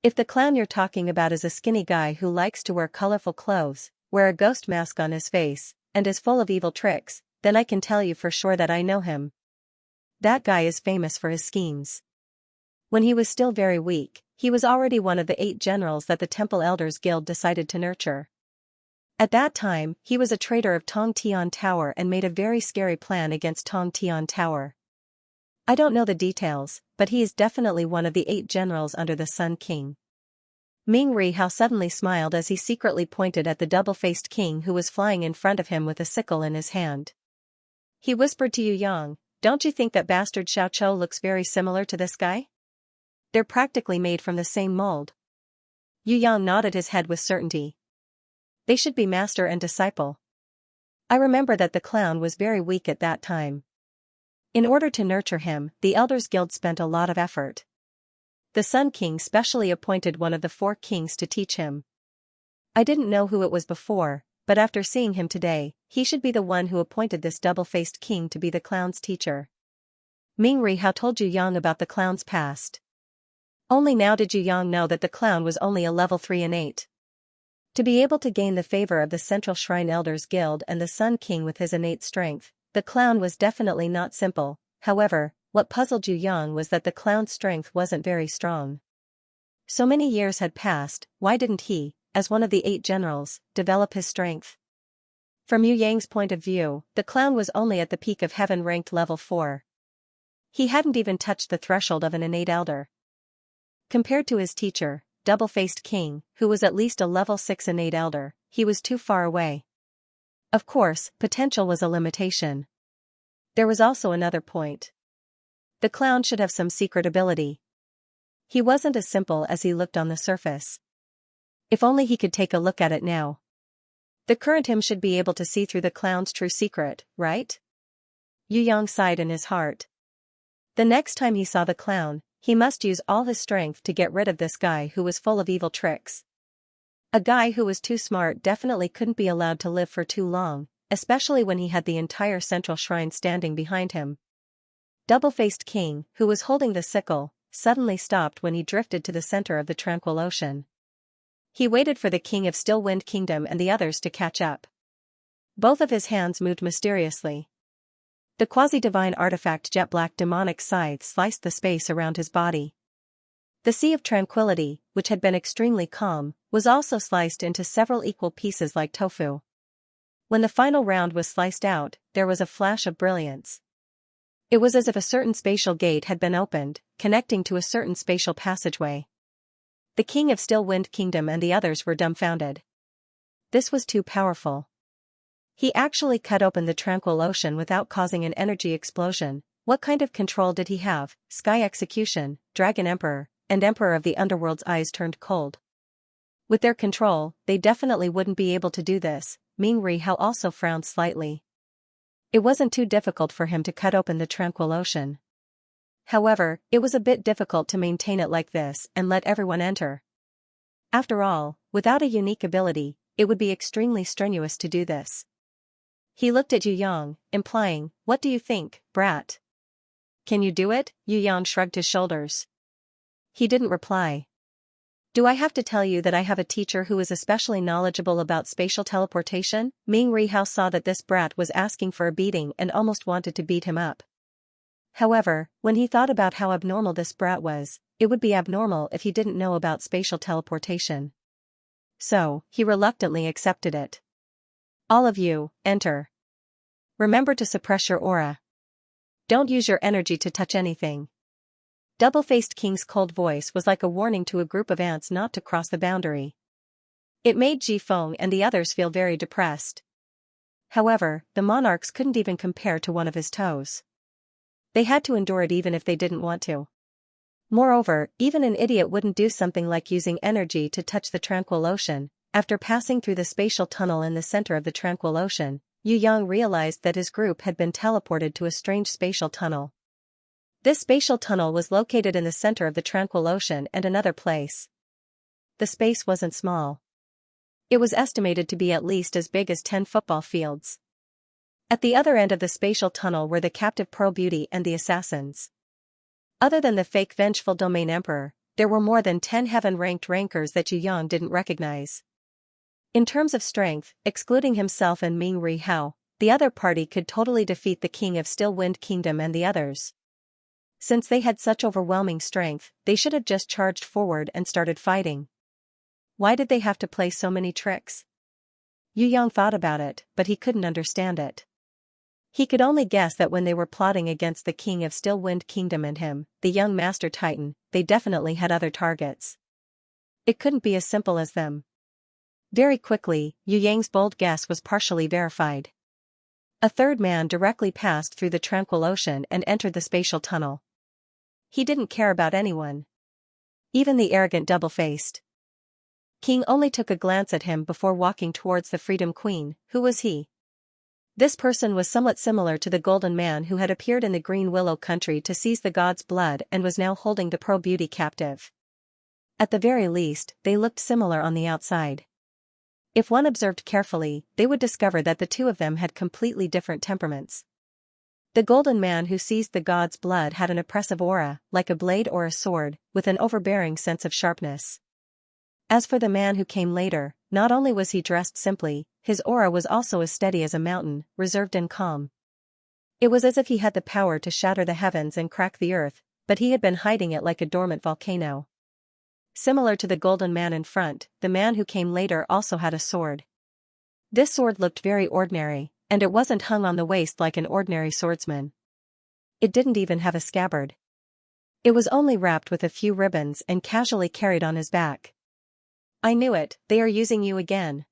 If the clown you're talking about is a skinny guy who likes to wear colorful clothes, wear a ghost mask on his face, and is full of evil tricks, then I can tell you for sure that I know him. That guy is famous for his schemes. When he was still very weak, he was already one of the 8 generals that the Temple Elders Guild decided to nurture. At that time, he was a traitor of Tong Tian Tower and made a very scary plan against Tong Tian Tower. I don't know the details, but he is definitely one of the 8 generals under the Sun King. Ming Rihao suddenly smiled as he secretly pointed at the double-faced king who was flying in front of him with a sickle in his hand. He whispered to Yu Yang, don't you think that bastard Xiaoqiu looks very similar to this guy? They're practically made from the same mold. Yu Yang nodded his head with certainty. They should be master and disciple. I remember that the clown was very weak at that time. In order to nurture him, the Elders Guild spent a lot of effort. The Sun King specially appointed one of the 4 kings to teach him. I didn't know who it was before, but after seeing him today, he should be the one who appointed this double-faced king to be the clown's teacher. Ming Rihao told Yu Yang about the clown's past. Only now did Yu Yang know that the clown was only a level 3 innate. To be able to gain the favor of the Central Shrine Elders Guild and the Sun King with his innate strength, the clown was definitely not simple. However, what puzzled Yu Yang was that the clown's strength wasn't very strong. So many years had passed, why didn't he, as one of the 8 generals, develop his strength? From Yu Yang's point of view, the clown was only at the peak of heaven ranked level 4. He hadn't even touched the threshold of an innate elder. Compared to his teacher, double-faced king, who was at least a level 6 innate elder, he was too far away. Of course, potential was a limitation. There was also another point. The clown should have some secret ability. He wasn't as simple as he looked on the surface. If only he could take a look at it now. The current him should be able to see through the clown's true secret, right? Yu Yang sighed in his heart. The next time he saw the clown, he must use all his strength to get rid of this guy who was full of evil tricks. A guy who was too smart definitely couldn't be allowed to live for too long, especially when he had the entire central shrine standing behind him. Double-faced king, who was holding the sickle, suddenly stopped when he drifted to the center of the tranquil ocean. He waited for the king of Still Wind Kingdom and the others to catch up. Both of his hands moved mysteriously. The quasi-divine artifact jet-black demonic scythe sliced the space around his body. The Sea of Tranquility, which had been extremely calm, was also sliced into several equal pieces like tofu. When the final round was sliced out, there was a flash of brilliance. It was as if a certain spatial gate had been opened, connecting to a certain spatial passageway. The king of Still Wind Kingdom and the others were dumbfounded. This was too powerful. He actually cut open the tranquil ocean without causing an energy explosion. What kind of control did he have? Sky Execution, Dragon Emperor, and Emperor of the Underworld's eyes turned cold. With their control, they definitely wouldn't be able to do this. Ming Rihao also frowned slightly. It wasn't too difficult for him to cut open the tranquil ocean. However, it was a bit difficult to maintain it like this and let everyone enter. After all, without a unique ability, it would be extremely strenuous to do this. He looked at Yu Yang, implying, "What do you think, brat? Can you do it?" Yu Yang shrugged his shoulders. He didn't reply. "Do I have to tell you that I have a teacher who is especially knowledgeable about spatial teleportation?" Ming Rihao saw that this brat was asking for a beating and almost wanted to beat him up. However, when he thought about how abnormal this brat was, it would be abnormal if he didn't know about spatial teleportation. So, he reluctantly accepted it. "All of you, enter. Remember to suppress your aura. Don't use your energy to touch anything." Double-faced King's cold voice was like a warning to a group of ants not to cross the boundary. It made Ji Feng and the others feel very depressed. However, the monarchs couldn't even compare to one of his toes. They had to endure it even if they didn't want to. Moreover, even an idiot wouldn't do something like using energy to touch the tranquil ocean. After passing through the spatial tunnel in the center of the tranquil ocean, Yu Yang realized that his group had been teleported to a strange spatial tunnel. This spatial tunnel was located in the center of the tranquil ocean and another place. The space wasn't small. It was estimated to be at least as big as 10 football fields. At the other end of the spatial tunnel were the captive Pearl Beauty and the assassins. Other than the fake vengeful domain emperor, there were more than 10 heaven-ranked rankers that Yu Yang didn't recognize. In terms of strength, excluding himself and Ming Rihao, the other party could totally defeat the king of Still Wind Kingdom and the others. Since they had such overwhelming strength, they should have just charged forward and started fighting. Why did they have to play so many tricks? Yu Yang thought about it, but he couldn't understand it. He could only guess that when they were plotting against the king of Still Wind Kingdom and him, the young Master Titan, they definitely had other targets. It couldn't be as simple as them. Very quickly, Yu Yang's bold guess was partially verified. A third man directly passed through the tranquil ocean and entered the spatial tunnel. He didn't care about anyone. Even the arrogant double-faced. King only took a glance at him before walking towards the Freedom Queen. Who was he? This person was somewhat similar to the Golden Man who had appeared in the Green Willow country to seize the god's blood and was now holding the Pearl Beauty captive. At the very least, they looked similar on the outside. If one observed carefully, they would discover that the two of them had completely different temperaments. The Golden Man who seized the god's blood had an oppressive aura, like a blade or a sword, with an overbearing sense of sharpness. As for the man who came later, not only was he dressed simply, his aura was also as steady as a mountain, reserved and calm. It was as if he had the power to shatter the heavens and crack the earth, but he had been hiding it like a dormant volcano. Similar to the Golden Man in front, the man who came later also had a sword. This sword looked very ordinary, and it wasn't hung on the waist like an ordinary swordsman. It didn't even have a scabbard. It was only wrapped with a few ribbons and casually carried on his back. I knew it, they are using you again.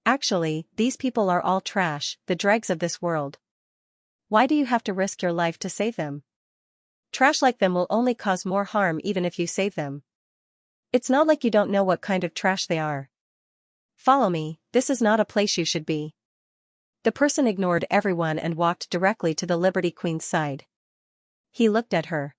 Actually, these people are all trash, the dregs of this world. Why do you have to risk your life to save them? Trash like them will only cause more harm even if you save them. It's not like you don't know what kind of trash they are. Follow me, this is not a place you should be. The person ignored everyone and walked directly to the Liberty Queen's side. He looked at her.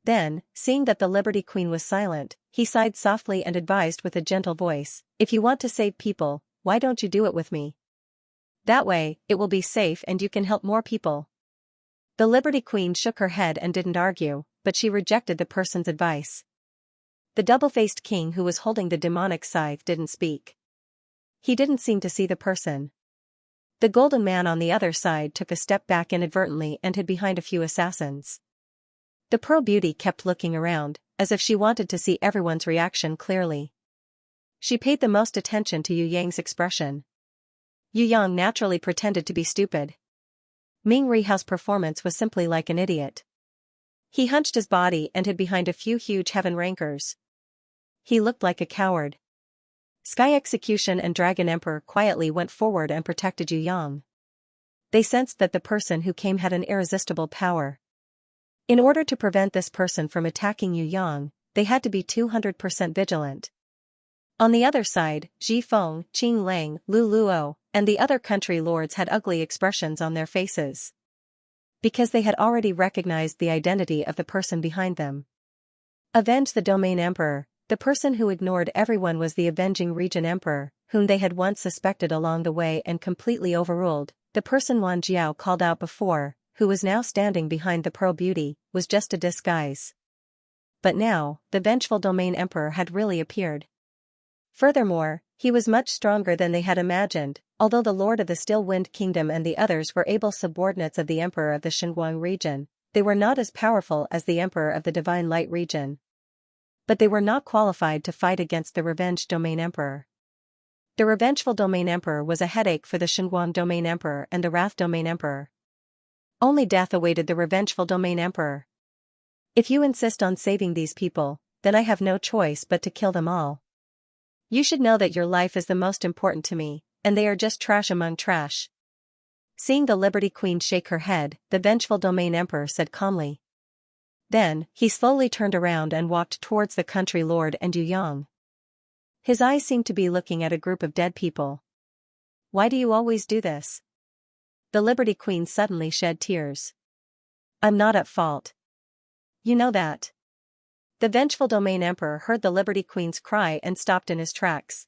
Then, seeing that the Liberty Queen was silent, he sighed softly and advised with a gentle voice, "If you want to save people, why don't you do it with me? That way, it will be safe and you can help more people." The Liberty Queen shook her head and didn't argue, but she rejected the person's advice. The double-faced king who was holding the demonic scythe didn't speak. He didn't seem to see the person. The Golden Man on the other side took a step back inadvertently and hid behind a few assassins. The Pearl Beauty kept looking around, as if she wanted to see everyone's reaction clearly. She paid the most attention to Yu Yang's expression. Yu Yang naturally pretended to be stupid. Ming Rihao's performance was simply like an idiot. He hunched his body and hid behind a few huge heaven rankers. He looked like a coward. Sky Execution and Dragon Emperor quietly went forward and protected Yu Yang. They sensed that the person who came had an irresistible power. In order to prevent this person from attacking Yu Yang, they had to be 200% vigilant. On the other side, Ji Feng, Qing Lang, Lu Luo, and the other country lords had ugly expressions on their faces. Because they had already recognized the identity of the person behind them. Avenge the Domain Emperor. The person who ignored everyone was the Avenging Region Emperor, whom they had once suspected along the way and completely overruled. The person Wan Jiao called out before, who was now standing behind the Pearl Beauty, was just a disguise. But now, the vengeful Domain Emperor had really appeared. Furthermore, he was much stronger than they had imagined, although the Lord of the Still Wind Kingdom and the others were able subordinates of the Emperor of the Xinguang region. They were not as powerful as the Emperor of the Divine Light region. But they were not qualified to fight against the Revenge Domain Emperor. The Revengeful Domain Emperor was a headache for the Xinguang Domain Emperor and the Wrath Domain Emperor. Only death awaited the Revengeful Domain Emperor. If you insist on saving these people, then I have no choice but to kill them all. You should know that your life is the most important to me, and they are just trash among trash. Seeing the Liberty Queen shake her head, the Vengeful Domain Emperor said calmly. Then, he slowly turned around and walked towards the country lord and Yu Yang. His eyes seemed to be looking at a group of dead people. Why do you always do this? The Liberty Queen suddenly shed tears. I'm not at fault. You know that. The Vengeful Domain Emperor heard the Liberty Queen's cry and stopped in his tracks.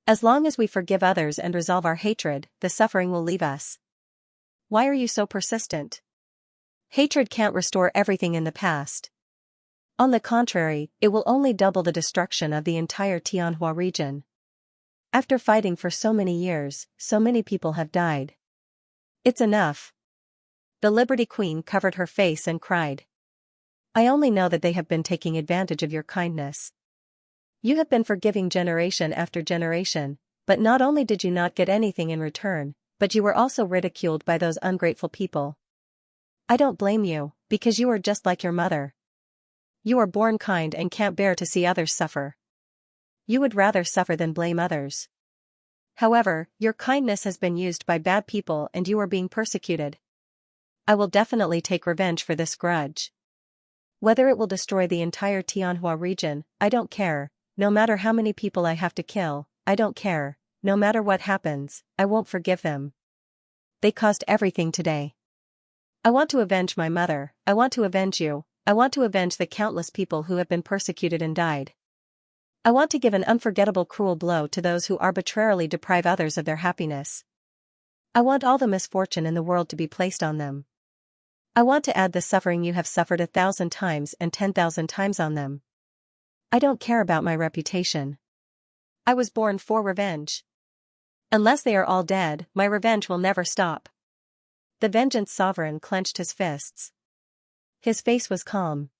As long as we forgive others and resolve our hatred, the suffering will leave us. Why are you so persistent? Hatred can't restore everything in the past. On the contrary, it will only double the destruction of the entire Tianhua region. After fighting for so many years, so many people have died. It's enough. The Liberty Queen covered her face and cried. I only know that they have been taking advantage of your kindness. You have been forgiving generation after generation, but not only did you not get anything in return, but you were also ridiculed by those ungrateful people. I don't blame you, because you are just like your mother. You are born kind and can't bear to see others suffer. You would rather suffer than blame others. However, your kindness has been used by bad people and you are being persecuted. I will definitely take revenge for this grudge. Whether it will destroy the entire Tianhua region, I don't care, no matter how many people I have to kill, I don't care, no matter what happens, I won't forgive them. They caused everything today. I want to avenge my mother, I want to avenge you, I want to avenge the countless people who have been persecuted and died. I want to give an unforgettable cruel blow to those who arbitrarily deprive others of their happiness. I want all the misfortune in the world to be placed on them. I want to add the suffering you have suffered 1,000 times and 10,000 times on them. I don't care about my reputation. I was born for revenge. Unless they are all dead, my revenge will never stop. The vengeance sovereign clenched his fists. His face was calm.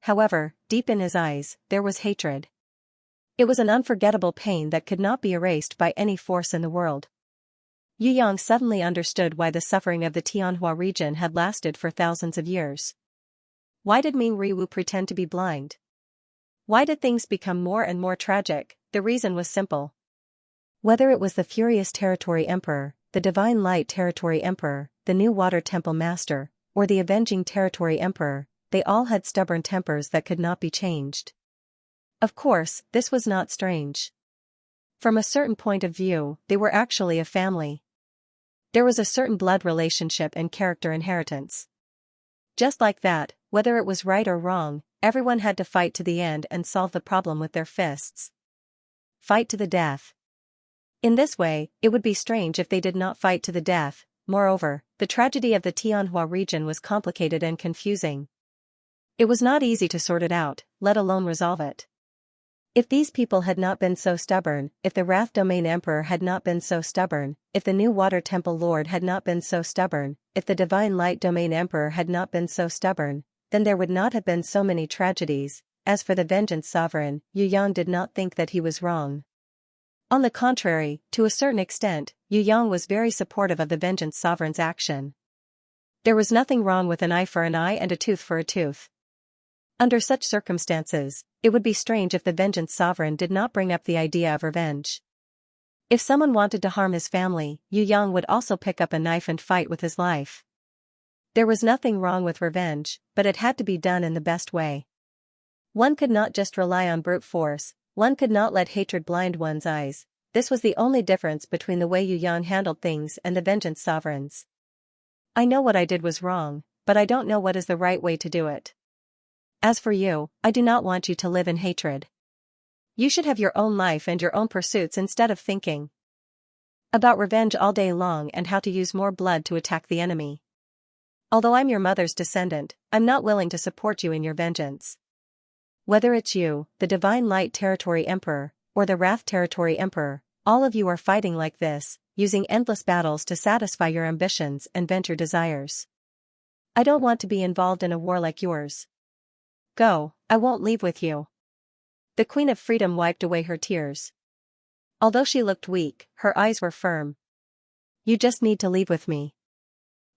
However, deep in his eyes, there was hatred. It was an unforgettable pain that could not be erased by any force in the world. Yu Yang suddenly understood why the suffering of the Tianhua region had lasted for thousands of years. Why did Ming Riwu pretend to be blind? Why did things become more and more tragic? The reason was simple. Whether it was the Furious Territory Emperor, the Divine Light Territory Emperor, the New Water Temple Master, or the Avenging Territory Emperor, they all had stubborn tempers that could not be changed. Of course, this was not strange. From a certain point of view, they were actually a family. There was a certain blood relationship and character inheritance. Just like that, whether it was right or wrong, everyone had to fight to the end and solve the problem with their fists. Fight to the death. In this way, it would be strange if they did not fight to the death. Moreover, the tragedy of the Tianhua region was complicated and confusing. It was not easy to sort it out, let alone resolve it. If these people had not been so stubborn, if the Wrath Domain Emperor had not been so stubborn, if the New Water Temple Lord had not been so stubborn, if the Divine Light Domain Emperor had not been so stubborn, then there would not have been so many tragedies. As for the Vengeance Sovereign, Yu Yang did not think that he was wrong. On the contrary, to a certain extent, Yu Yang was very supportive of the Vengeance Sovereign's action. There was nothing wrong with an eye for an eye and a tooth for a tooth. Under such circumstances, it would be strange if the Vengeance Sovereign did not bring up the idea of revenge. If someone wanted to harm his family, Yu Yang would also pick up a knife and fight with his life. There was nothing wrong with revenge, but it had to be done in the best way. One could not just rely on brute force, one could not let hatred blind one's eyes. This was the only difference between the way Yu Yang handled things and the Vengeance Sovereign's. I know what I did was wrong, but I don't know what is the right way to do it. As for you, I do not want you to live in hatred. You should have your own life and your own pursuits instead of thinking about revenge all day long and how to use more blood to attack the enemy. Although I'm your mother's descendant, I'm not willing to support you in your vengeance. Whether it's you, the Divine Light Territory Emperor, or the Wrath Territory Emperor, all of you are fighting like this, using endless battles to satisfy your ambitions and vent your desires. I don't want to be involved in a war like yours. Go, I won't leave with you. The Queen of Freedom wiped away her tears. Although she looked weak, her eyes were firm. You just need to leave with me.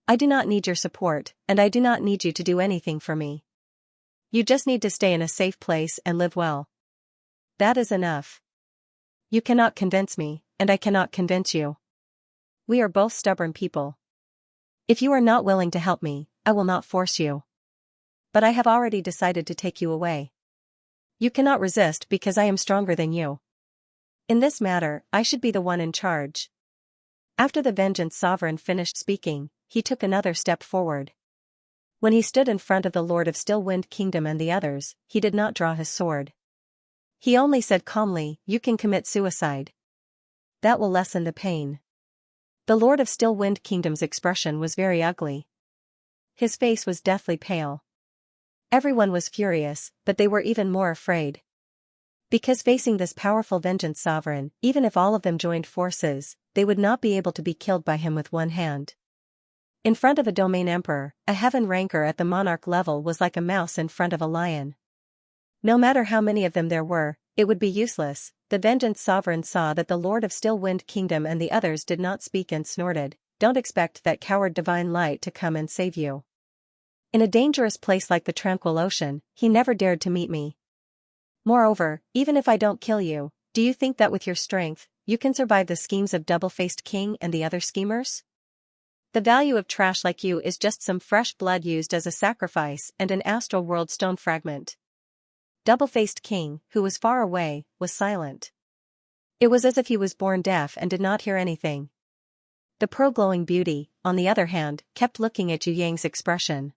I do not need your support, and I do not need you to do anything for me. You just need to stay in a safe place and live well. That is enough. You cannot convince me, and I cannot convince you. We are both stubborn people. If you are not willing to help me, I will not force you. But I have already decided to take you away. You cannot resist because I am stronger than you. In this matter, I should be the one in charge. After the Vengeance Sovereign finished speaking, he took another step forward. When he stood in front of the Lord of Stillwind Kingdom and the others, he did not draw his sword. He only said calmly, "You can commit suicide. That will lessen the pain." The Lord of Stillwind Kingdom's expression was very ugly. His face was deathly pale. Everyone was furious, but they were even more afraid. Because facing this powerful Vengeance Sovereign, even if all of them joined forces, they would not be able to be killed by him with one hand. In front of a Domain Emperor, a Heaven ranker at the Monarch level was like a mouse in front of a lion. No matter how many of them there were, it would be useless. The Vengeance Sovereign saw that the Lord of Stillwind Kingdom and the others did not speak and snorted, "Don't expect that coward Divine Light to come and save you. In a dangerous place like the Tranquil Ocean, he never dared to meet me. Moreover, even if I don't kill you, do you think that with your strength, you can survive the schemes of Double-Faced King and the other schemers? The value of trash like you is just some fresh blood used as a sacrifice and an astral world stone fragment. Double-faced king, who was far away, was silent. It was as if he was born deaf and did not hear anything. The pearl-glowing beauty, on the other hand, kept looking at Yu Yang's expression.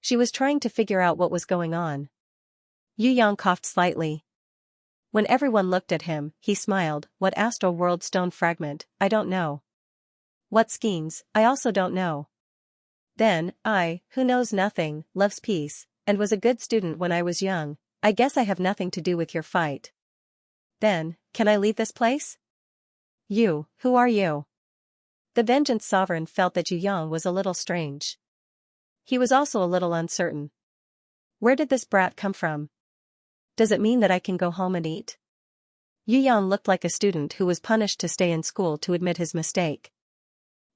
She was trying to figure out what was going on. Yu Yang coughed slightly. When everyone looked at him, he smiled. What astral world stone fragment? I don't know. What schemes? I also don't know. Then, who knows nothing, loves peace, and was a good student when I was young, I guess I have nothing to do with your fight. Then, can I leave this place? You, who are you? The Vengeance Sovereign felt that Yu Yang was a little strange. He was also a little uncertain. Where did this brat come from? Does it mean that I can go home and eat? Yu Yang looked like a student who was punished to stay in school to admit his mistake.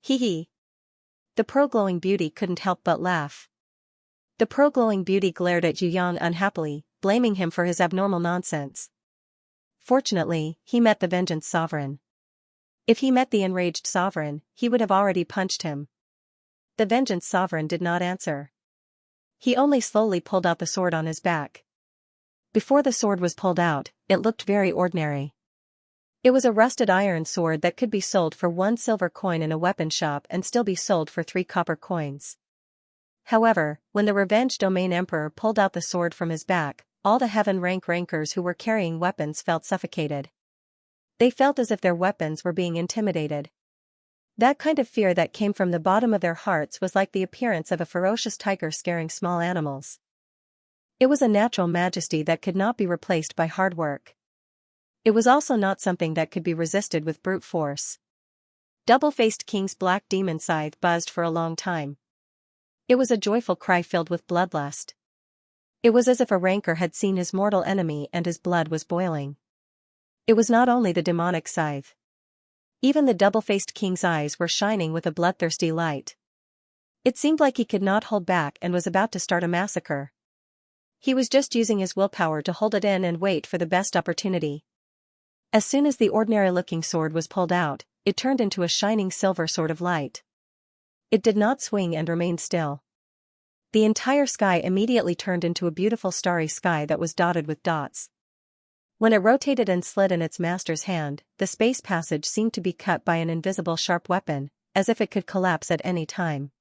Hee hee. The pearl-glowing beauty couldn't help but laugh. The pearl-glowing beauty glared at Yu Yang unhappily, blaming him for his abnormal nonsense. Fortunately, he met the Vengeance Sovereign. If he met the enraged Sovereign, he would have already punched him. The Vengeance Sovereign did not answer. He only slowly pulled out the sword on his back. Before the sword was pulled out, it looked very ordinary. It was a rusted iron sword that could be sold for 1 silver coin in a weapon shop and still be sold for 3 copper coins. However, when the Revenge Domain Emperor pulled out the sword from his back, all the heaven rank rankers who were carrying weapons felt suffocated. They felt as if their weapons were being intimidated. That kind of fear that came from the bottom of their hearts was like the appearance of a ferocious tiger scaring small animals. It was a natural majesty that could not be replaced by hard work. It was also not something that could be resisted with brute force. Double-faced King's black demon scythe buzzed for a long time. It was a joyful cry filled with bloodlust. It was as if a rancor had seen his mortal enemy and his blood was boiling. It was not only the demonic scythe. Even the double-faced King's eyes were shining with a bloodthirsty light. It seemed like he could not hold back and was about to start a massacre. He was just using his willpower to hold it in and wait for the best opportunity. As soon as the ordinary-looking sword was pulled out, it turned into a shining silver sword of light. It did not swing and remained still. The entire sky immediately turned into a beautiful starry sky that was dotted with dots. When it rotated and slid in its master's hand, the space passage seemed to be cut by an invisible sharp weapon, as if it could collapse at any time.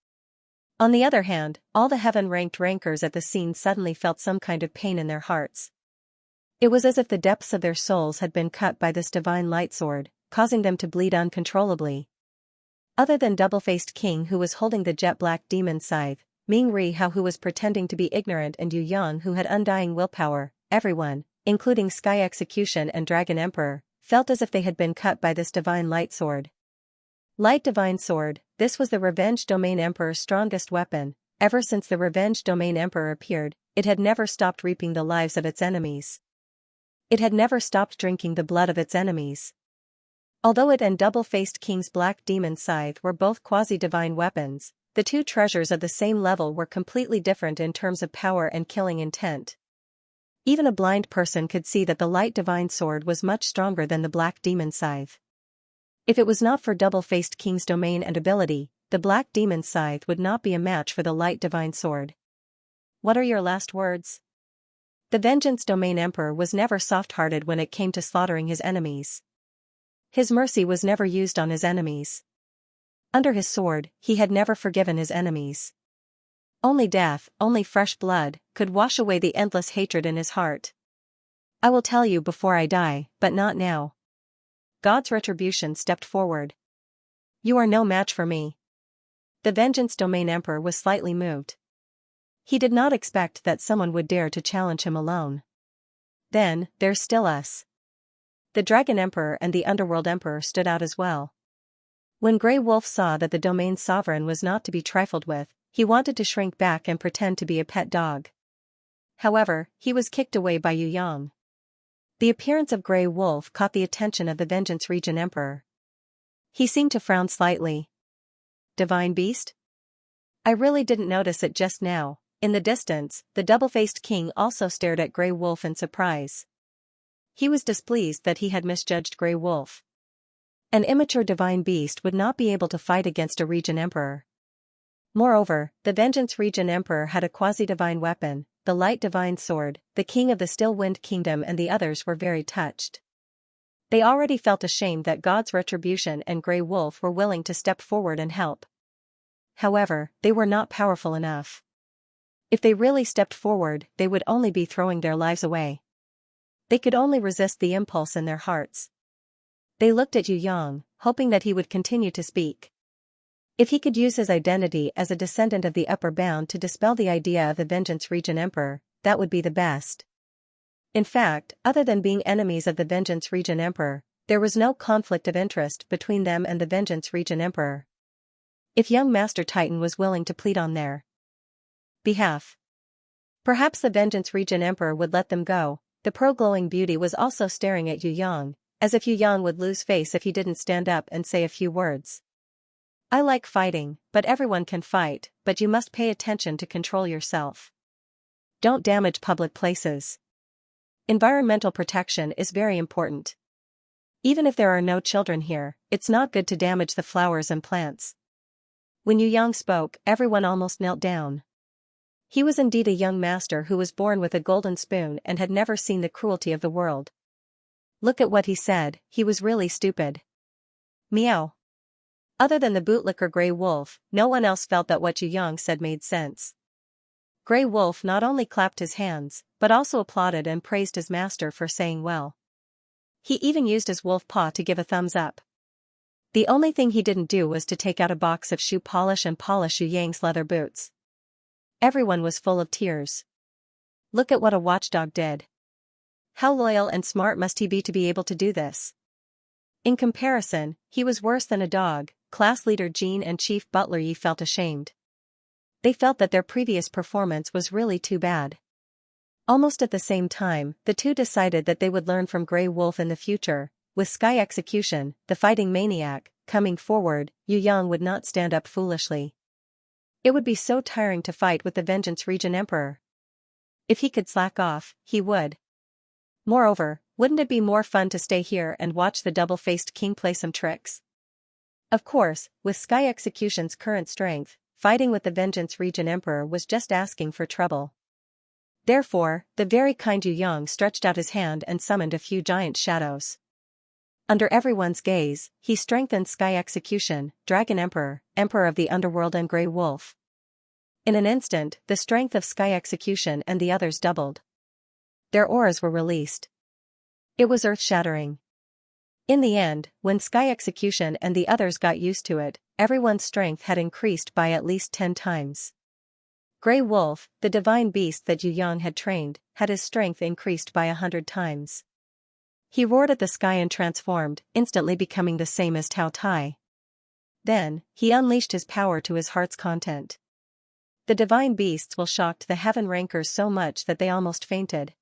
On the other hand, all the heaven-ranked rankers at the scene suddenly felt some kind of pain in their hearts. It was as if the depths of their souls had been cut by this divine light sword, causing them to bleed uncontrollably. Other than Double-Faced King who was holding the jet-black demon scythe, Ming Ri Hao who was pretending to be ignorant and Yu Yang who had undying willpower, everyone, including Sky Execution and Dragon Emperor, felt as if they had been cut by this divine light sword. Light divine sword, this was the Revenge Domain Emperor's strongest weapon. Ever since the Revenge Domain Emperor appeared, it had never stopped reaping the lives of its enemies. It had never stopped drinking the blood of its enemies. Although it and Double-Faced King's black demon scythe were both quasi-divine weapons, the two treasures of the same level were completely different in terms of power and killing intent. Even a blind person could see that the light divine sword was much stronger than the black demon scythe. If it was not for Double-Faced King's domain and ability, the black demon scythe would not be a match for the light divine sword. What are your last words? The Vengeance Domain Emperor was never soft-hearted when it came to slaughtering his enemies. His mercy was never used on his enemies. Under his sword, he had never forgiven his enemies. Only death, only fresh blood, could wash away the endless hatred in his heart. I will tell you before I die, but not now. God's retribution stepped forward. You are no match for me. The Vengeance Domain Emperor was slightly moved. He did not expect that someone would dare to challenge him alone. Then, there's still us. The Dragon Emperor and the Underworld Emperor stood out as well. When Grey Wolf saw that the Domain Sovereign was not to be trifled with, he wanted to shrink back and pretend to be a pet dog. However, he was kicked away by Yu Yang. The appearance of Grey Wolf caught the attention of the Vengeance Region Emperor. He seemed to frown slightly. Divine Beast? I really didn't notice it just now. In the distance, the Double-Faced King also stared at Grey Wolf in surprise. He was displeased that he had misjudged Grey Wolf. An immature Divine Beast would not be able to fight against a Region Emperor. Moreover, the Vengeance Region Emperor had a quasi-divine weapon, the light divine sword, the king of the still wind kingdom and the others were very touched. They already felt ashamed that God's retribution and Grey Wolf were willing to step forward and help. However, they were not powerful enough. If they really stepped forward, they would only be throwing their lives away. They could only resist the impulse in their hearts. They looked at Yu Yang, hoping that he would continue to speak. If he could use his identity as a descendant of the Upper Bound to dispel the idea of the Vengeance Region Emperor, that would be the best. In fact, other than being enemies of the Vengeance Region Emperor, there was no conflict of interest between them and the Vengeance Region Emperor. If young Master Titan was willing to plead on their behalf, perhaps the Vengeance Region Emperor would let them go. The pro-glowing beauty was also staring at Yu Yang, as if Yu Yang would lose face if he didn't stand up and say a few words. I like fighting, but everyone can fight, but you must pay attention to control yourself. Don't damage public places. Environmental protection is very important. Even if there are no children here, it's not good to damage the flowers and plants. When Yu Yang spoke, everyone almost knelt down. He was indeed a young master who was born with a golden spoon and had never seen the cruelty of the world. Look at what he said, he was really stupid. Meow. Other than the bootlicker Grey Wolf, no one else felt that what Yu Yang said made sense. Grey Wolf not only clapped his hands, but also applauded and praised his master for saying well. He even used his wolf paw to give a thumbs up. The only thing he didn't do was to take out a box of shoe polish and polish Yu Yang's leather boots. Everyone was full of tears. Look at what a watchdog did. How loyal and smart must he be to be able to do this? In comparison, he was worse than a dog. Class leader Jean and Chief Butler Yi felt ashamed. They felt that their previous performance was really too bad. Almost at the same time, the two decided that they would learn from Grey Wolf in the future. With Sky Execution, the fighting maniac, coming forward, Yu Yang would not stand up foolishly. It would be so tiring to fight with the Vengeance Region Emperor. If he could slack off, he would. Moreover, wouldn't it be more fun to stay here and watch the double-faced king play some tricks? Of course, with Sky Execution's current strength, fighting with the Vengeance Region Emperor was just asking for trouble. Therefore, the very kind Yu Yang stretched out his hand and summoned a few giant shadows. Under everyone's gaze, he strengthened Sky Execution, Dragon Emperor, Emperor of the Underworld and Grey Wolf. In an instant, the strength of Sky Execution and the others doubled. Their auras were released. It was earth-shattering. In the end, when Sky Execution and the others got used to it, everyone's strength had increased by at least 10 times. Grey Wolf, the divine beast that Yu Yang had trained, had his strength increased by 100 times. He roared at the sky and transformed, instantly becoming the same as Tao Tai. Then, he unleashed his power to his heart's content. The divine beasts will shocked the heaven rankers so much that they almost fainted.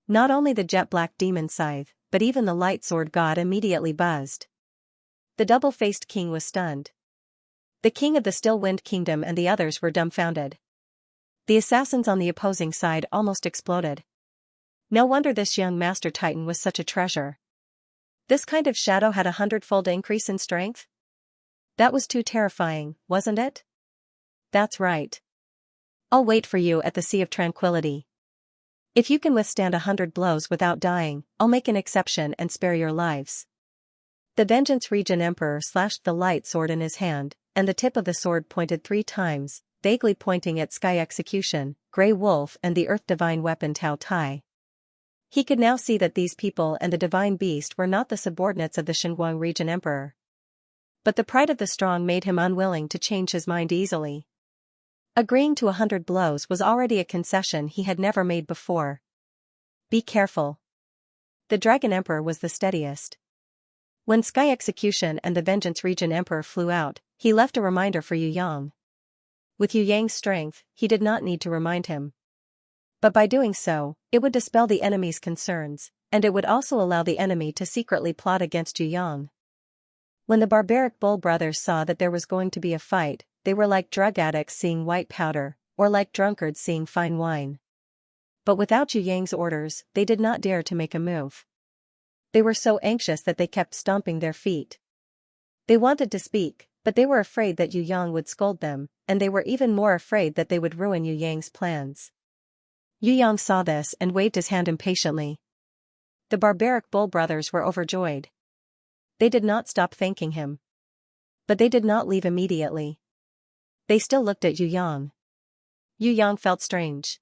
Not only the jet-black demon scythe, but even the light sword god immediately buzzed. The double-faced king was stunned. The king of the still wind kingdom and the others were dumbfounded. The assassins on the opposing side almost exploded. No wonder this young Master Titan was such a treasure. This kind of shadow had 100-fold increase in strength? That was too terrifying, wasn't it? That's right. I'll wait for you at the Sea of Tranquility. If you can withstand 100 blows without dying, I'll make an exception and spare your lives. The Vengeance Region Emperor slashed the light sword in his hand, and the tip of the sword pointed 3 times, vaguely pointing at Sky Execution, Grey Wolf and the Earth Divine weapon Tao Tai. He could now see that these people and the Divine Beast were not the subordinates of the Xinguang Region Emperor. But the pride of the strong made him unwilling to change his mind easily. Agreeing to 100 blows was already a concession he had never made before. Be careful. The Dragon Emperor was the steadiest. When Sky Execution and the Vengeance Region Emperor flew out, he left a reminder for Yu Yang. With Yu Yang's strength, he did not need to remind him. But by doing so, it would dispel the enemy's concerns, and it would also allow the enemy to secretly plot against Yu Yang. When the barbaric Bull brothers saw that there was going to be a fight, they were like drug addicts seeing white powder, or like drunkards seeing fine wine. But without Yu Yang's orders, they did not dare to make a move. They were so anxious that they kept stomping their feet. They wanted to speak, but they were afraid that Yu Yang would scold them, and they were even more afraid that they would ruin Yu Yang's plans. Yu Yang saw this and waved his hand impatiently. The barbaric bull brothers were overjoyed. They did not stop thanking him. But they did not leave immediately. They still looked at Yu Yang. Yu Yang felt strange.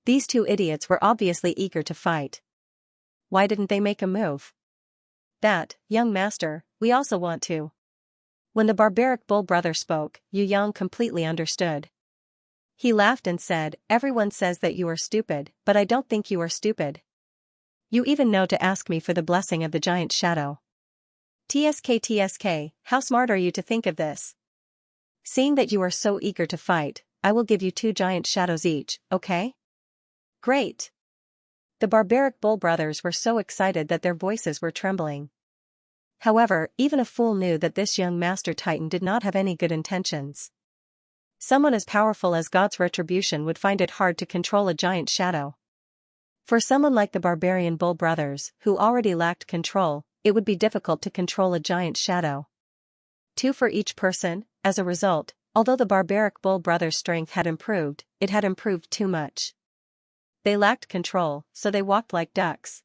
These two idiots were obviously eager to fight. Why didn't they make a move? That, young master, we also want to. When the barbaric bull brother spoke, Yu Yang completely understood. He laughed and said, everyone says that you are stupid, but I don't think you are stupid. You even know to ask me for the blessing of the giant shadow. TSK, how smart are you to think of this? Seeing that you are so eager to fight, I will give you 2 giant shadows each, okay? Great! The barbaric bull brothers were so excited that their voices were trembling. However, even a fool knew that this young master titan did not have any good intentions. Someone as powerful as God's retribution would find it hard to control a giant shadow. For someone like the barbarian bull brothers, who already lacked control, it would be difficult to control a giant shadow. 2 for each person. As a result, although the barbaric bull brothers' strength had improved, it had improved too much. They lacked control, so they walked like ducks.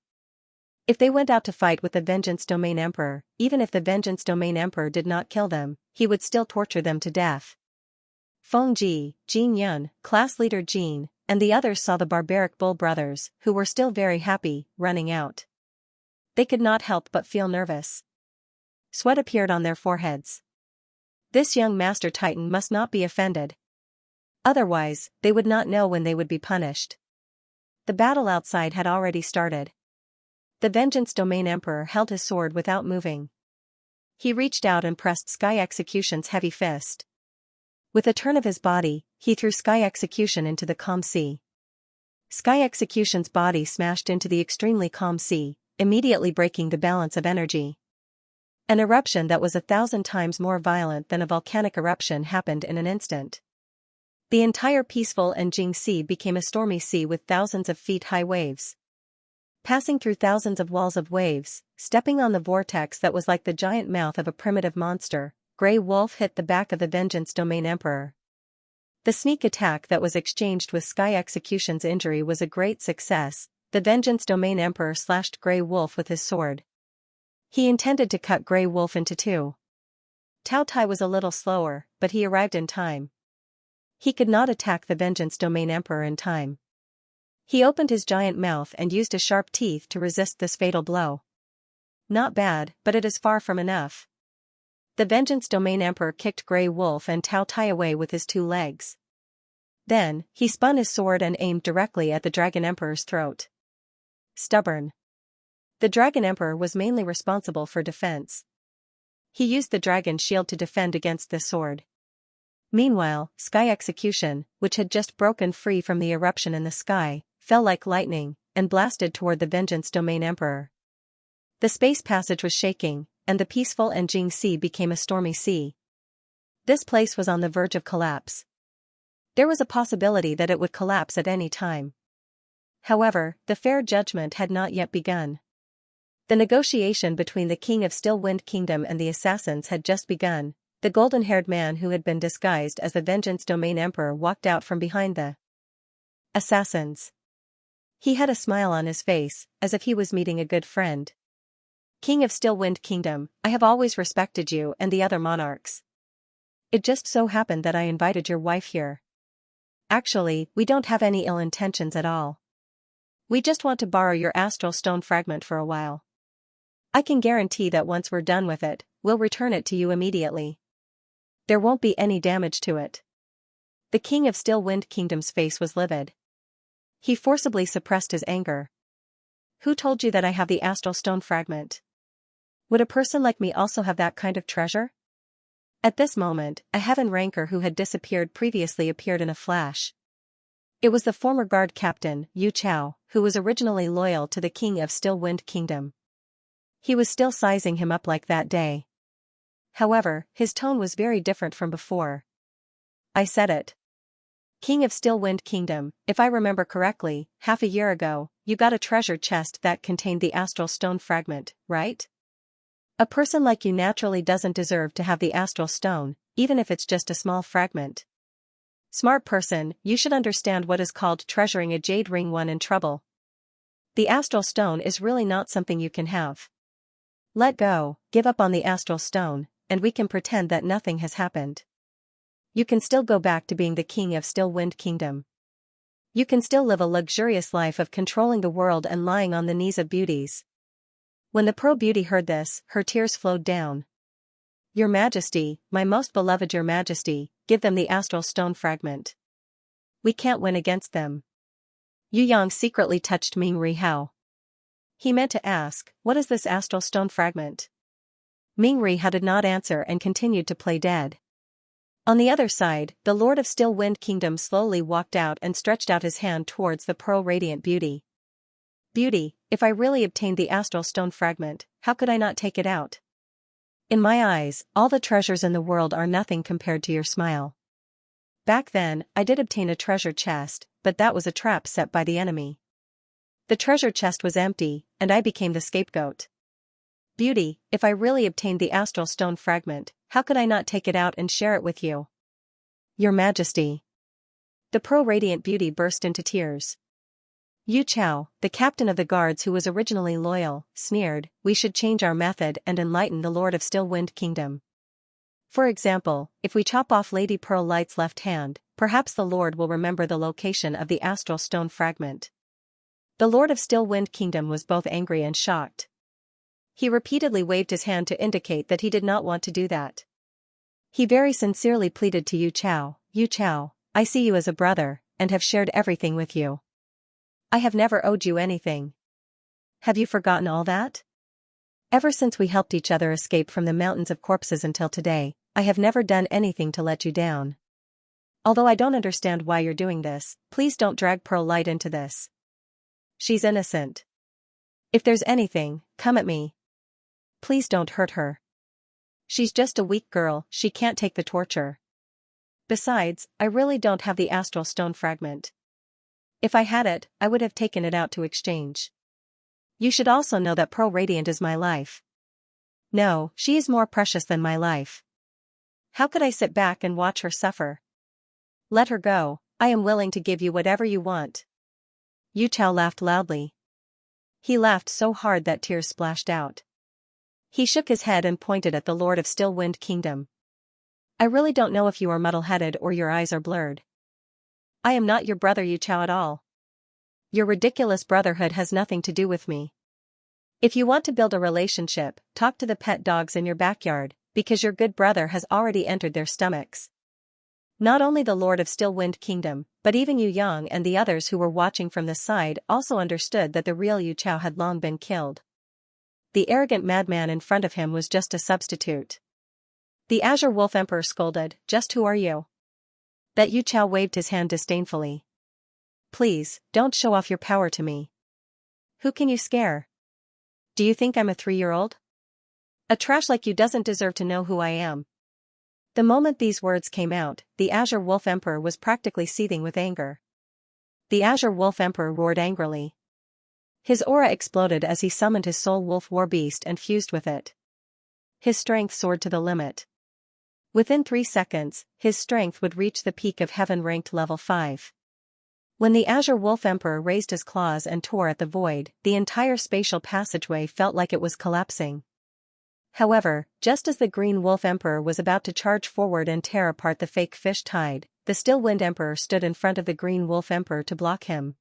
If they went out to fight with the Vengeance Domain Emperor, even if the Vengeance Domain Emperor did not kill them, he would still torture them to death. Feng Ji, Jin Yun, class leader Jin, and the others saw the barbaric bull brothers, who were still very happy, running out. They could not help but feel nervous. Sweat appeared on their foreheads. This young master titan must not be offended. Otherwise, they would not know when they would be punished. The battle outside had already started. The Vengeance Domain Emperor held his sword without moving. He reached out and pressed Sky Execution's heavy fist. With a turn of his body, he threw Sky Execution into the calm sea. Sky Execution's body smashed into the extremely calm sea, immediately breaking the balance of energy. An eruption that was 1,000 times more violent than a volcanic eruption happened in an instant. The entire peaceful and Jing Sea became a stormy sea with thousands of feet high waves. Passing through thousands of walls of waves, stepping on the vortex that was like the giant mouth of a primitive monster, Grey Wolf hit the back of the Vengeance Domain Emperor. The sneak attack that was exchanged with Sky Execution's injury was a great success. The Vengeance Domain Emperor slashed Grey Wolf with his sword. He intended to cut Grey Wolf into 2. Tao Tai was a little slower, but he arrived in time. He could not attack the Vengeance Domain Emperor in time. He opened his giant mouth and used his sharp teeth to resist this fatal blow. Not bad, but it is far from enough. The Vengeance Domain Emperor kicked Grey Wolf and Tao Tai away with his 2 legs. Then, he spun his sword and aimed directly at the Dragon Emperor's throat. Stubborn. The Dragon Emperor was mainly responsible for defense. He used the dragon shield to defend against this sword. Meanwhile, Sky Execution, which had just broken free from the eruption in the sky, fell like lightning, and blasted toward the Vengeance Domain Emperor. The space passage was shaking, and the peaceful and Jing Sea became a stormy sea. This place was on the verge of collapse. There was a possibility that it would collapse at any time. However, the fair judgment had not yet begun. The negotiation between the King of Still Wind Kingdom and the assassins had just begun. The golden-haired man who had been disguised as the Vengeance Domain Emperor walked out from behind the assassins. He had a smile on his face, as if he was meeting a good friend. King of Still Wind Kingdom, I have always respected you and the other monarchs. It just so happened that I invited your wife here. Actually, we don't have any ill intentions at all. We just want to borrow your astral stone fragment for a while. I can guarantee that once we're done with it, we'll return it to you immediately. There won't be any damage to it. The King of Still Wind Kingdom's face was livid. He forcibly suppressed his anger. Who told you that I have the astral stone fragment? Would a person like me also have that kind of treasure? At this moment, a heaven ranker who had disappeared previously appeared in a flash. It was the former guard captain, Yu Chao, who was originally loyal to the King of Still Wind Kingdom. He was still sizing him up like that day. However, his tone was very different from before. I said it. King of Still Wind Kingdom, if I remember correctly, half a year ago, you got a treasure chest that contained the astral stone fragment, right? A person like you naturally doesn't deserve to have the astral stone, even if it's just a small fragment. Smart person, you should understand what is called treasuring a jade ring when in trouble. The astral stone is really not something you can have. Let go, give up on the astral stone, and we can pretend that nothing has happened. You can still go back to being the king of Still Wind Kingdom. You can still live a luxurious life of controlling the world and lying on the knees of beauties. When the Pearl Beauty heard this, her tears flowed down. Your Majesty, my most beloved Your Majesty, give them the astral stone fragment. We can't win against them. Yu Yang secretly touched Ming Ri Hao. He meant to ask, what is this astral stone fragment? Ming Ri Hao did not answer and continued to play dead. On the other side, the Lord of Still Wind Kingdom slowly walked out and stretched out his hand towards the Pearl Radiant Beauty. Beauty, if I really obtained the astral stone fragment, how could I not take it out? In my eyes, all the treasures in the world are nothing compared to your smile. Back then, I did obtain a treasure chest, but that was a trap set by the enemy. The treasure chest was empty, and I became the scapegoat. Beauty, if I really obtained the astral stone fragment, how could I not take it out and share it with you? Your Majesty. The Pearl Radiant Beauty burst into tears. Yu Chao, the captain of the guards who was originally loyal, sneered, we should change our method and enlighten the Lord of Still Wind Kingdom. For example, if we chop off Lady Pearl Light's left hand, perhaps the Lord will remember the location of the astral stone fragment. The Lord of Still Wind Kingdom was both angry and shocked. He repeatedly waved his hand to indicate that he did not want to do that. He very sincerely pleaded to Yu Chao, I see you as a brother, and have shared everything with you. I have never owed you anything. Have you forgotten all that? Ever since we helped each other escape from the mountains of corpses until today, I have never done anything to let you down. Although I don't understand why you're doing this, please don't drag Pearl Light into this. She's innocent. If there's anything, come at me. Please don't hurt her. She's just a weak girl, she can't take the torture. Besides, I really don't have the astral stone fragment. If I had it, I would have taken it out to exchange. You should also know that Pearl Radiant is my life. No, she is more precious than my life. How could I sit back and watch her suffer? Let her go, I am willing to give you whatever you want. Yu Chao laughed loudly. He laughed so hard that tears splashed out. He shook his head and pointed at the Lord of Still Wind Kingdom. I really don't know if you are muddle-headed or your eyes are blurred. I am not your brother Yu Chao at all. Your ridiculous brotherhood has nothing to do with me. If you want to build a relationship, talk to the pet dogs in your backyard, because your good brother has already entered their stomachs. Not only the Lord of Still Wind Kingdom, but even Yu Yang and the others who were watching from the side also understood that the real Yu Chao had long been killed. The arrogant madman in front of him was just a substitute. The Azure Wolf Emperor scolded, just who are you? That Yu Chao waved his hand disdainfully. Please, don't show off your power to me. Who can you scare? Do you think I'm a 3-year-old? A trash like you doesn't deserve to know who I am. The moment these words came out, the Azure Wolf Emperor was practically seething with anger. The Azure Wolf Emperor roared angrily. His aura exploded as he summoned his soul wolf war beast and fused with it. His strength soared to the limit. Within 3 seconds, his strength would reach the peak of heaven-ranked level 5. When the Azure Wolf Emperor raised his claws and tore at the void, the entire spatial passageway felt like it was collapsing. However, just as the Green Wolf Emperor was about to charge forward and tear apart the fake fish tide, the Still Wind Emperor stood in front of the Green Wolf Emperor to block him.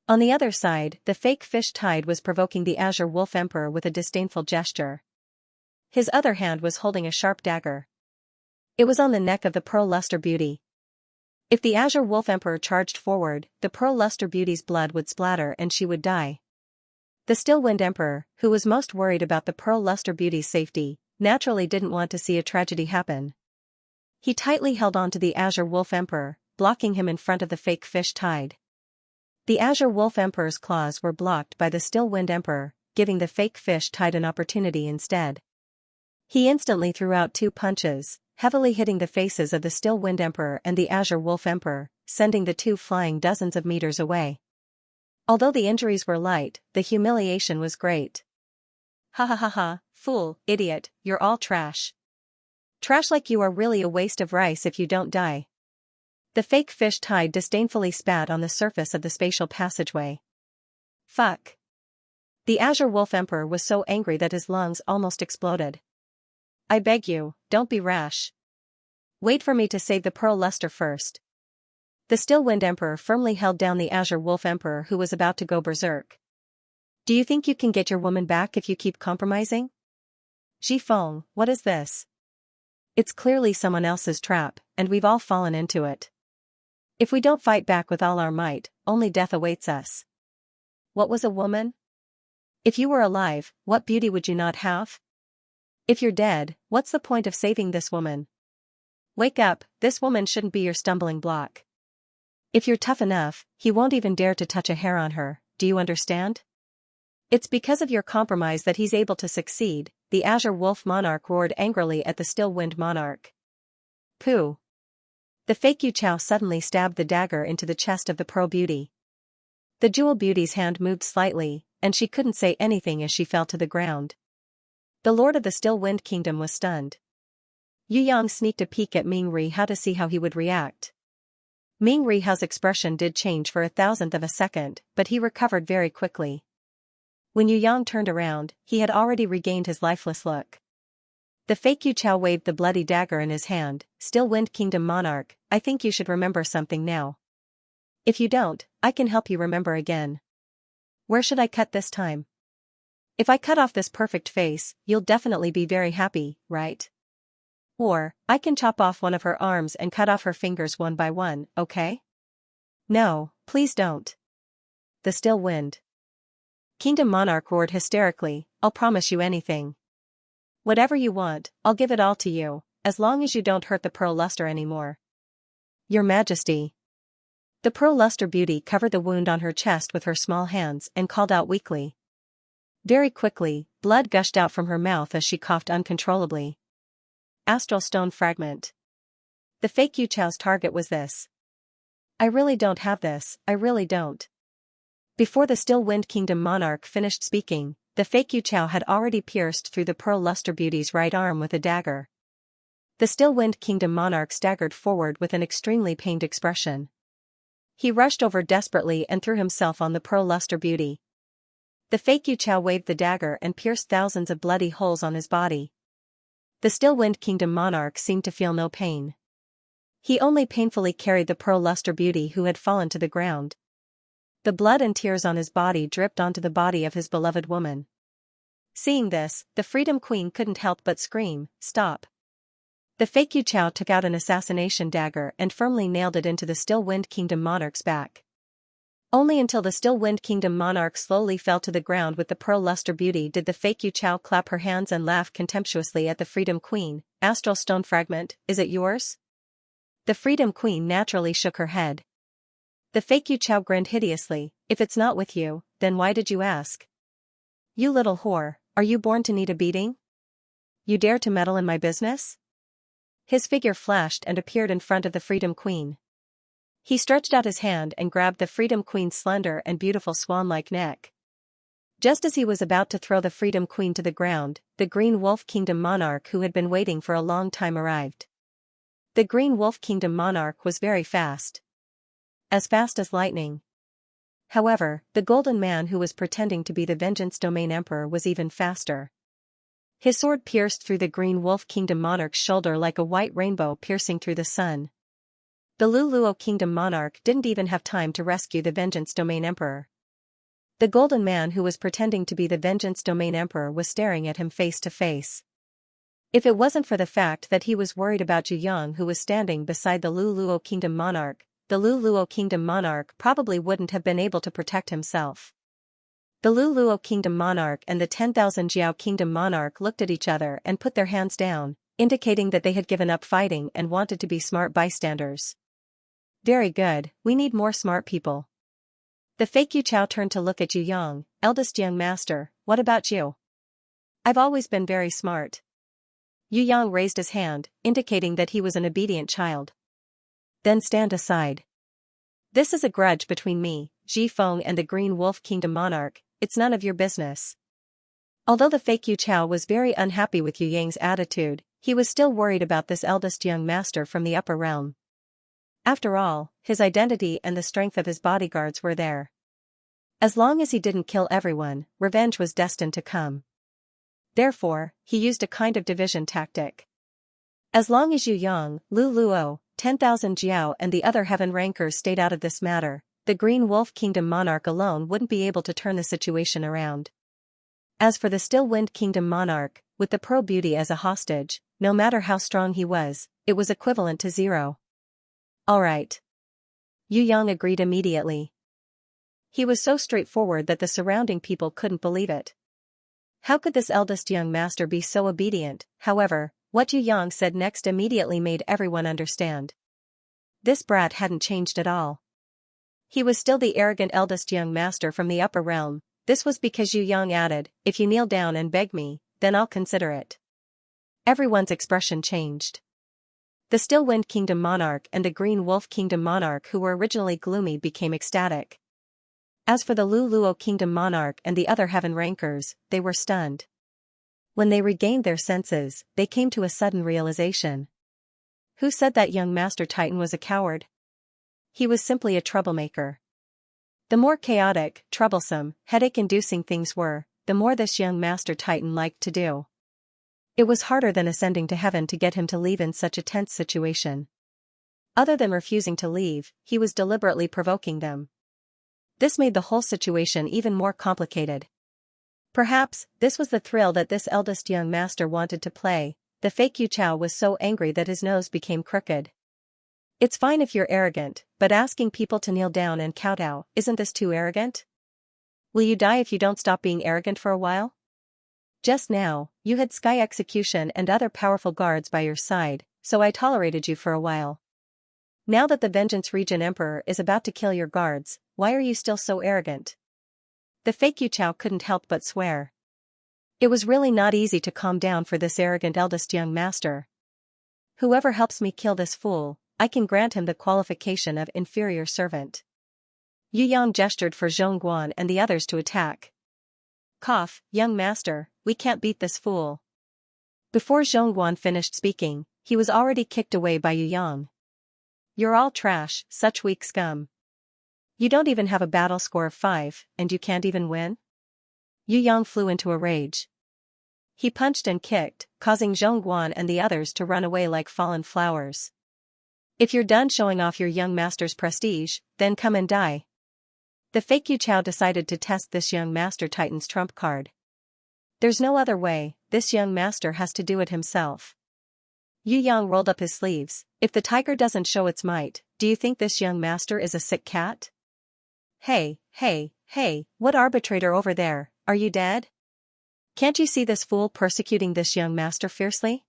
On the other side, the fake fish tide was provoking the Azure Wolf Emperor with a disdainful gesture. His other hand was holding a sharp dagger. It was on the neck of the Pearl Luster Beauty. If the Azure Wolf Emperor charged forward, the Pearl Luster Beauty's blood would splatter and she would die. The Still Wind Emperor, who was most worried about the Pearl Luster Beauty's safety, naturally didn't want to see a tragedy happen. He tightly held on to the Azure Wolf Emperor, blocking him in front of the fake fish tide. The Azure Wolf Emperor's claws were blocked by the Still Wind Emperor, giving the fake fish tide an opportunity instead. He instantly threw out 2 punches, heavily hitting the faces of the Still Wind Emperor and the Azure Wolf Emperor, sending the two flying dozens of meters away. Although the injuries were light, the humiliation was great. Ha ha ha ha, fool, idiot, you're all trash. Trash like you are really a waste of rice if you don't die. The fake fish tide disdainfully spat on the surface of the spatial passageway. Fuck. The Azure Wolf Emperor was so angry that his lungs almost exploded. I beg you, don't be rash. Wait for me to save the Pearl Luster first. The Still Wind Emperor firmly held down the Azure Wolf Emperor, who was about to go berserk. Do you think you can get your woman back if you keep compromising? Jifeng, what is this? It's clearly someone else's trap, and we've all fallen into it. If we don't fight back with all our might, only death awaits us. What was a woman? If you were alive, what beauty would you not have? If you're dead, what's the point of saving this woman? Wake up, this woman shouldn't be your stumbling block. If you're tough enough, he won't even dare to touch a hair on her, do you understand? It's because of your compromise that he's able to succeed, the Azure Wolf Monarch roared angrily at the Still Wind Monarch. Pooh. The fake Yu Chao suddenly stabbed the dagger into the chest of the Pearl Beauty. The Jewel Beauty's hand moved slightly, and she couldn't say anything as she fell to the ground. The Lord of the Still Wind Kingdom was stunned. Yu Yang sneaked a peek at Ming Rihao to see how he would react. Ming Rihao's expression did change for 1,000th of a second, but he recovered very quickly. When Yu Yang turned around, he had already regained his lifeless look. The fake Yu Chao waved the bloody dagger in his hand. Still Wind Kingdom Monarch, I think you should remember something now. If you don't, I can help you remember again. Where should I cut this time? If I cut off this perfect face, you'll definitely be very happy, right? Or, I can chop off one of her arms and cut off her fingers one by one, okay? No, please don't. The Still Wind Kingdom Monarch roared hysterically, I'll promise you anything. Whatever you want, I'll give it all to you, as long as you don't hurt the Pearl Luster anymore. Your Majesty. The Pearl Luster Beauty covered the wound on her chest with her small hands and called out weakly. Very quickly, blood gushed out from her mouth as she coughed uncontrollably. Astral Stone Fragment. The fake Yu Chao's target was this. I really don't have this, I really don't. Before the Still Wind Kingdom Monarch finished speaking, the fake Yu Chao had already pierced through the Pearl Luster Beauty's right arm with a dagger. The Still Wind Kingdom Monarch staggered forward with an extremely pained expression. He rushed over desperately and threw himself on the Pearl Luster Beauty. The fake Yu Chao waved the dagger and pierced thousands of bloody holes on his body. The Still Wind Kingdom Monarch seemed to feel no pain. He only painfully carried the Pearl Luster Beauty, who had fallen to the ground. The blood and tears on his body dripped onto the body of his beloved woman. Seeing this, the Freedom Queen couldn't help but scream, "Stop." The fake Yu Chao took out an assassination dagger and firmly nailed it into the Still Wind Kingdom Monarch's back. Only until the Still Wind Kingdom Monarch slowly fell to the ground with the Pearl Luster Beauty did the fake Yu Chao clap her hands and laugh contemptuously at the Freedom Queen. Astral Stone Fragment, is it yours? The Freedom Queen naturally shook her head. The fake Yu Chao grinned hideously. If it's not with you, then why did you ask? You little whore, are you born to need a beating? You dare to meddle in my business? His figure flashed and appeared in front of the Freedom Queen. He stretched out his hand and grabbed the Freedom Queen's slender and beautiful swan-like neck. Just as he was about to throw the Freedom Queen to the ground, the Green Wolf Kingdom Monarch, who had been waiting for a long time, arrived. The Green Wolf Kingdom Monarch was very fast. As fast as lightning. However, the Golden Man who was pretending to be the Vengeance Domain Emperor was even faster. His sword pierced through the Green Wolf Kingdom Monarch's shoulder like a white rainbow piercing through the sun. The Luluo Kingdom Monarch didn't even have time to rescue the Vengeance Domain Emperor. The Golden Man who was pretending to be the Vengeance Domain Emperor was staring at him face to face. If it wasn't for the fact that he was worried about Yu Yang, who was standing beside the Luluo Kingdom Monarch, the Luluo Kingdom Monarch probably wouldn't have been able to protect himself. The Luluo Kingdom Monarch and the 10,000 Jiao Kingdom Monarch looked at each other and put their hands down, indicating that they had given up fighting and wanted to be smart bystanders. Very good, we need more smart people. The fake Yu Chao turned to look at Yu Yang. Eldest young master, what about you? I've always been very smart. Yu Yang raised his hand, indicating that he was an obedient child. Then stand aside. This is a grudge between me, Jifeng, and the Green Wolf Kingdom Monarch. It's none of your business. Although the fake Yu Chao was very unhappy with Yu Yang's attitude, he was still worried about this eldest young master from the upper realm. After all, his identity and the strength of his bodyguards were there. As long as he didn't kill everyone, revenge was destined to come. Therefore, he used a kind of division tactic. As long as Yu Yang, Lu Luo, 10,000 Jiao and the other heaven rankers stayed out of this matter, the Green Wolf Kingdom monarch alone wouldn't be able to turn the situation around. As for the Still Wind Kingdom monarch, with the Pearl Beauty as a hostage, no matter how strong he was, it was equivalent to 0. Alright. Yu Yang agreed immediately. He was so straightforward that the surrounding people couldn't believe it. How could this eldest young master be so obedient? However, what Yu Yang said next immediately made everyone understand. This brat hadn't changed at all. He was still the arrogant eldest young master from the upper realm. This was because Yu Yang added, "If you kneel down and beg me, then I'll consider it." Everyone's expression changed. The Still Wind Kingdom monarch and the Green Wolf Kingdom monarch who were originally gloomy became ecstatic. As for the Lu Luo Kingdom monarch and the other heaven rankers, they were stunned. When they regained their senses, they came to a sudden realization. Who said that young Master Titan was a coward? He was simply a troublemaker. The more chaotic, troublesome, headache-inducing things were, the more this young Master Titan liked to do. It was harder than ascending to heaven to get him to leave in such a tense situation. Other than refusing to leave, he was deliberately provoking them. This made the whole situation even more complicated. Perhaps, this was the thrill that this eldest young master wanted to play. The fake Yu Chao was so angry that his nose became crooked. It's fine if you're arrogant, but asking people to kneel down and kowtow, isn't this too arrogant? Will you die if you don't stop being arrogant for a while? Just now, you had Sky Execution and other powerful guards by your side, so I tolerated you for a while. Now that the Vengeance Region Emperor is about to kill your guards, why are you still so arrogant? The fake Yu Chao couldn't help but swear. It was really not easy to calm down for this arrogant eldest young master. Whoever helps me kill this fool, I can grant him the qualification of inferior servant. Yu Yang gestured for Zhongguan and the others to attack. Cough, young master, we can't beat this fool. Before Zhongguan finished speaking, he was already kicked away by Yu Yang. You're all trash, such weak scum. You don't even have a battle score of 5, and you can't even win? Yu Yang flew into a rage. He punched and kicked, causing Zhongguan and the others to run away like fallen flowers. If you're done showing off your young master's prestige, then come and die. The fake Yu Chao decided to test this young master Titan's trump card. There's no other way, this young master has to do it himself. Yu Yang rolled up his sleeves. If the tiger doesn't show its might, do you think this young master is a sick cat? Hey, what arbitrator over there, are you dead? Can't you see this fool persecuting this young master fiercely?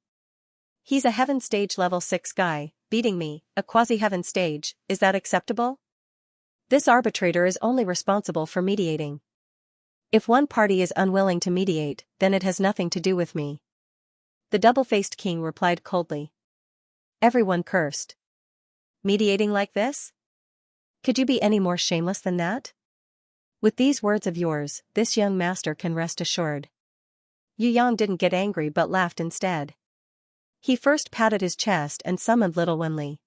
He's a heaven stage level 6 guy, beating me, a quasi-heaven stage, is that acceptable? This arbitrator is only responsible for mediating. If one party is unwilling to mediate, then it has nothing to do with me. The double-faced king replied coldly. Everyone cursed. Mediating like this? Could you be any more shameless than that? With these words of yours, this young master can rest assured. Yu Yang didn't get angry but laughed instead. He first patted his chest and summoned Little Wenli.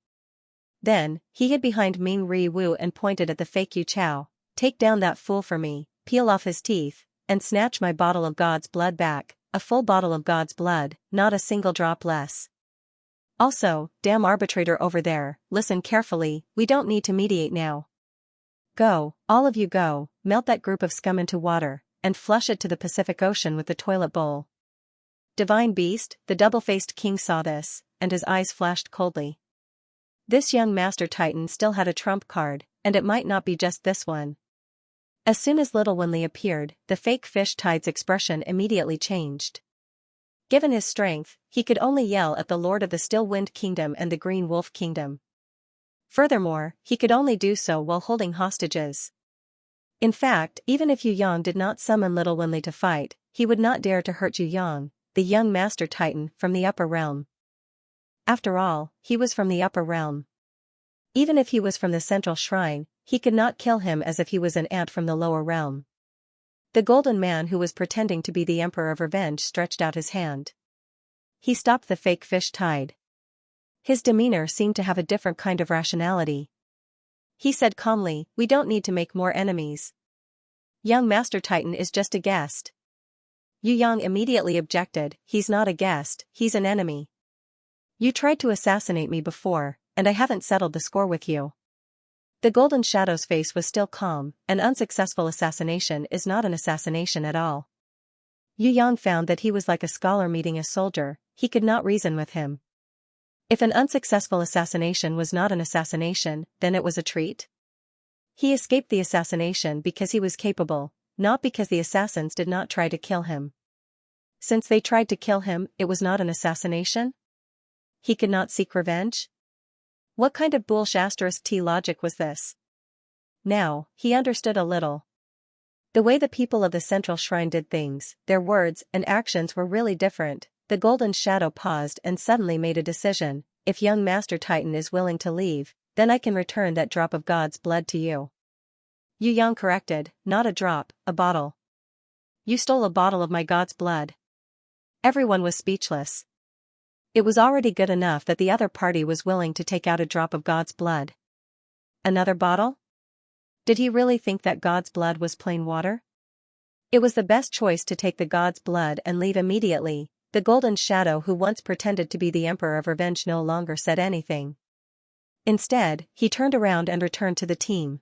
Then, he hid behind Ming Ri Wu and pointed at the fake Yu Chao. Take down that fool for me, peel off his teeth, and snatch my bottle of God's blood back, a full bottle of God's blood, not a single drop less. Also, damn arbitrator over there, listen carefully, we don't need to mediate now. Go, all of you go, melt that group of scum into water, and flush it to the Pacific Ocean with the toilet bowl. Divine beast, the double-faced king saw this, and his eyes flashed coldly. This young master Titan still had a trump card, and it might not be just this one. As soon as Little Wenli appeared, the fake fish tide's expression immediately changed. Given his strength, he could only yell at the Lord of the Still Wind Kingdom and the Green Wolf Kingdom. Furthermore, he could only do so while holding hostages. In fact, even if Yu Yang did not summon Little Wenli to fight, he would not dare to hurt Yu Yang, the young master Titan from the upper realm. After all, he was from the upper realm. Even if he was from the central shrine, he could not kill him as if he was an ant from the lower realm. The golden man who was pretending to be the Emperor of Revenge stretched out his hand. He stopped the fake fish tide. His demeanor seemed to have a different kind of rationality. He said calmly, "We don't need to make more enemies. Young Master Titan is just a guest." Yu Yang immediately objected, "He's not a guest, he's an enemy. You tried to assassinate me before, and I haven't settled the score with you." The Golden Shadow's face was still calm. An unsuccessful assassination is not an assassination at all. Yu Yang found that he was like a scholar meeting a soldier. He could not reason with him. If an unsuccessful assassination was not an assassination, then it was a treat. He escaped the assassination because he was capable, not because the assassins did not try to kill him. Since they tried to kill him, it was not an assassination? He could not seek revenge? What kind of bullshit logic was this? Now, he understood a little. The way the people of the Central Shrine did things, their words and actions were really different. The Golden Shadow paused and suddenly made a decision. If young Master Titan is willing to leave, then I can return that drop of God's blood to you. Yu Yang corrected, "Not a drop, a bottle. You stole a bottle of my God's blood." Everyone was speechless. It was already good enough that the other party was willing to take out a drop of God's blood. Another bottle? Did he really think that God's blood was plain water? It was the best choice to take the God's blood and leave immediately. The Golden Shadow, who once pretended to be the Emperor of Revenge, no longer said anything. Instead, he turned around and returned to the team.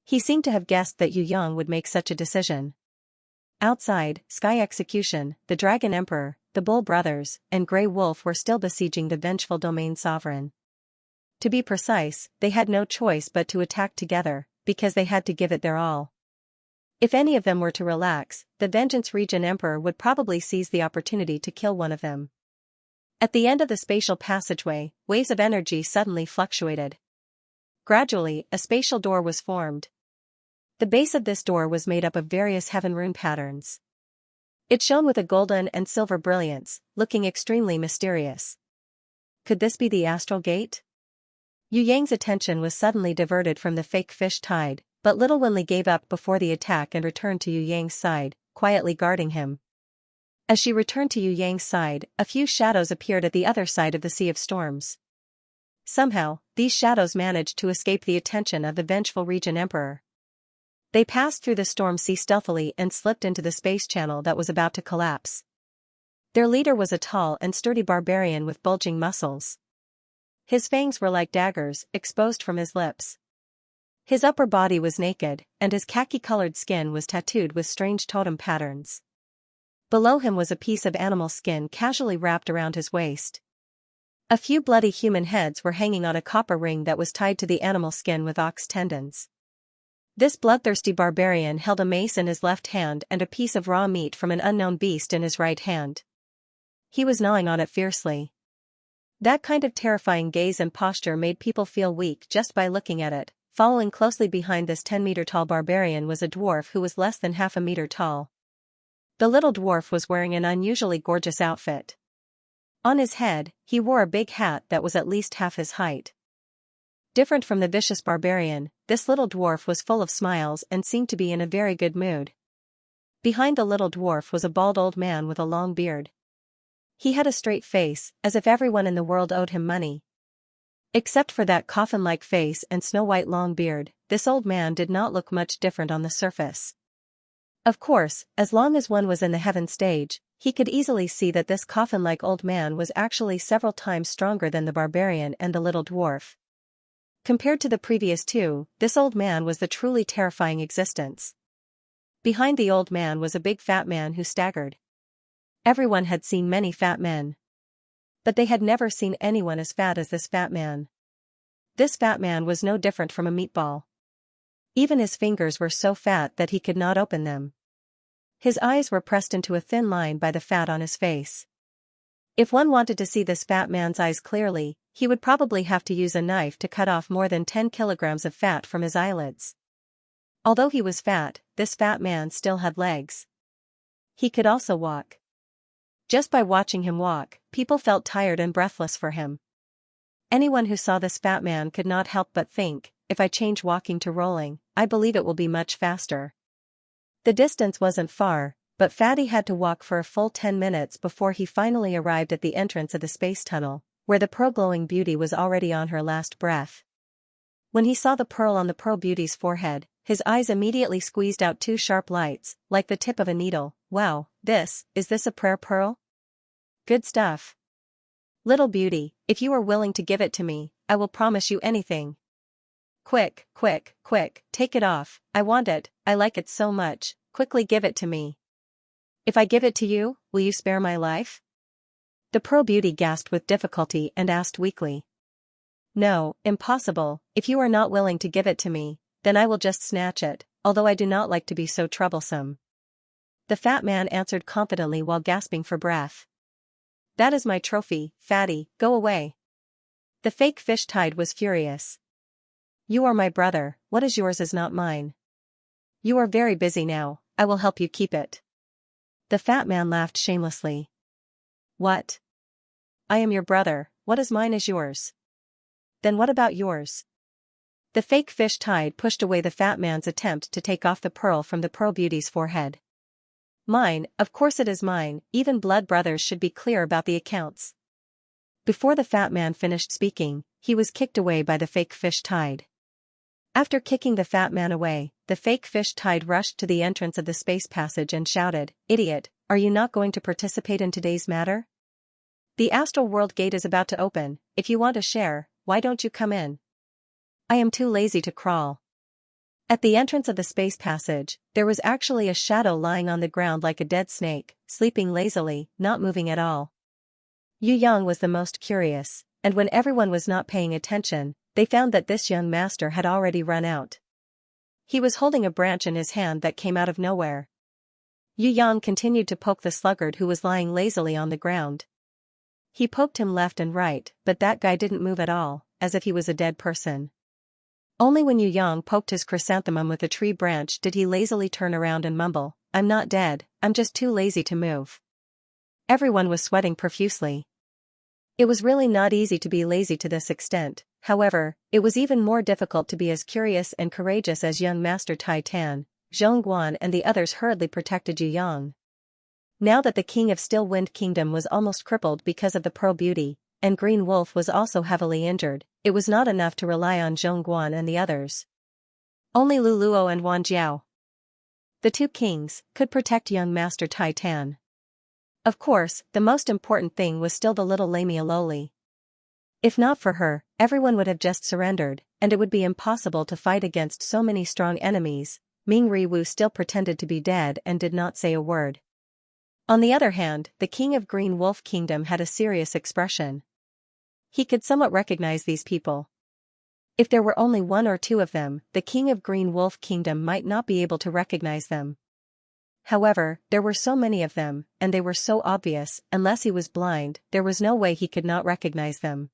He seemed to have guessed that Yu Yang would make such a decision. Outside, Sky Execution, the Dragon Emperor, the Bull Brothers, and Grey Wolf were still besieging the vengeful domain sovereign. To be precise, they had no choice but to attack together, because they had to give it their all. If any of them were to relax, the Vengeance Region Emperor would probably seize the opportunity to kill one of them. At the end of the spatial passageway, waves of energy suddenly fluctuated. Gradually, a spatial door was formed. The base of this door was made up of various heaven rune patterns. It shone with a golden and silver brilliance, looking extremely mysterious. Could this be the Astral Gate? Yu Yang's attention was suddenly diverted from the fake fish tide, but Little Winley gave up before the attack and returned to Yu Yang's side, quietly guarding him. As she returned to Yu Yang's side, a few shadows appeared at the other side of the Sea of Storms. Somehow, these shadows managed to escape the attention of the vengeful Region Emperor. They passed through the storm sea stealthily and slipped into the space channel that was about to collapse. Their leader was a tall and sturdy barbarian with bulging muscles. His fangs were like daggers, exposed from his lips. His upper body was naked, and his khaki-colored skin was tattooed with strange totem patterns. Below him was a piece of animal skin casually wrapped around his waist. A few bloody human heads were hanging on a copper ring that was tied to the animal skin with ox tendons. This bloodthirsty barbarian held a mace in his left hand and a piece of raw meat from an unknown beast in his right hand. He was gnawing on it fiercely. That kind of terrifying gaze and posture made people feel weak just by looking at it. Following closely behind this 10-meter-tall barbarian was a dwarf who was less than half a meter tall. The little dwarf was wearing an unusually gorgeous outfit. On his head, he wore a big hat that was at least half his height. Different from the vicious barbarian, this little dwarf was full of smiles and seemed to be in a very good mood. Behind the little dwarf was a bald old man with a long beard. He had a straight face, as if everyone in the world owed him money. Except for that coffin-like face and snow-white long beard, this old man did not look much different on the surface. Of course, as long as one was in the heaven stage, he could easily see that this coffin-like old man was actually several times stronger than the barbarian and the little dwarf. Compared to the previous two, this old man was the truly terrifying existence. Behind the old man was a big fat man who staggered. Everyone had seen many fat men. But they had never seen anyone as fat as this fat man. This fat man was no different from a meatball. Even his fingers were so fat that he could not open them. His eyes were pressed into a thin line by the fat on his face. If one wanted to see this fat man's eyes clearly, he would probably have to use a knife to cut off more than 10 kilograms of fat from his eyelids. Although he was fat, this fat man still had legs. He could also walk. Just by watching him walk, people felt tired and breathless for him. Anyone who saw this fat man could not help but think, if I change walking to rolling, I believe it will be much faster. The distance wasn't far, but Fatty had to walk for a full 10 minutes before he finally arrived at the entrance of the space tunnel, where the pearl-glowing beauty was already on her last breath. When he saw the pearl on the pearl beauty's forehead, his eyes immediately squeezed out two sharp lights, like the tip of a needle. Wow, is this a prayer pearl? Good stuff. Little beauty, if you are willing to give it to me, I will promise you anything. Quick, take it off, I want it, I like it so much, quickly give it to me. If I give it to you, will you spare my life? The pearl beauty gasped with difficulty and asked weakly. No, impossible, if you are not willing to give it to me, then I will just snatch it, although I do not like to be so troublesome. The fat man answered confidently while gasping for breath. That is my trophy, fatty, go away. The fake fish tide was furious. You are my brother, what is yours is not mine. You are very busy now, I will help you keep it. The fat man laughed shamelessly. What? I am your brother, what is mine is yours. Then what about yours? The fake fish tide pushed away the fat man's attempt to take off the pearl from the pearl beauty's forehead. Mine, of course it is mine, even blood brothers should be clear about the accounts. Before the fat man finished speaking, he was kicked away by the fake fish tide. After kicking the fat man away, the fake fish tide rushed to the entrance of the space passage and shouted, Idiot, are you not going to participate in today's matter? The astral world gate is about to open, if you want a share, why don't you come in? I am too lazy to crawl. At the entrance of the space passage, there was actually a shadow lying on the ground like a dead snake, sleeping lazily, not moving at all. Yu Yang was the most curious, and when everyone was not paying attention, they found that this young master had already run out. He was holding a branch in his hand that came out of nowhere. Yu Yang continued to poke the sluggard who was lying lazily on the ground. He poked him left and right, but that guy didn't move at all, as if he was a dead person. Only when Yu Yang poked his chrysanthemum with a tree branch did he lazily turn around and mumble, I'm not dead, I'm just too lazy to move. Everyone was sweating profusely. It was really not easy to be lazy to this extent, however, it was even more difficult to be as curious and courageous as young Master Tai Tan. Zhongguan and the others hurriedly protected Yu Yang. Now that the king of Still Wind Kingdom was almost crippled because of the pearl beauty, and Green Wolf was also heavily injured, it was not enough to rely on Zhongguan and the others. Only Luluo and Wan Jiao, the two kings, could protect young Master Tai Tan. Of course, the most important thing was still the little Lamia Loli. If not for her, everyone would have just surrendered, and it would be impossible to fight against so many strong enemies. Ming Riwu still pretended to be dead and did not say a word. On the other hand, the king of Green Wolf Kingdom had a serious expression. He could somewhat recognize these people. If there were only one or two of them, the king of Green Wolf Kingdom might not be able to recognize them. However, there were so many of them, and they were so obvious, unless he was blind, there was no way he could not recognize them.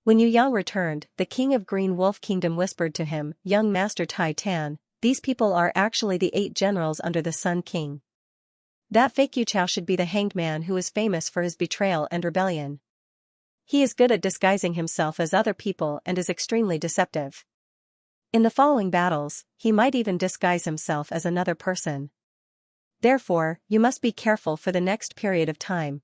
When Yu Yang returned, the king of Green Wolf Kingdom whispered to him, Young Master Tai Tan, these people are actually the 8 generals under the Sun King. That fake Yu Chao should be the hanged man who is famous for his betrayal and rebellion. He is good at disguising himself as other people and is extremely deceptive. In the following battles, he might even disguise himself as another person. Therefore, you must be careful for the next period of time.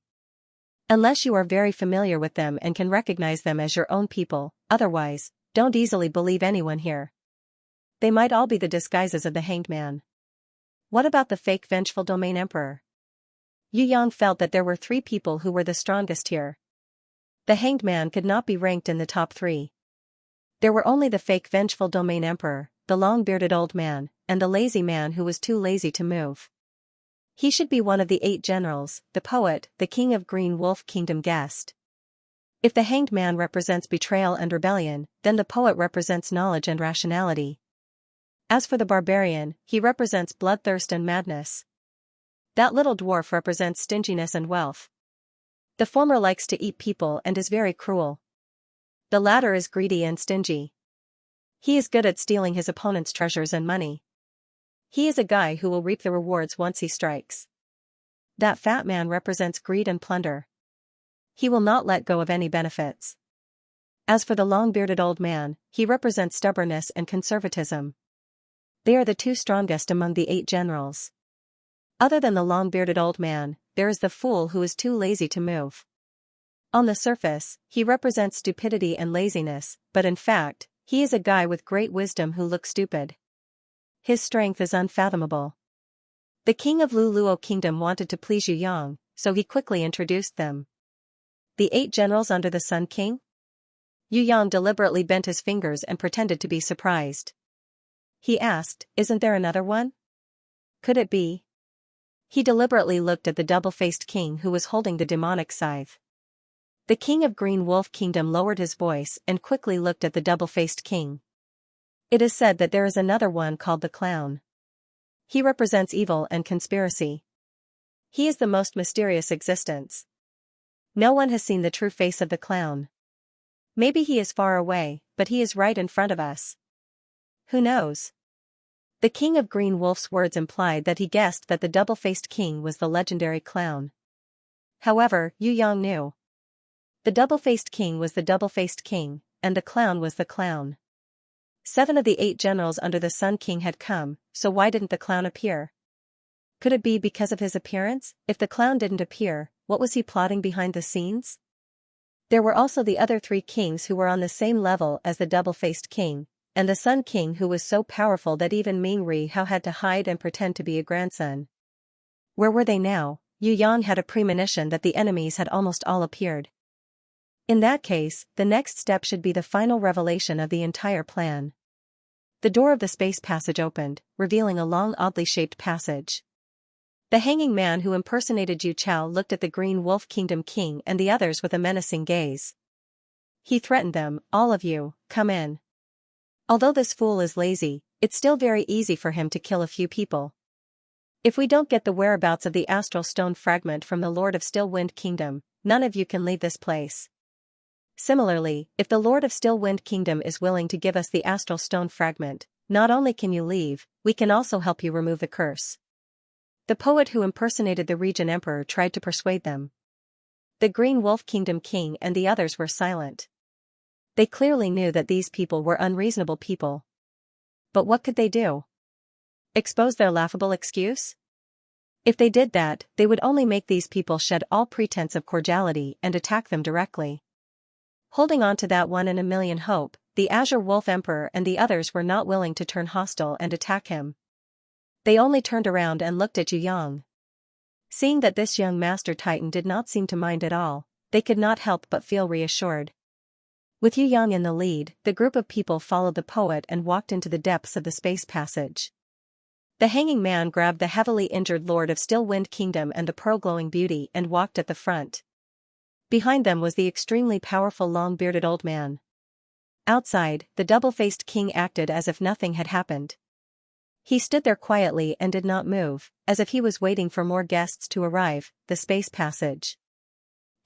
Unless you are very familiar with them and can recognize them as your own people, otherwise, don't easily believe anyone here. They might all be the disguises of the hanged man. What about the fake vengeful domain emperor? Yu Yang felt that there were 3 people who were the strongest here. The hanged man could not be ranked in the top 3. There were only the fake vengeful domain emperor, the long-bearded old man, and the lazy man who was too lazy to move. He should be one of the 8 generals, the poet, the king of Green Wolf Kingdom guessed. If the hanged man represents betrayal and rebellion, then the poet represents knowledge and rationality. As for the barbarian, he represents bloodthirst and madness. That little dwarf represents stinginess and wealth. The former likes to eat people and is very cruel. The latter is greedy and stingy. He is good at stealing his opponent's treasures and money. He is a guy who will reap the rewards once he strikes. That fat man represents greed and plunder. He will not let go of any benefits. As for the long-bearded old man, he represents stubbornness and conservatism. They are the 2 strongest among the 8 generals. Other than the long-bearded old man, there is the fool who is too lazy to move. On the surface, he represents stupidity and laziness, but in fact, he is a guy with great wisdom who looks stupid. His strength is unfathomable. The king of Luluo Kingdom wanted to please Yu Yang, so he quickly introduced them. The 8 generals under the Sun King? Yu Yang deliberately bent his fingers and pretended to be surprised. He asked, "Isn't there another one? Could it be?" He deliberately looked at the double-faced king who was holding the demonic scythe. The king of Green Wolf Kingdom lowered his voice and quickly looked at the double-faced king. It is said that there is another one called the clown. He represents evil and conspiracy. He is the most mysterious existence. No one has seen the true face of the clown. Maybe he is far away, but he is right in front of us. Who knows? The king of Green Wolf's words implied that he guessed that the double-faced king was the legendary clown. However, Yu Yang knew. The double-faced king was the double-faced king, and the clown was the clown. 7 of the 8 generals under the Sun King had come, so why didn't the clown appear? Could it be because of his appearance? If the clown didn't appear, what was he plotting behind the scenes? There were also the other 3 kings who were on the same level as the double-faced king, and the Sun King who was so powerful that even Ming Ri Hao had to hide and pretend to be a grandson. Where were they now? Yu Yang had a premonition that the enemies had almost all appeared. In that case, the next step should be the final revelation of the entire plan. The door of the space passage opened, revealing a long oddly shaped passage. The hanging man who impersonated Yu Chao looked at the Green Wolf Kingdom king and the others with a menacing gaze. He threatened them, "All of you, come in." Although this fool is lazy, it's still very easy for him to kill a few people. If we don't get the whereabouts of the astral stone fragment from the Lord of Still Wind Kingdom, none of you can leave this place. Similarly, if the Lord of Still Wind Kingdom is willing to give us the astral stone fragment, not only can you leave, we can also help you remove the curse. The poet who impersonated the Regent Emperor tried to persuade them. The Green Wolf Kingdom king and the others were silent. They clearly knew that these people were unreasonable people. But what could they do? Expose their laughable excuse? If they did that, they would only make these people shed all pretense of cordiality and attack them directly. Holding on to that 1 in a million hope, the Azure Wolf Emperor and the others were not willing to turn hostile and attack him. They only turned around and looked at Yu Yang. Seeing that this young Master Titan did not seem to mind at all, they could not help but feel reassured. With Yu Yang in the lead, the group of people followed the poet and walked into the depths of the space passage. The hanging man grabbed the heavily injured Lord of Still Wind Kingdom and the pearl-glowing beauty and walked at the front. Behind them was the extremely powerful long-bearded old man. Outside, the double-faced king acted as if nothing had happened. He stood there quietly and did not move, as if he was waiting for more guests to arrive. The space passage.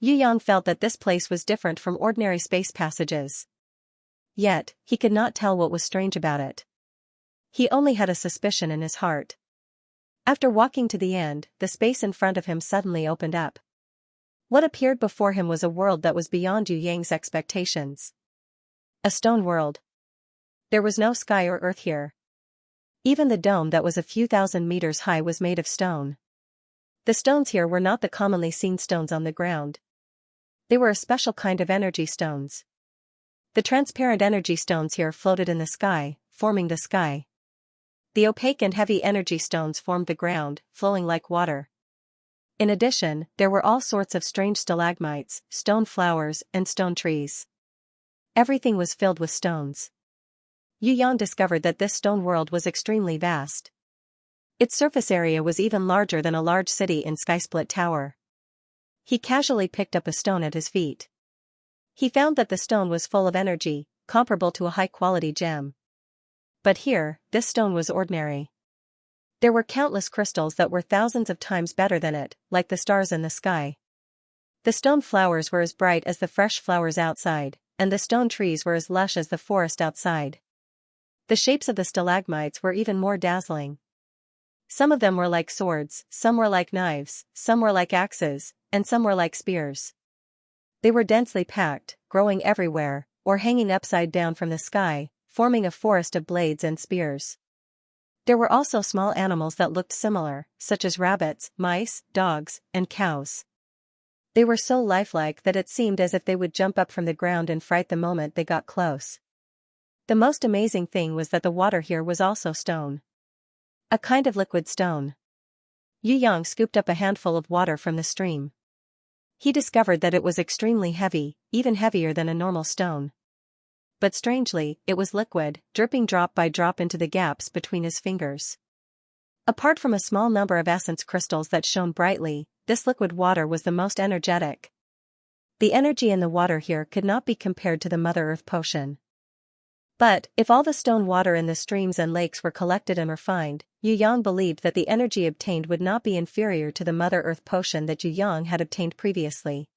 Yu Yang felt that this place was different from ordinary space passages. Yet, he could not tell what was strange about it. He only had a suspicion in his heart. After walking to the end, the space in front of him suddenly opened up. What appeared before him was a world that was beyond Yu Yang's expectations. A stone world. There was no sky or earth here. Even the dome that was a few thousand meters high was made of stone. The stones here were not the commonly seen stones on the ground. They were a special kind of energy stones. The transparent energy stones here floated in the sky, forming the sky. The opaque and heavy energy stones formed the ground, flowing like water. In addition, there were all sorts of strange stalagmites, stone flowers, and stone trees. Everything was filled with stones. Yu Yang discovered that this stone world was extremely vast. Its surface area was even larger than a large city in Skysplit Tower. He casually picked up a stone at his feet. He found that the stone was full of energy, comparable to a high-quality gem. But here, this stone was ordinary. There were countless crystals that were thousands of times better than it, like the stars in the sky. The stone flowers were as bright as the fresh flowers outside, and the stone trees were as lush as the forest outside. The shapes of the stalagmites were even more dazzling. Some of them were like swords, some were like knives, some were like axes, and some were like spears. They were densely packed, growing everywhere, or hanging upside down from the sky, forming a forest of blades and spears. There were also small animals that looked similar, such as rabbits, mice, dogs, and cows. They were so lifelike that it seemed as if they would jump up from the ground in fright the moment they got close. The most amazing thing was that the water here was also stone. A kind of liquid stone. Yu Yang scooped up a handful of water from the stream. He discovered that it was extremely heavy, even heavier than a normal stone. But strangely, it was liquid, dripping drop by drop into the gaps between his fingers. Apart from a small number of essence crystals that shone brightly, this liquid water was the most energetic. The energy in the water here could not be compared to the Mother Earth potion. But, if all the stone water in the streams and lakes were collected and refined, Yu Yang believed that the energy obtained would not be inferior to the Mother Earth potion that Yu Yang had obtained previously.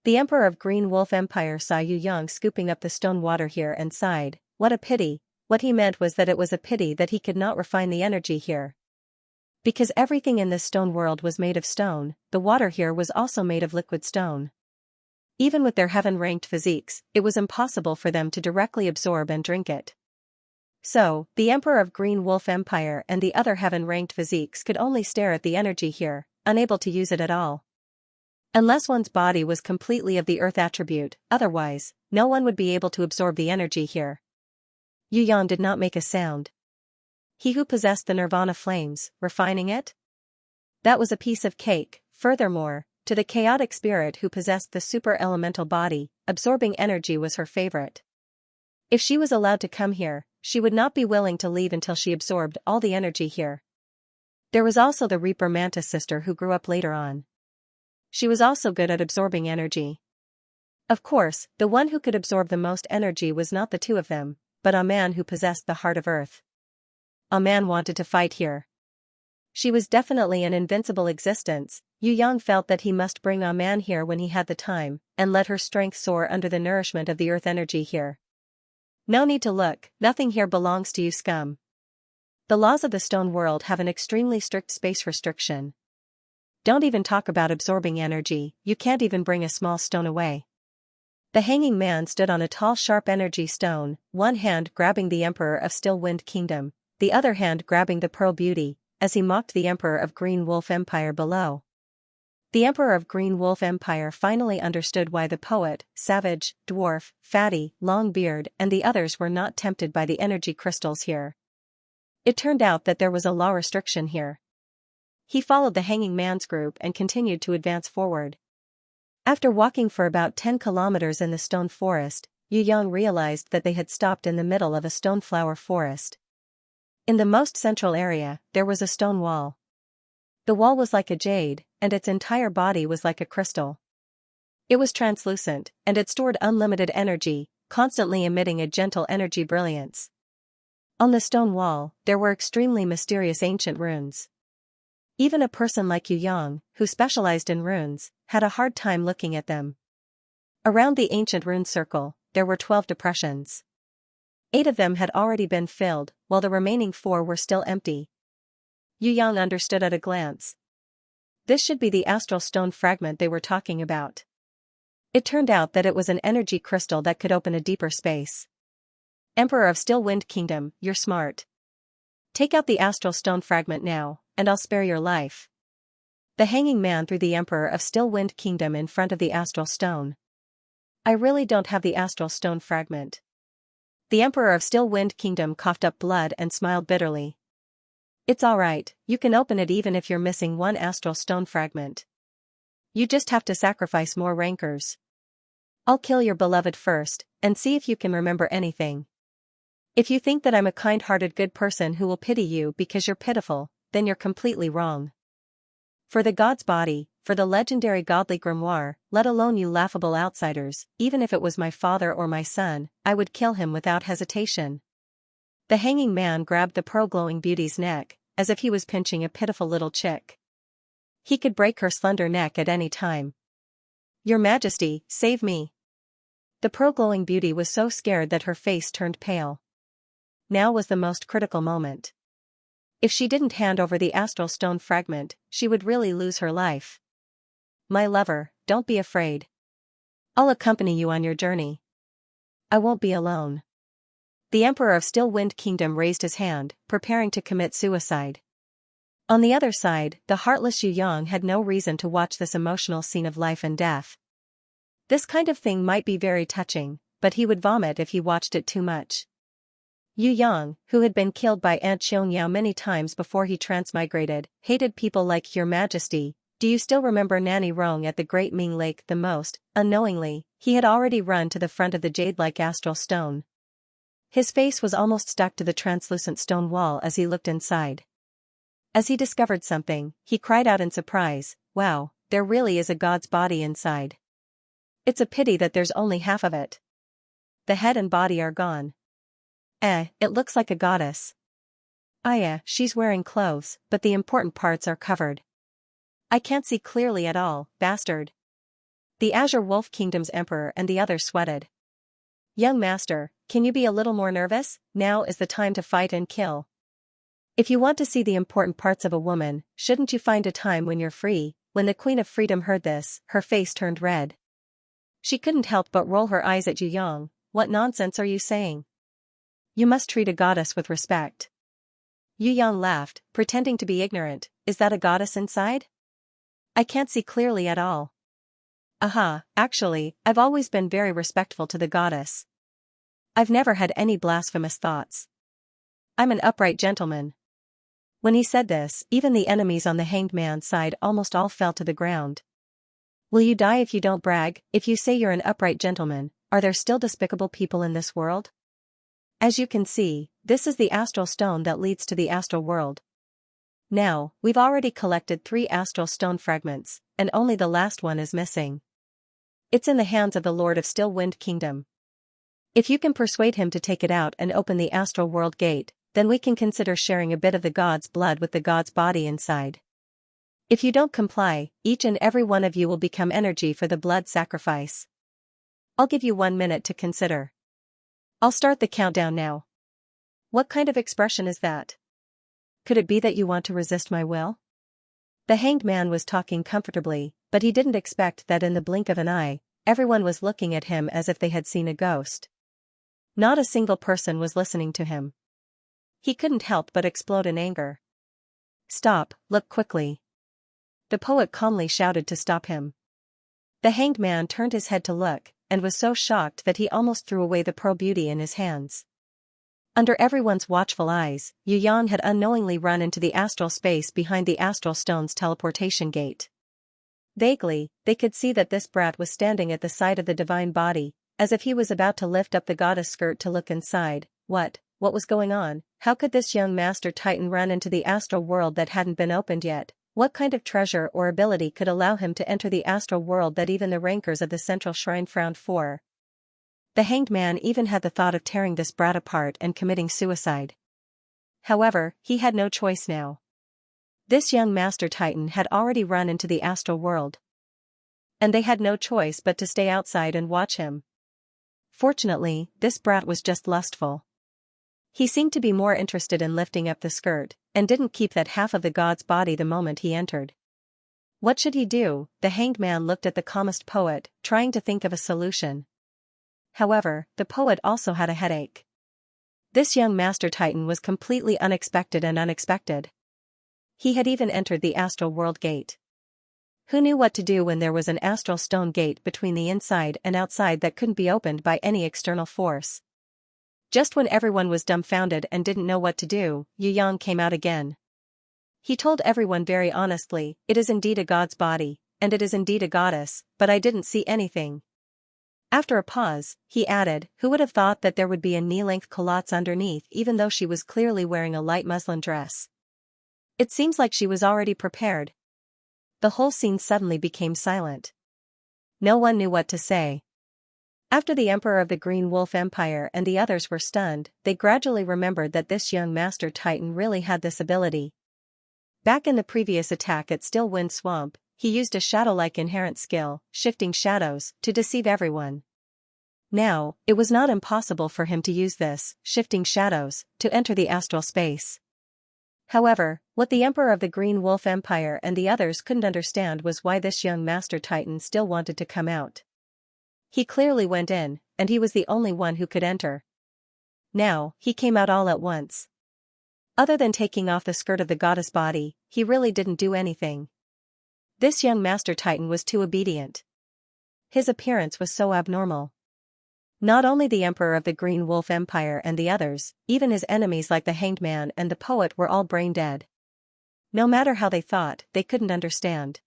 The Emperor of Green Wolf Empire saw Yu Yang scooping up the stone water here and sighed, "What a pity." What he meant was that it was a pity that he could not refine the energy here. Because everything in this stone world was made of stone, the water here was also made of liquid stone. Even with their heaven-ranked physiques, it was impossible for them to directly absorb and drink it. So, the Emperor of Green Wolf Empire and the other heaven-ranked physiques could only stare at the energy here, unable to use it at all. Unless one's body was completely of the earth attribute, otherwise, no one would be able to absorb the energy here. Yu Yang did not make a sound. He who possessed the nirvana flames, refining it? That was a piece of cake. Furthermore, to the chaotic spirit who possessed the super-elemental body, absorbing energy was her favorite. If she was allowed to come here, she would not be willing to leave until she absorbed all the energy here. There was also the Reaper Mantis sister who grew up later on. She was also good at absorbing energy. Of course, the one who could absorb the most energy was not the two of them, but a man who possessed the heart of earth. A man wanted to fight here. She was definitely an invincible existence. Yu Yang felt that he must bring a man here when he had the time, and let her strength soar under the nourishment of the earth energy here. No need to look, nothing here belongs to you, scum. The laws of the stone world have an extremely strict space restriction. Don't even talk about absorbing energy, you can't even bring a small stone away. The hanging man stood on a tall sharp energy stone, one hand grabbing the Emperor of Still Wind Kingdom, the other hand grabbing the Pearl Beauty, as he mocked the Emperor of Green Wolf Empire below. The Emperor of Green Wolf Empire finally understood why the poet, savage, dwarf, fatty, Longbeard and the others were not tempted by the energy crystals here. It turned out that there was a law restriction here. He followed the hanging man's group and continued to advance forward. After walking for about 10 kilometers in the stone forest, Yu Yang realized that they had stopped in the middle of a stone flower forest. In the most central area, there was a stone wall. The wall was like a jade, and its entire body was like a crystal. It was translucent, and it stored unlimited energy, constantly emitting a gentle energy brilliance. On the stone wall, there were extremely mysterious ancient runes. Even a person like Yu Yang, who specialized in runes, had a hard time looking at them. Around the ancient rune circle, there were 12 depressions. 8 of them had already been filled, while the remaining 4 were still empty. Yu Yang understood at a glance. This should be the astral stone fragment they were talking about. It turned out that it was an energy crystal that could open a deeper space. Emperor of Still Wind Kingdom, you're smart. Take out the astral stone fragment now, and I'll spare your life. The hanging man threw the Emperor of Still Wind Kingdom in front of the astral stone. I really don't have the astral stone fragment. The Emperor of Still Wind Kingdom coughed up blood and smiled bitterly. It's alright, you can open it even if you're missing one astral stone fragment. You just have to sacrifice more rancors. I'll kill your beloved first, and see if you can remember anything. If you think that I'm a kind-hearted good person who will pity you because you're pitiful, then you're completely wrong. For the god's body, for the legendary godly grimoire, let alone you laughable outsiders, even if it was my father or my son, I would kill him without hesitation. The hanging man grabbed the pearl-glowing beauty's neck, as if he was pinching a pitiful little chick. He could break her slender neck at any time. Your Majesty, save me. The pearl-glowing beauty was so scared that her face turned pale. Now was the most critical moment. If she didn't hand over the astral stone fragment, she would really lose her life. My lover, don't be afraid. I'll accompany you on your journey. I won't be alone. The Emperor of Still Wind Kingdom raised his hand, preparing to commit suicide. On the other side, the heartless Yu Yang had no reason to watch this emotional scene of life and death. This kind of thing might be very touching, but he would vomit if he watched it too much. Yu Yang, who had been killed by Aunt Xianxia many times before he transmigrated, hated people like Your Majesty. Do you still remember Nanny Rong at the Great Ming Lake the most? Unknowingly, he had already run to the front of the jade-like astral stone. His face was almost stuck to the translucent stone wall as he looked inside. As he discovered something, he cried out in surprise, "Wow, there really is a god's body inside. It's a pity that there's only half of it. The head and body are gone. It looks like a goddess. She's wearing clothes, but the important parts are covered. I can't see clearly at all, bastard." The Azure Wolf Kingdom's emperor and the others sweated. "Young master, can you be a little more nervous? Now is the time to fight and kill. If you want to see the important parts of a woman, shouldn't you find a time when you're free?" When the Queen of Freedom heard this, her face turned red. She couldn't help but roll her eyes at Yu Yang. "What nonsense are you saying? You must treat a goddess with respect." Yu Yang laughed, pretending to be ignorant. "Is that a goddess inside? I can't see clearly at all." Actually, I've always been very respectful to the goddess. I've never had any blasphemous thoughts. I'm an upright gentleman." When he said this, even the enemies on the hanged man's side almost all fell to the ground. "Will you die if you don't brag? If you say you're an upright gentleman, are there still despicable people in this world? As you can see, this is the astral stone that leads to the astral world. Now, we've already collected 3 astral stone fragments, and only the last one is missing. It's in the hands of the Lord of Still Wind Kingdom. If you can persuade him to take it out and open the astral world gate, then we can consider sharing a bit of the god's blood with the god's body inside. If you don't comply, each and every one of you will become energy for the blood sacrifice. I'll give you 1 minute to consider. I'll start the countdown now." "What kind of expression is that? Could it be that you want to resist my will?" The hanged man was talking comfortably, but he didn't expect that in the blink of an eye, everyone was looking at him as if they had seen a ghost. Not a single person was listening to him. He couldn't help but explode in anger. "Stop, look quickly." The poet calmly shouted to stop him. The hanged man turned his head to look, and was so shocked that he almost threw away the pearl beauty in his hands. Under everyone's watchful eyes, Yu Yang had unknowingly run into the astral space behind the astral stone's teleportation gate. Vaguely, they could see that this brat was standing at the side of the divine body, as if he was about to lift up the goddess skirt to look inside. What was going on? How could this young master titan run into the astral world that hadn't been opened yet? What kind of treasure or ability could allow him to enter the astral world that even the rankers of the central shrine frowned for? The hanged man even had the thought of tearing this brat apart and committing suicide. However, he had no choice now. This young master titan had already run into the astral world. And they had no choice but to stay outside and watch him. Fortunately, this brat was just lustful. He seemed to be more interested in lifting up the skirt, and didn't keep that half of the god's body the moment he entered. What should he do? The hanged man looked at the calmest poet, trying to think of a solution. However, the poet also had a headache. This young master titan was completely unexpected and unexpected. He had even entered the astral world gate. Who knew what to do when there was an astral stone gate between the inside and outside that couldn't be opened by any external force? Just when everyone was dumbfounded and didn't know what to do, Yu Yang came out again. He told everyone very honestly, "It is indeed a god's body, and it is indeed a goddess, but I didn't see anything." After a pause, he added, "Who would have thought that there would be a knee-length culottes underneath even though she was clearly wearing a light muslin dress? It seems like she was already prepared." The whole scene suddenly became silent. No one knew what to say. After the Emperor of the Green Wolf Empire and the others were stunned, they gradually remembered that this young master titan really had this ability. Back in the previous attack at Still Wind Swamp, he used a shadow-like inherent skill, shifting shadows, to deceive everyone. Now, it was not impossible for him to use this, shifting shadows, to enter the astral space. However, what the Emperor of the Green Wolf Empire and the others couldn't understand was why this young master titan still wanted to come out. He clearly went in, and he was the only one who could enter. Now, he came out all at once. Other than taking off the skirt of the goddess body, he really didn't do anything. This young Master Titan was too obedient. His appearance was so abnormal. Not only the Emperor of the Green Wolf Empire and the others, even his enemies like the Hanged Man and the Poet were all brain dead. No matter how they thought, they couldn't understand.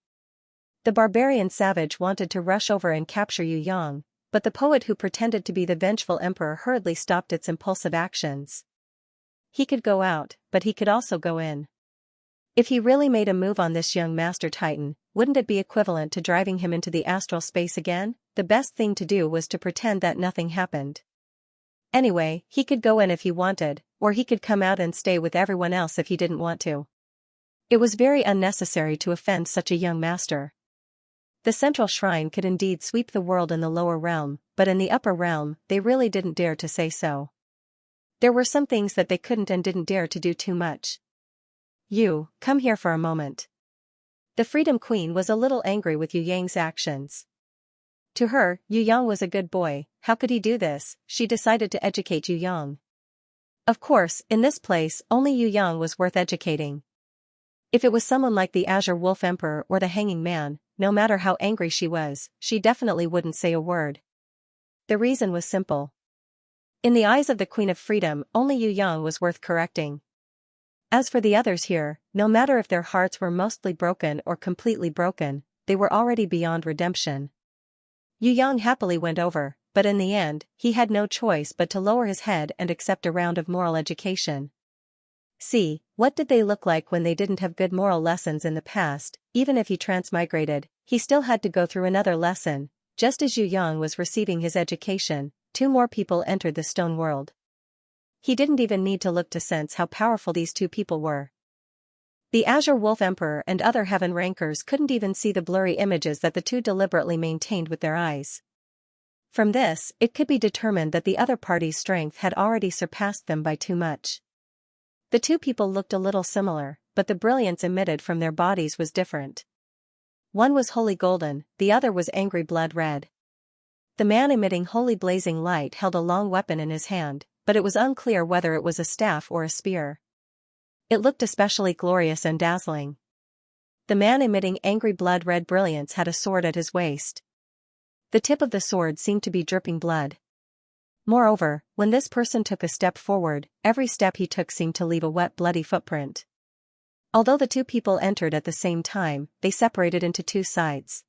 The barbarian savage wanted to rush over and capture Yu Yang, but the poet who pretended to be the vengeful emperor hurriedly stopped its impulsive actions. He could go out, but he could also go in. If he really made a move on this young Master Titan, wouldn't it be equivalent to driving him into the astral space again? The best thing to do was to pretend that nothing happened. Anyway, he could go in if he wanted, or he could come out and stay with everyone else if he didn't want to. It was very unnecessary to offend such a young master. The central shrine could indeed sweep the world in the lower realm, but in the upper realm, they really didn't dare to say so. There were some things that they couldn't and didn't dare to do too much. You, come here for a moment. The Freedom Queen was a little angry with Yu Yang's actions. To her, Yu Yang was a good boy. How could he do this? She decided to educate Yu Yang. Of course, in this place, only Yu Yang was worth educating. If it was someone like the Azure Wolf Emperor or the Hanging Man, no matter how angry she was, she definitely wouldn't say a word. The reason was simple. In the eyes of the Queen of Freedom, only Yu Yang was worth correcting. As for the others here, no matter if their hearts were mostly broken or completely broken, they were already beyond redemption. Yu Yang happily went over, but in the end, he had no choice but to lower his head and accept a round of moral education. See, what did they look like when they didn't have good moral lessons in the past? Even if he transmigrated, he still had to go through another lesson. Just as Yu Yang was receiving his education, 2 more people entered the stone world. He didn't even need to look to sense how powerful these 2 people were. The Azure Wolf Emperor and other heaven rankers couldn't even see the blurry images that the 2 deliberately maintained with their eyes. From this, it could be determined that the other party's strength had already surpassed them by too much. The 2 people looked a little similar, but the brilliance emitted from their bodies was different. One was holy golden, the other was angry blood red. The man emitting holy blazing light held a long weapon in his hand, but it was unclear whether it was a staff or a spear. It looked especially glorious and dazzling. The man emitting angry blood red brilliance had a sword at his waist. The tip of the sword seemed to be dripping blood. Moreover, when this person took a step forward, every step he took seemed to leave a wet bloody footprint. Although the 2 people entered at the same time, they separated into 2 sides.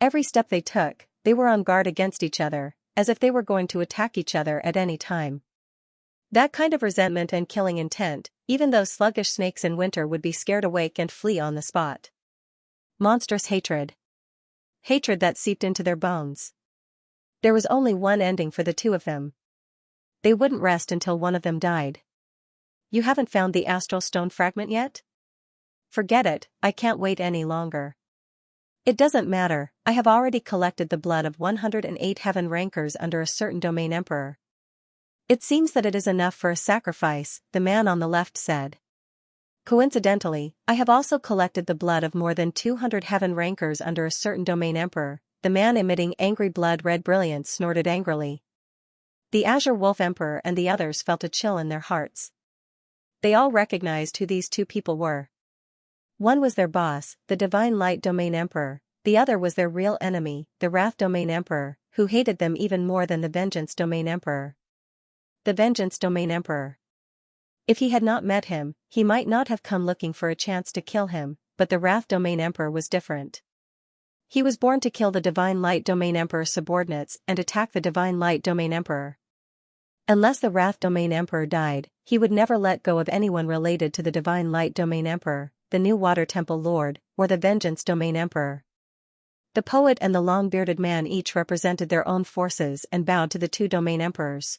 Every step they took, they were on guard against each other, as if they were going to attack each other at any time. That kind of resentment and killing intent, even those sluggish snakes in winter would be scared awake and flee on the spot. Monstrous hatred. Hatred that seeped into their bones. There was only one ending for the 2 of them. They wouldn't rest until one of them died. You haven't found the astral stone fragment yet? Forget it, I can't wait any longer. It doesn't matter, I have already collected the blood of 108 heaven rankers under a certain domain emperor. It seems that it is enough for a sacrifice, the man on the left said. Coincidentally, I have also collected the blood of more than 200 heaven rankers under a certain domain emperor. The man emitting angry blood red brilliance snorted angrily. The Azure Wolf Emperor and the others felt a chill in their hearts. They all recognized who these 2 people were. One was their boss, the Divine Light Domain Emperor, the other was their real enemy, the Wrath Domain Emperor, who hated them even more than the Vengeance Domain Emperor. The Vengeance Domain Emperor. If he had not met him, he might not have come looking for a chance to kill him, but the Wrath Domain Emperor was different. He was born to kill the Divine Light Domain Emperor's subordinates and attack the Divine Light Domain Emperor. Unless the Wrath Domain Emperor died, he would never let go of anyone related to the Divine Light Domain Emperor, the New Water Temple Lord, or the Vengeance Domain Emperor. The poet and the long-bearded man each represented their own forces and bowed to the 2 domain emperors.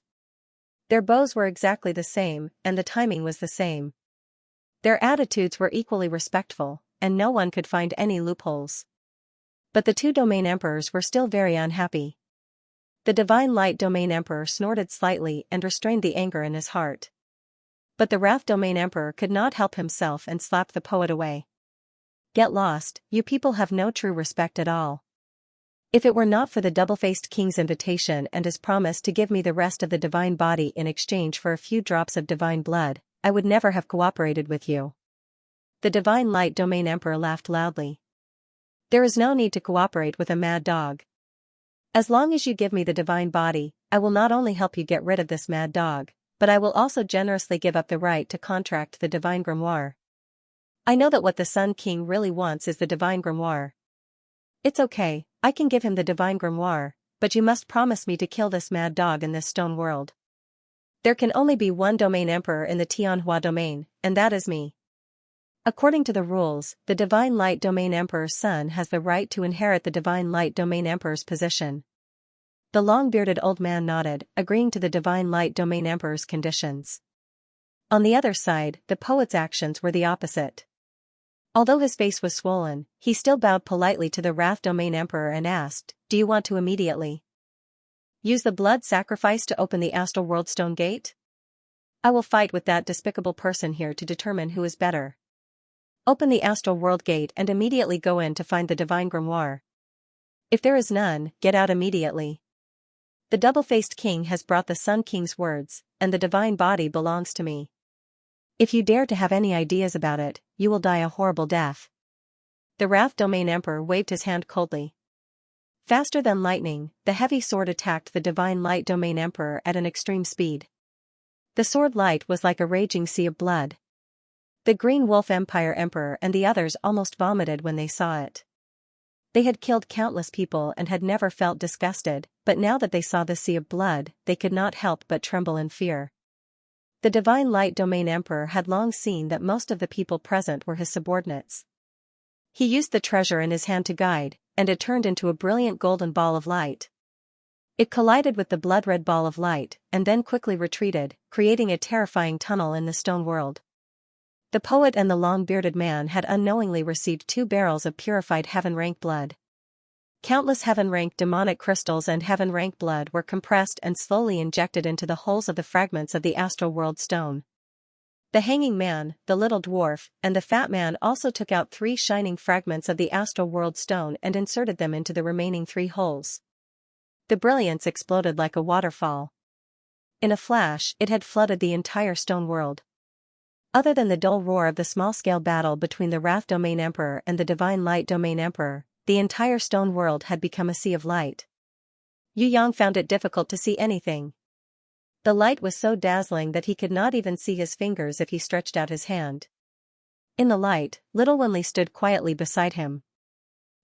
Their bows were exactly the same, and the timing was the same. Their attitudes were equally respectful, and no one could find any loopholes. But the 2 domain emperors were still very unhappy. The Divine Light Domain Emperor snorted slightly and restrained the anger in his heart. But the Wrath Domain Emperor could not help himself and slapped the poet away. Get lost, you people have no true respect at all. If it were not for the double-faced king's invitation and his promise to give me the rest of the divine body in exchange for a few drops of divine blood, I would never have cooperated with you. The Divine Light Domain Emperor laughed loudly. There is no need to cooperate with a mad dog. As long as you give me the divine body, I will not only help you get rid of this mad dog, but I will also generously give up the right to contract the divine grimoire. I know that what the Sun King really wants is the divine grimoire. It's okay, I can give him the divine grimoire, but you must promise me to kill this mad dog in this stone world. There can only be one domain emperor in the Tianhua domain, and that is me. According to the rules, the Divine Light Domain Emperor's son has the right to inherit the Divine Light Domain Emperor's position. The long-bearded old man nodded, agreeing to the Divine Light Domain Emperor's conditions. On the other side, the poet's actions were the opposite. Although his face was swollen, he still bowed politely to the Wrath Domain Emperor and asked, "Do you want to immediately use the blood sacrifice to open the Astral World Stone Gate? I will fight with that despicable person here to determine who is better. Open the Astral World Gate and immediately go in to find the Divine Grimoire. If there is none, get out immediately. The double-faced king has brought the Sun King's words, and the divine body belongs to me. If you dare to have any ideas about it, you will die a horrible death." The Wrath Domain Emperor waved his hand coldly. Faster than lightning, the heavy sword attacked the Divine Light Domain Emperor at an extreme speed. The sword light was like a raging sea of blood. The Green Wolf Empire Emperor and the others almost vomited when they saw it. They had killed countless people and had never felt disgusted, but now that they saw the sea of blood, they could not help but tremble in fear. The Divine Light Domain Emperor had long seen that most of the people present were his subordinates. He used the treasure in his hand to guide, and it turned into a brilliant golden ball of light. It collided with the blood-red ball of light, and then quickly retreated, creating a terrifying tunnel in the stone world. The poet and the long-bearded man had unknowingly received 2 barrels of purified heaven-rank blood. Countless heaven-rank demonic crystals and heaven-rank blood were compressed and slowly injected into the holes of the fragments of the Astral World Stone. The hanging man, the little dwarf, and the fat man also took out 3 shining fragments of the Astral World Stone and inserted them into the remaining 3 holes. The brilliance exploded like a waterfall. In a flash, it had flooded the entire stone world. Other than the dull roar of the small-scale battle between the Wrath Domain Emperor and the Divine Light Domain Emperor, the entire stone world had become a sea of light. Yu Yang found it difficult to see anything. The light was so dazzling that he could not even see his fingers if he stretched out his hand. In the light, little Wenli stood quietly beside him.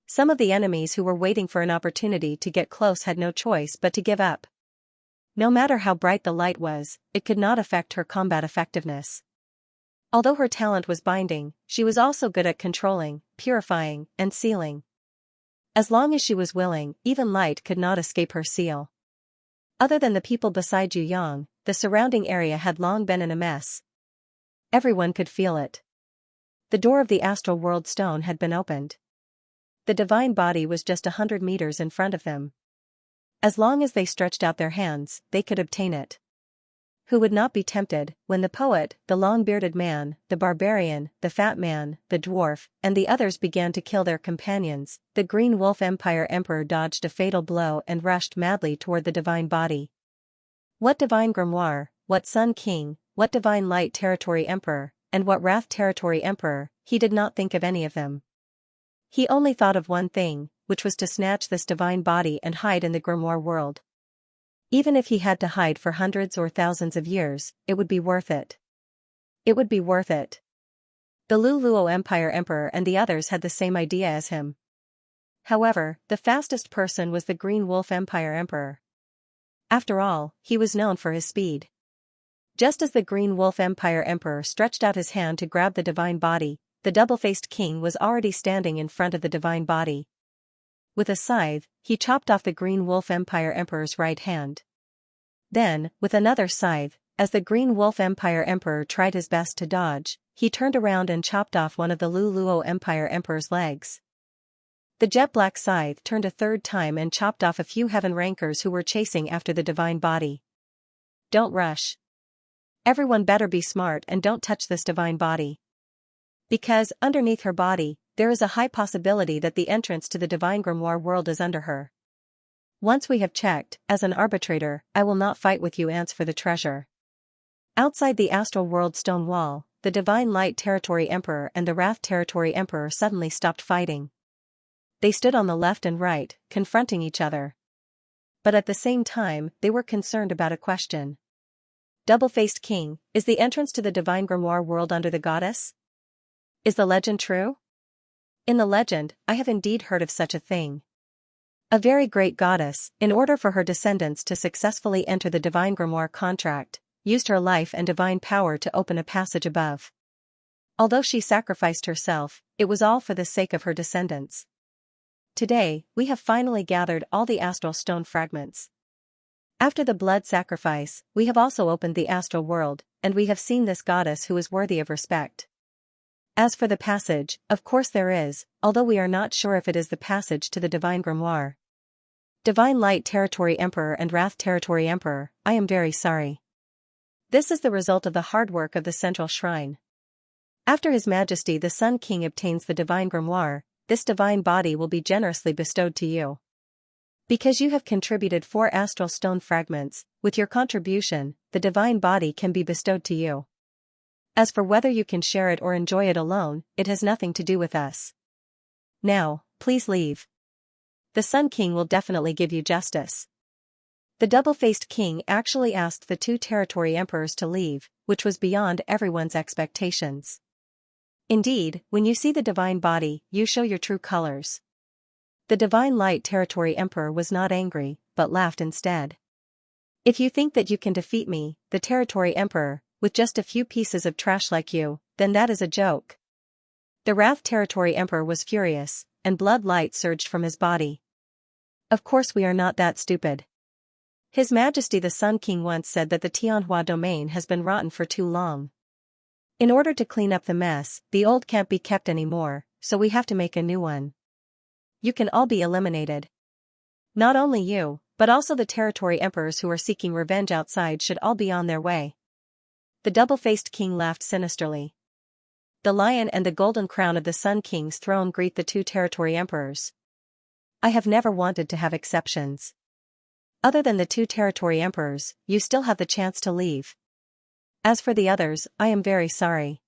Some of the enemies who were waiting for an opportunity to get close had no choice but to give up. No matter how bright the light was, it could not affect her combat effectiveness. Although her talent was binding, she was also good at controlling, purifying, and sealing. As long as she was willing, even light could not escape her seal. Other than the people beside Yu Yang, the surrounding area had long been in a mess. Everyone could feel it. The door of the Astral World Stone had been opened. The divine body was just 100 meters in front of them. As long as they stretched out their hands, they could obtain it. Who would not be tempted, when the poet, the long-bearded man, the barbarian, the fat man, the dwarf, and the others began to kill their companions? The Green Wolf Empire Emperor dodged a fatal blow and rushed madly toward the divine body. What divine grimoire, what Sun King, what divine light territory emperor, and what wrath territory emperor, he did not think of any of them. He only thought of one thing, which was to snatch this divine body and hide in the grimoire world. Even if he had to hide for hundreds or thousands of years, it would be worth it. It would be worth it. The Luluo Empire Emperor and the others had the same idea as him. However, the fastest person was the Green Wolf Empire Emperor. After all, he was known for his speed. Just as the Green Wolf Empire Emperor stretched out his hand to grab the divine body, the double-faced king was already standing in front of the divine body. With a scythe, he chopped off the Green Wolf Empire Emperor's right hand. Then, with another scythe, as the Green Wolf Empire Emperor tried his best to dodge, he turned around and chopped off one of the Luluo Empire Emperor's legs. The jet-black scythe turned a 3rd time and chopped off a few heaven rankers who were chasing after the divine body. Don't rush. Everyone better be smart and don't touch this divine body. Because, underneath her body, there is a high possibility that the entrance to the divine grimoire world is under her. Once we have checked, as an arbitrator, I will not fight with you ants for the treasure. Outside the astral world stone wall, the Divine Light Territory Emperor and the Wrath Territory Emperor suddenly stopped fighting. They stood on the left and right, confronting each other. But at the same time, they were concerned about a question. Double-faced king, is the entrance to the divine grimoire world under the goddess? Is the legend true? In the legend, I have indeed heard of such a thing. A very great goddess, in order for her descendants to successfully enter the divine grimoire contract, used her life and divine power to open a passage above. Although she sacrificed herself, it was all for the sake of her descendants. Today, we have finally gathered all the astral stone fragments. After the blood sacrifice, we have also opened the astral world, and we have seen this goddess who is worthy of respect. As for the passage, of course there is, although we are not sure if it is the passage to the divine grimoire. Divine Light Territory Emperor and Wrath Territory Emperor, I am very sorry. This is the result of the hard work of the central shrine. After His Majesty the Sun King obtains the divine grimoire, this divine body will be generously bestowed to you. Because you have contributed 4 astral stone fragments, with your contribution, the divine body can be bestowed to you. As for whether you can share it or enjoy it alone, it has nothing to do with us. Now, please leave. The Sun King will definitely give you justice. The double-faced king actually asked the 2 territory emperors to leave, which was beyond everyone's expectations. Indeed, when you see the divine body, you show your true colors. The Divine Light Territory Emperor was not angry, but laughed instead. If you think that you can defeat me, the Territory Emperor, with just a few pieces of trash like you, then that is a joke. The Wrath Territory Emperor was furious, and blood light surged from his body. Of course we are not that stupid. His Majesty the Sun King once said that the Tianhua domain has been rotten for too long. In order to clean up the mess, the old can't be kept anymore, so we have to make a new one. You can all be eliminated. Not only you, but also the territory emperors who are seeking revenge outside should all be on their way. The double-faced king laughed sinisterly. The lion and the golden crown of the Sun King's throne greet the 2 territory emperors. I have never wanted to have exceptions. Other than the 2 territory emperors, you still have the chance to leave. As for the others, I am very sorry.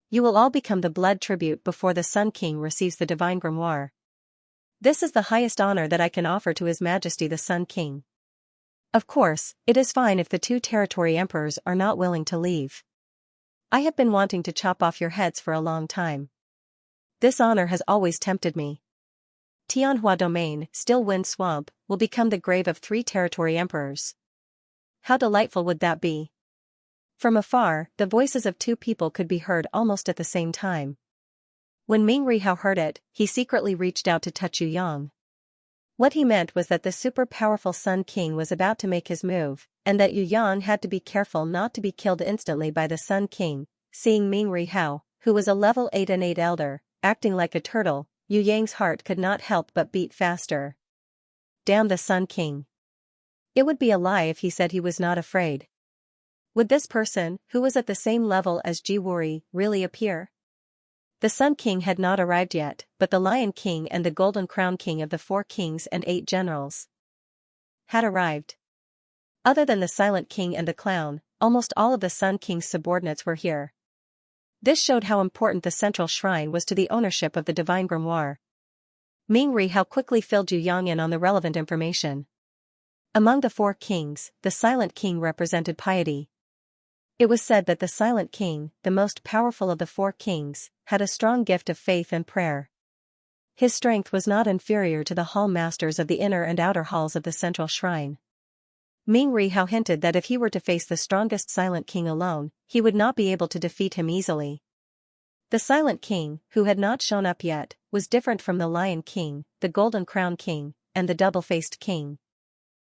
You will all become the blood tribute before the Sun King receives the divine grimoire. This is the highest honor that I can offer to His Majesty the Sun King. Of course, it is fine if the 2 territory emperors are not willing to leave. I have been wanting to chop off your heads for a long time. This honor has always tempted me. Tianhua Domain, Still Wind Swamp, will become the grave of 3 territory emperors. How delightful would that be? From afar, the voices of 2 people could be heard almost at the same time. When Ming Rihao heard it, he secretly reached out to touch Yu Yang. What he meant was that the super-powerful Sun King was about to make his move, and that Yu Yang had to be careful not to be killed instantly by the Sun King. Seeing Ming Rihao, who was a level 8 and 8 elder, acting like a turtle, Yu Yang's heart could not help but beat faster. Damn the Sun King. It would be a lie if he said he was not afraid. Would this person, who was at the same level as Ji Wuri, really appear? The Sun King had not arrived yet, but the Lion King and the Golden Crown King of the 4 kings and 8 generals had arrived. Other than the Silent King and the Clown, almost all of the Sun King's subordinates were here. This showed how important the central shrine was to the ownership of the divine grimoire. Ming Rihao quickly filled Yu Yang in on the relevant information. Among the 4 kings, the Silent King represented piety. It was said that the Silent King, the most powerful of the 4 kings, had a strong gift of faith and prayer. His strength was not inferior to the hall masters of the inner and outer halls of the central shrine. Ming Rihao hinted that if he were to face the strongest Silent King alone, he would not be able to defeat him easily. The Silent King, who had not shown up yet, was different from the Lion King, the Golden Crown King, and the Double-Faced King.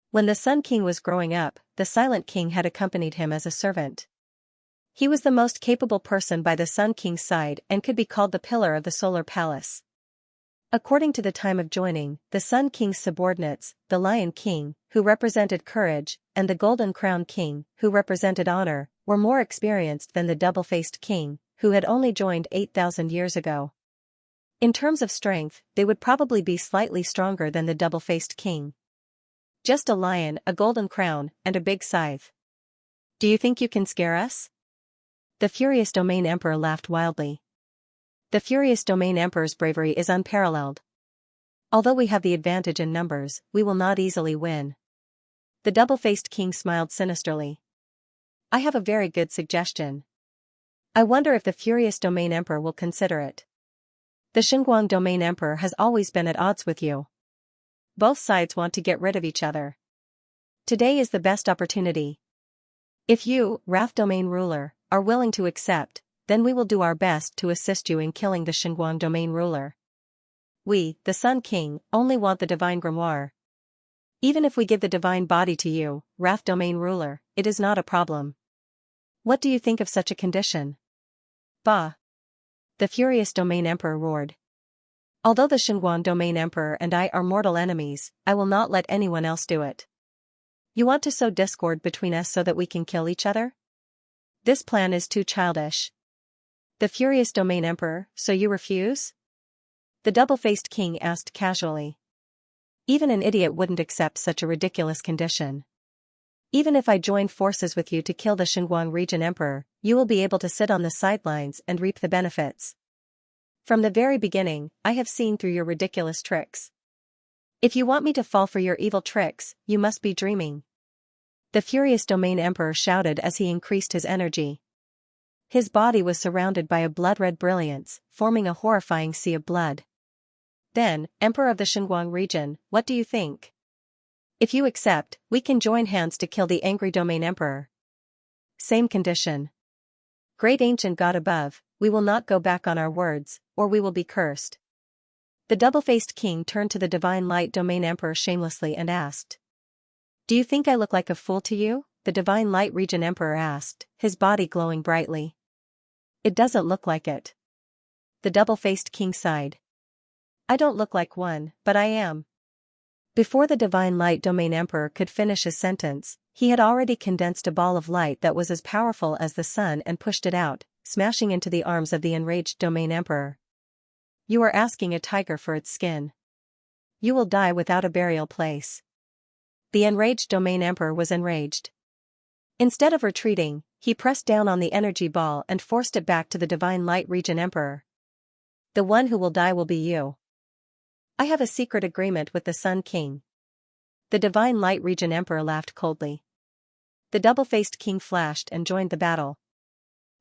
When the Sun King was growing up, the Silent King had accompanied him as a servant. He was the most capable person by the Sun King's side and could be called the pillar of the Solar Palace. According to the time of joining, the Sun King's subordinates, the Lion King, who represented courage, and the Golden Crown King, who represented honor, were more experienced than the Double-Faced King, who had only joined 8,000 years ago. In terms of strength, they would probably be slightly stronger than the Double-Faced King. Just a lion, a golden crown, and a big scythe. Do you think you can scare us? The furious Domain Emperor laughed wildly. The furious Domain Emperor's bravery is unparalleled. Although we have the advantage in numbers, we will not easily win. The double-faced king smiled sinisterly. I have a very good suggestion. I wonder if the furious Domain Emperor will consider it. The Xinguang Domain Emperor has always been at odds with you. Both sides want to get rid of each other. Today is the best opportunity. If you, Wrath Domain Ruler, are willing to accept, then we will do our best to assist you in killing the Xinguang Domain Ruler. We, the Sun King, only want the Divine Grimoire. Even if we give the Divine Body to you, Wrath Domain Ruler, it is not a problem. What do you think of such a condition? Bah! The furious Domain Emperor roared. Although the Xinguang Domain Emperor and I are mortal enemies, I will not let anyone else do it. You want to sow discord between us so that we can kill each other? This plan is too childish. The furious Domain Emperor, so you refuse? The double-faced king asked casually. Even an idiot wouldn't accept such a ridiculous condition. Even if I join forces with you to kill the Xinguang region emperor, you will be able to sit on the sidelines and reap the benefits. From the very beginning, I have seen through your ridiculous tricks. If you want me to fall for your evil tricks, you must be dreaming. The furious Domain Emperor shouted as he increased his energy. His body was surrounded by a blood-red brilliance, forming a horrifying sea of blood. Then, Emperor of the Xinguang region, what do you think? If you accept, we can join hands to kill the angry Domain Emperor. Same condition. Great ancient God above, we will not go back on our words, or we will be cursed. The double-faced king turned to the Divine Light Domain Emperor shamelessly and asked. Do you think I look like a fool to you? The Divine Light Region Emperor asked, his body glowing brightly. It doesn't look like it. The double-faced king sighed. I don't look like one, but I am. Before the Divine Light Domain Emperor could finish his sentence, he had already condensed a ball of light that was as powerful as the sun and pushed it out, smashing into the arms of the enraged Domain Emperor. You are asking a tiger for its skin. You will die without a burial place. The enraged Domain Emperor was enraged. Instead of retreating, he pressed down on the energy ball and forced it back to the Divine Light Region Emperor. The one who will die will be you. I have a secret agreement with the Sun King. The Divine Light Region Emperor laughed coldly. The double-faced king flashed and joined the battle.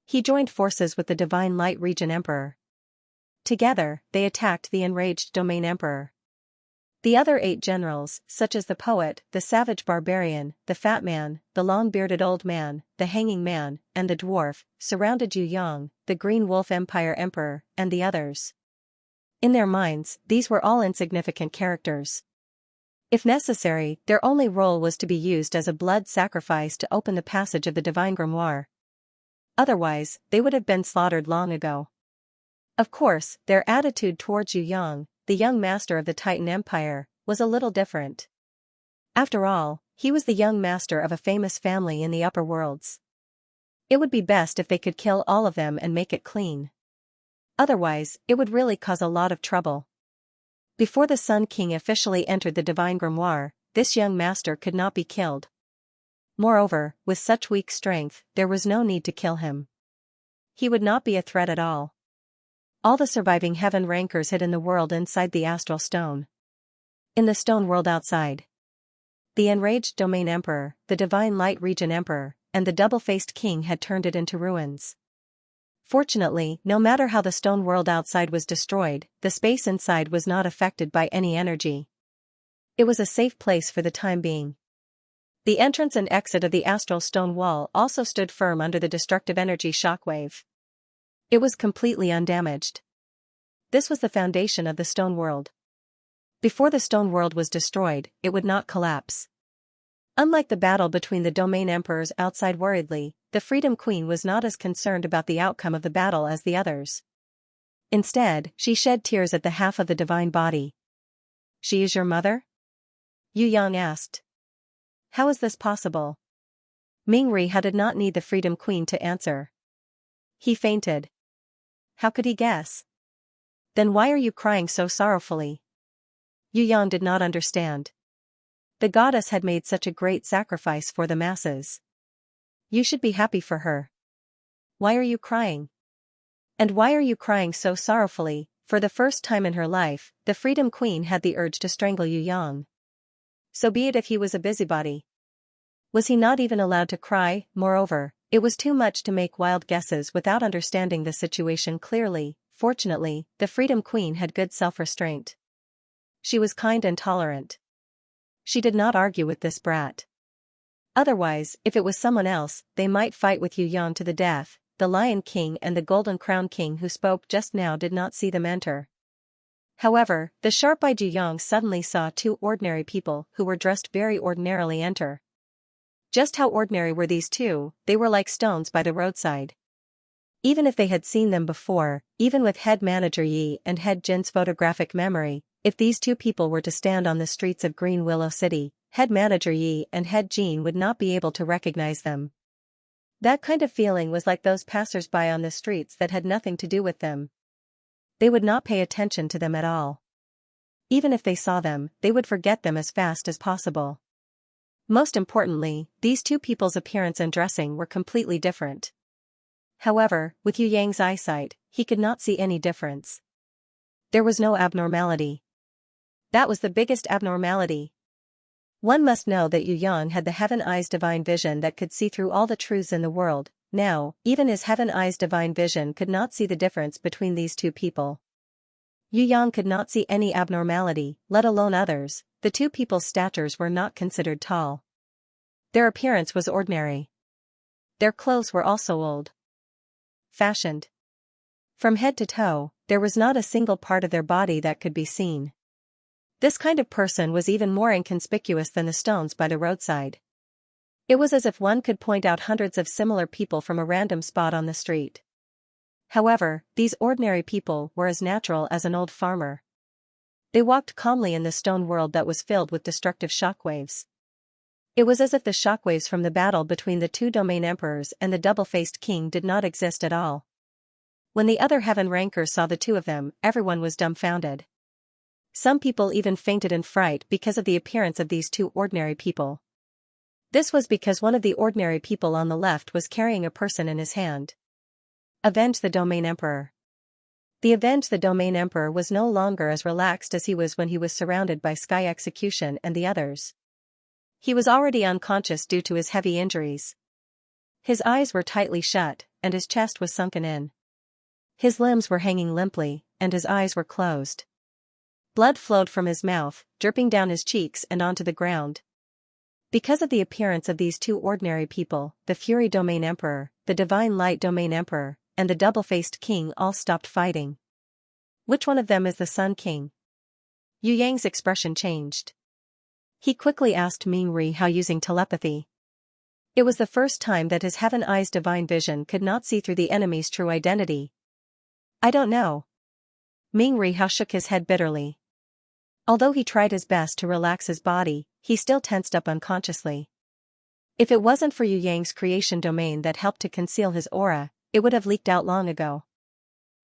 He joined forces with the Divine Light Region Emperor. Together, they attacked the enraged Domain Emperor. The other 8 generals, such as the poet, the savage barbarian, the fat man, the long-bearded old man, the hanging man, and the dwarf, surrounded Yu Yang, the Green Wolf Empire Emperor, and the others. In their minds, these were all insignificant characters. If necessary, their only role was to be used as a blood sacrifice to open the passage of the Divine Grimoire. Otherwise, they would have been slaughtered long ago. Of course, their attitude towards Yu Yang, the young master of the Titan Empire, was a little different. After all, he was the young master of a famous family in the upper worlds. It would be best if they could kill all of them and make it clean. Otherwise, it would really cause a lot of trouble. Before the Sun King officially entered the Divine Grimoire, this young master could not be killed. Moreover, with such weak strength, there was no need to kill him. He would not be a threat at all. All the surviving heaven rankers hid in the world inside the astral stone. In the stone world outside, the enraged Domain Emperor, the Divine Light Region Emperor, and the double-faced king had turned it into ruins. Fortunately, no matter how the stone world outside was destroyed, the space inside was not affected by any energy. It was a safe place for the time being. The entrance and exit of the astral stone wall also stood firm under the destructive energy shockwave. It was completely undamaged. This was the foundation of the stone world. Before the stone world was destroyed, it would not collapse. Unlike the battle between the Domain Emperors outside worriedly, the Freedom Queen was not as concerned about the outcome of the battle as the others. Instead, she shed tears at the half of the divine body. She is your mother? Yu Yang asked. How is this possible? Mingri did not need the Freedom Queen to answer. He fainted. How could he guess? Then why are you crying so sorrowfully? Yu Yang did not understand. The goddess had made such a great sacrifice for the masses. You should be happy for her. Why are you crying? And why are you crying so sorrowfully? For the first time in her life, the Freedom Queen had the urge to strangle Yu Yang. So be it if he was a busybody. Was he not even allowed to cry? Moreover, it was too much to make wild guesses without understanding the situation clearly. Fortunately, the Freedom Queen had good self-restraint. She was kind and tolerant. She did not argue with this brat. Otherwise, if it was someone else, they might fight with Yu Yang to the death. The Lion King and the Golden Crown King who spoke just now did not see them enter. However, the sharp-eyed Yu Yang suddenly saw two ordinary people who were dressed very ordinarily enter. Just how ordinary were these two? They were like stones by the roadside. Even if they had seen them before, even with head manager Yi and head Jin's photographic memory, if these two people were to stand on the streets of Green Willow City, head manager Yi and head Jin would not be able to recognize them. That kind of feeling was like those passers-by on the streets that had nothing to do with them. They would not pay attention to them at all. Even if they saw them, they would forget them as fast as possible. Most importantly, these two people's appearance and dressing were completely different. However, with Yu Yang's eyesight, he could not see any difference. There was no abnormality. That was the biggest abnormality. One must know that Yu Yang had the Heaven Eyes divine vision that could see through all the truths in the world. Now, even his Heaven Eyes divine vision could not see the difference between these two people. Yu Yang could not see any abnormality, let alone others. The two people's statures were not considered tall. Their appearance was ordinary. Their clothes were also old-fashioned. From head to toe, there was not a single part of their body that could be seen. This kind of person was even more inconspicuous than the stones by the roadside. It was as if one could point out hundreds of similar people from a random spot on the street. However, these ordinary people were as natural as an old farmer. They walked calmly in the stone world that was filled with destructive shockwaves. It was as if the shockwaves from the battle between the two domain emperors and the double-faced king did not exist at all. When the other heaven rankers saw the two of them, everyone was dumbfounded. Some people even fainted in fright because of the appearance of these two ordinary people. This was because one of the ordinary people on the left was carrying a person in his hand. Avenge the Domain Emperor. The Avenge the Domain Emperor was no longer as relaxed as he was when he was surrounded by Sky Execution and the others. He was already unconscious due to his heavy injuries. His eyes were tightly shut, and his chest was sunken in. His limbs were hanging limply, and his eyes were closed. Blood flowed from his mouth, dripping down his cheeks and onto the ground. Because of the appearance of these two ordinary people, the Fury Domain Emperor, the Divine Light Domain Emperor, and the double-faced king all stopped fighting. Which one of them is the Sun King? Yu Yang's expression changed. He quickly asked Ming Ri how using telepathy. It was the first time that his Heaven Eyes divine vision could not see through the enemy's true identity. I don't know. Ming Ri Hao shook his head bitterly. Although he tried his best to relax his body, he still tensed up unconsciously. If it wasn't for Yu Yang's creation domain that helped to conceal his aura, it would have leaked out long ago.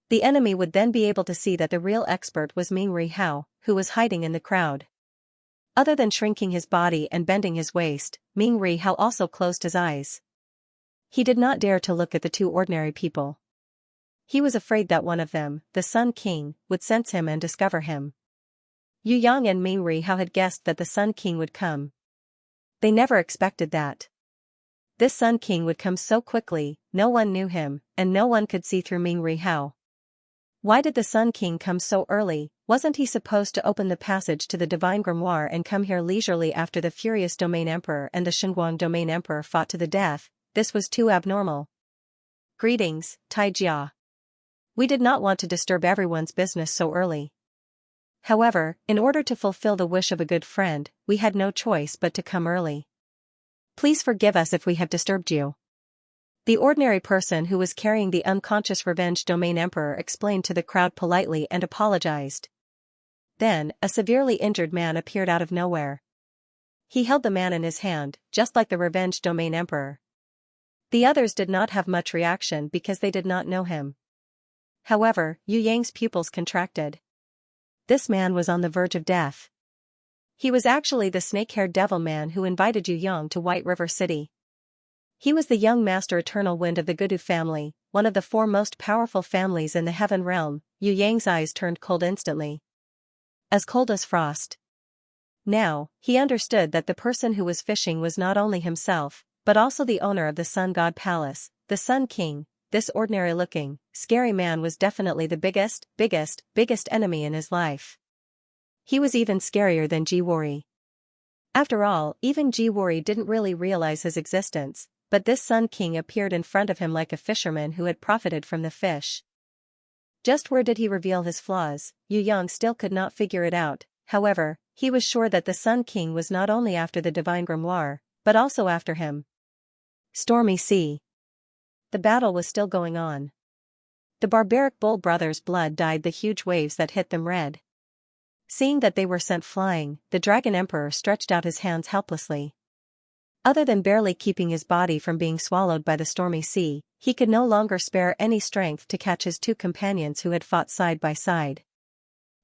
The enemy would then be able to see that the real expert was Ming Ri Hao, who was hiding in the crowd. Other than shrinking his body and bending his waist, Ming Ri Hao also closed his eyes. He did not dare to look at the two ordinary people. He was afraid that one of them, the Sun King, would sense him and discover him. Yu Yang and Ming Ri Hao had guessed that the Sun King would come. They never expected that. This Sun King would come so quickly, no one knew him, and no one could see through Ming Ri Hao. Why did the Sun King come so early? Wasn't he supposed to open the passage to the Divine Grimoire and come here leisurely after the Furious Domain Emperor and the Shenguang Domain Emperor fought to the death? This was too abnormal. Greetings, Tai Jia. We did not want to disturb everyone's business so early. However, in order to fulfill the wish of a good friend, we had no choice but to come early. Please forgive us if we have disturbed you. The ordinary person who was carrying the unconscious Revenge Domain Emperor explained to the crowd politely and apologized. Then, a severely injured man appeared out of nowhere. He held the man in his hand, just like the Revenge Domain Emperor. The others did not have much reaction because they did not know him. However, Yu Yang's pupils contracted. This man was on the verge of death. He was actually the snake-haired devil man who invited Yu Yang to White River City. He was the young master eternal wind of the Gudu family, one of the four most powerful families in the heaven realm. Yu Yang's eyes turned cold instantly. As cold as frost. Now, he understood that the person who was fishing was not only himself, but also the owner of the Sun God Palace, the Sun King. This ordinary-looking, scary man was definitely the biggest enemy in his life. He was even scarier than Jiwori. After all, even Jiwori didn't really realize his existence, but this Sun King appeared in front of him like a fisherman who had profited from the fish. Just where did he reveal his flaws? Yu Yang still could not figure it out. However, he was sure that the Sun King was not only after the Divine Grimoire, but also after him. Stormy Sea. The battle was still going on. The barbaric Bull brothers' blood dyed the huge waves that hit them red. Seeing that they were sent flying, the Dragon Emperor stretched out his hands helplessly. Other than barely keeping his body from being swallowed by the stormy sea, he could no longer spare any strength to catch his two companions who had fought side by side.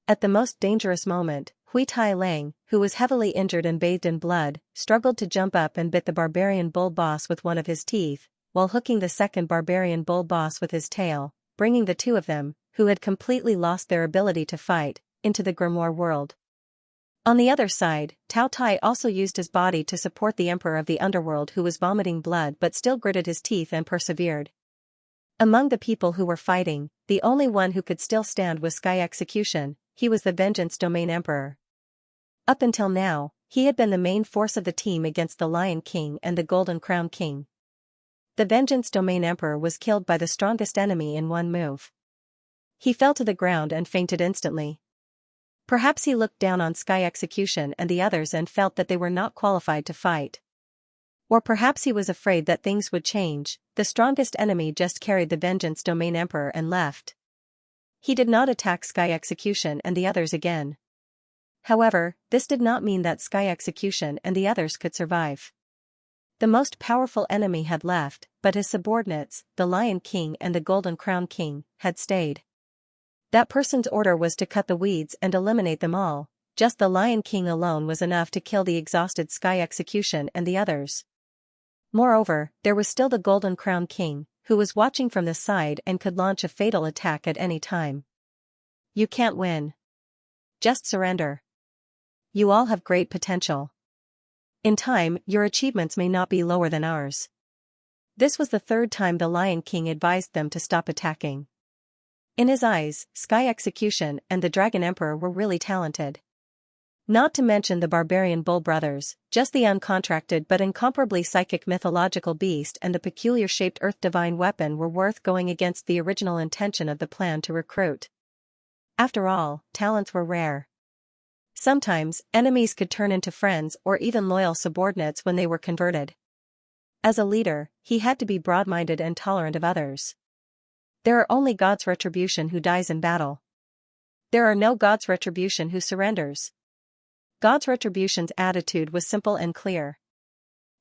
At the most dangerous moment, Hui Tai Lang, who was heavily injured and bathed in blood, struggled to jump up and bit the barbarian bull boss with one of his teeth, while hooking the second barbarian bull boss with his tail, bringing the two of them, who had completely lost their ability to fight, into the grimoire world. On the other side, Tao Tai also used his body to support the Emperor of the Underworld, who was vomiting blood but still gritted his teeth and persevered. Among the people who were fighting, the only one who could still stand was Sky Execution. He was the Vengeance Domain Emperor. Up until now, he had been the main force of the team against the Lion King and the Golden Crown King. The Vengeance Domain Emperor was killed by the strongest enemy in one move. He fell to the ground and fainted instantly. Perhaps he looked down on Sky Execution and the others and felt that they were not qualified to fight. Or perhaps he was afraid that things would change. The strongest enemy just carried the Vengeance Domain Emperor and left. He did not attack Sky Execution and the others again. However, this did not mean that Sky Execution and the others could survive. The most powerful enemy had left, but his subordinates, the Lion King and the Golden Crown King, had stayed. That person's order was to cut the weeds and eliminate them all. Just the Lion King alone was enough to kill the exhausted Sky Execution and the others. Moreover, there was still the Golden Crown King, who was watching from the side and could launch a fatal attack at any time. You can't win. Just surrender. You all have great potential. In time, your achievements may not be lower than ours. This was the third time the Lion King advised them to stop attacking. In his eyes, Sky Execution and the Dragon Emperor were really talented. Not to mention the barbarian Bull brothers, just the uncontracted but incomparably psychic mythological beast and the peculiar-shaped Earth Divine weapon were worth going against the original intention of the plan to recruit. After all, talents were rare. Sometimes, enemies could turn into friends or even loyal subordinates when they were converted. As a leader, he had to be broad-minded and tolerant of others. There are only God's retribution who dies in battle. There are no God's retribution who surrenders. God's retribution's attitude was simple and clear.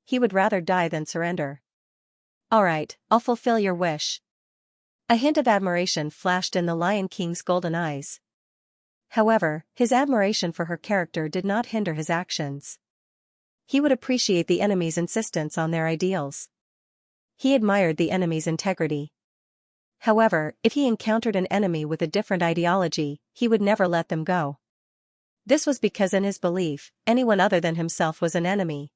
He would rather die than surrender. Alright, I'll fulfill your wish. A hint of admiration flashed in the Lion King's golden eyes. However, his admiration for her character did not hinder his actions. He would appreciate the enemy's insistence on their ideals. He admired the enemy's integrity. However, if he encountered an enemy with a different ideology, he would never let them go. This was because in his belief, anyone other than himself was an enemy.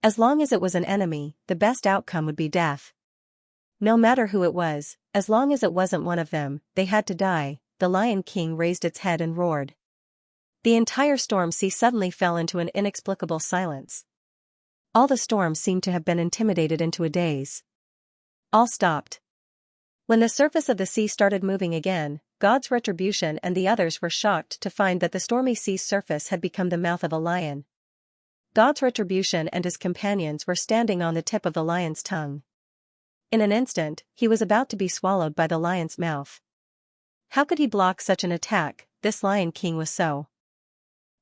As long as it was an enemy, the best outcome would be death. No matter who it was, as long as it wasn't one of them, they had to die. The Lion King raised its head and roared. The entire storm sea suddenly fell into an inexplicable silence. All the storm seemed to have been intimidated into a daze. All stopped. When the surface of the sea started moving again, God's retribution and the others were shocked to find that the stormy sea's surface had become the mouth of a lion. God's retribution and his companions were standing on the tip of the lion's tongue. In an instant, he was about to be swallowed by the lion's mouth. How could he block such an attack? This Lion King was so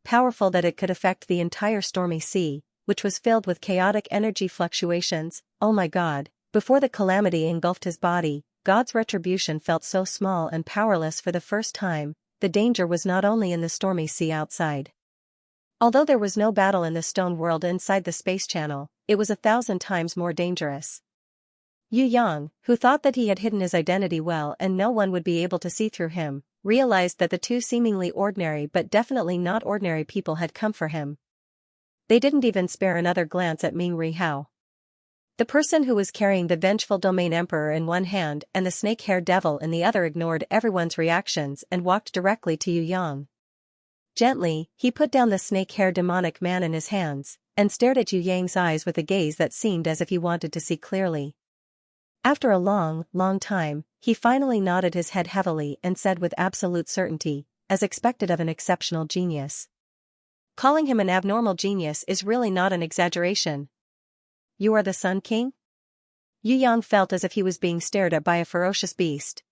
powerful that it could affect the entire stormy sea, which was filled with chaotic energy fluctuations. Oh my God, before the calamity engulfed his body, God's retribution felt so small and powerless for the first time. The danger was not only in the stormy sea outside. Although there was no battle in the stone world inside the space channel, it was 1,000 times more dangerous. Yu Yang, who thought that he had hidden his identity well and no one would be able to see through him, realized that the two seemingly ordinary but definitely not ordinary people had come for him. They didn't even spare another glance at Ming Rihao. The person who was carrying the vengeful domain emperor in one hand and the snake-haired devil in the other ignored everyone's reactions and walked directly to Yu Yang. Gently, he put down the snake-haired demonic man in his hands, and stared at Yu Yang's eyes with a gaze that seemed as if he wanted to see clearly. After a long, long time, he finally nodded his head heavily and said with absolute certainty, as expected of an exceptional genius. Calling him an abnormal genius is really not an exaggeration. You are the Sun King? Yu Yang felt as if he was being stared at by a ferocious beast.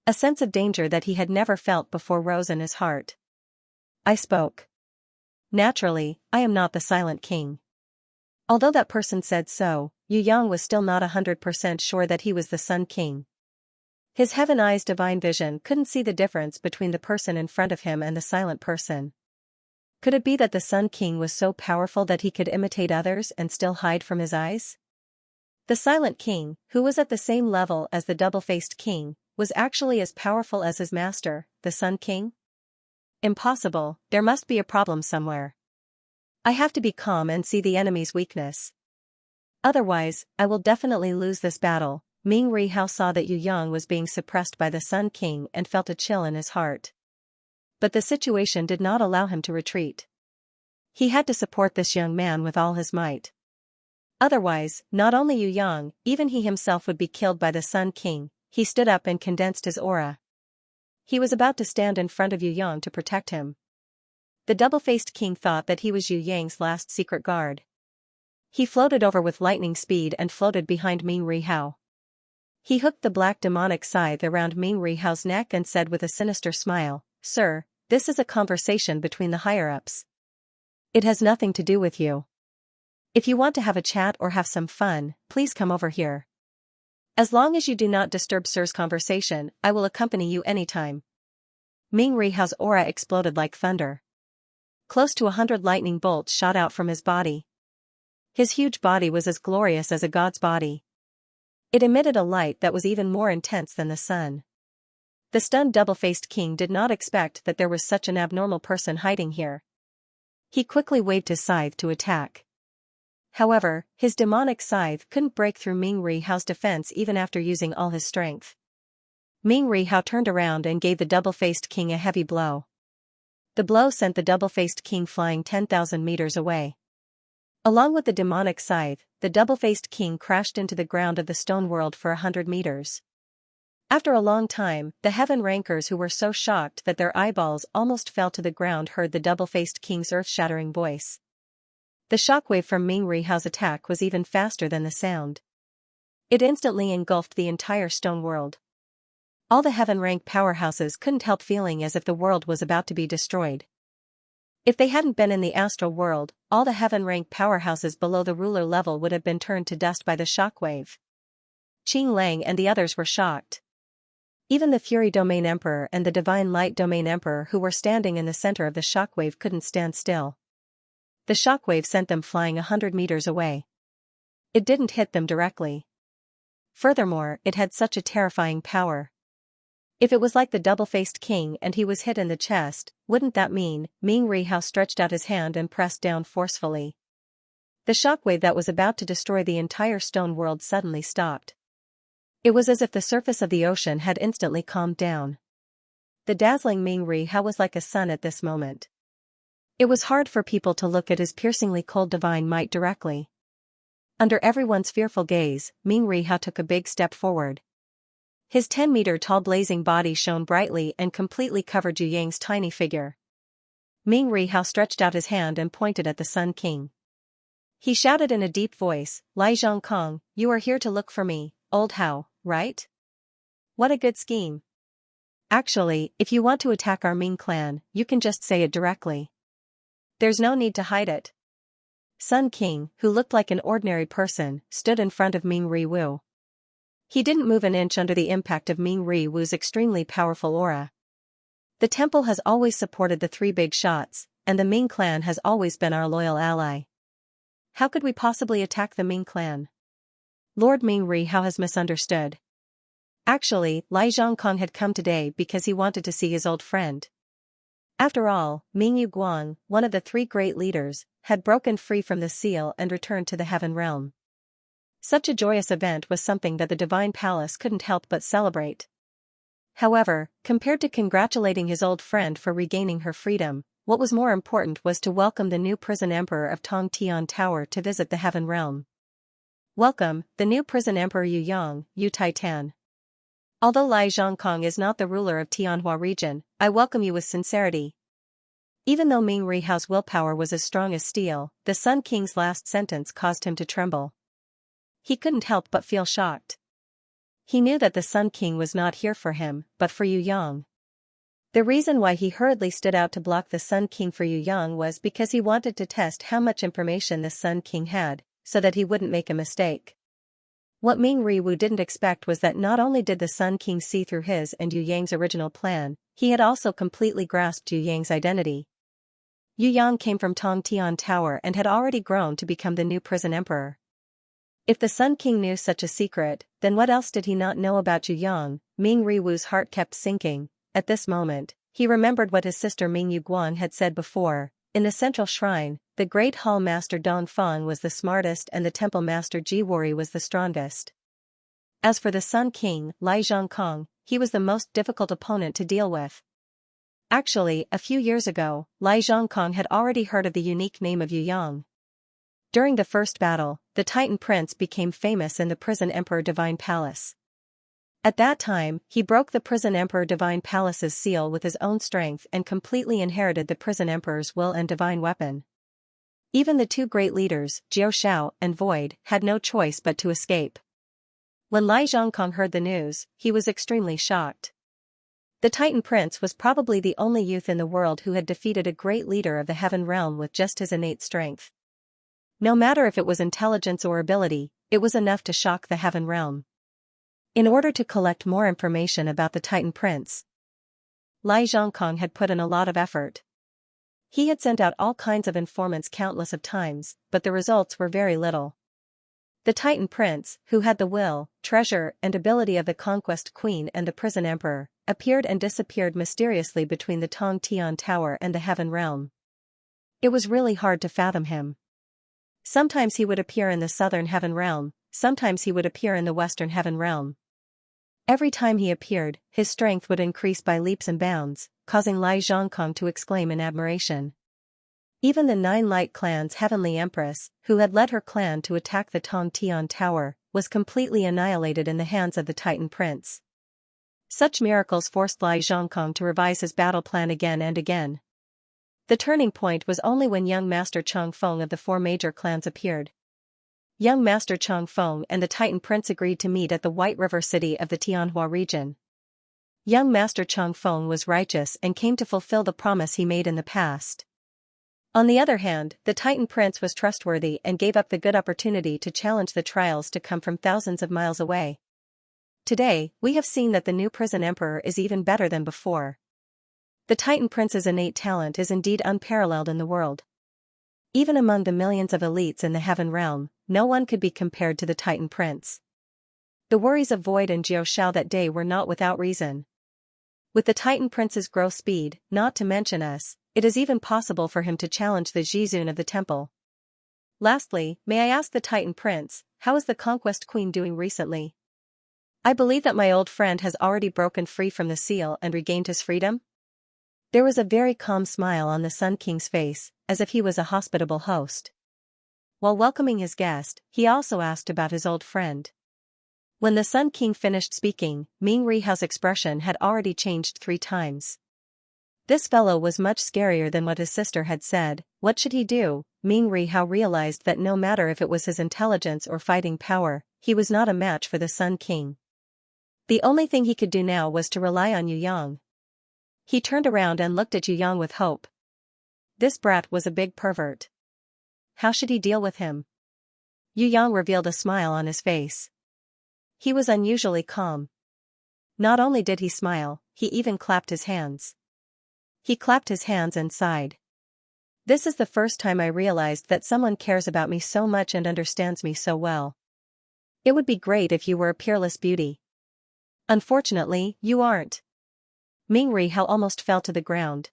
A sense of danger that he had never felt before rose in his heart. I spoke. Naturally, I am not the Silent King. Although that person said so, Yu Yang was still not 100% sure that he was the Sun King. His heaven eyes' divine vision couldn't see the difference between the person in front of him and the silent person. Could it be that the Sun King was so powerful that he could imitate others and still hide from his eyes? The Silent King, who was at the same level as the double-faced king, was actually as powerful as his master, the Sun King? Impossible, there must be a problem somewhere. I have to be calm and see the enemy's weakness. Otherwise, I will definitely lose this battle. Ming Rihao saw that Yu Yang was being suppressed by the Sun King and felt a chill in his heart. But the situation did not allow him to retreat. He had to support this young man with all his might. Otherwise, not only Yu Yang, even he himself would be killed by the Sun King. He stood up and condensed his aura. He was about to stand in front of Yu Yang to protect him. The double-faced king thought that he was Yu Yang's last secret guard. He floated over with lightning speed and floated behind Ming Rihao. He hooked the black demonic scythe around Ming Rihao's neck and said with a sinister smile, "Sir, this is a conversation between the higher-ups. It has nothing to do with you. If you want to have a chat or have some fun, please come over here. As long as you do not disturb Sir's conversation, I will accompany you anytime." Ming Rihao's aura exploded like thunder. Close to 100 lightning bolts shot out from his body. His huge body was as glorious as a god's body. It emitted a light that was even more intense than the sun. The stunned double-faced king did not expect that there was such an abnormal person hiding here. He quickly waved his scythe to attack. However, his demonic scythe couldn't break through Ming Rihao's defense even after using all his strength. Ming Rihao turned around and gave the double-faced king a heavy blow. The blow sent the double-faced king flying 10,000 meters away. Along with the demonic scythe, the double-faced king crashed into the ground of the stone world for 100 meters. After a long time, the heaven rankers who were so shocked that their eyeballs almost fell to the ground heard the double-faced king's earth-shattering voice. The shockwave from Ming Rihao's attack was even faster than the sound. It instantly engulfed the entire stone world. All the heaven rank powerhouses couldn't help feeling as if the world was about to be destroyed. If they hadn't been in the astral world, all the heaven rank powerhouses below the ruler level would have been turned to dust by the shockwave. Qing Lang and the others were shocked. Even the Fury Domain Emperor and the Divine Light Domain Emperor who were standing in the center of the shockwave couldn't stand still. The shockwave sent them flying 100 meters away. It didn't hit them directly. Furthermore, it had such a terrifying power. If it was like the double-faced king and he was hit in the chest, wouldn't that mean? Ming Rihao stretched out his hand and pressed down forcefully. The shockwave that was about to destroy the entire stone world suddenly stopped. It was as if the surface of the ocean had instantly calmed down. The dazzling Ming Rihao was like a sun at this moment. It was hard for people to look at his piercingly cold divine might directly. Under everyone's fearful gaze, Ming Rihao took a big step forward. His 10-meter-tall blazing body shone brightly and completely covered Yu Yang's tiny figure. Ming Rihao stretched out his hand and pointed at the Sun King. He shouted in a deep voice, "Lai Zhongkong, you are here to look for me, old Hao, right? What a good scheme. Actually, if you want to attack our Ming clan, you can just say it directly. There's no need to hide it." Sun King, who looked like an ordinary person, stood in front of Ming Riwu. He didn't move an inch under the impact of Ming Riwu's extremely powerful aura. The temple has always supported the three big shots, and the Ming clan has always been our loyal ally. How could we possibly attack the Ming clan? Lord Ming Rihao has misunderstood. Actually, Lai Zhongkong had come today because he wanted to see his old friend. After all, Ming Yuguang, one of the three great leaders, had broken free from the seal and returned to the heaven realm. Such a joyous event was something that the divine palace couldn't help but celebrate. However, compared to congratulating his old friend for regaining her freedom, what was more important was to welcome the new prison emperor of Tongtian Tower to visit the heaven realm. Welcome, the new prison emperor Yu Yang, Yu Taitan. Although Lai Zhongkong is not the ruler of Tianhua region, I welcome you with sincerity. Even though Ming Rihao's willpower was as strong as steel, the Sun King's last sentence caused him to tremble. He couldn't help but feel shocked. He knew that the Sun King was not here for him, but for Yu Yang. The reason why he hurriedly stood out to block the Sun King for Yu Yang was because he wanted to test how much information the Sun King had, so that he wouldn't make a mistake. What Ming Riwu didn't expect was that not only did the Sun King see through his and Yu Yang's original plan, he had also completely grasped Yu Yang's identity. Yu Yang came from Tongtian Tower and had already grown to become the new prison emperor. If the Sun King knew such a secret, then what else did he not know about Yu Yang? Ming Riwu's heart kept sinking. At this moment, he remembered what his sister Ming Yuguang had said before. In the central shrine, the great hall master Dong Feng was the smartest and the temple master Ji Wuri was the strongest. As for the Sun King, Lai Zhongkong, he was the most difficult opponent to deal with. Actually, a few years ago, Lai Zhongkong had already heard of the unique name of Yu Yang. During the first battle, the Titan Prince became famous in the Prison Emperor Divine Palace. At that time, he broke the Prison Emperor Divine Palace's seal with his own strength and completely inherited the Prison Emperor's will and divine weapon. Even the two great leaders, Jiao Shao and Void, had no choice but to escape. When Lai Zhongkong heard the news, he was extremely shocked. The Titan Prince was probably the only youth in the world who had defeated a great leader of the Heaven Realm with just his innate strength. No matter if it was intelligence or ability, it was enough to shock the Heaven Realm. In order to collect more information about the Titan Prince, Lai Zhongkong had put in a lot of effort. He had sent out all kinds of informants countless of times, but the results were very little. The Titan Prince, who had the will, treasure, and ability of the Conquest Queen and the Prison Emperor, appeared and disappeared mysteriously between the Tongtian Tower and the Heaven Realm. It was really hard to fathom him. Sometimes he would appear in the Southern Heaven Realm, sometimes he would appear in the Western Heaven Realm. Every time he appeared, his strength would increase by leaps and bounds, causing Lai Zhongkong to exclaim in admiration. Even the Nine Light Clan's Heavenly Empress, who had led her clan to attack the Tongtian Tower, was completely annihilated in the hands of the Titan Prince. Such miracles forced Lai Zhongkong to revise his battle plan again and again. The turning point was only when young Master Chong Feng of the four major clans appeared. Young Master Chong Feng and the Titan Prince agreed to meet at the White River city of the Tianhua region. Young Master Chong Feng was righteous and came to fulfill the promise he made in the past. On the other hand, the Titan Prince was trustworthy and gave up the good opportunity to challenge the trials to come from thousands of miles away. Today, we have seen that the new Prison Emperor is even better than before. The Titan Prince's innate talent is indeed unparalleled in the world. Even among the millions of elites in the Heaven Realm, no one could be compared to the Titan Prince. The worries of Void and Jiao Shao that day were not without reason. With the Titan Prince's growth speed, not to mention us, it is even possible for him to challenge the Jizun of the temple. Lastly, may I ask the Titan Prince, how is the Conquest Queen doing recently? I believe that my old friend has already broken free from the seal and regained his freedom? There was a very calm smile on the Sun King's face, as if he was a hospitable host. While welcoming his guest, he also asked about his old friend. When the Sun King finished speaking, Ming Rihao's expression had already changed 3 times. This fellow was much scarier than what his sister had said. What should he do? Ming Rihao realized that no matter if it was his intelligence or fighting power, he was not a match for the Sun King. The only thing he could do now was to rely on Yu Yang. He turned around and looked at Yu Yang with hope. This brat was a big pervert. How should he deal with him? Yu Yang revealed a smile on his face. He was unusually calm. Not only did he smile, he even clapped his hands. He clapped his hands and sighed. This is the first time I realized that someone cares about me so much and understands me so well. It would be great if you were a peerless beauty. Unfortunately, you aren't. Ming Rihao almost fell to the ground.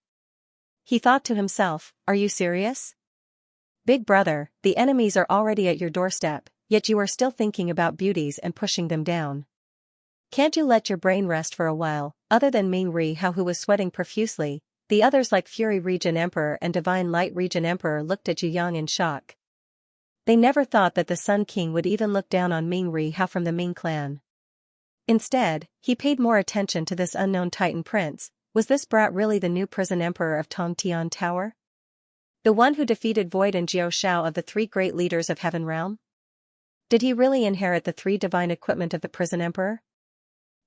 He thought to himself, are you serious? Big brother, the enemies are already at your doorstep, yet you are still thinking about beauties and pushing them down. Can't you let your brain rest for a while? Other than Ming Rihao, who was sweating profusely, the others like Fury Region Emperor and Divine Light Region Emperor looked at Yu Yang in shock. They never thought that the Sun King would even look down on Ming Rihao from the Ming clan. Instead, he paid more attention to this unknown Titan prince. Was this brat really the new prison emperor of Tongtian Tower? The one who defeated Void and Jiao Shao of the three great leaders of Heaven Realm? Did he really inherit the three divine equipment of the prison emperor?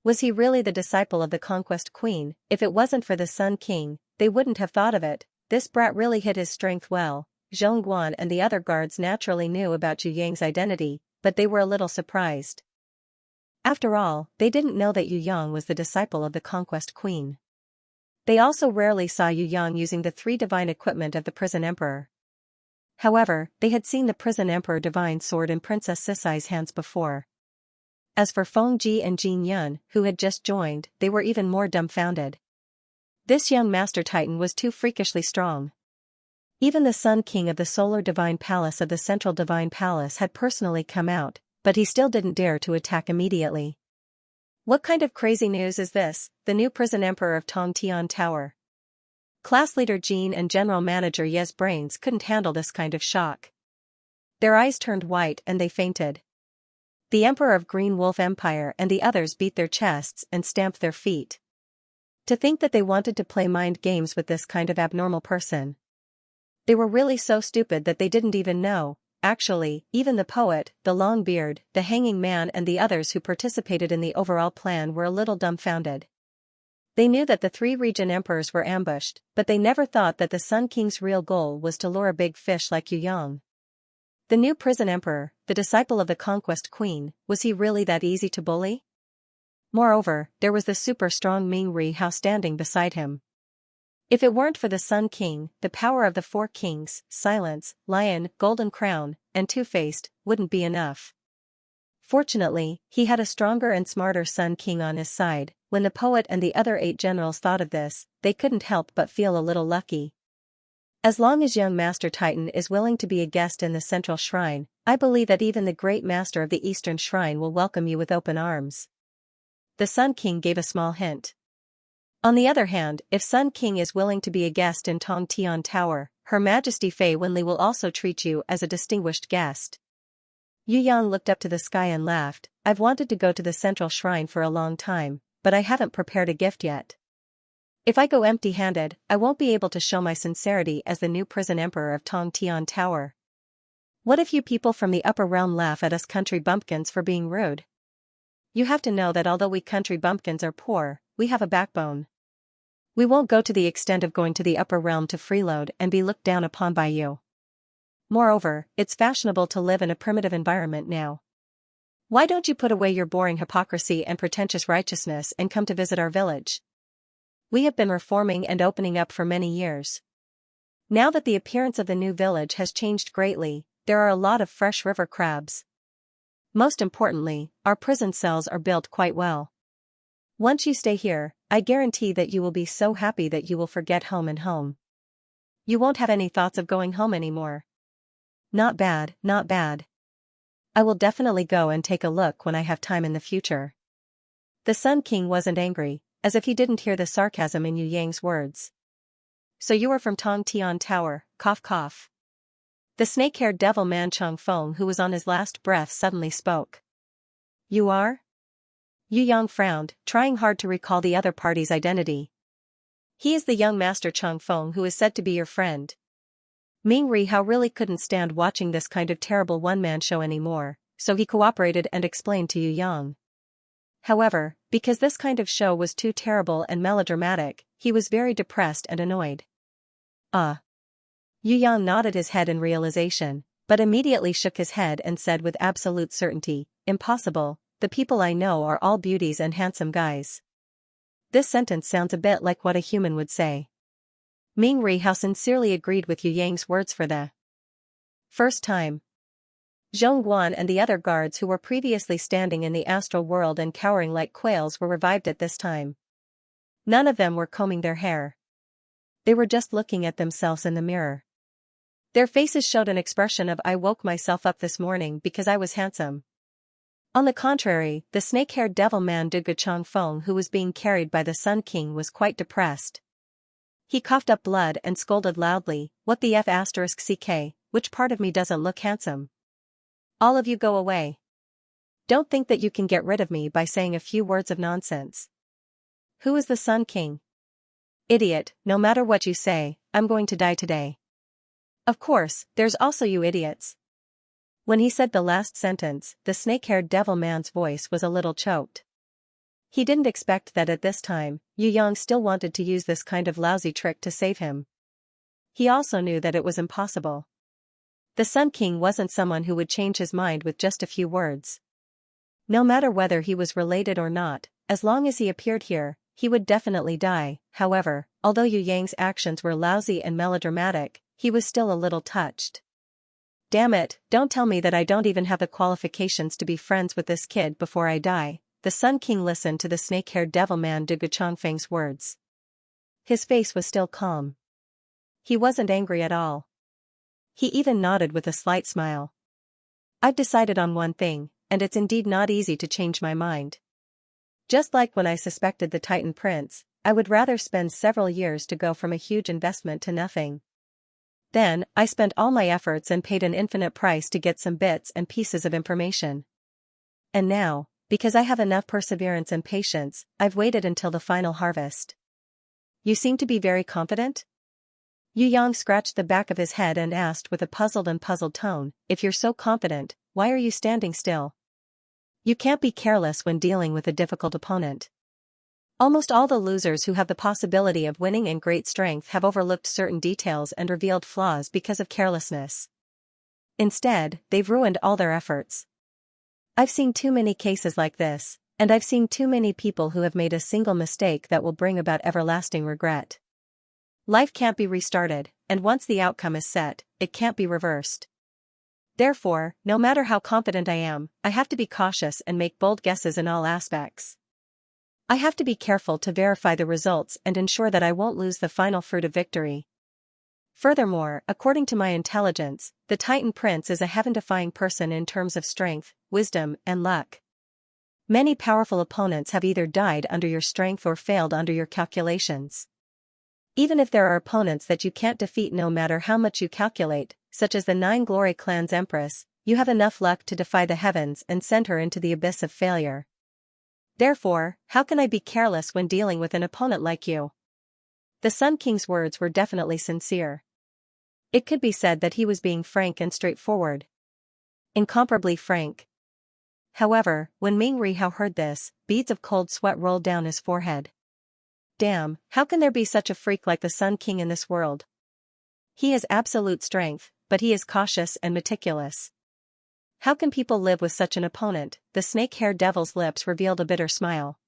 Was he really the disciple of the Conquest Queen? If it wasn't for the Sun King, they wouldn't have thought of it. This brat really hid his strength well. Zhong Guan and the other guards naturally knew about Zhu Yang's identity, but they were a little surprised. After all, they didn't know that Yu Yang was the disciple of the Conquest Queen. They also rarely saw Yu Yang using the three divine equipment of the Prison Emperor. However, they had seen the Prison Emperor divine sword in Princess Sisai's hands before. As for Feng Ji and Jin Yun, who had just joined, they were even more dumbfounded. This young Master Titan was too freakishly strong. Even the Sun King of the Solar Divine Palace of the Central Divine Palace had personally come out, but he still didn't dare to attack immediately. What kind of crazy news is this? The new prison emperor of Tongtian Tower. Class leader Jean and general manager Ye's brains couldn't handle this kind of shock. Their eyes turned white and they fainted. The emperor of Green Wolf Empire and the others beat their chests and stamped their feet. To think that they wanted to play mind games with this kind of abnormal person. They were really so stupid that they didn't even know. Actually, even the poet, the Longbeard, the Hanging Man and the others who participated in the overall plan were a little dumbfounded. They knew that the three region emperors were ambushed, but they never thought that the Sun King's real goal was to lure a big fish like Yu Yang. The new prison emperor, the disciple of the Conquest Queen, was he really that easy to bully? Moreover, there was the super strong Ming Rihao standing beside him. If it weren't for the Sun King, the power of the Four Kings, Silence, Lion, Golden Crown, and Two-Faced, wouldn't be enough. Fortunately, he had a stronger and smarter Sun King on his side. When the poet and the other 8 generals thought of this, they couldn't help but feel a little lucky. As long as young Master Titan is willing to be a guest in the Central Shrine, I believe that even the Great Master of the Eastern Shrine will welcome you with open arms. The Sun King gave a small hint. On the other hand, if Sun King is willing to be a guest in Tongtian Tower, Her Majesty Fei Wenli will also treat you as a distinguished guest. Yu Yang looked up to the sky and laughed. I've wanted to go to the Central Shrine for a long time, but I haven't prepared a gift yet. If I go empty-handed, I won't be able to show my sincerity as the new prison emperor of Tongtian Tower. What if you people from the upper realm laugh at us country bumpkins for being rude? You have to know that although we country bumpkins are poor, we have a backbone. We won't go to the extent of going to the upper realm to freeload and be looked down upon by you. Moreover, it's fashionable to live in a primitive environment now. Why don't you put away your boring hypocrisy and pretentious righteousness and come to visit our village? We have been reforming and opening up for many years. Now that the appearance of the new village has changed greatly, there are a lot of fresh river crabs. Most importantly, our prison cells are built quite well. Once you stay here, I guarantee that you will be so happy that you will forget home and home. You won't have any thoughts of going home anymore. Not bad, not bad. I will definitely go and take a look when I have time in the future. The Sun King wasn't angry, as if he didn't hear the sarcasm in Yu Yang's words. So you are from Tongtian Tower, cough cough. The snake-haired devil man Chang Feng, who was on his last breath, suddenly spoke. You are? Yu Yang frowned, trying hard to recall the other party's identity. He is the young master Chang Feng who is said to be your friend. Ming Rihao really couldn't stand watching this kind of terrible one-man show anymore, so he cooperated and explained to Yu Yang. However, because this kind of show was too terrible and melodramatic, he was very depressed and annoyed. Yu Yang nodded his head in realization, but immediately shook his head and said with absolute certainty, impossible, the people I know are all beauties and handsome guys. This sentence sounds a bit like what a human would say. Ming Rihao sincerely agreed with Yu Yang's words for the first time. Zhong Guan and the other guards who were previously standing in the astral world and cowering like quails were revived at this time. None of them were combing their hair. They were just looking at themselves in the mirror. Their faces showed an expression of "I woke myself up this morning because I was handsome." On the contrary, the snake-haired devil man Duge Changfeng, who was being carried by the Sun King, was quite depressed. He coughed up blood and scolded loudly, "What the f***ck, which part of me doesn't look handsome? All of you go away. Don't think that you can get rid of me by saying a few words of nonsense. Who is the Sun King? Idiot, no matter what you say, I'm going to die today. Of course, there's also you idiots." When he said the last sentence, the snake-haired devil man's voice was a little choked. He didn't expect that at this time, Yu Yang still wanted to use this kind of lousy trick to save him. He also knew that it was impossible. The Sun King wasn't someone who would change his mind with just a few words. No matter whether he was related or not, as long as he appeared here, he would definitely die. However, although Yu Yang's actions were lousy and melodramatic, he was still a little touched. "Damn it, don't tell me that I don't even have the qualifications to be friends with this kid before I die." The Sun King listened to the snake-haired devil man Duge Changfeng's words. His face was still calm. He wasn't angry at all. He even nodded with a slight smile. "I've decided on one thing, and it's indeed not easy to change my mind. Just like when I suspected the Titan Prince, I would rather spend several years to go from a huge investment to nothing. Then, I spent all my efforts and paid an infinite price to get some bits and pieces of information. And now, because I have enough perseverance and patience, I've waited until the final harvest." "You seem to be very confident?" Yu Yang scratched the back of his head and asked with a puzzled tone, "If you're so confident, why are you standing still? You can't be careless when dealing with a difficult opponent. Almost all the losers who have the possibility of winning in great strength have overlooked certain details and revealed flaws because of carelessness. Instead, they've ruined all their efforts. I've seen too many cases like this, and I've seen too many people who have made a single mistake that will bring about everlasting regret. Life can't be restarted, and once the outcome is set, it can't be reversed. Therefore, no matter how confident I am, I have to be cautious and make bold guesses in all aspects. I have to be careful to verify the results and ensure that I won't lose the final fruit of victory. Furthermore, according to my intelligence, the Titan Prince is a heaven-defying person in terms of strength, wisdom, and luck. Many powerful opponents have either died under your strength or failed under your calculations. Even if there are opponents that you can't defeat no matter how much you calculate, such as the 9 Glory Clan's Empress, you have enough luck to defy the heavens and send her into the abyss of failure. Therefore, how can I be careless when dealing with an opponent like you?" The Sun King's words were definitely sincere. It could be said that he was being frank and straightforward. Incomparably frank. However, when Ming Rihao heard this, beads of cold sweat rolled down his forehead. Damn, how can there be such a freak like the Sun King in this world? He has absolute strength, but he is cautious and meticulous. How can people live with such an opponent? The snake-haired devil's lips revealed a bitter smile.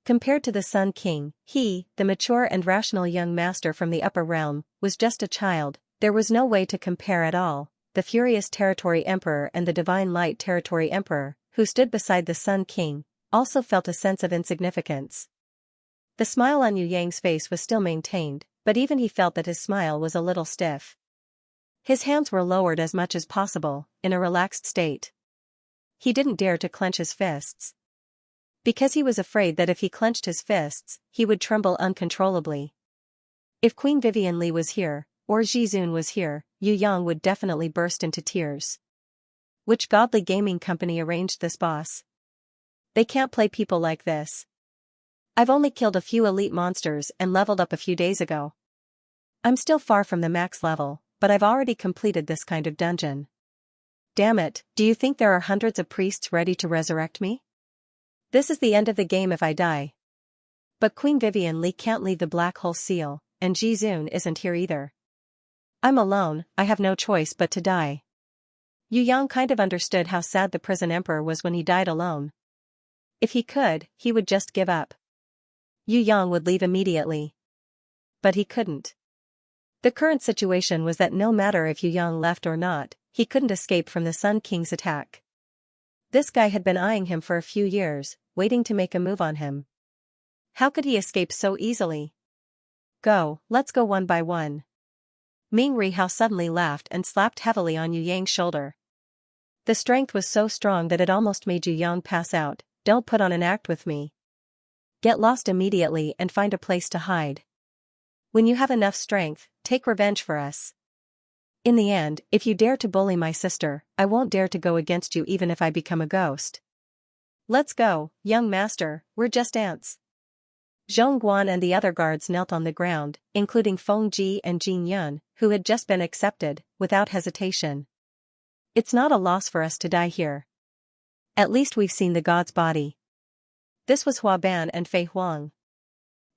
Compared to the Sun King, he, the mature and rational young master from the upper realm, was just a child. There was no way to compare at all. The Furious Territory Emperor and the Divine Light Territory Emperor, who stood beside the Sun King, also felt a sense of insignificance. The smile on Yu Yang's face was still maintained, but even he felt that his smile was a little stiff. His hands were lowered as much as possible, in a relaxed state. He didn't dare to clench his fists. Because he was afraid that if he clenched his fists, he would tremble uncontrollably. If Queen Vivian Li was here, or Jizun was here, Yu Yang would definitely burst into tears. Which godly gaming company arranged this, boss? They can't play people like this. I've only killed a few elite monsters and leveled up a few days ago. I'm still far from the max level, but I've already completed this kind of dungeon. Damn it, do you think there are hundreds of priests ready to resurrect me? This is the end of the game if I die. But Queen Vivian Li can't leave the black hole seal, and Jizun isn't here either. I'm alone, I have no choice but to die. Yu Yang kind of understood how sad the prison emperor was when he died alone. If he could, he would just give up. Yu Yang would leave immediately. But he couldn't. The current situation was that no matter if Yu Yang left or not, he couldn't escape from the Sun King's attack. This guy had been eyeing him for a few years, waiting to make a move on him. How could he escape so easily? Go, let's go one by one. Ming Rihao suddenly laughed and slapped heavily on Yu Yang's shoulder. The strength was so strong that it almost made Yu Yang pass out. Don't put on an act with me. Get lost immediately and find a place to hide. When you have enough strength, take revenge for us. In the end, if you dare to bully my sister, I won't dare to go against you even if I become a ghost. Let's go, young master, we're just ants. Zhong Guan and the other guards knelt on the ground, including Feng Ji and Jin Yun, who had just been accepted, without hesitation. It's not a loss for us to die here. At least we've seen the god's body. This was Hua Ban and Fei Huang.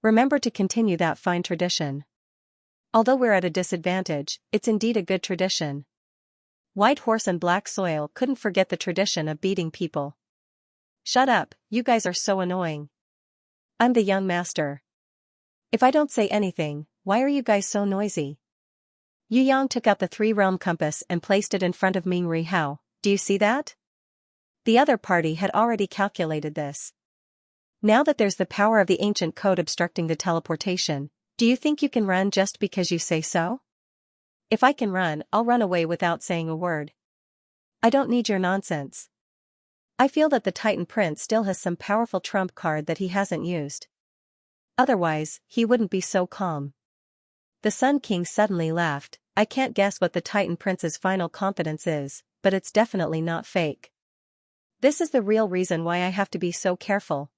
Remember to continue that fine tradition. Although we're at a disadvantage, it's indeed a good tradition. White Horse and Black Soil couldn't forget the tradition of beating people. Shut up, you guys are so annoying. I'm the young master. If I don't say anything, why are you guys so noisy? Yu Yang took out the three-realm compass and placed it in front of Ming Rihao. Do you see that? The other party had already calculated this. Now that there's the power of the ancient code obstructing the teleportation, do you think you can run just because you say so? If I can run, I'll run away without saying a word. I don't need your nonsense. I feel that the Titan Prince still has some powerful trump card that he hasn't used. Otherwise, he wouldn't be so calm. The Sun King suddenly laughed. I can't guess what the Titan Prince's final confidence is, but it's definitely not fake. This is the real reason why I have to be so careful.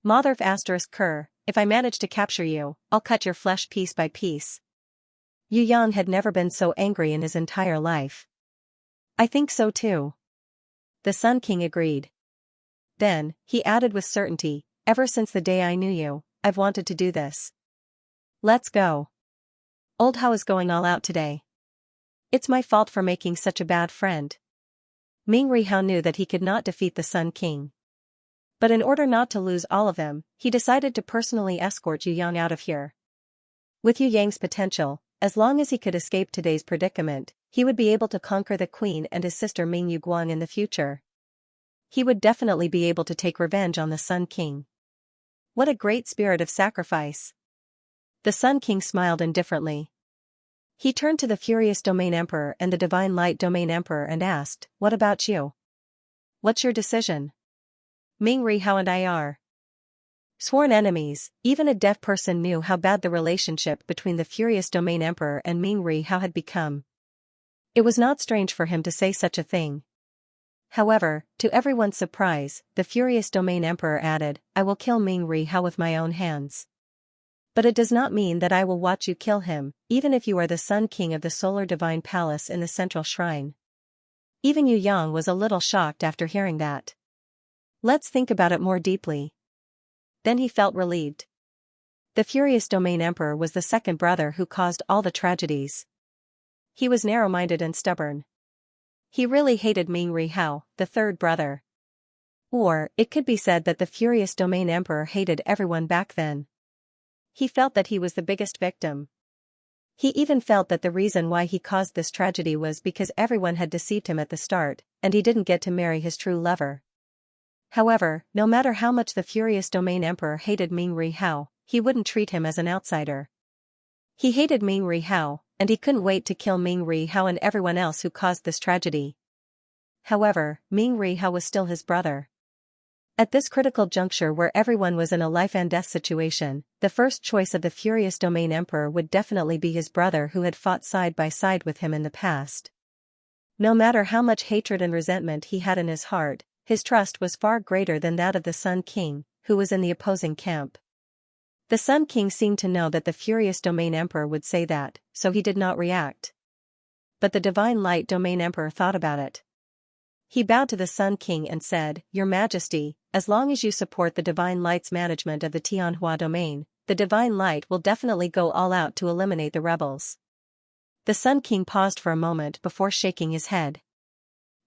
Motherf asterisk Kerr, if I manage to capture you, I'll cut your flesh piece by piece. Yu Yang had never been so angry in his entire life. I think so too. The Sun King agreed. Then, he added with certainty, ever since the day I knew you, I've wanted to do this. Let's go. Old Hao is going all out today. It's my fault for making such a bad friend. Ming Rihao knew that he could not defeat the Sun King. But in order not to lose all of them, he decided to personally escort Yu Yang out of here. With Yu Yang's potential, as long as he could escape today's predicament, he would be able to conquer the queen and his sister Ming Yuguang in the future. He would definitely be able to take revenge on the Sun King. What a great spirit of sacrifice. The Sun King smiled indifferently. He turned to the Furious Domain Emperor and the Divine Light Domain Emperor and asked, what about you? What's your decision? Ming Rihao and I are sworn enemies. Even a deaf person knew how bad the relationship between the Furious Domain Emperor and Ming Rihao had become. It was not strange for him to say such a thing. However, to everyone's surprise, the Furious Domain Emperor added, I will kill Ming Rihao with my own hands. But it does not mean that I will watch you kill him, even if you are the Sun King of the Solar Divine Palace in the Central Shrine. Even Yu Yang was a little shocked after hearing that. Let's think about it more deeply. Then he felt relieved. The Furious Domain Emperor was the second brother who caused all the tragedies. He was narrow-minded and stubborn. He really hated Ming Rihao, the third brother. Or, it could be said that the Furious Domain Emperor hated everyone back then. He felt that he was the biggest victim. He even felt that the reason why he caused this tragedy was because everyone had deceived him at the start, and he didn't get to marry his true lover. However, no matter how much the Furious Domain Emperor hated Ming Rihao, he wouldn't treat him as an outsider. He hated Ming Rihao, and he couldn't wait to kill Ming Rihao and everyone else who caused this tragedy. However, Ming Rihao was still his brother. At this critical juncture where everyone was in a life and death situation, the first choice of the Furious Domain Emperor would definitely be his brother who had fought side by side with him in the past. No matter how much hatred and resentment he had in his heart, his trust was far greater than that of the Sun King, who was in the opposing camp. The Sun King seemed to know that the Furious Domain Emperor would say that, so he did not react. But the Divine Light Domain Emperor thought about it. He bowed to the Sun King and said, Your Majesty, as long as you support the Divine Light's management of the Tianhua domain, the Divine Light will definitely go all out to eliminate the rebels. The Sun King paused for a moment before shaking his head.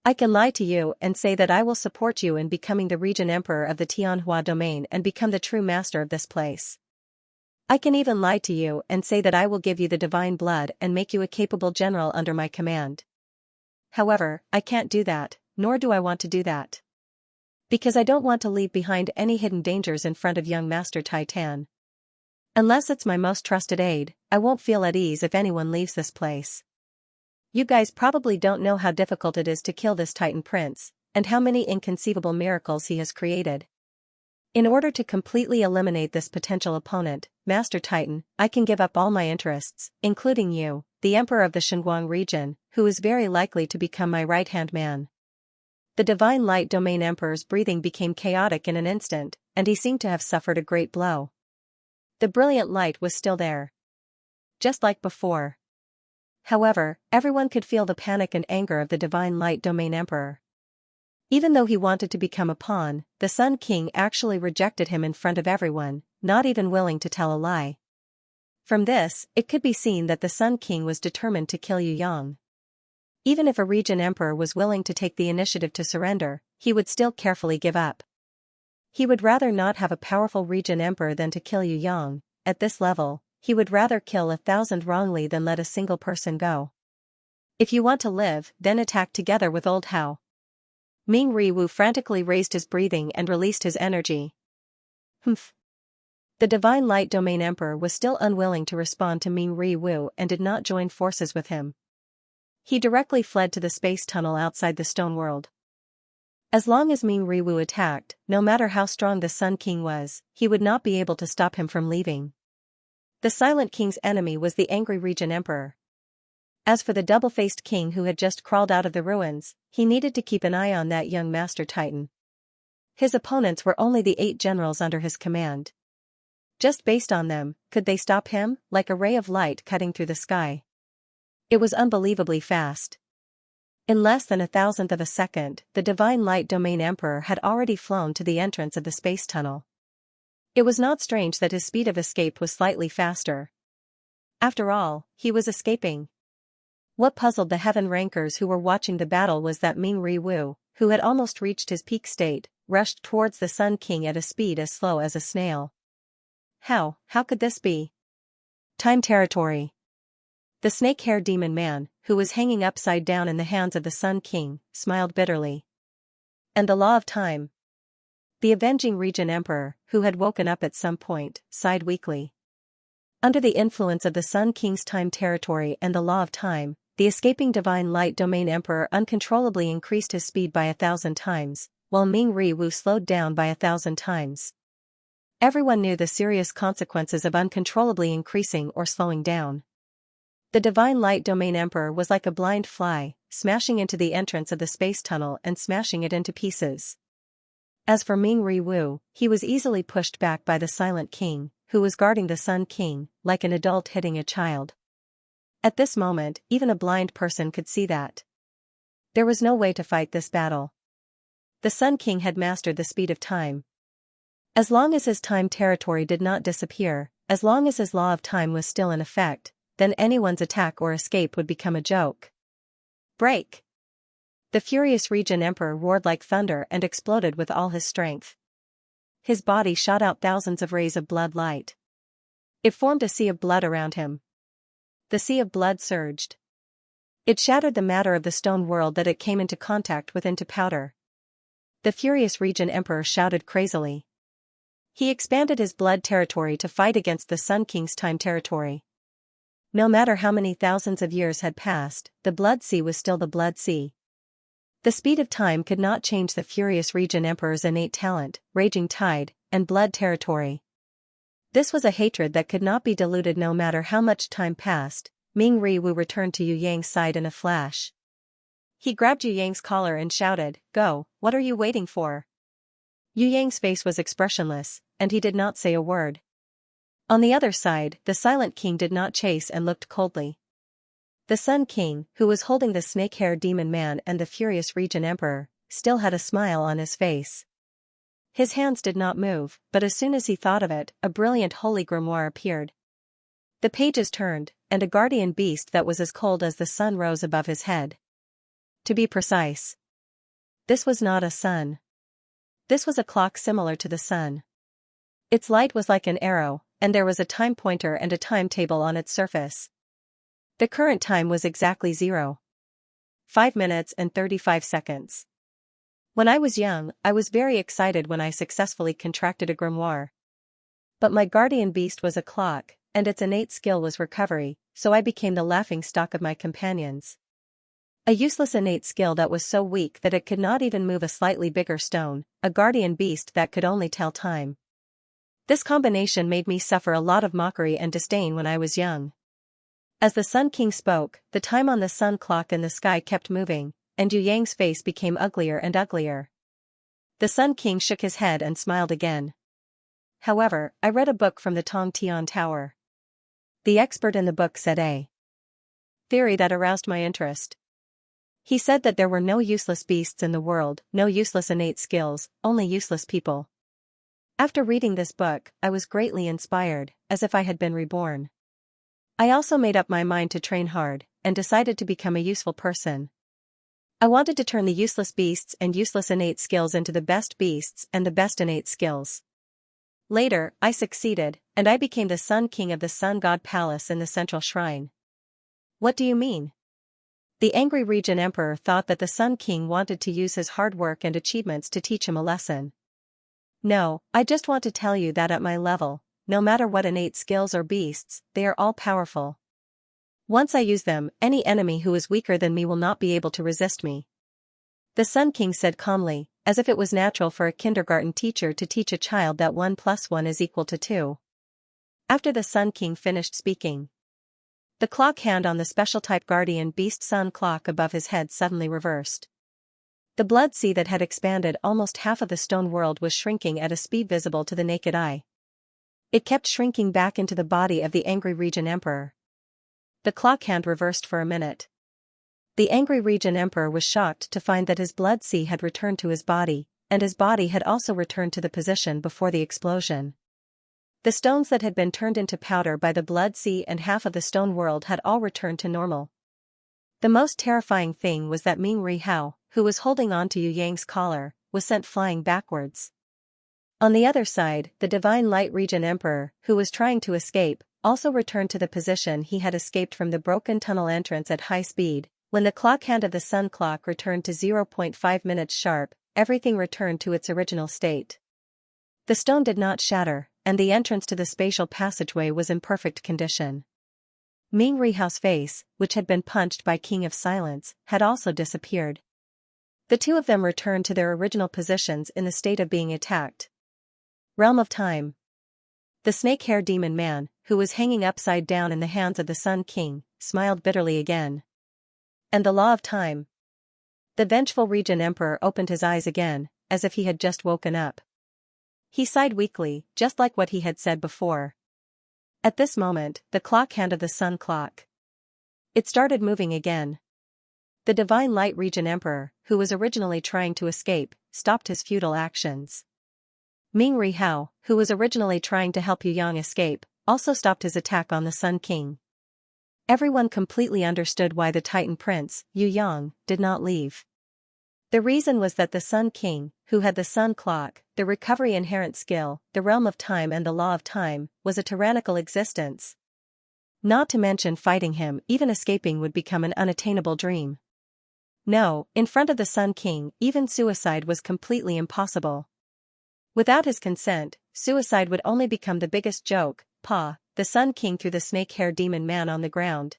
I can lie to you and say that I will support you in becoming the Regent Emperor of the Tianhua domain and become the true master of this place. I can even lie to you and say that I will give you the divine blood and make you a capable general under my command. However, I can't do that, nor do I want to do that. Because I don't want to leave behind any hidden dangers in front of young Master Titan. Unless it's my most trusted aide, I won't feel at ease if anyone leaves this place. You guys probably don't know how difficult it is to kill this Titan Prince, and how many inconceivable miracles he has created. In order to completely eliminate this potential opponent, Master Titan, I can give up all my interests, including you, the Emperor of the Xinguang region, who is very likely to become my right-hand man. The Divine Light Domain Emperor's breathing became chaotic in an instant, and he seemed to have suffered a great blow. The brilliant light was still there. Just like before. However, everyone could feel the panic and anger of the Divine Light Domain Emperor. Even though he wanted to become a pawn, the Sun King actually rejected him in front of everyone, not even willing to tell a lie. From this, it could be seen that the Sun King was determined to kill Yu Yang. Even if a region emperor was willing to take the initiative to surrender, he would still carefully give up. He would rather not have a powerful region emperor than to kill Yu Yang. At this level, he would rather kill 1,000 wrongly than let a single person go. If you want to live, then attack together with Old Hao. Ming Riwu frantically raised his breathing and released his energy. Humph. The Divine Light Domain Emperor was still unwilling to respond to Ming Riwu and did not join forces with him. He directly fled to the space tunnel outside the Stone World. As long as Ming Riwu attacked, no matter how strong the Sun King was, he would not be able to stop him from leaving. The Silent King's enemy was the angry region emperor. As for the double-faced king who had just crawled out of the ruins, he needed to keep an eye on that young Master Titan. His opponents were only the 8 generals under his command. Just based on them, could they stop him, like a ray of light cutting through the sky? It was unbelievably fast. In less than 1,000th of a second, the Divine Light Domain Emperor had already flown to the entrance of the space tunnel. It was not strange that his speed of escape was slightly faster. After all, he was escaping. What puzzled the heaven rankers who were watching the battle was that Ming Riwu, who had almost reached his peak state, rushed towards the Sun King at a speed as slow as a snail. How could this be? Time territory. The snake-haired demon man, who was hanging upside down in the hands of the Sun King, smiled bitterly. And the law of time? The avenging region emperor, who had woken up at some point, sighed weakly. Under the influence of the Sun King's time territory and the law of time, the escaping Divine Light Domain Emperor uncontrollably increased his speed by 1,000 times, while Ming Riwu slowed down by 1,000 times. Everyone knew the serious consequences of uncontrollably increasing or slowing down. The Divine Light Domain Emperor was like a blind fly, smashing into the entrance of the space tunnel and smashing it into pieces. As for Ming Riwu, he was easily pushed back by the Silent King, who was guarding the Sun King, like an adult hitting a child. At this moment, even a blind person could see that there was no way to fight this battle. The Sun King had mastered the speed of time. As long as his time territory did not disappear, as long as his law of time was still in effect, then anyone's attack or escape would become a joke. Break! The furious region emperor roared like thunder and exploded with all his strength. His body shot out thousands of rays of blood light. It formed a sea of blood around him. The sea of blood surged. It shattered the matter of the stone world that it came into contact with into powder. The furious region emperor shouted crazily. He expanded his blood territory to fight against the Sun King's time territory. No matter how many thousands of years had passed, the Blood Sea was still the Blood Sea. The speed of time could not change the furious region emperor's innate talent, raging tide, and blood territory. This was a hatred that could not be diluted no matter how much time passed. Ming Riwu returned to Yu Yang's side in a flash. He grabbed Yu Yang's collar and shouted, "Go, what are you waiting for?" Yu Yang's face was expressionless, and he did not say a word. On the other side, the Silent King did not chase and looked coldly. The Sun King, who was holding the snake-haired demon man and the furious region emperor, still had a smile on his face. His hands did not move, but as soon as he thought of it, a brilliant holy grimoire appeared. The pages turned, and a guardian beast that was as cold as the sun rose above his head. To be precise, this was not a sun. This was a clock similar to the sun. Its light was like an arrow, and there was a time pointer and a timetable on its surface. The current time was exactly 5 minutes and 35 seconds. When I was young, I was very excited when I successfully contracted a grimoire. But my guardian beast was a clock, and its innate skill was recovery, so I became the laughingstock of my companions. A useless innate skill that was so weak that it could not even move a slightly bigger stone, a guardian beast that could only tell time. This combination made me suffer a lot of mockery and disdain when I was young. As the Sun King spoke, the time on the sun clock in the sky kept moving, and Yu Yang's face became uglier and uglier. The Sun King shook his head and smiled again. However, I read a book from the Tong Tian Tower. The expert in the book said a theory that aroused my interest. He said that there were no useless beasts in the world, no useless innate skills, only useless people. After reading this book, I was greatly inspired, as if I had been reborn. I also made up my mind to train hard, and decided to become a useful person. I wanted to turn the useless beasts and useless innate skills into the best beasts and the best innate skills. Later, I succeeded, and I became the Sun King of the Sun God Palace in the Central Shrine. What do you mean? The angry Regent Emperor thought that the Sun King wanted to use his hard work and achievements to teach him a lesson. No, I just want to tell you that at my level, no matter what innate skills or beasts, they are all powerful. Once I use them, any enemy who is weaker than me will not be able to resist me. The Sun King said calmly, as if it was natural for a kindergarten teacher to teach a child that 1 + 1 is equal to 2. After the Sun King finished speaking, the clock hand on the special type guardian beast sun clock above his head suddenly reversed. The blood sea that had expanded almost half of the stone world was shrinking at a speed visible to the naked eye. It kept shrinking back into the body of the angry Regent Emperor. The clock hand reversed for a minute. The angry Regent Emperor was shocked to find that his blood sea had returned to his body, and his body had also returned to the position before the explosion. The stones that had been turned into powder by the blood sea and half of the stone world had all returned to normal. The most terrifying thing was that Ming Ri Hao, who was holding on to Yu Yang's collar, was sent flying backwards. On the other side, the Divine Light Regent Emperor, who was trying to escape, also returned to the position he had escaped from the broken tunnel entrance at high speed. When the clock hand of the sun clock returned to 0.5 minutes sharp, everything returned to its original state. The stone did not shatter, and the entrance to the spatial passageway was in perfect condition. Ming Rihao's face, which had been punched by King of Silence, had also disappeared. The two of them returned to their original positions in the state of being attacked. Realm of Time. The snake-hair demon man, who was hanging upside down in the hands of the Sun King, smiled bitterly again. And the law of time. The vengeful Regent Emperor opened his eyes again, as if he had just woken up. He sighed weakly, just like what he had said before. At this moment, the clock hand of the sun clock. It started moving again. The Divine Light Regent Emperor, who was originally trying to escape, stopped his futile actions. Ming Ri Hao, who was originally trying to help Yu Yang escape, also stopped his attack on the Sun King. Everyone completely understood why the Titan Prince, Yu Yang, did not leave. The reason was that the Sun King, who had the sun clock, the recovery inherent skill, the realm of time and the law of time, was a tyrannical existence. Not to mention fighting him, even escaping would become an unattainable dream. No, in front of the Sun King, even suicide was completely impossible. Without his consent, suicide would only become the biggest joke. The Sun King threw the snake-hair demon man on the ground.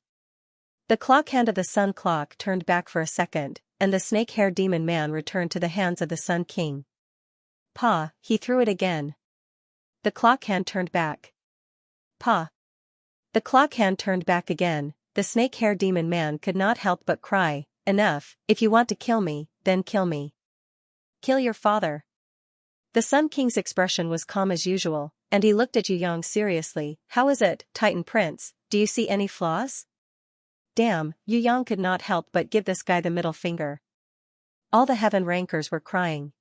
The clock hand of the sun clock turned back for a second, and the snake-hair demon man returned to the hands of the Sun King. He threw it again. The clock hand turned back. The clock hand turned back again. The snake-hair demon man could not help but cry, "Enough, if you want to kill me, then kill me. Kill your father." The Sun King's expression was calm as usual, and he looked at Yu Yang seriously. "How is it, Titan Prince, do you see any flaws?" Damn, Yu Yang could not help but give this guy the middle finger. All the heaven rankers were crying.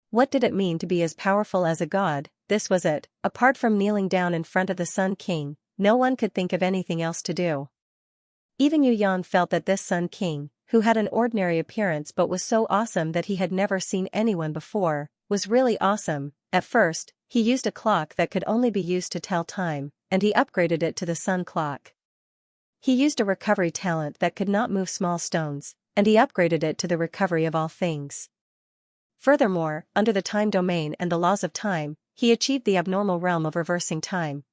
What did it mean to be as powerful as a god? This was it. Apart from kneeling down in front of the Sun King, no one could think of anything else to do. Even Yu Yang felt that this Sun King, who had an ordinary appearance but was so awesome that he had never seen anyone before, was really awesome. At first, he used a clock that could only be used to tell time, and he upgraded it to the sun clock. He used a recovery talent that could not move small stones, and he upgraded it to the recovery of all things. Furthermore, under the time domain and the laws of time, he achieved the abnormal realm of reversing time.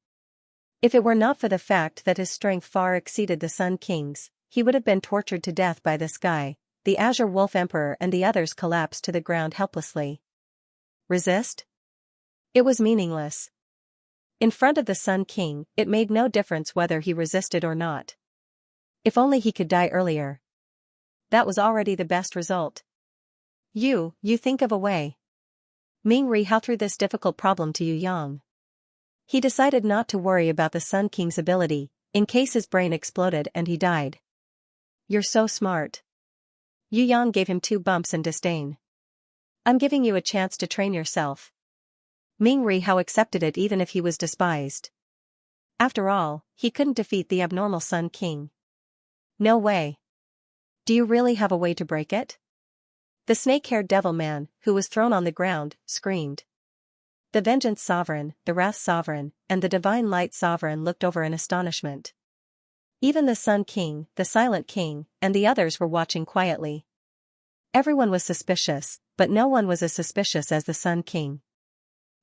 If it were not for the fact that his strength far exceeded the Sun King's, he would have been tortured to death by this guy. The Azure Wolf Emperor and the others collapsed to the ground helplessly. Resist? It was meaningless. In front of the Sun King, it made no difference whether he resisted or not. If only he could die earlier. That was already the best result. You think of a way. Ming Rihao threw this difficult problem to Yu Yang. He decided not to worry about the Sun King's ability, in case his brain exploded and he died. You're so smart. Yu Yang gave him 2 bumps in disdain. I'm giving you a chance to train yourself. Ming Rihao accepted it even if he was despised. After all, he couldn't defeat the abnormal Sun King. No way. Do you really have a way to break it? The snake-haired devil man, who was thrown on the ground, screamed. The Vengeance Sovereign, the Wrath Sovereign, and the Divine Light Sovereign looked over in astonishment. Even the Sun King, the Silent King, and the others were watching quietly. Everyone was suspicious, but no one was as suspicious as the Sun King.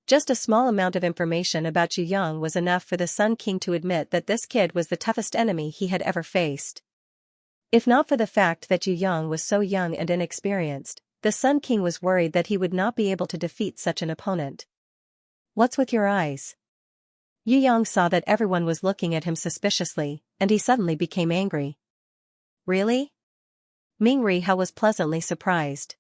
Just a small amount of information about Yu Yang was enough for the Sun King to admit that this kid was the toughest enemy he had ever faced. If not for the fact that Yu Yang was so young and inexperienced, the Sun King was worried that he would not be able to defeat such an opponent. What's with your eyes? Yu Yang saw that everyone was looking at him suspiciously, and he suddenly became angry. Really? Ming Rihao was pleasantly surprised.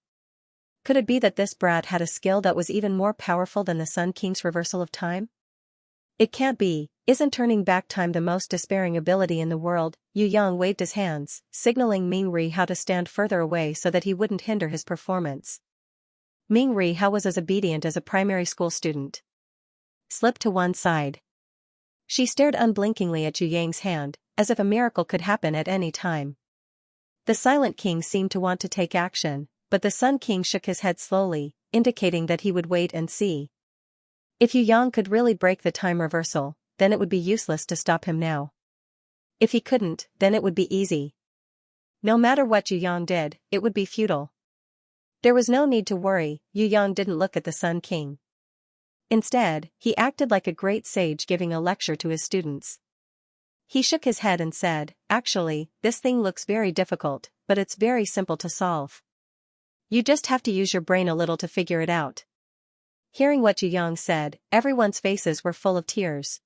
Could it be that this brat had a skill that was even more powerful than the Sun King's reversal of time? It can't be. Isn't turning back time the most despairing ability in the world? Yu Yang waved his hands, signaling Ming Rihao to stand further away so that he wouldn't hinder his performance. Ming Rihao was as obedient as a primary school student. Slip to one side. She stared unblinkingly at Yu Yang's hand, as if a miracle could happen at any time. The Silent King seemed to want to take action, but the Sun King shook his head slowly, indicating that he would wait and see. If Yu Yang could really break the time reversal, then it would be useless to stop him now. If he couldn't, then it would be easy. No matter what Yu Yang did, it would be futile. There was no need to worry. Yu Yang didn't look at the Sun King. Instead, he acted like a great sage giving a lecture to his students. He shook his head and said, "Actually, this thing looks very difficult, but it's very simple to solve. You just have to use your brain a little to figure it out." Hearing what Yu Yang said, everyone's faces were full of tears.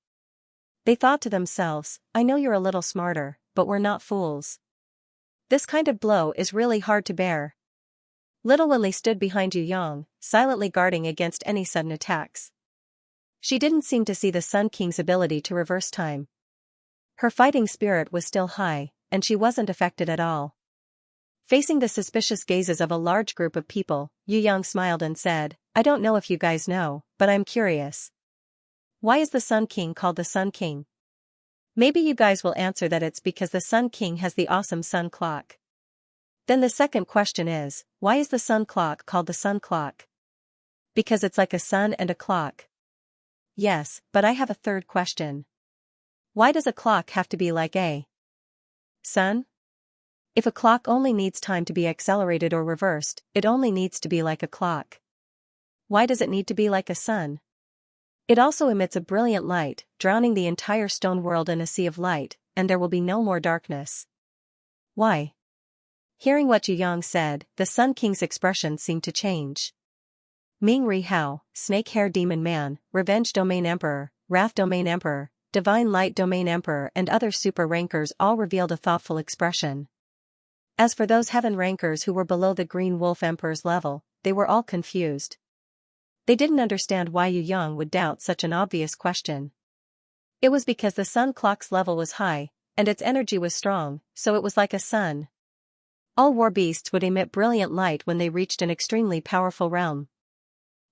They thought to themselves, I know you're a little smarter, but we're not fools. This kind of blow is really hard to bear. Little Lily stood behind Yu Yang, silently guarding against any sudden attacks. She didn't seem to see the Sun King's ability to reverse time. Her fighting spirit was still high, and she wasn't affected at all. Facing the suspicious gazes of a large group of people, Yu Yang smiled and said, I don't know if you guys know, but I'm curious. Why is the Sun King called the Sun King? Maybe you guys will answer that it's because the Sun King has the awesome sun clock. Then the second question is, why is the sun clock called the sun clock? Because it's like a sun and a clock. Yes, but I have a third question. Why does a clock have to be like a sun? If a clock only needs time to be accelerated or reversed, it only needs to be like a clock. Why does it need to be like a sun? It also emits a brilliant light, drowning the entire stone world in a sea of light, and there will be no more darkness. Why? Hearing what Yu Yang said, the Sun King's expression seemed to change. Ming Rihao, Snake-Hair Demon Man, Revenge Domain Emperor, Wrath Domain Emperor, Divine Light Domain Emperor and other super rankers all revealed a thoughtful expression. As for those heaven rankers who were below the Green Wolf Emperor's level, they were all confused. They didn't understand why Yu Yang would doubt such an obvious question. It was because the sun clock's level was high, and its energy was strong, so it was like a sun. All war beasts would emit brilliant light when they reached an extremely powerful realm.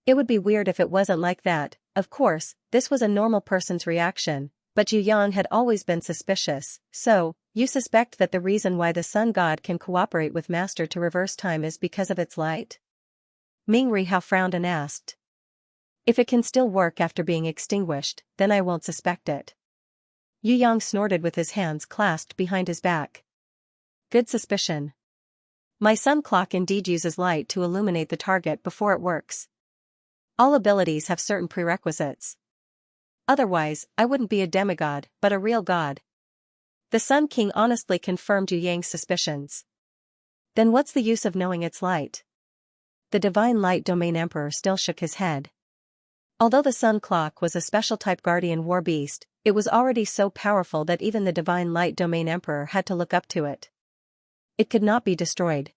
It would be weird if it wasn't like that. Of course, this was a normal person's reaction, but Yu Yang had always been suspicious. So, you suspect that the reason why the sun god can cooperate with Master to reverse time is because of its light? Ming Rihao frowned and asked. If it can still work after being extinguished, then I won't suspect it. Yu Yang snorted with his hands clasped behind his back. Good suspicion. My sun clock indeed uses light to illuminate the target before it works. All abilities have certain prerequisites. Otherwise, I wouldn't be a demigod, but a real god. The Sun King honestly confirmed Yu Yang's suspicions. Then what's the use of knowing its light? The Divine Light Domain Emperor still shook his head. Although the sun clock was a special type guardian war beast, it was already so powerful that even the Divine Light Domain Emperor had to look up to it. It could not be destroyed.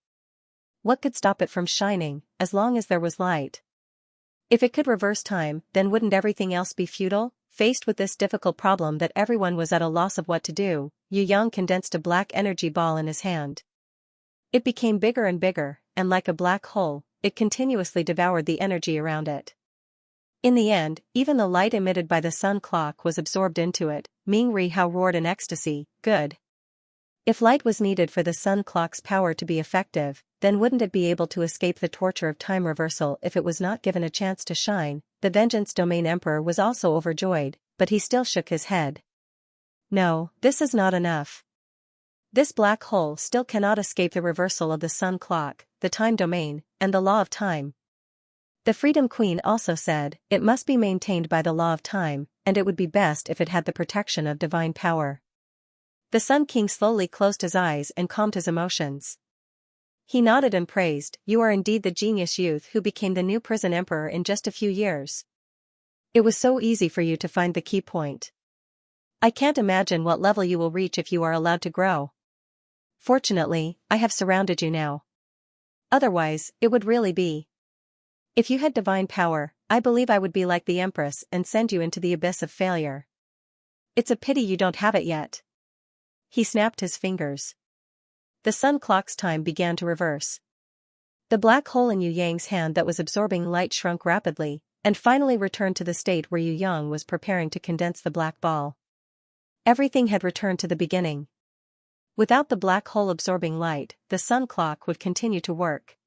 What could stop it from shining, as long as there was light? If it could reverse time, then wouldn't everything else be futile? Faced with this difficult problem that everyone was at a loss of what to do, Yu Yang condensed a black energy ball in his hand. It became bigger and bigger, and like a black hole, it continuously devoured the energy around it. In the end, even the light emitted by the sun clock was absorbed into it. Ming Rihao roared in ecstasy. Good. If light was needed for the sun clock's power to be effective, then wouldn't it be able to escape the torture of time reversal if it was not given a chance to shine? The Vengeance Domain Emperor was also overjoyed, but he still shook his head. No, this is not enough. This black hole still cannot escape the reversal of the sun clock, the time domain, and the law of time. The Freedom Queen also said, it must be maintained by the law of time, and it would be best if it had the protection of divine power. The Sun King slowly closed his eyes and calmed his emotions. He nodded and praised, you are indeed the genius youth who became the new prison emperor in just a few years. It was so easy for you to find the key point. I can't imagine what level you will reach if you are allowed to grow. Fortunately, I have surrounded you now. Otherwise, it would really be. If you had divine power, I believe I would be like the Empress and send you into the abyss of failure. It's a pity you don't have it yet. He snapped his fingers. The sun clock's time began to reverse. The black hole in Yu Yang's hand that was absorbing light shrunk rapidly, and finally returned to the state where Yu Yang was preparing to condense the black ball. Everything had returned to the beginning. Without the black hole absorbing light, the sun clock would continue to work.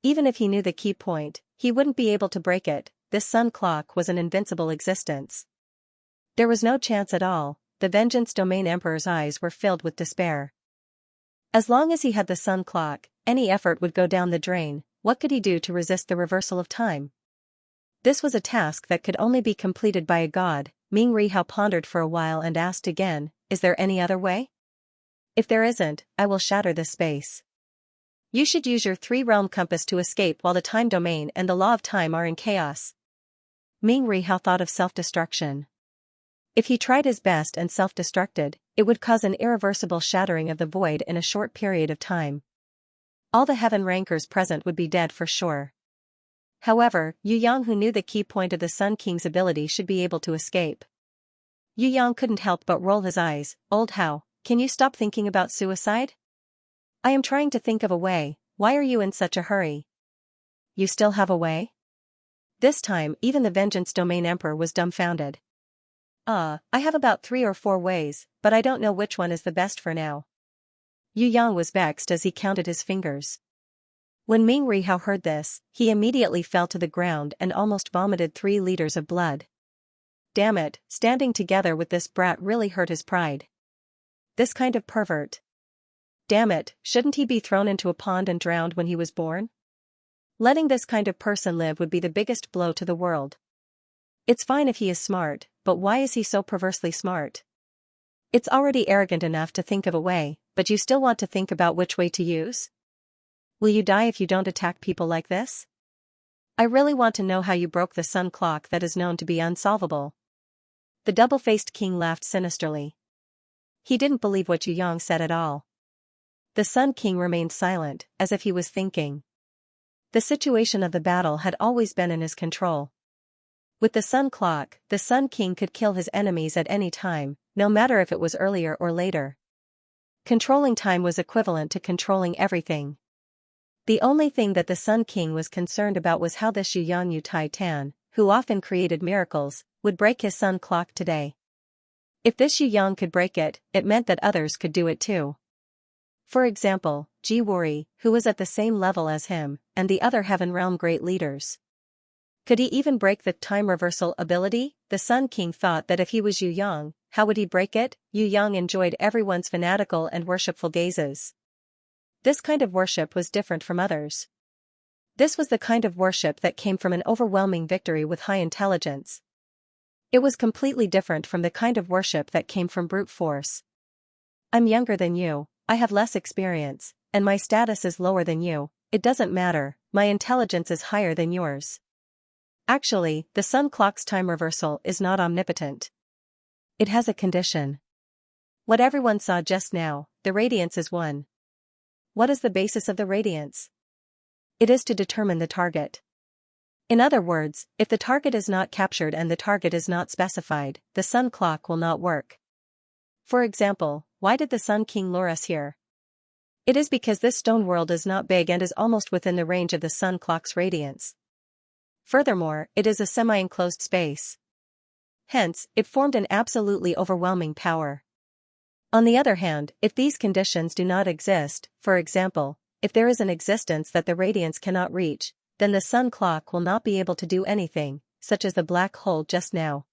Even if he knew the key point, he wouldn't be able to break it. This sun clock was an invincible existence. There was no chance at all. The Vengeance Domain Emperor's eyes were filled with despair. As long as he had the sun clock, any effort would go down the drain. What could he do to resist the reversal of time? This was a task that could only be completed by a god. Ming Rihao pondered for a while and asked again, is there any other way? If there isn't, I will shatter this space. You should use your three-realm compass to escape while the time domain and the law of time are in chaos. Ming Rihao thought of self-destruction. If he tried his best and self-destructed, it would cause an irreversible shattering of the void in a short period of time. All the heaven rankers present would be dead for sure. However, Yu Yang, who knew the key point of the Sun King's ability, should be able to escape. Yu Yang couldn't help but roll his eyes. Old Hao, can you stop thinking about suicide? I am trying to think of a way. Why are you in such a hurry? You still have a way? This time, even the Vengeance Domain Emperor was dumbfounded. I have about 3 or 4 ways, but I don't know which one is the best for now. Yu Yang was vexed as he counted his fingers. When Ming Rihao heard this, he immediately fell to the ground and almost vomited 3 liters of blood. Damn it, standing together with this brat really hurt his pride. This kind of pervert. Damn it, shouldn't he be thrown into a pond and drowned when he was born? Letting this kind of person live would be the biggest blow to the world. It's fine if he is smart, but why is he so perversely smart? It's already arrogant enough to think of a way, but you still want to think about which way to use? Will you die if you don't attack people like this? I really want to know how you broke the sun clock that is known to be unsolvable. The double-faced king laughed sinisterly. He didn't believe what Yu Yang said at all. The Sun King remained silent, as if he was thinking. The situation of the battle had always been in his control. With the sun clock, the Sun King could kill his enemies at any time, no matter if it was earlier or later. Controlling time was equivalent to controlling everything. The only thing that the Sun King was concerned about was how this Yu Yang Yu Tai Tan, who often created miracles, would break his sun clock today. If this Yu Yang could break it, it meant that others could do it too. For example, Ji Wuri, who was at the same level as him, and the other Heaven Realm great leaders. Could he even break the time reversal ability? The Sun King thought that if he was Yu Yang, how would he break it? Yu Yang enjoyed everyone's fanatical and worshipful gazes. This kind of worship was different from others. This was the kind of worship that came from an overwhelming victory with high intelligence. It was completely different from the kind of worship that came from brute force. I'm younger than you, I have less experience, and my status is lower than you. It doesn't matter, my intelligence is higher than yours. Actually, the sun clock's time reversal is not omnipotent. It has a condition. What everyone saw just now, the radiance is 1. What is the basis of the radiance? It is to determine the target. In other words, if the target is not captured and the target is not specified, the sun clock will not work. For example, why did the Sun King lure us here? It is because this stone world is not big and is almost within the range of the sun clock's radiance. Furthermore, it is a semi-enclosed space. Hence, it formed an absolutely overwhelming power. On the other hand, if these conditions do not exist, for example, if there is an existence that the radiance cannot reach, then the sun clock will not be able to do anything, such as the black hole just now.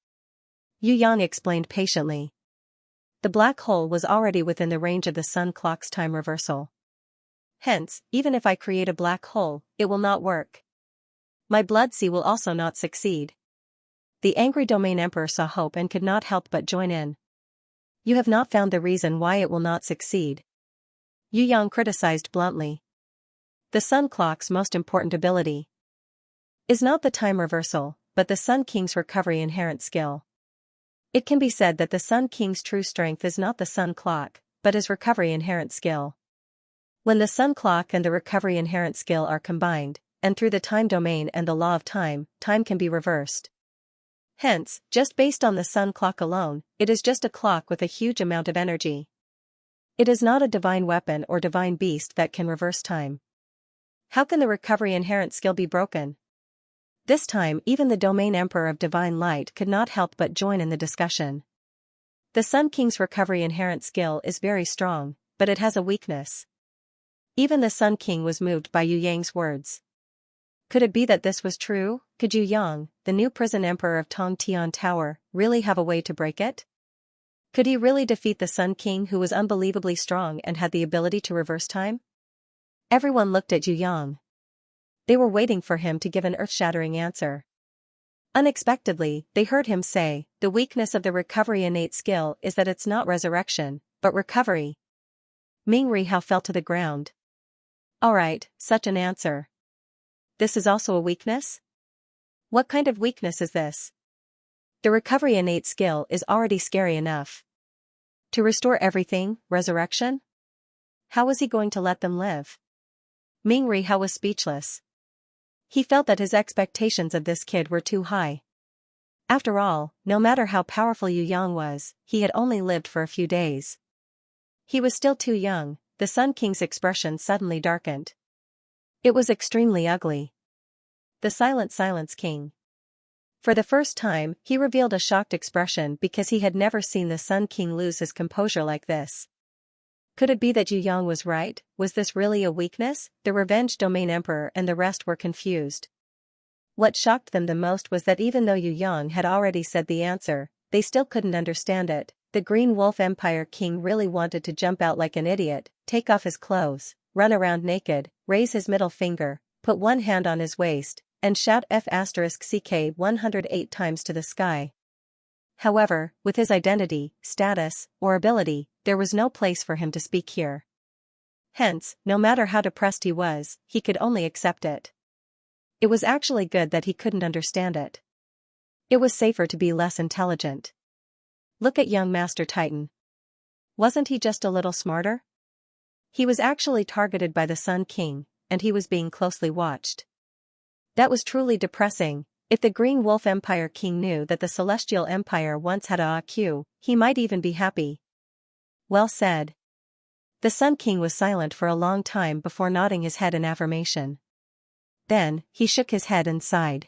Yu Yang explained patiently. The black hole was already within the range of the sun clock's time reversal. Hence, even if I create a black hole, it will not work. My blood sea will also not succeed. The angry domain emperor saw hope and could not help but join in. You have not found the reason why it will not succeed. Yu Yang criticized bluntly. The sun clock's most important ability is not the time reversal, but the Sun King's recovery inherent skill. It can be said that the Sun King's true strength is not the sun clock, but his recovery inherent skill. When the sun clock and the recovery inherent skill are combined, and through the time domain and the law of time, time can be reversed. Hence, just based on the sun clock alone, it is just a clock with a huge amount of energy. It is not a divine weapon or divine beast that can reverse time. How can the recovery inherent skill be broken? This time even the domain emperor of divine light could not help but join in the discussion. The Sun King's recovery inherent skill is very strong, but it has a weakness. Even the Sun King was moved by Yu Yang's words. Could it be that this was true? Could Yu Yang, the new prison emperor of Tongtian Tower, really have a way to break it? Could he really defeat the Sun King who was unbelievably strong and had the ability to reverse time? Everyone looked at Yu Yang. They were waiting for him to give an earth-shattering answer. Unexpectedly, they heard him say, the weakness of the recovery innate skill is that it's not resurrection, but recovery. Ming Rihao fell to the ground. Alright, such an answer. This is also a weakness? What kind of weakness is this? The recovery innate skill is already scary enough. To restore everything, resurrection? How was he going to let them live? Ming Rihao was speechless. He felt that his expectations of this kid were too high. After all, no matter how powerful Yu Yang was, he had only lived for a few days. He was still too young. The Sun King's expression suddenly darkened. It was extremely ugly. The Silence King. For the first time, he revealed a shocked expression because he had never seen the Sun King lose his composure like this. Could it be that Yu Yang was right? Was this really a weakness? The Revenge Domain Emperor and the rest were confused. What shocked them the most was that even though Yu Yang had already said the answer, they still couldn't understand it. The Green Wolf Empire King really wanted to jump out like an idiot, take off his clothes, run around naked, raise his middle finger, put one hand on his waist, and shout F***CK 108 times to the sky. However, with his identity, status, or ability, there was no place for him to speak here. Hence, no matter how depressed he was, he could only accept it. It was actually good that he couldn't understand it. It was safer to be less intelligent. Look at young Master Titan. Wasn't he just a little smarter? He was actually targeted by the Sun King, and he was being closely watched. That was truly depressing. If the Green Wolf Empire King knew that the Celestial Empire once had a AQ, he might even be happy. Well said. The Sun King was silent for a long time before nodding his head in affirmation. Then, he shook his head and sighed.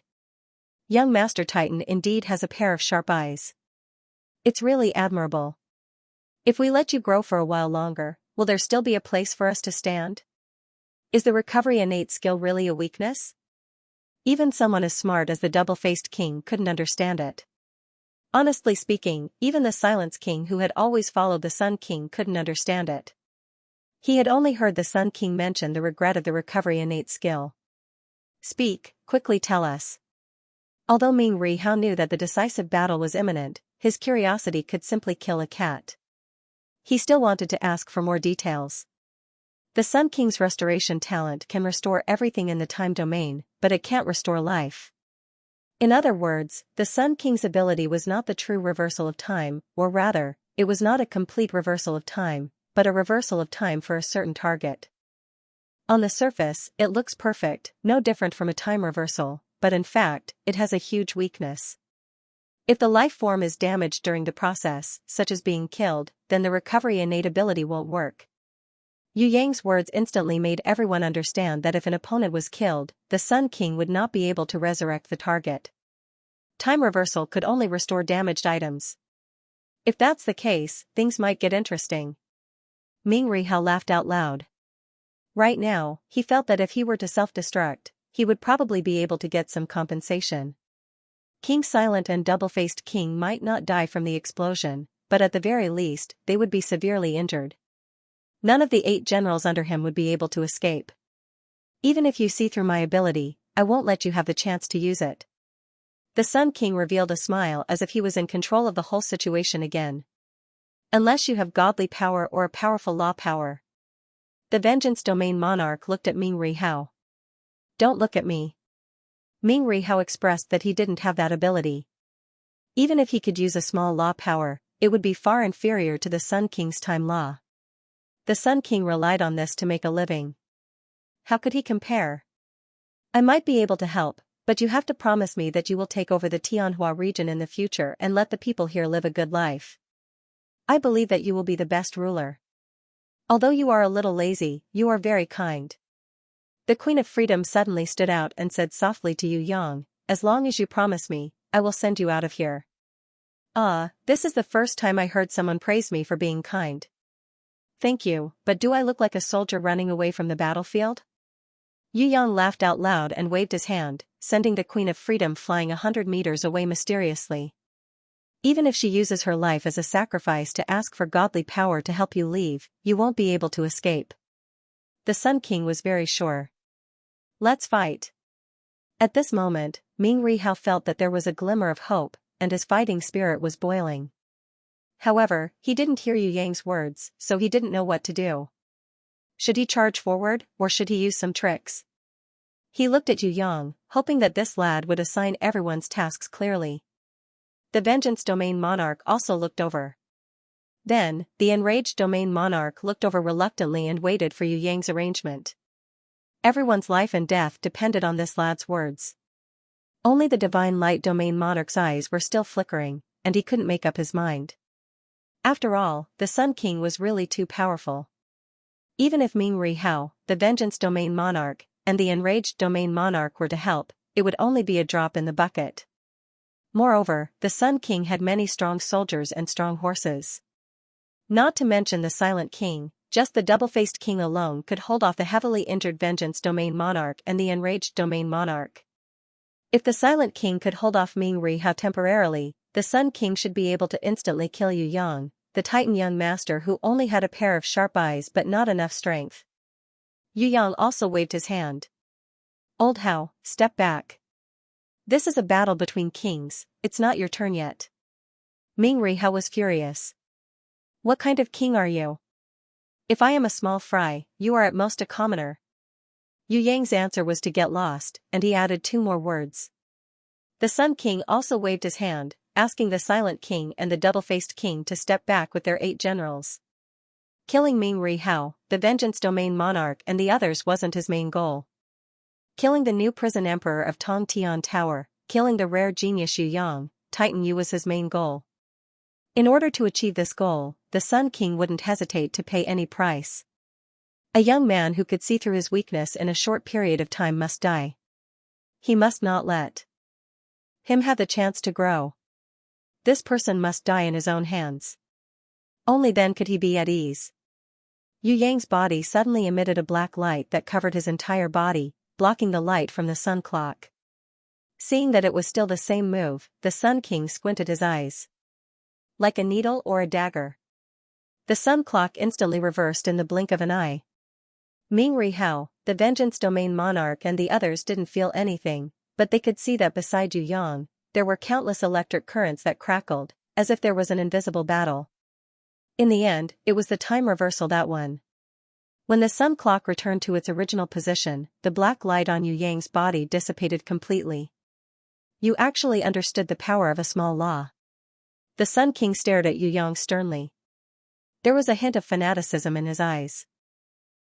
Young Master Titan indeed has a pair of sharp eyes. It's really admirable. If we let you grow for a while longer, will there still be a place for us to stand? Is the recovery innate skill really a weakness? Even someone as smart as the double-faced king couldn't understand it. Honestly speaking, even the Silence King who had always followed the Sun King couldn't understand it. He had only heard the Sun King mention the regret of the recovery innate skill. Speak, quickly tell us. Although Ming Rihao knew that the decisive battle was imminent, his curiosity could simply kill a cat. He still wanted to ask for more details. The Sun King's restoration talent can restore everything in the time domain, but it can't restore life. In other words, the Sun King's ability was not the true reversal of time, or rather, it was not a complete reversal of time, but a reversal of time for a certain target. On the surface, it looks perfect, no different from a time reversal, but in fact, it has a huge weakness. If the life form is damaged during the process, such as being killed, then the recovery innate ability won't work. Yu Yang's words instantly made everyone understand that if an opponent was killed, the Sun King would not be able to resurrect the target. Time reversal could only restore damaged items. If that's the case, things might get interesting. Ming Rihao laughed out loud. Right now, he felt that if he were to self-destruct, he would probably be able to get some compensation. King Silent and Double-Faced King might not die from the explosion, but at the very least, they would be severely injured. None of the 8 generals under him would be able to escape. Even if you see through my ability, I won't let you have the chance to use it. The Sun King revealed a smile as if he was in control of the whole situation again. Unless you have godly power or a powerful law power. The Vengeance Domain Monarch looked at Ming Rihao. Don't look at me. Ming Rihao expressed that he didn't have that ability. Even if he could use a small law power, it would be far inferior to the Sun King's time law. The Sun King relied on this to make a living. How could he compare? I might be able to help, but you have to promise me that you will take over the Tianhua region in the future and let the people here live a good life. I believe that you will be the best ruler. Although you are a little lazy, you are very kind. The Queen of Freedom suddenly stood out and said softly to Yu Yang, as long as you promise me, I will send you out of here. This is the first time I heard someone praise me for being kind. Thank you, but do I look like a soldier running away from the battlefield? Yu Yang laughed out loud and waved his hand, sending the Queen of Freedom flying 100 meters away mysteriously. Even if she uses her life as a sacrifice to ask for godly power to help you leave, you won't be able to escape. The Sun King was very sure. Let's fight. At this moment, Ming Rihao felt that there was a glimmer of hope, and his fighting spirit was boiling. However, he didn't hear Yu Yang's words, so he didn't know what to do. Should he charge forward, or should he use some tricks? He looked at Yu Yang, hoping that this lad would assign everyone's tasks clearly. The Vengeance Domain Monarch also looked over. Then, the Enraged Domain Monarch looked over reluctantly and waited for Yu Yang's arrangement. Everyone's life and death depended on this lad's words. Only the Divine Light Domain Monarch's eyes were still flickering, and he couldn't make up his mind. After all, the Sun King was really too powerful. Even if Ming Rihao, the Vengeance Domain Monarch, and the Enraged Domain Monarch were to help, it would only be a drop in the bucket. Moreover, the Sun King had many strong soldiers and strong horses. Not to mention the Silent King, just the Double-Faced King alone could hold off the heavily injured Vengeance Domain Monarch and the Enraged Domain Monarch. If the Silent King could hold off Ming Rihao temporarily, the Sun King should be able to instantly kill Yu Yang, the Titan young master who only had a pair of sharp eyes but not enough strength. Yu Yang also waved his hand. Old Hao, step back. This is a battle between kings, it's not your turn yet. Ming Rihao was furious. What kind of king are you? If I am a small fry, you are at most a commoner. Yu Yang's answer was to get lost, and he added 2 more words. The Sun King also waved his hand, asking the Silent King and the Double-Faced King to step back with their 8 generals. Killing Ming Rihao, the Vengeance Domain Monarch and the others wasn't his main goal. Killing the new prison emperor of Tong Tian Tower, killing the rare genius Yu Yang, Titan Yu was his main goal. In order to achieve this goal, the Sun King wouldn't hesitate to pay any price. A young man who could see through his weakness in a short period of time must die. He must not let him have the chance to grow. This person must die in his own hands. Only then could he be at ease. Yu Yang's body suddenly emitted a black light that covered his entire body, blocking the light from the sun clock. Seeing that it was still the same move, the Sun King squinted his eyes. Like a needle or a dagger. The sun clock instantly reversed in the blink of an eye. Ming Rihao, the Vengeance Domain monarch, and the others didn't feel anything, but they could see that beside Yu Yang, there were countless electric currents that crackled, as if there was an invisible battle. In the end, it was the time reversal that won. When the sun clock returned to its original position, the black light on Yu Yang's body dissipated completely. You actually understood the power of a small law. The Sun King stared at Yu Yang sternly. There was a hint of fanaticism in his eyes.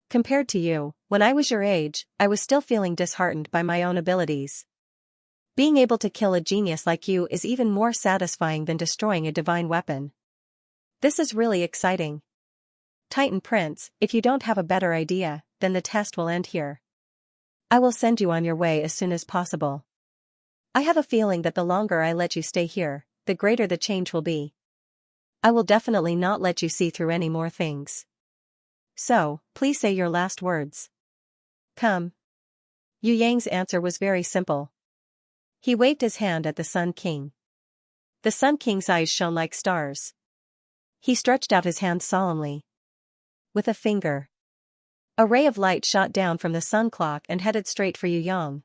Compared to you, when I was your age, I was still feeling disheartened by my own abilities. Being able to kill a genius like you is even more satisfying than destroying a divine weapon. This is really exciting. Titan Prince, if you don't have a better idea, then the test will end here. I will send you on your way as soon as possible. I have a feeling that the longer I let you stay here, the greater the change will be. I will definitely not let you see through any more things. So, please say your last words. Come. Yu Yang's answer was very simple. He waved his hand at the Sun King. The Sun King's eyes shone like stars. He stretched out his hand solemnly. With a finger. A ray of light shot down from the sun clock and headed straight for Yu Yang.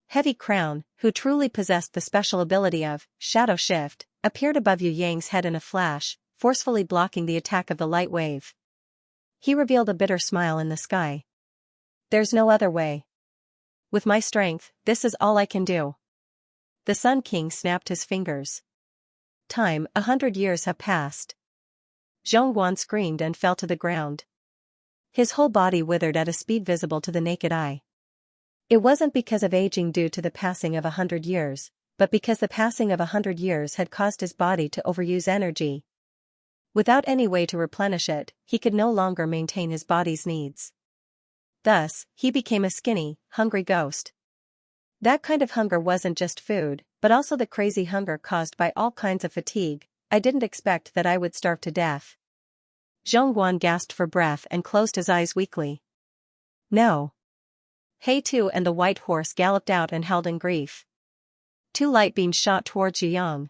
Heavy Crown, who truly possessed the special ability of shadow shift, appeared above Yu Yang's head in a flash, forcefully blocking the attack of the light wave. He revealed a bitter smile in the sky. There's no other way. With my strength, this is all I can do. The Sun King snapped his fingers. Time, 100 years have passed. Zhongguan screamed and fell to the ground. His whole body withered at a speed visible to the naked eye. It wasn't because of aging due to the passing of 100 years, but because the passing of 100 years had caused his body to overuse energy. Without any way to replenish it, he could no longer maintain his body's needs. Thus, he became a skinny, hungry ghost. That kind of hunger wasn't just food, but also the crazy hunger caused by all kinds of fatigue. I didn't expect that I would starve to death. Zhongguan gasped for breath and closed his eyes weakly. No. He Tu and the white horse galloped out and howled in grief. Two light beams shot towards Yu Yang.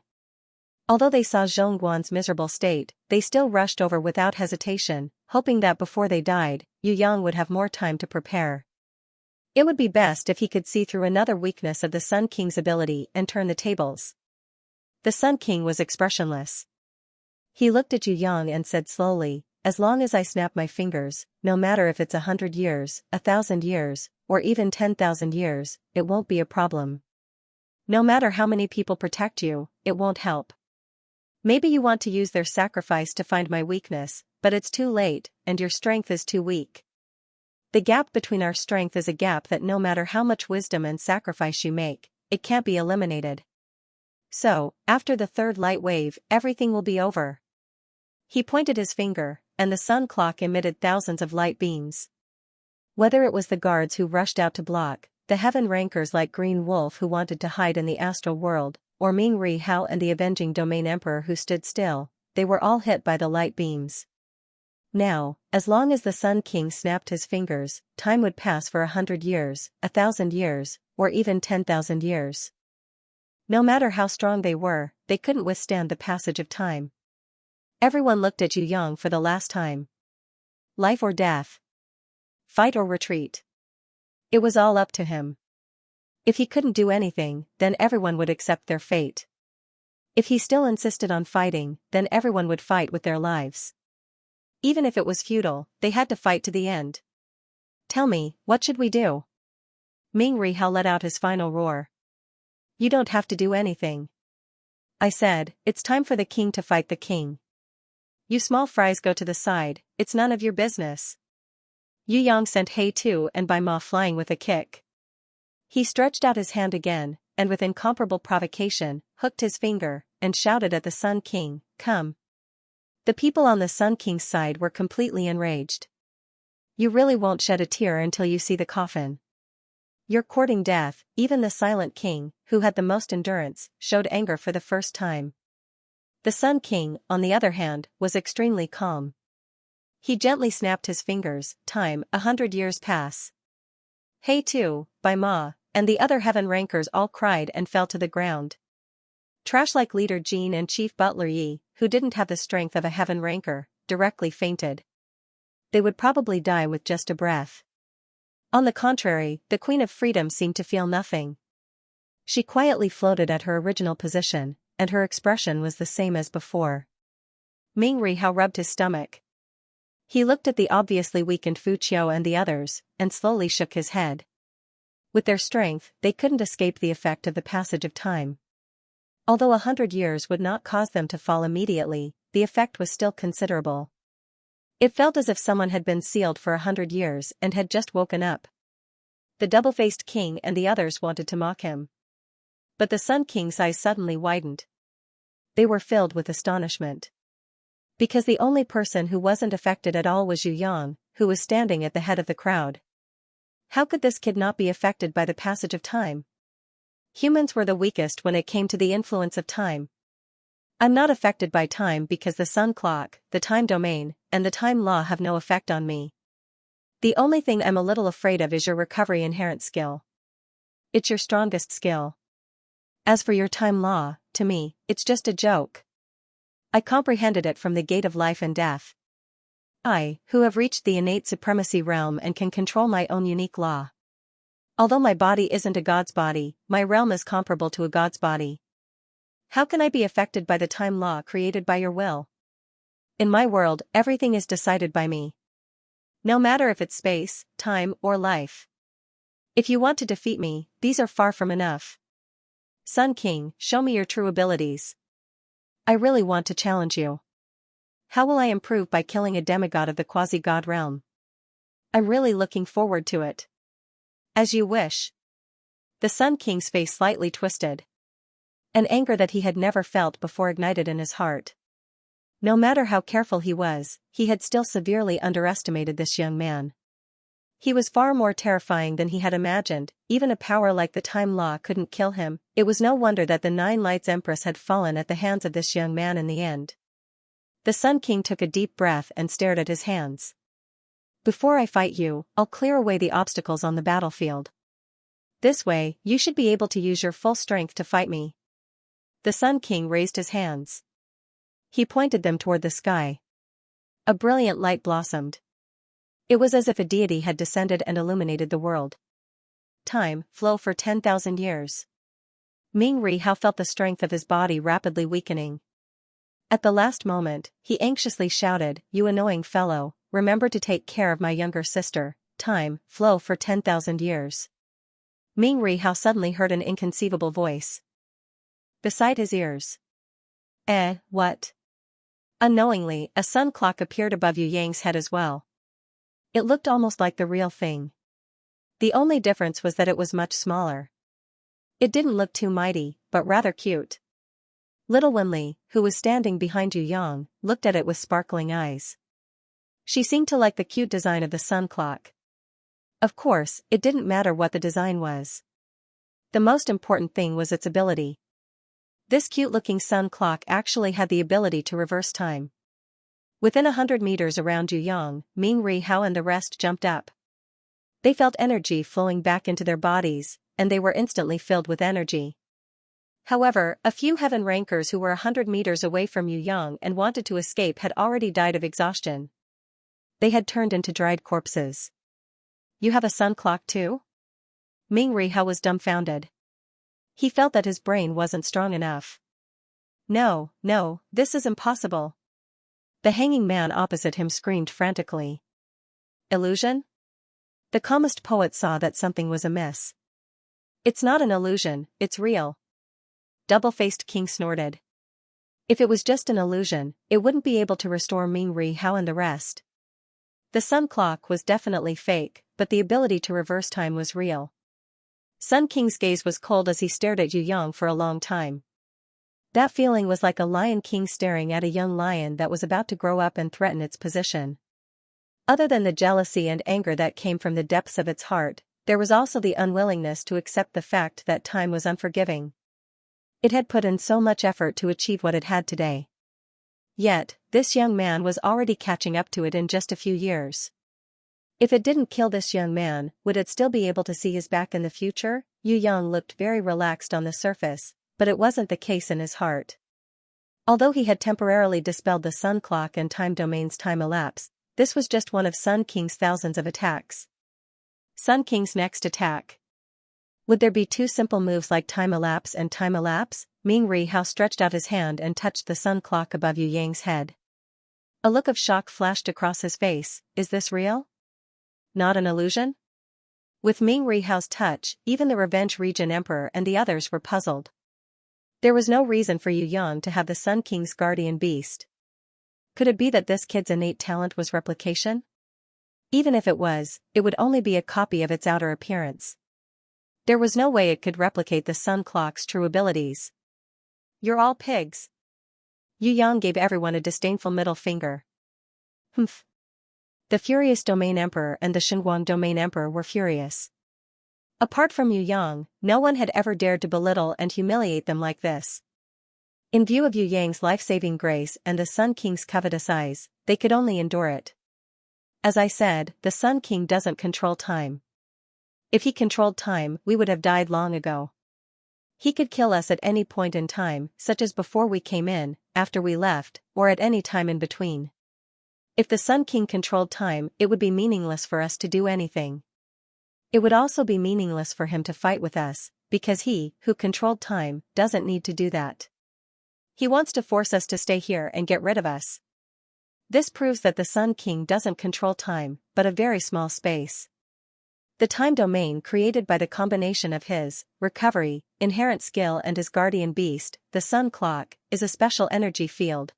Although they saw Zhongguan's miserable state, they still rushed over without hesitation, hoping that before they died, Yu Yang would have more time to prepare. It would be best if he could see through another weakness of the Sun King's ability and turn the tables. The Sun King was expressionless. He looked at Yu Yang and said slowly, as long as I snap my fingers, no matter if it's 100 years, 1,000 years, or even 10,000 years, it won't be a problem. No matter how many people protect you, it won't help. Maybe you want to use their sacrifice to find my weakness, but it's too late, and your strength is too weak. The gap between our strength is a gap that no matter how much wisdom and sacrifice you make, it can't be eliminated. So, after the third light wave, everything will be over. He pointed his finger, and the sun clock emitted thousands of light beams. Whether it was the guards who rushed out to block, the heaven rankers like Green Wolf who wanted to hide in the astral world, or Ming Rihao and the avenging domain emperor who stood still, they were all hit by the light beams. Now, as long as the Sun King snapped his fingers, time would pass for 100 years, 1,000 years, or even 10,000 years. No matter how strong they were, they couldn't withstand the passage of time. Everyone looked at Yu Yang for the last time. Life or death. Fight or retreat. It was all up to him. If he couldn't do anything, then everyone would accept their fate. If he still insisted on fighting, then everyone would fight with their lives. Even if it was futile, they had to fight to the end. Tell me, what should we do? Ming Rihao let out his final roar. You don't have to do anything. I said, it's time for the king to fight the king. You small fries go to the side, it's none of your business. Yu Yang sent He Tu and Bai Ma flying with a kick. He stretched out his hand again, and with incomparable provocation, hooked his finger, and shouted at the Sun King, come. The people on the Sun King's side were completely enraged. You really won't shed a tear until you see the coffin. You're courting death. Even the Silent King, who had the most endurance, showed anger for the first time. The Sun King, on the other hand, was extremely calm. He gently snapped his fingers. Time, 100 years pass. He Tu, Bai Ma, and the other heaven rankers all cried and fell to the ground. Trash-like leader Jean and chief butler Yi, who didn't have the strength of a heaven ranker, directly fainted. They would probably die with just a breath. On the contrary, the Queen of Freedom seemed to feel nothing. She quietly floated at her original position, and her expression was the same as before. Ming Rihao rubbed his stomach. He looked at the obviously weakened Fu Qiu and the others, and slowly shook his head. With their strength, they couldn't escape the effect of the passage of time. Although 100 years would not cause them to fall immediately, the effect was still considerable. It felt as if someone had been sealed for 100 years and had just woken up. The double-faced king and the others wanted to mock him. But the Sun King's eyes suddenly widened. They were filled with astonishment. Because the only person who wasn't affected at all was Yu Yang, who was standing at the head of the crowd. How could this kid not be affected by the passage of time? Humans were the weakest when it came to the influence of time. I'm not affected by time because the sun clock, the time domain, and the time law have no effect on me. The only thing I'm a little afraid of is your recovery inherent skill. It's your strongest skill. As for your time law, to me, it's just a joke. I comprehended it from the gate of life and death. I, who have reached the innate supremacy realm and can control my own unique law. Although my body isn't a god's body, my realm is comparable to a god's body. How can I be affected by the time law created by your will? In my world, everything is decided by me. No matter if it's space, time, or life. If you want to defeat me, these are far from enough. Sun King, show me your true abilities. I really want to challenge you. How will I improve by killing a demigod of the quasi-god realm? I'm really looking forward to it. As you wish. The Sun King's face slightly twisted. An anger that he had never felt before ignited in his heart. No matter how careful he was, he had still severely underestimated this young man. He was far more terrifying than he had imagined. Even a power like the time law couldn't kill him. It was no wonder that the Nine Lights Empress had fallen at the hands of this young man in the end. The Sun King took a deep breath and stared at his hands. Before I fight you, I'll clear away the obstacles on the battlefield. This way, you should be able to use your full strength to fight me. The Sun King raised his hands. He pointed them toward the sky. A brilliant light blossomed. It was as if a deity had descended and illuminated the world. Time, flow for 10,000 years. Ming Rihao felt the strength of his body rapidly weakening. At the last moment, he anxiously shouted, "You annoying fellow, remember to take care of my younger sister." Time, flow for 10,000 years. Ming Rihao suddenly heard an inconceivable voice beside his ears. What? Unknowingly, a sun clock appeared above Yu Yang's head as well. It looked almost like the real thing. The only difference was that it was much smaller. It didn't look too mighty, but rather cute. Little Wenli, who was standing behind Yu Yang, looked at it with sparkling eyes. She seemed to like the cute design of the sun clock. Of course, it didn't matter what the design was. The most important thing was its ability. This cute-looking sun clock actually had the ability to reverse time. Within 100 meters around Yu Yang, Ming Rihao and the rest jumped up. They felt energy flowing back into their bodies, and they were instantly filled with energy. However, a few heaven rankers who were 100 meters away from Yu Yang and wanted to escape had already died of exhaustion. They had turned into dried corpses. You have a sun clock too? Ming Rihao was dumbfounded. He felt that his brain wasn't strong enough. No, this is impossible. The hanging man opposite him screamed frantically. Illusion? The calmest poet saw that something was amiss. It's not an illusion, it's real. Double-faced king snorted. If it was just an illusion, it wouldn't be able to restore Ming Rihao and the rest. The sun clock was definitely fake, but the ability to reverse time was real. Sun King's gaze was cold as he stared at Yu Yang for a long time. That feeling was like a lion king staring at a young lion that was about to grow up and threaten its position. Other than the jealousy and anger that came from the depths of its heart, there was also the unwillingness to accept the fact that time was unforgiving. It had put in so much effort to achieve what it had today. Yet, this young man was already catching up to it in just a few years. If it didn't kill this young man, would it still be able to see his back in the future? Yu Yang looked very relaxed on the surface, but it wasn't the case in his heart. Although he had temporarily dispelled the Sun Clock and Time Domain's time elapse, this was just one of Sun King's thousands of attacks. Sun King's next attack. Would there be two simple moves like Time Elapse and Time Elapse? Ming Ri Hao stretched out his hand and touched the Sun Clock above Yu Yang's head. A look of shock flashed across his face. Is this real? Not an illusion? With Ming Ri Hao's touch, even the Revenge Region Emperor and the others were puzzled. There was no reason for Yu Yang to have the Sun King's guardian beast. Could it be that this kid's innate talent was replication? Even if it was, it would only be a copy of its outer appearance. There was no way it could replicate the Sun Clock's true abilities. You're all pigs. Yu Yang gave everyone a disdainful middle finger. Humph. The Furious Domain Emperor and the Xinguang Domain Emperor were furious. Apart from Yu Yang, no one had ever dared to belittle and humiliate them like this. In view of Yu Yang's life-saving grace and the Sun King's covetous eyes, they could only endure it. As I said, the Sun King doesn't control time. If he controlled time, we would have died long ago. He could kill us at any point in time, such as before we came in, after we left, or at any time in between. If the Sun King controlled time, it would be meaningless for us to do anything. It would also be meaningless for him to fight with us, because he, who controlled time, doesn't need to do that. He wants to force us to stay here and get rid of us. This proves that the Sun King doesn't control time, but a very small space. The time domain created by the combination of his recovery, inherent skill and his guardian beast, the Sun Clock, is a special energy field.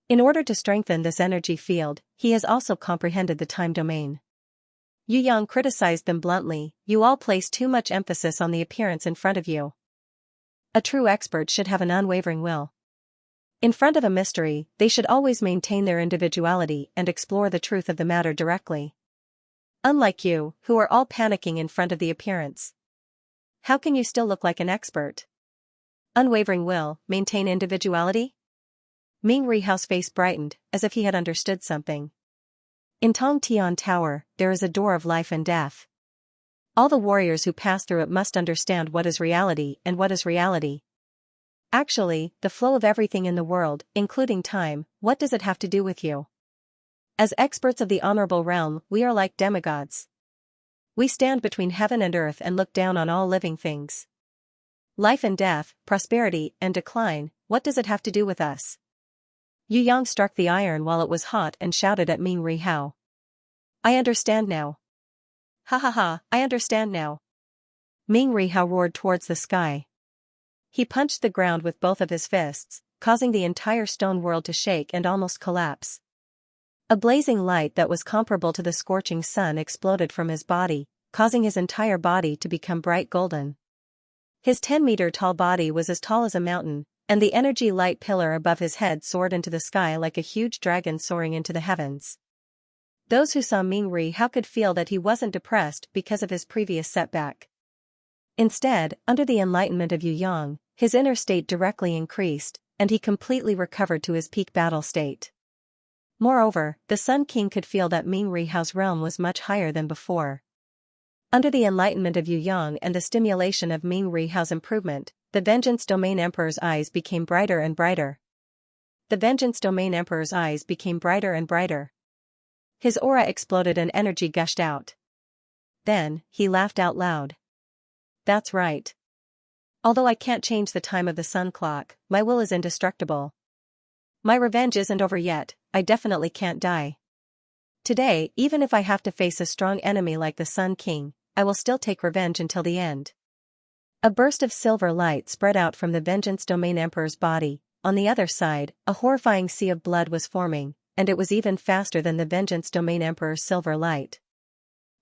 In order to strengthen this energy field, he has also comprehended the time domain. Yu Yang criticized them bluntly. You all place too much emphasis on the appearance in front of you. A true expert should have an unwavering will. In front of a mystery, they should always maintain their individuality and explore the truth of the matter directly. Unlike you, who are all panicking in front of the appearance. How can you still look like an expert? Unwavering will, maintain individuality? Ming Ri Hao's face brightened, as if he had understood something. In Tong Tian Tower, there is a door of life and death. All the warriors who pass through it must understand what is reality and what is reality. Actually, the flow of everything in the world, including time, what does it have to do with you? As experts of the honorable realm, we are like demigods. We stand between heaven and earth and look down on all living things. Life and death, prosperity and decline, what does it have to do with us? Yu Yang struck the iron while it was hot and shouted at Ming Ri Hao. I understand now. Ha ha ha, I understand now. Ming Ri Hao roared towards the sky. He punched the ground with both of his fists, causing the entire stone world to shake and almost collapse. A blazing light that was comparable to the scorching sun exploded from his body, causing his entire body to become bright golden. His 10-meter-tall body was as tall as a mountain, and the energy light pillar above his head soared into the sky like a huge dragon soaring into the heavens. Those who saw Ming Ri Hao could feel that he wasn't depressed because of his previous setback. Instead, under the enlightenment of Yu Yang, his inner state directly increased, and he completely recovered to his peak battle state. Moreover, the Sun King could feel that Ming Ri Hao's realm was much higher than before. Under the enlightenment of Yu Yang and the stimulation of Ming Ri Hao's improvement, the Vengeance Domain Emperor's eyes became brighter and brighter. The Vengeance Domain Emperor's eyes became brighter and brighter. His aura exploded and energy gushed out. Then, he laughed out loud. That's right. Although I can't change the time of the Sun Clock, my will is indestructible. My revenge isn't over yet, I definitely can't die. Today, even if I have to face a strong enemy like the Sun King, I will still take revenge until the end. A burst of silver light spread out from the Vengeance Domain Emperor's body. On the other side, a horrifying sea of blood was forming, and it was even faster than the Vengeance Domain Emperor's silver light.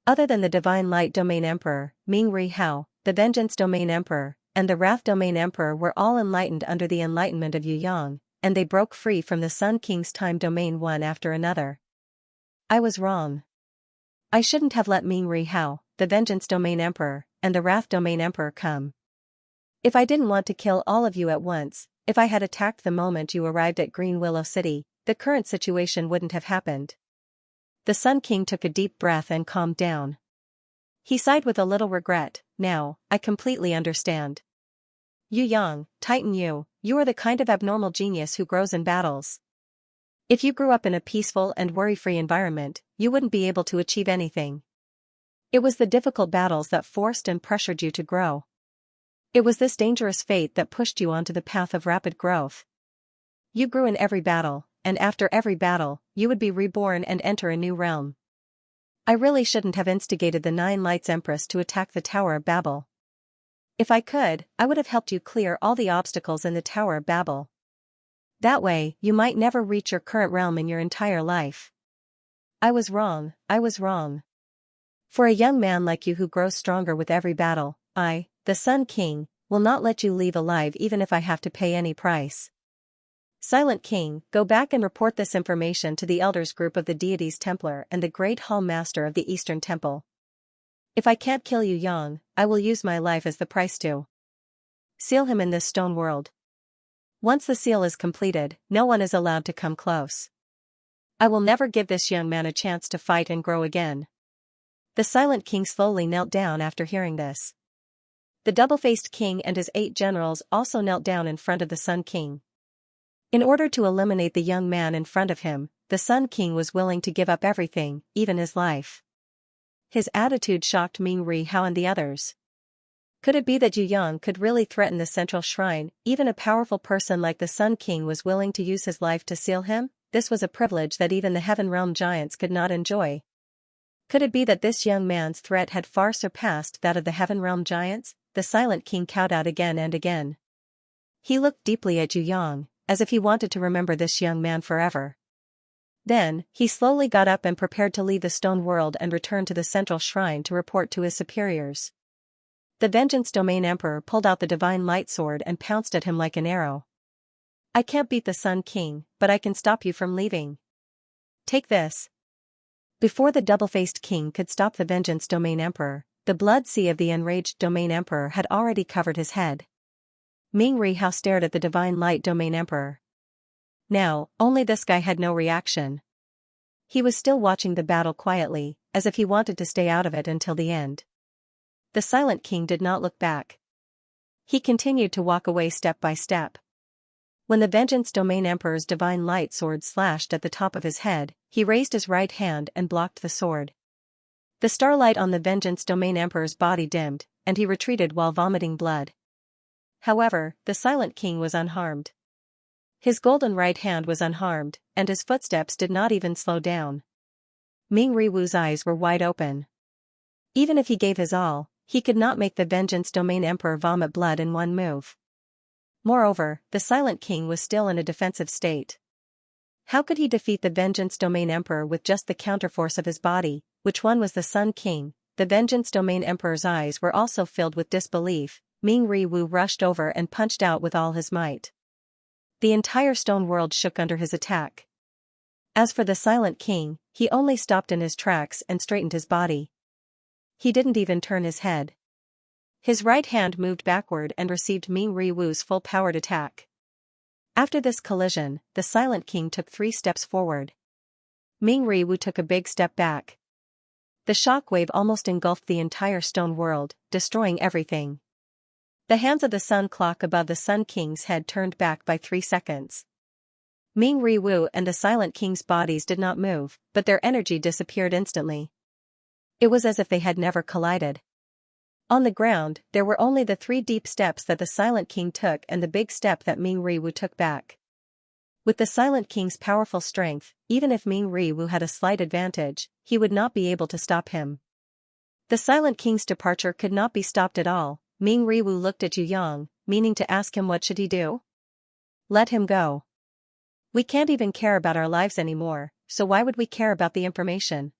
Other than the Divine Light Domain Emperor, Ming Ri Hao, the Vengeance Domain Emperor, and the Wrath Domain Emperor were all enlightened under the enlightenment of Yu Yang, and they broke free from the Sun King's time domain one after another. I was wrong. I shouldn't have let Ming Ri Hao, the Vengeance Domain Emperor, and the Wrath Domain Emperor come. If I didn't want to kill all of you at once, if I had attacked the moment you arrived at Green Willow City, the current situation wouldn't have happened. The Sun King took a deep breath and calmed down. He sighed with a little regret. Now, I completely understand. Yu Yang, Titan you are the kind of abnormal genius who grows in battles. If you grew up in a peaceful and worry-free environment, you wouldn't be able to achieve anything. It was the difficult battles that forced and pressured you to grow. It was this dangerous fate that pushed you onto the path of rapid growth. You grew in every battle, and after every battle, you would be reborn and enter a new realm. I really shouldn't have instigated the Nine Lights Empress to attack the Tower of Babel. If I could, I would have helped you clear all the obstacles in the Tower of Babel. That way, you might never reach your current realm in your entire life. I was wrong. For a young man like you who grows stronger with every battle, I, the Sun King, will not let you leave alive even if I have to pay any price. Silent King, go back and report this information to the Elders Group of the Deities Templar and the Great Hall Master of the Eastern Temple. If I can't kill Yu Yang, I will use my life as the price to seal him in this stone world. Once the seal is completed, no one is allowed to come close. I will never give this young man a chance to fight and grow again. The Silent King slowly knelt down after hearing this. The double-faced king and his 8 generals also knelt down in front of the Sun King. In order to eliminate the young man in front of him, the Sun King was willing to give up everything, even his life. His attitude shocked Ming Ri Hao and the others. Could it be that Yu Yang could really threaten the central shrine? Even a powerful person like the Sun King was willing to use his life to seal him? This was a privilege that even the Heaven Realm giants could not enjoy. Could it be that this young man's threat had far surpassed that of the Heaven Realm giants? The Silent King cowed out again and again. He looked deeply at Yu Yang, as if he wanted to remember this young man forever. Then, he slowly got up and prepared to leave the stone world and return to the central shrine to report to his superiors. The Vengeance Domain Emperor pulled out the divine light sword and pounced at him like an arrow. I can't beat the Sun King, but I can stop you from leaving. Take this. Before the double-faced king could stop the Vengeance Domain Emperor, the blood sea of the enraged Domain Emperor had already covered his head. Ming Ri Hao stared at the divine light Domain Emperor. Now, only this guy had no reaction. He was still watching the battle quietly, as if he wanted to stay out of it until the end. The Silent King did not look back. He continued to walk away step by step. When the Vengeance Domain Emperor's divine light sword slashed at the top of his head, he raised his right hand and blocked the sword. The starlight on the Vengeance Domain Emperor's body dimmed, and he retreated while vomiting blood. However, the Silent King was unharmed. His golden right hand was unharmed, and his footsteps did not even slow down. Ming Ri Wu's eyes were wide open. Even if he gave his all, he could not make the Vengeance Domain Emperor vomit blood in one move. Moreover, the Silent King was still in a defensive state. How could he defeat the Vengeance Domain Emperor with just the counterforce of his body? Which one was the Sun King? The Vengeance Domain Emperor's eyes were also filled with disbelief. Ming Ri Wu rushed over and punched out with all his might. The entire stone world shook under his attack. As for the Silent King, he only stopped in his tracks and straightened his body. He didn't even turn his head. His right hand moved backward and received Ming Ri Wu's full-powered attack. After this collision, the Silent King took 3 steps forward. Ming Ri Wu took a big step back. The shockwave almost engulfed the entire stone world, destroying everything. The hands of the sun clock above the Sun King's head turned back by 3 seconds. Ming Ri Wu and the Silent King's bodies did not move, but their energy disappeared instantly. It was as if they had never collided. On the ground, there were only the 3 deep steps that the Silent King took and the big step that Ming Ri Wu took back. With the Silent King's powerful strength, even if Ming Ri Wu had a slight advantage, he would not be able to stop him. The Silent King's departure could not be stopped at all. Ming Ri Wu looked at Yu Yang, meaning to ask him what should he do? Let him go. We can't even care about our lives anymore, so why would we care about the information?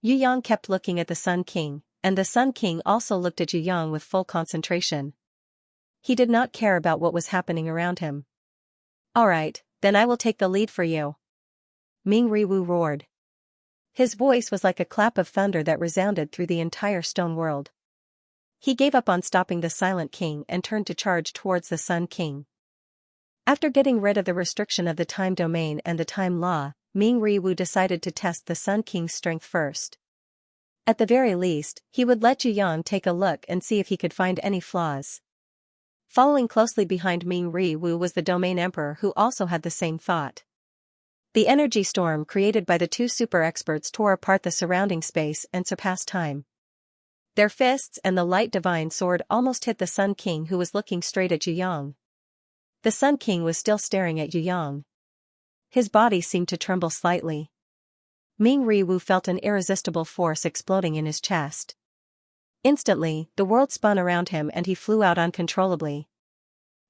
Yu Yang kept looking at the Sun King, and the Sun King also looked at Yu Yang with full concentration. He did not care about what was happening around him. All right, then I will take the lead for you. Ming Ri Wu roared. His voice was like a clap of thunder that resounded through the entire stone world. He gave up on stopping the Silent King and turned to charge towards the Sun King. After getting rid of the restriction of the time domain and the time law, Ming Riwu decided to test the Sun King's strength first. At the very least, he would let Yu Yang take a look and see if he could find any flaws. Following closely behind Ming Riwu was the Domain Emperor, who also had the same thought. The energy storm created by the two super experts tore apart the surrounding space and surpassed time. Their fists and the light divine sword almost hit the Sun King, who was looking straight at Yu Yang. The Sun King was still staring at Yu Yang. His body seemed to tremble slightly. Ming Riwu felt an irresistible force exploding in his chest. Instantly, the world spun around him and he flew out uncontrollably.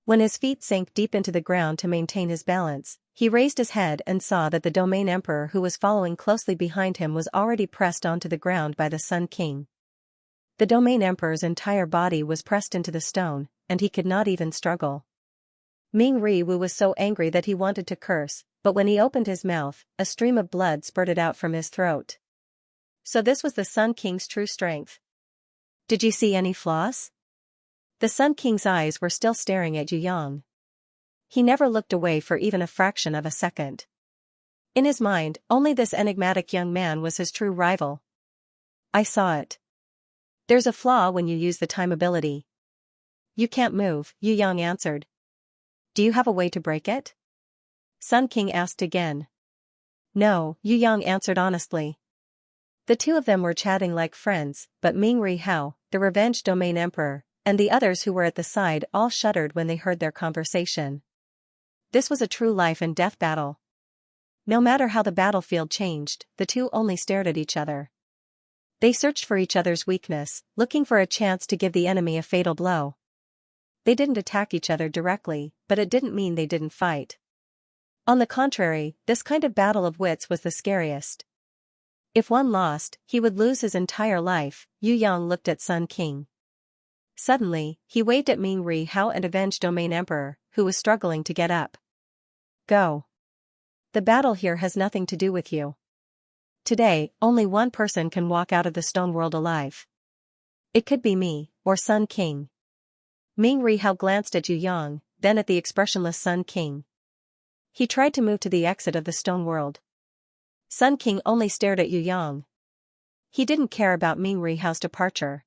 When his feet sank deep into the ground to maintain his balance, he raised his head and saw that the Domain Emperor, who was following closely behind him, was already pressed onto the ground by the Sun King. The Domain Emperor's entire body was pressed into the stone, and he could not even struggle. Ming Riwu was so angry that he wanted to curse, but when he opened his mouth, a stream of blood spurted out from his throat. So this was the Sun King's true strength. Did you see any flaws? The Sun King's eyes were still staring at Yu Yang. He never looked away for even a fraction of a second. In his mind, only this enigmatic young man was his true rival. I saw it. There's a flaw when you use the time ability. You can't move, Yu Yang answered. Do you have a way to break it? Sun King asked again. No, Yu Yang answered honestly. The two of them were chatting like friends, but Ming Rihao, the revenge Domain Emperor, and the others who were at the side all shuddered when they heard their conversation. This was a true life and death battle. No matter how the battlefield changed, the two only stared at each other. They searched for each other's weakness, looking for a chance to give the enemy a fatal blow. They didn't attack each other directly, but it didn't mean they didn't fight. On the contrary, this kind of battle of wits was the scariest. If one lost, he would lose his entire life. Yu Yang looked at Sun King. Suddenly, he waved at Ming Rihao and avenged Domain Emperor, who was struggling to get up. Go. The battle here has nothing to do with you. Today, only one person can walk out of the stone world alive. It could be me, or Sun King. Ming Rihao glanced at Yu Yang, then at the expressionless Sun King. He tried to move to the exit of the stone world. Sun King only stared at Yu Yang. He didn't care about Ming Rihao's departure.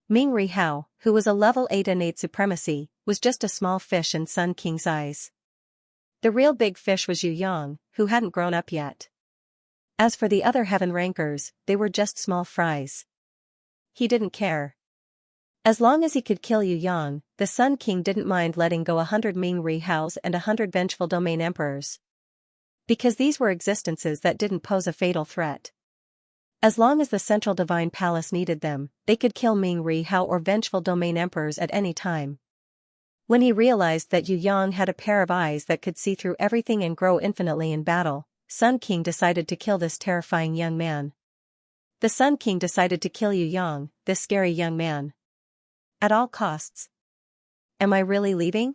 Ming Rihao, who was a level 8 innate supremacy, was just a small fish in Sun King's eyes. The real big fish was Yu Yang, who hadn't grown up yet. As for the other heaven rankers, they were just small fries. He didn't care. As long as he could kill Yu Yang, the Sun King didn't mind letting go 100 Ming Rihaos and 100 vengeful Domain Emperors. Because these were existences that didn't pose a fatal threat. As long as the Central Divine Palace needed them, they could kill Ming Rihao or vengeful Domain Emperors at any time. When he realized that Yu Yang had a pair of eyes that could see through everything and grow infinitely in battle, Sun King decided to kill this terrifying young man. The Sun King decided to kill Yu Yang, this scary young man. At all costs. Am I really leaving?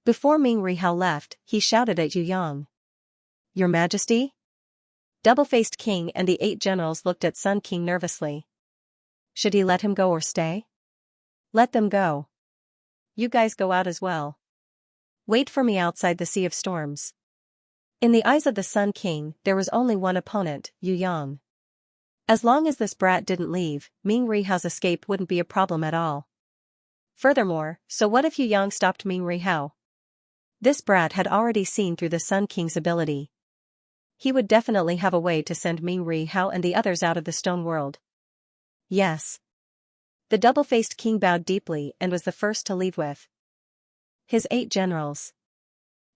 Before Ming Rihao left, he shouted at Yu Yang. Your Majesty? Double-faced King and the 8 generals looked at Sun King nervously. Should he let him go or stay? Let them go. You guys go out as well. Wait for me outside the Sea of Storms. In the eyes of the Sun King, there was only one opponent, Yu Yang. As long as this brat didn't leave, Ming Rihao's escape wouldn't be a problem at all. Furthermore, so what if Yu Yang stopped Ming Rihao? This brat had already seen through the Sun King's ability. He would definitely have a way to send Ming Rihao and the others out of the stone world. Yes. The double-faced king bowed deeply and was the first to leave with his 8 generals.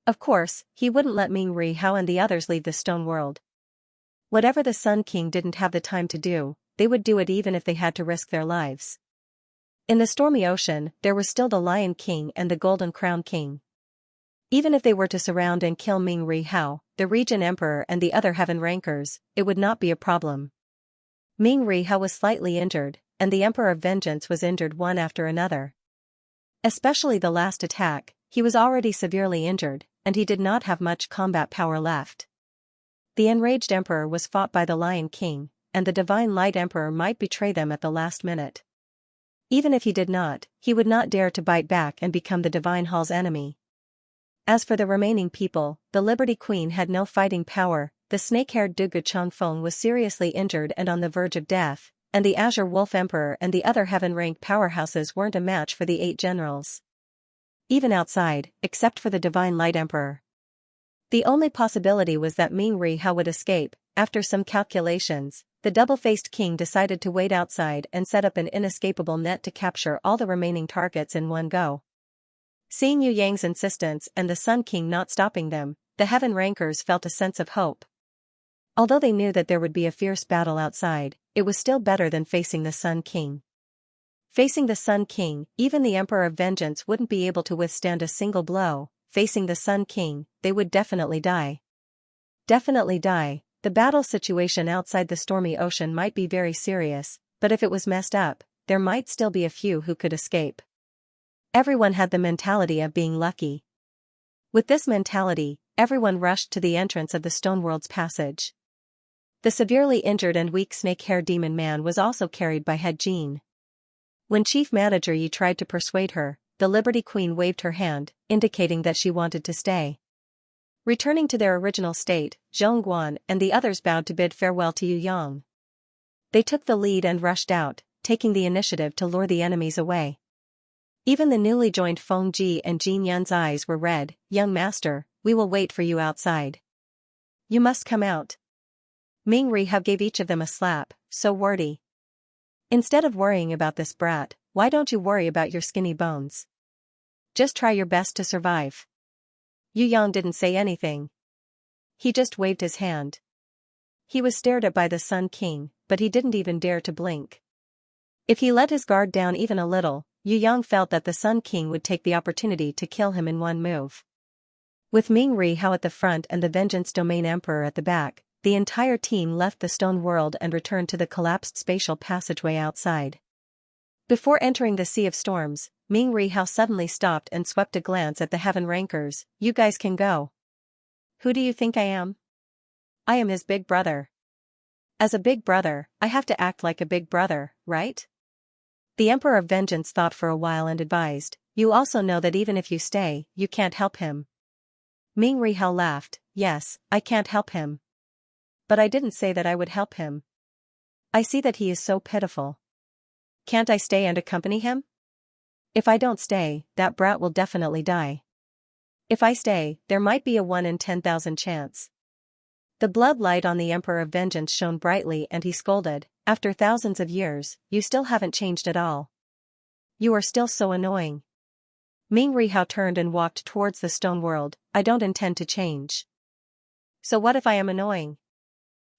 Of course, he wouldn't let Ming Rihao and the others leave the stone world. Whatever the Sun King didn't have the time to do, they would do it even if they had to risk their lives. In the stormy ocean, there was still the Lion King and the Golden Crown King. Even if they were to surround and kill Ming Rihao, the Regent Emperor and the other heaven rankers, it would not be a problem. Ming Rihao was slightly injured, and the Emperor of Vengeance was injured one after another. Especially the last attack, he was already severely injured, and he did not have much combat power left. The enraged Emperor was fought by the Lion King, and the Divine Light Emperor might betray them at the last minute. Even if he did not, he would not dare to bite back and become the Divine Hall's enemy. As for the remaining people, the Liberty Queen had no fighting power, the snake-haired Dugu Changfeng was seriously injured and on the verge of death, and the Azure Wolf Emperor and the other heaven-ranked powerhouses weren't a match for the 8 generals. Even outside, except for the Divine Light Emperor. The only possibility was that Ming Rihao would escape. After some calculations, the double-faced king decided to wait outside and set up an inescapable net to capture all the remaining targets in one go. Seeing Yu Yang's insistence and the Sun King not stopping them, the Heaven Rankers felt a sense of hope. Although they knew that there would be a fierce battle outside, it was still better than facing the Sun King. Facing the Sun King, even the Emperor of Vengeance wouldn't be able to withstand a single blow. Facing the Sun King, they would definitely die. Definitely die. The battle situation outside the stormy ocean might be very serious, but if it was messed up, there might still be a few who could escape. Everyone had the mentality of being lucky. With this mentality, everyone rushed to the entrance of the Stoneworld's passage. The severely injured and weak snake-hair demon man was also carried by Head Jean. When Chief Manager Yi tried to persuade her, the Liberty Queen waved her hand, indicating that she wanted to stay. Returning to their original state, Zhongguan and the others bowed to bid farewell to Yu Yang. They took the lead and rushed out, taking the initiative to lure the enemies away. Even the newly joined Feng Ji and Jin Yan's eyes were red. "Young master, we will wait for you outside. You must come out." Ming Rihao gave each of them a slap, so wordy. "Instead of worrying about this brat, why don't you worry about your skinny bones? Just try your best to survive." Yu Yang didn't say anything. He just waved his hand. He was stared at by the Sun King, but he didn't even dare to blink. If he let his guard down even a little, Yu Yang felt that the Sun King would take the opportunity to kill him in one move. With Ming Rihao at the front and the Vengeance Domain Emperor at the back, the entire team left the stone world and returned to the collapsed spatial passageway outside. Before entering the Sea of Storms, Ming Rihao suddenly stopped and swept a glance at the Heaven Rankers. "You guys can go. Who do you think I am? I am his big brother. As a big brother, I have to act like a big brother, right?" The Emperor of Vengeance thought for a while and advised, "You also know that even if you stay, you can't help him." Ming Rihao laughed. "Yes, I can't help him. But I didn't say that I would help him. I see that he is so pitiful. Can't I stay and accompany him? If I don't stay, that brat will definitely die. If I stay, there might be a 1 in 10,000 chance." The blood light on the Emperor of Vengeance shone brightly and he scolded, "After thousands of years, you still haven't changed at all. You are still so annoying." Ming Rihao turned and walked towards the stone world. "I don't intend to change. So what if I am annoying?"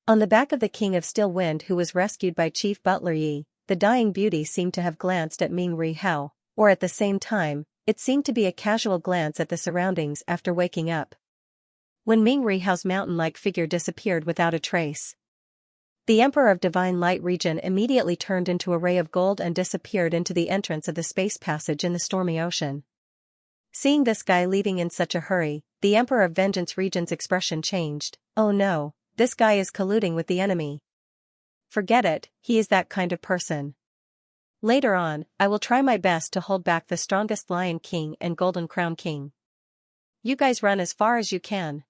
On the back of the King of Still Wind, who was rescued by Chief Butler Yi, the dying beauty seemed to have glanced at Ming Rihao, or at the same time, it seemed to be a casual glance at the surroundings after waking up. When Ming Rihao's mountain-like figure disappeared without a trace, the Emperor of Divine Light region immediately turned into a ray of gold and disappeared into the entrance of the space passage in the stormy ocean. Seeing this guy leaving in such a hurry, the Emperor of Vengeance region's expression changed. "Oh no, this guy is colluding with the enemy. Forget it, he is that kind of person. Later on, I will try my best to hold back the strongest Lion King and Golden Crown King. You guys run as far as you can.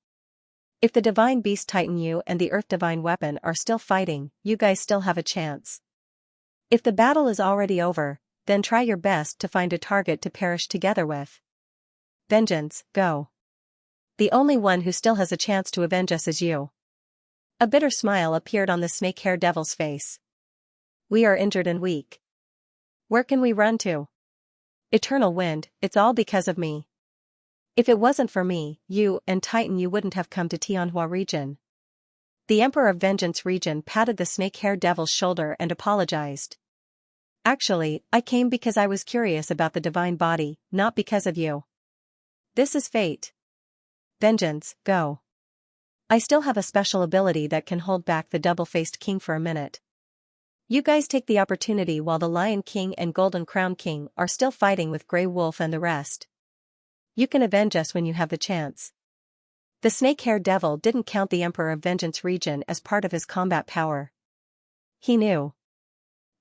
If the Divine Beast Titan you and the Earth Divine Weapon are still fighting, you guys still have a chance. If the battle is already over, then try your best to find a target to perish together with. Vengeance, go. The only one who still has a chance to avenge us is you." A bitter smile appeared on the snake-hair devil's face. "We are injured and weak. Where can we run to? Eternal Wind, it's all because of me. If it wasn't for me, you and Titan you wouldn't have come to Tianhua region." The Emperor of Vengeance region patted the snake-hair devil's shoulder and apologized. "Actually, I came because I was curious about the divine body, not because of you. This is fate. Vengeance, go. I still have a special ability that can hold back the double-faced king for a minute. You guys take the opportunity while the Lion King and Golden Crown King are still fighting with Grey Wolf and the rest. You can avenge us when you have the chance." The snake-hair devil didn't count the Emperor of Vengeance region as part of his combat power. He knew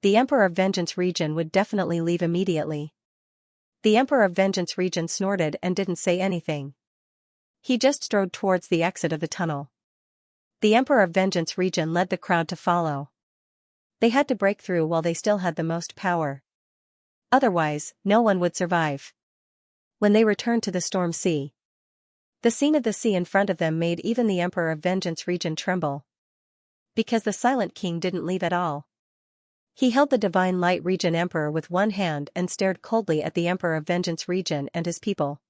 the Emperor of Vengeance region would definitely leave immediately. The Emperor of Vengeance region snorted and didn't say anything. He just strode towards the exit of the tunnel. The Emperor of Vengeance region led the crowd to follow. They had to break through while they still had the most power. Otherwise, no one would survive. When they returned to the Storm Sea, the scene of the sea in front of them made even the Emperor of Vengeance region tremble. Because the Silent King didn't leave at all. He held the Divine Light region Emperor with one hand and stared coldly at the Emperor of Vengeance region and his people.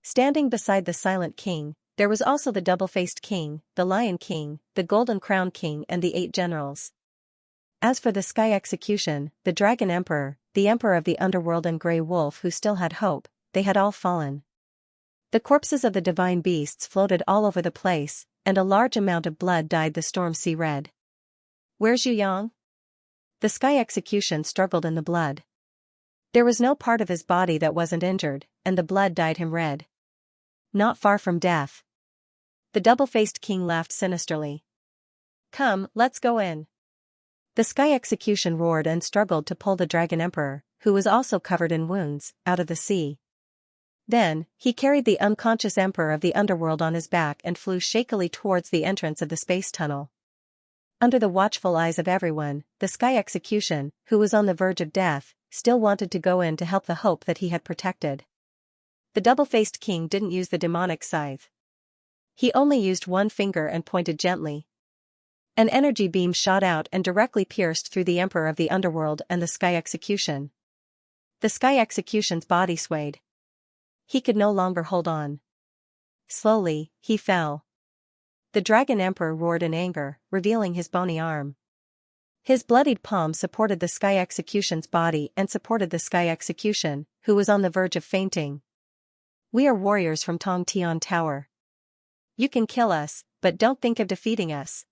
Standing beside the Silent King, there was also the Double-Faced King, the Lion King, the Golden Crown King and the 8 generals. As for the Sky Execution, the Dragon Emperor, the Emperor of the Underworld and Grey Wolf who still had hope, they had all fallen. The corpses of the divine beasts floated all over the place, and a large amount of blood dyed the Storm Sea red. "Where's Yu Yang?" The Sky Execution struggled in the blood. There was no part of his body that wasn't injured, and the blood dyed him red. "Not far from death." The Double-Faced King laughed sinisterly. "Come, let's go in." The Sky Execution roared and struggled to pull the Dragon Emperor, who was also covered in wounds, out of the sea. Then, he carried the unconscious Emperor of the Underworld on his back and flew shakily towards the entrance of the space tunnel. Under the watchful eyes of everyone, the Sky Execution, who was on the verge of death, still wanted to go in to help the hope that he had protected. The Double-Faced King didn't use the demonic scythe. He only used one finger and pointed gently. An energy beam shot out and directly pierced through the Emperor of the Underworld and the Sky Execution. The Sky Execution's body swayed. He could no longer hold on. Slowly, he fell. The Dragon Emperor roared in anger, revealing his bony arm. His bloodied palm supported the Sky Execution's body and supported the Sky Execution, who was on the verge of fainting. "We are warriors from Tong Tian Tower. You can kill us, but don't think of defeating us.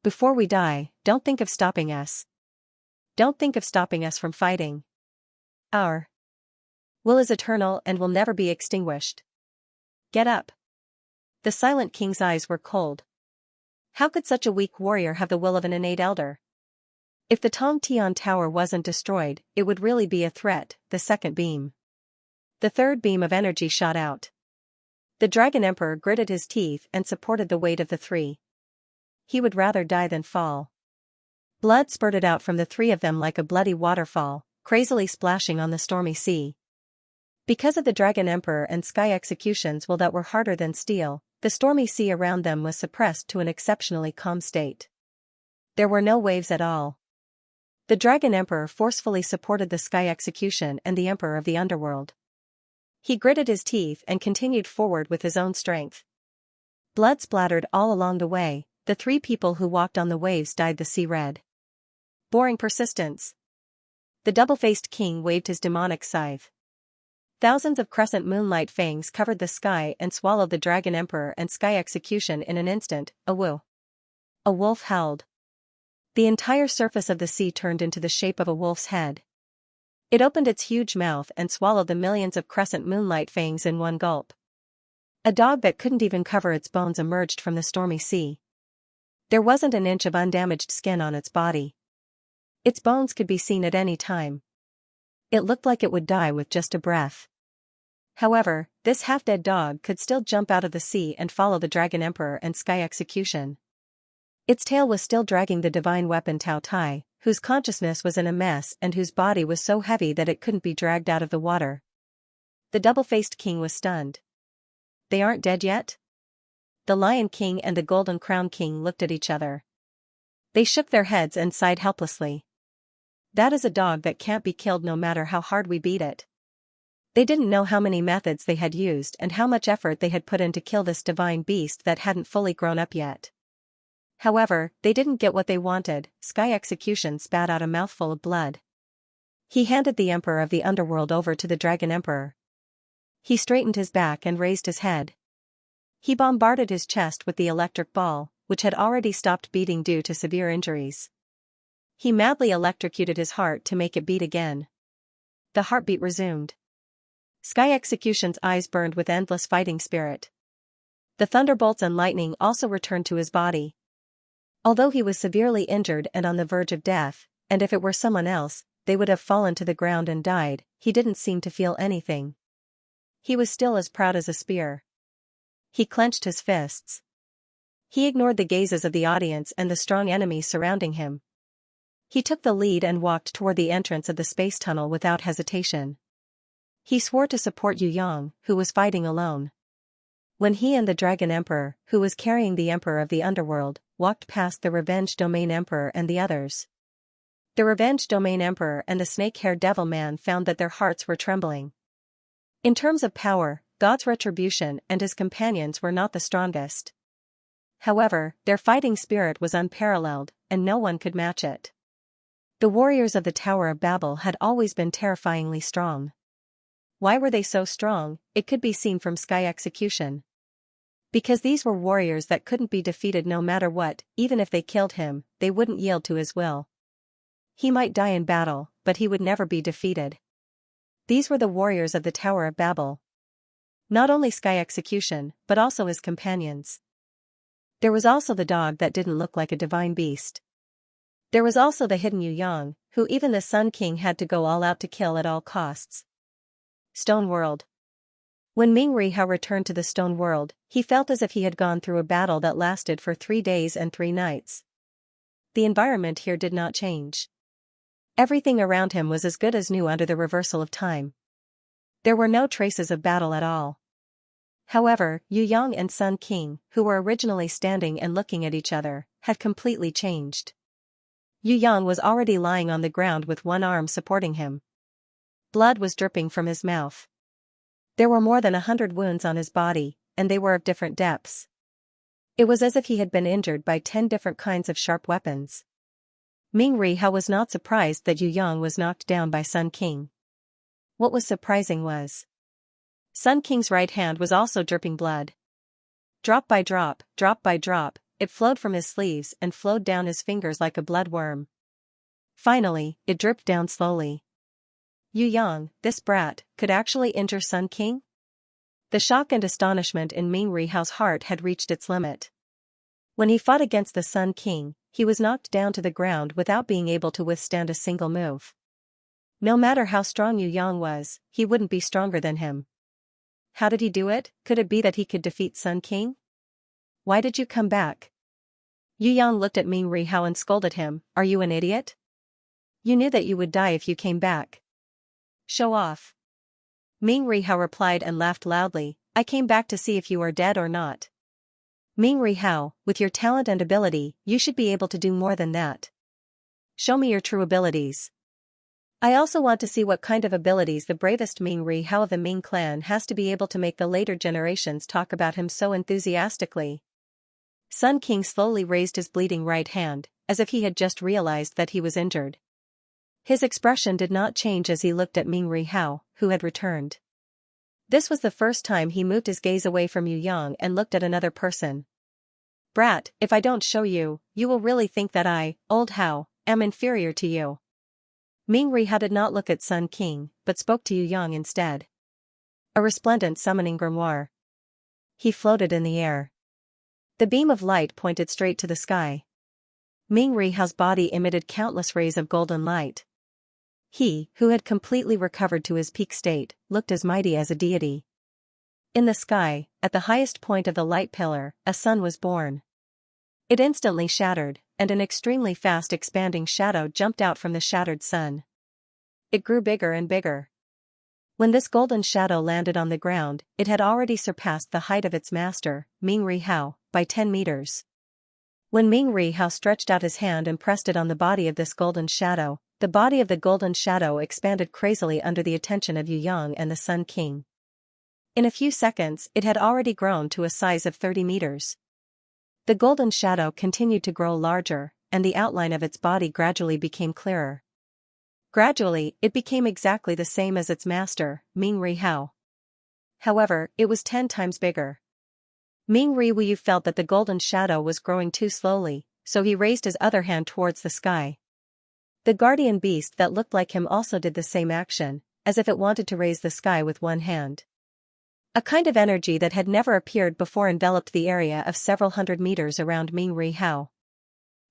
Before we die, don't think of stopping us. Don't think of stopping us from fighting. Our will is eternal and will never be extinguished. Get up." The Silent King's eyes were cold. How could such a weak warrior have the will of an innate elder? If the Tong Tian Tower wasn't destroyed, it would really be a threat. The second beam. The third beam of energy shot out. The Dragon Emperor gritted his teeth and supported the weight of the 3. He would rather die than fall. Blood spurted out from the 3 of them like a bloody waterfall, crazily splashing on the stormy sea. Because of the Dragon Emperor and Sky Execution's will that were harder than steel, the stormy sea around them was suppressed to an exceptionally calm state. There were no waves at all. The Dragon Emperor forcefully supported the Sky Execution and the Emperor of the Underworld. He gritted his teeth and continued forward with his own strength. Blood splattered all along the way. The 3 people who walked on the waves dyed the sea red. Boring persistence. The Double-Faced King waved his demonic scythe. Thousands of crescent moonlight fangs covered the sky and swallowed the Dragon Emperor and Sky Execution in an instant. A woo. A wolf howled. The entire surface of the sea turned into the shape of a wolf's head. It opened its huge mouth and swallowed the millions of crescent moonlight fangs in one gulp. A dog that couldn't even cover its bones emerged from the stormy sea. There wasn't an inch of undamaged skin on its body. Its bones could be seen at any time. It looked like it would die with just a breath. However, this half-dead dog could still jump out of the sea and follow the Dragon Emperor and Sky Execution. Its tail was still dragging the divine weapon Tao Tai, whose consciousness was in a mess and whose body was so heavy that it couldn't be dragged out of the water. The Double-Faced King was stunned. "They aren't dead yet?" The Lion King and the Golden Crown King looked at each other. They shook their heads and sighed helplessly. "That is a dog that can't be killed no matter how hard we beat it." They didn't know how many methods they had used and how much effort they had put in to kill this divine beast that hadn't fully grown up yet. However, they didn't get what they wanted. Sky Execution spat out a mouthful of blood. He handed the Emperor of the Underworld over to the Dragon Emperor. He straightened his back and raised his head. He bombarded his chest with the electric ball, which had already stopped beating due to severe injuries. He madly electrocuted his heart to make it beat again. The heartbeat resumed. Sky Execution's eyes burned with endless fighting spirit. The thunderbolts and lightning also returned to his body. Although he was severely injured and on the verge of death, and if it were someone else, they would have fallen to the ground and died, he didn't seem to feel anything. He was still as proud as a spear. He clenched his fists. He ignored the gazes of the audience and the strong enemies surrounding him. He took the lead and walked toward the entrance of the space tunnel without hesitation. He swore to support Yu Yang, who was fighting alone. When he and the Dragon Emperor, who was carrying the Emperor of the Underworld, walked past the Revenge Domain Emperor and the others. The Revenge Domain Emperor and the snake-haired devil man found that their hearts were trembling. In terms of power, God's Retribution and his companions were not the strongest. However, their fighting spirit was unparalleled, and no one could match it. The warriors of the Tower of Babel had always been terrifyingly strong. Why were they so strong? It could be seen from Sky Execution. Because these were warriors that couldn't be defeated no matter what, even if they killed him, they wouldn't yield to his will. He might die in battle, but he would never be defeated. These were the warriors of the Tower of Babel. Not only Sky Execution, but also his companions. There was also the dog that didn't look like a divine beast. There was also the hidden Yu Yang, who even the Sun King had to go all out to kill at all costs. Stone World. When Ming Rihao returned to the Stone World, he felt as if he had gone through a battle that lasted for 3 days and 3 nights. The environment here did not change. Everything around him was as good as new under the reversal of time. There were no traces of battle at all. However, Yu Yang and Sun King, who were originally standing and looking at each other, had completely changed. Yu Yang was already lying on the ground with one arm supporting him. Blood was dripping from his mouth. There were more than 100 wounds on his body, and they were of different depths. It was as if he had been injured by 10 different kinds of sharp weapons. Ming Rihao was not surprised that Yu Yang was knocked down by Sun King. What was surprising was Sun King's right hand was also dripping blood. Drop by drop, it flowed from his sleeves and flowed down his fingers like a blood worm. Finally, it dripped down slowly. Yu Yang, this brat, could actually injure Sun King? The shock and astonishment in Ming Rihao's heart had reached its limit. When he fought against the Sun King, he was knocked down to the ground without being able to withstand a single move. No matter how strong Yu Yang was, he wouldn't be stronger than him. How did he do it? Could it be that he could defeat Sun King? Why did you come back? Yu Yang looked at Ming Rihao and scolded him, "Are you an idiot? You knew that you would die if you came back. Show off." Ming Rihao replied and laughed loudly, "I came back to see if you are dead or not." Ming Rihao, with your talent and ability, you should be able to do more than that. Show me your true abilities. I also want to see what kind of abilities the bravest Ming Rihao of the Ming clan has to be able to make the later generations talk about him so enthusiastically. Sun King slowly raised his bleeding right hand, as if he had just realized that he was injured. His expression did not change as he looked at Ming Rihao, who had returned. This was the first time he moved his gaze away from Yu Yang and looked at another person. "Brat, if I don't show you, you will really think that I, Old Hao, am inferior to you." Ming Rihao did not look at Sun King, but spoke to Yu Yang instead. A resplendent summoning grimoire. He floated in the air. The beam of light pointed straight to the sky. Ming Rihao's body emitted countless rays of golden light. He, who had completely recovered to his peak state, looked as mighty as a deity. In the sky, at the highest point of the light pillar, a sun was born. It instantly shattered, and an extremely fast expanding shadow jumped out from the shattered sun. It grew bigger and bigger. When this golden shadow landed on the ground, it had already surpassed the height of its master, Ming Rihao, by 10 meters. When Ming Rihao stretched out his hand and pressed it on the body of this golden shadow, the body of the golden shadow expanded crazily under the attention of Yu Yang and the Sun King. In a few seconds, it had already grown to a size of 30 meters. The golden shadow continued to grow larger, and the outline of its body gradually became clearer. Gradually, it became exactly the same as its master, Ming Rihao. However, it was 10 times bigger. Ming Rihao felt that the golden shadow was growing too slowly, so he raised his other hand towards the sky. The guardian beast that looked like him also did the same action, as if it wanted to raise the sky with one hand. A kind of energy that had never appeared before enveloped the area of several hundred meters around Ming Rihao.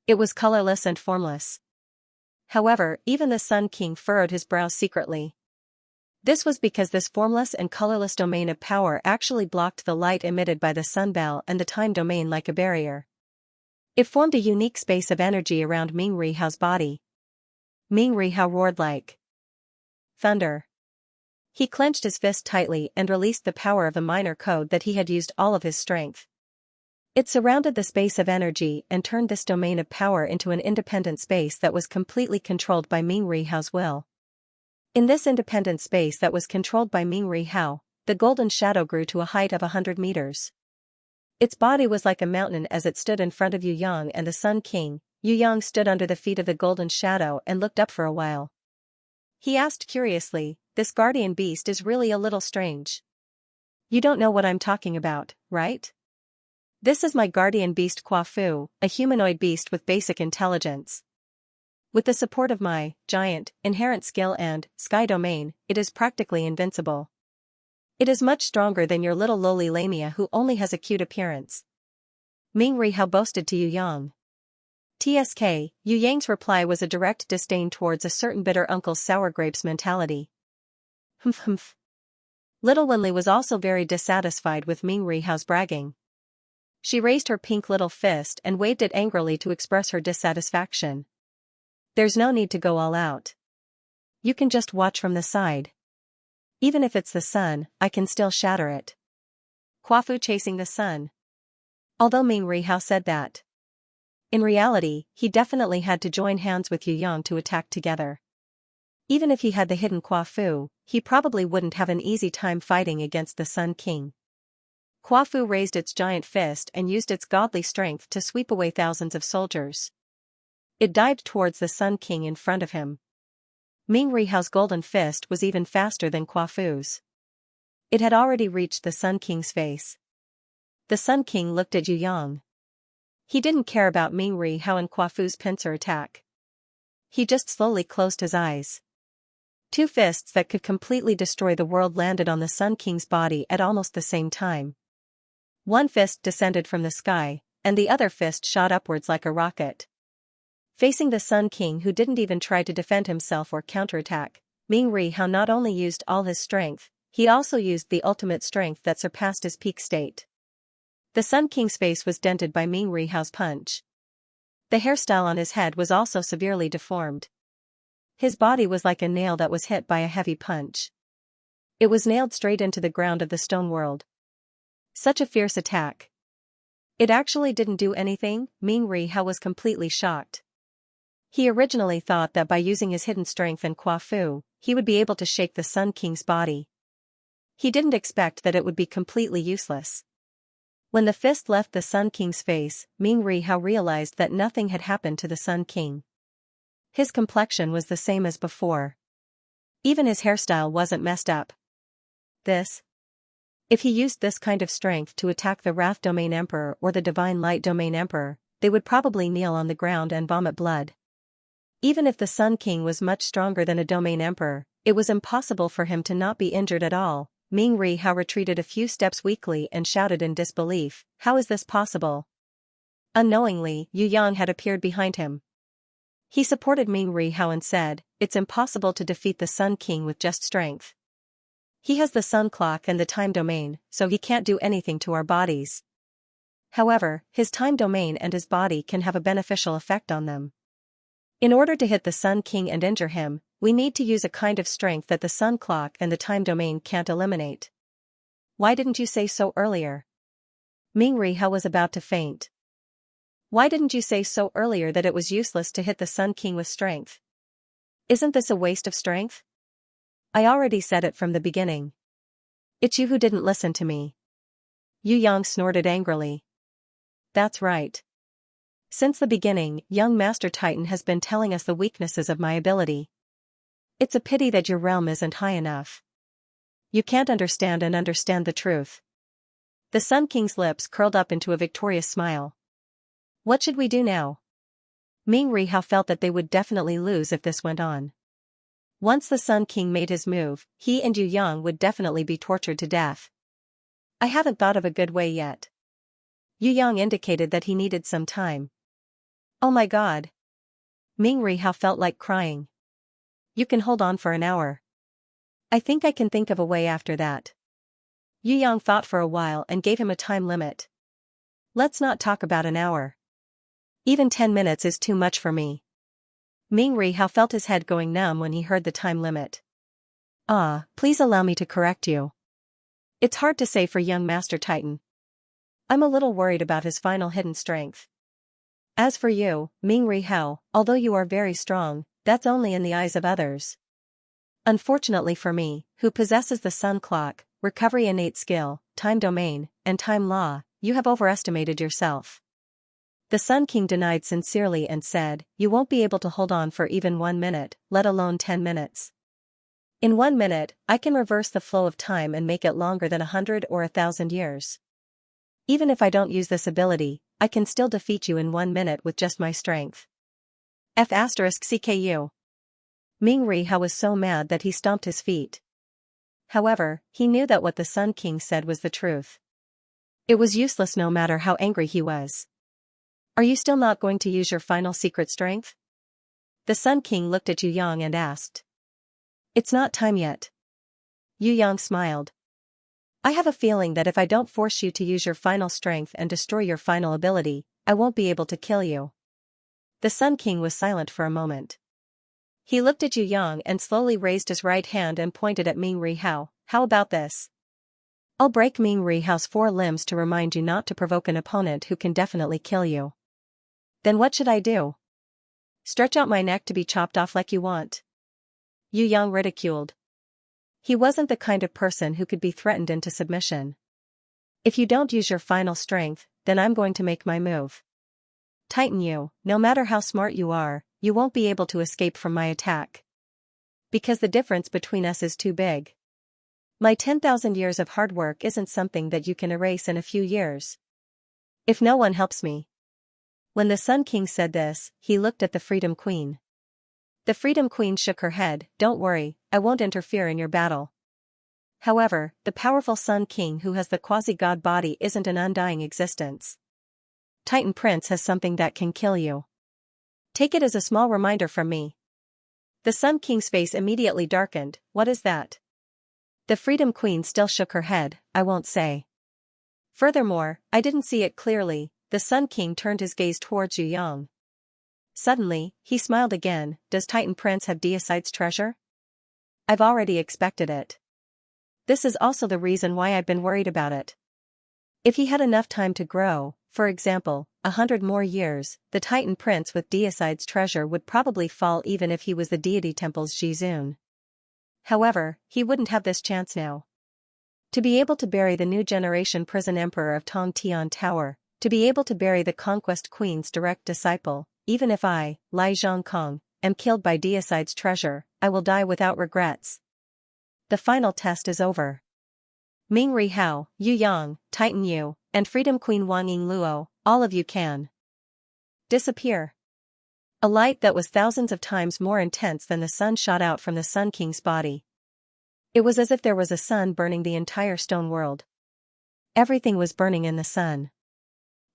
It was colorless and formless. However, even the Sun King furrowed his brows secretly. This was because this formless and colorless domain of power actually blocked the light emitted by the sun bell and the time domain like a barrier. It formed a unique space of energy around Ming Rihao's body. Ming Rihao roared like thunder. He clenched his fist tightly and released the power of the minor code that he had used all of his strength. It surrounded the space of energy and turned this domain of power into an independent space that was completely controlled by Ming Rihao's will. In this independent space that was controlled by Ming Rihao, the golden shadow grew to a height of 100 meters. Its body was like a mountain as it stood in front of Yu Yang and the Sun King. Yu Yang stood under the feet of the golden shadow and looked up for a while. He asked curiously, "This guardian beast is really a little strange. You don't know what I'm talking about, right? This is my guardian beast Kuafu, a humanoid beast with basic intelligence. With the support of my giant, inherent skill and sky domain, it is practically invincible. It is much stronger than your little lowly Lamia who only has a cute appearance." Ming Rihao boasted to Yu Yang. TSK, Yu Yang's reply was a direct disdain towards a certain bitter uncle's sour grapes mentality. Humph. Little Wenli was also very dissatisfied with Ming Rihao's bragging. She raised her pink little fist and waved it angrily to express her dissatisfaction. "There's no need to go all out. You can just watch from the side. Even if it's the sun, I can still shatter it." Kuafu chasing the sun. Although Ming Rihao said that, in reality, he definitely had to join hands with Yu Yang to attack together. Even if he had the hidden Kuafu, he probably wouldn't have an easy time fighting against the Sun King. Kuafu raised its giant fist and used its godly strength to sweep away thousands of soldiers. It dived towards the Sun King in front of him. Ming Rihao's golden fist was even faster than Kuafu's. It had already reached the Sun King's face. The Sun King looked at Yu Yang. He didn't care about Ming Rihao and Kuafu's pincer attack. He just slowly closed his eyes. Two fists that could completely destroy the world landed on the Sun King's body at almost the same time. One fist descended from the sky, and the other fist shot upwards like a rocket. Facing the Sun King who didn't even try to defend himself or counterattack, Ming Rihao not only used all his strength, he also used the ultimate strength that surpassed his peak state. The Sun King's face was dented by Ming Rihao's punch. The hairstyle on his head was also severely deformed. His body was like a nail that was hit by a heavy punch. It was nailed straight into the ground of the stone world. Such a fierce attack. It actually didn't do anything. Ming Rihao was completely shocked. He originally thought that by using his hidden strength and Kuafu, he would be able to shake the Sun King's body. He didn't expect that it would be completely useless. When the fist left the Sun King's face, Ming Rihao realized that nothing had happened to the Sun King. His complexion was the same as before. Even his hairstyle wasn't messed up. If he used this kind of strength to attack the Wrath Domain Emperor or the Divine Light Domain Emperor, they would probably kneel on the ground and vomit blood. Even if the Sun King was much stronger than a Domain Emperor, it was impossible for him to not be injured at all. Ming Rihao retreated a few steps weakly and shouted in disbelief, "How is this possible?" Unknowingly, Yu Yang had appeared behind him. He supported Ming Rihao and said, "It's impossible to defeat the Sun King with just strength. He has the sun clock and the time domain, so he can't do anything to our bodies. However, his time domain and his body can have a beneficial effect on them. In order to hit the Sun King and injure him, we need to use a kind of strength that the sun clock and the time domain can't eliminate. Why didn't you say so earlier?" Ming Rihao was about to faint. "Why didn't you say so earlier that it was useless to hit the Sun King with strength? Isn't this a waste of strength? I already said it from the beginning. It's you who didn't listen to me." Yu Yang snorted angrily. "That's right. Since the beginning, young Master Titan has been telling us the weaknesses of my ability. It's a pity that your realm isn't high enough. You can't understand the truth." The Sun King's lips curled up into a victorious smile. "What should we do now?" Ming Rihao felt that they would definitely lose if this went on. Once the Sun King made his move, he and Yu Yang would definitely be tortured to death. "I haven't thought of a good way yet." Yu Yang indicated that he needed some time. "Oh my god." Ming Rihao felt like crying. "You can hold on for an hour. I think I can think of a way after that. Yu Yang thought for a while and gave him a time limit. Let's not talk about an hour. Even 10 minutes is too much for me. Ming Rihao felt his head going numb when he heard the time limit. Please allow me to correct you. It's hard to say for young Master Titan. I'm a little worried about his final hidden strength. As for you, Ming Rihao, although you are very strong, that's only in the eyes of others. Unfortunately for me, who possesses the Sun Clock, Recovery Innate Skill, Time Domain, and Time Law, you have overestimated yourself. The Sun King denied sincerely and said, you won't be able to hold on for even 1 minute, let alone 10 minutes. In 1 minute, I can reverse the flow of time and make it longer than 100 or 1,000 years. Even if I don't use this ability, I can still defeat you in 1 minute with just my strength. F***CKU. Ming Rihao was so mad that he stomped his feet. However, he knew that what the Sun King said was the truth. It was useless no matter how angry he was. Are you still not going to use your final secret strength? The Sun King looked at Yu Yang and asked. It's not time yet. Yu Yang smiled. I have a feeling that if I don't force you to use your final strength and destroy your final ability, I won't be able to kill you. The Sun King was silent for a moment. He looked at Yu Yang and slowly raised his right hand and pointed at Ming Rihao. How about this? I'll break Ming Rihao's 4 limbs to remind you not to provoke an opponent who can definitely kill you. Then what should I do? Stretch out my neck to be chopped off like you want? Yu Yang ridiculed. He wasn't the kind of person who could be threatened into submission. If you don't use your final strength, then I'm going to make my move. Titan you, no matter how smart you are, you won't be able to escape from my attack. Because the difference between us is too big. My 10,000 years of hard work isn't something that you can erase in a few years. If no one helps me. When the Sun King said this, he looked at the Freedom Queen. The Freedom Queen shook her head. Don't worry, I won't interfere in your battle. However, the powerful Sun King who has the quasi-god body isn't an undying existence. Titan Prince has something that can kill you. Take it as a small reminder from me. The Sun King's face immediately darkened. What is that? The Freedom Queen still shook her head. I won't say. Furthermore, I didn't see it clearly. The Sun King turned his gaze towards Yu Yang. Suddenly, he smiled again. Does Titan Prince have Deicide's treasure? I've already expected it. This is also the reason why I've been worried about it. If he had enough time to grow, for example, 100 more years, the Titan Prince with Deicide's treasure would probably fall even if he was the deity temple's Jizun. However, he wouldn't have this chance now. To be able to bury the new generation prison emperor of Tongtian Tower, to be able to bury the Conquest Queen's direct disciple, even if I, Lai Zhongkong, am killed by Deicide's treasure, I will die without regrets. The final test is over. Ming Rihao, Yu Yang, Titan Yu, and Freedom Queen Wang Yingluo, all of you can disappear. A light that was thousands of times more intense than the sun shot out from the Sun King's body. It was as if there was a sun burning the entire stone world. Everything was burning in the sun.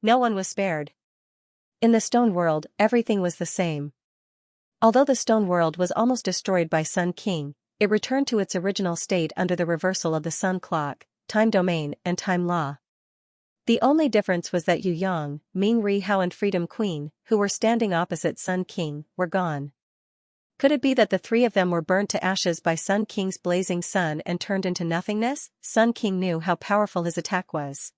No one was spared. In the stone world, everything was the same. Although the stone world was almost destroyed by Sun King, it returned to its original state under the reversal of the Sun Clock, Time Domain, and Time Law. The only difference was that Yu Yang, Ming Rihao and Freedom Queen, who were standing opposite Sun King, were gone. Could it be that the 3 of them were burnt to ashes by Sun King's blazing sun and turned into nothingness? Sun King knew how powerful his attack was.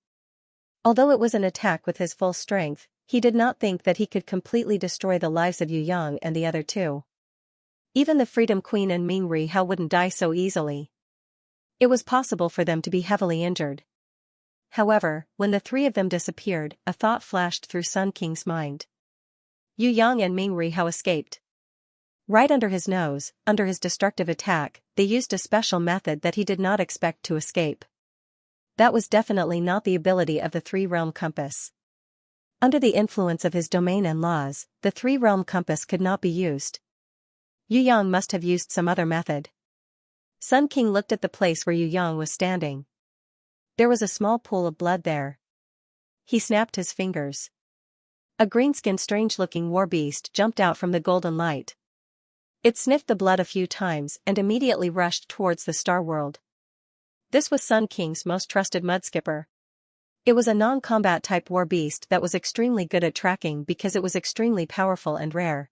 Although it was an attack with his full strength, he did not think that he could completely destroy the lives of Yu Yang and the other 2. Even the Freedom Queen and Ming Rihao wouldn't die so easily. It was possible for them to be heavily injured. However, when the 3 of them disappeared, a thought flashed through Sun King's mind. Yu Yang and Ming Rihao escaped. Right under his nose, under his destructive attack, they used a special method that he did not expect to escape. That was definitely not the ability of the 3-realm compass. Under the influence of his domain and laws, the 3-realm compass could not be used. Yu Yang must have used some other method. Sun King looked at the place where Yu Yang was standing. There was a small pool of blood there. He snapped his fingers. A green-skinned strange-looking war beast jumped out from the golden light. It sniffed the blood a few times and immediately rushed towards the star world. This was Sun King's most trusted mudskipper. It was a non-combat type war beast that was extremely good at tracking because it was extremely powerful and rare.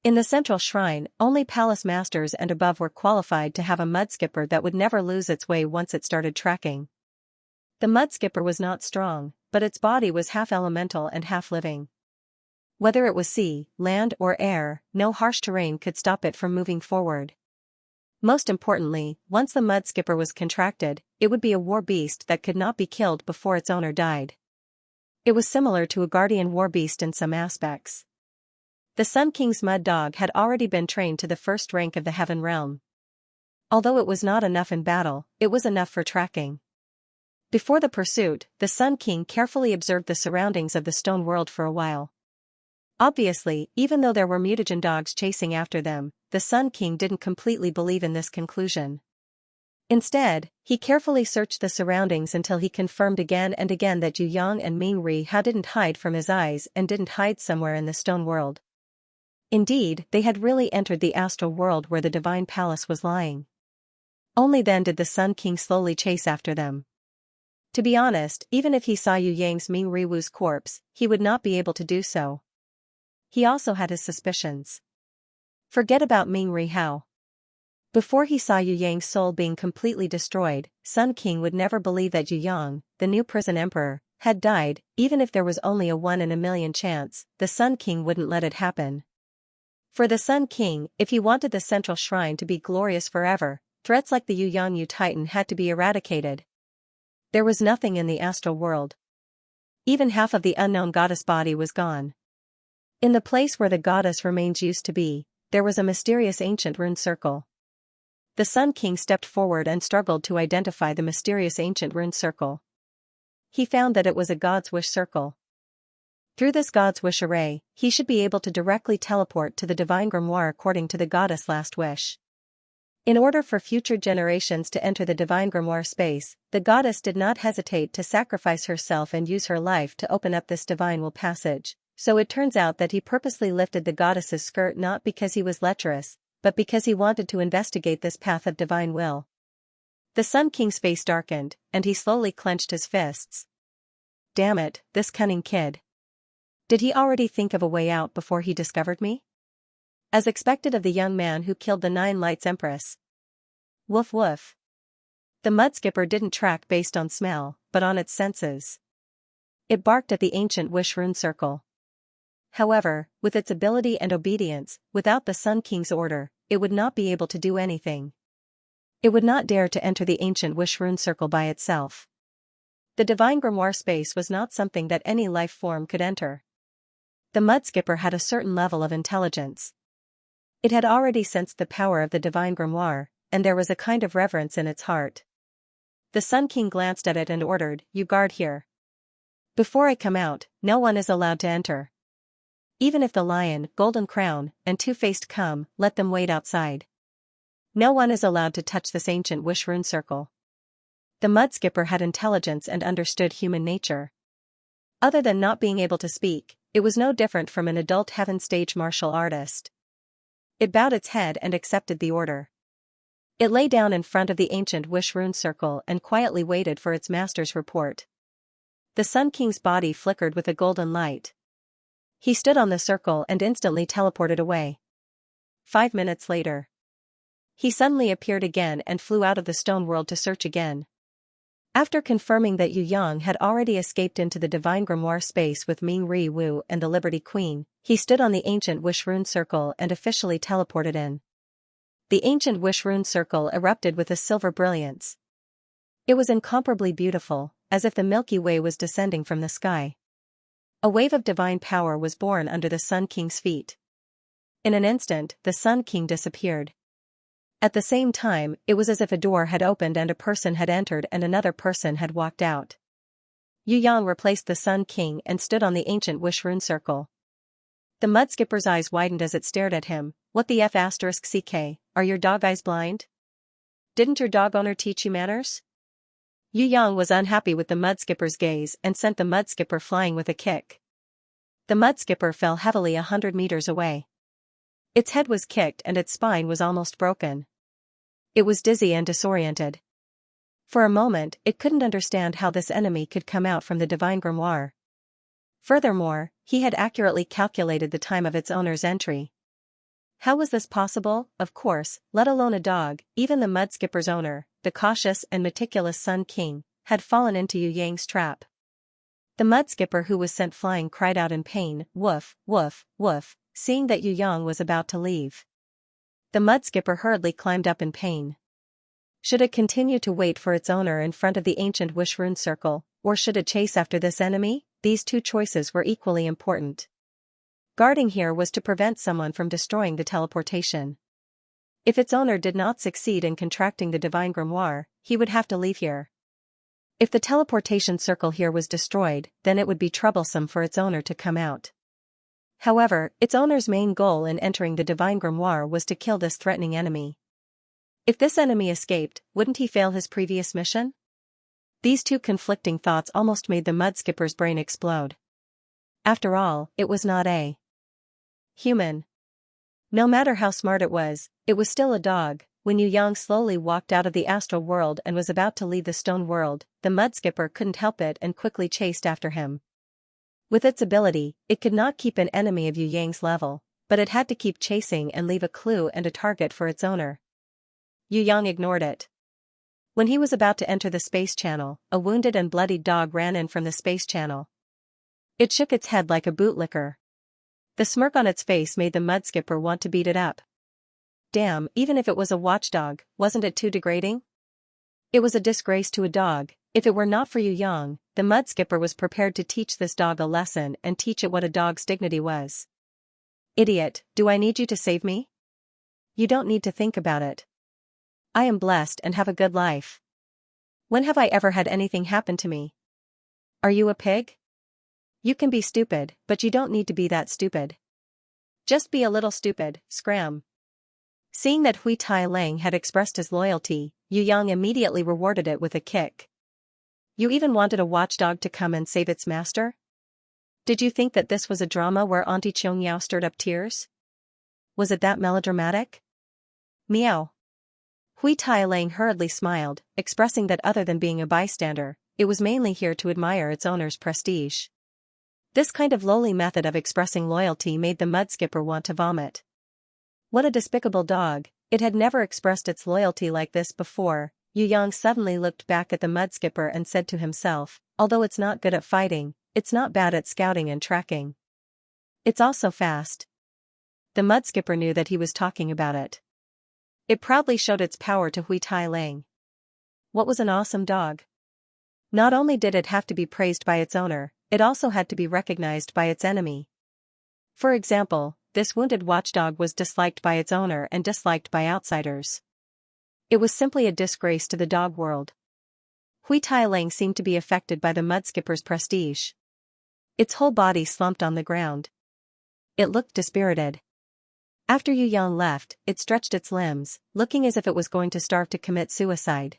In the central shrine, only palace masters and above were qualified to have a mudskipper that would never lose its way once it started tracking. The mudskipper was not strong, but its body was half elemental and half living. Whether it was sea, land or air, no harsh terrain could stop it from moving forward. Most importantly, once the mudskipper was contracted, it would be a war beast that could not be killed before its owner died. It was similar to a guardian war beast in some aspects. The Sun King's mud dog had already been trained to the first rank of the Heaven Realm. Although it was not enough in battle, it was enough for tracking. Before the pursuit, the Sun King carefully observed the surroundings of the stone world for a while. Obviously, even though there were mutagen dogs chasing after them, the Sun King didn't completely believe in this conclusion. Instead, he carefully searched the surroundings until he confirmed again and again that Yu Yang and Ming Ri Hao didn't hide from his eyes and didn't hide somewhere in the stone world. Indeed, they had really entered the astral world where the divine palace was lying. Only then did the Sun King slowly chase after them. To be honest, even if he saw Yu Yang's Ming Ri Wu's corpse, he would not be able to do so. He also had his suspicions. Forget about Ming Ri Hao. Before he saw Yu Yang's soul being completely destroyed, Sun King would never believe that Yu Yang, the new prison emperor, had died. Even if there was only a 1 in a million chance, the Sun King wouldn't let it happen. For the Sun King, if he wanted the central shrine to be glorious forever, threats like the Yu Yang Yu Titan had to be eradicated. There was nothing in the astral world. Even half of the unknown goddess body was gone. In the place where the goddess remains used to be, there was a mysterious ancient rune circle. The Sun King stepped forward and struggled to identify the mysterious ancient rune circle. He found that it was a God's Wish circle. Through this God's Wish array, he should be able to directly teleport to the divine grimoire according to the goddess' last wish. In order for future generations to enter the divine grimoire space, the goddess did not hesitate to sacrifice herself and use her life to open up this divine will passage. So it turns out that he purposely lifted the goddess's skirt not because he was lecherous, but because he wanted to investigate this path of divine will. The Sun King's face darkened, and he slowly clenched his fists. Damn it, this cunning kid. Did he already think of a way out before he discovered me? As expected of the young man who killed the 9 Lights Empress. Woof woof. The mudskipper didn't track based on smell, but on its senses. It barked at the ancient Wish rune circle. However, with its ability and obedience, without the Sun King's order, it would not be able to do anything. It would not dare to enter the ancient Wish rune circle by itself. The divine grimoire space was not something that any life form could enter. The mudskipper had a certain level of intelligence. It had already sensed the power of the divine grimoire, and there was a kind of reverence in its heart. The Sun King glanced at it and ordered, "You guard here. Before I come out, no one is allowed to enter. Even if the lion, golden crown, and two-faced come, let them wait outside. No one is allowed to touch this ancient Wish rune circle." The mudskipper had intelligence and understood human nature. Other than not being able to speak, it was no different from an adult heaven stage martial artist. It bowed its head and accepted the order. It lay down in front of the ancient Wish rune circle and quietly waited for its master's report. The Sun King's body flickered with a golden light. He stood on the circle and instantly teleported away. 5 minutes later, he suddenly appeared again and flew out of the stone world to search again. After confirming that Yu Yang had already escaped into the divine grimoire space with Ming Ri Wu and the Liberty Queen, he stood on the ancient Wish rune circle and officially teleported in. The ancient Wish rune circle erupted with a silver brilliance. It was incomparably beautiful, as if the Milky Way was descending from the sky. A wave of divine power was born under the Sun King's feet. In an instant, the Sun King disappeared. At the same time, it was as if a door had opened and a person had entered and another person had walked out. Yu Yang replaced the Sun King and stood on the ancient Wish rune circle. The mudskipper's eyes widened as it stared at him. "What the F***ck, are your dog eyes blind? Didn't your dog owner teach you manners?" Yu Yang was unhappy with the mudskipper's gaze and sent the mudskipper flying with a kick. The mudskipper fell heavily 100 meters away. Its head was kicked and its spine was almost broken. It was dizzy and disoriented. For a moment, it couldn't understand how this enemy could come out from the divine grimoire. Furthermore, he had accurately calculated the time of its owner's entry. How was this possible? Of course, let alone a dog, even the mudskipper's owner, the cautious and meticulous Sun King, had fallen into Yu Yang's trap. The mudskipper who was sent flying cried out in pain, "Woof, woof, woof," seeing that Yu Yang was about to leave. The mudskipper hurriedly climbed up in pain. Should it continue to wait for its owner in front of the ancient wish rune circle, or should it chase after this enemy? These two choices were equally important. Guarding here was to prevent someone from destroying the teleportation. If its owner did not succeed in contracting the divine grimoire, he would have to leave here. If the teleportation circle here was destroyed, then it would be troublesome for its owner to come out. However, its owner's main goal in entering the divine grimoire was to kill this threatening enemy. If this enemy escaped, wouldn't he fail his previous mission? These two conflicting thoughts almost made the mudskipper's brain explode. After all, it was not a human. No matter how smart it was still a dog. When Yu Yang slowly walked out of the astral world and was about to leave the stone world, the mudskipper couldn't help it and quickly chased after him. With its ability, it could not keep an enemy of Yu Yang's level, but it had to keep chasing and leave a clue and a target for its owner. Yu Yang ignored it. When he was about to enter the space channel, a wounded and bloodied dog ran in from the space channel. It shook its head like a bootlicker. The smirk on its face made the mudskipper want to beat it up. Damn, even if it was a watchdog, wasn't it too degrading? It was a disgrace to a dog. If it were not for Yu Yang, the mudskipper was prepared to teach this dog a lesson and teach it what a dog's dignity was. Idiot, do I need you to save me? You don't need to think about it. I am blessed and have a good life. When have I ever had anything happen to me? Are you a pig? You can be stupid, but you don't need to be that stupid. Just be a little stupid, scram. Seeing that Hui Tai Lang had expressed his loyalty, Yu Yang immediately rewarded it with a kick. You even wanted a watchdog to come and save its master? Did you think that this was a drama where Auntie Xianxia stirred up tears? Was it that melodramatic? Meow. Hui Tai Lang hurriedly smiled, expressing that other than being a bystander, it was mainly here to admire its owner's prestige. This kind of lowly method of expressing loyalty made the mudskipper want to vomit. What a despicable dog, it had never expressed its loyalty like this before. Yu Yang suddenly looked back at the mudskipper and said to himself, although it's not good at fighting, it's not bad at scouting and tracking. It's also fast. The mudskipper knew that he was talking about it. It proudly showed its power to Hui Tai Lang. What was an awesome dog? Not only did it have to be praised by its owner, it also had to be recognized by its enemy. For example, this wounded watchdog was disliked by its owner and disliked by outsiders. It was simply a disgrace to the dog world. Hui Tai Lang seemed to be affected by the mudskipper's prestige. Its whole body slumped on the ground. It looked dispirited. After Yu Yang left, it stretched its limbs, looking as if it was going to starve to commit suicide.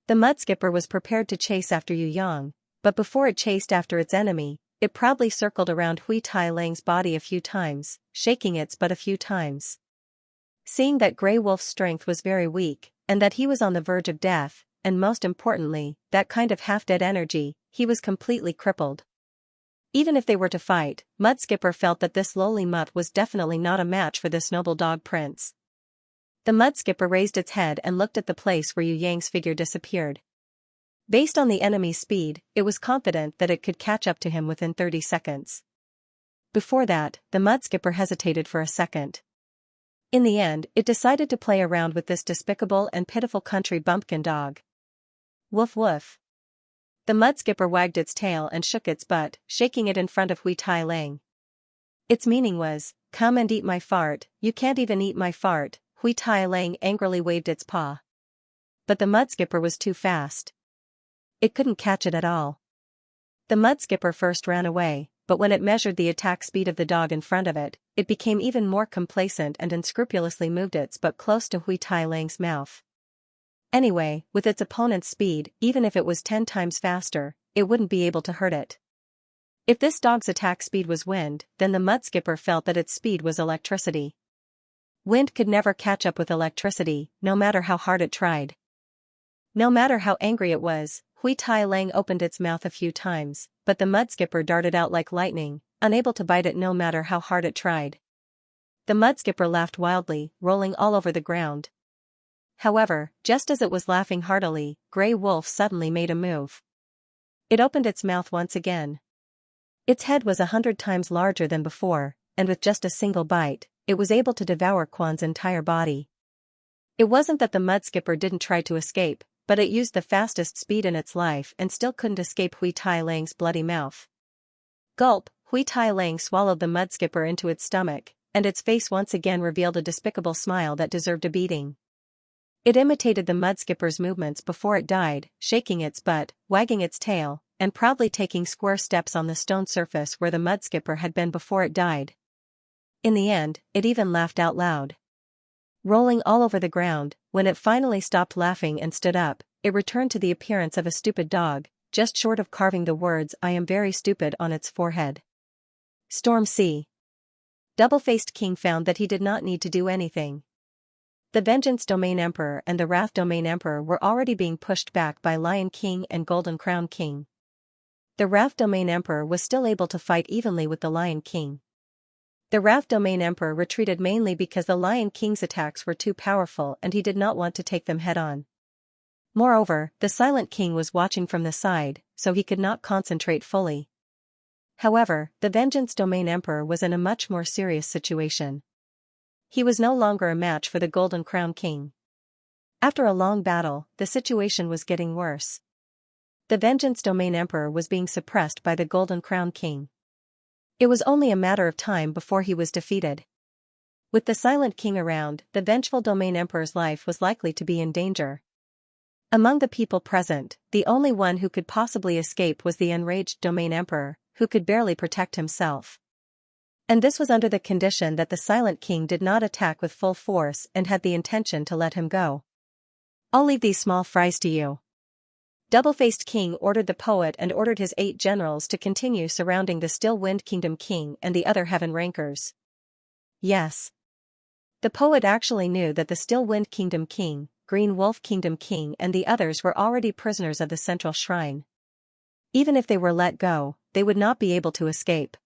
The mudskipper was prepared to chase after Yu Yang, but before it chased after its enemy, it proudly circled around Hui Tai Lang's body a few times, shaking its butt a few times. Seeing that Grey Wolf's strength was very weak, and that he was on the verge of death, and most importantly, that kind of half-dead energy, he was completely crippled. Even if they were to fight, Mudskipper felt that this lowly mutt was definitely not a match for this noble dog prince. The Mudskipper raised its head and looked at the place where Yu Yang's figure disappeared. Based on the enemy's speed, it was confident that it could catch up to him within 30 seconds. Before that, the Mudskipper hesitated for a second. In the end, it decided to play around with this despicable and pitiful country bumpkin dog. Woof woof. The Mudskipper wagged its tail and shook its butt, shaking it in front of Hui Tai Lang. Its meaning was, "Come and eat my fart, you can't even eat my fart." Hui Tai Lang angrily waved its paw. But the Mudskipper was too fast. It couldn't catch it at all. The Mudskipper first ran away, but when it measured the attack speed of the dog in front of it, it became even more complacent and unscrupulously moved its butt close to Hui Tai Lang's mouth. Anyway, with its opponent's speed, even if it was 10 times faster, it wouldn't be able to hurt it. If this dog's attack speed was wind, then the Mudskipper felt that its speed was electricity. Wind could never catch up with electricity, no matter how hard it tried. No matter how angry it was, Hui Tai Lang opened its mouth a few times, but the mudskipper darted out like lightning, unable to bite it no matter how hard it tried. The mudskipper laughed wildly, rolling all over the ground. However, just as it was laughing heartily, Grey Wolf suddenly made a move. It opened its mouth once again. Its head was 100 times larger than before, and with just a single bite, it was able to devour Quan's entire body. It wasn't that the mudskipper didn't try to escape, but it used the fastest speed in its life and still couldn't escape Hui Tai Lang's bloody mouth. Gulp, Hui Tai Lang swallowed the mudskipper into its stomach, and its face once again revealed a despicable smile that deserved a beating. It imitated the mudskipper's movements before it died, shaking its butt, wagging its tail, and proudly taking square steps on the stone surface where the mudskipper had been before it died. In the end, it even laughed out loud. Rolling all over the ground, when it finally stopped laughing and stood up, it returned to the appearance of a stupid dog, just short of carving the words "I am very stupid" on its forehead. Storm C. Double-Faced King found that he did not need to do anything. The Vengeance Domain Emperor and the Wrath Domain Emperor were already being pushed back by Lion King and Golden Crown King. The Wrath Domain Emperor was still able to fight evenly with the Lion King. The Wrath Domain Emperor retreated mainly because the Lion King's attacks were too powerful and he did not want to take them head-on. Moreover, the Silent King was watching from the side, so he could not concentrate fully. However, the Vengeance Domain Emperor was in a much more serious situation. He was no longer a match for the Golden Crown King. After a long battle, the situation was getting worse. The Vengeance Domain Emperor was being suppressed by the Golden Crown King. It was only a matter of time before he was defeated. With the Silent King around, the Vengeful Domain Emperor's life was likely to be in danger. Among the people present, the only one who could possibly escape was the enraged Domain Emperor, who could barely protect himself. And this was under the condition that the Silent King did not attack with full force and had the intention to let him go. "I'll leave these small fries to you." Double-Faced King ordered the poet and ordered his 8 generals to continue surrounding the Still Wind Kingdom King and the other heaven rankers. Yes. The poet actually knew that the Still Wind Kingdom King, Green Wolf Kingdom King and the others were already prisoners of the Central Shrine. Even if they were let go, they would not be able to escape.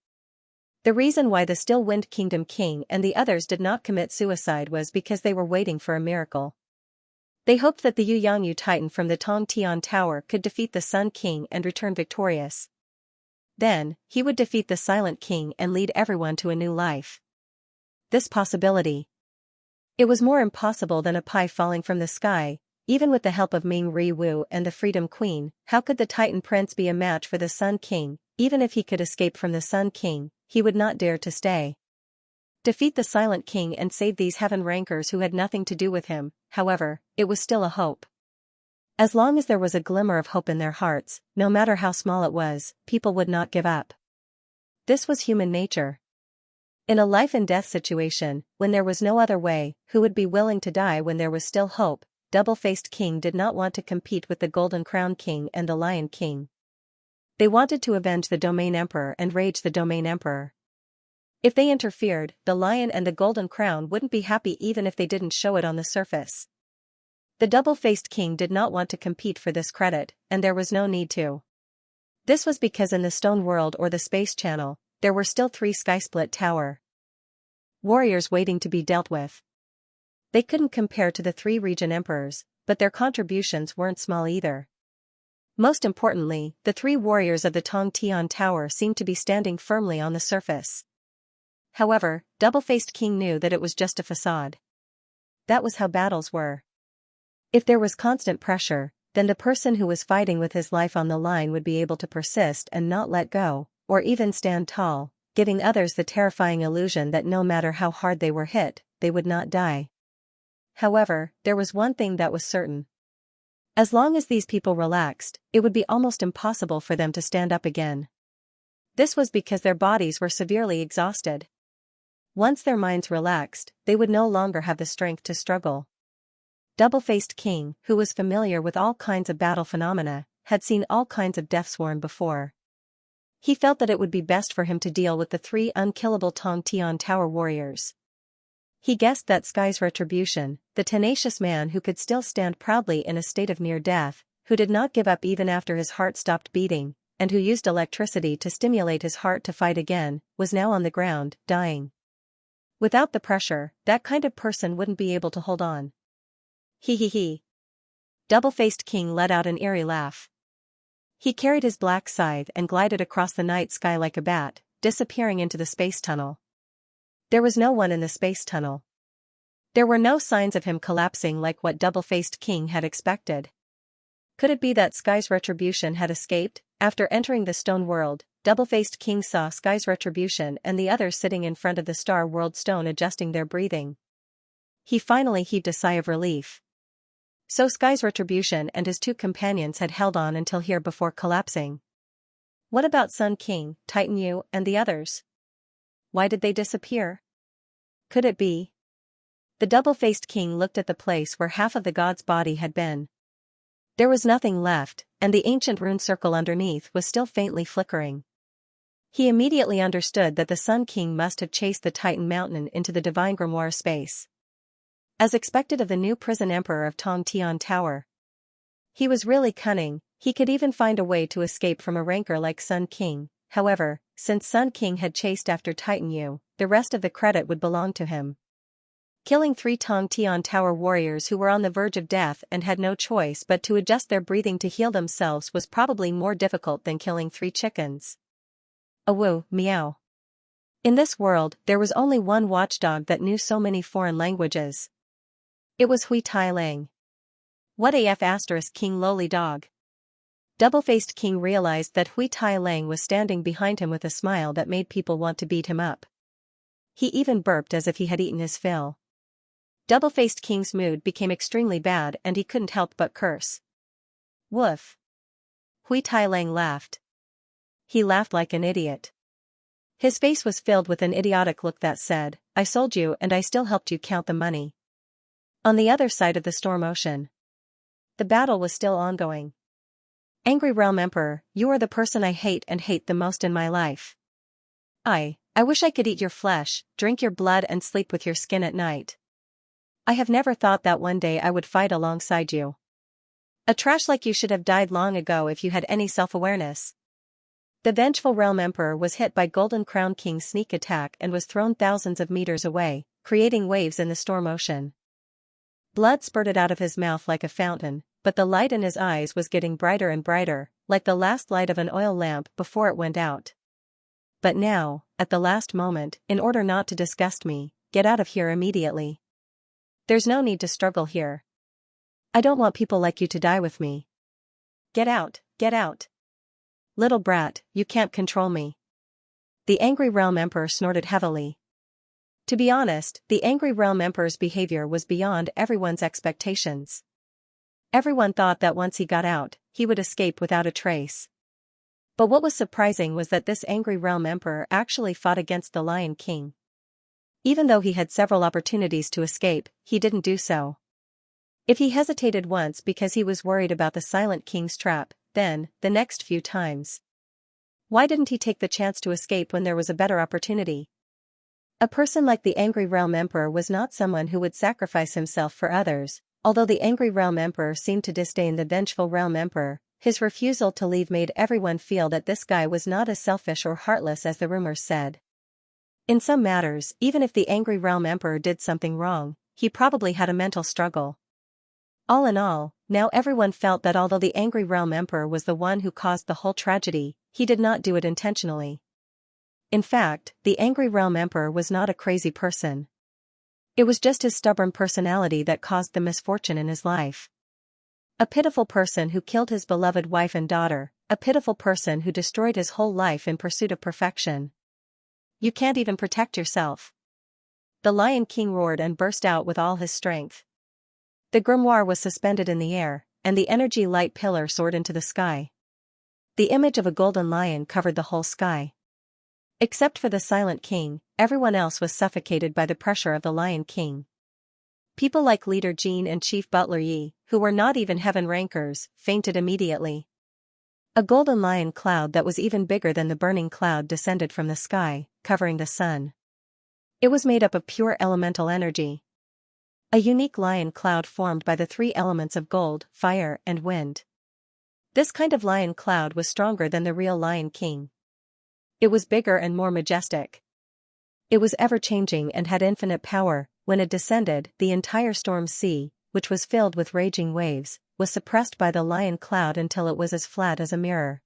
The reason why the Still Wind Kingdom King and the others did not commit suicide was because they were waiting for a miracle. They hoped that the Yu Yangyu Titan from the Tong Tian Tower could defeat the Sun King and return victorious. Then, he would defeat the Silent King and lead everyone to a new life. This possibility. It was more impossible than a pie falling from the sky. Even with the help of Ming Ri Wu and the Freedom Queen, how could the Titan Prince be a match for the Sun King? Even if he could escape from the Sun King, he would not dare to stay. Defeat the Silent King and save these heaven rankers who had nothing to do with him. However, it was still a hope. As long as there was a glimmer of hope in their hearts, no matter how small it was, people would not give up. This was human nature. In a life-and-death situation, when there was no other way, who would be willing to die when there was still hope? Double-Faced King did not want to compete with the Golden Crown King and the Lion King. They wanted to avenge the Domain Emperor and rage the Domain Emperor. If they interfered, the Lion and the Golden Crown wouldn't be happy even if they didn't show it on the surface. The Double-Faced King did not want to compete for this credit, and there was no need to. This was because in the Stone World or the Space Channel, there were still 3 Skysplit Tower warriors waiting to be dealt with. They couldn't compare to the 3 region emperors, but their contributions weren't small either. Most importantly, the 3 warriors of the Tong Tian Tower seemed to be standing firmly on the surface. However, Double-Faced King knew that it was just a facade. That was how battles were. If there was constant pressure, then the person who was fighting with his life on the line would be able to persist and not let go, or even stand tall, giving others the terrifying illusion that no matter how hard they were hit, they would not die. However, there was one thing that was certain. As long as these people relaxed, it would be almost impossible for them to stand up again. This was because their bodies were severely exhausted. Once their minds relaxed, they would no longer have the strength to struggle. Double-Faced King, who was familiar with all kinds of battle phenomena, had seen all kinds of deathsworn before. He felt that it would be best for him to deal with the 3 unkillable Tong Tian Tower warriors. He guessed that Sky's retribution, the tenacious man who could still stand proudly in a state of near death, who did not give up even after his heart stopped beating, and who used electricity to stimulate his heart to fight again, was now on the ground, dying. Without the pressure, that kind of person wouldn't be able to hold on. He he he. Double-faced King let out an eerie laugh. He carried his black scythe and glided across the night sky like a bat, disappearing into the space tunnel. There was no one in the space tunnel. There were no signs of him collapsing like what Double-faced King had expected. Could it be that Sky's retribution had escaped? After entering the stone world, Double-faced King saw Sky's retribution and the others sitting in front of the Star World stone adjusting their breathing. He finally heaved a sigh of relief. So Sky's retribution and his two companions had held on until here before collapsing. What about Sun King, Titan Yu, and the others? Why did they disappear? Could it be? The double-faced king looked at the place where half of the god's body had been. There was nothing left, and the ancient rune circle underneath was still faintly flickering. He immediately understood that the Sun King must have chased the Titan Mountain into the divine grimoire space. As expected of the new prison emperor of Tong Tian Tower. He was really cunning, he could even find a way to escape from a rancor like Sun King. However, since Sun King had chased after Titan Yu, the rest of the credit would belong to him. Killing 3 Tong Tian Tower warriors who were on the verge of death and had no choice but to adjust their breathing to heal themselves was probably more difficult than killing 3 chickens. Awoo, meow. In this world, there was only one watchdog that knew so many foreign languages. It was Hui Tai Lang. What AF * King lowly dog. Double-faced King realized that Hui Tai Lang was standing behind him with a smile that made people want to beat him up. He even burped as if he had eaten his fill. Double-faced King's mood became extremely bad and he couldn't help but curse. Woof. Hui Tai Lang laughed. He laughed like an idiot. His face was filled with an idiotic look that said, I sold you and I still helped you count the money. On the other side of the storm ocean. The battle was still ongoing. Angry Realm Emperor, you are the person I hate and hate the most in my life. I wish I could eat your flesh, drink your blood and sleep with your skin at night. I have never thought that one day I would fight alongside you. A trash like you should have died long ago if you had any self-awareness. The vengeful Realm Emperor was hit by Golden Crown King's sneak attack and was thrown thousands of meters away, creating waves in the storm ocean. Blood spurted out of his mouth like a fountain, but the light in his eyes was getting brighter and brighter, like the last light of an oil lamp before it went out. But now, at the last moment, in order not to disgust me, get out of here immediately. There's no need to struggle here. I don't want people like you to die with me. Get out, get out. Little brat, you can't control me. The angry Realm Emperor snorted heavily. To be honest, the angry Realm Emperor's behavior was beyond everyone's expectations. Everyone thought that once he got out, he would escape without a trace. But what was surprising was that this angry Realm Emperor actually fought against the Lion King. Even though he had several opportunities to escape, he didn't do so. If he hesitated once because he was worried about the Silent King's trap, then, the next few times. Why didn't he take the chance to escape when there was a better opportunity? A person like the angry Realm Emperor was not someone who would sacrifice himself for others. Although the angry Realm Emperor seemed to disdain the vengeful Realm Emperor, his refusal to leave made everyone feel that this guy was not as selfish or heartless as the rumors said. In some matters, even if the angry Realm Emperor did something wrong, he probably had a mental struggle. All in all, now everyone felt that although the angry Realm Emperor was the one who caused the whole tragedy, he did not do it intentionally. In fact, the angry Realm Emperor was not a crazy person. It was just his stubborn personality that caused the misfortune in his life. A pitiful person who killed his beloved wife and daughter, a pitiful person who destroyed his whole life in pursuit of perfection. You can't even protect yourself. The Lion King roared and burst out with all his strength. The grimoire was suspended in the air, and the energy light pillar soared into the sky. The image of a golden lion covered the whole sky. Except for the Silent King, everyone else was suffocated by the pressure of the Lion King. People like Leader Jean and Chief Butler Yi, who were not even heaven rankers, fainted immediately. A golden lion cloud that was even bigger than the burning cloud descended from the sky, covering the sun. It was made up of pure elemental energy. A unique lion cloud formed by the three elements of gold, fire, and wind. This kind of lion cloud was stronger than the real Lion King. It was bigger and more majestic. It was ever-changing and had infinite power. When it descended, the entire storm sea, which was filled with raging waves, was suppressed by the lion cloud until it was as flat as a mirror.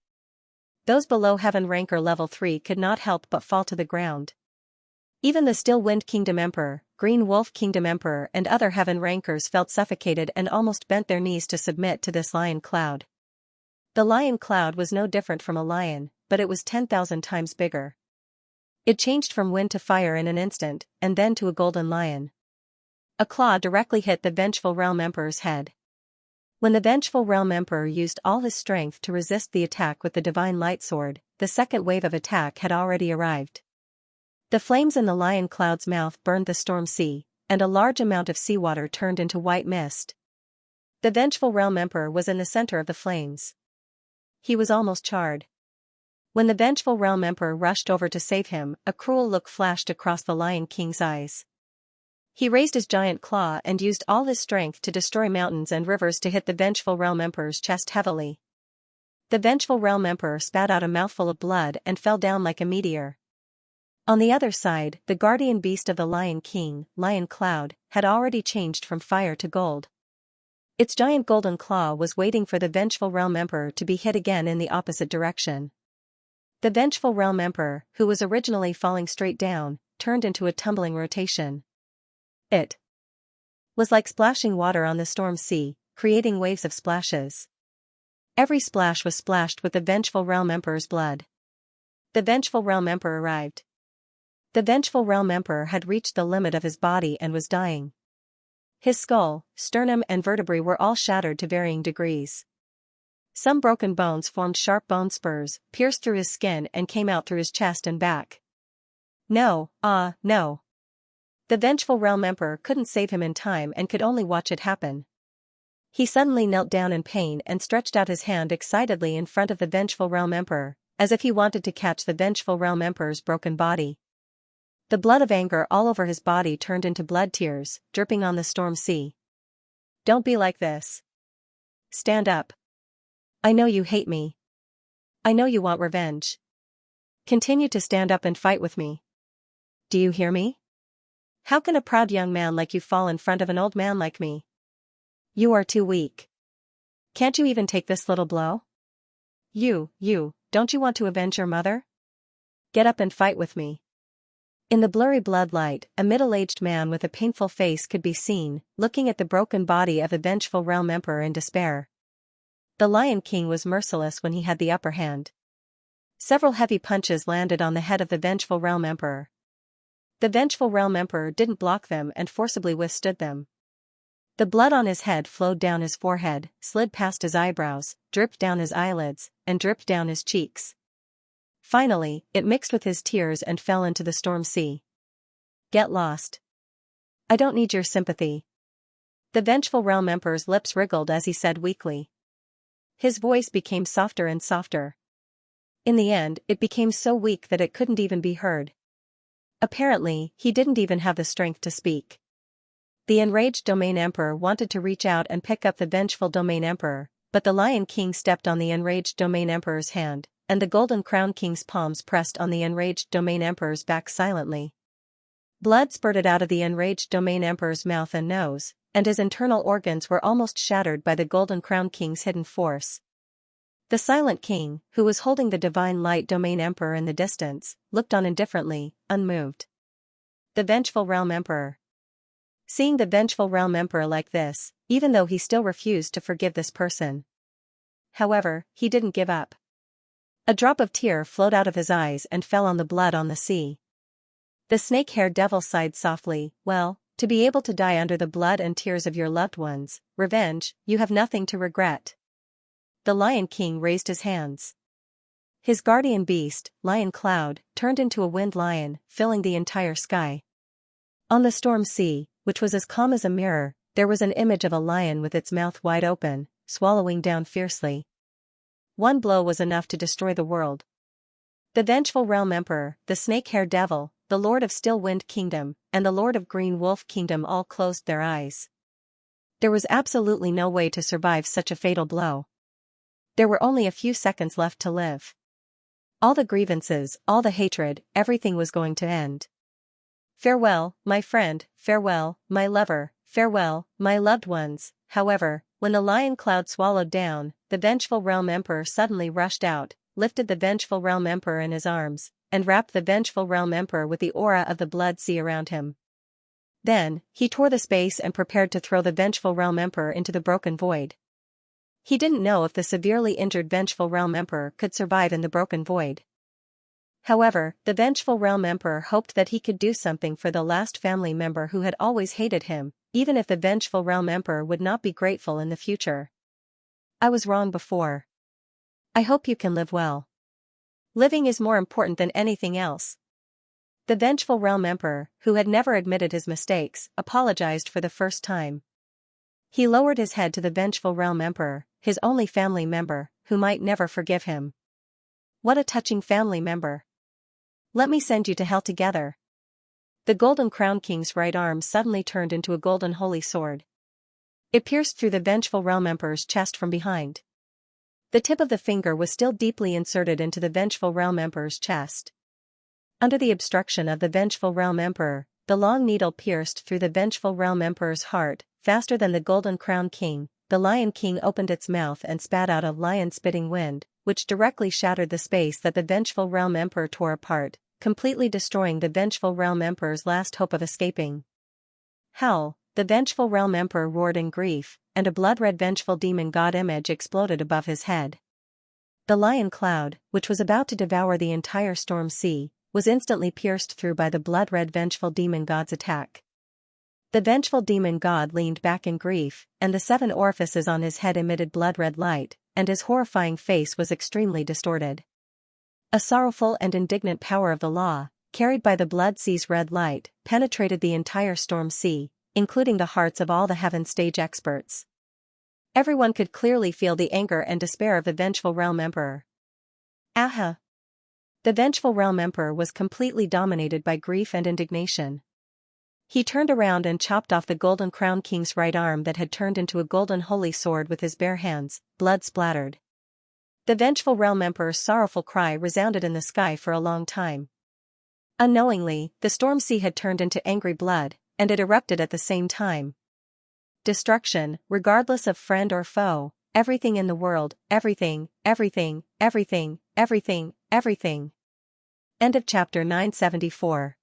Those below Heaven Ranker Level 3 could not help but fall to the ground. Even the Still Wind Kingdom Emperor, Green Wolf Kingdom Emperor and other Heaven Rankers felt suffocated and almost bent their knees to submit to this lion cloud. The lion cloud was no different from a lion, but it was 10,000 times bigger. It changed from wind to fire in an instant, and then to a golden lion. A claw directly hit the Vengeful Realm Emperor's head. When the Vengeful Realm Emperor used all his strength to resist the attack with the Divine Light Sword, the second wave of attack had already arrived. The flames in the lion cloud's mouth burned the storm sea, and a large amount of seawater turned into white mist. The Vengeful Realm Emperor was in the center of the flames. He was almost charred. When the Vengeful Realm Emperor rushed over to save him, a cruel look flashed across the Lion King's eyes. He raised his giant claw and used all his strength to destroy mountains and rivers to hit the Vengeful Realm Emperor's chest heavily. The Vengeful Realm Emperor spat out a mouthful of blood and fell down like a meteor. On the other side, the guardian beast of the Lion King, Lion Cloud, had already changed from fire to gold. Its giant golden claw was waiting for the Vengeful Realm Emperor to be hit again in the opposite direction. The Vengeful Realm Emperor, who was originally falling straight down, turned into a tumbling rotation. It was like splashing water on the storm sea, creating waves of splashes. Every splash was splashed with the Vengeful Realm Emperor's blood. The Vengeful Realm Emperor arrived. The Vengeful Realm Emperor had reached the limit of his body and was dying. His skull, sternum and vertebrae were all shattered to varying degrees. Some broken bones formed sharp bone spurs, pierced through his skin and came out through his chest and back. No. The Vengeful Realm Emperor couldn't save him in time and could only watch it happen. He suddenly knelt down in pain and stretched out his hand excitedly in front of the Vengeful Realm Emperor, as if he wanted to catch the Vengeful Realm Emperor's broken body. The blood of anger all over his body turned into blood tears, dripping on the storm sea. Don't be like this. Stand up. I know you hate me. I know you want revenge. Continue to stand up and fight with me. Do you hear me? How can a proud young man like you fall in front of an old man like me? You are too weak. Can't you even take this little blow? Don't you want to avenge your mother? Get up and fight with me. In the blurry bloodlight, a middle-aged man with a painful face could be seen, looking at the broken body of the Vengeful Realm Emperor in despair. The Lion King was merciless when he had the upper hand. Several heavy punches landed on the head of the Vengeful Realm Emperor. The Vengeful Realm Emperor didn't block them and forcibly withstood them. The blood on his head flowed down his forehead, slid past his eyebrows, dripped down his eyelids, and dripped down his cheeks. Finally, it mixed with his tears and fell into the storm sea. Get lost. I don't need your sympathy. The Vengeful Realm Emperor's lips wriggled as he said weakly. His voice became softer and softer. In the end, it became so weak that it couldn't even be heard. Apparently, he didn't even have the strength to speak. The enraged Domain Emperor wanted to reach out and pick up the Vengeful Domain Emperor, but the Lion King stepped on the enraged Domain Emperor's hand, and the Golden Crown King's palms pressed on the enraged Domain Emperor's back silently. Blood spurted out of the enraged Domain Emperor's mouth and nose, and his internal organs were almost shattered by the Golden Crown King's hidden force. The Silent King, who was holding the Divine Light Domain Emperor in the distance, looked on indifferently, unmoved. The Vengeful Realm Emperor. Seeing the Vengeful Realm Emperor like this, even though he still refused to forgive this person. However, he didn't give up. A drop of tear flowed out of his eyes and fell on the blood on the sea. The snake-haired devil sighed softly, well, to be able to die under the blood and tears of your loved ones, revenge, you have nothing to regret. The Lion King raised his hands. His guardian beast, Lion Cloud, turned into a wind lion, filling the entire sky. On the storm sea, which was as calm as a mirror, there was an image of a lion with its mouth wide open, swallowing down fiercely. One blow was enough to destroy the world. The Vengeful Realm Emperor, the snake-haired devil, the Lord of Still Wind Kingdom, and the Lord of Green Wolf Kingdom all closed their eyes. There was absolutely no way to survive such a fatal blow. There were only a few seconds left to live. All the grievances, all the hatred, everything was going to end. Farewell, my friend, farewell, my lover, farewell, my loved ones. However, when the lion cloud swallowed down, the vengeful Realm Emperor suddenly rushed out, lifted the vengeful Realm Emperor in his arms, and wrapped the vengeful Realm Emperor with the aura of the Blood Sea around him. Then, he tore the space and prepared to throw the vengeful Realm Emperor into the broken void. He didn't know if the severely injured vengeful Realm Emperor could survive in the broken void. However, the vengeful Realm Emperor hoped that he could do something for the last family member who had always hated him, even if the vengeful Realm Emperor would not be grateful in the future. I was wrong before. I hope you can live well. Living is more important than anything else. The vengeful Realm Emperor, who had never admitted his mistakes, apologized for the first time. He lowered his head to the vengeful Realm Emperor, his only family member, who might never forgive him. What a touching family member. Let me send you to hell together. The Golden Crown King's right arm suddenly turned into a golden holy sword. It pierced through the vengeful Realm Emperor's chest from behind. The tip of the finger was still deeply inserted into the vengeful Realm Emperor's chest. Under the obstruction of the vengeful Realm Emperor, the long needle pierced through the vengeful Realm Emperor's heart. Faster than the Golden Crown King, the Lion King opened its mouth and spat out a lion-spitting wind, which directly shattered the space that the vengeful Realm Emperor tore apart, completely destroying the vengeful Realm Emperor's last hope of escaping. Howl! The vengeful Realm Emperor roared in grief, and a blood-red vengeful demon god image exploded above his head. The lion cloud, which was about to devour the entire storm sea, was instantly pierced through by the blood-red vengeful demon god's attack. The vengeful demon god leaned back in grief, and the 7 orifices on his head emitted blood-red light, and his horrifying face was extremely distorted. A sorrowful and indignant power of the law, carried by the Blood Sea's red light, penetrated the entire storm sea, including the hearts of all the heaven stage experts. Everyone could clearly feel the anger and despair of the vengeful Realm Emperor. Aha! The vengeful Realm Emperor was completely dominated by grief and indignation. He turned around and chopped off the Golden Crown King's right arm that had turned into a golden holy sword with his bare hands, blood splattered. The vengeful Realm Emperor's sorrowful cry resounded in the sky for a long time. Unknowingly, the storm sea had turned into angry blood, and it erupted at the same time. Destruction, regardless of friend or foe, everything in the world, everything, everything, everything, everything, everything. End of chapter 974.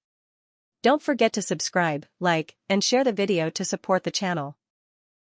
Don't forget to subscribe, like, and share the video to support the channel.